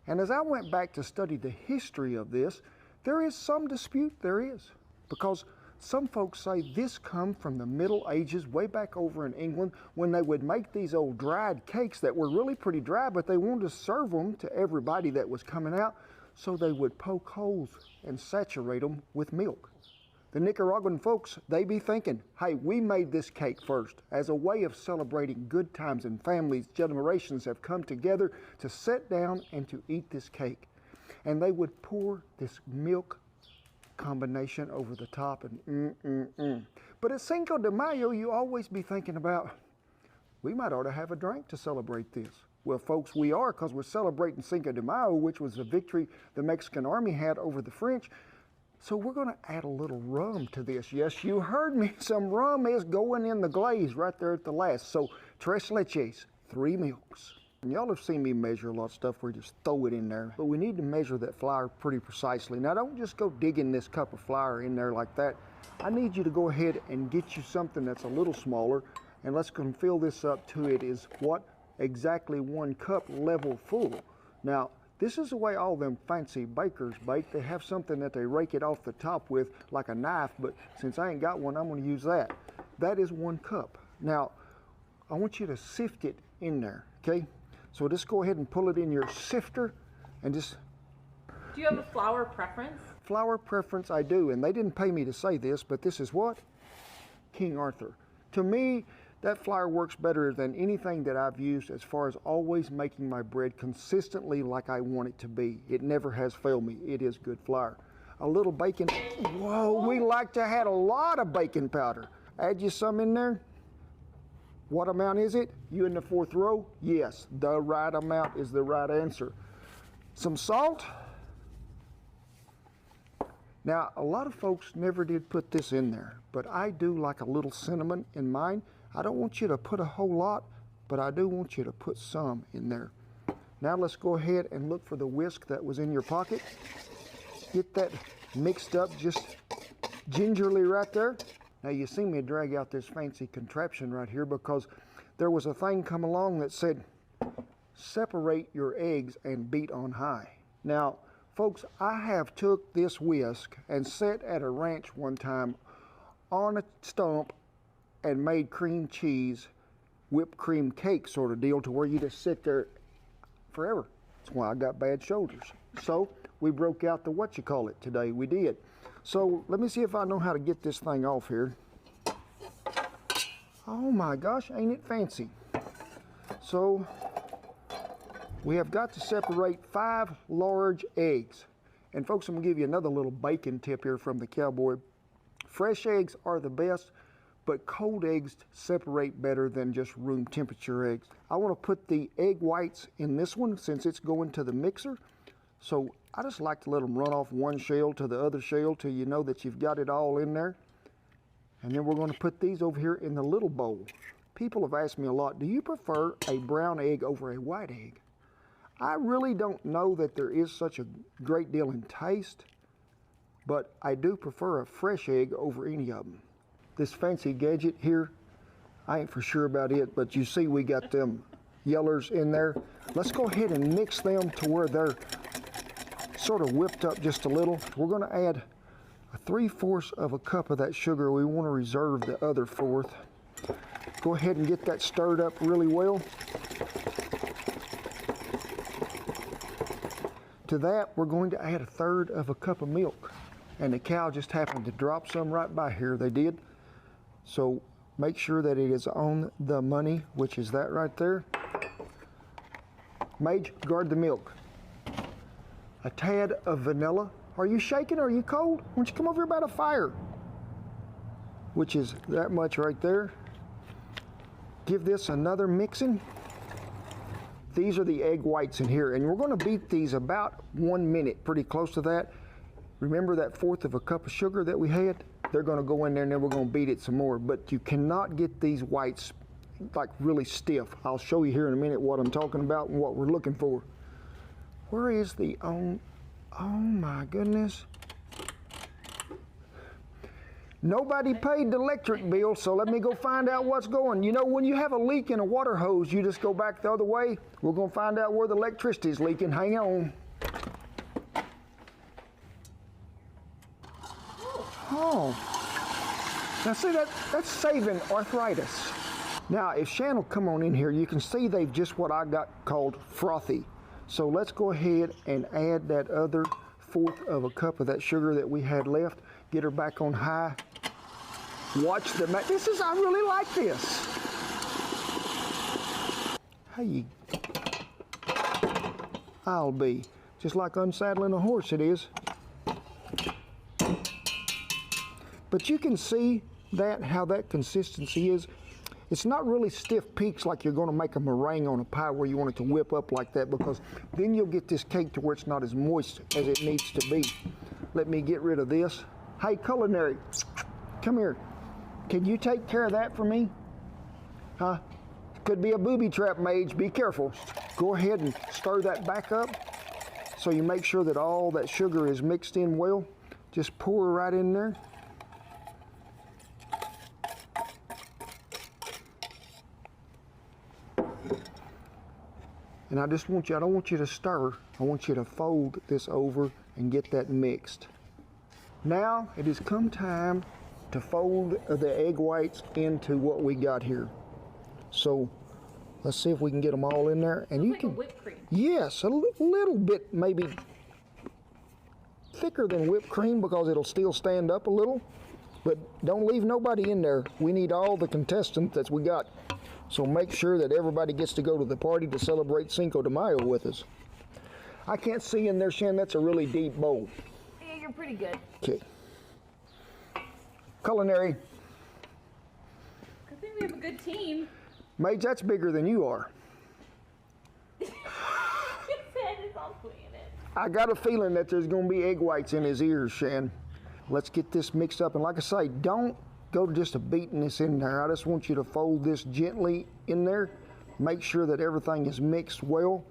and as I went back to study the history of this, there is some dispute, there is. Because some folks say this come from the Middle Ages, way back over in England, when they would make these old dried cakes that were really pretty dry, but they wanted to serve them to everybody that was coming out, so they would poke holes and saturate them with milk. The Nicaraguan folks, they be thinking, hey, we made this cake first as a way of celebrating good times, and families, generations have come together to sit down and to eat this cake. And they would pour this milk combination over the top and But at Cinco de Mayo, you always be thinking about, we might ought to have a drink to celebrate this. Well, folks, we are, because we're celebrating Cinco de Mayo, which was the victory the Mexican army had over the French. So we're going to add a little rum to this. Yes, you heard me. Some rum is going in the glaze right there at the last. So tres leches, 3 milks. And y'all have seen me measure a lot of stuff where you just throw it in there. But we need to measure that flour pretty precisely. Now, don't just go digging this cup of flour in there like that. I need you to go ahead and get you something that's a little smaller. And let's go and fill this up to it is what? Exactly 1 cup level full. Now, this is the way all them fancy bakers bake. They have something that they rake it off the top with like a knife. But since I ain't got one, I'm going to use that. That is 1 cup. Now, I want you to sift it in there, okay? So just go ahead and pull it in your sifter and just... Do you have a flour preference? Flour preference, I do. And they didn't pay me to say this, but this is what? King Arthur. To me, that flour works better than anything that I've used as far as always making my bread consistently like I want it to be. It never has failed me. It is good flour. A little baking. Whoa, we like to have a lot of baking powder. Add you some in there. What amount is it? You in the 4th row? Yes, the right amount is the right answer. Some salt. Now, a lot of folks never did put this in there, but I do like a little cinnamon in mine. I don't want you to put a whole lot, but I do want you to put some in there. Now let's go ahead and look for the whisk that was in your pocket. Get that mixed up just gingerly right there. Now you see me drag out this fancy contraption right here because there was a thing come along that said, separate your eggs and beat on high. Now, folks, I have took this whisk and sat at a ranch one time on a stump and made cream cheese, whipped cream cake sort of deal to where you just sit there forever. That's why I got bad shoulders. So we broke out the what-you-call-it today. We did. So let me see if I know how to get this thing off here. Oh my gosh, ain't it fancy? So we have got to separate 5 large eggs. And folks, I'm gonna give you another little bacon tip here from the cowboy. Fresh eggs are the best, but cold eggs separate better than just room temperature eggs. I wanna put the egg whites in this one since it's going to the mixer. So I just like to let them run off one shell to the other shell till you know that you've got it all in there. And then we're gonna put these over here in the little bowl. People have asked me a lot, do you prefer a brown egg over a white egg? I really don't know that there is such a great deal in taste, but I do prefer a fresh egg over any of them. This fancy gadget here, I ain't for sure about it, but you see we got them yellers in there. Let's go ahead and mix them to where they're sort of whipped up just a little. We're gonna add 3/4 of a cup of that sugar. We wanna reserve the other 1/4. Go ahead and get that stirred up really well. To that, we're going to add 1/3 of a cup of milk. And the cow just happened to drop some right by here, they did. So make sure that it is on the money, which is that right there. Mage, guard the milk. A tad of vanilla. Are you shaking or are you cold? Why don't you come over here by the fire? Which is that much right there. Give this another mixing. These are the egg whites in here, and we're gonna beat these about 1 minute, pretty close to that. Remember that 1/4 of a cup of sugar that we had? They're gonna go in there and then we're gonna beat it some more, but you cannot get these whites like really stiff. I'll show you here in a minute what I'm talking about and what we're looking for. Where is the, oh my goodness. Nobody paid the electric bill, so let me go find out what's going. You know, when you have a leak in a water hose, you just go back the other way. We're gonna find out where the electricity is leaking. Hang on. Oh, now see that's saving arthritis. Now, if Shan will come on in here, you can see they've just what I got called frothy. So let's go ahead and add that other 1/4 of a cup of that sugar that we had left. Get her back on high. Watch the, I really like this. Hey, I'll be. Just like unsaddling a horse it is. But you can see that, how that consistency is. It's not really stiff peaks like you're gonna make a meringue on a pie where you want it to whip up like that, because then you'll get this cake to where it's not as moist as it needs to be. Let me get rid of this. Hey, culinary, come here. Can you take care of that for me? Huh? Could be a booby trap, Mage, be careful. Go ahead and stir that back up so you make sure that all that sugar is mixed in well. Just pour right in there. And I don't want you to stir. I want you to fold this over and get that mixed. Now it has come time to fold the egg whites into what we got here. So let's see if we can get them all in there. And you can, whipped cream. Yes, a little bit maybe thicker than whipped cream because it'll still stand up a little. But don't leave nobody in there. We need all the contestants that we got. So make sure that everybody gets to go to the party to celebrate Cinco de Mayo with us. I can't see in there, Shan, that's a really deep bowl. Yeah, you're pretty good. Okay. Culinary. I think we have a good team. Mage, that's bigger than you are. His head is all clean in it. I got a feeling that there's gonna be egg whites in his ears, Shan. Let's get this mixed up, and like I say, don't go to just a beating this in there. I just want you to fold this gently in there. Make sure that everything is mixed well.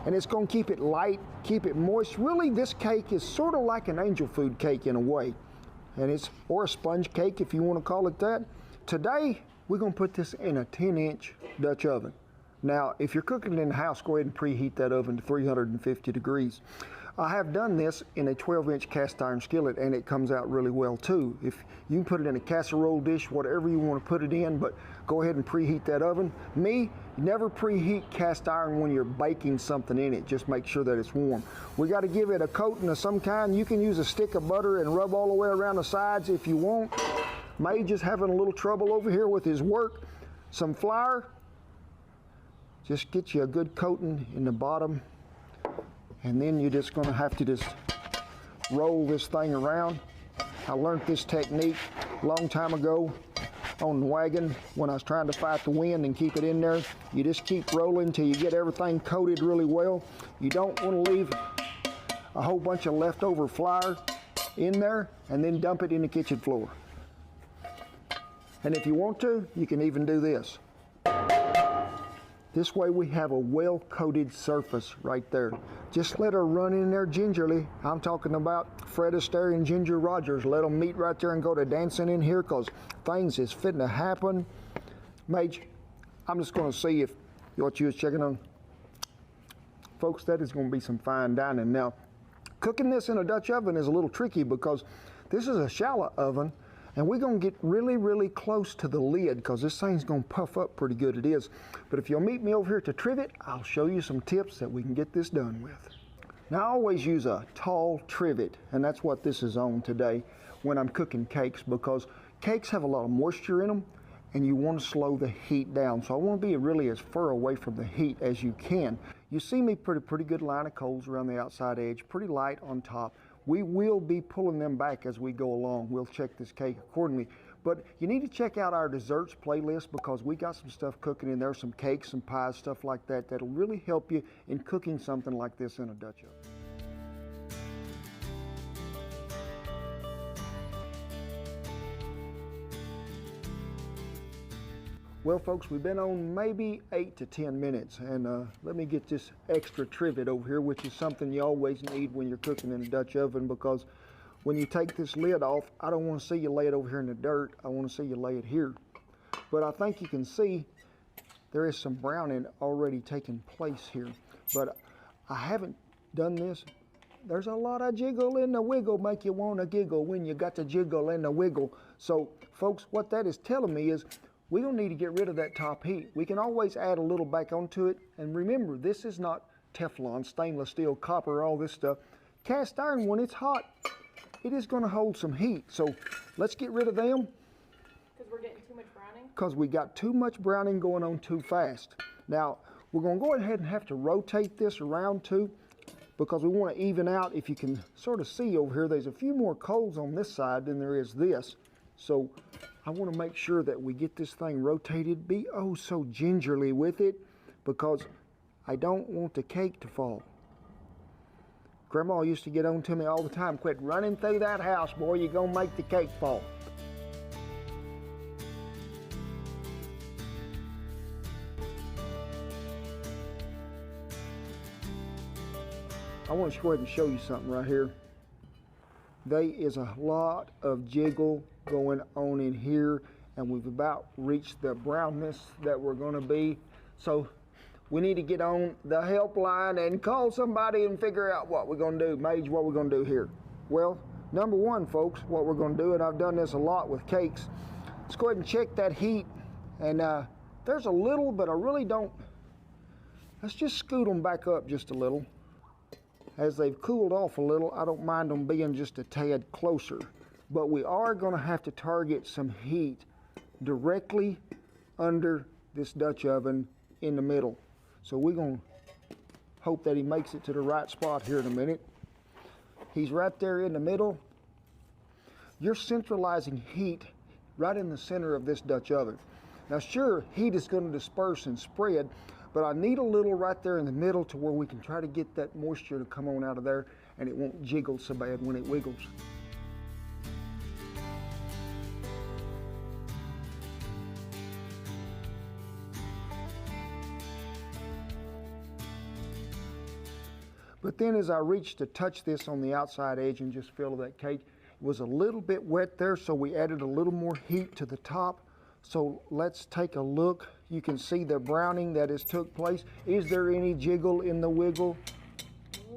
And it's gonna keep it light, keep it moist. Really, this cake is sort of like an angel food cake in a way. And it's, or a sponge cake if you wanna call it that. Today, we're gonna put this in a 10-inch Dutch oven. Now, if you're cooking it in the house, go ahead and preheat that oven to 350 degrees. I have done this in a 12-inch cast iron skillet, and it comes out really well too. If you can put it in a casserole dish, whatever you want to put it in, but go ahead and preheat that oven. Never preheat cast iron when you're baking something in it. Just make sure that it's warm. We got to give it a coating of some kind. You can use a stick of butter and rub all the way around the sides if you want. Mage is having a little trouble over here with his work. Some flour, Just get you a good coating in the bottom, and then you're just gonna have to just roll this thing around. I learned this technique a long time ago on the wagon when I was trying to fight the wind and keep it in there. You just keep rolling till you get everything coated really well. You don't want to leave a whole bunch of leftover flour in there and then dump it in the kitchen floor. And if you want to, you can even do this. This way we have a well-coated surface right there. Just let her run in there gingerly. I'm talking about Fred Astaire and Ginger Rogers. Let them meet right there and go to dancing in here, because things is fitting to happen. Mage, I'm just gonna see if what you was checking on. Folks, that is gonna be some fine dining. Now, cooking this in a Dutch oven is a little tricky because this is a shallow oven, and we're gonna get really, really close to the lid because this thing's gonna puff up pretty good, it is. But if you'll meet me over here to trivet, I'll show you some tips that we can get this done with. Now, I always use a tall trivet, and that's what this is on today when I'm cooking cakes, because cakes have a lot of moisture in them, and you want to slow the heat down. So I want to be really as far away from the heat as you can. You see me put a pretty good line of coals around the outside edge, pretty light on top. We will be pulling them back as we go along. We'll check this cake accordingly. But you need to check out our desserts playlist, because we got some stuff cooking in there, some cakes, some pies, stuff like that, that'll really help you in cooking something like this in a Dutch oven. Well, folks, we've been on maybe 8 to 10 minutes, and let me get this extra trivet over here, which is something you always need when you're cooking in a Dutch oven, because when you take this lid off, I don't want to see you lay it over here in the dirt. I want to see you lay it here. But I think you can see there is some browning already taking place here. But I haven't done this. There's a lot of jiggle in the wiggle, make you want to giggle when you got the jiggle and the wiggle. So, folks, what that is telling me is we don't need to get rid of that top heat. We can always add a little back onto it. And remember, this is not Teflon, stainless steel, copper, all this stuff. Cast iron, when it's hot, it is going to hold some heat. So let's get rid of them. Because we're getting too much browning? Because we got too much browning going on too fast. Now, we're going to go ahead and have to rotate this around too, because we want to even out. If you can sort of see over here, there's a few more coals on this side than there is this. So I want to make sure that we get this thing rotated. Be oh so gingerly with it, because I don't want the cake to fall. Grandma used to get on to me all the time, quit running through that house, boy, you're gonna make the cake fall. I want to go ahead and show you something right here. There is a lot of jiggle going on in here, and we've about reached the brownness that we're going to be. So we need to get on the helpline and call somebody and figure out what we're going to do. Mage, what we're going to do here? Well, number one, folks, what we're going to do, and I've done this a lot with cakes, let's go ahead and check that heat. And there's a little, but I really don't. Let's just scoot them back up just a little. As they've cooled off a little, I don't mind them being just a tad closer. But we are going to have to target some heat directly under this Dutch oven in the middle. So we're going to hope that he makes it to the right spot here in a minute. He's right there in the middle. You're centralizing heat right in the center of this Dutch oven. Now sure, heat is going to disperse and spread, but I need a little right there in the middle to where we can try to get that moisture to come on out of there, and it won't jiggle so bad when it wiggles. But then as I reached to touch this on the outside edge and just feel that cake, it was a little bit wet there, so we added a little more heat to the top. So let's take a look. You can see the browning that has took place. Is there any jiggle in the wiggle?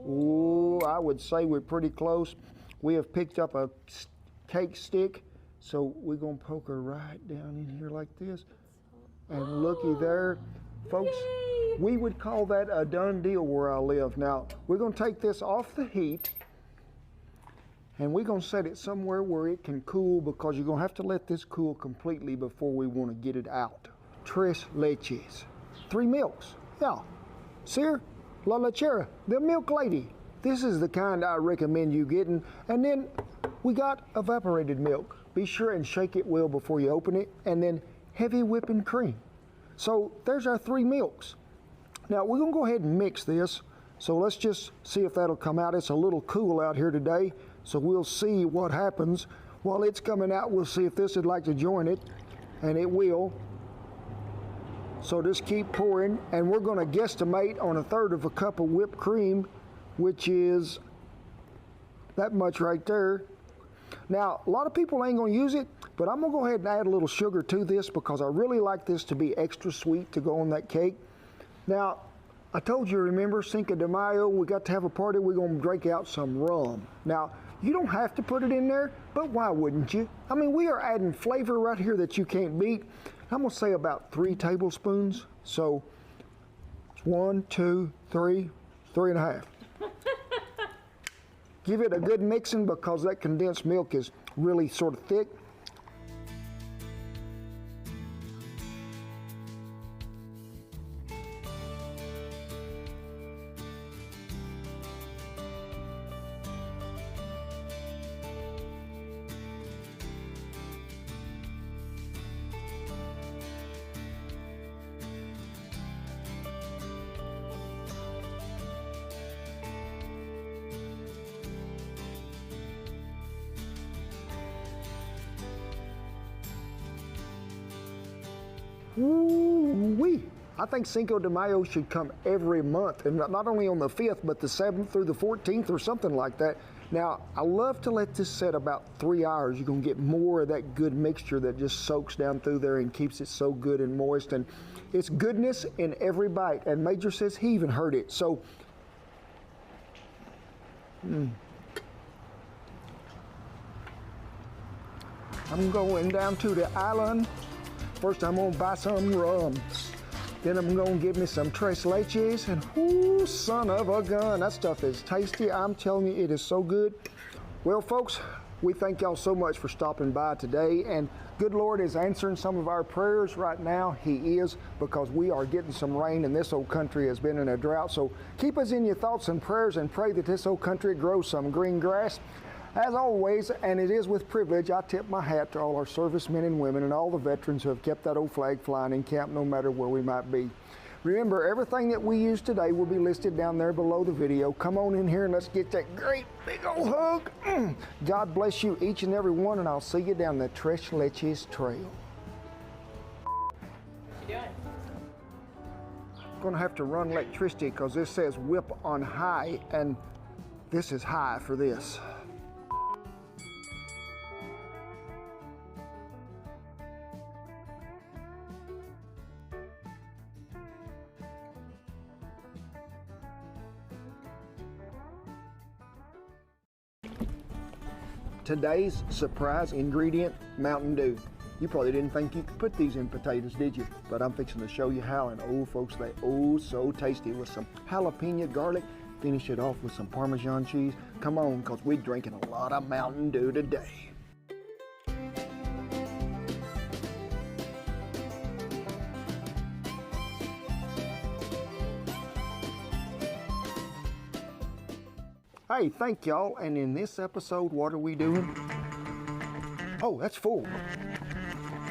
Ooh, I would say we're pretty close. We have picked up a cake stick, so we're gonna poke her right down in here like this. And looky there, folks. Yay! We would call that a done deal where I live. Now, we're gonna take this off the heat, and we're gonna set it somewhere where it can cool, because you're gonna have to let this cool completely before we wanna get it out. Tres leches, 3 milks. Yeah. See her? La Lechera, the milk lady. This is the kind I recommend you getting. And then we got evaporated milk. Be sure and shake it well before you open it. And then heavy whipping cream. So there's our 3 milks. Now we're gonna go ahead and mix this. So let's just see if that'll come out. It's a little cool out here today. So we'll see what happens. While it's coming out, we'll see if this would like to join it. And it will. So just keep pouring. And we're gonna guesstimate on 1/3 of a cup of whipped cream, which is that much right there. Now, a lot of people ain't gonna use it, but I'm gonna go ahead and add a little sugar to this because I really like this to be extra sweet to go on that cake. Now, I told you, remember, Cinco de Mayo, we got to have a party, we're gonna drink out some rum. Now, you don't have to put it in there, but why wouldn't you? I mean, we are adding flavor right here that you can't beat. I'm gonna say about 3 tablespoons. So, it's 1, 2, 3, 3.5. Give it a good mixing because that condensed milk is really sort of thick. Ooh-wee. I think Cinco de Mayo should come every month, and not only on the 5th, but the 7th through the 14th or something like that. Now, I love to let this set about 3 hours. You're gonna get more of that good mixture that just soaks down through there and keeps it so good and moist. And it's goodness in every bite. And Major says he even heard it. So, I'm going down to the island. First, I'm gonna buy some rum. Then I'm gonna give me some tres leches, and whoo, son of a gun, that stuff is tasty. I'm telling you, it is so good. Well, folks, we thank y'all so much for stopping by today, and good Lord is answering some of our prayers right now. He is, because we are getting some rain, and this old country has been in a drought. So keep us in your thoughts and prayers, and pray that this old country grows some green grass. As always, and it is with privilege, I tip my hat to all our servicemen and women and all the veterans who have kept that old flag flying in camp no matter where we might be. Remember, everything that we use today will be listed down there below the video. Come on in here and let's get that great big old hug. God bless you each and every one, and I'll see you down the Tres Leches Trail. Yeah. I'm gonna have to run electricity because this says whip on high, and this is high for this. Today's surprise ingredient, Mountain Dew. You probably didn't think you could put these in potatoes, did you? But I'm fixing to show you how, and oh folks, they oh so tasty with some jalapeno garlic. Finish it off with some Parmesan cheese. Come on, cause we're drinking a lot of Mountain Dew today. Hey, thank y'all, and in this episode, what are we doing? Oh, that's full.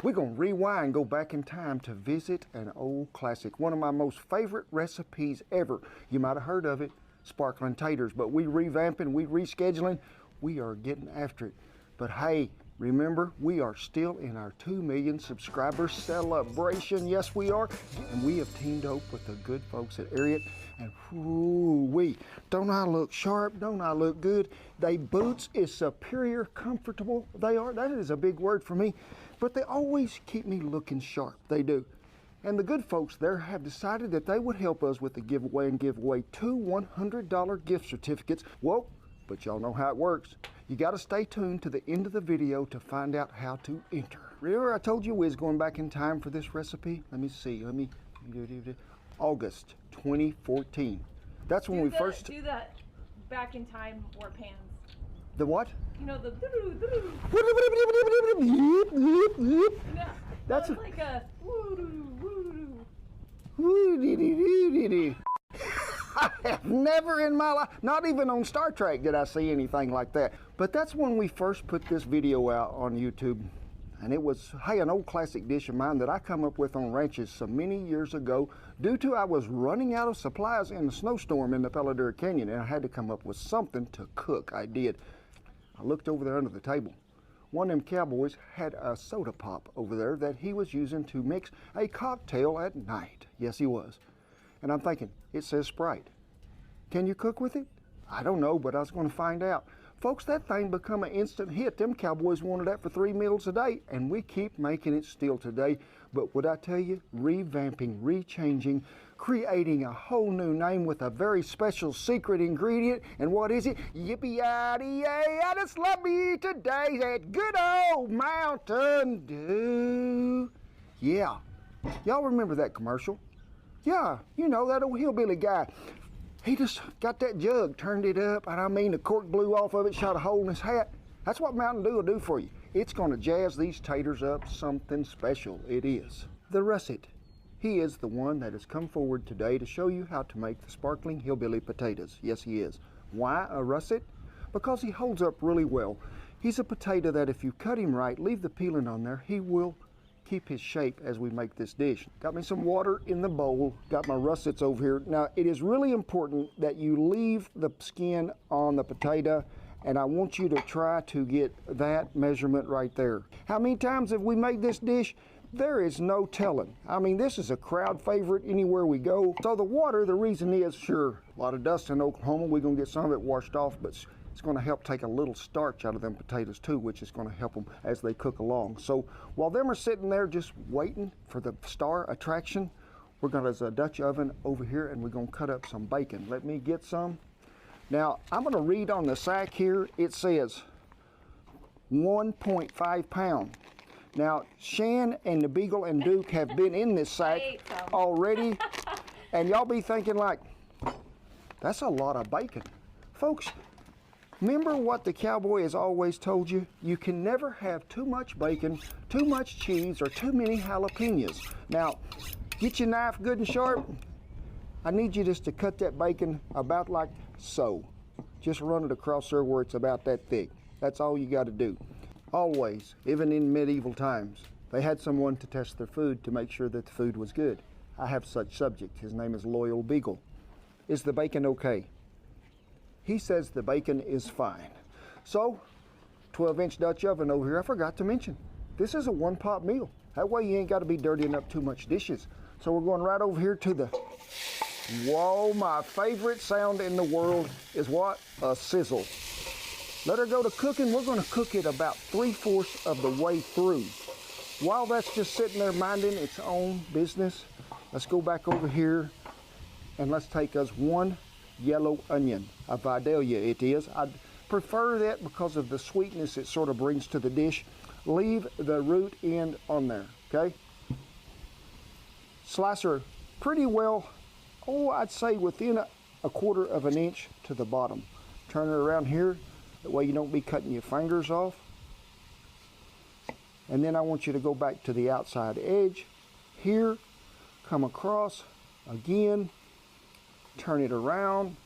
We're gonna rewind and go back in time to visit an old classic, one of my most favorite recipes ever. You might have heard of it, sparkling taters, but we revamping, we rescheduling, we are getting after it. But hey, remember, we are still in our 2 million subscriber celebration. Yes, we are, and we have teamed up with the good folks at Ariat. And whoo-wee, don't I look sharp? Don't I look good? They boots is superior comfortable. They are, that is a big word for me, but they always keep me looking sharp. They do. And the good folks there have decided that they would help us with the giveaway and give away 2 $100 gift certificates. Whoa, but y'all know how it works. You gotta stay tuned to the end of the video to find out how to enter. Remember I told you we was going back in time for this recipe? Let me see, August 2014. That's when we first... Do that back in time war pans. The what? You know, the... That's like a... I have never in my life, not even on Star Trek, did I see anything like that. But that's when we first put this video out on YouTube. And it was, hey, an old classic dish of mine that I come up with on ranches so many years ago due to I was running out of supplies in a snowstorm in the Palo Duro Canyon, and I had to come up with something to cook. I did. I looked over there under the table. One of them cowboys had a soda pop over there that he was using to mix a cocktail at night. Yes, he was. And I'm thinking, it says Sprite. Can you cook with it? I don't know, but I was going to find out. Folks, that thing become an instant hit. Them cowboys wanted that for 3 meals a day, and we keep making it still today. But what I tell you, revamping, rechanging, creating a whole new name with a very special secret ingredient. And what is it? Yippee-yi-yay, I just love me today, that good old Mountain Dew. Yeah, y'all remember that commercial? Yeah, you know, that old hillbilly guy. He just got that jug, turned it up, and I mean the cork blew off of it, shot a hole in his hat. That's what Mountain Dew will do for you. It's gonna jazz these taters up something special, it is. The Russet. He is the one that has come forward today to show you how to make the sparkling hillbilly potatoes. Yes, he is. Why a Russet? Because he holds up really well. He's a potato that if you cut him right, leave the peeling on there, he will keep his shape as we make this dish. Got me some water in the bowl, got my russets over here. Now, it is really important that you leave the skin on the potato, and I want you to try to get that measurement right there. How many times have we made this dish? There is no telling. I mean, this is a crowd favorite anywhere we go. So the water, the reason is, sure, a lot of dust in Oklahoma, we're gonna get some of it washed off, but it's going to help take a little starch out of them potatoes too, which is going to help them as they cook along. So while them are sitting there just waiting for the star attraction, we're going to Dutch oven over here and we're going to cut up some bacon. Let me get some. Now I'm going to read on the sack here, it says 1.5 pound. Now Shan and the Beagle and Duke have been in this sack already, and y'all be thinking like, that's a lot of bacon. Folks, remember what the cowboy has always told you? You can never have too much bacon, too much cheese, or too many jalapenos. Now, get your knife good and sharp. I need you just to cut that bacon about like so. Just run it across there where it's about that thick. That's all you got to do. Always, even in medieval times, they had someone to test their food to make sure that the food was good. I have such subject. His name is Loyal Beagle. Is the bacon okay? He says the bacon is fine. So, 12-inch Dutch oven over here, I forgot to mention. This is a one-pot meal. That way you ain't got to be dirtying up too much dishes. So we're going right over here to the, whoa, my favorite sound in the world is what? A sizzle. Let her go to cooking. We're going to cook it about 3/4 of the way through. While that's just sitting there minding its own business, let's go back over here and let's take us one yellow onion, a Vidalia it is. I prefer that because of the sweetness it sort of brings to the dish. Leave the root end on there, okay? Slice her pretty well, oh, I'd say within a 1/4 of an inch to the bottom. Turn her around here, that way you don't be cutting your fingers off. And then I want you to go back to the outside edge. Here, come across again, turn it around.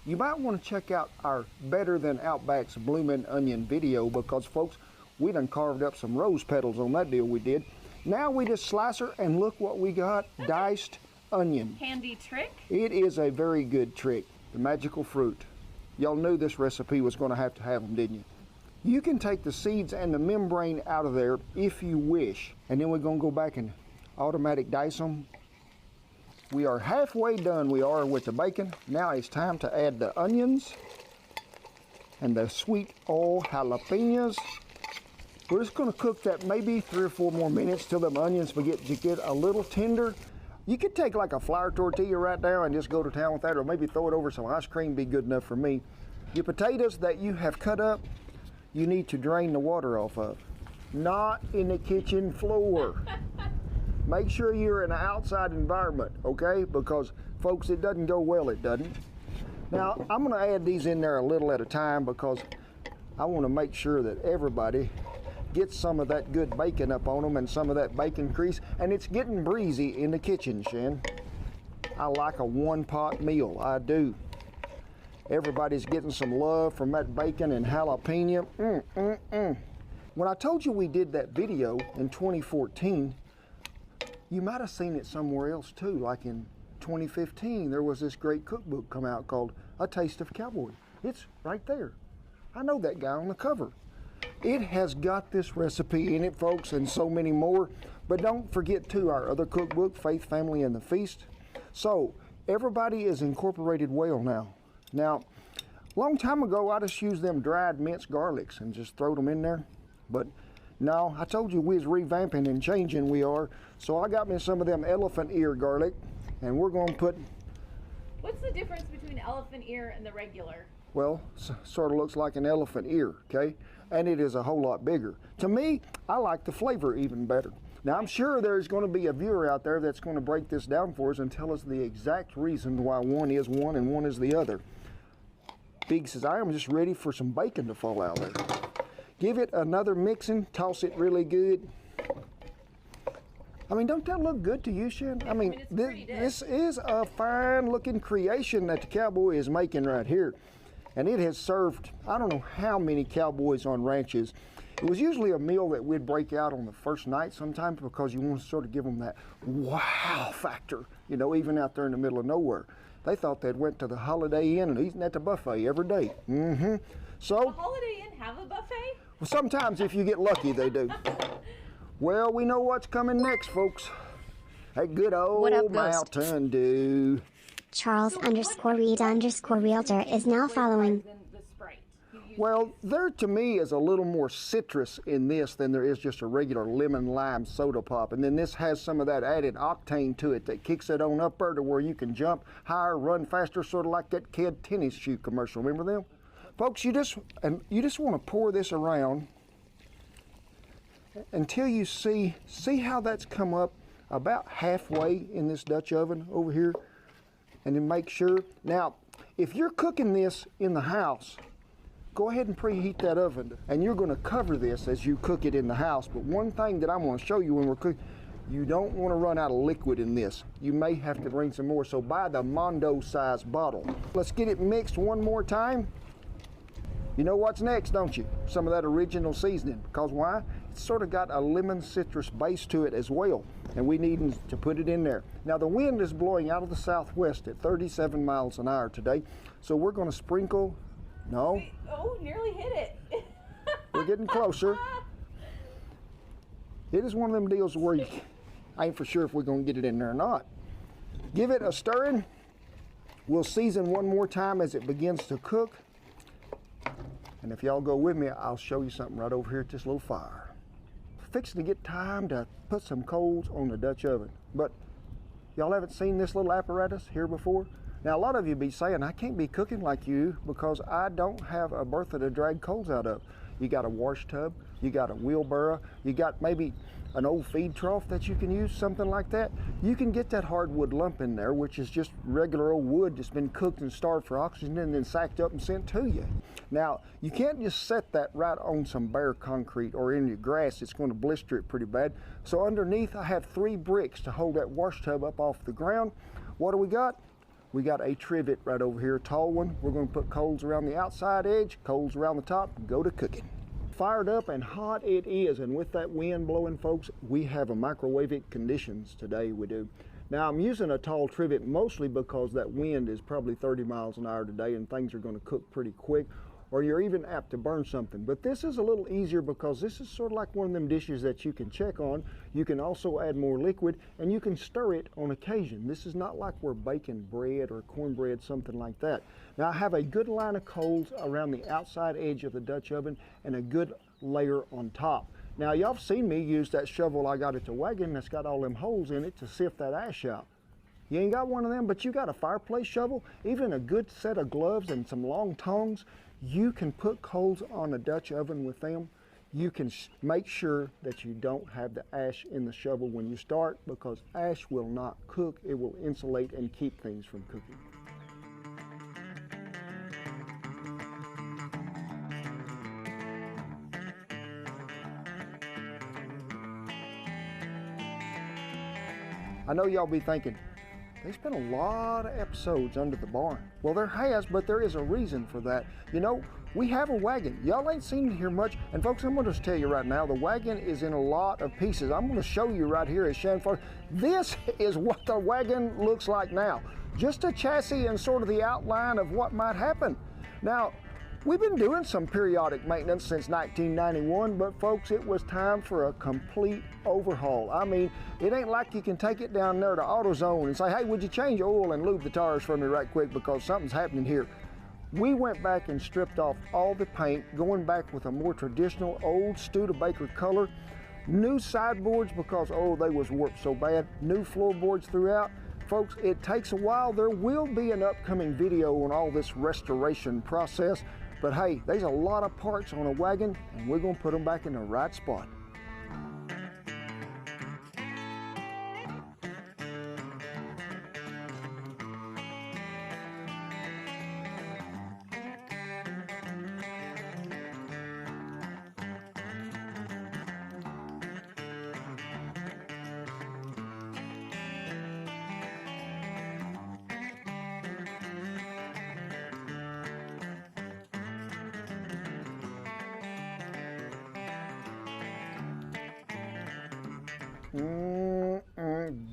You might want to check out our Better Than Outback's Bloomin' Onion video because, folks, we done carved up some rose petals on that deal we did. Now we just slice her and look what we got, diced onion. Handy trick. It is a very good trick, the magical fruit. Y'all knew this recipe was going to have them, didn't you? You can take the seeds and the membrane out of there if you wish. And then we're going to go back and automatic dice them. We are halfway done, we are, with the bacon. Now it's time to add the onions and the sweet old jalapenos. We're just going to cook that maybe 3 or 4 more minutes till the onions begin to get a little tender. You could take like a flour tortilla right now and just go to town with that, or maybe throw it over some ice cream, be good enough for me. Your potatoes that you have cut up, you need to drain the water off of. Not in the kitchen floor. Make sure you're in an outside environment, okay? Because, folks, it doesn't go well, it doesn't. Now, I'm gonna add these in there a little at a time because I wanna make sure that everybody get some of that good bacon up on them and some of that bacon grease, and it's getting breezy in the kitchen, Shan. I like a one-pot meal, I do. Everybody's getting some love from that bacon and jalapeno. When I told you we did that video in 2014, you might have seen it somewhere else too, like in 2015, there was this great cookbook come out called A Taste of Cowboy. It's right there. I know that guy on the cover. It has got this recipe in it, folks, and so many more. But don't forget too, our other cookbook, Faith, Family, and the Feast. So everybody is incorporated well now. Now, a long time ago, I just used them dried minced garlics and just throw them in there. But no, I told you we was revamping and changing, we are. So I got me some of them elephant ear garlic, and we're going to put... What's the difference between elephant ear and the regular? Well, sort of looks like an elephant ear, okay? And it is a whole lot bigger. To me, I like the flavor even better. Now, I'm sure there's going to be a viewer out there that's going to break this down for us and tell us the exact reason why one is one and one is the other. Big says, I am just ready for some bacon to fall out there. Give it another mixing, toss it really good. I mean, don't that look good to you, Shan? I mean, this is a fine looking creation that the cowboy is making right here. And it has served, I don't know how many cowboys on ranches. It was usually a meal that we'd break out on the first night sometimes because you want to sort of give them that wow factor, you know, even out there in the middle of nowhere. They thought they'd went to the Holiday Inn and eating at the buffet every day. So, the Holiday Inn have a buffet? Well, sometimes if you get lucky, they do. Well, we know what's coming next, folks. That good old Mountain Dew. Charles_Reed_Realtor is now following. Well, there to me is a little more citrus in this than there is just a regular lemon lime soda pop. And then this has some of that added octane to it that kicks it on up there to where you can jump higher, run faster, sort of like that kid tennis shoe commercial. Remember them? Folks, you just want to pour this around until you see how that's come up about halfway in this Dutch oven over here. And then make sure. Now, if you're cooking this in the house, go ahead and preheat that oven. And you're going to cover this as you cook it in the house. But one thing that I want to show you when we're cooking, you don't want to run out of liquid in this. You may have to bring some more. So buy the Mondo size bottle. Let's get it mixed one more time. You know what's next, don't you? Some of that original seasoning. Because why? It's sort of got a lemon citrus base to it as well. And we need to put it in there. Now the wind is blowing out of the southwest at 37 miles an hour today. So we're going to sprinkle, no. Oh, nearly hit it. We're getting closer. It is one of them deals where I ain't for sure if we're going to get it in there or not. Give it a stirring. We'll season one more time as it begins to cook. And if y'all go with me, I'll show you something right over here at this little fire. Fixing to get time to put some coals on the Dutch oven. But y'all haven't seen this little apparatus here before? Now a lot of you be saying, I can't be cooking like you because I don't have a bertha to drag coals out of. You got a wash tub, you got a wheelbarrow, you got maybe an old feed trough that you can use, something like that. You can get that hardwood lump in there, which is just regular old wood that's been cooked and starved for oxygen and then sacked up and sent to you. Now, you can't just set that right on some bare concrete or in your grass. It's going to blister it pretty bad. So underneath, I have 3 bricks to hold that wash tub up off the ground. What do we got? We got a trivet right over here, a tall one. We're going to put coals around the outside edge, coals around the top, go to cooking. Fired up and hot it is, and with that wind blowing, folks, we have a microwavic conditions today, we do. Now I'm using a tall trivet mostly because that wind is probably 30 miles an hour today and things are going to cook pretty quick, or you're even apt to burn something. But this is a little easier because this is sort of like one of them dishes that you can check on. You can also add more liquid and you can stir it on occasion. This is not like we're baking bread or cornbread, something like that. Now I have a good line of coals around the outside edge of the Dutch oven and a good layer on top. Now y'all have seen me use that shovel I got at the wagon that's got all them holes in it to sift that ash out. You ain't got one of them, but you got a fireplace shovel, even a good set of gloves and some long tongs. You can put coals on a Dutch oven with them. You can make sure that you don't have the ash in the shovel when you start, because ash will not cook. It will insulate and keep things from cooking. I know y'all be thinking, they spent a lot of episodes under the barn. Well, there has, but there is a reason for that. You know, we have a wagon. Y'all ain't seen it here much. And folks, I'm gonna just tell you right now, the wagon is in a lot of pieces. I'm gonna show you right here as Shan Farr. This is what the wagon looks like now. Just a chassis and sort of the outline of what might happen. Now, we've been doing some periodic maintenance since 1991, but folks, it was time for a complete overhaul. I mean, it ain't like you can take it down there to AutoZone and say, hey, would you change oil and lube the tires for me right quick because something's happening here. We went back and stripped off all the paint, going back with a more traditional old Studebaker color, new sideboards because, oh, they was warped so bad, new floorboards throughout. Folks, it takes a while. There will be an upcoming video on all this restoration process. But hey, there's a lot of parts on a wagon, and we're gonna put them back in the right spot.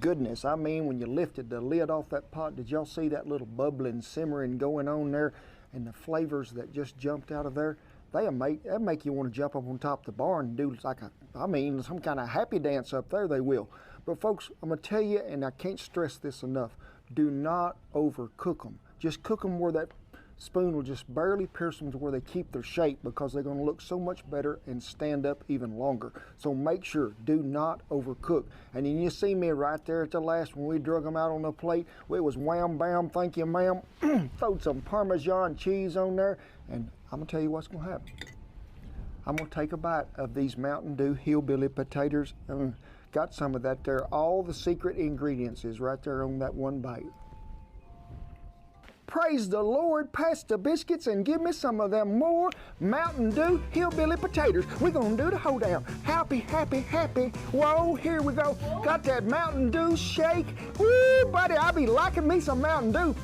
Goodness, I mean, when you lifted the lid off that pot, did y'all see that little bubbling, simmering going on there, and the flavors that just jumped out of there? That make you want to jump up on top of the barn and do like some kind of happy dance up there, they will. But folks, I'm gonna tell you, and I can't stress this enough, do not overcook them. Just cook them where that spoon will just barely pierce them to where they keep their shape, because they're going to look so much better and stand up even longer. So make sure, do not overcook. And then you see me right there at the last when we drug them out on the plate, it was wham bam, thank you ma'am. Throwed some Parmesan cheese on there, and I'm going to tell you what's going to happen. I'm going to take a bite of these Mountain Dew hillbilly potatoes. Got some of that there. All the secret ingredients is right there on that one bite. Praise the Lord, pass the biscuits and give me some of them more Mountain Dew hillbilly potatoes. We're gonna do the hoedown. Happy, happy, happy. Whoa, here we go. Got that Mountain Dew shake. Woo, buddy, I be liking me some Mountain Dew.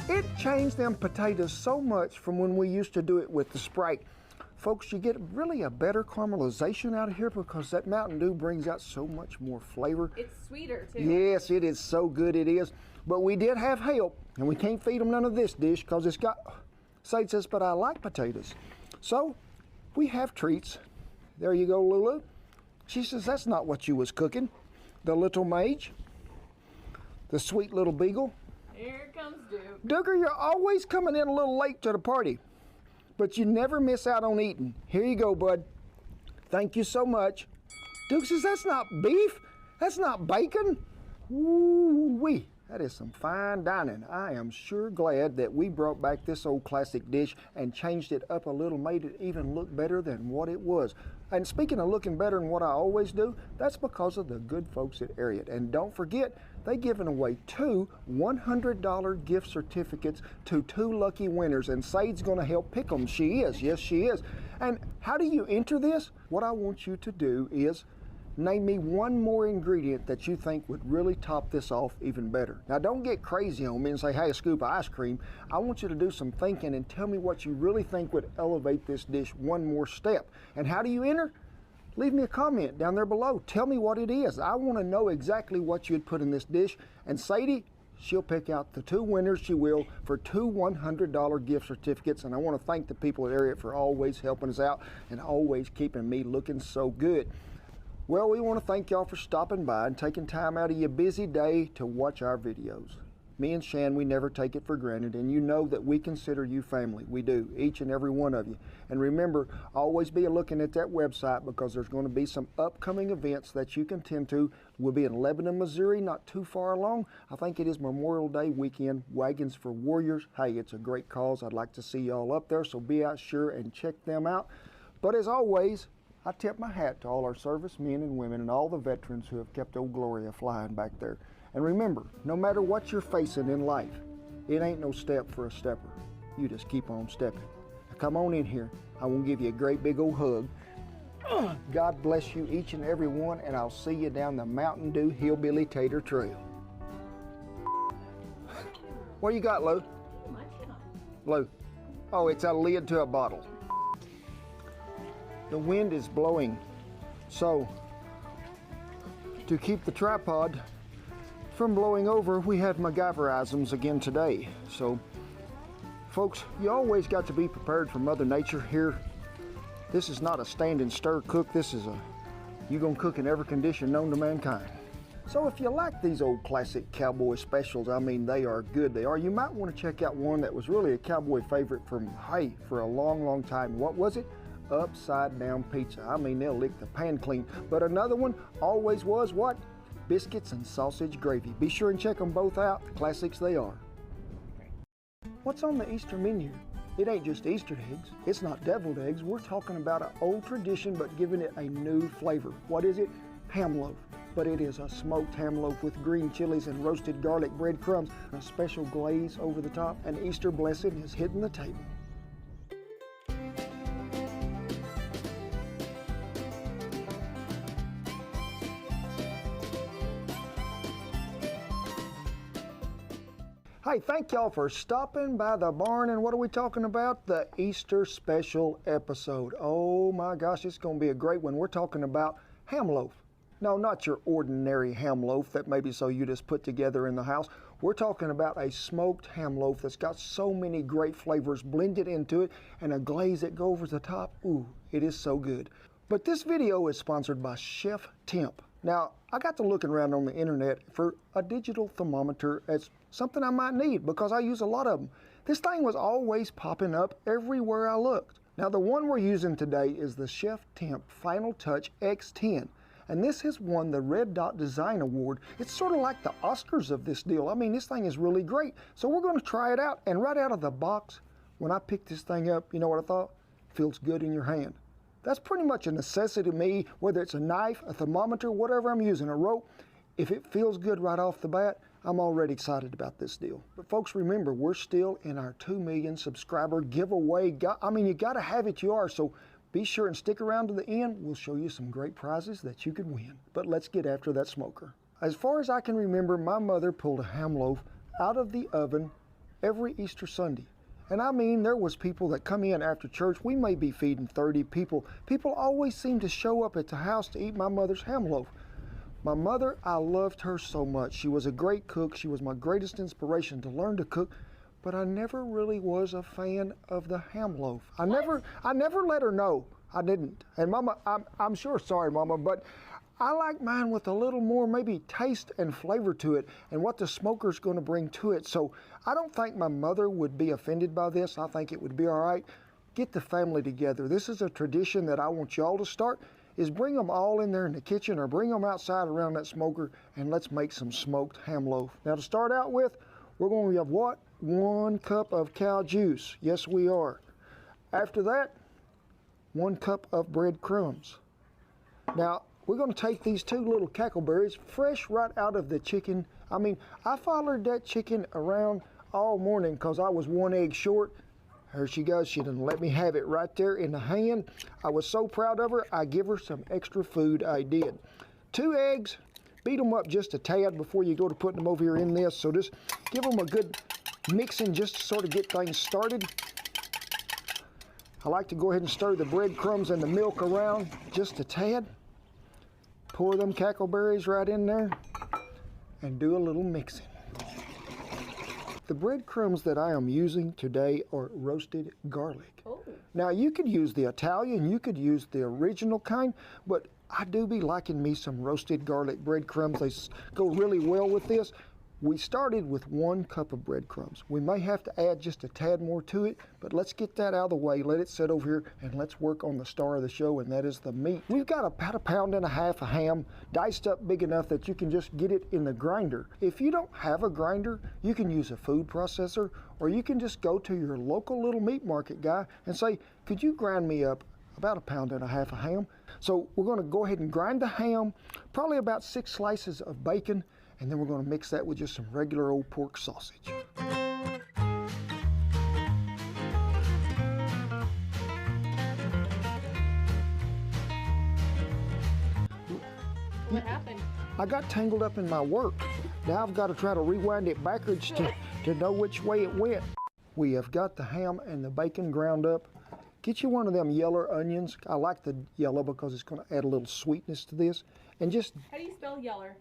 It changed them potatoes so much from when we used to do it with the Sprite. Folks, you get really a better caramelization out of here because that Mountain Dew brings out so much more flavor. It's sweeter too. Yes, it is so good, it is. But we did have help, and we can't feed them none of this dish because it's got, Sade says, but I like potatoes. So we have treats. There you go, Lulu. She says, that's not what you was cooking. The little mage, the sweet little beagle. Here comes Duke. Duker, you're always coming in a little late to the party, but you never miss out on eating. Here you go, bud. Thank you so much. Duke says, that's not beef. That's not bacon. Ooh-wee. That is some fine dining. I am sure glad that we brought back this old classic dish and changed it up a little, made it even look better than what it was. And speaking of looking better than what I always do, that's because of the good folks at Ariat. And don't forget, they're giving away 2 $100 gift certificates to 2 lucky winners, and Sade's gonna help pick them. She is, yes she is. And how do you enter this? What I want you to do is name me one more ingredient that you think would really top this off even better. Now don't get crazy on me and say, hey, a scoop of ice cream. I want you to do some thinking and tell me what you really think would elevate this dish one more step. And how do you enter? Leave me a comment down there below. Tell me what it is. I want to know exactly what you'd put in this dish. And Sadie, she'll pick out the 2 winners, she will, for 2 $100 gift certificates. And I want to thank the people at Ariat for always helping us out and always keeping me looking so good. Well, we want to thank y'all for stopping by and taking time out of your busy day to watch our videos. Me and Shan, we never take it for granted, and you know that we consider you family. We do, each and every one of you. And remember, always be looking at that website because there's going to be some upcoming events that you can tend to. We'll be in Lebanon, Missouri, not too far along. I think it is Memorial Day weekend, Wagons for Warriors. Hey, it's a great cause. I'd like to see y'all up there, so be out sure and check them out. But as always, I tip my hat to all our servicemen and women and all the veterans who have kept old Gloria flying back there. And remember, no matter what you're facing in life, it ain't no step for a stepper. You just keep on stepping. Now come on in here. I want to give you a great big old hug. God bless you each and every one, and I'll see you down the Mountain Dew Hillbilly Tater Trail. What you got, Lou? Lou. Oh, it's a lid to a bottle. The wind is blowing, so to keep the tripod from blowing over, we have MacGyverisms again today. So, folks, you always got to be prepared for Mother Nature here. This is not a stand and stir cook. This is you gonna cook in every condition known to mankind. So if you like these old classic cowboy specials, I mean, they are good, they are. You might want to check out one that was really a cowboy favorite from, hey, for a long, long time. What was it? Upside down pizza. I mean, they'll lick the pan clean. But another one always was what? Biscuits and sausage gravy. Be sure and check them both out. Classics they are. What's on the Easter menu? It ain't just Easter eggs. It's not deviled eggs. We're talking about an old tradition but giving it a new flavor. What is it? Ham loaf. But it is a smoked ham loaf with green chilies and roasted garlic breadcrumbs, and a special glaze over the top. An Easter blessing is hitting the table. Hey, thank y'all for stopping by the barn, and what are we talking about? The Easter special episode. Oh my gosh, it's gonna be a great one. We're talking about ham loaf. No, not your ordinary ham loaf that maybe so you just put together in the house. We're talking about a smoked ham loaf that's got so many great flavors blended into it and a glaze that goes over the top. Ooh, it is so good. But this video is sponsored by Chef Temp. Now, I got to looking around on the internet for a digital thermometer as something I might need because I use a lot of them. This thing was always popping up everywhere I looked. Now, the one we're using today is the Chef Temp Final Touch X10. And this has won the Red Dot Design Award. It's sort of like the Oscars of this deal. I mean, this thing is really great. So we're going to try it out. And right out of the box, when I picked this thing up, you know what I thought? Feels good in your hand. That's pretty much a necessity to me, whether it's a knife, a thermometer, whatever I'm using, a rope. If it feels good right off the bat, I'm already excited about this deal. But folks, remember, we're still in our 2 million subscriber giveaway. I mean, you got to have it, you are. So be sure and stick around to the end. We'll show you some great prizes that you could win. But let's get after that smoker. As far as I can remember, my mother pulled a ham loaf out of the oven every Easter Sunday. And I mean, there was people that come in after church. We may be feeding 30 people. People always seem to show up at the house to eat my mother's ham loaf. My mother, I loved her so much. She was a great cook. She was my greatest inspiration to learn to cook. But I never really was a fan of the ham loaf. I never let her know. I didn't. And Mama, I'm sure, sorry, Mama, but I like mine with a little more maybe taste and flavor to it and what the smoker's going to bring to it. So I don't think my mother would be offended by this. I think it would be all right. Get the family together. This is a tradition that I want y'all to start, is bring them all in there in the kitchen or bring them outside around that smoker and let's make some smoked ham loaf. Now to start out with, we're going to have what? 1 cup of cow juice. Yes, we are. After that, 1 cup of breadcrumbs. Now, we're going to take these 2 little cackleberries fresh right out of the chicken. I mean, I followed that chicken around all morning because I was 1 egg short. Here she goes. She didn't let me have it right there in the hand. I was so proud of her, I give her some extra food. I did. 2 eggs. Beat them up just a tad before you go to putting them over here in this. So just give them a good mixing just to sort of get things started. I like to go ahead and stir the breadcrumbs and the milk around just a tad. Pour them cackleberries right in there and do a little mixing. The breadcrumbs that I am using today are roasted garlic. Oh. Now you could use the Italian, you could use the original kind, but I do be liking me some roasted garlic breadcrumbs. They go really well with this. We started with 1 cup of breadcrumbs. We may have to add just a tad more to it, but let's get that out of the way, let it sit over here, and let's work on the star of the show, and that is the meat. We've got about 1.5 pounds of ham, diced up big enough that you can just get it in the grinder. If you don't have a grinder, you can use a food processor, or you can just go to your local little meat market guy and say, could you grind me up about 1.5 pounds of ham? So we're gonna go ahead and grind the ham, probably about 6 slices of bacon, and then we're going to mix that with just some regular old pork sausage. What happened? I got tangled up in my work. Now I've got to try to rewind it backwards to know which way it went. We have got the ham and the bacon ground up. Get you one of them yeller onions. I like the yellow because it's going to add a little sweetness to this. And just How do you spell yeller?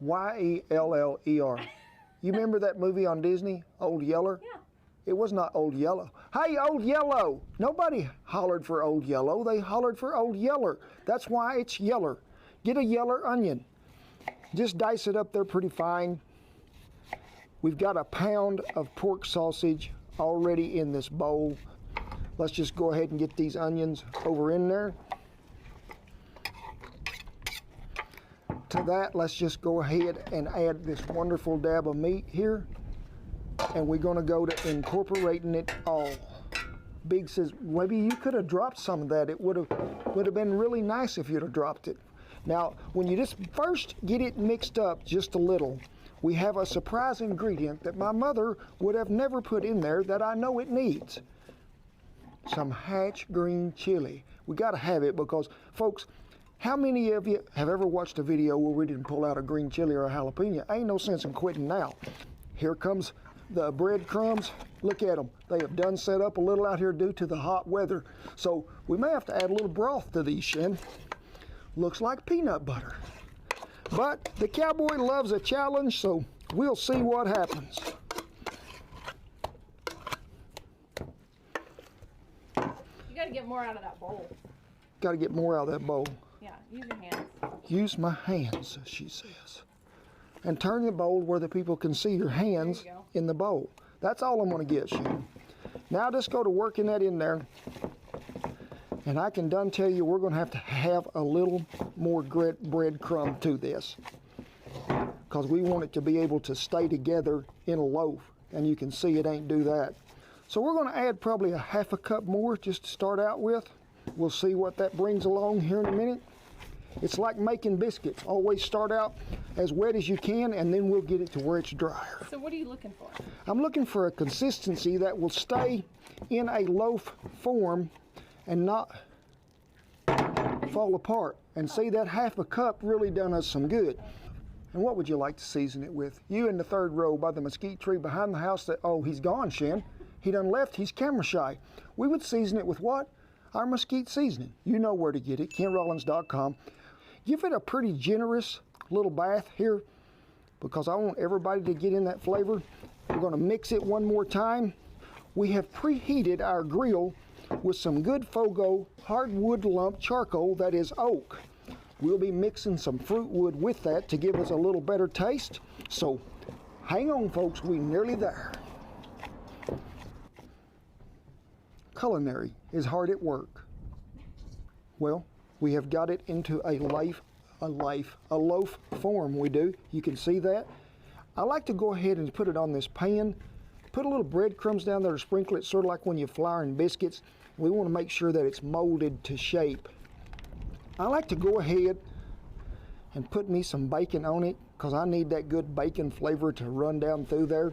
Y-E-L-L-E-R. You remember that movie on Disney, Old Yeller? Yeah. It was not Old Yellow. Hey, Old Yellow! Nobody hollered for Old Yellow. They hollered for Old Yeller. That's why it's yeller. Get a yeller onion. Just dice it up there pretty fine. We've got a pound of pork sausage already in this bowl. Let's just go ahead and get these onions over in there. To that, let's just go ahead and add this wonderful dab of meat here. And we're gonna go to incorporating it all. Big says, maybe you could have dropped some of that. It would have been really nice if you'd have dropped it. Now, when you just first get it mixed up just a little, we have a surprise ingredient that my mother would have never put in there that I know it needs. Some Hatch green chili. We gotta have it because, folks, how many of you have ever watched a video where we didn't pull out a green chili or a jalapeno? Ain't no sense in quitting now. Here comes the breadcrumbs. Look at them. They have done set up a little out here due to the hot weather. So we may have to add a little broth to these, Shen. Looks like peanut butter. But the cowboy loves a challenge, so we'll see what happens. You gotta get more out of that bowl. Got to get more out of that bowl. Yeah, use your hands. Use my hands, she says. And turn the bowl where the people can see your hands in the bowl. That's all I'm going to get, Shen. Now just go to working that in there. And I can done tell you we're going to have a little more breadcrumb to this. Because we want it to be able to stay together in a loaf. And you can see it ain't do that. So we're going to add probably a half a cup more just to start out with. We'll see what that brings along here in a minute. It's like making biscuits. Always start out as wet as you can, and then we'll get it to where it's drier. So what are you looking for? I'm looking for a consistency that will stay in a loaf form and not fall apart. And see, that half a cup really done us some good. And what would you like to season it with? You in the third row by the mesquite tree behind the house that, oh, he's gone, Shen. He done left, he's camera shy. We would season it with what? Our mesquite seasoning. You know where to get it, KentRollins.com. Give it a pretty generous little bath here because I want everybody to get in that flavor. We're going to mix it one more time. We have preheated our grill with some good Fogo hardwood lump charcoal that is oak. We'll be mixing some fruit wood with that to give us a little better taste. So hang on, folks, we're nearly there. Culinary is hard at work. Well, we have got it into a loaf form, we do. You can see that. I like to go ahead and put it on this pan. Put a little breadcrumbs down there to sprinkle it, sort of like when you're flouring biscuits. We want to make sure that it's molded to shape. I like to go ahead and put me some bacon on it because I need that good bacon flavor to run down through there.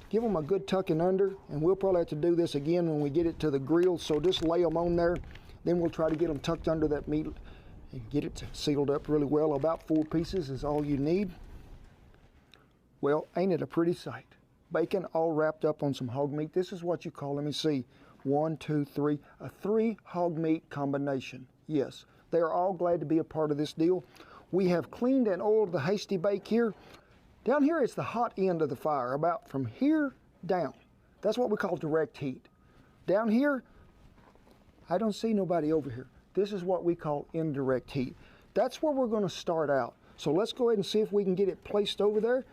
Give them a good tucking under, and we'll probably have to do this again when we get it to the grill, so just lay them on there. Then we'll try to get them tucked under that meat and get it sealed up really well. About 4 pieces is all you need. Well, ain't it a pretty sight? Bacon all wrapped up on some hog meat. This is what you call, let me see, 1, 2, 3, a 3 hog meat combination. Yes, they are all glad to be a part of this deal. We have cleaned and oiled the hasty bake here. Down here it's the hot end of the fire, about from here down. That's what we call direct heat. Down here, I don't see nobody over here. This is what we call indirect heat. That's where we're going to start out. So let's go ahead and see if we can get it placed over there.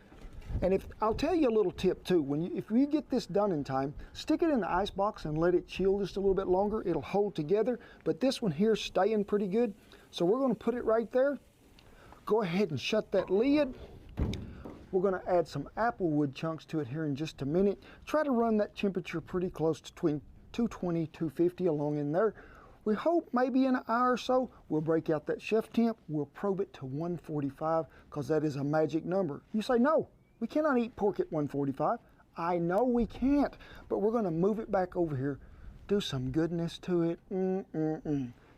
And I'll tell you a little tip too. If you get this done in time, stick it in the ice box and let it chill just a little bit longer. It'll hold together. But this one here's staying pretty good. So we're going to put it right there. Go ahead and shut that lid. We're going to add some applewood chunks to it here in just a minute. Try to run that temperature pretty close to between 220, 250 along in there. We hope maybe in an hour or so, we'll break out that chef temp. We'll probe it to 145 because that is a magic number. You say, no, we cannot eat pork at 145. I know we can't, but we're going to move it back over here, do some goodness to it.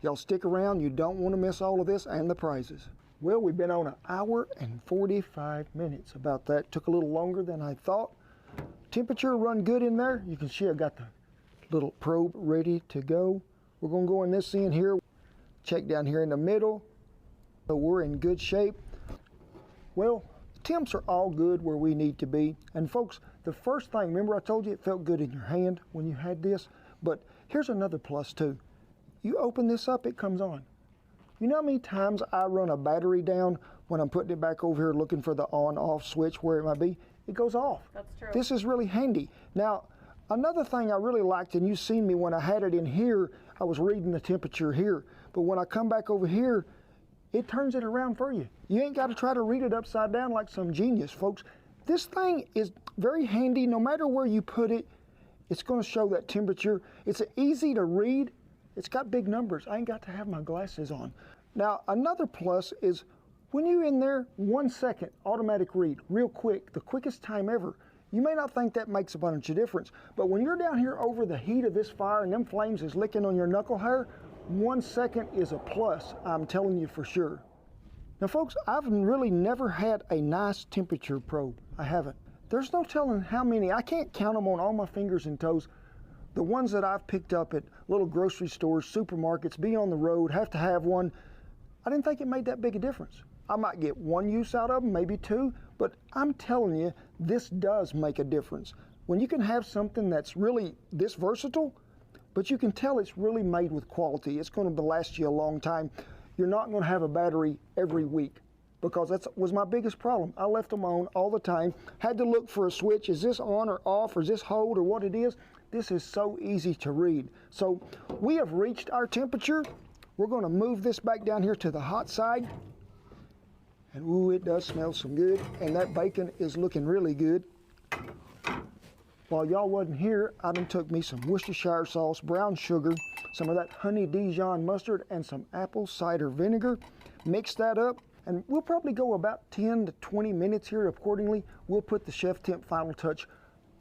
Y'all stick around. You don't want to miss all of this and the prizes. Well, we've been on 1 hour and 45 minutes. About that. Took a little longer than I thought. temperature run good in there. You can see I got the little probe ready to go. We're gonna go in this end here, check down here in the middle. So we're in good shape. Well, the temps are all good where we need to be. And folks, the first thing, remember I told you it felt good in your hand when you had this? But here's another plus too. You open this up, it comes on. You know how many times I run a battery down when I'm putting it back over here looking for the on-off switch where it might be? It goes off. That's true. This is really handy. Now, another thing I really liked, and you've seen me when I had it in here, I was reading the temperature here. But when I come back over here, it turns it around for you. You ain't got to try to read it upside down like some genius, folks. This thing is very handy. No matter where you put it, it's going to show that temperature. It's easy to read. It's got big numbers. I ain't got to have my glasses on. Now, another plus is when you're in there, 1 second, automatic read, real quick, the quickest time ever. You may not think that makes a bunch of difference, but when you're down here over the heat of this fire and them flames is licking on your knuckle hair, 1 second is a plus, I'm telling you for sure. Now folks, I've really never had a nice temperature probe. I haven't. There's no telling how many, I can't count them on all my fingers and toes. The ones that I've picked up at little grocery stores, supermarkets, be on the road, have to have one, I didn't think it made that big a difference. I might get one use out of them, maybe two, but I'm telling you, this does make a difference. When you can have something that's really this versatile, but you can tell it's really made with quality. It's going to last you a long time. You're not going to have a battery every week because that was my biggest problem. I left them on all the time, had to look for a switch. Is this on or off, or is this hold or what it is? This is so easy to read. So we have reached our temperature. We're going to move this back down here to the hot side. And ooh, it does smell some good. And that bacon is looking really good. While y'all wasn't here, I done took me some Worcestershire sauce, brown sugar, some of that honey Dijon mustard, and some apple cider vinegar. Mix that up, and we'll probably go about 10 to 20 minutes here accordingly. We'll put the Chef Temp Final Touch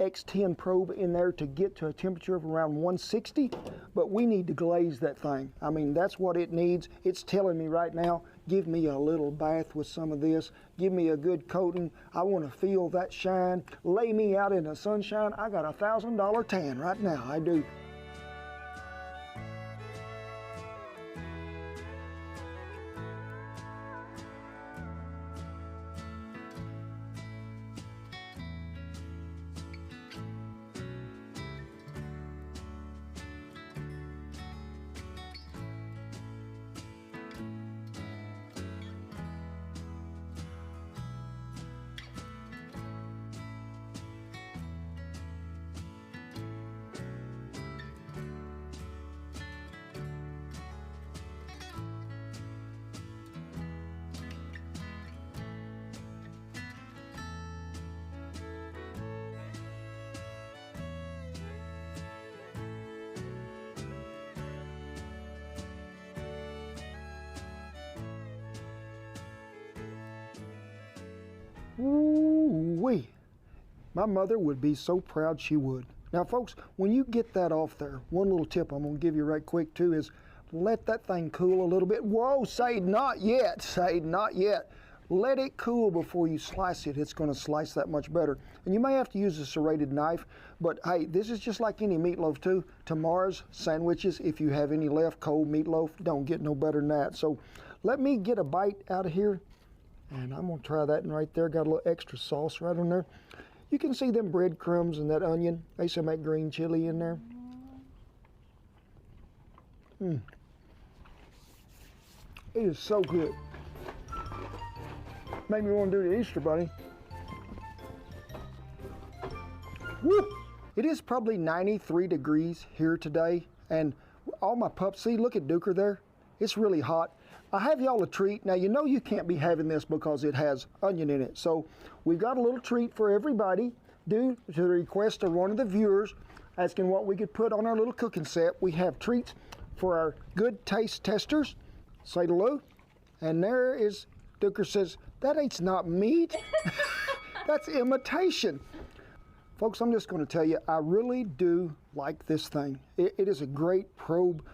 X10 probe in there to get to a temperature of around 160, but we need to glaze that thing. I mean, that's what it needs. It's telling me right now, give me a little bath with some of this, give me a good coating. I want to feel that shine. Lay me out in the sunshine. I got a $1,000 tan right now, I do. Ooh-wee. My mother would be so proud she would. Now folks, when you get that off there, one little tip I'm gonna give you right quick too is let that thing cool a little bit. Whoa, say not yet, say not yet. Let it cool before you slice it. It's gonna slice that much better. And you may have to use a serrated knife, but hey, this is just like any meatloaf too. Tomorrow's sandwiches, if you have any left, cold meatloaf, don't get no better than that. So let me get a bite out of here. And I'm gonna try that one right there. Got a little extra sauce right on there. You can see them breadcrumbs and that onion. There's some of that green chili in there. It is so good. Made me want to do the Easter Bunny. Woo! It is probably 93 degrees here today, and all my pups, see, look at Duker there. It's really hot. I have y'all a treat. Now, you know you can't be having this because it has onion in it. So we've got a little treat for everybody due to the request of one of the viewers asking what we could put on our little cooking set. We have treats for our good taste testers. Say hello. And there is, Duker says, that ain't not meat. That's imitation. Folks, I'm just going to tell you, I really do like this thing. It is a great probe.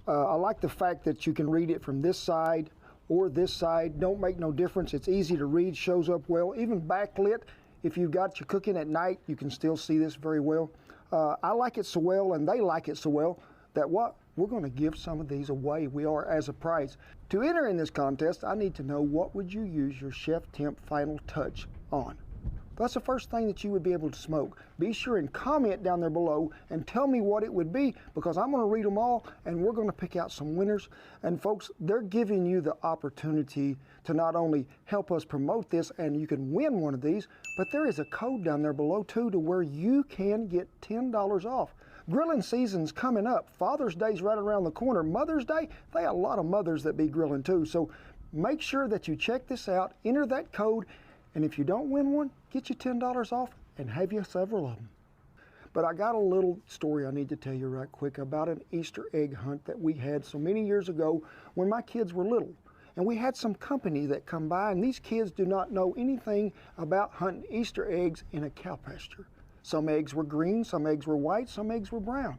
I like the fact that you can read it from this side or this side. Don't make no difference. It's easy to read, shows up well. Even backlit, If you've got your cooking at night, you can still see this very well. I like it so well, and they like it so well, that what? We're going to give some of these away. We are as a prize. To enter in this contest, I need to know what would you use your Chef Temp Final Touch on? That's the first thing that you would be able to smoke. Be sure and comment down there below and tell me what it would be, because I'm going to read them all and we're going to pick out some winners. And folks, they're giving you the opportunity to not only help us promote this and you can win one of these, but there is a code down there below too to where you can get $10 off. Grilling season's coming up. Father's Day's right around the corner. Mother's Day, they have a lot of mothers that be grilling too. So make sure that you check this out, enter that code, and if you don't win one, get you $10 off and have you several of them. But I got a little story I need to tell you right quick about an Easter egg hunt that we had so many years ago when my kids were little. And we had some company that come by, and these kids do not know anything about hunting Easter eggs in a cow pasture. Some eggs were green, some eggs were white, some eggs were brown.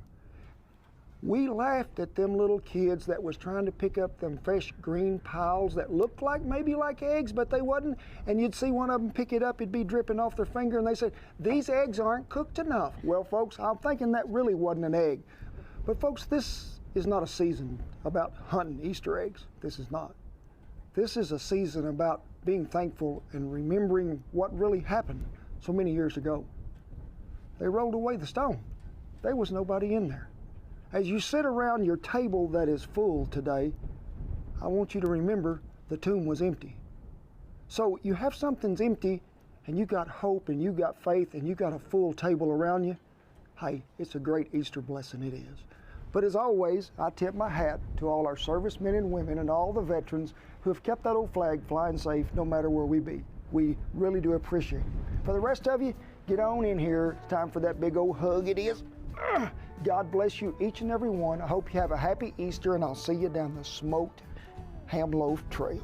We laughed at them little kids that was trying to pick up them fresh green piles that looked like maybe like eggs, but they wasn't. And you'd see one of them pick it up, it'd be dripping off their finger, and they said, these eggs aren't cooked enough. Well, folks, I'm thinking that really wasn't an egg. But folks, this is not a season about hunting Easter eggs. This is not. This is a season about being thankful and remembering what really happened so many years ago. They rolled away the stone. There was nobody in there. As you sit around your table that is full today, I want you to remember the tomb was empty. So you have something's empty and you got hope and you got faith and you got a full table around you. Hey, it's a great Easter blessing, it is. But as always, I tip my hat to all our servicemen and women and all the veterans who have kept that old flag flying safe no matter where we be. We really do appreciate it. For the rest of you, get on in here. It's time for that big old hug, it is. God bless you, each and every one. I hope you have a happy Easter, and I'll see you down the smoked ham loaf trail.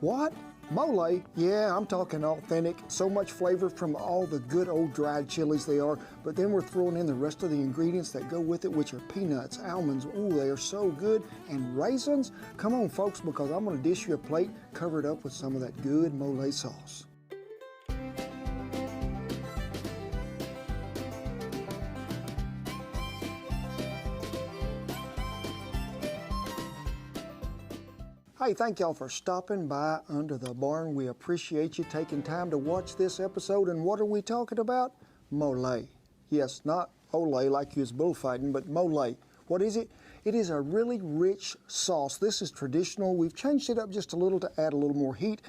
What? Mole? Yeah, I'm talking authentic. So much flavor from all the good old dried chilies they are, but then we're throwing in the rest of the ingredients that go with it, which are peanuts, almonds, ooh, they are so good, and raisins. Come on, folks, because I'm gonna dish you a plate covered up with some of that good mole sauce. Hey, thank y'all for stopping by Under the Barn. We appreciate you taking time to watch this episode. And what are we talking about? Mole. Yes, not ole like you was bullfighting, but mole. What is it? It is a really rich sauce. This is traditional. We've changed it up just a little to add a little more heat,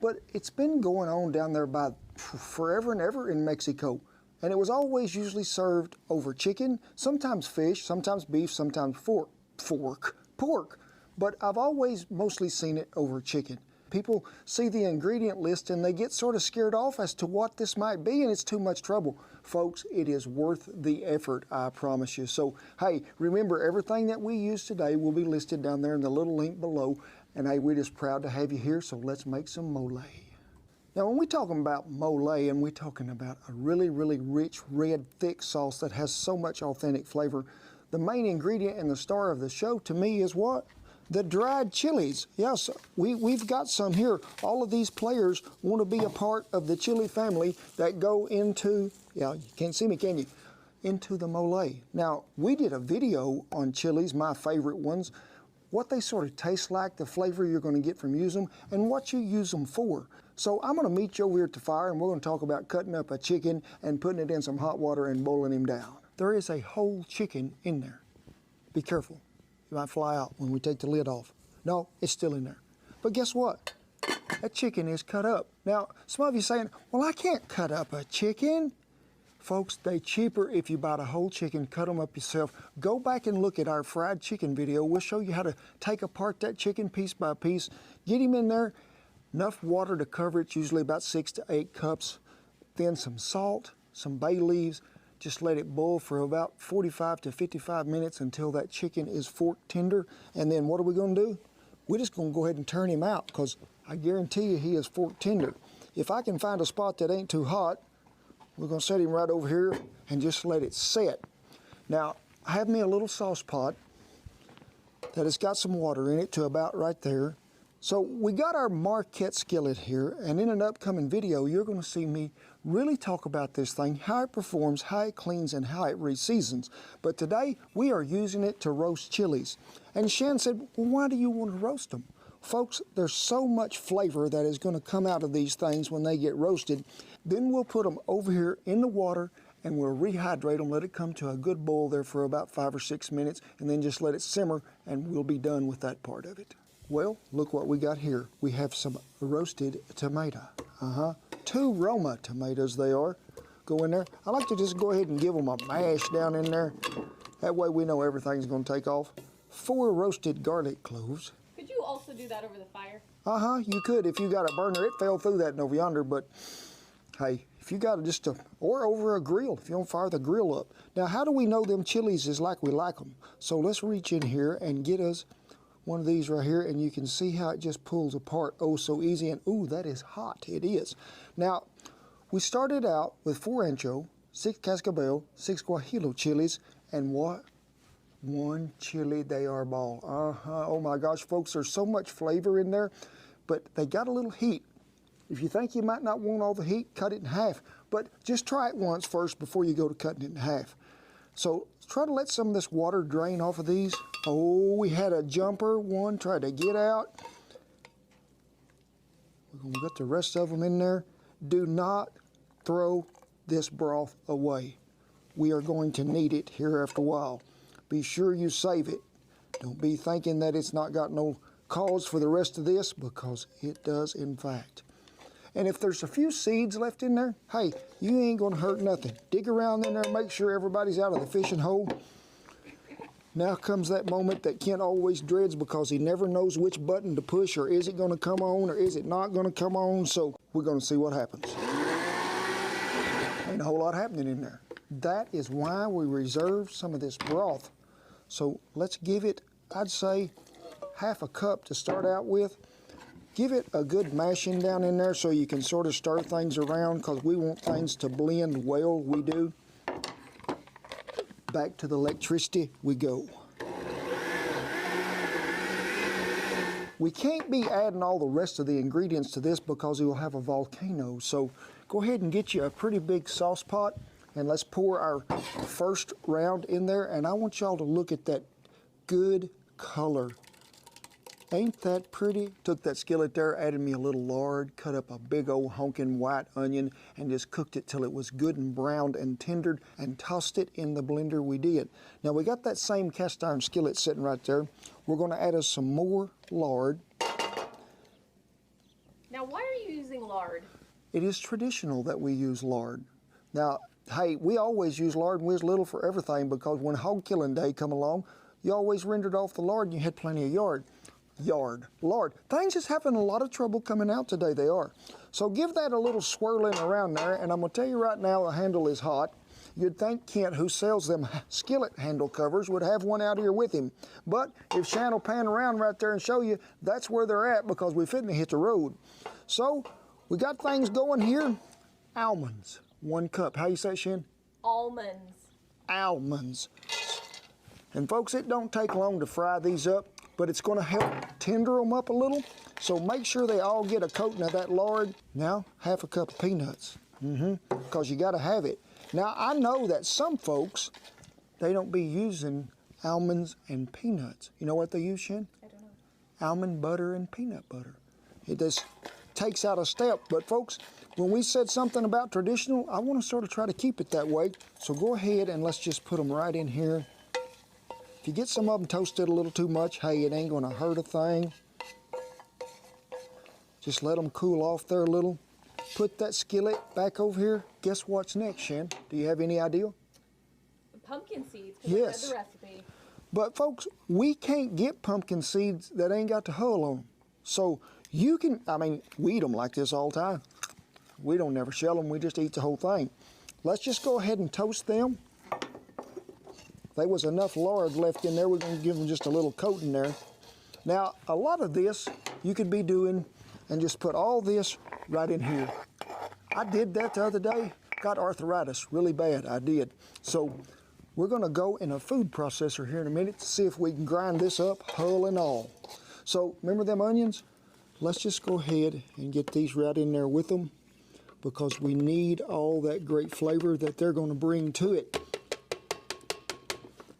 but it's been going on down there by forever and ever in Mexico. And it was always usually served over chicken, sometimes fish, sometimes beef, sometimes pork. But I've always mostly seen it over chicken. People see the ingredient list and they get sort of scared off as to what this might be, and it's too much trouble. Folks, it is worth the effort, I promise you. So, hey, remember, everything that we use today will be listed down there in the little link below. And hey, we're just proud to have you here, so let's make some mole. Now, when we're talking about mole, and we're talking about a really, really rich, red, thick sauce that has so much authentic flavor, the main ingredient and the star of the show to me is what? The dried chilies. Yes, we've got some here. All of these players want to be a part of the chili family that go into, yeah, you can't see me, can you? Into the mole. Now, we did a video on chilies, my favorite ones, what they sort of taste like, the flavor you're going to get from using them, and what you use them for. So I'm going to meet you over here at the fire, and we're going to talk about cutting up a chicken and putting it in some hot water and boiling him down. There is a whole chicken in there. Be careful. It might fly out when we take the lid off. No, it's still in there. But guess what? That chicken is cut up. Now, some of you saying, well, I can't cut up a chicken. Folks, they're cheaper if you buy the whole chicken, cut them up yourself. Go back and look at our fried chicken video. We'll show you how to take apart that chicken piece by piece. Get him in there, enough water to cover it, usually about 6 to 8 cups. Then some salt, some bay leaves. Just let it boil for about 45 to 55 minutes until that chicken is fork tender. And then what are we going to do? We're just going to go ahead and turn him out, because I guarantee you he is fork tender. If I can find a spot that ain't too hot, We're gonna set him right over here and just let it set. Now, I have me a little sauce pot that has got some water in it to about right there. So we got our Marquette skillet here, and in an upcoming video, you're gonna see me really talk about this thing, how it performs, how it cleans, and how it reseasons. But today, we are using it to roast chilies. And Shan said, well, why do you want to roast them? Folks, there's so much flavor that is gonna come out of these things when they get roasted. Then we'll put them over here in the water and we'll rehydrate them, let it come to a good boil there for about 5 or 6 minutes, and then just let it simmer, and we'll be done with that part of it. Well, look what we got here. We have some roasted tomato. 2 Roma tomatoes they are. Go in there. I like to just go ahead and give them a mash down in there. That way we know everything's gonna take off. 4 roasted garlic cloves. Could you also do that over the fire? You could if you got a burner. It fell through that over yonder, but hey, if you got or over a grill, if you don't fire the grill up. Now, how do we know them chilies is like we like them? So let's reach in here and get us one of these right here, and you can see how it just pulls apart oh so easy. And ooh, that is hot. It is. Now, we started out with 4 ancho, 6 cascabel, 6 guajillo chilies, and what? 1 chili de arbol. Oh my gosh, folks, there's so much flavor in there, but they got a little heat. If you think you might not want all the heat, cut it in half. But just try it once first before you go to cutting it in half. So try to let some of this water drain off of these. Oh, we had a jumper one try to get out. We're gonna get the rest of them in there. Do not throw this broth away. We are going to need it here after a while. Be sure you save it. Don't be thinking that it's not got no cause for the rest of this, because it does in fact. And if there's a few seeds left in there, hey, you ain't gonna hurt nothing. Dig around in there and make sure everybody's out of the fishing hole. Now comes that moment that Kent always dreads because he never knows which button to push, or is it gonna come on or is it not gonna come on, so we're gonna see what happens. Ain't a whole lot happening in there. That is why we reserve some of this broth. So let's give it, I'd say, half a cup to start out with. Give it a good mashing down in there so you can sort of stir things around, because we want things to blend well, we do. Back to the electricity we go. We can't be adding all the rest of the ingredients to this because it will have a volcano. So go ahead and get you a pretty big sauce pot, and let's pour our first round in there. And I want y'all to look at that good color. Ain't that pretty? Took that skillet there, added me a little lard, cut up a big old honking white onion, and just cooked it till it was good and browned and tendered, and tossed it in the blender we did. Now we got that same cast iron skillet sitting right there. We're gonna add us some more lard. Now, why are you using lard? It is traditional that we use lard. Now, hey, we always use lard when we was little for everything, because when hog killing day come along, you always rendered off the lard and you had plenty of lard. Things is having a lot of trouble coming out today, they are. So give that a little swirling around there, and I'm gonna tell you right now, the handle is hot. You'd think Kent, who sells them skillet handle covers, would have one out here with him. But if Shan will pan around right there and show you, that's where they're at, because we fitting to hit the road. So we got things going here. Almonds, 1 cup. How you say it, Shan? Almonds. Almonds. And folks, it don't take long to fry these up, but it's gonna help tender them up a little. So make sure they all get a coating of that lard. Now, half a cup of peanuts, because you gotta have it. Now, I know that some folks, they don't be using almonds and peanuts. You know what they use, Shan? I don't know. Almond butter and peanut butter. It just takes out a step. But folks, when we said something about traditional, I wanna sort of try to keep it that way. So go ahead and let's just put them right in here. If you get some of them toasted a little too much, hey, it ain't gonna hurt a thing. Just let them cool off there a little. Put that skillet back over here. Guess what's next, Shan? Do you have any idea? Pumpkin seeds, because Yes. I read the recipe. But folks, we can't get pumpkin seeds that ain't got the hull on them. So you can, we eat them like this all the time. We don't never shell them, we just eat the whole thing. Let's just go ahead and toast them. There was enough lard left in there, we're gonna give them just a little coat in there. Now, a lot of this you could be doing and just put all this right in here. I did that the other day. got arthritis really bad. I did. So we're going to go in a food processor here in a minute to see if we can grind this up, hull and all. So remember them onions? Let's just go ahead and get these right in there with them, because we need all that great flavor that they're going to bring to it.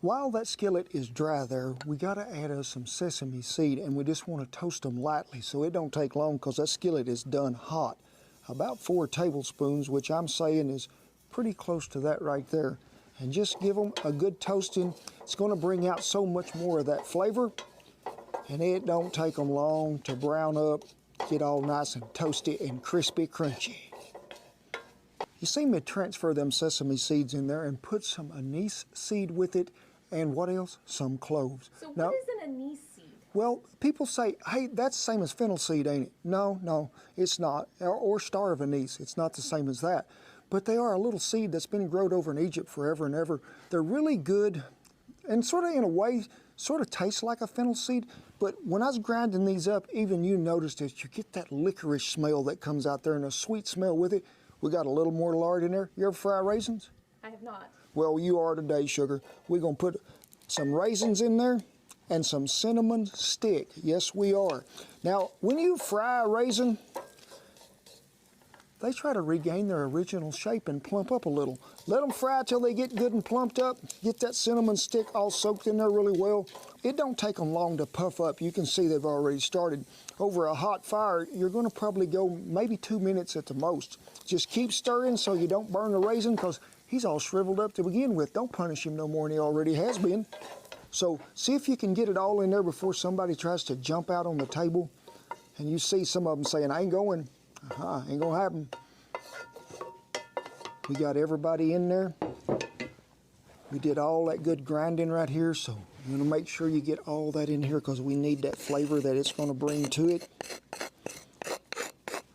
While that skillet is dry there, we got to add us some sesame seed, and we just want to toast them lightly so it don't take long, because that skillet is done hot. About 4 tablespoons, which I'm saying is pretty close to that right there. And just give them a good toasting. It's going to bring out so much more of that flavor, and it don't take them long to brown up, get all nice and toasty and crispy crunchy. You see me transfer them sesame seeds in there and put some anise seed with it, and what else? Some cloves. So now, what is an anise seed? well, people say, hey, that's the same as fennel seed, ain't it? No, it's not. Or star of anise. It's not the same as that. But they are a little seed that's been growed over in Egypt forever and ever. They're really good, and sort of in a way, sort of taste like a fennel seed. But when I was grinding these up, even you noticed it, you get that licorice smell that comes out there and a sweet smell with it. We got a little more lard in there. You ever fry raisins? I have not. Well, you are today, sugar. We're going to put some raisins in there and some cinnamon stick. Yes, we are. Now, when you fry a raisin, they try to regain their original shape and plump up a little. Let them fry till they get good and plumped up. Get that cinnamon stick all soaked in there really well. It don't take them long to puff up. You can see they've already started. Over a hot fire, you're going to probably go maybe 2 minutes at the most. Just keep stirring so you don't burn the raisin, because he's all shriveled up to begin with. Don't punish him no more than he already has been. So see if you can get it all in there before somebody tries to jump out on the table. And you see some of them saying, I ain't going. Ain't gonna happen. We got everybody in there. We did all that good grinding right here, so you're gonna make sure you get all that in here, because we need that flavor that it's gonna bring to it.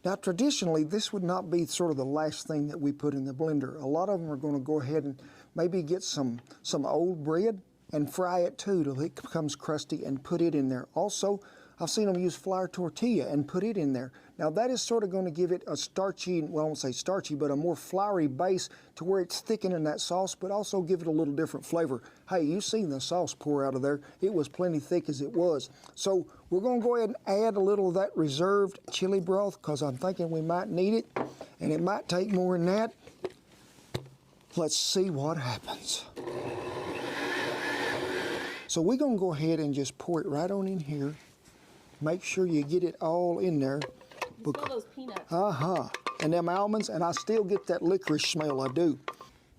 Now, traditionally, this would not be sort of the last thing that we put in the blender. A lot of them are gonna go ahead and maybe get some old bread and fry it too till it becomes crusty and put it in there. Also, I've seen them use flour tortilla and put it in there. Now that is sort of going to give it a starchy, well I won't say starchy, but a more floury base to where it's thickening that sauce, but also give it a little different flavor. Hey, you've seen the sauce pour out of there. It was plenty thick as it was. So we're going to go ahead and add a little of that reserved chili broth, because I'm thinking we might need it, and it might take more than that. Let's see what happens. So we're going to go ahead and just pour it right on in here. Make sure you get it all in there. You smell those peanuts. And them almonds, and I still get that licorice smell, I do.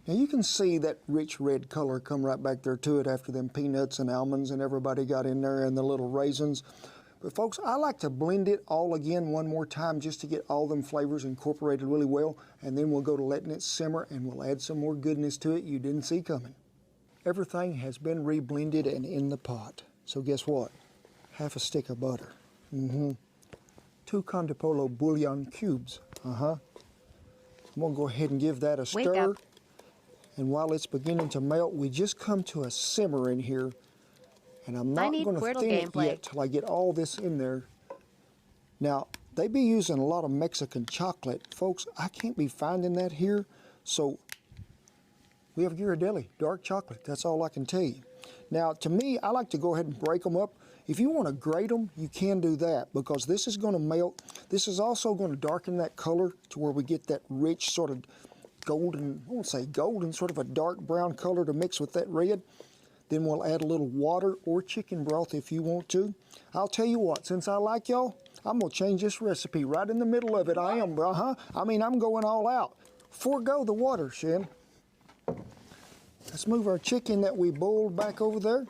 Now you can see that rich red color come right back there to it after them peanuts and almonds and everybody got in there, and the little raisins. But folks, I like to blend it all again one more time just to get all them flavors incorporated really well, and then we'll go to letting it simmer, and we'll add some more goodness to it you didn't see coming. Everything has been reblended and in the pot. So guess what? Half a stick of butter. 2 Conde Polo bouillon cubes. I'm gonna go ahead and give that a stir. And while it's beginning to melt, we just come to a simmer in here. And I'm not gonna thin it yet till I get all this in there. Now, they be using a lot of Mexican chocolate. Folks, I can't be finding that here. So we have Ghirardelli, dark chocolate. That's all I can tell you. Now, to me, I like to go ahead and break them up. If you want to grate them, you can do that, because this is going to melt. This is also going to darken that color to where we get that rich sort of golden, I won't say golden, sort of a dark brown color to mix with that red. Then we'll add a little water or chicken broth if you want to. I'll tell you what, since I like y'all, I'm going to change this recipe right in the middle of it. I am, I mean, I'm going all out. Forego the water, Shen. Let's move our chicken that we boiled back over there.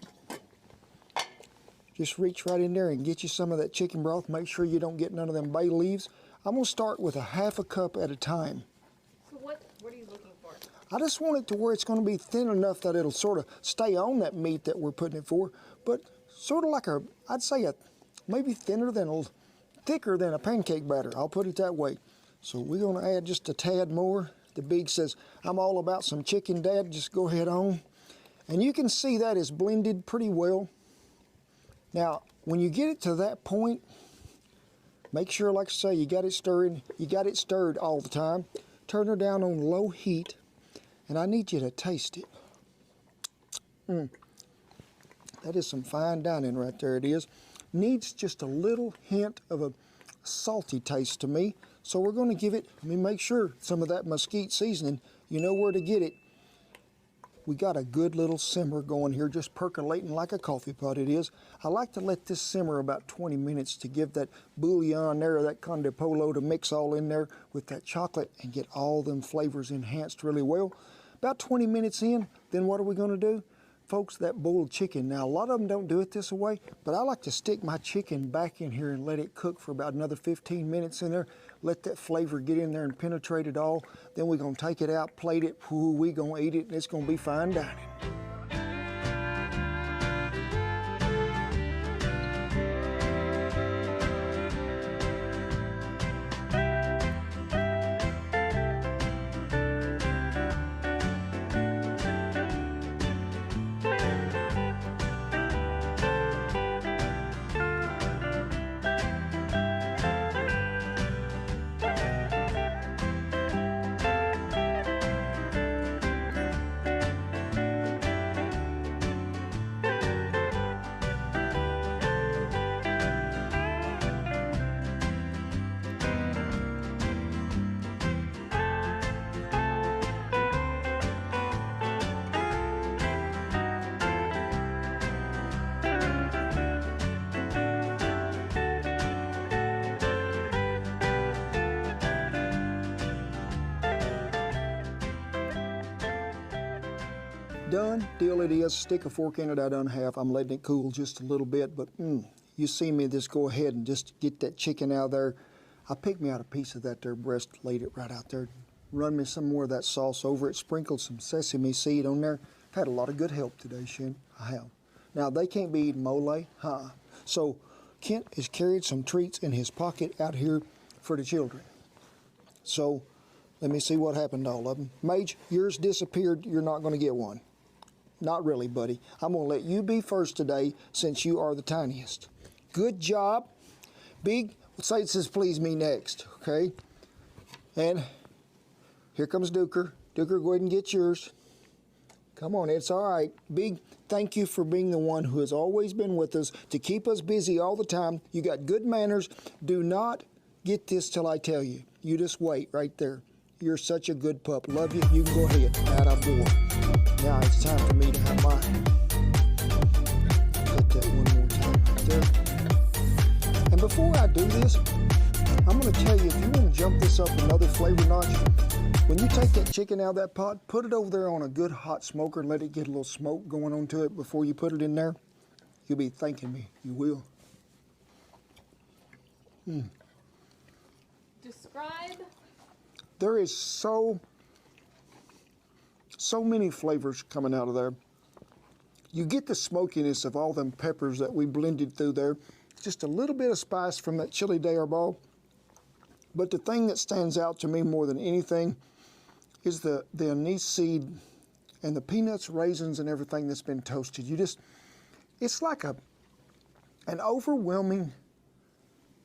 Just reach right in there and get you some of that chicken broth. Make sure you don't get none of them bay leaves. I'm going to start with a half a cup at a time. So what are you looking for? I just want it to where it's going to be thin enough that it'll sort of stay on that meat that we're putting it for, but sort of like I'd say maybe thicker than a pancake batter. I'll put it that way. So we're going to add just a tad more. The Big says, I'm all about some chicken, Dad. Just go ahead on. And you can see that is blended pretty well. Now, when you get it to that point, make sure, like I say, you got it stirring. You got it stirred all the time. turn her down on low heat, and I need you to taste it. That is some fine dining right there, it is. Needs just a little hint of a salty taste to me. So we're going to give it, let me make sure, some of that mesquite seasoning. You know where to get it. We got a good little simmer going here, just percolating like a coffee pot it is. I like to let this simmer about 20 minutes to give that bouillon there, or that conde polo, to mix all in there with that chocolate and get all them flavors enhanced really well. About 20 minutes in, then what are we going to do? Folks, that boiled chicken. Now, a lot of them don't do it this way, but I like to stick my chicken back in here and let it cook for about another 15 minutes in there. Let that flavor get in there and penetrate it all. Then we're going to take it out, plate it, we're going to eat it, and it's going to be fine dining. Done, deal it is. Stick a fork in it, I done half. I'm letting it cool just a little bit, but you see me just go ahead and just get that chicken out there. I picked me out a piece of that there breast, laid it right out there. Run me some more of that sauce over it, sprinkled some sesame seed on there. I've had a lot of good help today, Shin. I have. Now, they can't be eating mole, So Kent has carried some treats in his pocket out here for the children. So let me see what happened to all of them. Mage, yours disappeared. You're not going to get one. Not really, buddy. I'm going to let you be first today since you are the tiniest. Good job. Big, say it says please me next, okay? And here comes Duker. Duker, go ahead and get yours. Come on, it's all right. Big, thank you for being the one who has always been with us to keep us busy all the time. You got good manners. Do not get this till I tell you. You just wait right there. You're such a good pup. Love you. You can go ahead. Attaboy. Now it's time for me to have mine. Hit that one more time right there. And before I do this, I'm going to tell you, if you want to jump this up another flavor notch, when you take that chicken out of that pot, put it over there on a good hot smoker and let it get a little smoke going onto it before you put it in there. You'll be thanking me. You will. Describe. There is so many flavors coming out of there. You get the smokiness of all them peppers that we blended through there. Just a little bit of spice from that chili de arbol. But the thing that stands out to me more than anything is the anise seed and the peanuts, raisins, and everything that's been toasted. It's like an overwhelming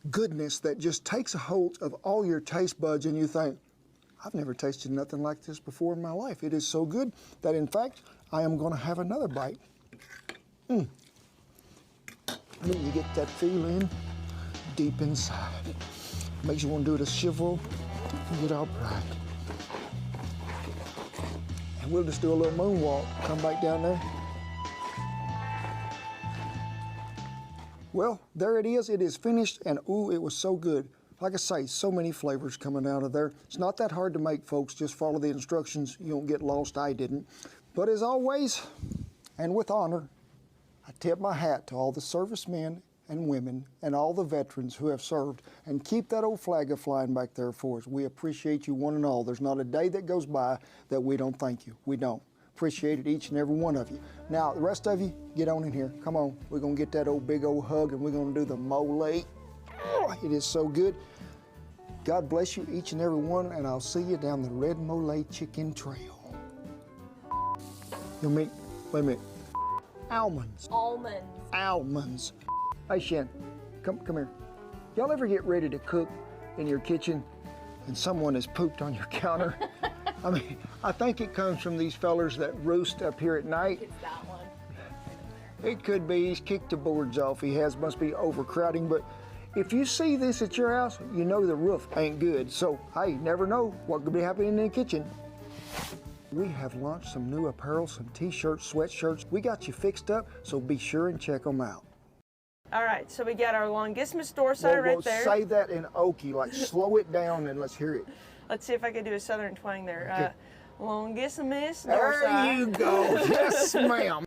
goodness that just takes a hold of all your taste buds, and you think, I've never tasted nothing like this before in my life. It is so good that, in fact, I am going to have another bite. When you get that feeling deep inside, makes you want to do it a shivel and get all bright. And we'll just do a little moonwalk, come back down there. Well, there it is. It is finished, and ooh, it was so good. Like I say, so many flavors coming out of there. It's not that hard to make, folks. Just follow the instructions. You don't get lost. I didn't. But as always, and with honor, I tip my hat to all the servicemen and women and all the veterans who have served, and keep that old flag flying back there for us. We appreciate you one and all. There's not a day that goes by that we don't thank you. We don't. Appreciate it, each and every one of you. Now, the rest of you, get on in here. Come on. We're going to get that old big old hug, and we're going to do the mole. Oh, it is so good. God bless you, each and every one, and I'll see you down the Red Mole Chicken Trail. Wait a minute. Almonds. Almonds. Almonds. Hey, Shen, come here. Y'all ever get ready to cook in your kitchen and someone has pooped on your counter. I mean, I think it comes from these fellers that roost up here at night. It's that one. It could be he's kicked the boards off. He must be overcrowding, but if you see this at your house, you know the roof ain't good. So, hey, never know what could be happening in the kitchen. We have launched some new apparel, some t-shirts, sweatshirts. We got you fixed up, so be sure and check them out. All right, so we got our longismus dorsi right there. Say that in Okie, like slow it down and let's hear it. Let's see if I can do a southern twang there. Okay. Longismus dorsi. There you go. Yes, ma'am.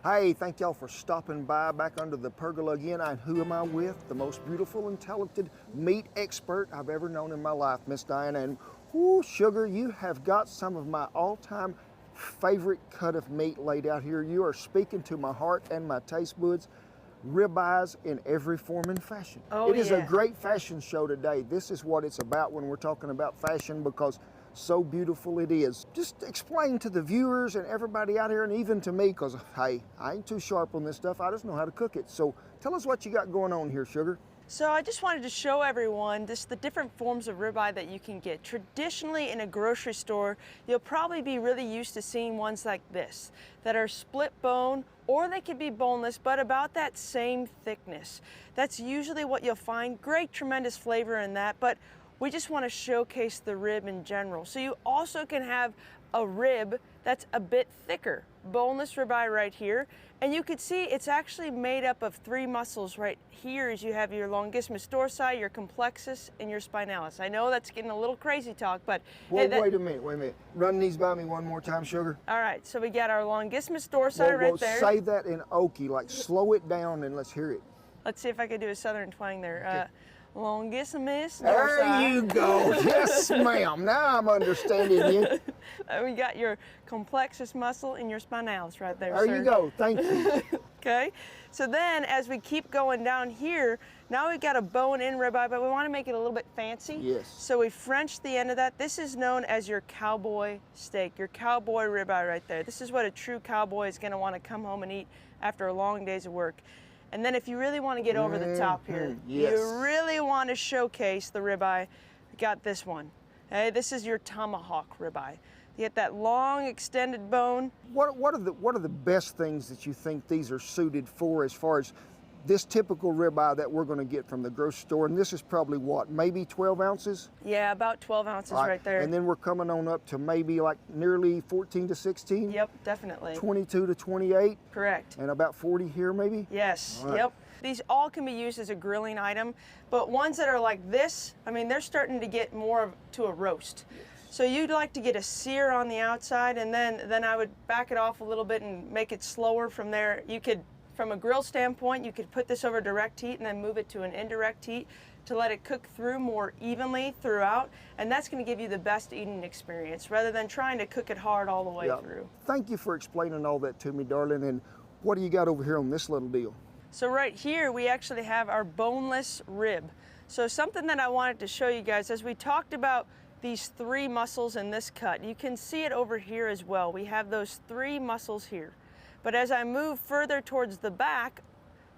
Hey, thank y'all for stopping by back under the pergola again. And who am I with? The most beautiful and talented meat expert I've ever known in my life, Miss Diana. And whoo, sugar, you have got some of my all-time favorite cut of meat laid out here. You are speaking to my heart and my taste buds. Ribeyes in every form and fashion. Oh, it is a great fashion show today. This is what it's about when we're talking about fashion, because so beautiful it is. Just explain to the viewers and everybody out here, and even to me, because hey, I ain't too sharp on this stuff. I just know how to cook it. So tell us what you got going on here, sugar. So I just wanted to show everyone just the different forms of ribeye that you can get. Traditionally in a grocery store, you'll probably be really used to seeing ones like this that are split bone, or they could be boneless, but about that same thickness. That's usually what you'll find. Great, tremendous flavor in that, but we just want to showcase the rib in general. So you also can have a rib that's a bit thicker. Boneless ribeye right here. And you can see it's actually made up of 3 muscles right here, as you have your longismus dorsi, your complexus, and your spinalis. I know that's getting a little crazy talk, but... Well, wait a minute. Run these by me one more time, sugar. All right, so we got our longismus dorsi right there. Say that in Okie, like slow it down and let's hear it. Let's see if I can do a southern twang there. Okay. Longismus dorsi. There you go. Yes, ma'am. Now I'm understanding you. We got your complexus muscle and your spinalis right there, There sir. you go. Thank you. Okay. So then, as we keep going down here, now we've got a bone-in ribeye, but we want to make it a little bit fancy. Yes. So we French the end of that. This is known as your cowboy steak, your cowboy ribeye right there. This is what a true cowboy is going to want to come home and eat after a long day's of work. And then if you really want to get over the top here, yes. you really want to showcase the ribeye, we got this one. Okay, this is your tomahawk ribeye. You get that long extended bone. What are the best things that you think these are suited for, as far as this typical ribeye that we're going to get from the grocery store? And this is probably what, maybe 12 ounces? Yeah, about 12 ounces right there. And then we're coming on up to maybe like nearly 14 to 16? Yep, definitely. 22 to 28? Correct. And about 40 here maybe? Yes, All right. Yep. These all can be used as a grilling item, but ones that are like this, I mean, they're starting to get more to a roast. So you'd like to get a sear on the outside, and then I would back it off a little bit and make it slower from there. You could, from a grill standpoint, you could put this over direct heat and then move it to an indirect heat to let it cook through more evenly throughout, and that's going to give you the best eating experience rather than trying to cook it hard all the way through. Thank you for explaining all that to me, darling. And what do you got over here on this little deal? So right here we actually have our boneless rib. So something that I wanted to show you guys, as we talked about these 3 muscles in this cut, you can see it over here as well. We have those 3 muscles here. But as I move further towards the back,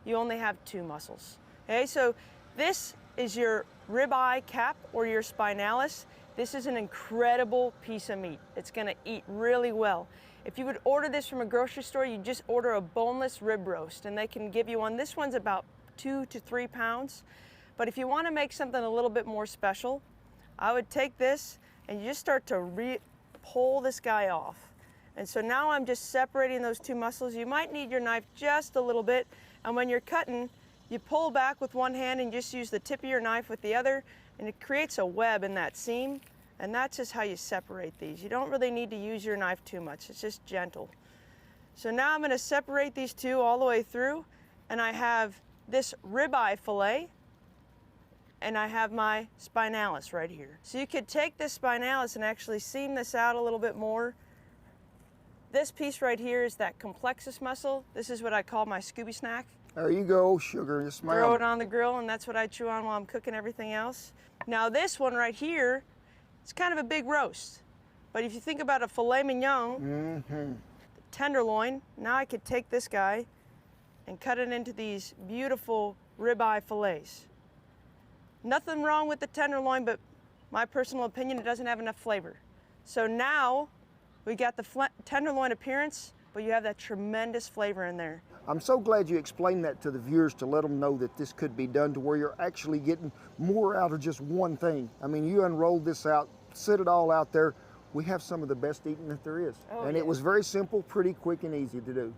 you only have 2 muscles. Okay, so this is your ribeye cap or your spinalis. This is an incredible piece of meat. It's gonna eat really well. If you would order this from a grocery store, you just order a boneless rib roast and they can give you one. This one's about 2 to 3 pounds. But if you wanna make something a little bit more special, I would take this and you just start to pull this guy off. And so now I'm just separating those 2 muscles. You might need your knife just a little bit. And when you're cutting, you pull back with one hand and just use the tip of your knife with the other, and it creates a web in that seam. And that's just how you separate these. You don't really need to use your knife too much. It's just gentle. So now I'm going to separate these 2 all the way through, and I have this ribeye fillet, and I have my spinalis right here. So you could take this spinalis and actually seam this out a little bit more. This piece right here is that complexus muscle. This is what I call my Scooby snack. There you go, sugar. Yes, ma'am. Throw it on the grill, and that's what I chew on while I'm cooking everything else. Now this one right here, it's kind of a big roast. But if you think about a filet mignon, tenderloin, now I could take this guy and cut it into these beautiful ribeye fillets. Nothing wrong with the tenderloin, but my personal opinion, it doesn't have enough flavor. So now we got the tenderloin appearance, but you have that tremendous flavor in there. I'm so glad you explained that to the viewers to let them know that this could be done to where you're actually getting more out of just one thing. I mean, you unrolled this out, set it all out there. We have some of the best eating that there is. And it was very simple, pretty quick and easy to do.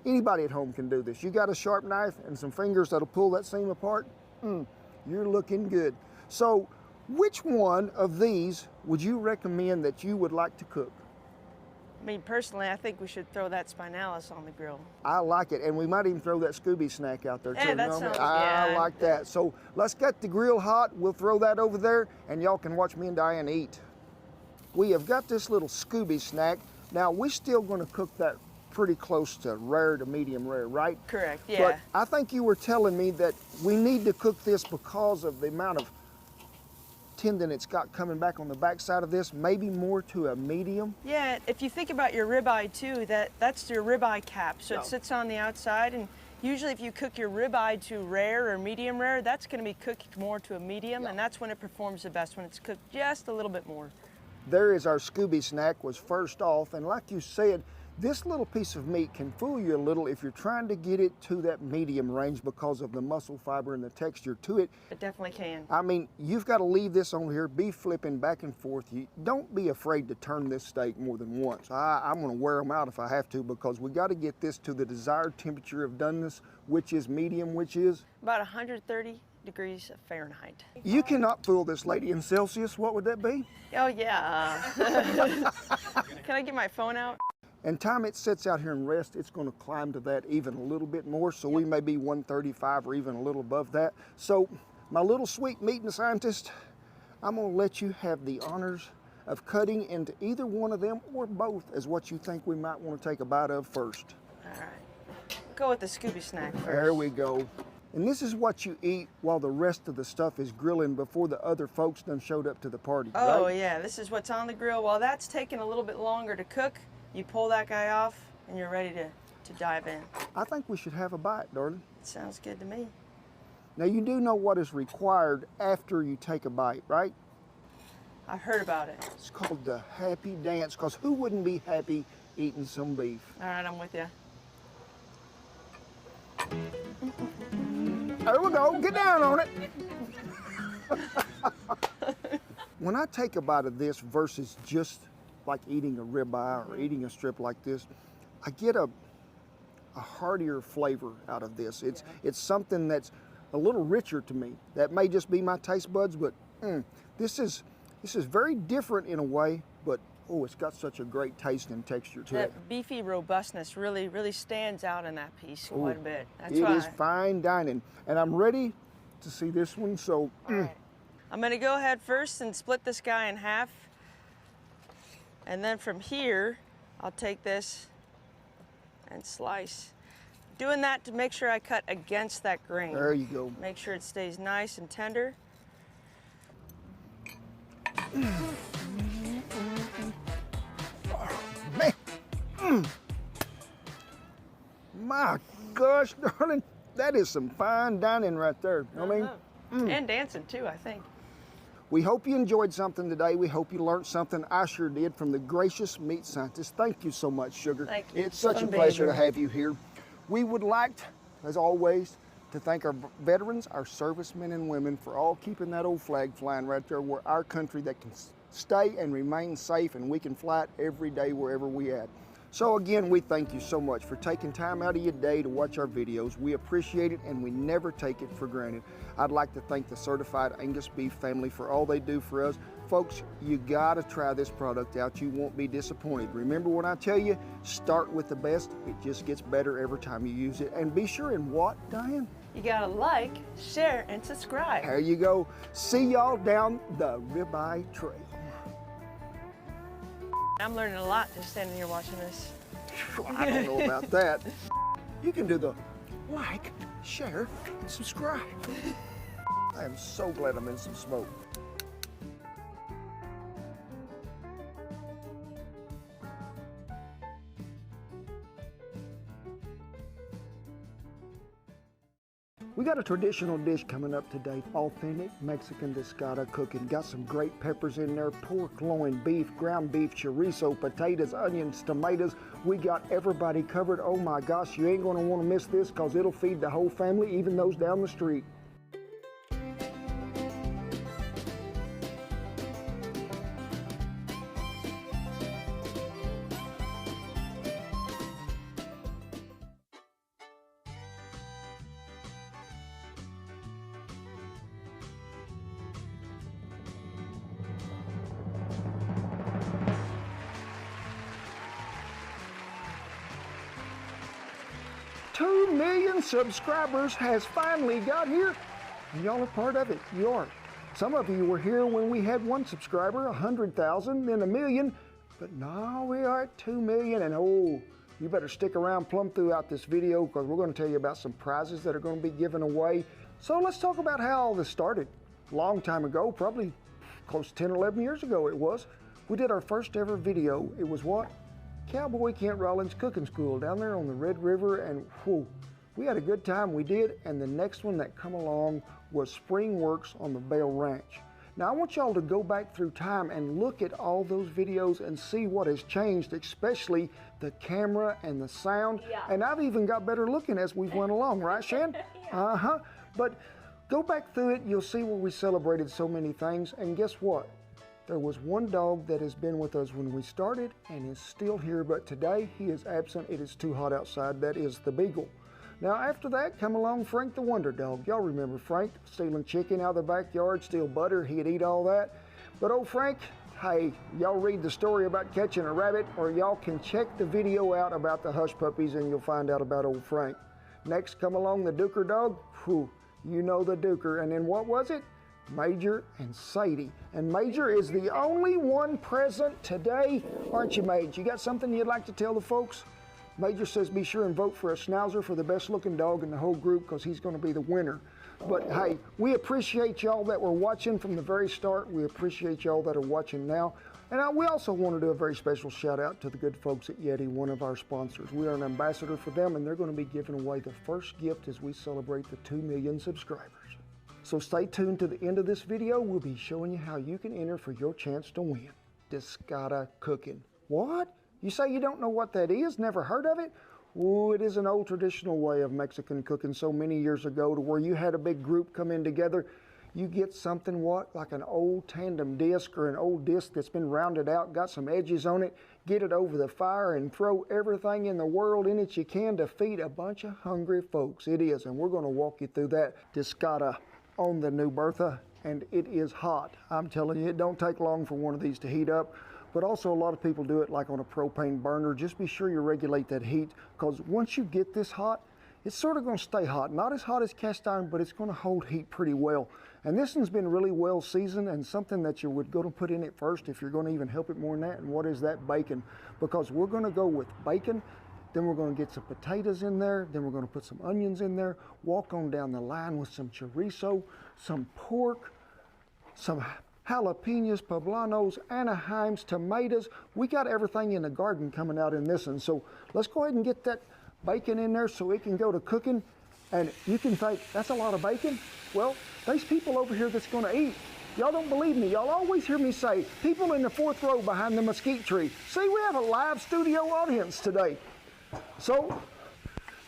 Anybody at home can do this. You got a sharp knife and some fingers that'll pull that seam apart, you're looking good. So which one of these would you recommend that you would like to cook? I mean, personally, I think we should throw that spinalis on the grill. I like it, and we might even throw that Scooby snack out there too. Yeah, that sounds, I like that. So let's get the grill hot. We'll throw that over there, and y'all can watch me and Diane eat. We have got this little Scooby snack. Now, we're still going to cook that pretty close to rare to medium rare, right? Correct, yeah. But I think you were telling me that we need to cook this because of the amount of tendon it's got coming back on the back side of this, maybe more to a medium. Yeah, if you think about your ribeye too, that's your ribeye cap. So it sits on the outside, and usually if you cook your ribeye to rare or medium rare, that's going to be cooked more to a medium, and that's when it performs the best, when it's cooked just a little bit more. There is our Scooby snack was first off, and like you said, this little piece of meat can fool you a little if you're trying to get it to that medium range because of the muscle fiber and the texture to it. It definitely can. I mean, you've got to leave this on here, be flipping back and forth. Don't be afraid to turn this steak more than once. I'm going to wear them out if I have to, because we got to get this to the desired temperature of doneness, which is medium, which is? About 130 degrees Fahrenheit. You cannot fool this lady in Celsius. What would that be? Oh, yeah. Can I get my phone out? And time it sits out here and rests, it's going to climb to that even a little bit more. So we may be 135 or even a little above that. So my little sweet meat scientist, I'm going to let you have the honors of cutting into either one of them or both as what you think we might want to take a bite of first. All right. Go with the Scooby snack first. There we go. And this is what you eat while the rest of the stuff is grilling before the other folks done showed up to the party. Oh, right? yeah. This is what's on the grill. While that's taking a little bit longer to cook, you pull that guy off and you're ready to dive in. I think we should have a bite, darling. Sounds good to me. Now, you do know what is required after you take a bite, right? I've heard about it. It's called the happy dance, because who wouldn't be happy eating some beef? All right, I'm with you. There we go. Get down on it. When I take a bite of this versus just like eating a ribeye or eating a strip like this, I get a heartier flavor out of this. It's something that's a little richer to me. That may just be my taste buds, but this is very different in a way, but oh, it's got such a great taste and texture to it. That beefy robustness really stands out in that piece quite a bit. That's It why is fine dining. And I'm ready to see this one, so. Right. I'm gonna go ahead first and split this guy in half. And then from here, I'll take this and slice. Doing that to make sure I cut against that grain. There you go. Make sure it stays nice and tender. Man. My gosh, darling, that is some fine dining right there. You know what I mean? And dancing too, I think. We hope you enjoyed something today. We hope you learned something. I sure did, from the gracious meat scientist. Thank you so much, Sugar. Thank you. It's such a pleasure to have you here. We would like, as always, to thank our veterans, our servicemen and women, for all keeping that old flag flying right there. We're our country that can stay and remain safe, and we can fly it every day wherever we at. So again, we thank you so much for taking time out of your day to watch our videos. We appreciate it, and we never take it for granted. I'd like to thank the Certified Angus Beef family for all they do for us. Folks, you gotta try this product out. You won't be disappointed. Remember when I tell you, start with the best. It just gets better every time you use it. And be sure and what, Diane? You gotta like, share, and subscribe. There you go. See y'all down the ribeye trail. I'm learning a lot just standing here watching this. I don't know about that. You can do the like, share, and subscribe. I am so glad I'm in some smoke. We got a traditional dish coming up today, authentic Mexican discada cooking. Got some great peppers in there, pork loin, beef, ground beef, chorizo, potatoes, onions, tomatoes. We got everybody covered. Oh my gosh, you ain't gonna wanna miss this because it'll feed the whole family, even those down the street. $2 million subscribers has finally got here, and y'all are part of it. You are. Some of you were here when we had 1 subscriber, 100,000, then 1 million, but now we are at 2 million, and oh, you better stick around plumb throughout this video because we're going to tell you about some prizes that are going to be given away. So let's talk about how all this started. A long time ago, probably close to 10 or 11 years ago it was, we did our first ever video. It was what? Cowboy Kent Rollins Cooking School down there on the Red River, and whew, we had a good time, we did. And the next one that come along was Spring Works on the Bell Ranch. Now I want y'all to go back through time and look at all those videos and see what has changed, especially the camera and the sound. Yeah. And I've even got better looking as we've went along, right, Shan? Yeah. But go back through it, you'll see where we celebrated so many things, and guess what? There was one dog that has been with us when we started and is still here, but today he is absent. It is too hot outside. That is the Beagle. Now after that, come along Frank the Wonder Dog. Y'all remember Frank, stealing chicken out of the backyard, steal butter, he'd eat all that. But old Frank, hey, y'all read the story about catching a rabbit, or y'all can check the video out about the hush puppies and you'll find out about old Frank. Next, come along the Duker Dog. Whew, you know the Duker. And then what was it? Major and Sadie. And Major is the only one present today, aren't you, Mage? You got something you'd like to tell the folks? Major says be sure and vote for a Schnauzer for the best looking dog in the whole group because he's going to be the winner. But hey, we appreciate y'all that were watching from the very start. We appreciate y'all that are watching now. And we also want to do a very special shout out to the good folks at Yeti, one of our sponsors. We are an ambassador for them, and they're going to be giving away the first gift as we celebrate the 2 million subscribers. So stay tuned to the end of this video. We'll be showing you how you can enter for your chance to win discada cooking. What? You say you don't know what that is? Never heard of it? Oh, it is an old traditional way of Mexican cooking so many years ago to where you had a big group come in together. You get something, what, like an old tandem disc or an old disc that's been rounded out, got some edges on it, get it over the fire and throw everything in the world in it you can to feed a bunch of hungry folks. It is, and we're going to walk you through that discada on the new Bertha, and it is hot. I'm telling you, it don't take long for one of these to heat up, but also a lot of people do it like on a propane burner. Just be sure you regulate that heat, because once you get this hot, it's sort of going to stay hot. Not as hot as cast iron, but it's going to hold heat pretty well. And this one's been really well seasoned, and something that you would go to put in it first if you're going to even help it more than that. And what is that? Bacon. Because we're going to go with bacon, then we're going to get some potatoes in there, then we're going to put some onions in there, walk on down the line with some chorizo, some pork, some jalapenos, poblanos, Anaheims, tomatoes. We got everything in the garden coming out in this one. So let's go ahead and get that bacon in there so it can go to cooking. And you can think, that's a lot of bacon? Well, there's people over here that's going to eat. Y'all don't believe me. Y'all always hear me say, people in the 4th row behind the mesquite tree. See, we have a live studio audience today. So,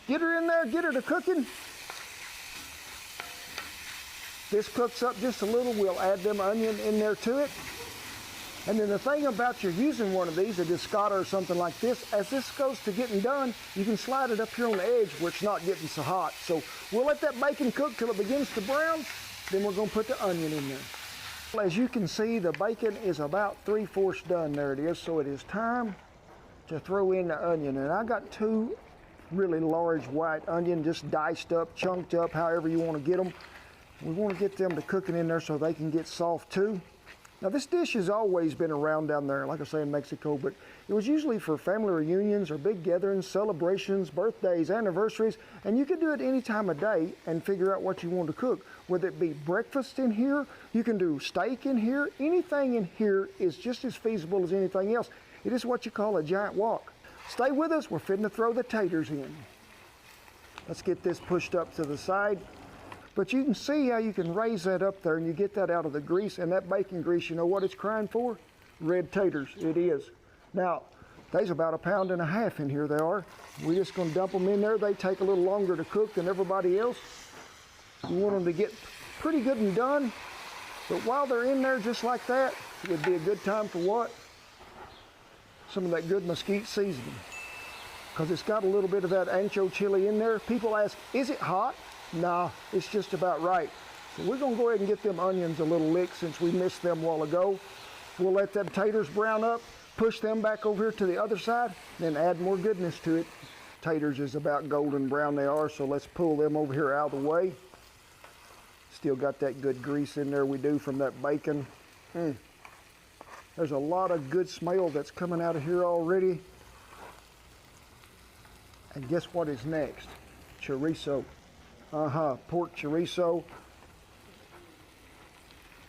get her in there, get her to cooking. This cooks up just a little. We'll add them onion in there to it. And then the thing about you using one of these, a discada or something like this, as this goes to getting done, you can slide it up here on the edge where it's not getting so hot. So we'll let that bacon cook till it begins to brown. Then we're going to put the onion in there. As you can see, the bacon is about 3/4 done. There it is. So it is time to throw in the onion. And I got 2 really large white onion, just diced up, chunked up, however you want to get them. We want to get them to cooking in there so they can get soft too. Now this dish has always been around down there, like I say, in Mexico, but it was usually for family reunions or big gatherings, celebrations, birthdays, anniversaries, and you can do it any time of day and figure out what you want to cook. Whether it be breakfast in here, you can do steak in here, anything in here is just as feasible as anything else. It is what you call a giant wok. Stay with us, we're fitting to throw the taters in. Let's get this pushed up to the side. But you can see how you can raise that up there and you get that out of the grease, and that bacon grease, you know what it's crying for? Red taters, it is. Now, there's about 1.5 pounds in here, they are. We're just gonna dump them in there. They take a little longer to cook than everybody else. You want them to get pretty good and done, but while they're in there just like that, it would be a good time for what? Some of that good mesquite seasoning. Because it's got a little bit of that ancho chili in there. People ask, is it hot? Nah, it's just about right. So we're gonna go ahead and get them onions a little licked since we missed them a while ago. We'll let them taters brown up, push them back over here to the other side, then add more goodness to it. Taters is about golden brown they are, so let's pull them over here out of the way. Still got that good grease in there we do from that bacon. There's a lot of good smell that's coming out of here already. And guess what is next? Chorizo. Pork chorizo.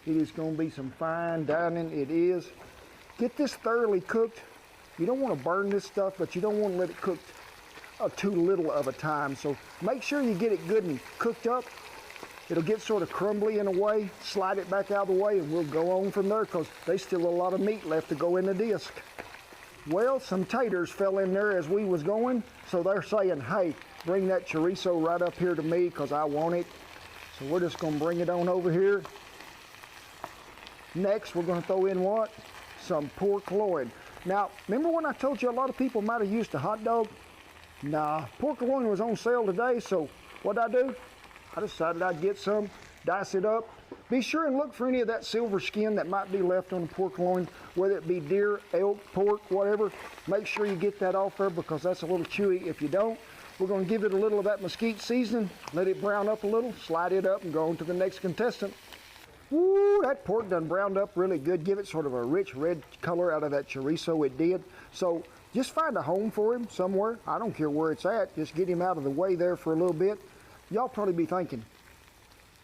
It is going to be some fine dining, it is. Get this thoroughly cooked. You don't want to burn this stuff, but you don't want to let it cook too little of a time. So make sure you get it good and cooked up. It'll get sort of crumbly in a way. Slide it back out of the way and we'll go on from there because there's still a lot of meat left to go in the disc. Well, some taters fell in there as we was going, so they're saying, hey, bring that chorizo right up here to me because I want it. So we're just going to bring it on over here. Next, we're going to throw in what? Some pork loin. Now, remember when I told you a lot of people might have used a hot dog? Nah, pork loin was on sale today, so what'd I do? I decided I'd get some, dice it up. Be sure and look for any of that silver skin that might be left on the pork loin, whether it be deer, elk, pork, whatever. Make sure you get that off there because that's a little chewy. If you don't, we're going to give it a little of that mesquite seasoning, let it brown up a little, slide it up and go on to the next contestant. Woo, that pork done browned up really good. Give it sort of a rich red color out of that chorizo, it did. So just find a home for him somewhere. I don't care where it's at. Just get him out of the way there for a little bit. Y'all probably be thinking,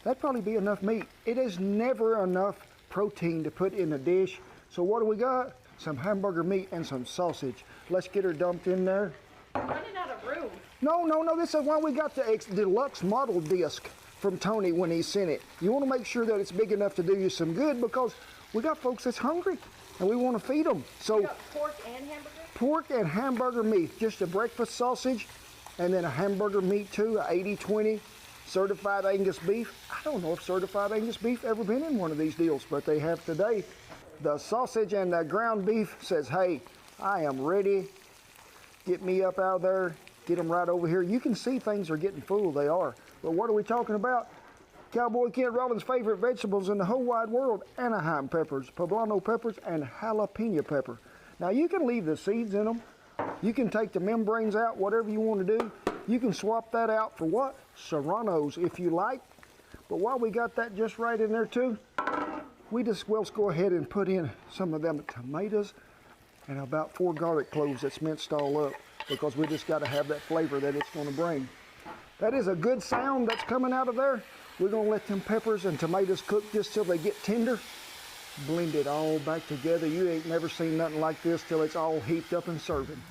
that'd probably be enough meat. It is never enough protein to put in a dish. So what do we got? Some hamburger meat and some sausage. Let's get her dumped in there. I'm running out of room. No, this is why we got the deluxe model disc from Tony when he sent it. You want to make sure that it's big enough to do you some good because we got folks that's hungry and we want to feed them. So You got pork and hamburger? Pork and hamburger meat, just a breakfast sausage and then a hamburger meat too, a 80-20 certified Angus beef. I don't know if certified Angus beef ever been in one of these deals, but they have today. The sausage and the ground beef says, hey, I am ready. Get me up out of there, get them right over here. You can see things are getting full, they are. But what are we talking about? Cowboy Kent Rollins' favorite vegetables in the whole wide world, Anaheim peppers, poblano peppers, and jalapeno pepper. Now you can leave the seeds in them. You can take the membranes out, whatever you want to do. You can swap that out for what? Serranos if you like. But while we got that just right in there too, we'll go ahead and put in some of them tomatoes and about 4 garlic cloves that's minced all up because we just got to have that flavor that it's going to bring. That is a good sound that's coming out of there. We're going to let them peppers and tomatoes cook just till they get tender. Blend it all back together. You ain't never seen nothing like this till it's all heaped up and serving.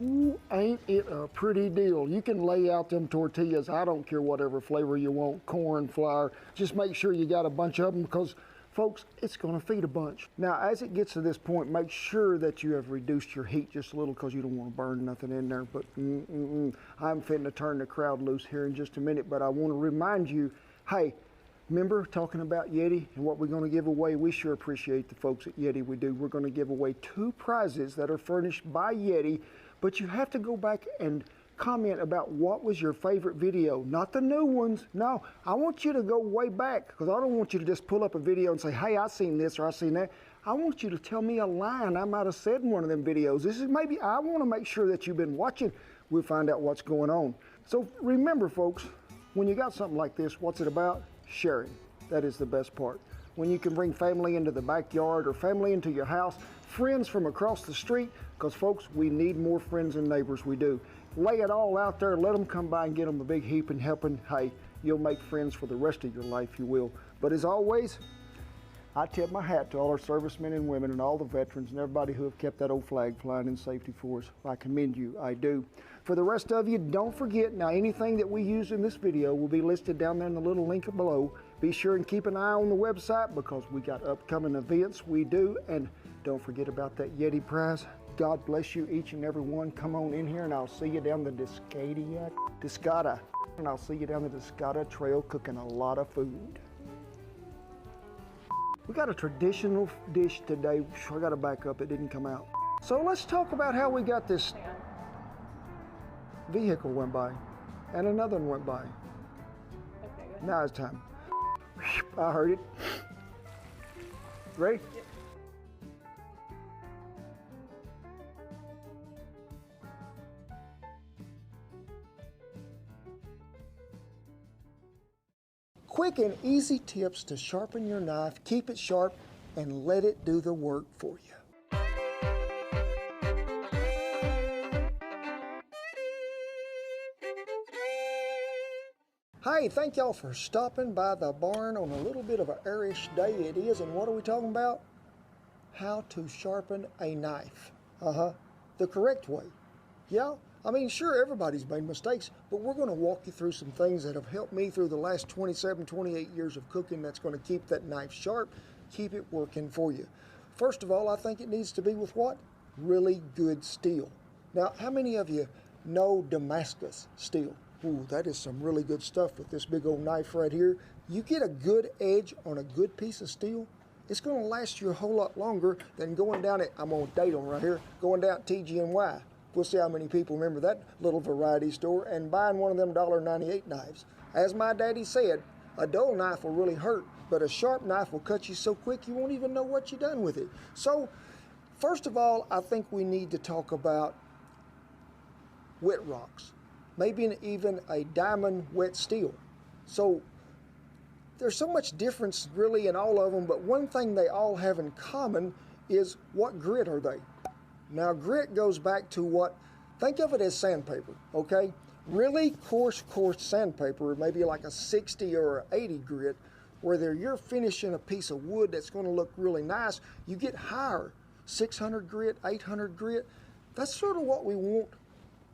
Ooh, ain't it a pretty deal? You can lay out them tortillas. I don't care whatever flavor you want, corn, flour. Just make sure you got a bunch of them because, folks, it's going to feed a bunch. Now, as it gets to this point, make sure that you have reduced your heat just a little because you don't want to burn nothing in there. But I'm fitting to turn the crowd loose here in just a minute. But I want to remind you, hey, remember talking about Yeti and what we're going to give away? We sure appreciate the folks at Yeti. We do. We're going to give away 2 prizes that are furnished by Yeti But you have to go back and comment about what was your favorite video, not the new ones. No, I want you to go way back, because I don't want you to just pull up a video and say, hey, I seen this or I seen that. I want you to tell me a line I might have said in one of them videos. This is maybe, I want to make sure that you've been watching. We'll find out what's going on. So remember, folks, when you got something like this, what's it about? Sharing. That is the best part. When you can bring family into the backyard or family into your house, friends from across the street, because folks, we need more friends and neighbors, we do. Lay it all out there, let them come by and get them a big heap and helping. Hey, you'll make friends for the rest of your life, you will. But as always, I tip my hat to all our servicemen and women and all the veterans and everybody who have kept that old flag flying in safety for us. I commend you, I do. For the rest of you, don't forget, now anything that we use in this video will be listed down there in the little link below. Be sure and keep an eye on the website because we got upcoming events, we do. And don't forget about that Yeti prize. God bless you, each and every one. Come on in here and I'll see you down the Discada. And I'll see you down the Discada Trail cooking a lot of food. We got a traditional dish today. I got to back up, it didn't come out. So let's talk about how we got this vehicle went by and another one went by. Okay, good. Now it's time. I heard it. Ready? Yep. Quick and easy tips to sharpen your knife, keep it sharp, and let it do the work for you. Hey, thank y'all for stopping by the barn on a little bit of an airish day it is, and what are we talking about? How to sharpen a knife. The correct way. Yeah? I mean, sure, everybody's made mistakes, but we're going to walk you through some things that have helped me through the last 27, 28 years of cooking that's going to keep that knife sharp, keep it working for you. First of all, I think it needs to be with what? Really good steel. Now, how many of you know Damascus steel? Ooh, that is some really good stuff with this big old knife right here. You get a good edge on a good piece of steel, it's going to last you a whole lot longer than going down it. I'm on date on right here, going down TG&Y. We'll see how many people remember that little variety store and buying one of them $1.98 knives. As my daddy said, a dull knife will really hurt, but a sharp knife will cut you so quick you won't even know what you've done with it. So, first of all, I think we need to talk about wet rocks, maybe even a diamond wet steel. So, there's so much difference really in all of them, but one thing they all have in common is what grit are they? Now, grit goes back to what, think of it as sandpaper, okay? Really coarse sandpaper, maybe like a 60 or 80 grit, whether you're finishing a piece of wood that's going to look really nice, you get higher, 600 grit, 800 grit. That's sort of what we want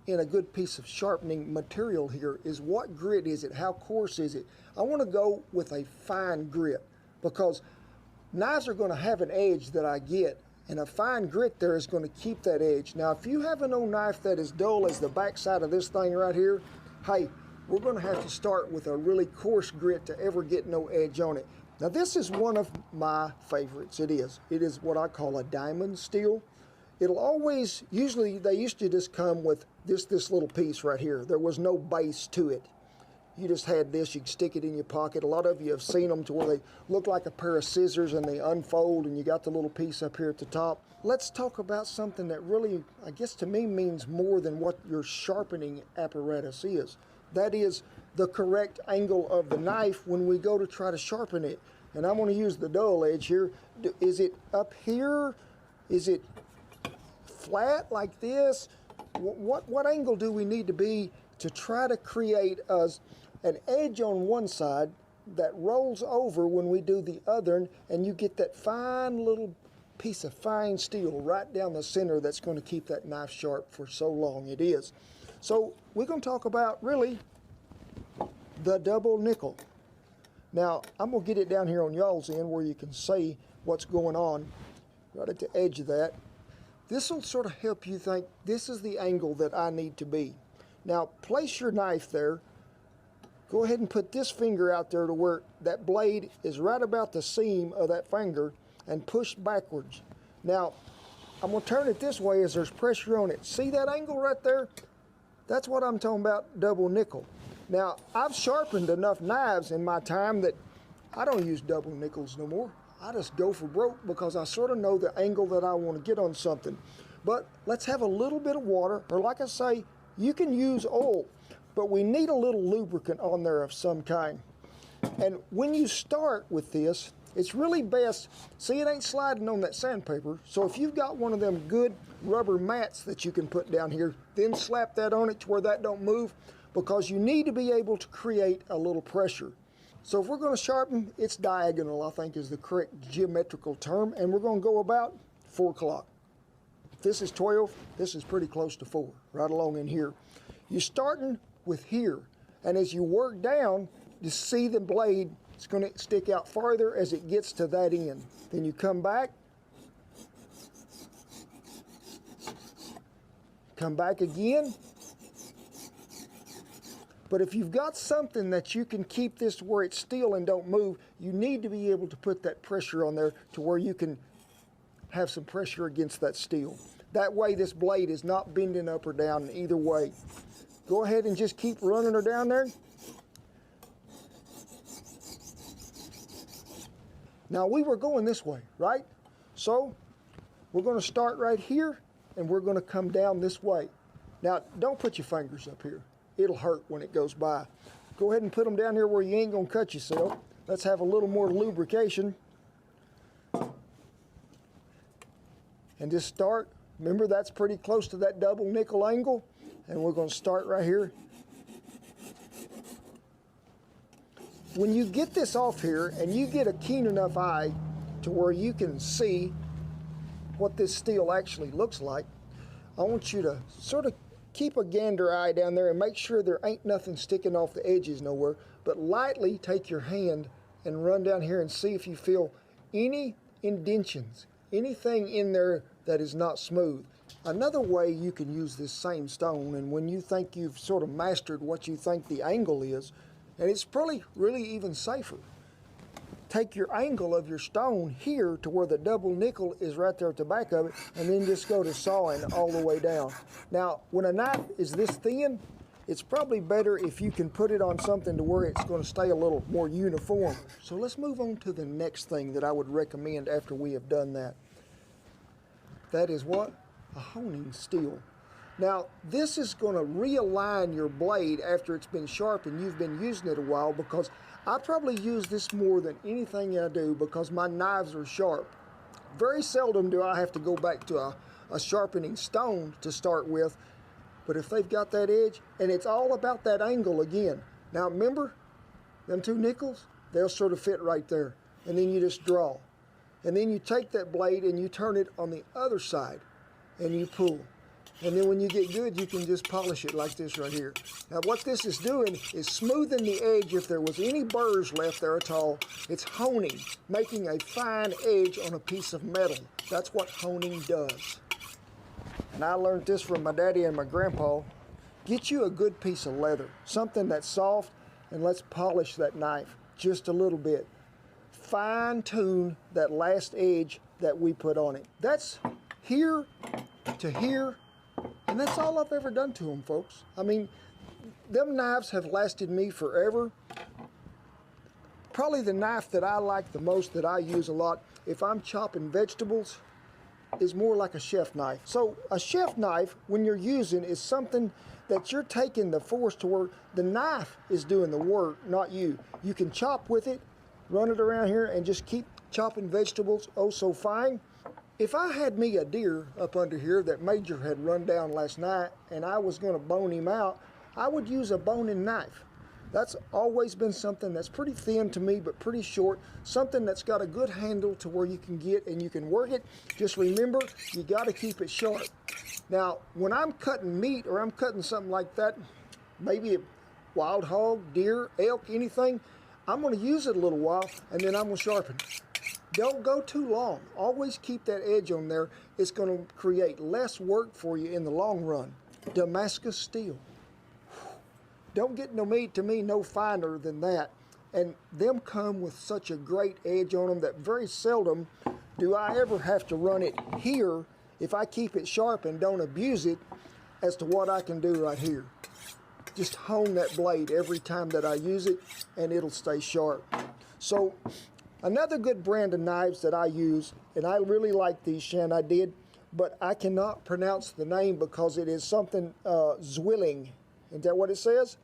in a good piece of sharpening material here, is what grit is it? How coarse is it? I want to go with a fine grit because knives are going to have an edge that I get, and a fine grit there is going to keep that edge. Now, if you have an old knife that is dull as the back side of this thing right here, hey, we're going to have to start with a really coarse grit to ever get no edge on it. Now, this is one of my favorites. It is. It is what I call a diamond steel. It'll always, usually they used to just come with this little piece right here. There was no base to it. You just had this, you could stick it in your pocket. A lot of you have seen them to where they look like a pair of scissors and they unfold and you got the little piece up here at the top. Let's talk about something that really, I guess to me, means more than what your sharpening apparatus is. That is the correct angle of the knife when we go to try to sharpen it. And I'm going to use the dull edge here. Is it up here? Is it flat like this? What angle do we need to be to try to create an edge on one side that rolls over when we do the other, and you get that fine little piece of fine steel right down the center that's going to keep that knife sharp for so long it is. So we're going to talk about really the double nickel. Now I'm going to get it down here on y'all's end where you can see what's going on right at the edge of that. This will sort of help you think this is the angle that I need to be. Now place your knife there. Go ahead and put this finger out there to where that blade is right about the seam of that finger and push backwards. Now, I'm gonna turn it this way as there's pressure on it. See that angle right there? That's what I'm talking about, double nickel. Now, I've sharpened enough knives in my time that I don't use double nickels no more. I just go for broke because I sort of know the angle that I want to get on something. But let's have a little bit of water, or like I say, you can use oil, but we need a little lubricant on there of some kind. And when you start with this, it's really best, see it ain't sliding on that sandpaper, so if you've got one of them good rubber mats that you can put down here, then slap that on it to where that don't move, because you need to be able to create a little pressure. So if we're going to sharpen, it's diagonal, I think is the correct geometrical term, and we're going to go about 4 o'clock. If this is 12, this is pretty close to 4, right along in here. You're starting with here, and as you work down, you see the blade, it's going to stick out farther as it gets to that end. Then you come back again. But if you've got something that you can keep this where it's still and don't move, you need to be able to put that pressure on there to where you can have some pressure against that steel. That way this blade is not bending up or down in either way. Go ahead and just keep running her down there. Now we were going this way, right? So we're going to start right here and we're going to come down this way. Now don't put your fingers up here. It'll hurt when it goes by. Go ahead and put them down here where you ain't going to cut yourself. Let's have a little more lubrication. And just start. Remember, that's pretty close to that double nickel angle. And we're going to start right here. When you get this off here and you get a keen enough eye to where you can see what this steel actually looks like, I want you to sort of keep a gander eye down there and make sure there ain't nothing sticking off the edges nowhere, but lightly take your hand and run down here and see if you feel any indentions, anything in there that is not smooth. Another way you can use this same stone, and when you think you've sort of mastered what you think the angle is, and it's probably really even safer, take your angle of your stone here to where the double nickel is right there at the back of it, and then just go to sawing all the way down. Now, when a knife is this thin, it's probably better if you can put it on something to where it's going to stay a little more uniform. So let's move on to the next thing that I would recommend after we have done that. That is what? A honing steel. Now, this is going to realign your blade after it's been sharpened. You've been using it a while, because I probably use this more than anything I do because my knives are sharp. Very seldom do I have to go back to a sharpening stone to start with, but if they've got that edge, and it's all about that angle again. Now remember, them 2 nickels, they'll sort of fit right there, and then you just draw. And then you take that blade and you turn it on the other side, and you pull. And then when you get good, you can just polish it like this right here. Now what this is doing is smoothing the edge if there was any burrs left there at all. It's honing, making a fine edge on a piece of metal. That's what honing does. And I learned this from my daddy and my grandpa. Get you a good piece of leather, something that's soft, and let's polish that knife just a little bit. Fine tune that last edge that we put on it. That's here to here. And that's all I've ever done to them, folks. I mean, them knives have lasted me forever. Probably the knife that I like the most, that I use a lot, if I'm chopping vegetables, is more like a chef knife. So a chef knife, when you're using, is something that you're taking the force to where the knife is doing the work, not you. You can chop with it, run it around here, and just keep chopping vegetables oh so fine. If I had me a deer up under here that Major had run down last night and I was going to bone him out, I would use a boning knife. That's always been something that's pretty thin to me, but pretty short. Something that's got a good handle to where you can get and you can work it. Just remember, you got to keep it sharp. Now, when I'm cutting meat or I'm cutting something like that, maybe a wild hog, deer, elk, anything, I'm going to use it a little while and then I'm going to sharpen it. Don't go too long. Always keep that edge on there. It's going to create less work for you in the long run. Damascus steel. Don't get no meat to me no finer than that. And them come with such a great edge on them that very seldom do I ever have to run it here if I keep it sharp and don't abuse it, as to what I can do right here. Just hone that blade every time that I use it, and it'll stay sharp. So another good brand of knives that I use, and I really like these, Shan, I did, but I cannot pronounce the name because it is something Zwilling. Is that what it says?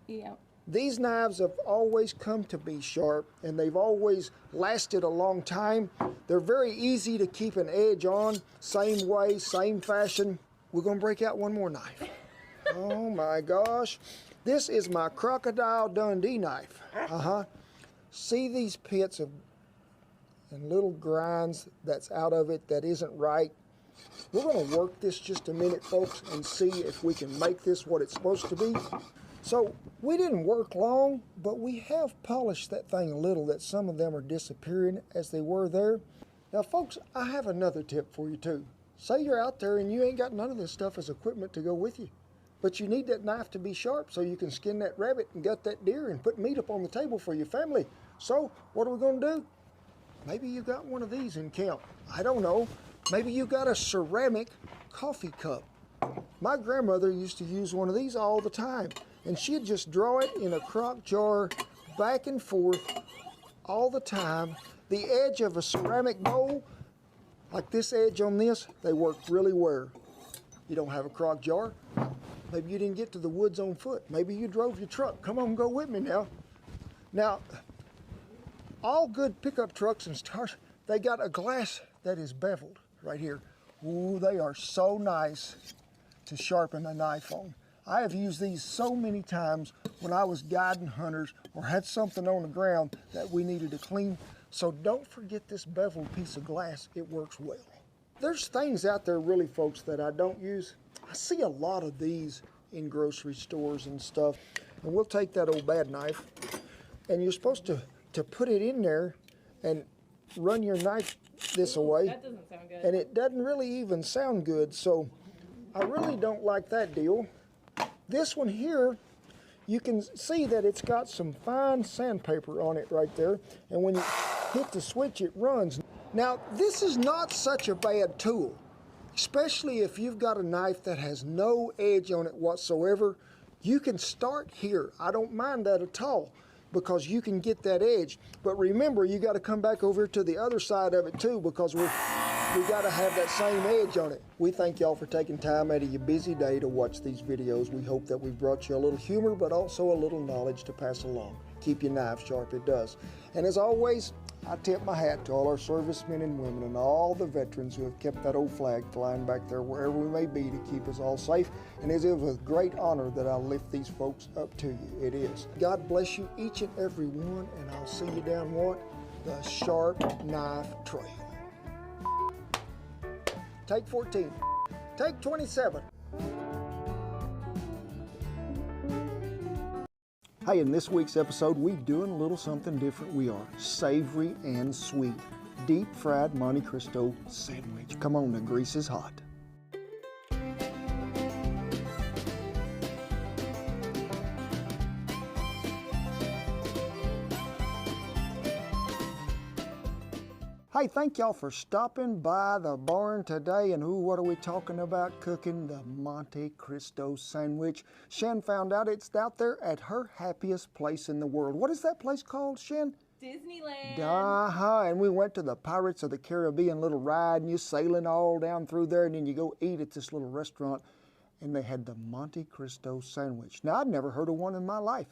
Yeah. These knives have always come to be sharp, and they've always lasted a long time. They're very easy to keep an edge on, same way, same fashion. We're gonna break out one more knife. Oh my gosh. This is my Crocodile Dundee knife. See these pits and little grinds that's out of it that isn't right? We're gonna work this just a minute, folks, and see if we can make this what it's supposed to be. So we didn't work long, but we have polished that thing a little, that some of them are disappearing as they were there. Now folks, I have another tip for you too. Say you're out there and you ain't got none of this stuff as equipment to go with you, but you need that knife to be sharp so you can skin that rabbit and gut that deer and put meat up on the table for your family. So what are we gonna do? Maybe you got one of these in camp. I don't know. Maybe you got a ceramic coffee cup. My grandmother used to use one of these all the time, and she'd just draw it in a crock jar back and forth all the time. The edge of a ceramic bowl, like this edge on this, they work really well. You don't have a crock jar. Maybe you didn't get to the woods on foot. Maybe you drove your truck. Come on, go with me now. Now, all good pickup trucks and stars, they got a glass that is beveled right here. Ooh, they are so nice to sharpen a knife on. I have used these so many times when I was guiding hunters or had something on the ground that we needed to clean. So don't forget this beveled piece of glass. It works well. There's things out there really, folks, that I don't use. I see a lot of these in grocery stores and stuff. And we'll take that old bad knife, and you're supposed to put it in there and run your knife this away. That doesn't sound good. And it doesn't really even sound good, so I really don't like that deal. This one here, you can see that it's got some fine sandpaper on it right there, and when you hit the switch, it runs. Now, this is not such a bad tool, especially if you've got a knife that has no edge on it whatsoever. You can start here. I don't mind that at all, because you can get that edge. But remember, you got to come back over to the other side of it too, because we got to have that same edge on it. We thank y'all for taking time out of your busy day to watch these videos. We hope that we've brought you a little humor, but also a little knowledge to pass along. Keep your knife sharp, it does. And as always, I tip my hat to all our servicemen and women and all the veterans who have kept that old flag flying back there wherever we may be to keep us all safe. And it is with great honor that I lift these folks up to you. It is. God bless you, each and every one, and I'll see you down what? The Sharp Knife Trail. Take 14. Take 27. Hey, in this week's episode, we're doing a little something different. We are savory and sweet. Deep fried Monte Cristo sandwich. Come on, the grease is hot. Hey, thank y'all for stopping by the barn today. And what are we talking about? Cooking the Monte Cristo sandwich. Shan found out it's out there at her happiest place in the world. What is that place called, Shan? Disneyland. And we went to the Pirates of the Caribbean little ride, and you're sailing all down through there, and then you go eat at this little restaurant, and they had the Monte Cristo sandwich. Now, I'd never heard of one in my life.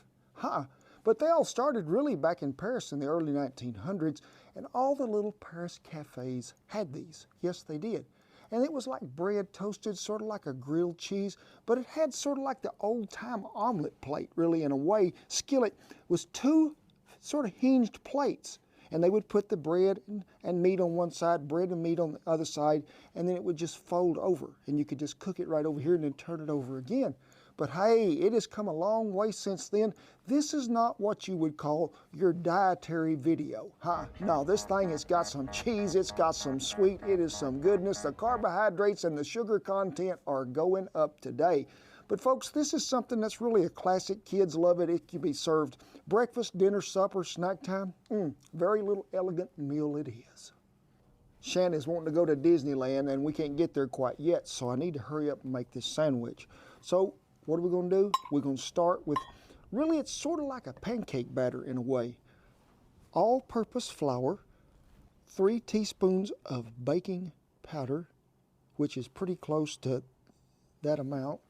But they all started really back in Paris in the early 1900s, and all the little Paris cafes had these. Yes, they did. And it was like bread toasted, sort of like a grilled cheese, but it had sort of like the old-time omelet plate, really, in a way. Skillet was two sort of hinged plates, and they would put the bread and meat on one side, bread and meat on the other side, and then it would just fold over, and you could just cook it right over here and then turn it over again. But hey, it has come a long way since then. This is not what you would call your dietary video. No, this thing has got some cheese, it's got some sweet, it is some goodness. The carbohydrates and the sugar content are going up today. But folks, this is something that's really a classic. Kids love it. It can be served breakfast, dinner, supper, snack time. Very little elegant meal it is. Shannon's wanting to go to Disneyland and we can't get there quite yet, so I need to hurry up and make this sandwich. So what are we gonna do? We're gonna start with, really it's sort of like a pancake batter in a way. All-purpose flour, 3 teaspoons of baking powder, which is pretty close to that amount.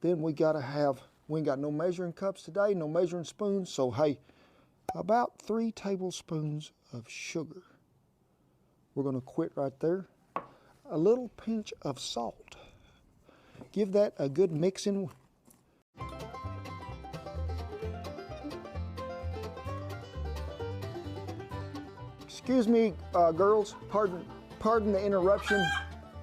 Then we ain't got no measuring cups today, no measuring spoons, so hey, about 3 tablespoons of sugar. We're gonna quit right there. A little pinch of salt. Give that a good mixing. Excuse me, girls, pardon the interruption,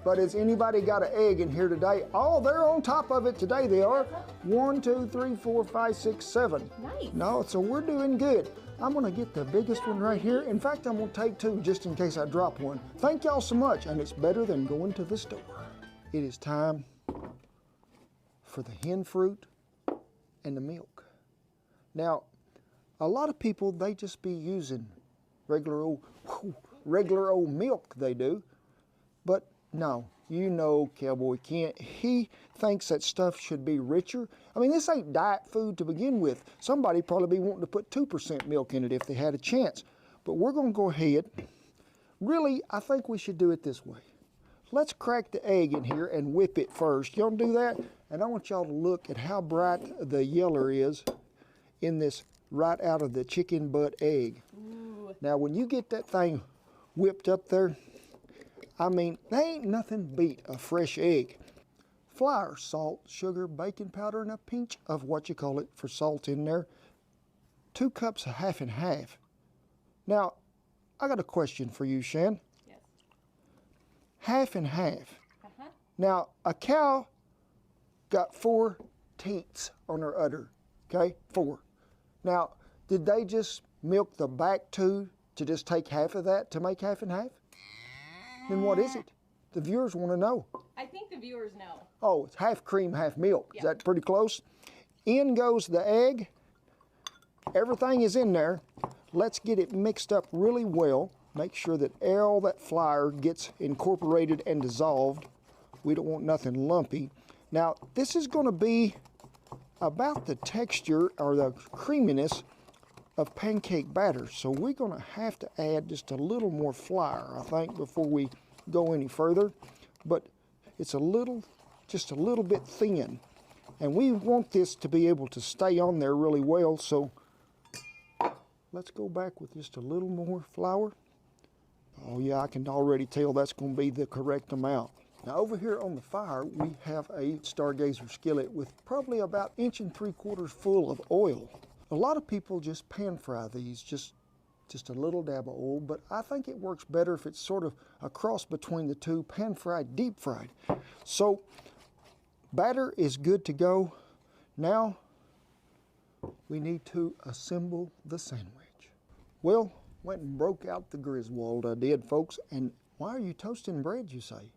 but has anybody got an egg in here today? Oh, they're on top of it today, they are. 1, 2, 3, 4, 5, 6, 7. Nice. No, so we're doing good. I'm gonna get the biggest one right here. In fact, I'm gonna take 2 just in case I drop one. Thank y'all so much, and it's better than going to the store. It is time for the hen fruit and the milk. Now, a lot of people, they just be using regular old milk, they do. But no, you know Cowboy Kent, he thinks that stuff should be richer. I mean, this ain't diet food to begin with. Somebody probably be wanting to put 2% milk in it if they had a chance. But we're gonna go ahead. Really, I think we should do it this way. Let's crack the egg in here and whip it first. Y'all do that? And I want y'all to look at how bright the yeller is in this right out of the chicken butt egg. Ooh. Now, when you get that thing whipped up there, I mean, there ain't nothing beat a fresh egg. Flour, salt, sugar, baking powder, and a pinch of what you call it for salt in there. 2 cups of half and half. Now, I got a question for you, Shan. Yes. Half and half. Now, a cow got 4 teats on her udder, okay? 4. Now, did they just milk the back 2 to just take half of that to make half and half? Then what is it? The viewers want to know. I think the viewers know. Oh, it's half cream, half milk. Is that pretty close? In goes the egg. Everything is in there. Let's get it mixed up really well. Make sure that all that flour gets incorporated and dissolved. We don't want nothing lumpy. Now, this is going to be about the texture or the creaminess of pancake batter. So we're going to have to add just a little more flour, I think, before we go any further. But it's just a little bit thin. And we want this to be able to stay on there really well. So let's go back with just a little more flour. Oh yeah, I can already tell that's going to be the correct amount. Now over here on the fire, we have a Stargazer skillet with probably about 1 3/4 inches full of oil. A lot of people just pan fry these, just a little dab of oil, but I think it works better if it's sort of a cross between the two, pan fried, deep fried. So batter is good to go. Now we need to assemble the sandwich. Well, went and broke out the Griswold, I did, folks. And why are you toasting bread, you say?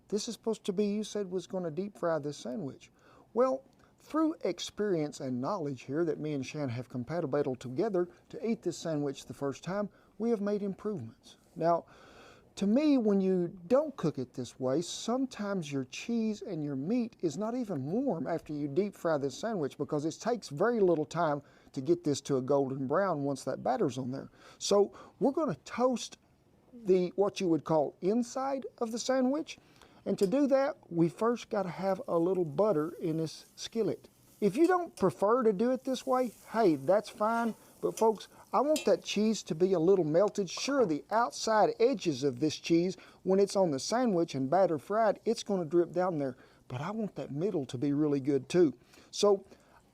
This is supposed to be, you said, was going to deep fry this sandwich. Well, through experience and knowledge here that me and Shan have compatible together to eat this sandwich the first time, we have made improvements. Now, to me, when you don't cook it this way, sometimes your cheese and your meat is not even warm after you deep fry this sandwich because it takes very little time to get this to a golden brown once that batter's on there. So we're going to toast the, what you would call inside of the sandwich. And to do that, we first got to have a little butter in this skillet. If you don't prefer to do it this way, hey, that's fine. But folks, I want that cheese to be a little melted. Sure, the outside edges of this cheese, when it's on the sandwich and batter fried, it's going to drip down there. But I want that middle to be really good too. So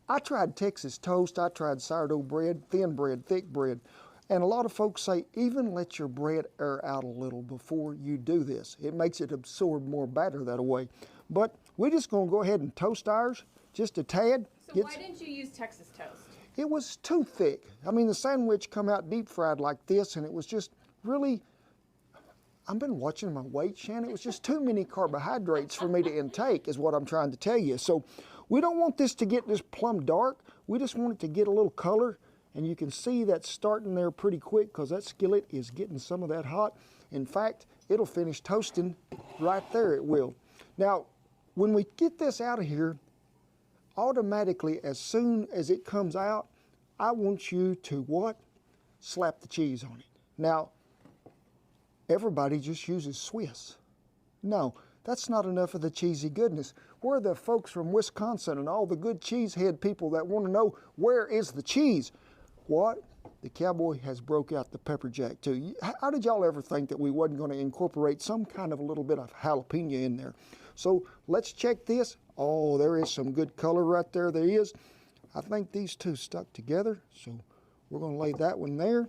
I tried Texas toast, I tried sourdough bread, thin bread, thick bread. And a lot of folks say, even let your bread air out a little before you do this. It makes it absorb more batter that way. But we're just going to go ahead and toast ours just a tad. So why didn't you use Texas toast? It was too thick. I mean, the sandwich come out deep fried like this, and it was just really, I've been watching my weight, Shan. It was just too many carbohydrates for me to intake is what I'm trying to tell you. So we don't want this to get this plum dark. We just want it to get a little color And you can see that starting there pretty quick because that skillet is getting some of that hot. In fact, it'll finish toasting right there, it will. Now, when we get this out of here, automatically, as soon as it comes out, I want you to what? Slap the cheese on it. Now, everybody just uses Swiss. No, that's not enough of the cheesy goodness. We're the folks from Wisconsin and all the good cheesehead people that want to know, where is the cheese? What? The cowboy has broke out the pepper jack too. How did y'all ever think that we wasn't going to incorporate some kind of a little bit of jalapeno in there? So let's check this. Oh, there is some good color right there. There is. I think these two stuck together. So we're going to lay that one there.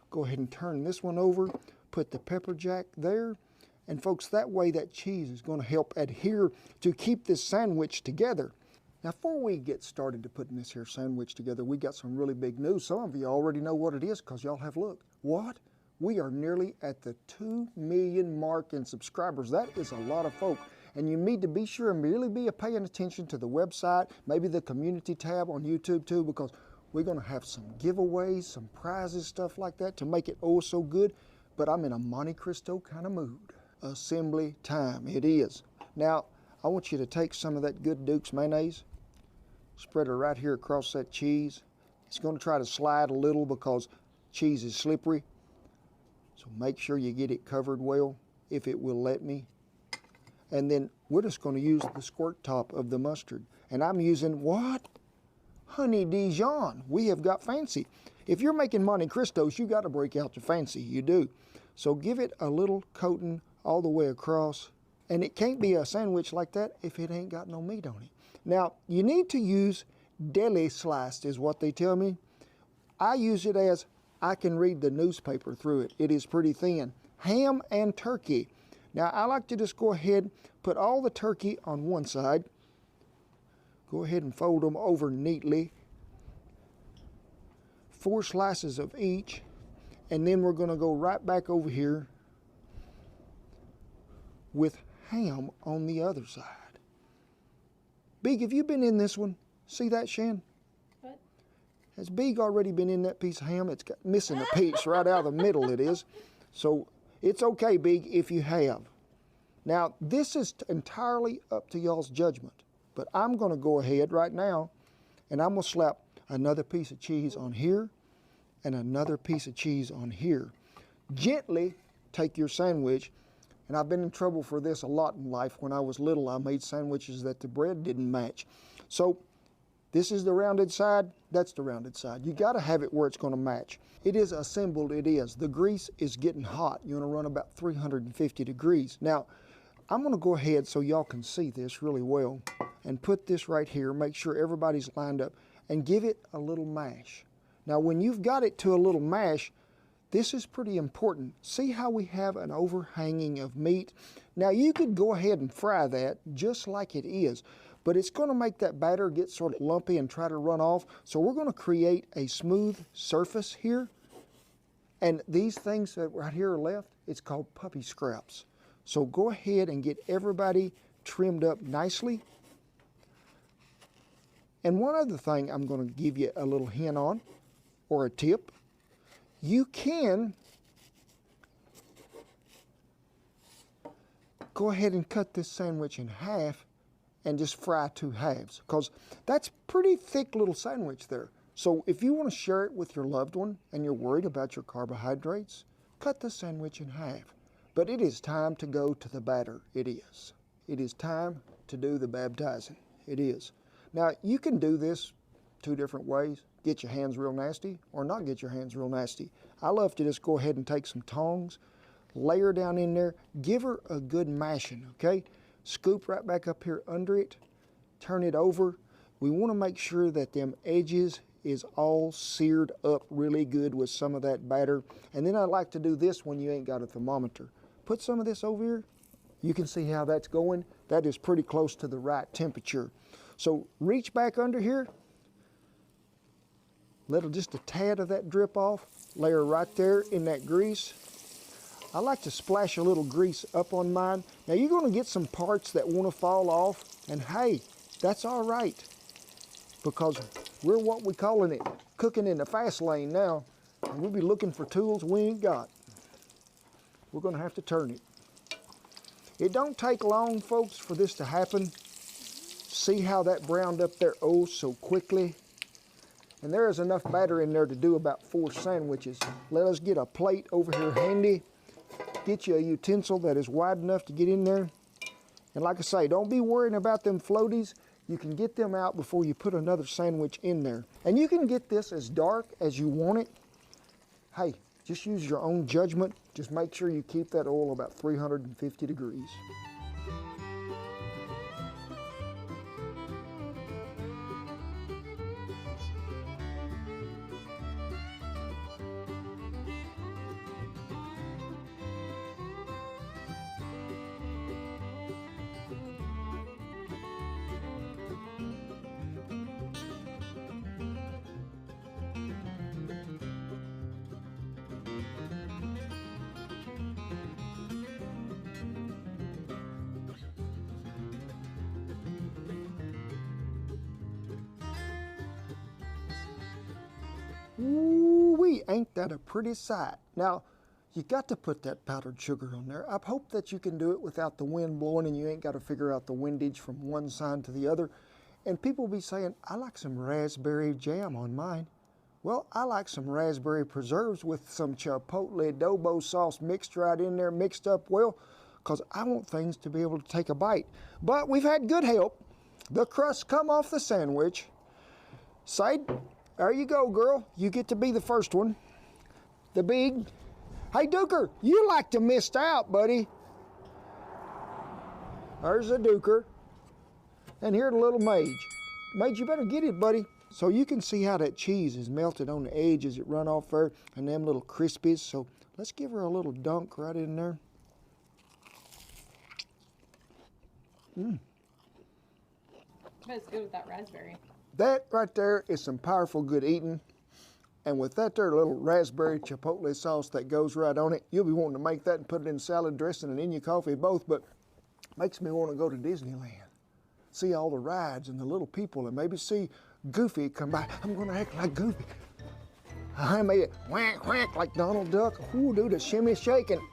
Go ahead and turn this one over. Put the pepper jack there. And folks, that way that cheese is going to help adhere to keep this sandwich together. Now, before we get started to putting this here sandwich together, we got some really big news. Some of you already know what it is because y'all have looked. What? We are nearly at the 2 million mark in subscribers. That is a lot of folk. And you need to be sure and really be paying attention to the website, maybe the community tab on YouTube too, because we're going to have some giveaways, some prizes, stuff like that to make it oh so good. But I'm in a Monte Cristo kind of mood. Assembly time, it is. Now, I want you to take some of that good Duke's mayonnaise, spread it right here across that cheese. It's going to try to slide a little because cheese is slippery. So make sure you get it covered well, if it will let me. And then we're just going to use the squirt top of the mustard. And I'm using what? Honey Dijon. We have got fancy. If you're making Monte Cristos, you got to break out the fancy. You do. So give it a little coating all the way across. And it can't be a sandwich like that if it ain't got no meat on it. Now, you need to use deli sliced is what they tell me. I use it as I can read the newspaper through it. It is pretty thin. Ham and turkey. Now, I like to just go ahead, put all the turkey on one side. Go ahead and fold them over neatly. 4 slices of each. And then we're going to go right back over here with ham on the other side. Big, have you been in this one? See that, Shan? What? Has Big already been in that piece of ham? It's got, missing a piece right out of the middle it is. So it's okay, Big, if you have. Now, this is entirely up to y'all's judgment. But I'm going to go ahead right now and I'm going to slap another piece of cheese on here and another piece of cheese on here. Gently take your sandwich. And I've been in trouble for this a lot in life. When I was little, I made sandwiches that the bread didn't match. So this is the rounded side, that's the rounded side. You gotta have it where it's gonna match. It is assembled, it is. The grease is getting hot. You're gonna run about 350 degrees. Now, I'm gonna go ahead so y'all can see this really well and put this right here, make sure everybody's lined up, and give it a little mash. Now, when you've got it to a little mash, this is pretty important. See how we have an overhanging of meat? Now you could go ahead and fry that just like it is, but it's going to make that batter get sort of lumpy and try to run off. So we're going to create a smooth surface here. And these things that right here are left, it's called puppy scraps. So go ahead and get everybody trimmed up nicely. And one other thing I'm going to give you a little hint on, or a tip. You can go ahead and cut this sandwich in half and just fry 2 halves, because that's pretty thick little sandwich there. So if you want to share it with your loved one and you're worried about your carbohydrates, cut the sandwich in half. But it is time to go to the batter. It is. It is time to do the baptizing. It is. Now, you can do this 2 different ways. Get your hands real nasty or not get your hands real nasty. I love to just go ahead and take some tongs, lay her down in there, give her a good mashing, okay? Scoop right back up here under it, turn it over. We want to make sure that them edges is all seared up really good with some of that batter. And then I like to do this when you ain't got a thermometer. Put some of this over here. You can see how that's going. That is pretty close to the right temperature. So reach back under here. Let just a tad of that drip off. Lay her right there in that grease. I like to splash a little grease up on mine. Now you're going to get some parts that want to fall off, and hey, that's all right. because we're what we calling it, cooking in the fast lane now, and we'll be looking for tools we ain't got. We're gonna have to turn it. It don't take long, folks, for this to happen. See how that browned up there oh so quickly? And there is enough batter in there to do about 4 sandwiches. Let us get a plate over here handy. Get you a utensil that is wide enough to get in there. And like I say, don't be worrying about them floaties. You can get them out before you put another sandwich in there. And you can get this as dark as you want it. Hey, just use your own judgment. Just make sure you keep that oil about 350 degrees. Ooh-wee, ain't that a pretty sight? Now, you got to put that powdered sugar on there. I hope that you can do it without the wind blowing and you ain't got to figure out the windage from one side to the other. And people be saying, I like some raspberry jam on mine. Well, I like some raspberry preserves with some chipotle adobo sauce mixed right in there, mixed up well, because I want things to be able to take a bite. But we've had good help. The crust come off the sandwich. Side, there you go, girl. You get to be the first one. The big. Hey, Duker, you like to missed out, buddy. There's a Duker. And here's the little Mage. Mage, you better get it, buddy. So you can see how that cheese is melted on the edge as it run off there, and them little crispies. So let's give her a little dunk right in there. That's good with that raspberry. That right there is some powerful good eating. And with that there little raspberry chipotle sauce that goes right on it, you'll be wanting to make that and put it in salad dressing and in your coffee both, but makes me want to go to Disneyland. See all the rides and the little people and maybe see Goofy come by. I'm going to act like Goofy. I made it whack, whack like Donald Duck. Ooh, do the shimmy shaking.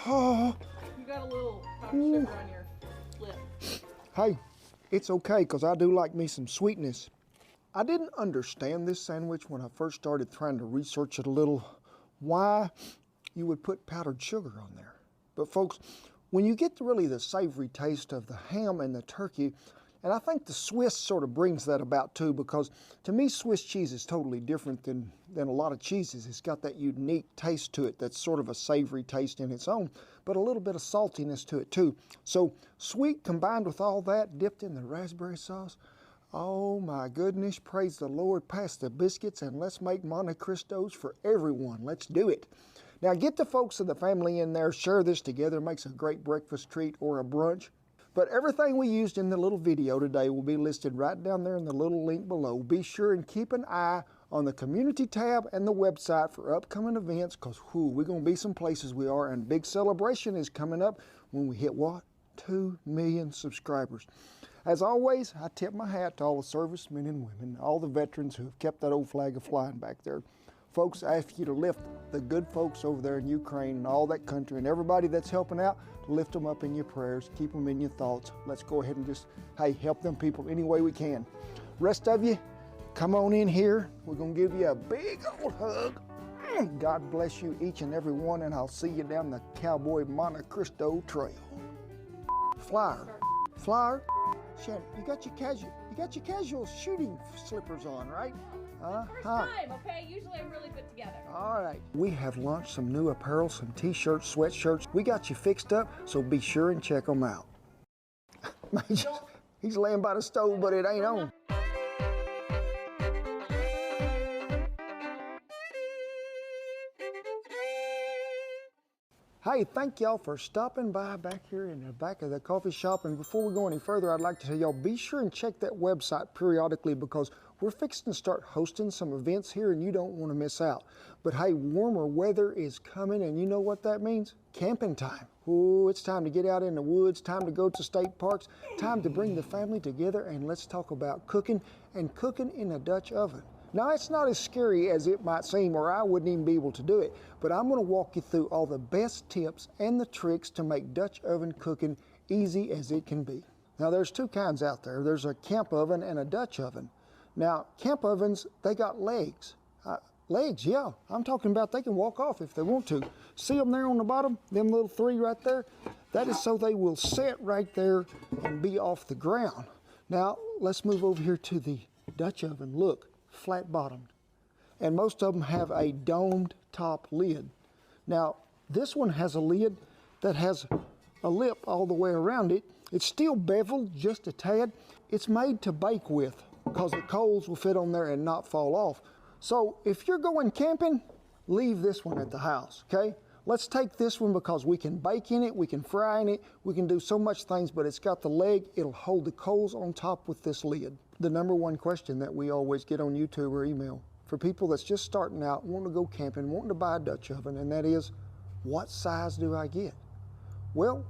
Oh. You got a little powdered sugar on your lip. Hey, it's okay, because I do like me some sweetness. I didn't understand this sandwich when I first started trying to research it a little, why you would put powdered sugar on there. But folks, when you get really the savory taste of the ham and the turkey, and I think the Swiss sort of brings that about too, because to me Swiss cheese is totally different than a lot of cheeses. It's got that unique taste to it that's sort of a savory taste in its own, but a little bit of saltiness to it too. So sweet combined with all that, dipped in the raspberry sauce. Oh my goodness, praise the Lord. Pass the biscuits and let's make Monte Cristos for everyone. Let's do it. Now get the folks of the family in there, share this together, makes a great breakfast treat or a brunch. But everything we used in the little video today will be listed right down there in the little link below. Be sure and keep an eye on the community tab and the website for upcoming events, because we're going to be some places we are, and big celebration is coming up when we hit what? 2 million subscribers. As always, I tip my hat to all the servicemen and women, all the veterans who have kept that old flag a-flying back there. Folks, I ask you to lift the good folks over there in Ukraine and all that country and everybody that's helping out, to lift them up in your prayers, keep them in your thoughts. Let's go ahead and just, hey, help them people any way we can. Rest of you, come on in here. We're going to give you a big old hug. God bless you each and every one, and I'll see you down the Cowboy Monte Cristo Trail. Flyer, Shannon, you got your casual shooting slippers on, right? First time, okay? Usually I'm really put together. All right. We have launched some new apparel, some t-shirts, sweatshirts. We got you fixed up, so be sure and check them out. He's laying by the stove, but it ain't on. Hey, thank y'all for stopping by back here in the back of the coffee shop. And before we go any further, I'd like to tell y'all, be sure and check that website periodically because we're fixing to start hosting some events here and you don't want to miss out. But hey, warmer weather is coming and you know what that means? Camping time. Oh, it's time to get out in the woods, time to go to state parks, time to bring the family together and let's talk about cooking and cooking in a Dutch oven. Now, it's not as scary as it might seem, or I wouldn't even be able to do it, but I'm gonna walk you through all the best tips and the tricks to make Dutch oven cooking easy as it can be. Now, there's two kinds out there. There's a camp oven and a Dutch oven. Now, camp ovens, they got legs. Legs, yeah, I'm talking about they can walk off if they want to. See them there on the bottom, them little three right there? That is so they will set right there and be off the ground. Now, let's move over here to the Dutch oven. Look. Flat bottomed, and most of them have a domed top lid. Now this one has a lid that has a lip all the way around it. It's still beveled just a tad. It's made to bake with because the coals will fit on there and not fall off. So if you're going camping, leave this one at the house, okay? Let's take this one because we can bake in it, we can fry in it, we can do so much things, but it's got the leg, it'll hold the coals on top with this lid. The number one question that we always get on YouTube or email for people that's just starting out, wanting to go camping, wanting to buy a Dutch oven, and that is, what size do I get? Well,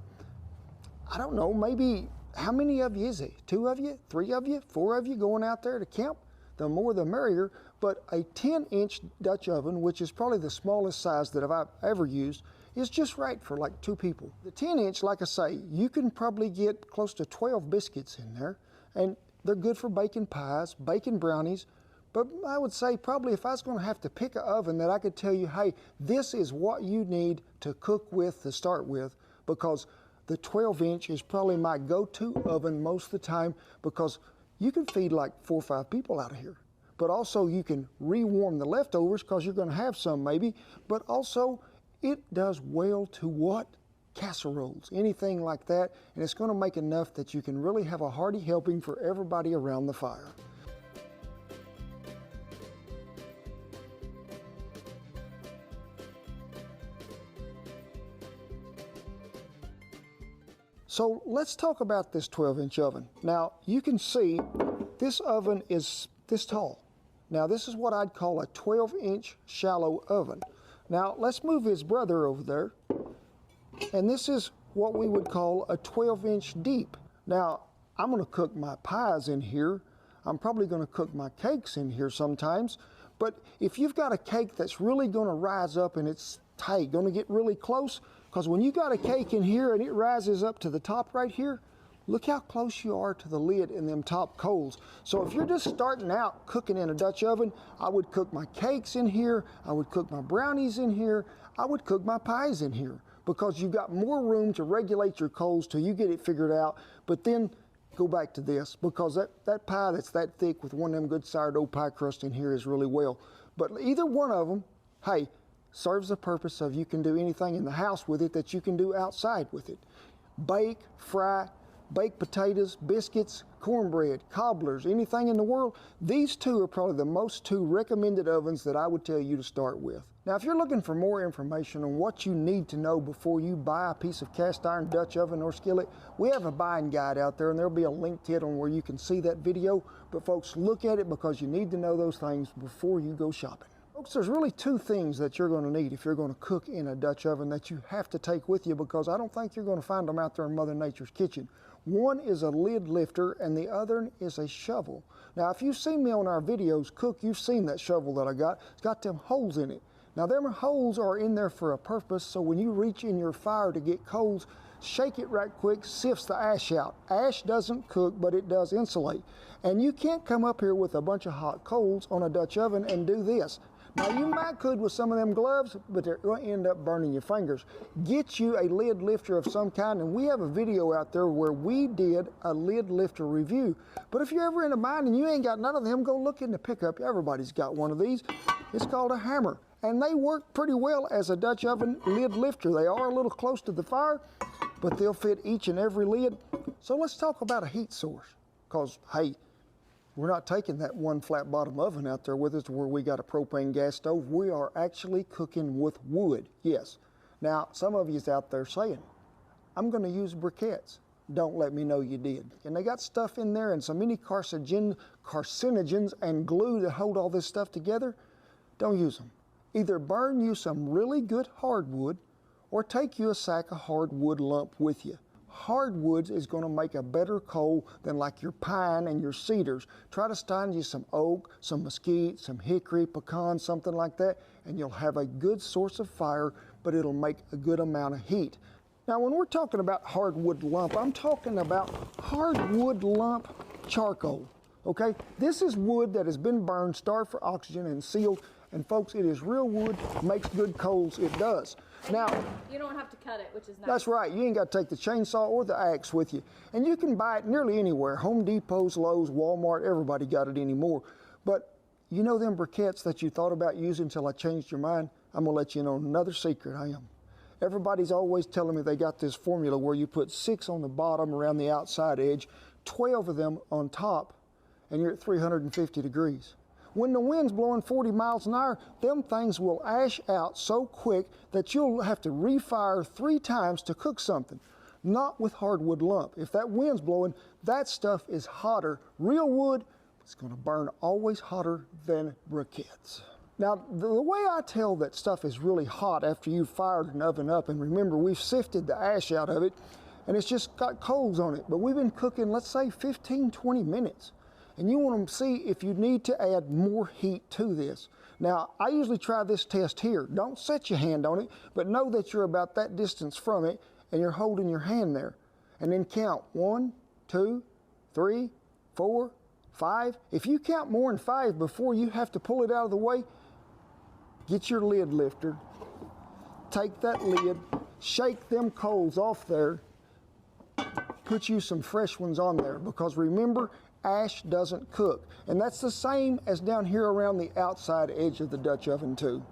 I don't know, maybe how many of you is it? 2 of you, 3 of you, 4 of you going out there to camp? The more the merrier, but a 10-inch Dutch oven, which is probably the smallest size that I've ever used, is just right for like 2 people. The 10-inch, like I say, you can probably get close to 12 biscuits in there, and they're good for baking pies, baking brownies, but I would say probably if I was gonna have to pick an oven that I could tell you, hey, this is what you need to cook with to start with, because the 12-inch is probably my go-to oven most of the time because you can feed like 4 or 5 people out of here. But also you can rewarm the leftovers because you're gonna have some maybe, but also it does well to what? Casseroles, anything like that, and it's gonna make enough that you can really have a hearty helping for everybody around the fire. So let's talk about this 12-inch oven. Now you can see this oven is this tall. Now this is what I'd call a 12-inch shallow oven. Now let's move his brother over there. And this is what we would call a 12-inch deep. Now, I'm gonna cook my pies in here. I'm probably gonna cook my cakes in here sometimes. But if you've got a cake that's really gonna rise up and it's tight, gonna get really close, because when you got a cake in here and it rises up to the top right here, look how close you are to the lid in them top coals. So if you're just starting out cooking in a Dutch oven, I would cook my cakes in here, I would cook my brownies in here, I would cook my pies in here, because you've got more room to regulate your coals till you get it figured out. But then go back to this, because that pie that's that thick with one of them good sourdough pie crust in here is really well. But either one of them, hey, serves the purpose of you can do anything in the house with it that you can do outside with it. Bake, fry, baked potatoes, biscuits, cornbread, cobblers, anything in the world. These two are probably the most 2 recommended ovens that I would tell you to start with. Now, if you're looking for more information on what you need to know before you buy a piece of cast iron Dutch oven or skillet, we have a buying guide out there and there'll be a link to it on where you can see that video. But folks, look at it because you need to know those things before you go shopping. Folks, there's really 2 things that you're going to need if you're going to cook in a Dutch oven that you have to take with you, because I don't think you're going to find them out there in Mother Nature's kitchen. One is a lid lifter and the other is a shovel. Now, if you've seen me on our videos cook, you've seen that shovel that I got. It's got them holes in it. Now, them holes are in there for a purpose, so when you reach in your fire to get coals, shake it right quick, sifts the ash out. Ash doesn't cook, but it does insulate. And you can't come up here with a bunch of hot coals on a Dutch oven and do this. Now, you might could with some of them gloves, but they're going to end up burning your fingers. Get you a lid lifter of some kind, and we have a video out there where we did a lid lifter review. But if you're ever in a bind and you ain't got none of them, go look in the pickup. Everybody's got one of these. It's called a hammer, and they work pretty well as a Dutch oven lid lifter. They are a little close to the fire, but they'll fit each and every lid. So let's talk about a heat source, because, hey, we're not taking that one flat bottom oven out there with us to where we got a propane gas stove. We are actually cooking with wood, yes. Now, some of you's out there saying, I'm going to use briquettes. Don't let me know you did. And they got stuff in there and so many carcinogens and glue to hold all this stuff together. Don't use them. Either burn you some really good hardwood or take you a sack of hardwood lump with you. Hardwoods is going to make a better coal than like your pine and your cedars. Try to find you some oak, some mesquite, some hickory, pecan, something like that, and you'll have a good source of fire, but it'll make a good amount of heat. Now, when we're talking about hardwood lump, I'm talking about hardwood lump charcoal, okay? This is wood that has been burned, starved for oxygen, and sealed. And folks, it is real wood, makes good coals, it does. Now, you don't have to cut it, which is nice. That's right, you ain't got to take the chainsaw or the axe with you. And you can buy it nearly anywhere, Home Depots, Lowe's, Walmart, everybody got it anymore. But you know them briquettes that you thought about using until I changed your mind? I'm gonna let you know another secret I am. Everybody's always telling me they got this formula where you put 6 on the bottom around the outside edge, 12 of them on top, and you're at 350 degrees. When the wind's blowing 40 miles an hour, them things will ash out so quick that you'll have to refire 3 times to cook something. Not with hardwood lump. If that wind's blowing, that stuff is hotter. Real wood, it's gonna burn always hotter than briquettes. Now, the way I tell that stuff is really hot after you've fired an oven up, and remember, we've sifted the ash out of it, and it's just got coals on it, but we've been cooking, let's say, 15, 20 minutes. And you want to see if you need to add more heat to this. Now, I usually try this test here. Don't set your hand on it, but know that you're about that distance from it, and you're holding your hand there. And then count 1, 2, 3, 4, 5. If you count more than 5 before you have to pull it out of the way, get your lid lifter, take that lid, shake them coals off there, put you some fresh ones on there, because remember, ash doesn't cook. And that's the same as down here around the outside edge of the Dutch oven too.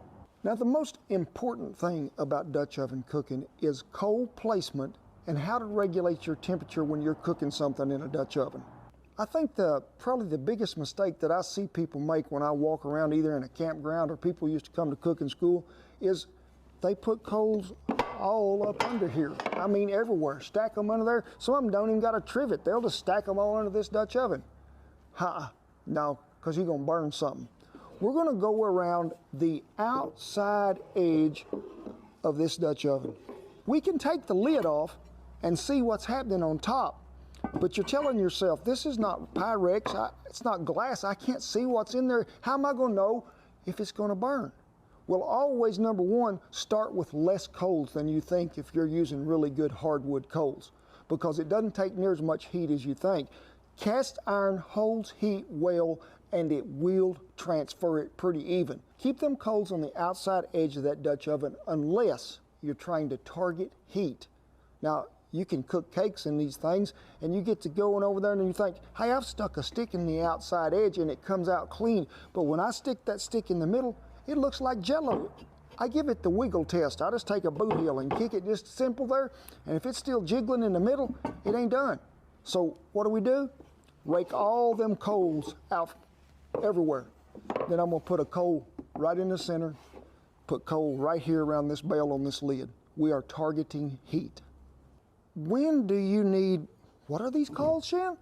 Now, the most important thing about Dutch oven cooking is coal placement and how to regulate your temperature when you're cooking something in a Dutch oven. I think probably the biggest mistake that I see people make when I walk around either in a campground or people used to come to cooking school is they put coals all up under here. I mean, everywhere. Stack them under there. Some of them don't even got a trivet. They'll just stack them all under this Dutch oven. No, because you're going to burn something. We're going to go around the outside edge of this Dutch oven. We can take the lid off and see what's happening on top, but you're telling yourself, this is not Pyrex, it's not glass, I can't see what's in there. How am I going to know if it's going to burn? Well, always, number one, start with less coals than you think if you're using really good hardwood coals, because it doesn't take near as much heat as you think. Cast iron holds heat well, and it will transfer it pretty even. Keep them coals on the outside edge of that Dutch oven unless you're trying to target heat. Now, you can cook cakes in these things, and you get to going over there and you think, hey, I've stuck a stick in the outside edge and it comes out clean. But when I stick that stick in the middle, it looks like Jell-O. I give it the wiggle test. I just take a boot heel and kick it just simple there, and if it's still jiggling in the middle, it ain't done. So what do? Rake all them coals out everywhere. Then I'm gonna put a coal right in the center, put coal right here around this bell on this lid. We are targeting heat. When do you need, what are these called, Shan?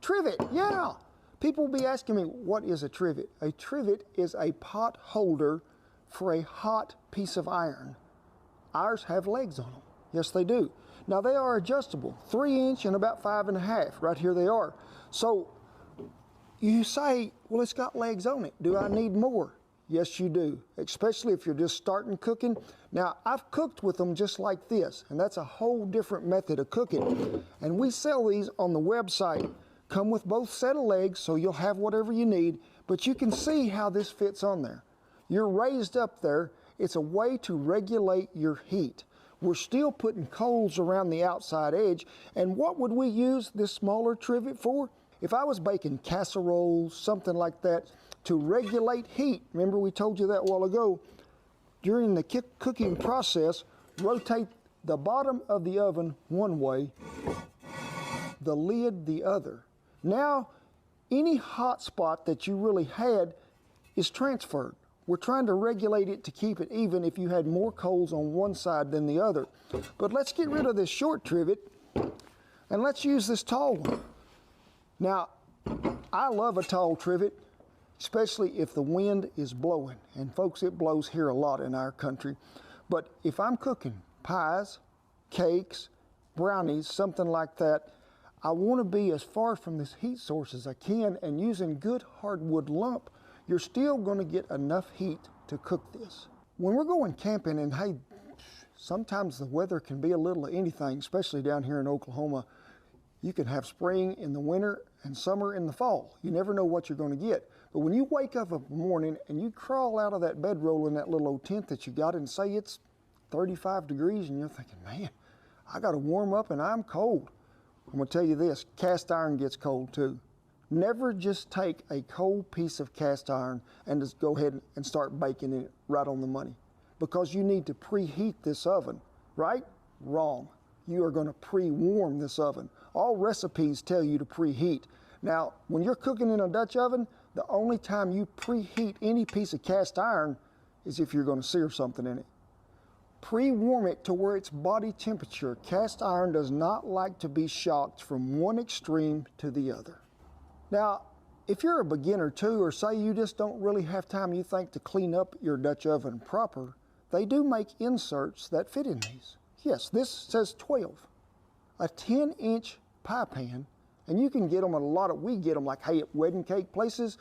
Trivet, yeah. People will be asking me, what is a trivet? A trivet is a pot holder for a hot piece of iron. Ours have legs on them. Yes, they do. Now, they are adjustable, 3-inch and about 5.5. Right here they are. So you say, well, it's got legs on it. Do I need more? Yes, you do, especially if you're just starting cooking. Now, I've cooked with them just like this, and that's a whole different method of cooking. And we sell these on the website. Come with both set of legs, so you'll have whatever you need, but you can see how this fits on there. You're raised up there. It's a way to regulate your heat. We're still putting coals around the outside edge, and what would we use this smaller trivet for? If I was baking casseroles, something like that, to regulate heat, remember we told you that a while ago, during the cooking process, rotate the bottom of the oven one way, the lid the other. Now, any hot spot that you really had is transferred. We're trying to regulate it to keep it even if you had more coals on one side than the other. But let's get rid of this short trivet and let's use this tall one. Now, I love a tall trivet, especially if the wind is blowing. And folks, it blows here a lot in our country. But if I'm cooking pies, cakes, brownies, something like that, I want to be as far from this heat source as I can, and using good hardwood lump, you're still going to get enough heat to cook this. When we're going camping, and hey, sometimes the weather can be a little of anything, especially down here in Oklahoma. You can have spring in the winter and summer in the fall. You never know what you're going to get. But when you wake up in the morning and you crawl out of that bedroll in that little old tent that you got and say it's 35 degrees and you're thinking, man, I got to warm up and I'm cold. I'm going to tell you this, cast iron gets cold too. Never just take a cold piece of cast iron and just go ahead and start baking it right on the money. Because you need to preheat this oven, right? Wrong. You are going to pre-warm this oven. All recipes tell you to preheat. Now, when you're cooking in a Dutch oven, the only time you preheat any piece of cast iron is if you're going to sear something in it. Pre-warm it to where it's body temperature. Cast iron does not like to be shocked from one extreme to the other. Now, if you're a beginner too, or say you just don't really have time, you think, to clean up your Dutch oven proper, they do make inserts that fit in these. Yes, this says 12. A 10-inch pie pan, and you can get them at a lot of, we get them like, hey, at wedding cake places,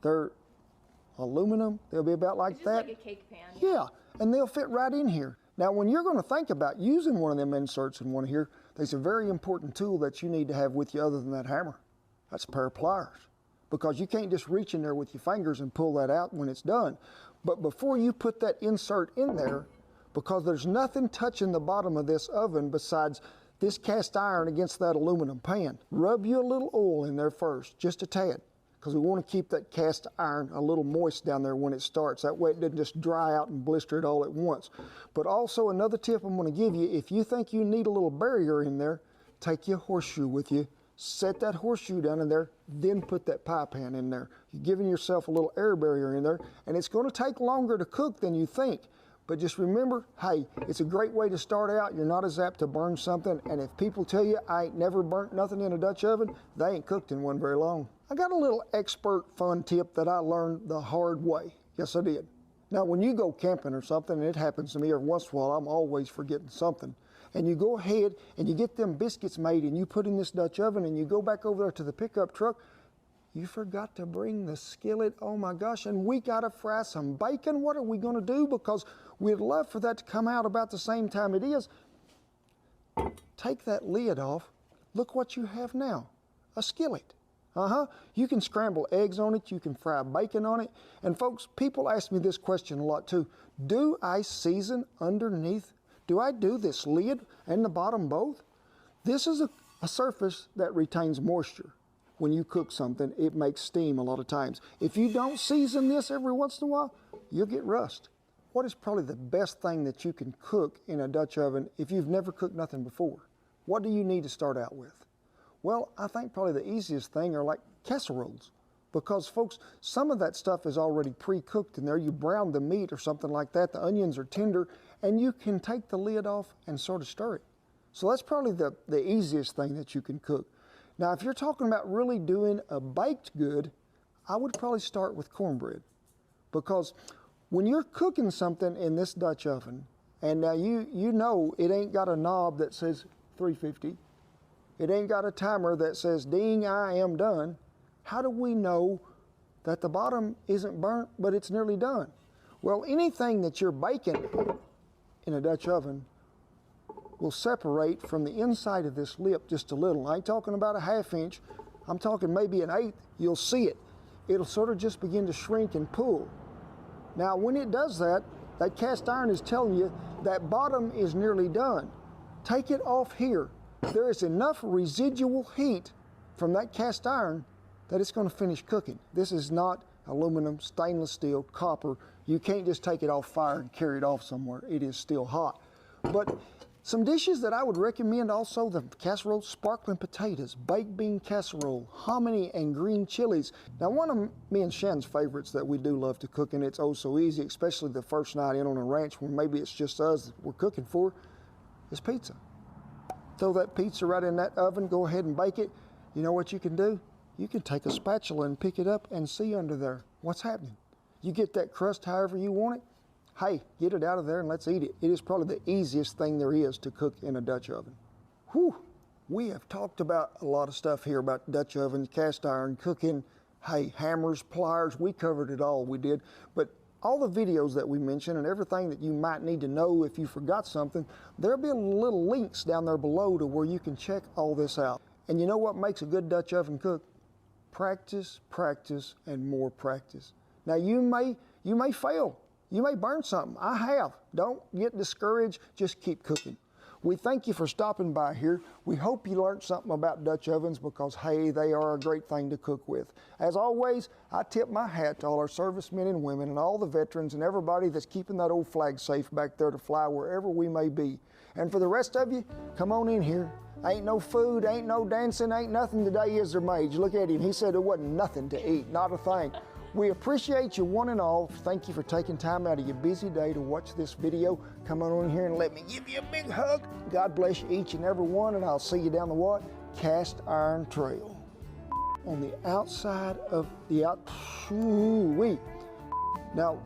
they're aluminum, they'll be about like that. Like a cake pan. Yeah, and they'll fit right in here. Now, when you're going to think about using one of them inserts in one here, there's a very important tool that you need to have with you other than that hammer. That's a pair of pliers, because you can't just reach in there with your fingers and pull that out when it's done. But before you put that insert in there, because there's nothing touching the bottom of this oven besides this cast iron against that aluminum pan, rub you a little oil in there first, just a tad, because we want to keep that cast iron a little moist down there when it starts. That way it doesn't just dry out and blister it all at once. But also another tip I'm going to give you, if you think you need a little barrier in there, take your horseshoe with you, set that horseshoe down in there, then put that pie pan in there. You're giving yourself a little air barrier in there, and it's going to take longer to cook than you think. But just remember, hey, it's a great way to start out. You're not as apt to burn something, and if people tell you I ain't never burnt nothing in a Dutch oven, they ain't cooked in one very long. I got a little expert fun tip that I learned the hard way. Yes, I did. Now, when you go camping or something, and it happens to me every once in a while, I'm always forgetting something. And you go ahead and you get them biscuits made and you put in this Dutch oven and you go back over there to the pickup truck, you forgot to bring the skillet. Oh my gosh, and we gotta fry some bacon. What are we gonna do? Because we'd love for that to come out about the same time it is. Take that lid off. Look what you have now, a skillet. You can scramble eggs on it, you can fry bacon on it. And folks, people ask me this question a lot too. Do I season underneath? Do I do this lid and the bottom both? This is a surface that retains moisture. When you cook something, it makes steam a lot of times. If you don't season this every once in a while, you'll get rust. What is probably the best thing that you can cook in a Dutch oven if you've never cooked nothing before? What do you need to start out with? Well, I think probably the easiest thing are like casseroles. Because folks, some of that stuff is already pre-cooked in there. You brown the meat or something like that. The onions are tender, and you can take the lid off and sort of stir it. So that's probably the easiest thing that you can cook. Now, if you're talking about really doing a baked good, I would probably start with cornbread. Because when you're cooking something in this Dutch oven, and now you know it ain't got a knob that says 350, it ain't got a timer that says, ding, I am done. How do we know that the bottom isn't burnt, but it's nearly done? Well, anything that you're baking in a Dutch oven will separate from the inside of this lip just a little. I ain't talking about a ½ inch. I'm talking maybe an 1/8. You'll see it. It'll sort of just begin to shrink and pull. Now, when it does that, that cast iron is telling you that bottom is nearly done. Take it off here. There is enough residual heat from that cast iron that it's going to finish cooking. This is not aluminum, stainless steel, copper. You can't just take it off fire and carry it off somewhere. It is still hot. But Some dishes that I would recommend also, the casserole, sparkling potatoes, baked bean casserole, hominy and green chilies. Now one of me and Shannon's favorites that we do love to cook, and it's oh so easy, especially the first night in on a ranch when maybe it's just us that we're cooking for, is pizza. Throw that pizza right in that oven, go ahead and bake it. You know what you can do? You can take a spatula and pick it up and see under there what's happening. You get that crust however you want it. Hey, get it out of there and let's eat it. It is probably the easiest thing there is to cook in a Dutch oven. Whew, we have talked about a lot of stuff here about Dutch ovens, cast iron, cooking, hey, hammers, pliers, we covered it all, we did. But all the videos that we mentioned and everything that you might need to know if you forgot something, there'll be little links down there below to where you can check all this out. And you know what makes a good Dutch oven cook? Practice, practice, and more practice. Now you may fail. You may burn something. I have. Don't get discouraged. Just keep cooking. We thank you for stopping by here. We hope you learned something about Dutch ovens because, hey, they are a great thing to cook with. As always, I tip my hat to all our servicemen and women and all the veterans and everybody that's keeping that old flag safe back there to fly wherever we may be. And for the rest of you, come on in here. Ain't no food, ain't no dancing, ain't nothing today, is there, Mage? Look at him. He said there wasn't nothing to eat, not a thing. We appreciate you one and all. Thank you for taking time out of your busy day to watch this video. Come on in here and let me give you a big hug. God bless you each and every one, and I'll see you down the what? Cast Iron Trail. On the outside of the Now,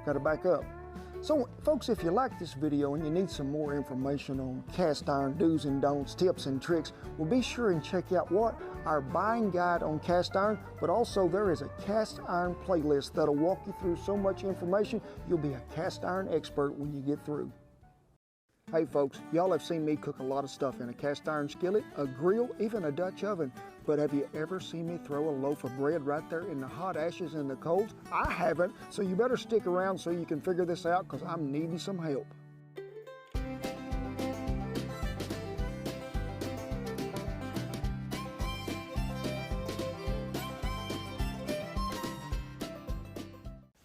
gotta back up. So, folks, if you like this video and you need some more information on cast iron do's and don'ts, tips and tricks, well, be sure and check out what? Our buying guide on cast iron, but also there is a cast iron playlist that'll walk you through so much information, you'll be a cast iron expert when you get through. Hey folks, y'all have seen me cook a lot of stuff in a cast iron skillet, a grill, even a Dutch oven. But have you ever seen me throw a loaf of bread right there in the hot ashes and the coals? I haven't, so you better stick around so you can figure this out because I'm needing some help.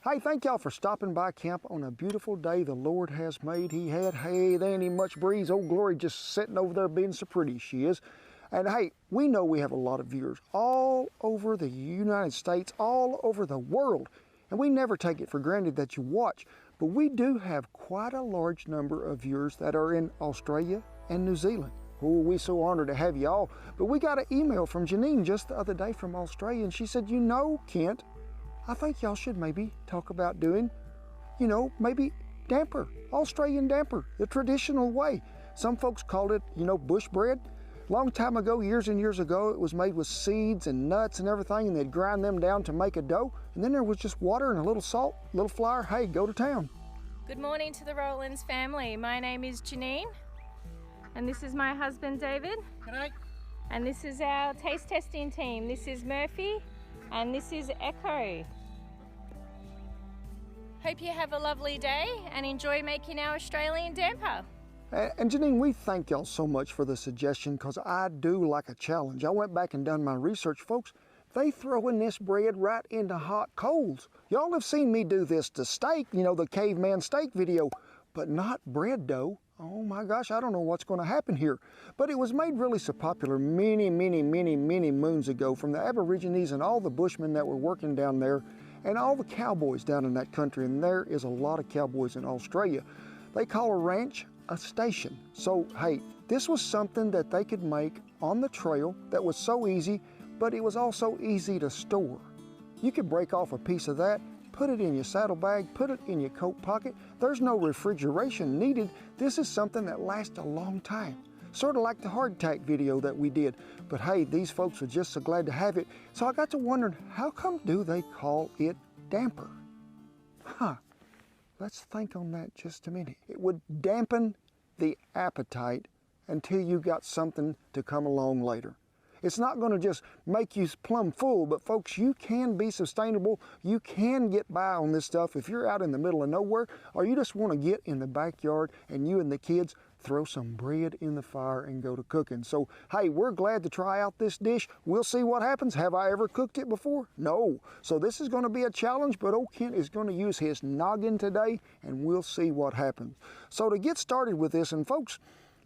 Hey, thank y'all for stopping by camp on a beautiful day the Lord has made. He had, hey, there ain't even much breeze. Old Glory just sitting over there being so pretty she is. And hey, we know we have a lot of viewers all over the United States, all over the world. And we never take it for granted that you watch, but we do have quite a large number of viewers that are in Australia and New Zealand. Oh, we're so honored to have you all. But we got an email from Janine just the other day from Australia, and she said, you know, Kent, I think y'all should maybe talk about doing, you know, maybe damper, Australian damper, the traditional way. Some folks called it, you know, bush bread. Long time ago, years and years ago, it was made with seeds and nuts and everything, and they'd grind them down to make a dough. And then there was just water and a little salt, a little flour. Hey, go to town. Good morning to the Rowlands family. My name is Janine, and this is my husband, David. G'day. And this is our taste testing team. This is Murphy, and this is Echo. Hope you have a lovely day and enjoy making our Australian damper. And Janine, we thank y'all so much for the suggestion because I do like a challenge. I went back and done my research, folks. They throwing this bread right into hot coals. Y'all have seen me do this to steak, you know, the caveman steak video, but not bread dough. Oh my gosh, I don't know what's going to happen here. But it was made really so popular many moons ago from the Aborigines and all the Bushmen that were working down there and all the cowboys down in that country. And there is a lot of cowboys in Australia. They call a ranch a station. So, hey, this was something that they could make on the trail that was so easy, but it was also easy to store. You could break off a piece of that, put it in your saddlebag, put it in your coat pocket. There's no refrigeration needed. This is something that lasts a long time. Sort of like the hardtack video that we did. But hey, these folks are just so glad to have it. So I got to wondering, how come do they call it damper? Huh. Let's think on that just a minute. It would dampen the appetite until you got something to come along later. It's not going to just make you plumb full, but folks, you can be sustainable. You can get by on this stuff if you're out in the middle of nowhere or you just want to get in the backyard and you and the kids throw some bread in the fire and go to cooking. So, hey, we're glad to try out this dish. We'll see what happens. Have I ever cooked it before? No. So this is going to be a challenge, but old Kent is going to use his noggin today, and we'll see what happens. So to get started with this, and folks,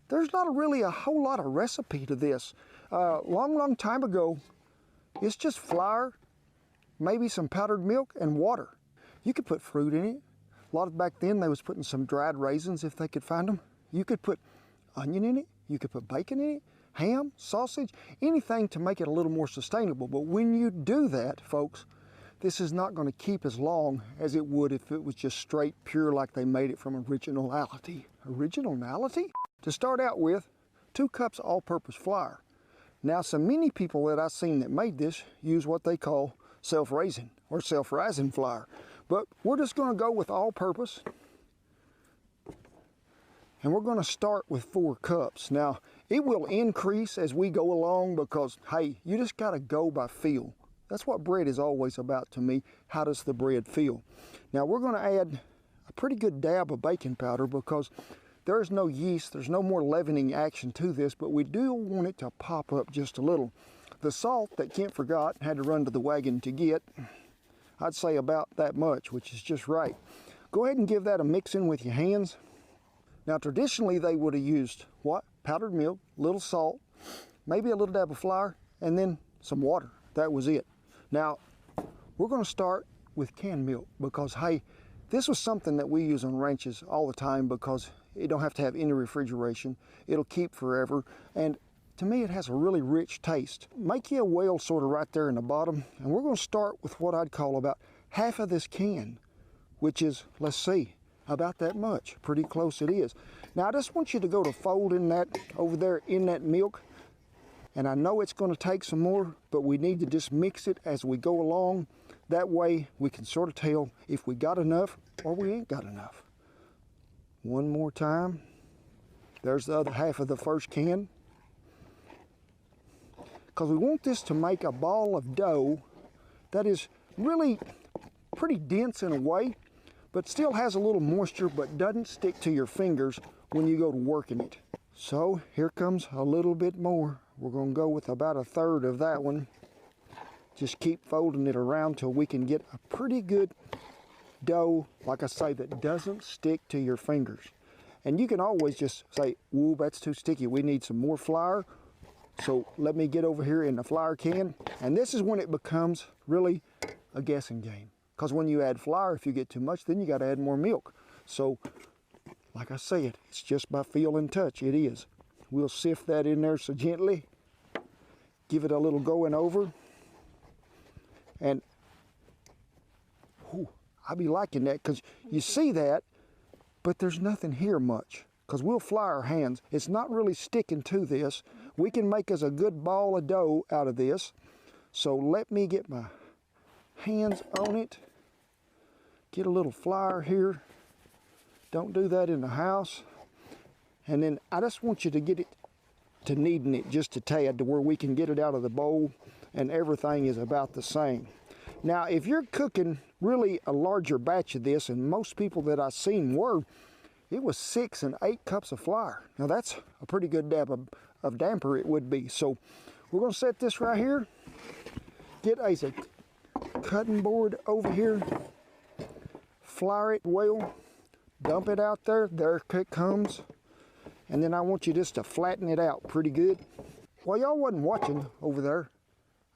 there's not really a whole lot of recipe to this. Long time ago, it's just flour, maybe some powdered milk, and water. You could put fruit in it. A lot of back then, they was putting some dried raisins if they could find them. You could put onion in it, you could put bacon in it, ham, sausage, anything to make it a little more sustainable. But when you do that, folks, this is not going to keep as long as it would if it was just straight pure like they made it from originality. Originality? To start out with, 2 cups all-purpose flour. Now, so many people that I've seen that made this use what they call self-raising or self-rising flour. But we're just going to go with all-purpose. And we're going to start with 4 cups. Now, it will increase as we go along because, hey, you just got to go by feel. That's what bread is always about to me. How does the bread feel? Now, we're going to add a pretty good dab of baking powder because there's no yeast, there's no more leavening action to this, but we do want it to pop up just a little. The salt that Kent forgot, had to run to the wagon to get, I'd say about that much, which is just right. Go ahead and give that a mix in with your hands. Now, traditionally, they would have used what? Powdered milk, little salt, maybe a little dab of flour, and then some water. That was it. Now, we're going to start with canned milk because, hey, this was something that we use on ranches all the time because it don't have to have any refrigeration. It'll keep forever, and to me, it has a really rich taste. Make you a well sort of right there in the bottom, and we're going to start with what I'd call about half of this can, which is, let's see, about that much. Pretty close it is. Now, I just want you to go to folding that over there in that milk, and I know it's going to take some more, but we need to just mix it as we go along. That way, we can sort of tell if we got enough or we ain't got enough. One more time. There's the other half of the first can. Because we want this to make a ball of dough that is really pretty dense in a way, but still has a little moisture but doesn't stick to your fingers when you go to working it. So here comes a little bit more. We're going to go with about 1/3 of that one. Just keep folding it around till we can get a pretty good dough, like I say, that doesn't stick to your fingers. And you can always just say, "Whoa, that's too sticky. We need some more flour." So let me get over here in the flour can. And this is when it becomes really a guessing game. Because when you add flour, if you get too much, then you got to add more milk. So, like I said, it's just by feel and touch. It is. We'll sift that in there so gently. Give it a little going over. And, I be liking that because you see that, but there's nothing here much. Because we'll fly our hands. It's not really sticking to this. We can make us a good ball of dough out of this. So let me get my hands on it. Get a little flour here. Don't do that in the house. And then I just want you to get it to kneading it just a tad to where we can get it out of the bowl and everything is about the same. Now, if you're cooking really a larger batch of this, and most people that I've seen were, it was 6 and 8 cups of flour. Now that's a pretty good dab of damper it would be. So we're going to set this right here. Get a cutting board over here. Flour it well. Dump it out there. There it comes. And then I want you just to flatten it out pretty good. While y'all wasn't watching over there,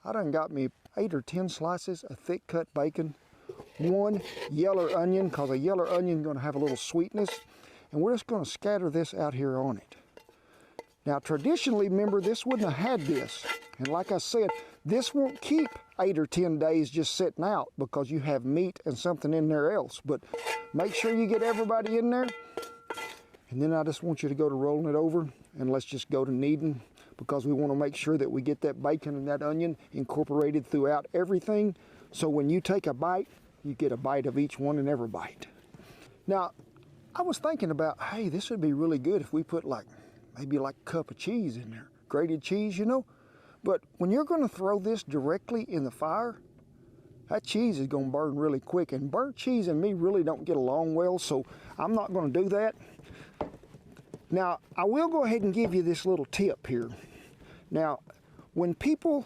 I done got me 8 or 10 slices of thick cut bacon. 1 yellow onion, because a yellow onion is going to have a little sweetness. And we're just going to scatter this out here on it. Now, traditionally, remember, this wouldn't have had this. And like I said, this won't keep 8 or 10 days just sitting out because you have meat and something in there else. But make sure you get everybody in there. And then I just want you to go to rolling it over, and let's just go to kneading because we want to make sure that we get that bacon and that onion incorporated throughout everything. So when you take a bite, you get a bite of each one in every bite. Now, I was thinking about, hey, this would be really good if we put maybe a cup of cheese in there. Grated cheese, you know. But when you're going to throw this directly in the fire, that cheese is going to burn really quick. And burnt cheese and me really don't get along well, so I'm not going to do that. Now, I will go ahead and give you this little tip here. Now, when people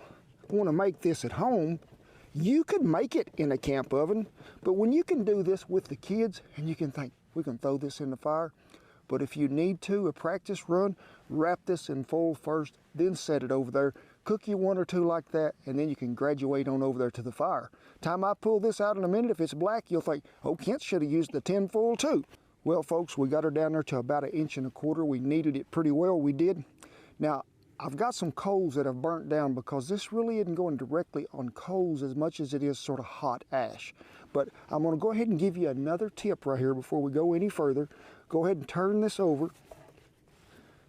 want to make this at home, you could make it in a camp oven, but when you can do this with the kids and you can think, we can throw this in the fire, but if you need to, a practice run, wrap this in foil first, then set it over there, cook you 1 or 2 like that, and then you can graduate on over there to the fire. Time I pull this out in a minute, if it's black, you'll think, oh, Kent should have used the tin foil too. Well, folks, we got her down there to about 1 1/4 inches. We kneaded it pretty well, we did. Now, I've got some coals that have burnt down because this really isn't going directly on coals as much as it is sort of hot ash. But I'm going to go ahead and give you another tip right here before we go any further. Go ahead and turn this over.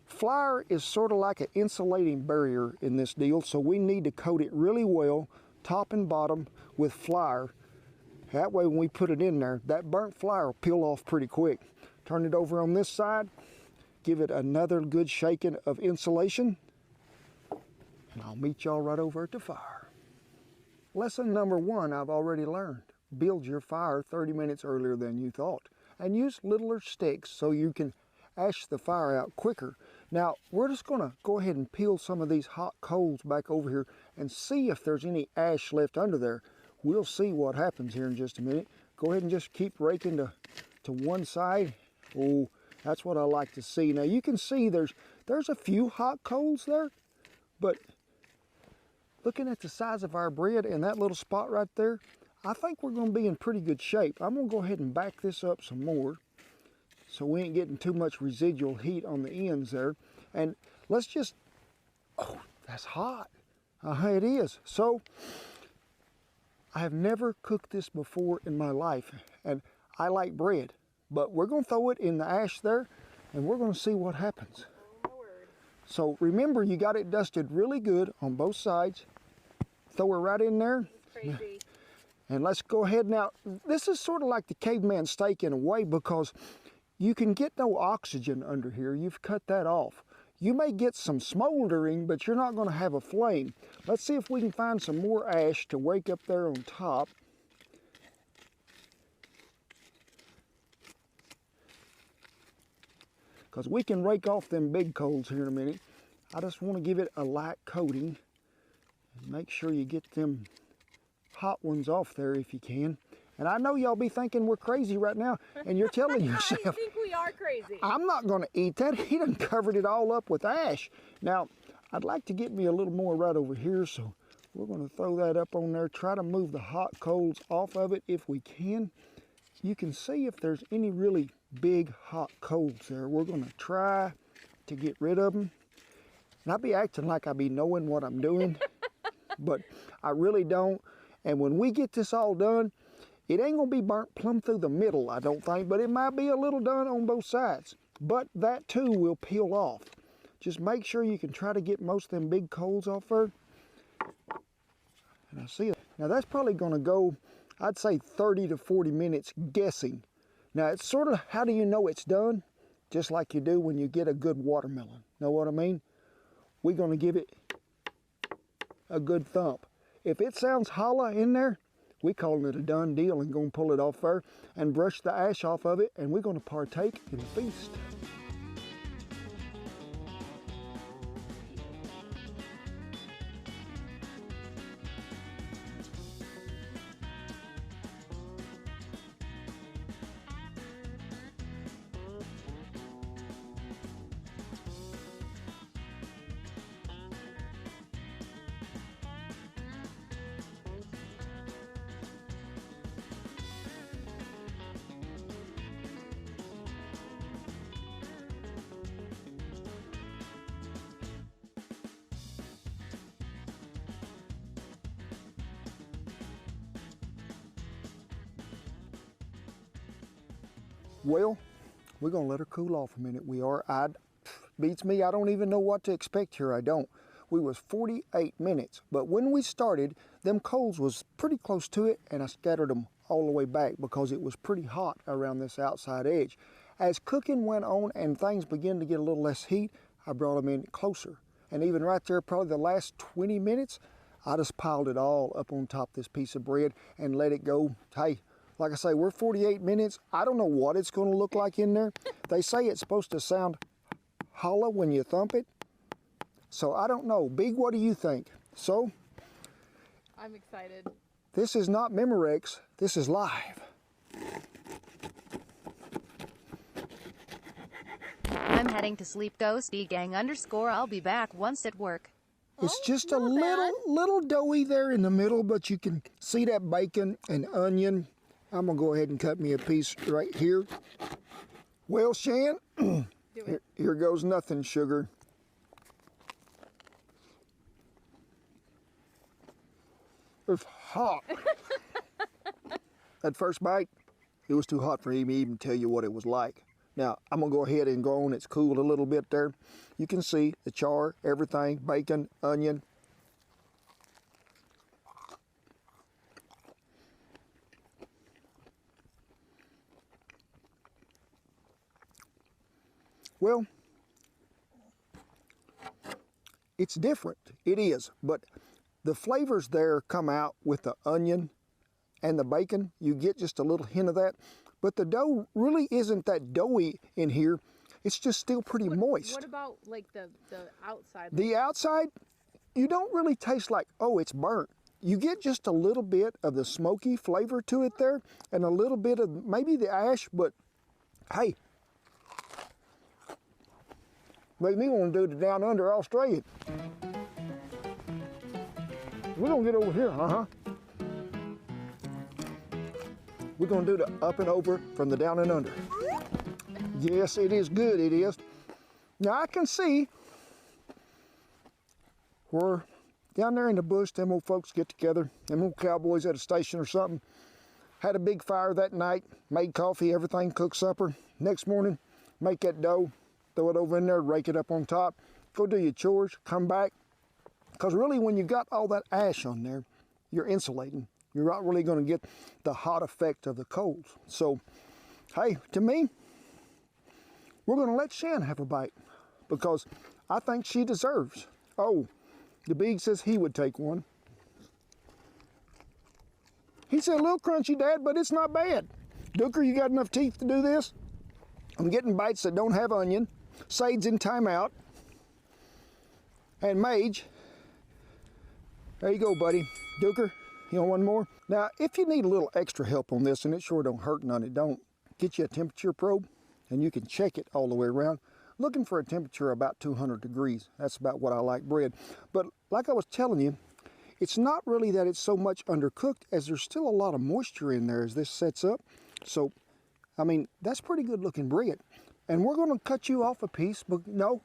Flour is sort of like an insulating barrier in this deal, so we need to coat it really well, top and bottom, with flour. That way when we put it in there, that burnt flour will peel off pretty quick. Turn it over on this side, give it another good shaking of insulation, and I'll meet y'all right over at the fire. Lesson number 1 I've already learned. Build your fire 30 minutes earlier than you thought, and use littler sticks so you can ash the fire out quicker. Now, we're just gonna go ahead and peel some of these hot coals back over here and see if there's any ash left under there. We'll see what happens here in just a minute. Go ahead and just keep raking to one side. Oh, that's what I like to see. Now you can see there's a few hot coals there, but looking at the size of our bread and that little spot right there, I think we're gonna be in pretty good shape. I'm gonna go ahead and back this up some more so we ain't getting too much residual heat on the ends there. And let's just, oh, that's hot. It is. So, I have never cooked this before in my life, and I like bread, but we're gonna throw it in the ash there, and we're gonna see what happens. So remember, you got it dusted really good on both sides. Throw her right in there. Crazy. And let's go ahead now. This is sort of like the caveman steak in a way because you can get no oxygen under here. You've cut that off. You may get some smoldering, but you're not going to have a flame. Let's see if we can find some more ash to wake up there on top. Because we can rake off them big coals here in a minute. I just want to give it a light coating. And make sure you get them hot ones off there if you can. And I know y'all be thinking we're crazy right now, and you're telling yourself, I think we are crazy. I'm not going to eat that. He done covered it all up with ash. Now, I'd like to get me a little more right over here, so we're going to throw that up on there. Try to move the hot coals off of it if we can. You can see if there's any really big hot coals there. We're going to try to get rid of them. And I be acting like I be knowing what I'm doing, but I really don't. And when we get this all done, it ain't gonna be burnt plumb through the middle, I don't think, but it might be a little done on both sides. But that too will peel off. Just make sure you can try to get most of them big coals off there. And I see it. Now that's probably gonna go, I'd say 30 to 40 minutes guessing. Now it's sort of, how do you know it's done? Just like you do when you get a good watermelon. Know what I mean? We're gonna give it a good thump. If it sounds hollow in there, we calling it a done deal and gonna pull it off there and brush the ash off of it, and we're gonna partake in the feast. Well, we're gonna let her cool off a minute. We are. Beats me. I don't even know what to expect here. I don't. We was 48 minutes, but when we started, them coals was pretty close to it, and I scattered them all the way back because it was pretty hot around this outside edge. As cooking went on and things began to get a little less heat, I brought them in closer. And even right there, probably the last 20 minutes, I just piled it all up on top of this piece of bread and let it go. Hey, like I say, we're 48 minutes. I don't know what it's going to look like in there. They say it's supposed to sound hollow when you thump it. So I don't know. Big, what do you think? So, I'm excited. this is not Memorex, this is live. I'm heading to sleep, Ghosty Gang _ I'll be back once at work. It's just a little doughy there in the middle, but you can see that bacon and onion. I'm gonna go ahead and cut me a piece right here. Well, Shan, here goes nothing, sugar. It's hot. That first bite, it was too hot for me to even tell you what it was like. Now, I'm gonna go ahead and go on. It's cooled a little bit there. You can see the char, everything, bacon, onion. Well, it's different. It is, but the flavors there come out with the onion and the bacon. You get just a little hint of that. But the dough really isn't that doughy in here. It's just still pretty moist. What about like the outside? The outside, you don't really taste like, oh, it's burnt. You get just a little bit of the smoky flavor to it there and a little bit of maybe the ash, but hey, make me want to do the Down Under Australian. We're gonna get over here, We're gonna do the up and over from the Down and Under. Yes, it is good, it is. Now I can see where down there in the bush, them old folks get together, them old cowboys at a station or something, had a big fire that night, made coffee, everything, cooked supper. Next morning, make that dough, throw it over in there, rake it up on top, go do your chores, come back. Because really when you got all that ash on there, you're insulating. You're not really going to get the hot effect of the coals. So, hey, to me, we're going to let Shan have a bite because I think she deserves. Oh, the Big says he would take one. He said, a little crunchy, Dad, but it's not bad. Dooker, you got enough teeth to do this? I'm getting bites that don't have onion. Sade's in timeout. And Mage, there you go, buddy. Dooker, you want one more? Now, if you need a little extra help on this, and it sure don't hurt none, it don't, get you a temperature probe, and you can check it all the way around. Looking for a temperature about 200 degrees. That's about what I like bread. But like I was telling you, it's not really that it's so much undercooked as there's still a lot of moisture in there as this sets up. So, I mean, that's pretty good looking bread. And we're gonna cut you off a piece, but no,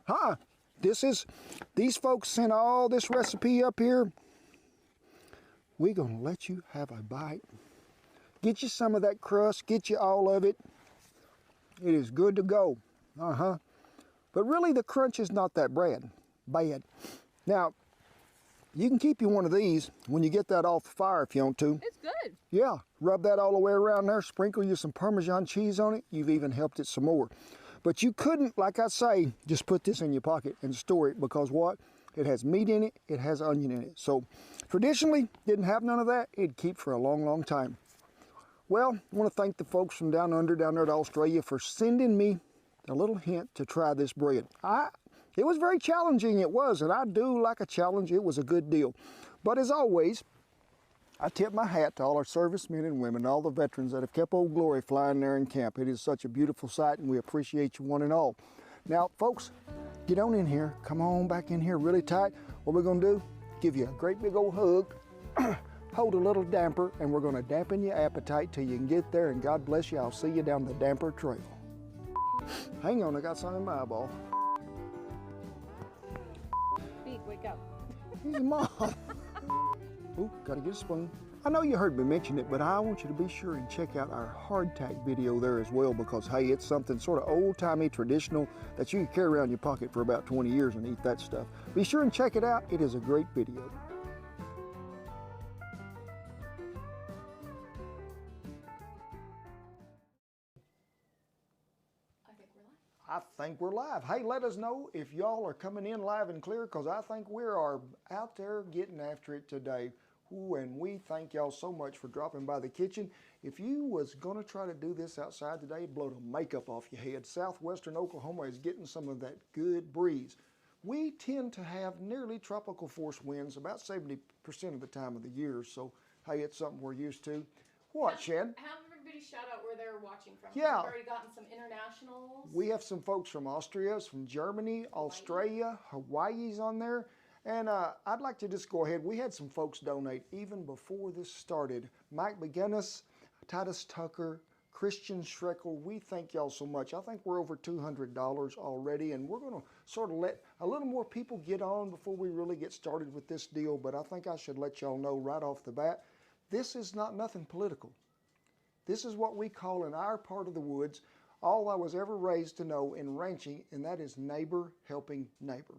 these folks sent all this recipe up here. We're gonna let you have a bite. Get you some of that crust, get you all of it. It is good to go, But really the crunch is not that bad. Now, you can keep you one of these when you get that off the fire if you want to. It's good. Yeah, rub that all the way around there, sprinkle you some Parmesan cheese on it. You've even helped it some more. But you couldn't, like I say, just put this in your pocket and store it because what? It has meat in it, it has onion in it. So traditionally, didn't have none of that. It'd keep for a long, long time. Well, I want to thank the folks from down under, down there to Australia for sending me a little hint to try this bread. It was very challenging, it was, and I do like a challenge. It was a good deal. But as always, I tip my hat to all our servicemen and women, all the veterans that have kept Old Glory flying there in camp. It is such a beautiful sight, and we appreciate you one and all. Now, folks, get on in here. Come on back in here really tight. What we're going to do, give you a great big old hug, hold a little damper, and we're going to dampen your appetite till you can get there, and God bless you. I'll see you down the damper trail. Hang on, I got something in my eyeball. Big, wake up. Hey, Mom. Ooh, gotta get a spoon. I know you heard me mention it, but I want you to be sure and check out our hardtack video there as well because, hey, it's something sort of old-timey, traditional that you can carry around your pocket for about 20 years and eat that stuff. Be sure and check it out. It is a great video. I think we're live. Hey, let us know if y'all are coming in live and clear because I think we are out there getting after it today. Ooh, and we thank y'all so much for dropping by the kitchen. If you was gonna try to do this outside today, blow the makeup off your head. Southwestern Oklahoma is getting some of that good breeze. We tend to have nearly tropical force winds about 70% of the time of the year, so hey, it's something we're used to. What, Shan? Have everybody shout out where they're watching from. Yeah. We've already gotten some internationals. We have some folks from Austria, from Germany, Australia, Hawaii's on there. And I'd like to just go ahead. We had some folks donate even before this started. Mike McGinnis, Titus Tucker, Christian Schreckel, we thank y'all so much. I think we're over $200 already, and we're going to sort of let a little more people get on before we really get started with this deal. But I think I should let y'all know right off the bat, this is not nothing political. This is what we call in our part of the woods, all I was ever raised to know in ranching, and that is neighbor helping neighbor.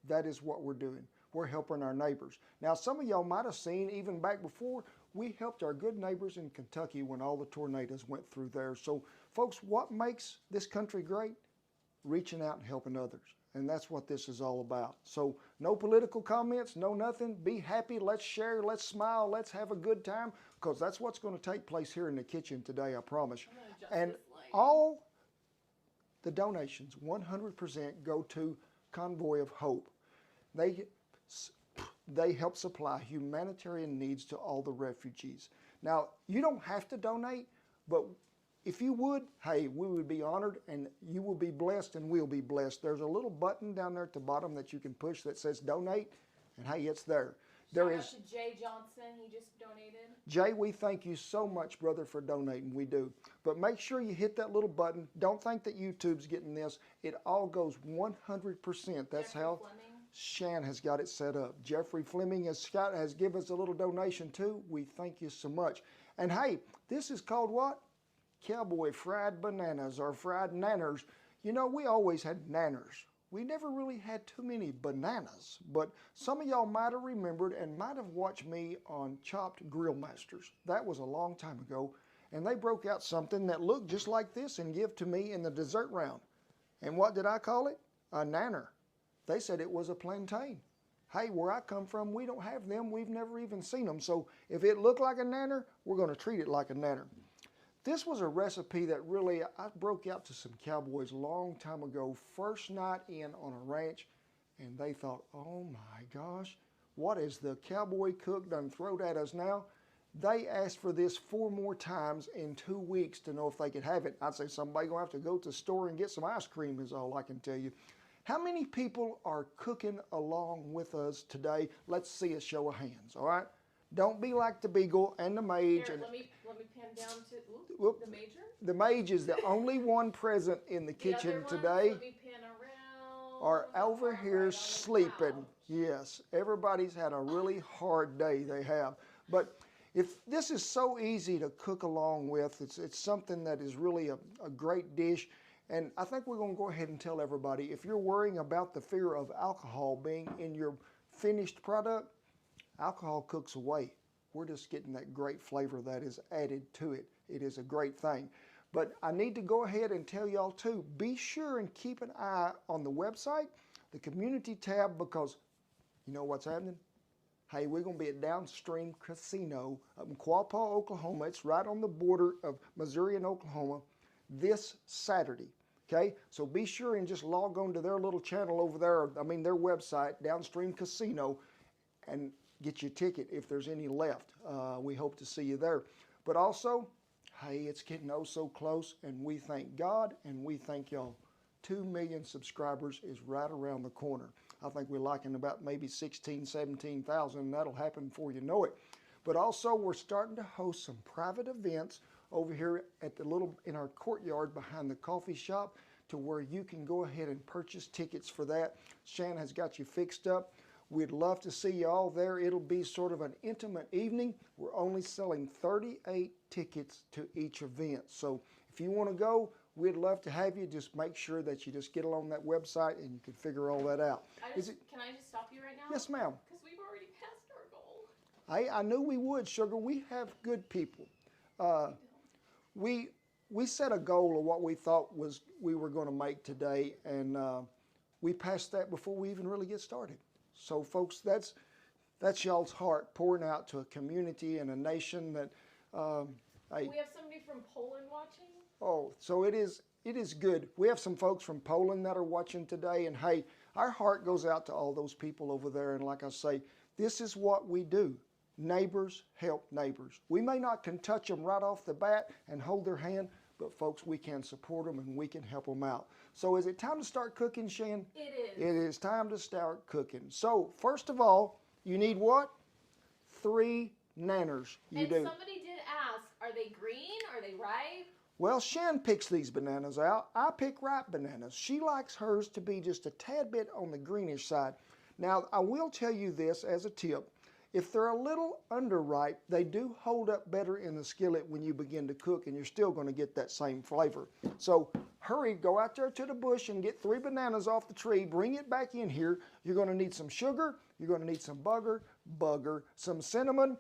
That is what we're doing. We're helping our neighbors. Now, some of y'all might have seen, even back before, we helped our good neighbors in Kentucky when all the tornadoes went through there. So, folks, what makes this country great? Reaching out and helping others. And that's what this is all about. So, no political comments, no nothing. Be happy, let's share, let's smile, let's have a good time, because that's what's going to take place here in the kitchen today, I promise. And all the donations, 100% go to Convoy of Hope. They help supply humanitarian needs to all the refugees. Now, you don't have to donate, but if you would, hey, we would be honored, and you will be blessed and we'll be blessed. There's a little button down there at the bottom that you can push that says donate, and hey, it's there. Shout out to Jay Johnson, he just donated. Jay, we thank you so much, brother, for donating. We do. But make sure you hit that little button. Don't think that YouTube's getting this. It all goes 100%. That's Jeffrey how Fleming. Shan has got it set up. Jeffrey Fleming has given us a little donation too. We thank you so much. And hey, this is called what? Cowboy fried bananas or fried nanners. You know, we always had nanners. We never really had too many bananas, but some of y'all might have remembered and might have watched me on Chopped Grill Masters. That was a long time ago, and they broke out something that looked just like this and give to me in the dessert round. And what did I call it? A nanner. They said it was a plantain. Hey, where I come from, we don't have them. We've never even seen them. So if it looked like a nanner, we're going to treat it like a nanner. This was a recipe that really, I broke out to some cowboys a long time ago, first night in on a ranch, and they thought, oh my gosh, what is the cowboy cook done thrown at us now? They asked for this 4 more times in 2 weeks to know if they could have it. I'd say somebody gonna have to go to the store and get some ice cream is all I can tell you. How many people are cooking along with us today? Let's see a show of hands, all right? Don't be like the Beagle and the Mage. Here, and let me pan down to Whoop. the Major. The Mage is the only one present in the kitchen today. Let me pan around. Are over here sleeping. Yes, everybody's had a really hard day, they have. But if this is so easy to cook along with, it's something that is really a great dish. And I think we're going to go ahead and tell everybody, if you're worrying about the fear of alcohol being in your finished product, alcohol cooks away. We're just getting that great flavor that is added to it. It is a great thing. But I need to go ahead and tell y'all too, be sure and keep an eye on the website, the community tab, because you know what's happening? Hey, we're going to be at Downstream Casino up in Quapaw, Oklahoma. It's right on the border of Missouri and Oklahoma this Saturday. Okay, so be sure and just log on to their little channel over there, their website, Downstream Casino, and get your ticket if there's any left. We hope to see you there. But also, hey, it's getting oh so close, and we thank God and we thank y'all. 2 million subscribers is right around the corner. I think we're liking about maybe 16, 17,000, and that'll happen before you know it. But also, we're starting to host some private events over here at in our courtyard behind the coffee shop, to where you can go ahead and purchase tickets for that. Shan has got you fixed up. We'd love to see you all there. It'll be sort of an intimate evening. We're only selling 38 tickets to each event. So if you want to go, we'd love to have you. Just make sure that you just get along that website and you can figure all that out. Can I just stop you right now? Yes, ma'am. Because we've already passed our goal. I knew we would, Sugar. We have good people. We set a goal of what we thought we were going to make today, and we passed that before we even really get started. So, folks, That's y'all's heart pouring out to a community and a nation that, hey, We have somebody from Poland watching. oh, so it is good. We have some folks from Poland that are watching today, and hey, our heart goes out to all those people over there. And like I say, this is what we do. Neighbors help neighbors. We may not can touch them right off the bat and hold their hand, but folks, we can support them and we can help them out. So is it time to start cooking, Shan? It is. It is time to start cooking. So first of all, you need what? 3 nanners. You do. Somebody did ask, are they green? Are they ripe? Well, Shan picks these bananas out. I pick ripe bananas. She likes hers to be just a tad bit on the greenish side. Now, I will tell you this as a tip. If they're a little underripe, they do hold up better in the skillet when you begin to cook, and you're still going to get that same flavor. So hurry, go out there to the bush and get 3 bananas off the tree, bring it back in here. You're going to need some sugar, you're going to need some bugger, some cinnamon,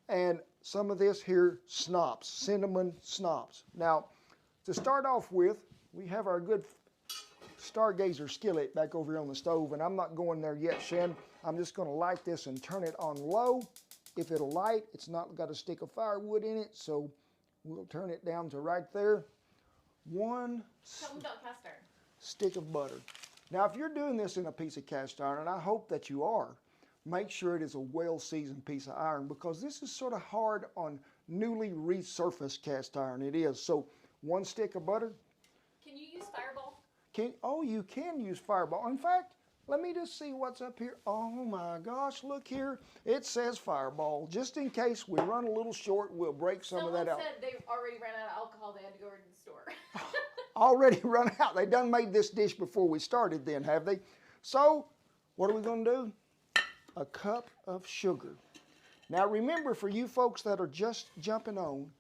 and some of this here schnapps, cinnamon schnapps. Now, to start off with, we have our good Stargazer skillet back over here on the stove, and I'm not going there yet, Shan. I'm just going to light this and turn it on low. If it'll light, it's not got a stick of firewood in it, so we'll turn it down to right there. 1 stick of butter. Now, if you're doing this in a piece of cast iron, and I hope that you are, make sure it is a well-seasoned piece of iron, because this is sort of hard on newly resurfaced cast iron. It is. So 1 stick of butter. Can you use Fireball? Oh, you can use Fireball. In fact, let me just see what's up here. Oh my gosh, look here. It says Fireball. Just in case we run a little short, we'll break some of that out. Someone said they already ran out of alcohol. They had to go to the store. Already run out. They done made this dish before we started then, have they? So, what are we going to do? A cup of sugar. Now remember, for you folks that are just jumping on,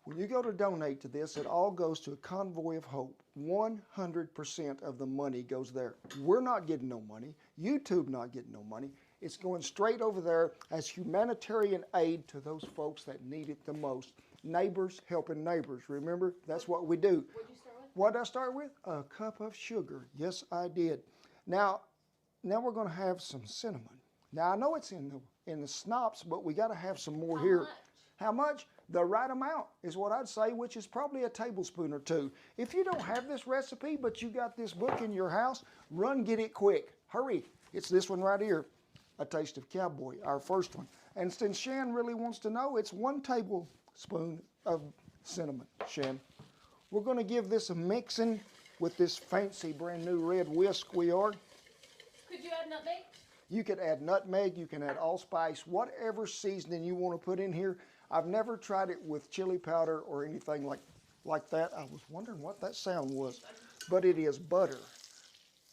when you go to donate to this, it all goes to a Convoy of Hope. 100% of the money goes there. We're not getting no money. YouTube not getting no money. It's going straight over there as humanitarian aid to those folks that need it the most. Neighbors helping neighbors. Remember, that's what we do. What'd you start with? What did I start with? A cup of sugar. Yes, I did. Now we're going to have some cinnamon. Now, I know it's in the schnapps, but we got to have some more here. Much? How much? The right amount is what I'd say, which is probably a tablespoon or 2. If you don't have this recipe, but you got this book in your house, run get it quick. Hurry. It's this one right here, A Taste of Cowboy, our first one. And since Shan really wants to know, it's 1 tablespoon of cinnamon, Shan. We're going to give this a mixing with this fancy brand new red whisk we are. Could you add nutmeg? You could add nutmeg, you can add allspice, whatever seasoning you want to put in here. I've never tried it with chili powder or anything like that. I was wondering what that sound was, but it is butter.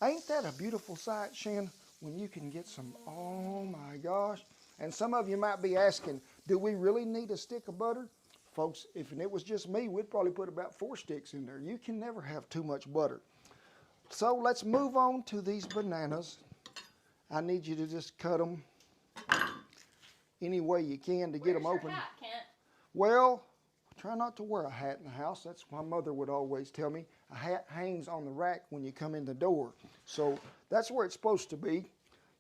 Ain't that a beautiful sight, Shan, when you can get some, oh my gosh. And some of you might be asking, do we really need a stick of butter? Folks, if it was just me, we'd probably put about 4 sticks in there. You can never have too much butter. So let's move on to these bananas. I need you to just cut them any way you can to get them open. Where's your hat, Cant? Well, try not to wear a hat in the house. That's what my mother would always tell me. A hat hangs on the rack when you come in the door. So that's where it's supposed to be.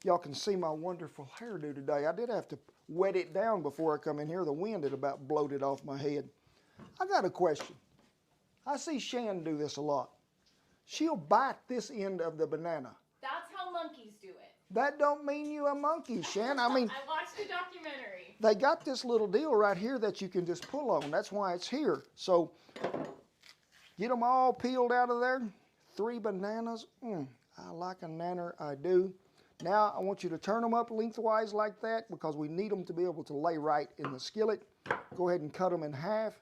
Y'all can see my wonderful hairdo today. I did have to wet it down before I come in here. The wind had about blowed it off my head. I got a question. I see Shan do this a lot. She'll bite this end of the banana. That's how monkeys do it. That don't mean you a monkey, Shan. I mean, I watched a documentary. they got this little deal right here that you can just pull on. That's why it's here. So get them all peeled out of there. 3 bananas. I like a nanner, I do. Now I want you to turn them up lengthwise like that, because we need them to be able to lay right in the skillet. Go ahead and cut them in half.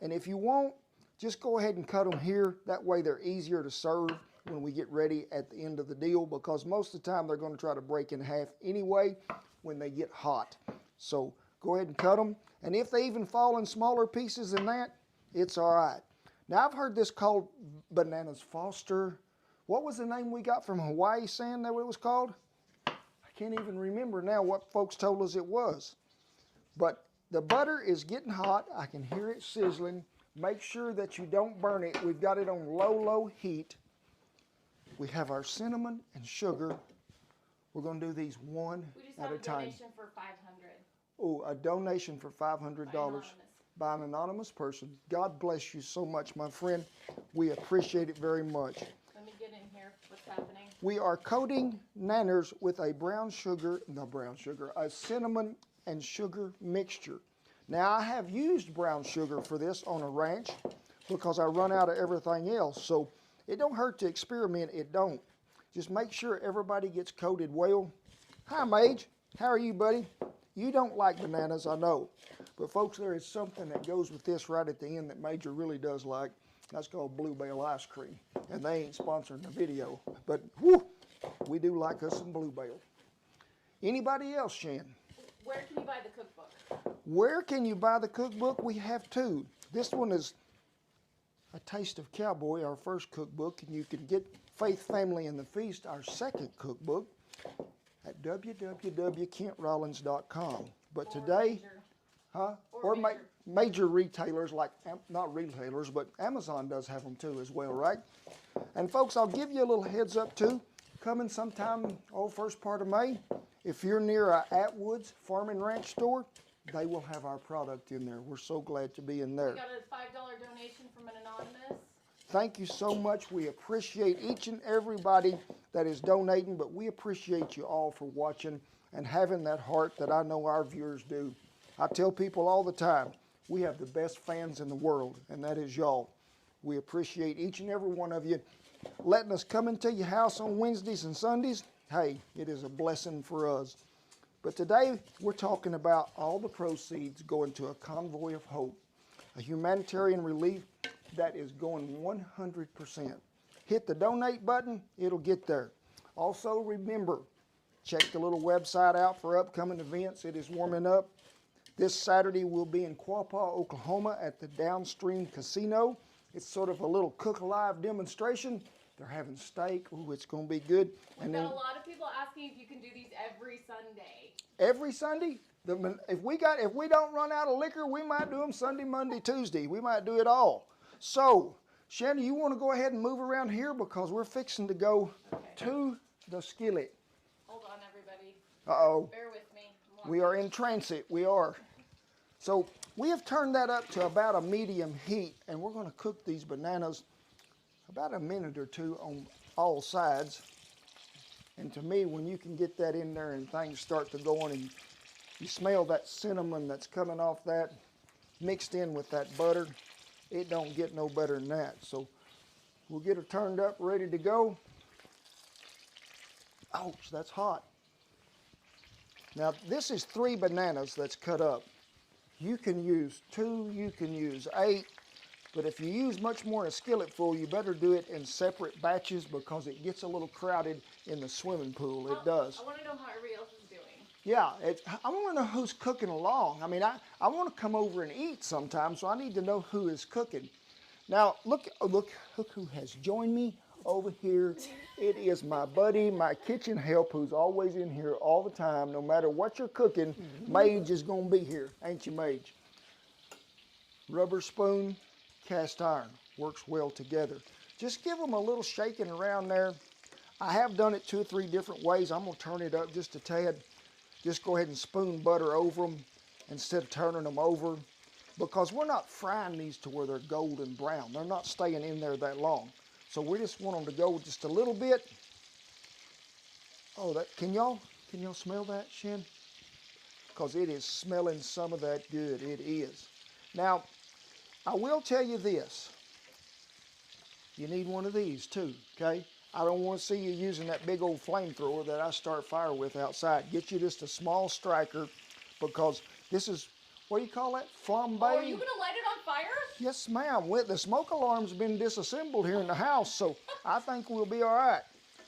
And if you want, just go ahead and cut them here. That way they're easier to serve when we get ready at the end of the deal, because most of the time they're going to try to break in half anyway when they get hot. So go ahead and cut them. And if they even fall in smaller pieces than that, it's all right. Now I've heard this called bananas Foster. What was the name we got from Hawaii, Sam? That what it was called? I can't even remember now what folks told us it was. But the butter is getting hot. I can hear it sizzling. Make sure that you don't burn it. We've got it on low, low heat. We have our cinnamon and sugar. We're going to do these one We just at have a a time. donation for 500. Oh, a donation for $500 by an anonymous person. God bless you so much, my friend. We appreciate it very much. Let me get in here. What's happening? We are coating nanners with a a cinnamon and sugar mixture. Now, I have used brown sugar for this on a ranch because I run out of everything else. So it don't hurt to experiment, it don't. Just make sure everybody gets coated well. Hi, Mage. How are you, buddy? You don't like bananas, I know. But folks, there is something that goes with this right at the end that Major really does like. That's called Bluebell ice cream. And they ain't sponsoring the video. But whoo, we do like us some Bluebell. Anybody else, Shan? Where can you buy the cookbook? Where can you buy the cookbook? We have two. This one is A Taste of Cowboy, our first cookbook, and you can get Faith, Family, and the Feast, our second cookbook, at www.kentrollins.com. But today, major retailers like, not retailers, but Amazon does have them too as well, right? And folks, I'll give you a little heads up too. Coming sometime, first part of May, if you're near a Atwood's Farm and Ranch store, they will have our product in there. We're so glad to be in there. We got a $5 donation from an anonymous. Thank you so much. We appreciate each and everybody that is donating, but we appreciate you all for watching and having that heart that I know our viewers do. I tell people all the time, we have the best fans in the world, and that is y'all. We appreciate each and every one of you letting us come into your house on Wednesdays and Sundays. Hey, it is a blessing for us. But today, we're talking about all the proceeds going to a convoy of hope, a humanitarian relief that is going 100%. Hit the donate button, it'll get there. Also remember, check the little website out for upcoming events. It is warming up. This Saturday we'll be in Quapaw, Oklahoma at the Downstream Casino. It's sort of a little cook-alive demonstration. They're having steak. Ooh, it's going to be good. We've got a lot of people asking if you can do these every Sunday. Every Sunday? If we don't run out of liquor, we might do them Sunday, Monday, Tuesday. We might do it all. So, Shannon, you want to go ahead and move around here because we're fixing to go to the skillet. Hold on, everybody. Uh-oh. Bear with me. We are in transit. We are. So, we have turned that up to about a medium heat, and we're going to cook these bananas about a minute or two on all sides. And to me, when you can get that in there and things start to go on and you smell that cinnamon that's coming off that mixed in with that butter, it don't get no better than that. So we'll get her turned up, ready to go. Ouch, that's hot. Now this is 3 bananas that's cut up. You can use 2, you can use 8, but if you use much more in a skillet full, you better do it in separate batches because it gets a little crowded in the swimming pool. It does. I want to know how everybody else is doing. Yeah, I want to know who's cooking along. I mean, I want to come over and eat sometime, so I need to know who is cooking. Now, look who has joined me over here. It is my buddy, my kitchen help, who's always in here all the time. No matter what you're cooking, Mage is going to be here. Ain't you, Mage? Rubber spoon, cast iron. Works well together. Just give them a little shaking around there. I have done it 2 or 3 different ways. I'm going to turn it up just a tad. Just go ahead and spoon butter over them instead of turning them over because we're not frying these to where they're golden brown. They're not staying in there that long. So we just want them to go just a little bit. Oh, can y'all smell that, Shen? Because it is smelling some of that good. It is. Now, I will tell you this. You need one of these too, okay? I don't want to see you using that big old flamethrower that I start fire with outside. Get you just a small striker because this is, what do you call that? Flambe? Oh, are you going to light it on fire? Yes, ma'am. The smoke alarm's been disassembled here in the house, so I think we'll be all right.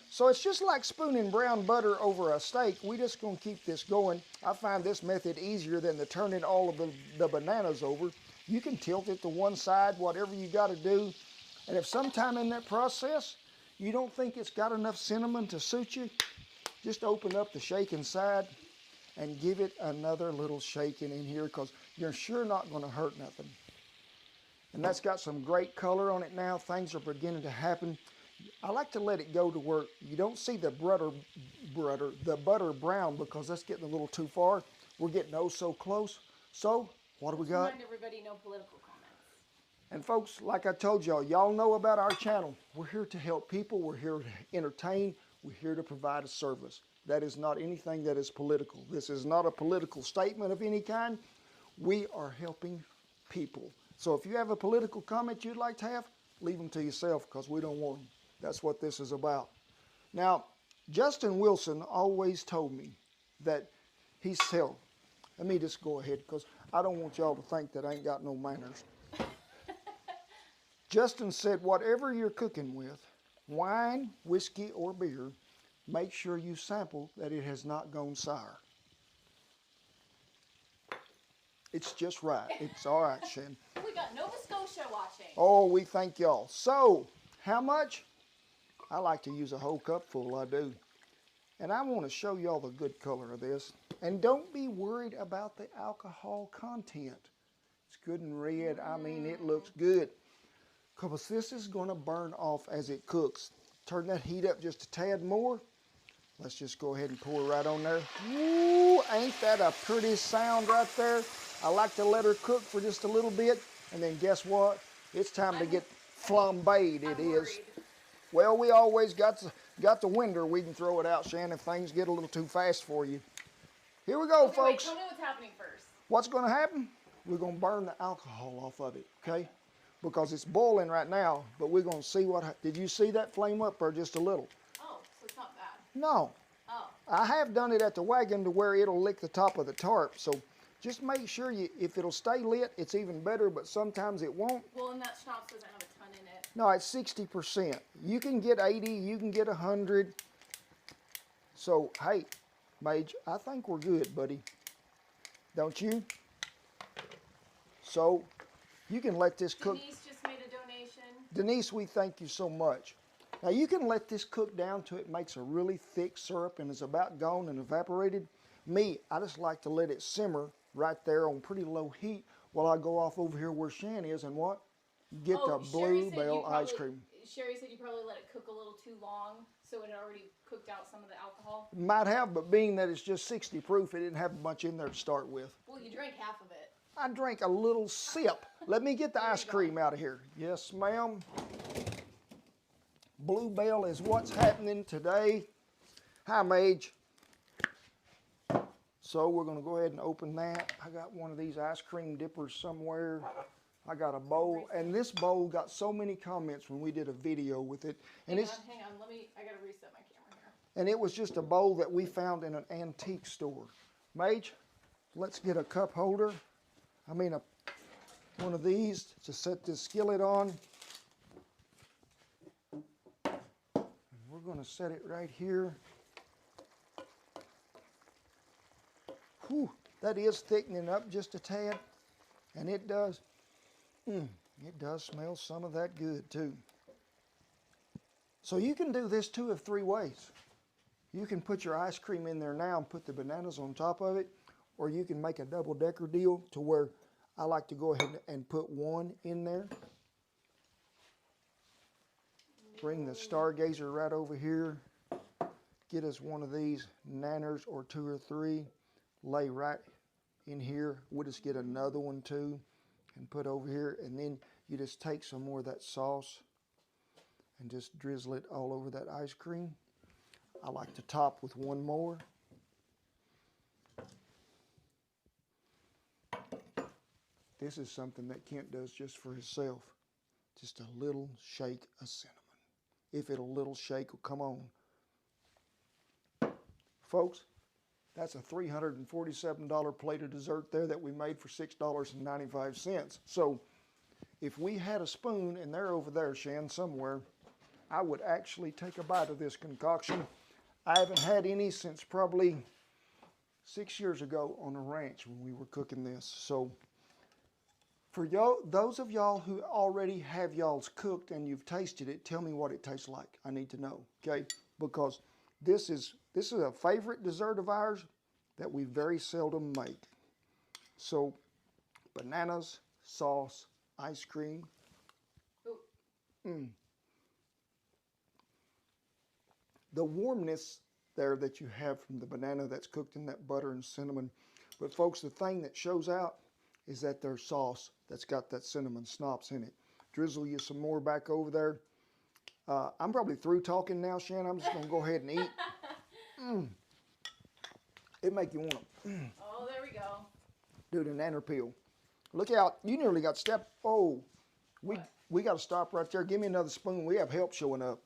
So it's just like spooning brown butter over a steak. We're just going to keep this going. I find this method easier than to turning all of the bananas over. You can tilt it to one side, whatever you got to do. And if sometime in that process, you don't think it's got enough cinnamon to suit you, just open up the shaking side and give it another little shaking in here because you're sure not going to hurt nothing. And that's got some great color on it now. Things are beginning to happen. I like to let it go to where you don't see the butter brown, because that's getting a little too far. We're getting oh so close. So what do we got? Remind everybody, no political comments. And folks, like I told y'all, y'all know about our channel. We're here to help people. We're here to entertain. We're here to provide a service. That is not anything that is political. This is not a political statement of any kind. We are helping people. So if you have a political comment you'd like to have, leave them to yourself, because we don't want them. That's what this is about. Now, Justin Wilson always told me that he's hell. Let me just go ahead, because I don't want y'all to think that I ain't got no manners. Justin said, whatever you're cooking with, wine, whiskey, or beer, make sure you sample that it has not gone sour. It's just right. It's all right, Shan. We got Nova Scotia watching. Oh, we thank y'all. So, how much? I like to use a whole cup full, I do. And I want to show y'all the good color of this. And don't be worried about the alcohol content. It's good and red. I mean, it looks good. Because this is going to burn off as it cooks. Turn that heat up just a tad more. Let's just go ahead and pour it right on there. Woo, ain't that a pretty sound right there? I like to let her cook for just a little bit. And then guess what? It's time to get flambéed, it is. Well, we always got the window. We can throw it out, Shannon, if things get a little too fast for you. Here we go, Okay, folks. wait, tell me what's happening first. What's going to happen? We're going to burn the alcohol off of it, okay? Because it's boiling right now, but we're going to see what... Did you see that flame up or just a little? Oh, so it's not bad. No. Oh. I have done it at the wagon to where it'll lick the top of the tarp, so just make sure if it'll stay lit, it's even better, but sometimes it won't. Well, and that schnapps doesn't have a ton in it. No, it's 60%. You can get 80, you can get 100. So, hey, Mage, I think we're good, buddy. Don't you? So, you can let this cook. Denise just made a donation. Denise, we thank you so much. Now, you can let this cook down till it makes a really thick syrup and is about gone and evaporated. Me, I just like to let it simmer right there on pretty low heat while I go off over here where Shan is and what? Get the Bluebell ice cream. Sherry said you probably let it cook a little too long, so it had already cooked out some of the alcohol. Might have, but being that it's just 60 proof, it didn't have much in there to start with. Well, you drank half of it. I drank a little sip. Let me get the ice cream out of here. Yes, ma'am. Bluebell is what's happening today. Hi, Mage. So we're going to go ahead and open that. I got one of these ice cream dippers somewhere. I got a bowl, and this bowl got so many comments when we did a video with it. And hang on, I got to reset my camera here. And it was just a bowl that we found in an antique store. Mage, let's get a cup holder. I mean, one of these to set this skillet on. And we're going to set it right here. Whew, that is thickening up just a tad, and it does smell some of that good too. So you can do this 2 of 3 ways. You can put your ice cream in there now and put the bananas on top of it, or you can make a double-decker deal to where I like to go ahead and put one in there. Bring the Stargazer right over here. Get us one of these nanners or 2 or 3. Lay right in here. We'll just get another one too and put over here, and then you just take some more of that sauce and just drizzle it all over that ice cream. I like to top with one more. This is something that Kent does just for himself. Just a little shake of cinnamon. If it'll little shake will come on. Folks, that's a $347 plate of dessert there that we made for $6.95. So if we had a spoon, and they're over there, Shan, somewhere, I would actually take a bite of this concoction. I haven't had any since probably 6 years ago on the ranch when we were cooking this. So for y'all, those of y'all who already have y'all's cooked and you've tasted it, tell me what it tastes like. I need to know, okay? Because this is a favorite dessert of ours that we very seldom make. So, bananas, sauce, ice cream. the warmness there that you have from the banana that's cooked in that butter and cinnamon. But folks, the thing that shows out is that their sauce that's got that cinnamon schnapps in it. Drizzle you some more back over there. I'm probably through talking now, Shannon. I'm just gonna go ahead and eat. It make you want to. Oh, there we go. Do the nanner peel. Look out! You nearly got stepped. Oh, we got to stop right there. Give me another spoon. We have help showing up,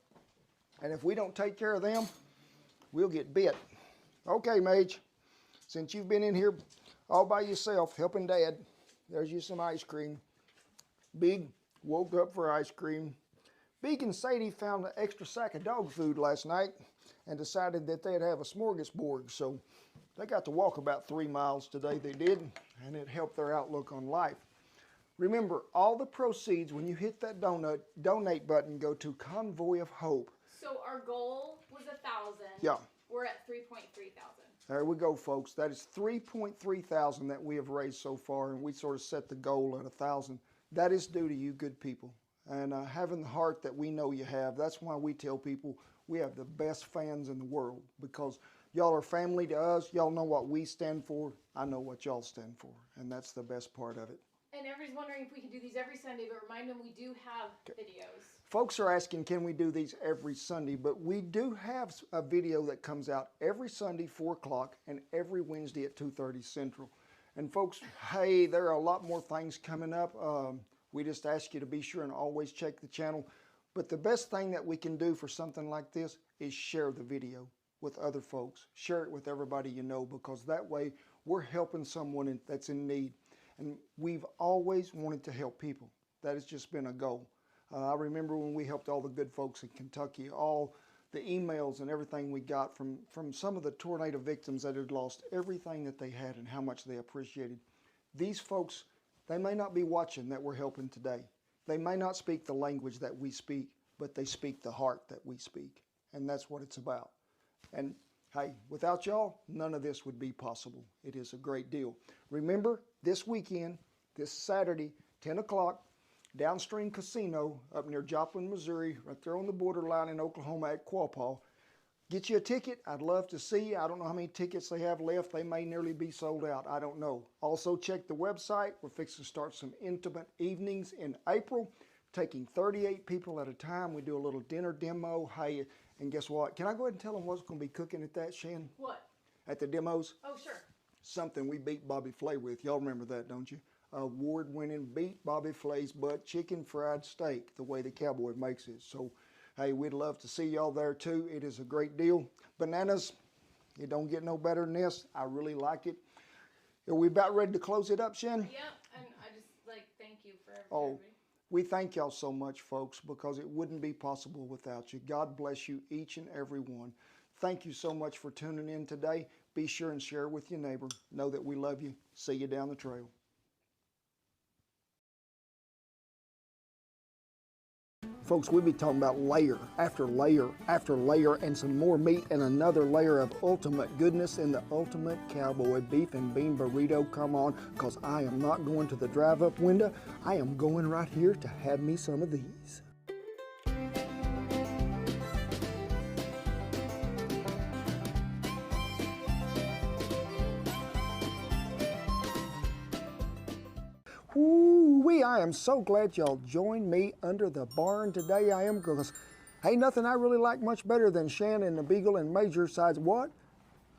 and if we don't take care of them, we'll get bit. Okay, Mage. Since you've been in here all by yourself helping Dad, there's you some ice cream. Big woke up for ice cream. Big and Sadie found an extra sack of dog food last night and decided that they'd have a smorgasbord. So they got to walk about 3 miles today, they did, and it helped their outlook on life. Remember, all the proceeds, when you hit that donate button, go to Convoy of Hope. So our goal was 1,000. Yeah. We're at 3.3 thousand. There we go, folks. That is 3.3 thousand that we have raised so far, and we sort of set the goal at 1,000. That is due to you good people. And having the heart that we know you have, that's why we tell people we have the best fans in the world, because y'all are family to us. Y'all know what we stand for. I know what y'all stand for, and that's the best part of it. And everybody's wondering if we can do these every Sunday, but remind them we do have videos. Folks are asking, can we do these every Sunday? But we do have a video that comes out every Sunday, 4 o'clock, and every Wednesday at 2:30 Central. And folks, hey, there are a lot more things coming up. We just ask you to be sure and always check the channel. But the best thing that we can do for something like this is share the video with other folks. Share it with everybody you know, because that way we're helping someone that's in need. And we've always wanted to help people. That has just been a goal. I remember when we helped all the good folks in Kentucky, all the emails and everything we got from some of the tornado victims that had lost everything that they had and how much they appreciated. These folks, they may not be watching that we're helping today. They may not speak the language that we speak, but they speak the heart that we speak. And that's what it's about. And hey, without y'all, none of this would be possible. It is a great deal. Remember, this weekend, this Saturday, 10 o'clock, Downstream Casino up near Joplin, Missouri, right there on the borderline in Oklahoma at Quapaw. Get you a ticket. I'd love to see you. I don't know how many tickets they have left. They may nearly be sold out. I don't know. Also, check the website. We're fixing to start some intimate evenings in April, taking 38 people at a time. We do a little dinner demo. Hey, and guess what? Can I go ahead and tell them what's going to be cooking at that, Shan? What? At the demos? Oh, sure. Something we beat Bobby Flay with. Y'all remember that, don't you? Award-winning beat Bobby Flay's butt chicken fried steak, the way the cowboy makes it. So, hey, we'd love to see y'all there too. It is a great deal. Bananas, it don't get no better than this. I really like it. Are we about ready to close it up, Shan? Yep, and I just thank you for everything. Oh, we thank y'all so much, folks, because it wouldn't be possible without you. God bless you, each and every one. Thank you so much for tuning in today. Be sure and share with your neighbor. Know that we love you. See you down the trail. Folks, we'll be talking about layer after layer after layer and some more meat and another layer of ultimate goodness in the ultimate cowboy beef and bean burrito. Come on, because I am not going to the drive-up window. I am going right here to have me some of these. Woo-wee, I am so glad y'all joined me under the barn today. I am, because ain't nothing I really like much better than Shan and the Beagle and Major sides. What?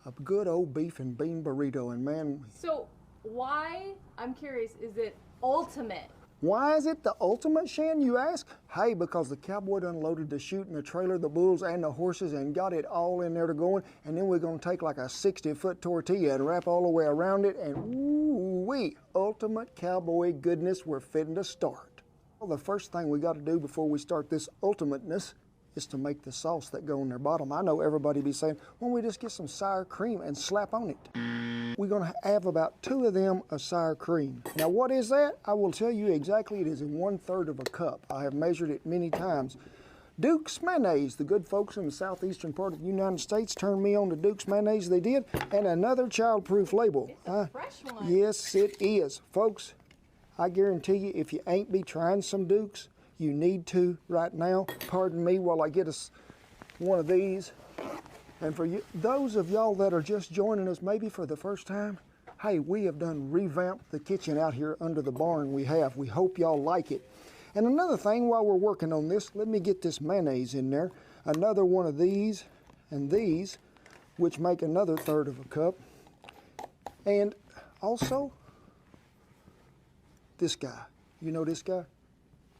A good old beef and bean burrito. And man. So why, I'm curious, is it ultimate? Why is it the ultimate, Shan, you ask? Hey, because the cowboy done loaded the chute and the trailer, the bulls and the horses, and got it all in there to going. And then we're going to take like a 60-foot tortilla and wrap all the way around it. And ooh-wee, ultimate cowboy goodness, we're fitting to start. Well, the first thing we got to do before we start this ultimateness is to make the sauce that go in their bottom. I know everybody be saying, why don't we just get some sour cream and slap on it? We're going to have about 2 of them of sour cream. Now, what is that? I will tell you exactly. It is in 1/3 of a cup. I have measured it many times. Duke's mayonnaise. The good folks in the southeastern part of the United States turned me on to Duke's mayonnaise. They did. And another child-proof label. It's a fresh one. Yes, it is. Folks, I guarantee you, if you ain't be trying some Duke's, you need to right now. Pardon me while I get us one of these. And for you, those of y'all that are just joining us maybe for the first time, hey, we have done revamped the kitchen out here under the barn we have. We hope y'all like it. And another thing, while we're working on this, let me get this mayonnaise in there. Another one of these and these, which make another third of a cup. And also, this guy. You know this guy?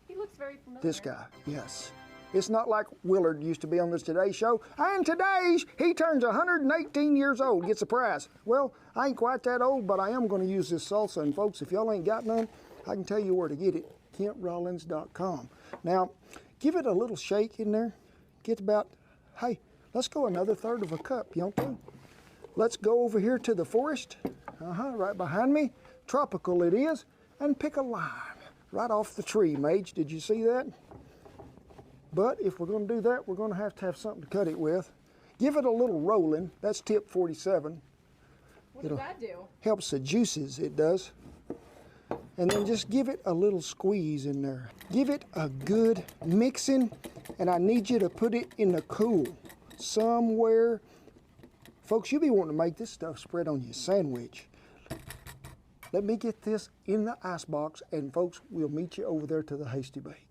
He looks very familiar. This guy, yes. It's not like Willard used to be on this Today Show. And today, he turns 118 years old, gets a prize. Well, I ain't quite that old, but I am going to use this salsa. And folks, if y'all ain't got none, I can tell you where to get it. KentRollins.com. Now, give it a little shake in there. Get about, hey, let's go another third of a cup, you know? Let's go over here to the forest. Right behind me. Tropical it is. And pick a lime right off the tree, Mage. Did you see that? But if we're going to do that, we're going to have something to cut it with. Give it a little rolling. That's tip 47. What does that do? Helps the juices, it does. And then just give it a little squeeze in there. Give it a good mixing, and I need you to put it in the cool somewhere. Folks, you be wanting to make this stuff spread on your sandwich. Let me get this in the ice box, and folks, we'll meet you over there to the Hasty Bake.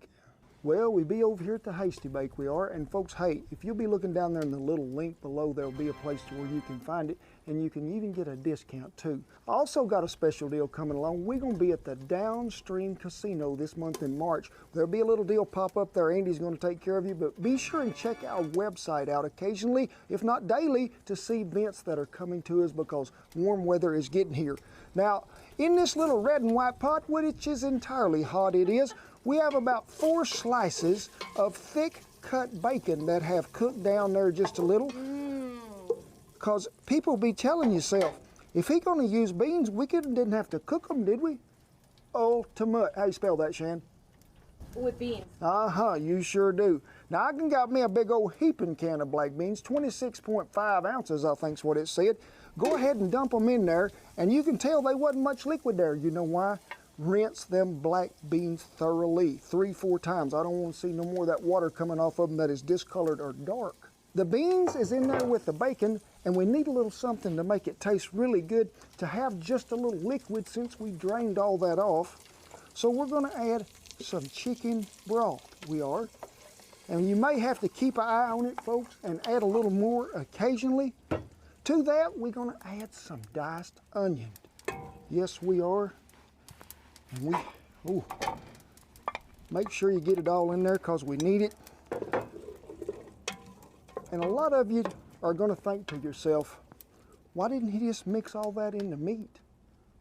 Well, we be over here at the Hasty Bake, we are. And folks, hey, if you'll be looking down there in the little link below, there'll be a place to where you can find it, and you can even get a discount too. I also got a special deal coming along. We're gonna be at the Downstream Casino this month in March. There'll be a little deal pop up there. Andy's gonna take care of you, but be sure and check our website out occasionally, if not daily, to see events that are coming to us, because warm weather is getting here. Now, in this little red and white pot, which is entirely hot it is, we have about 4 slices of thick cut bacon that have cooked down there just a little. Because people be telling yourself, if he gonna use beans, we didn't have to cook them, did we? Ultimate. How you spell that, Shan? With beans. You sure do. Now I can got me a big old heaping can of black beans, 26.5 ounces, I think's what it said. Go ahead and dump them in there, and you can tell they wasn't much liquid there. You know why? Rinse them black beans thoroughly, 3-4 times. I don't want to see no more of that water coming off of them that is discolored or dark. The beans is in there with the bacon, and we need a little something to make it taste really good, to have just a little liquid since we drained all that off. So we're gonna add some chicken broth, we are. And you may have to keep an eye on it, folks, and add a little more occasionally. To that, we're gonna add some diced onion. Yes, we are. And make sure you get it all in there, because we need it. And a lot of you are going to think to yourself, why didn't he just mix all that in the meat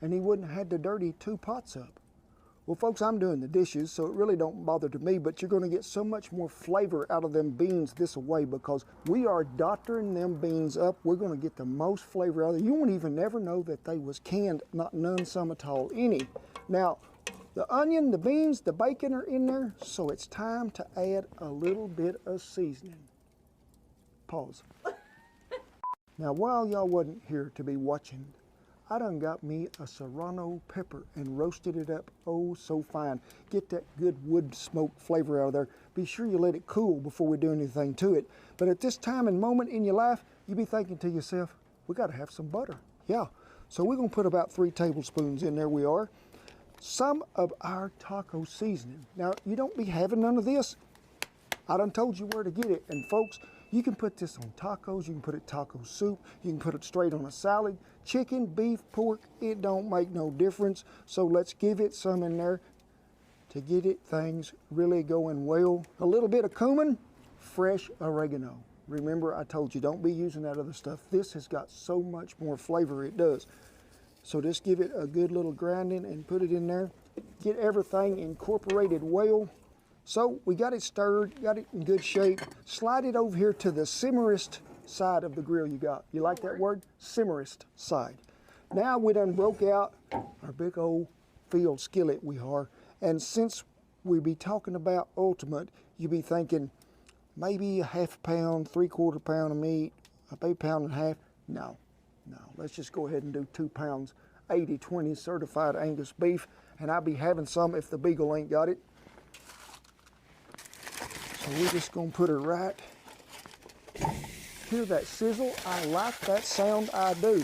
and he wouldn't have had to dirty 2 pots up? Well, folks, I'm doing the dishes, so it really don't bother to me, but you're going to get so much more flavor out of them beans this way, because we are doctoring them beans up. We're going to get the most flavor out of them. You won't even never know that they was canned, not none, some at all, any. Now, the onion, the beans, the bacon are in there, so it's time to add a little bit of seasoning. Pause. Now, while y'all wasn't here to be watching, I done got me a serrano pepper and roasted it up oh so fine. Get that good wood smoke flavor out of there. Be sure you let it cool before we do anything to it. But at this time and moment in your life, you be thinking to yourself, we gotta have some butter. Yeah, so we're gonna put about 3 tablespoons in there, we are. Some of our taco seasoning. Now, you don't be having none of this. I done told you where to get it. And folks, you can put this on tacos, you can put it taco soup, you can put it straight on a salad, chicken, beef, pork, it don't make no difference. So let's give it some in there to get it things really going well. A little bit of cumin, fresh oregano. Remember, I told you, don't be using that other stuff. This has got so much more flavor, it does. So just give it a good little grinding and put it in there. Get everything incorporated well. So we got it stirred, got it in good shape. Slide it over here to the simmerest side of the grill you got. You like that word? Simmerest side. Now we done broke out our big old field skillet we are. And since we be talking about ultimate, you be thinking maybe a ½ pound, 3/4 pound of meat, maybe 1.5 pounds. No. Let's just go ahead and do 2 pounds, 80/20 certified Angus beef, and I'll be having some if the Beagle ain't got it. So we're just gonna put her right Hear that sizzle? I like that sound, I do.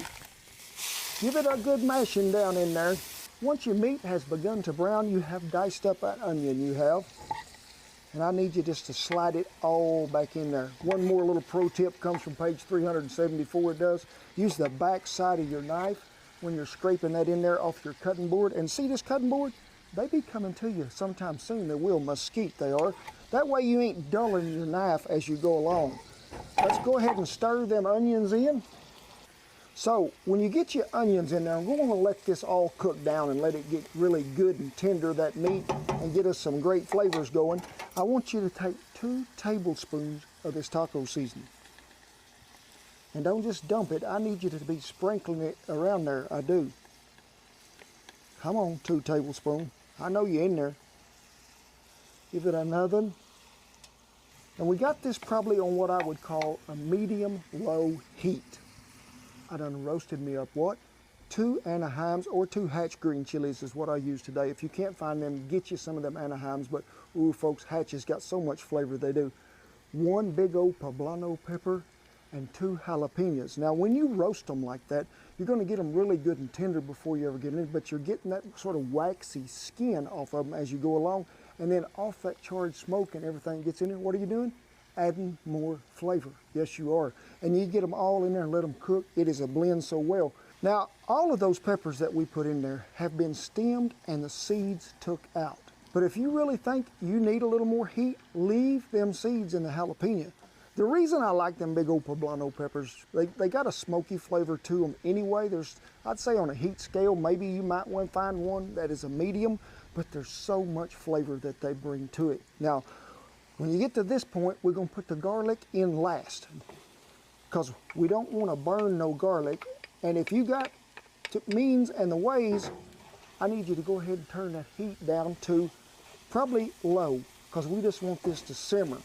Give it a good mashing down in there. Once your meat has begun to brown, you have diced up that onion you have. And I need you just to slide it all back in there. One more little pro tip comes from page 374, it does. Use the back side of your knife when you're scraping that in there off your cutting board. And see this cutting board? They be coming to you sometime soon. They will, mesquite they are. That way you ain't dulling your knife as you go along. Let's go ahead and stir them onions in. So when you get your onions in there, we're gonna let this all cook down and let it get really good and tender, that meat, and get us some great flavors going. I want you to take 2 tablespoons of this taco seasoning. And don't just dump it, I need you to be sprinkling it around there, I do. Come on, 2 tablespoons. I know you're in there. Give it another. And we got this probably on what I would call a medium-low heat. I done roasted me up what? 2 Anaheims or 2 Hatch green chilies is what I use today. If you can't find them, get you some of them Anaheims, but ooh folks, Hatch has got so much flavor they do. 1 big old poblano pepper and 2 jalapenos. Now when you roast them like that, you're gonna get them really good and tender before you ever get in, but you're getting that sort of waxy skin off of them as you go along, and then off that charred smoke and everything gets in there, what are you doing? Adding more flavor. Yes, you are. And you get them all in there and let them cook. It is a blend so well. Now, all of those peppers that we put in there have been stemmed and the seeds took out. But if you really think you need a little more heat, leave them seeds in the jalapeno. The reason I like them big old poblano peppers, they got a smoky flavor to them anyway. I'd say on a heat scale, maybe you might want to find one that is a medium, but there's so much flavor that they bring to it. Now, when you get to this point, we're gonna put the garlic in last because we don't want to burn no garlic. And if you got the means and the ways, I need you to go ahead and turn that heat down to probably low because we just want this to simmer.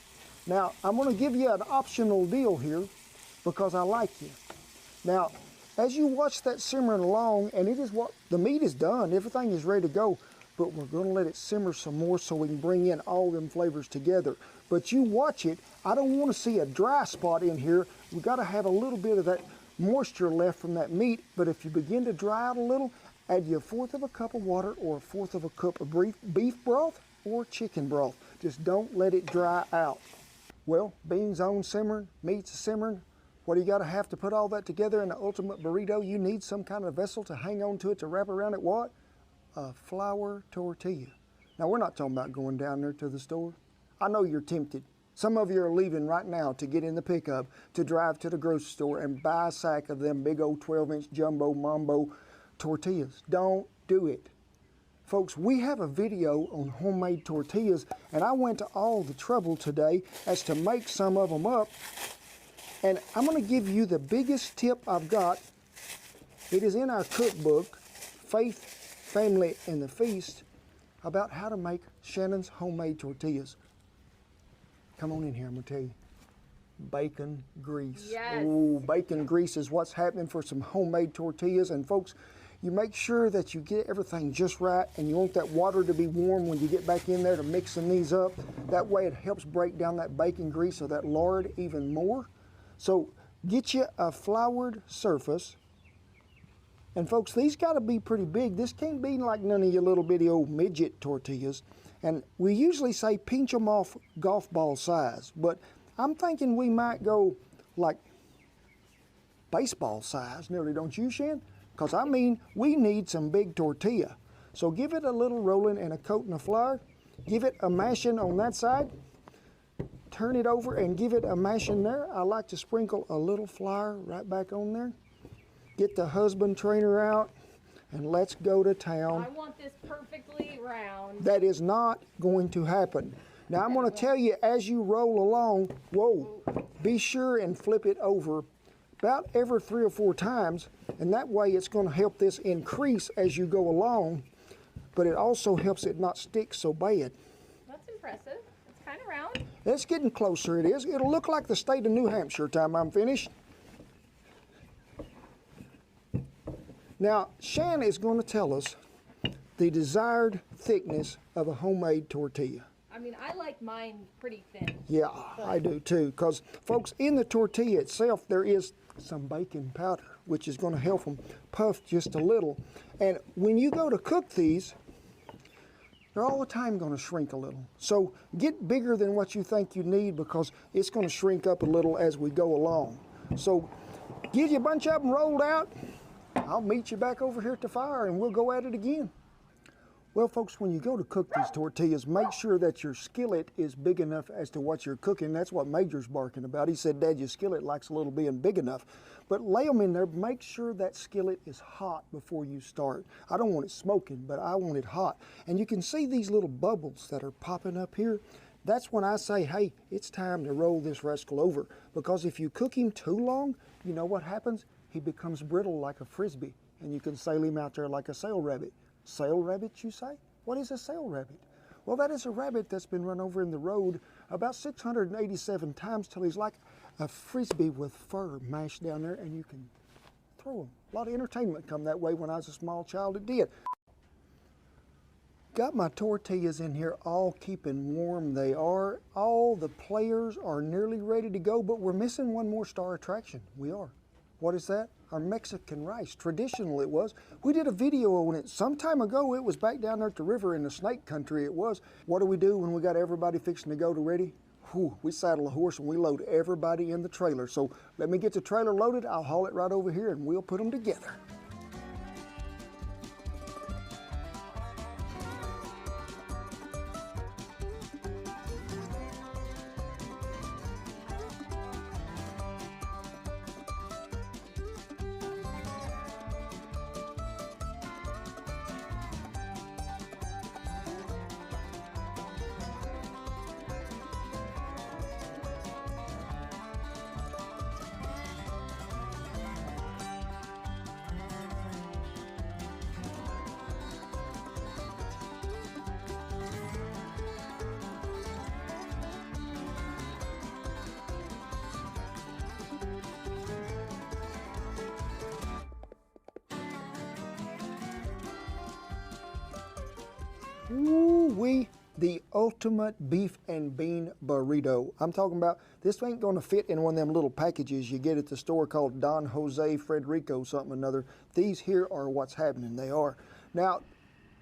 Now, I'm gonna give you an optional deal here because I like you. Now, as you watch that simmering along, and the meat is done, everything is ready to go, but we're gonna let it simmer some more so we can bring in all them flavors together. But you watch it, I don't wanna see a dry spot in here. We gotta have a little bit of that moisture left from that meat, but if you begin to dry out a little, add you 1/4 of a cup of water or 1/4 of a cup of beef broth or chicken broth. Just don't let it dry out. Well, beans on simmering, meat's simmering. What do you gotta have to put all that together in the ultimate burrito? You need some kind of vessel to hang on to it, to wrap around it. What? A flour tortilla. Now, we're not talking about going down there to the store. I know you're tempted. Some of you are leaving right now to get in the pickup, to drive to the grocery store and buy a sack of them big old 12-inch jumbo mambo tortillas. Don't do it. Folks, we have a video on homemade tortillas, and I went to all the trouble today as to make some of them up. And I'm gonna give you the biggest tip I've got. It is in our cookbook, Faith, Family, and the Feast, about how to make Shannon's homemade tortillas. Come on in here, I'm gonna tell you. Bacon grease. Yes. Ooh, bacon grease is what's happening for some homemade tortillas. And folks, you make sure that you get everything just right, and you want that water to be warm when you get back in there to mixing these up. That way it helps break down that bacon grease or that lard even more. So get you a floured surface. And folks, these gotta be pretty big. This can't be like none of your little bitty old midget tortillas. And we usually say pinch them off golf ball size, but I'm thinking we might go like baseball size, nearly, don't you, Shan? Because I mean, we need some big tortilla. So give it a little rolling and a coating of flour. Give it a mashing on that side. Turn it over and give it a mashing there. I like to sprinkle a little flour right back on there. Get the husband trainer out and let's go to town. I want this perfectly round. That is not going to happen. Now I'm going to tell you as you roll along, whoa, be sure and flip it over about every 3 or 4 times, and that way it's going to help this increase as you go along, but it also helps it not stick so bad. That's impressive. It's kind of round. It's getting closer, it is. It'll look like the state of New Hampshire time I'm finished. Now, Shan is going to tell us the desired thickness of a homemade tortilla. I mean, mean, I like mine pretty thin. Yeah, I do too. Because, folks, in the tortilla itself, there is some baking powder, which is going to help them puff just a little. And when you go to cook these, they're all the time going to shrink a little. So get bigger than what you think you need, because it's going to shrink up a little as we go along. So get you a bunch of them rolled out. I'll meet you back over here at the fire and we'll go at it again. Well, folks, when you go to cook these tortillas, make sure that your skillet is big enough as to what you're cooking. That's what Major's barking about. He said, Dad, your skillet likes a little being big enough. But lay them in there. Make sure that skillet is hot before you start. I don't want it smoking, but I want it hot. And you can see these little bubbles that are popping up here. That's when I say, hey, it's time to roll this rascal over. Because if you cook him too long, you know what happens? He becomes brittle like a Frisbee, and you can sail him out there like a sail rabbit. Sail rabbit, you say? What is a sail rabbit? Well, that is a rabbit that's been run over in the road about 687 times till he's like a Frisbee with fur mashed down there, and you can throw him. A lot of entertainment come that way. When I was a small child, it did. Got my tortillas in here all keeping warm. They are. All the players are nearly ready to go, but we're missing one more star attraction. We are. What is that? Our Mexican rice. Traditional it was. We did a video on it some time ago. It was back down there at the river in the snake country it was. What do we do when we got everybody fixing to go to ready? Whew, we saddle a horse and we load everybody in the trailer. So let me get the trailer loaded. I'll haul it right over here and we'll put them together. Ooh-wee, the ultimate beef and bean burrito. I'm talking about, this ain't gonna fit in one of them little packages you get at the store called Don Jose Frederico something or another. These here are what's happening, they are. Now,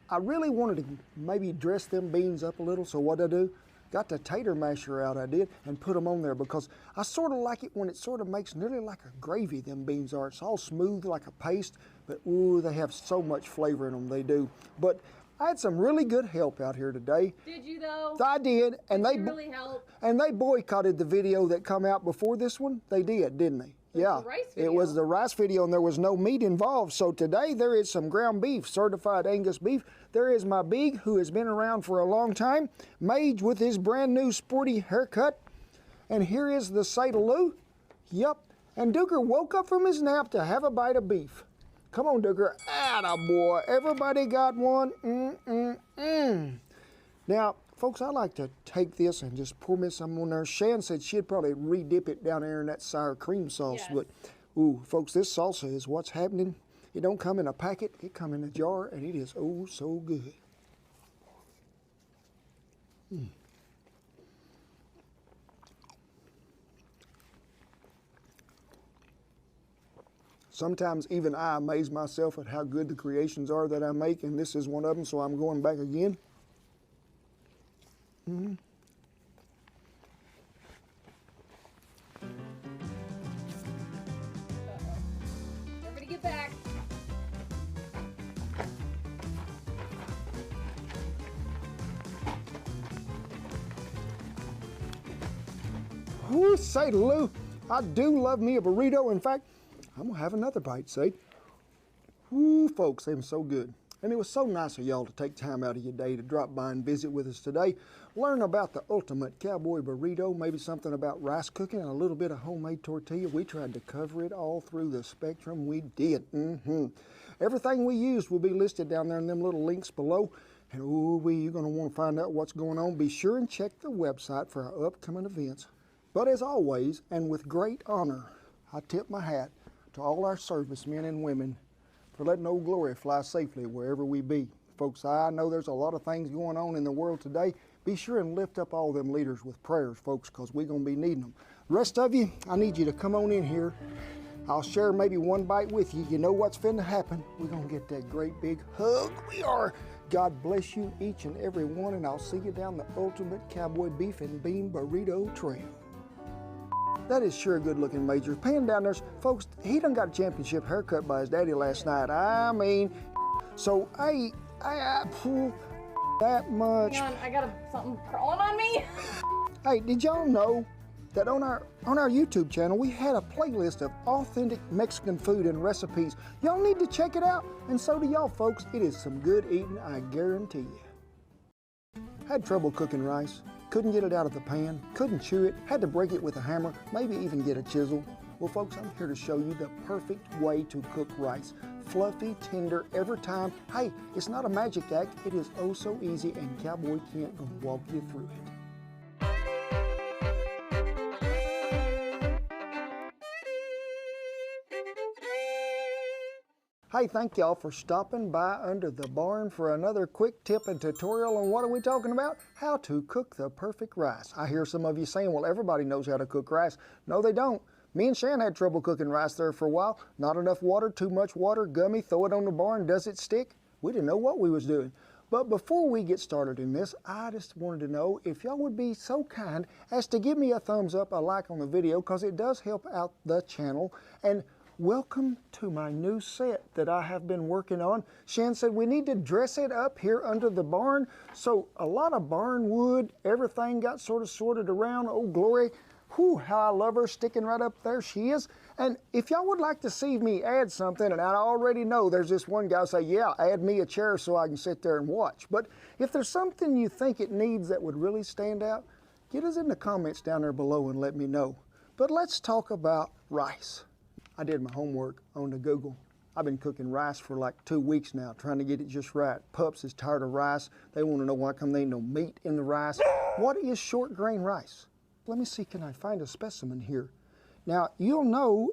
I really wanted to maybe dress them beans up a little, so what I do? Got the tater masher out, I did, and put them on there because I sort of like it when it sort of makes nearly like a gravy, them beans are. It's all smooth like a paste, but ooh, they have so much flavor in them, they do. But I had some really good help out here today. Did you though? I did, and Did you really help? And they boycotted the video that come out before this one. They did, didn't they? Yeah, it was the rice video, and there was no meat involved. So today there is some ground beef, certified Angus beef. There is my Big, who has been around for a long time, Mage with his brand new sporty haircut. And here is the Sadaloo. Yup, and Duker woke up from his nap to have a bite of beef. Come on, Duker. Attaboy. Everybody got one. Now, folks, I like to take this and just pour me some on there. Shan said she'd probably re-dip it down there in that sour cream sauce. Yes. But, ooh, folks, this salsa is what's happening. It don't come in a packet. It come in a jar, and it is oh so good. Sometimes even I amaze myself at how good the creations are that I make, and this is one of them, so I'm going back again. Everybody get back. Whoo, say Lou, I do love me a burrito. In fact, I'm gonna have another bite, say. Whoo, folks, they were so good. And it was so nice of y'all to take time out of your day to drop by and visit with us today. Learn about the ultimate cowboy burrito, maybe something about rice cooking and a little bit of homemade tortilla. We tried to cover it all through the spectrum. We did. Everything we used will be listed down there in them little links below. And ooh, you're gonna want to find out what's going on. Be sure and check the website for our upcoming events. But as always, and with great honor, I tip my hat to all our servicemen and women for letting Old Glory fly safely wherever we be. Folks, I know there's a lot of things going on in the world today, Be sure and lift up all them leaders with prayers, folks, because we're going to be needing them. The rest of you, I need you to come on in here. I'll share maybe one bite with you. You know what's finna happen. We're going to get that great big hug. We are. God bless you, each and every one, and I'll see you down the ultimate cowboy beef and bean burrito trail. That is sure a good-looking Major. Pan down there, folks, he done got a championship haircut by his daddy last night. I mean, so I pull that much. Hang on, I got something crawling on me. Hey, did y'all know that on our YouTube channel, we had a playlist of authentic Mexican food and recipes. Y'all need to check it out, and so do y'all, folks. It is some good eating, I guarantee you. Had trouble cooking rice, couldn't get it out of the pan, couldn't chew it, had to break it with a hammer, maybe even get a chisel. Well, folks, I'm here to show you the perfect way to cook rice. Fluffy, tender, every time. Hey, it's not a magic act. It is oh so easy, and Cowboy Cant gonna walk you through it. Hey, thank y'all for stopping by Under the Barn for another quick tip and tutorial on what are we talking about? How to cook the perfect rice. I hear some of you saying, well, everybody knows how to cook rice. No, they don't. Me and Shan had trouble cooking rice there for a while. Not enough water, too much water, gummy, throw it on the barn, does it stick? We didn't know what we was doing. But before we get started in this, I just wanted to know if y'all would be so kind as to give me a thumbs up, a like on the video, because it does help out the channel. And welcome to my new set that I have been working on. Shan said we need to dress it up here under the barn. So a lot of barn wood, everything got sort of sorted around. Oh, glory. Whew, how I love her sticking right up there. She is. And if y'all would like to see me add something, and I already know there's this one guy say, yeah, add me a chair so I can sit there and watch. But if there's something you think it needs that would really stand out, get us in the comments down there below and let me know. But let's talk about rice. I did my homework on the Google. I've been cooking rice for like 2 weeks now, trying to get it just right. Pups is tired of rice. They want to know why come there ain't no meat in the rice. What is short grain rice? Let me see, can I find a specimen here? Now, you'll know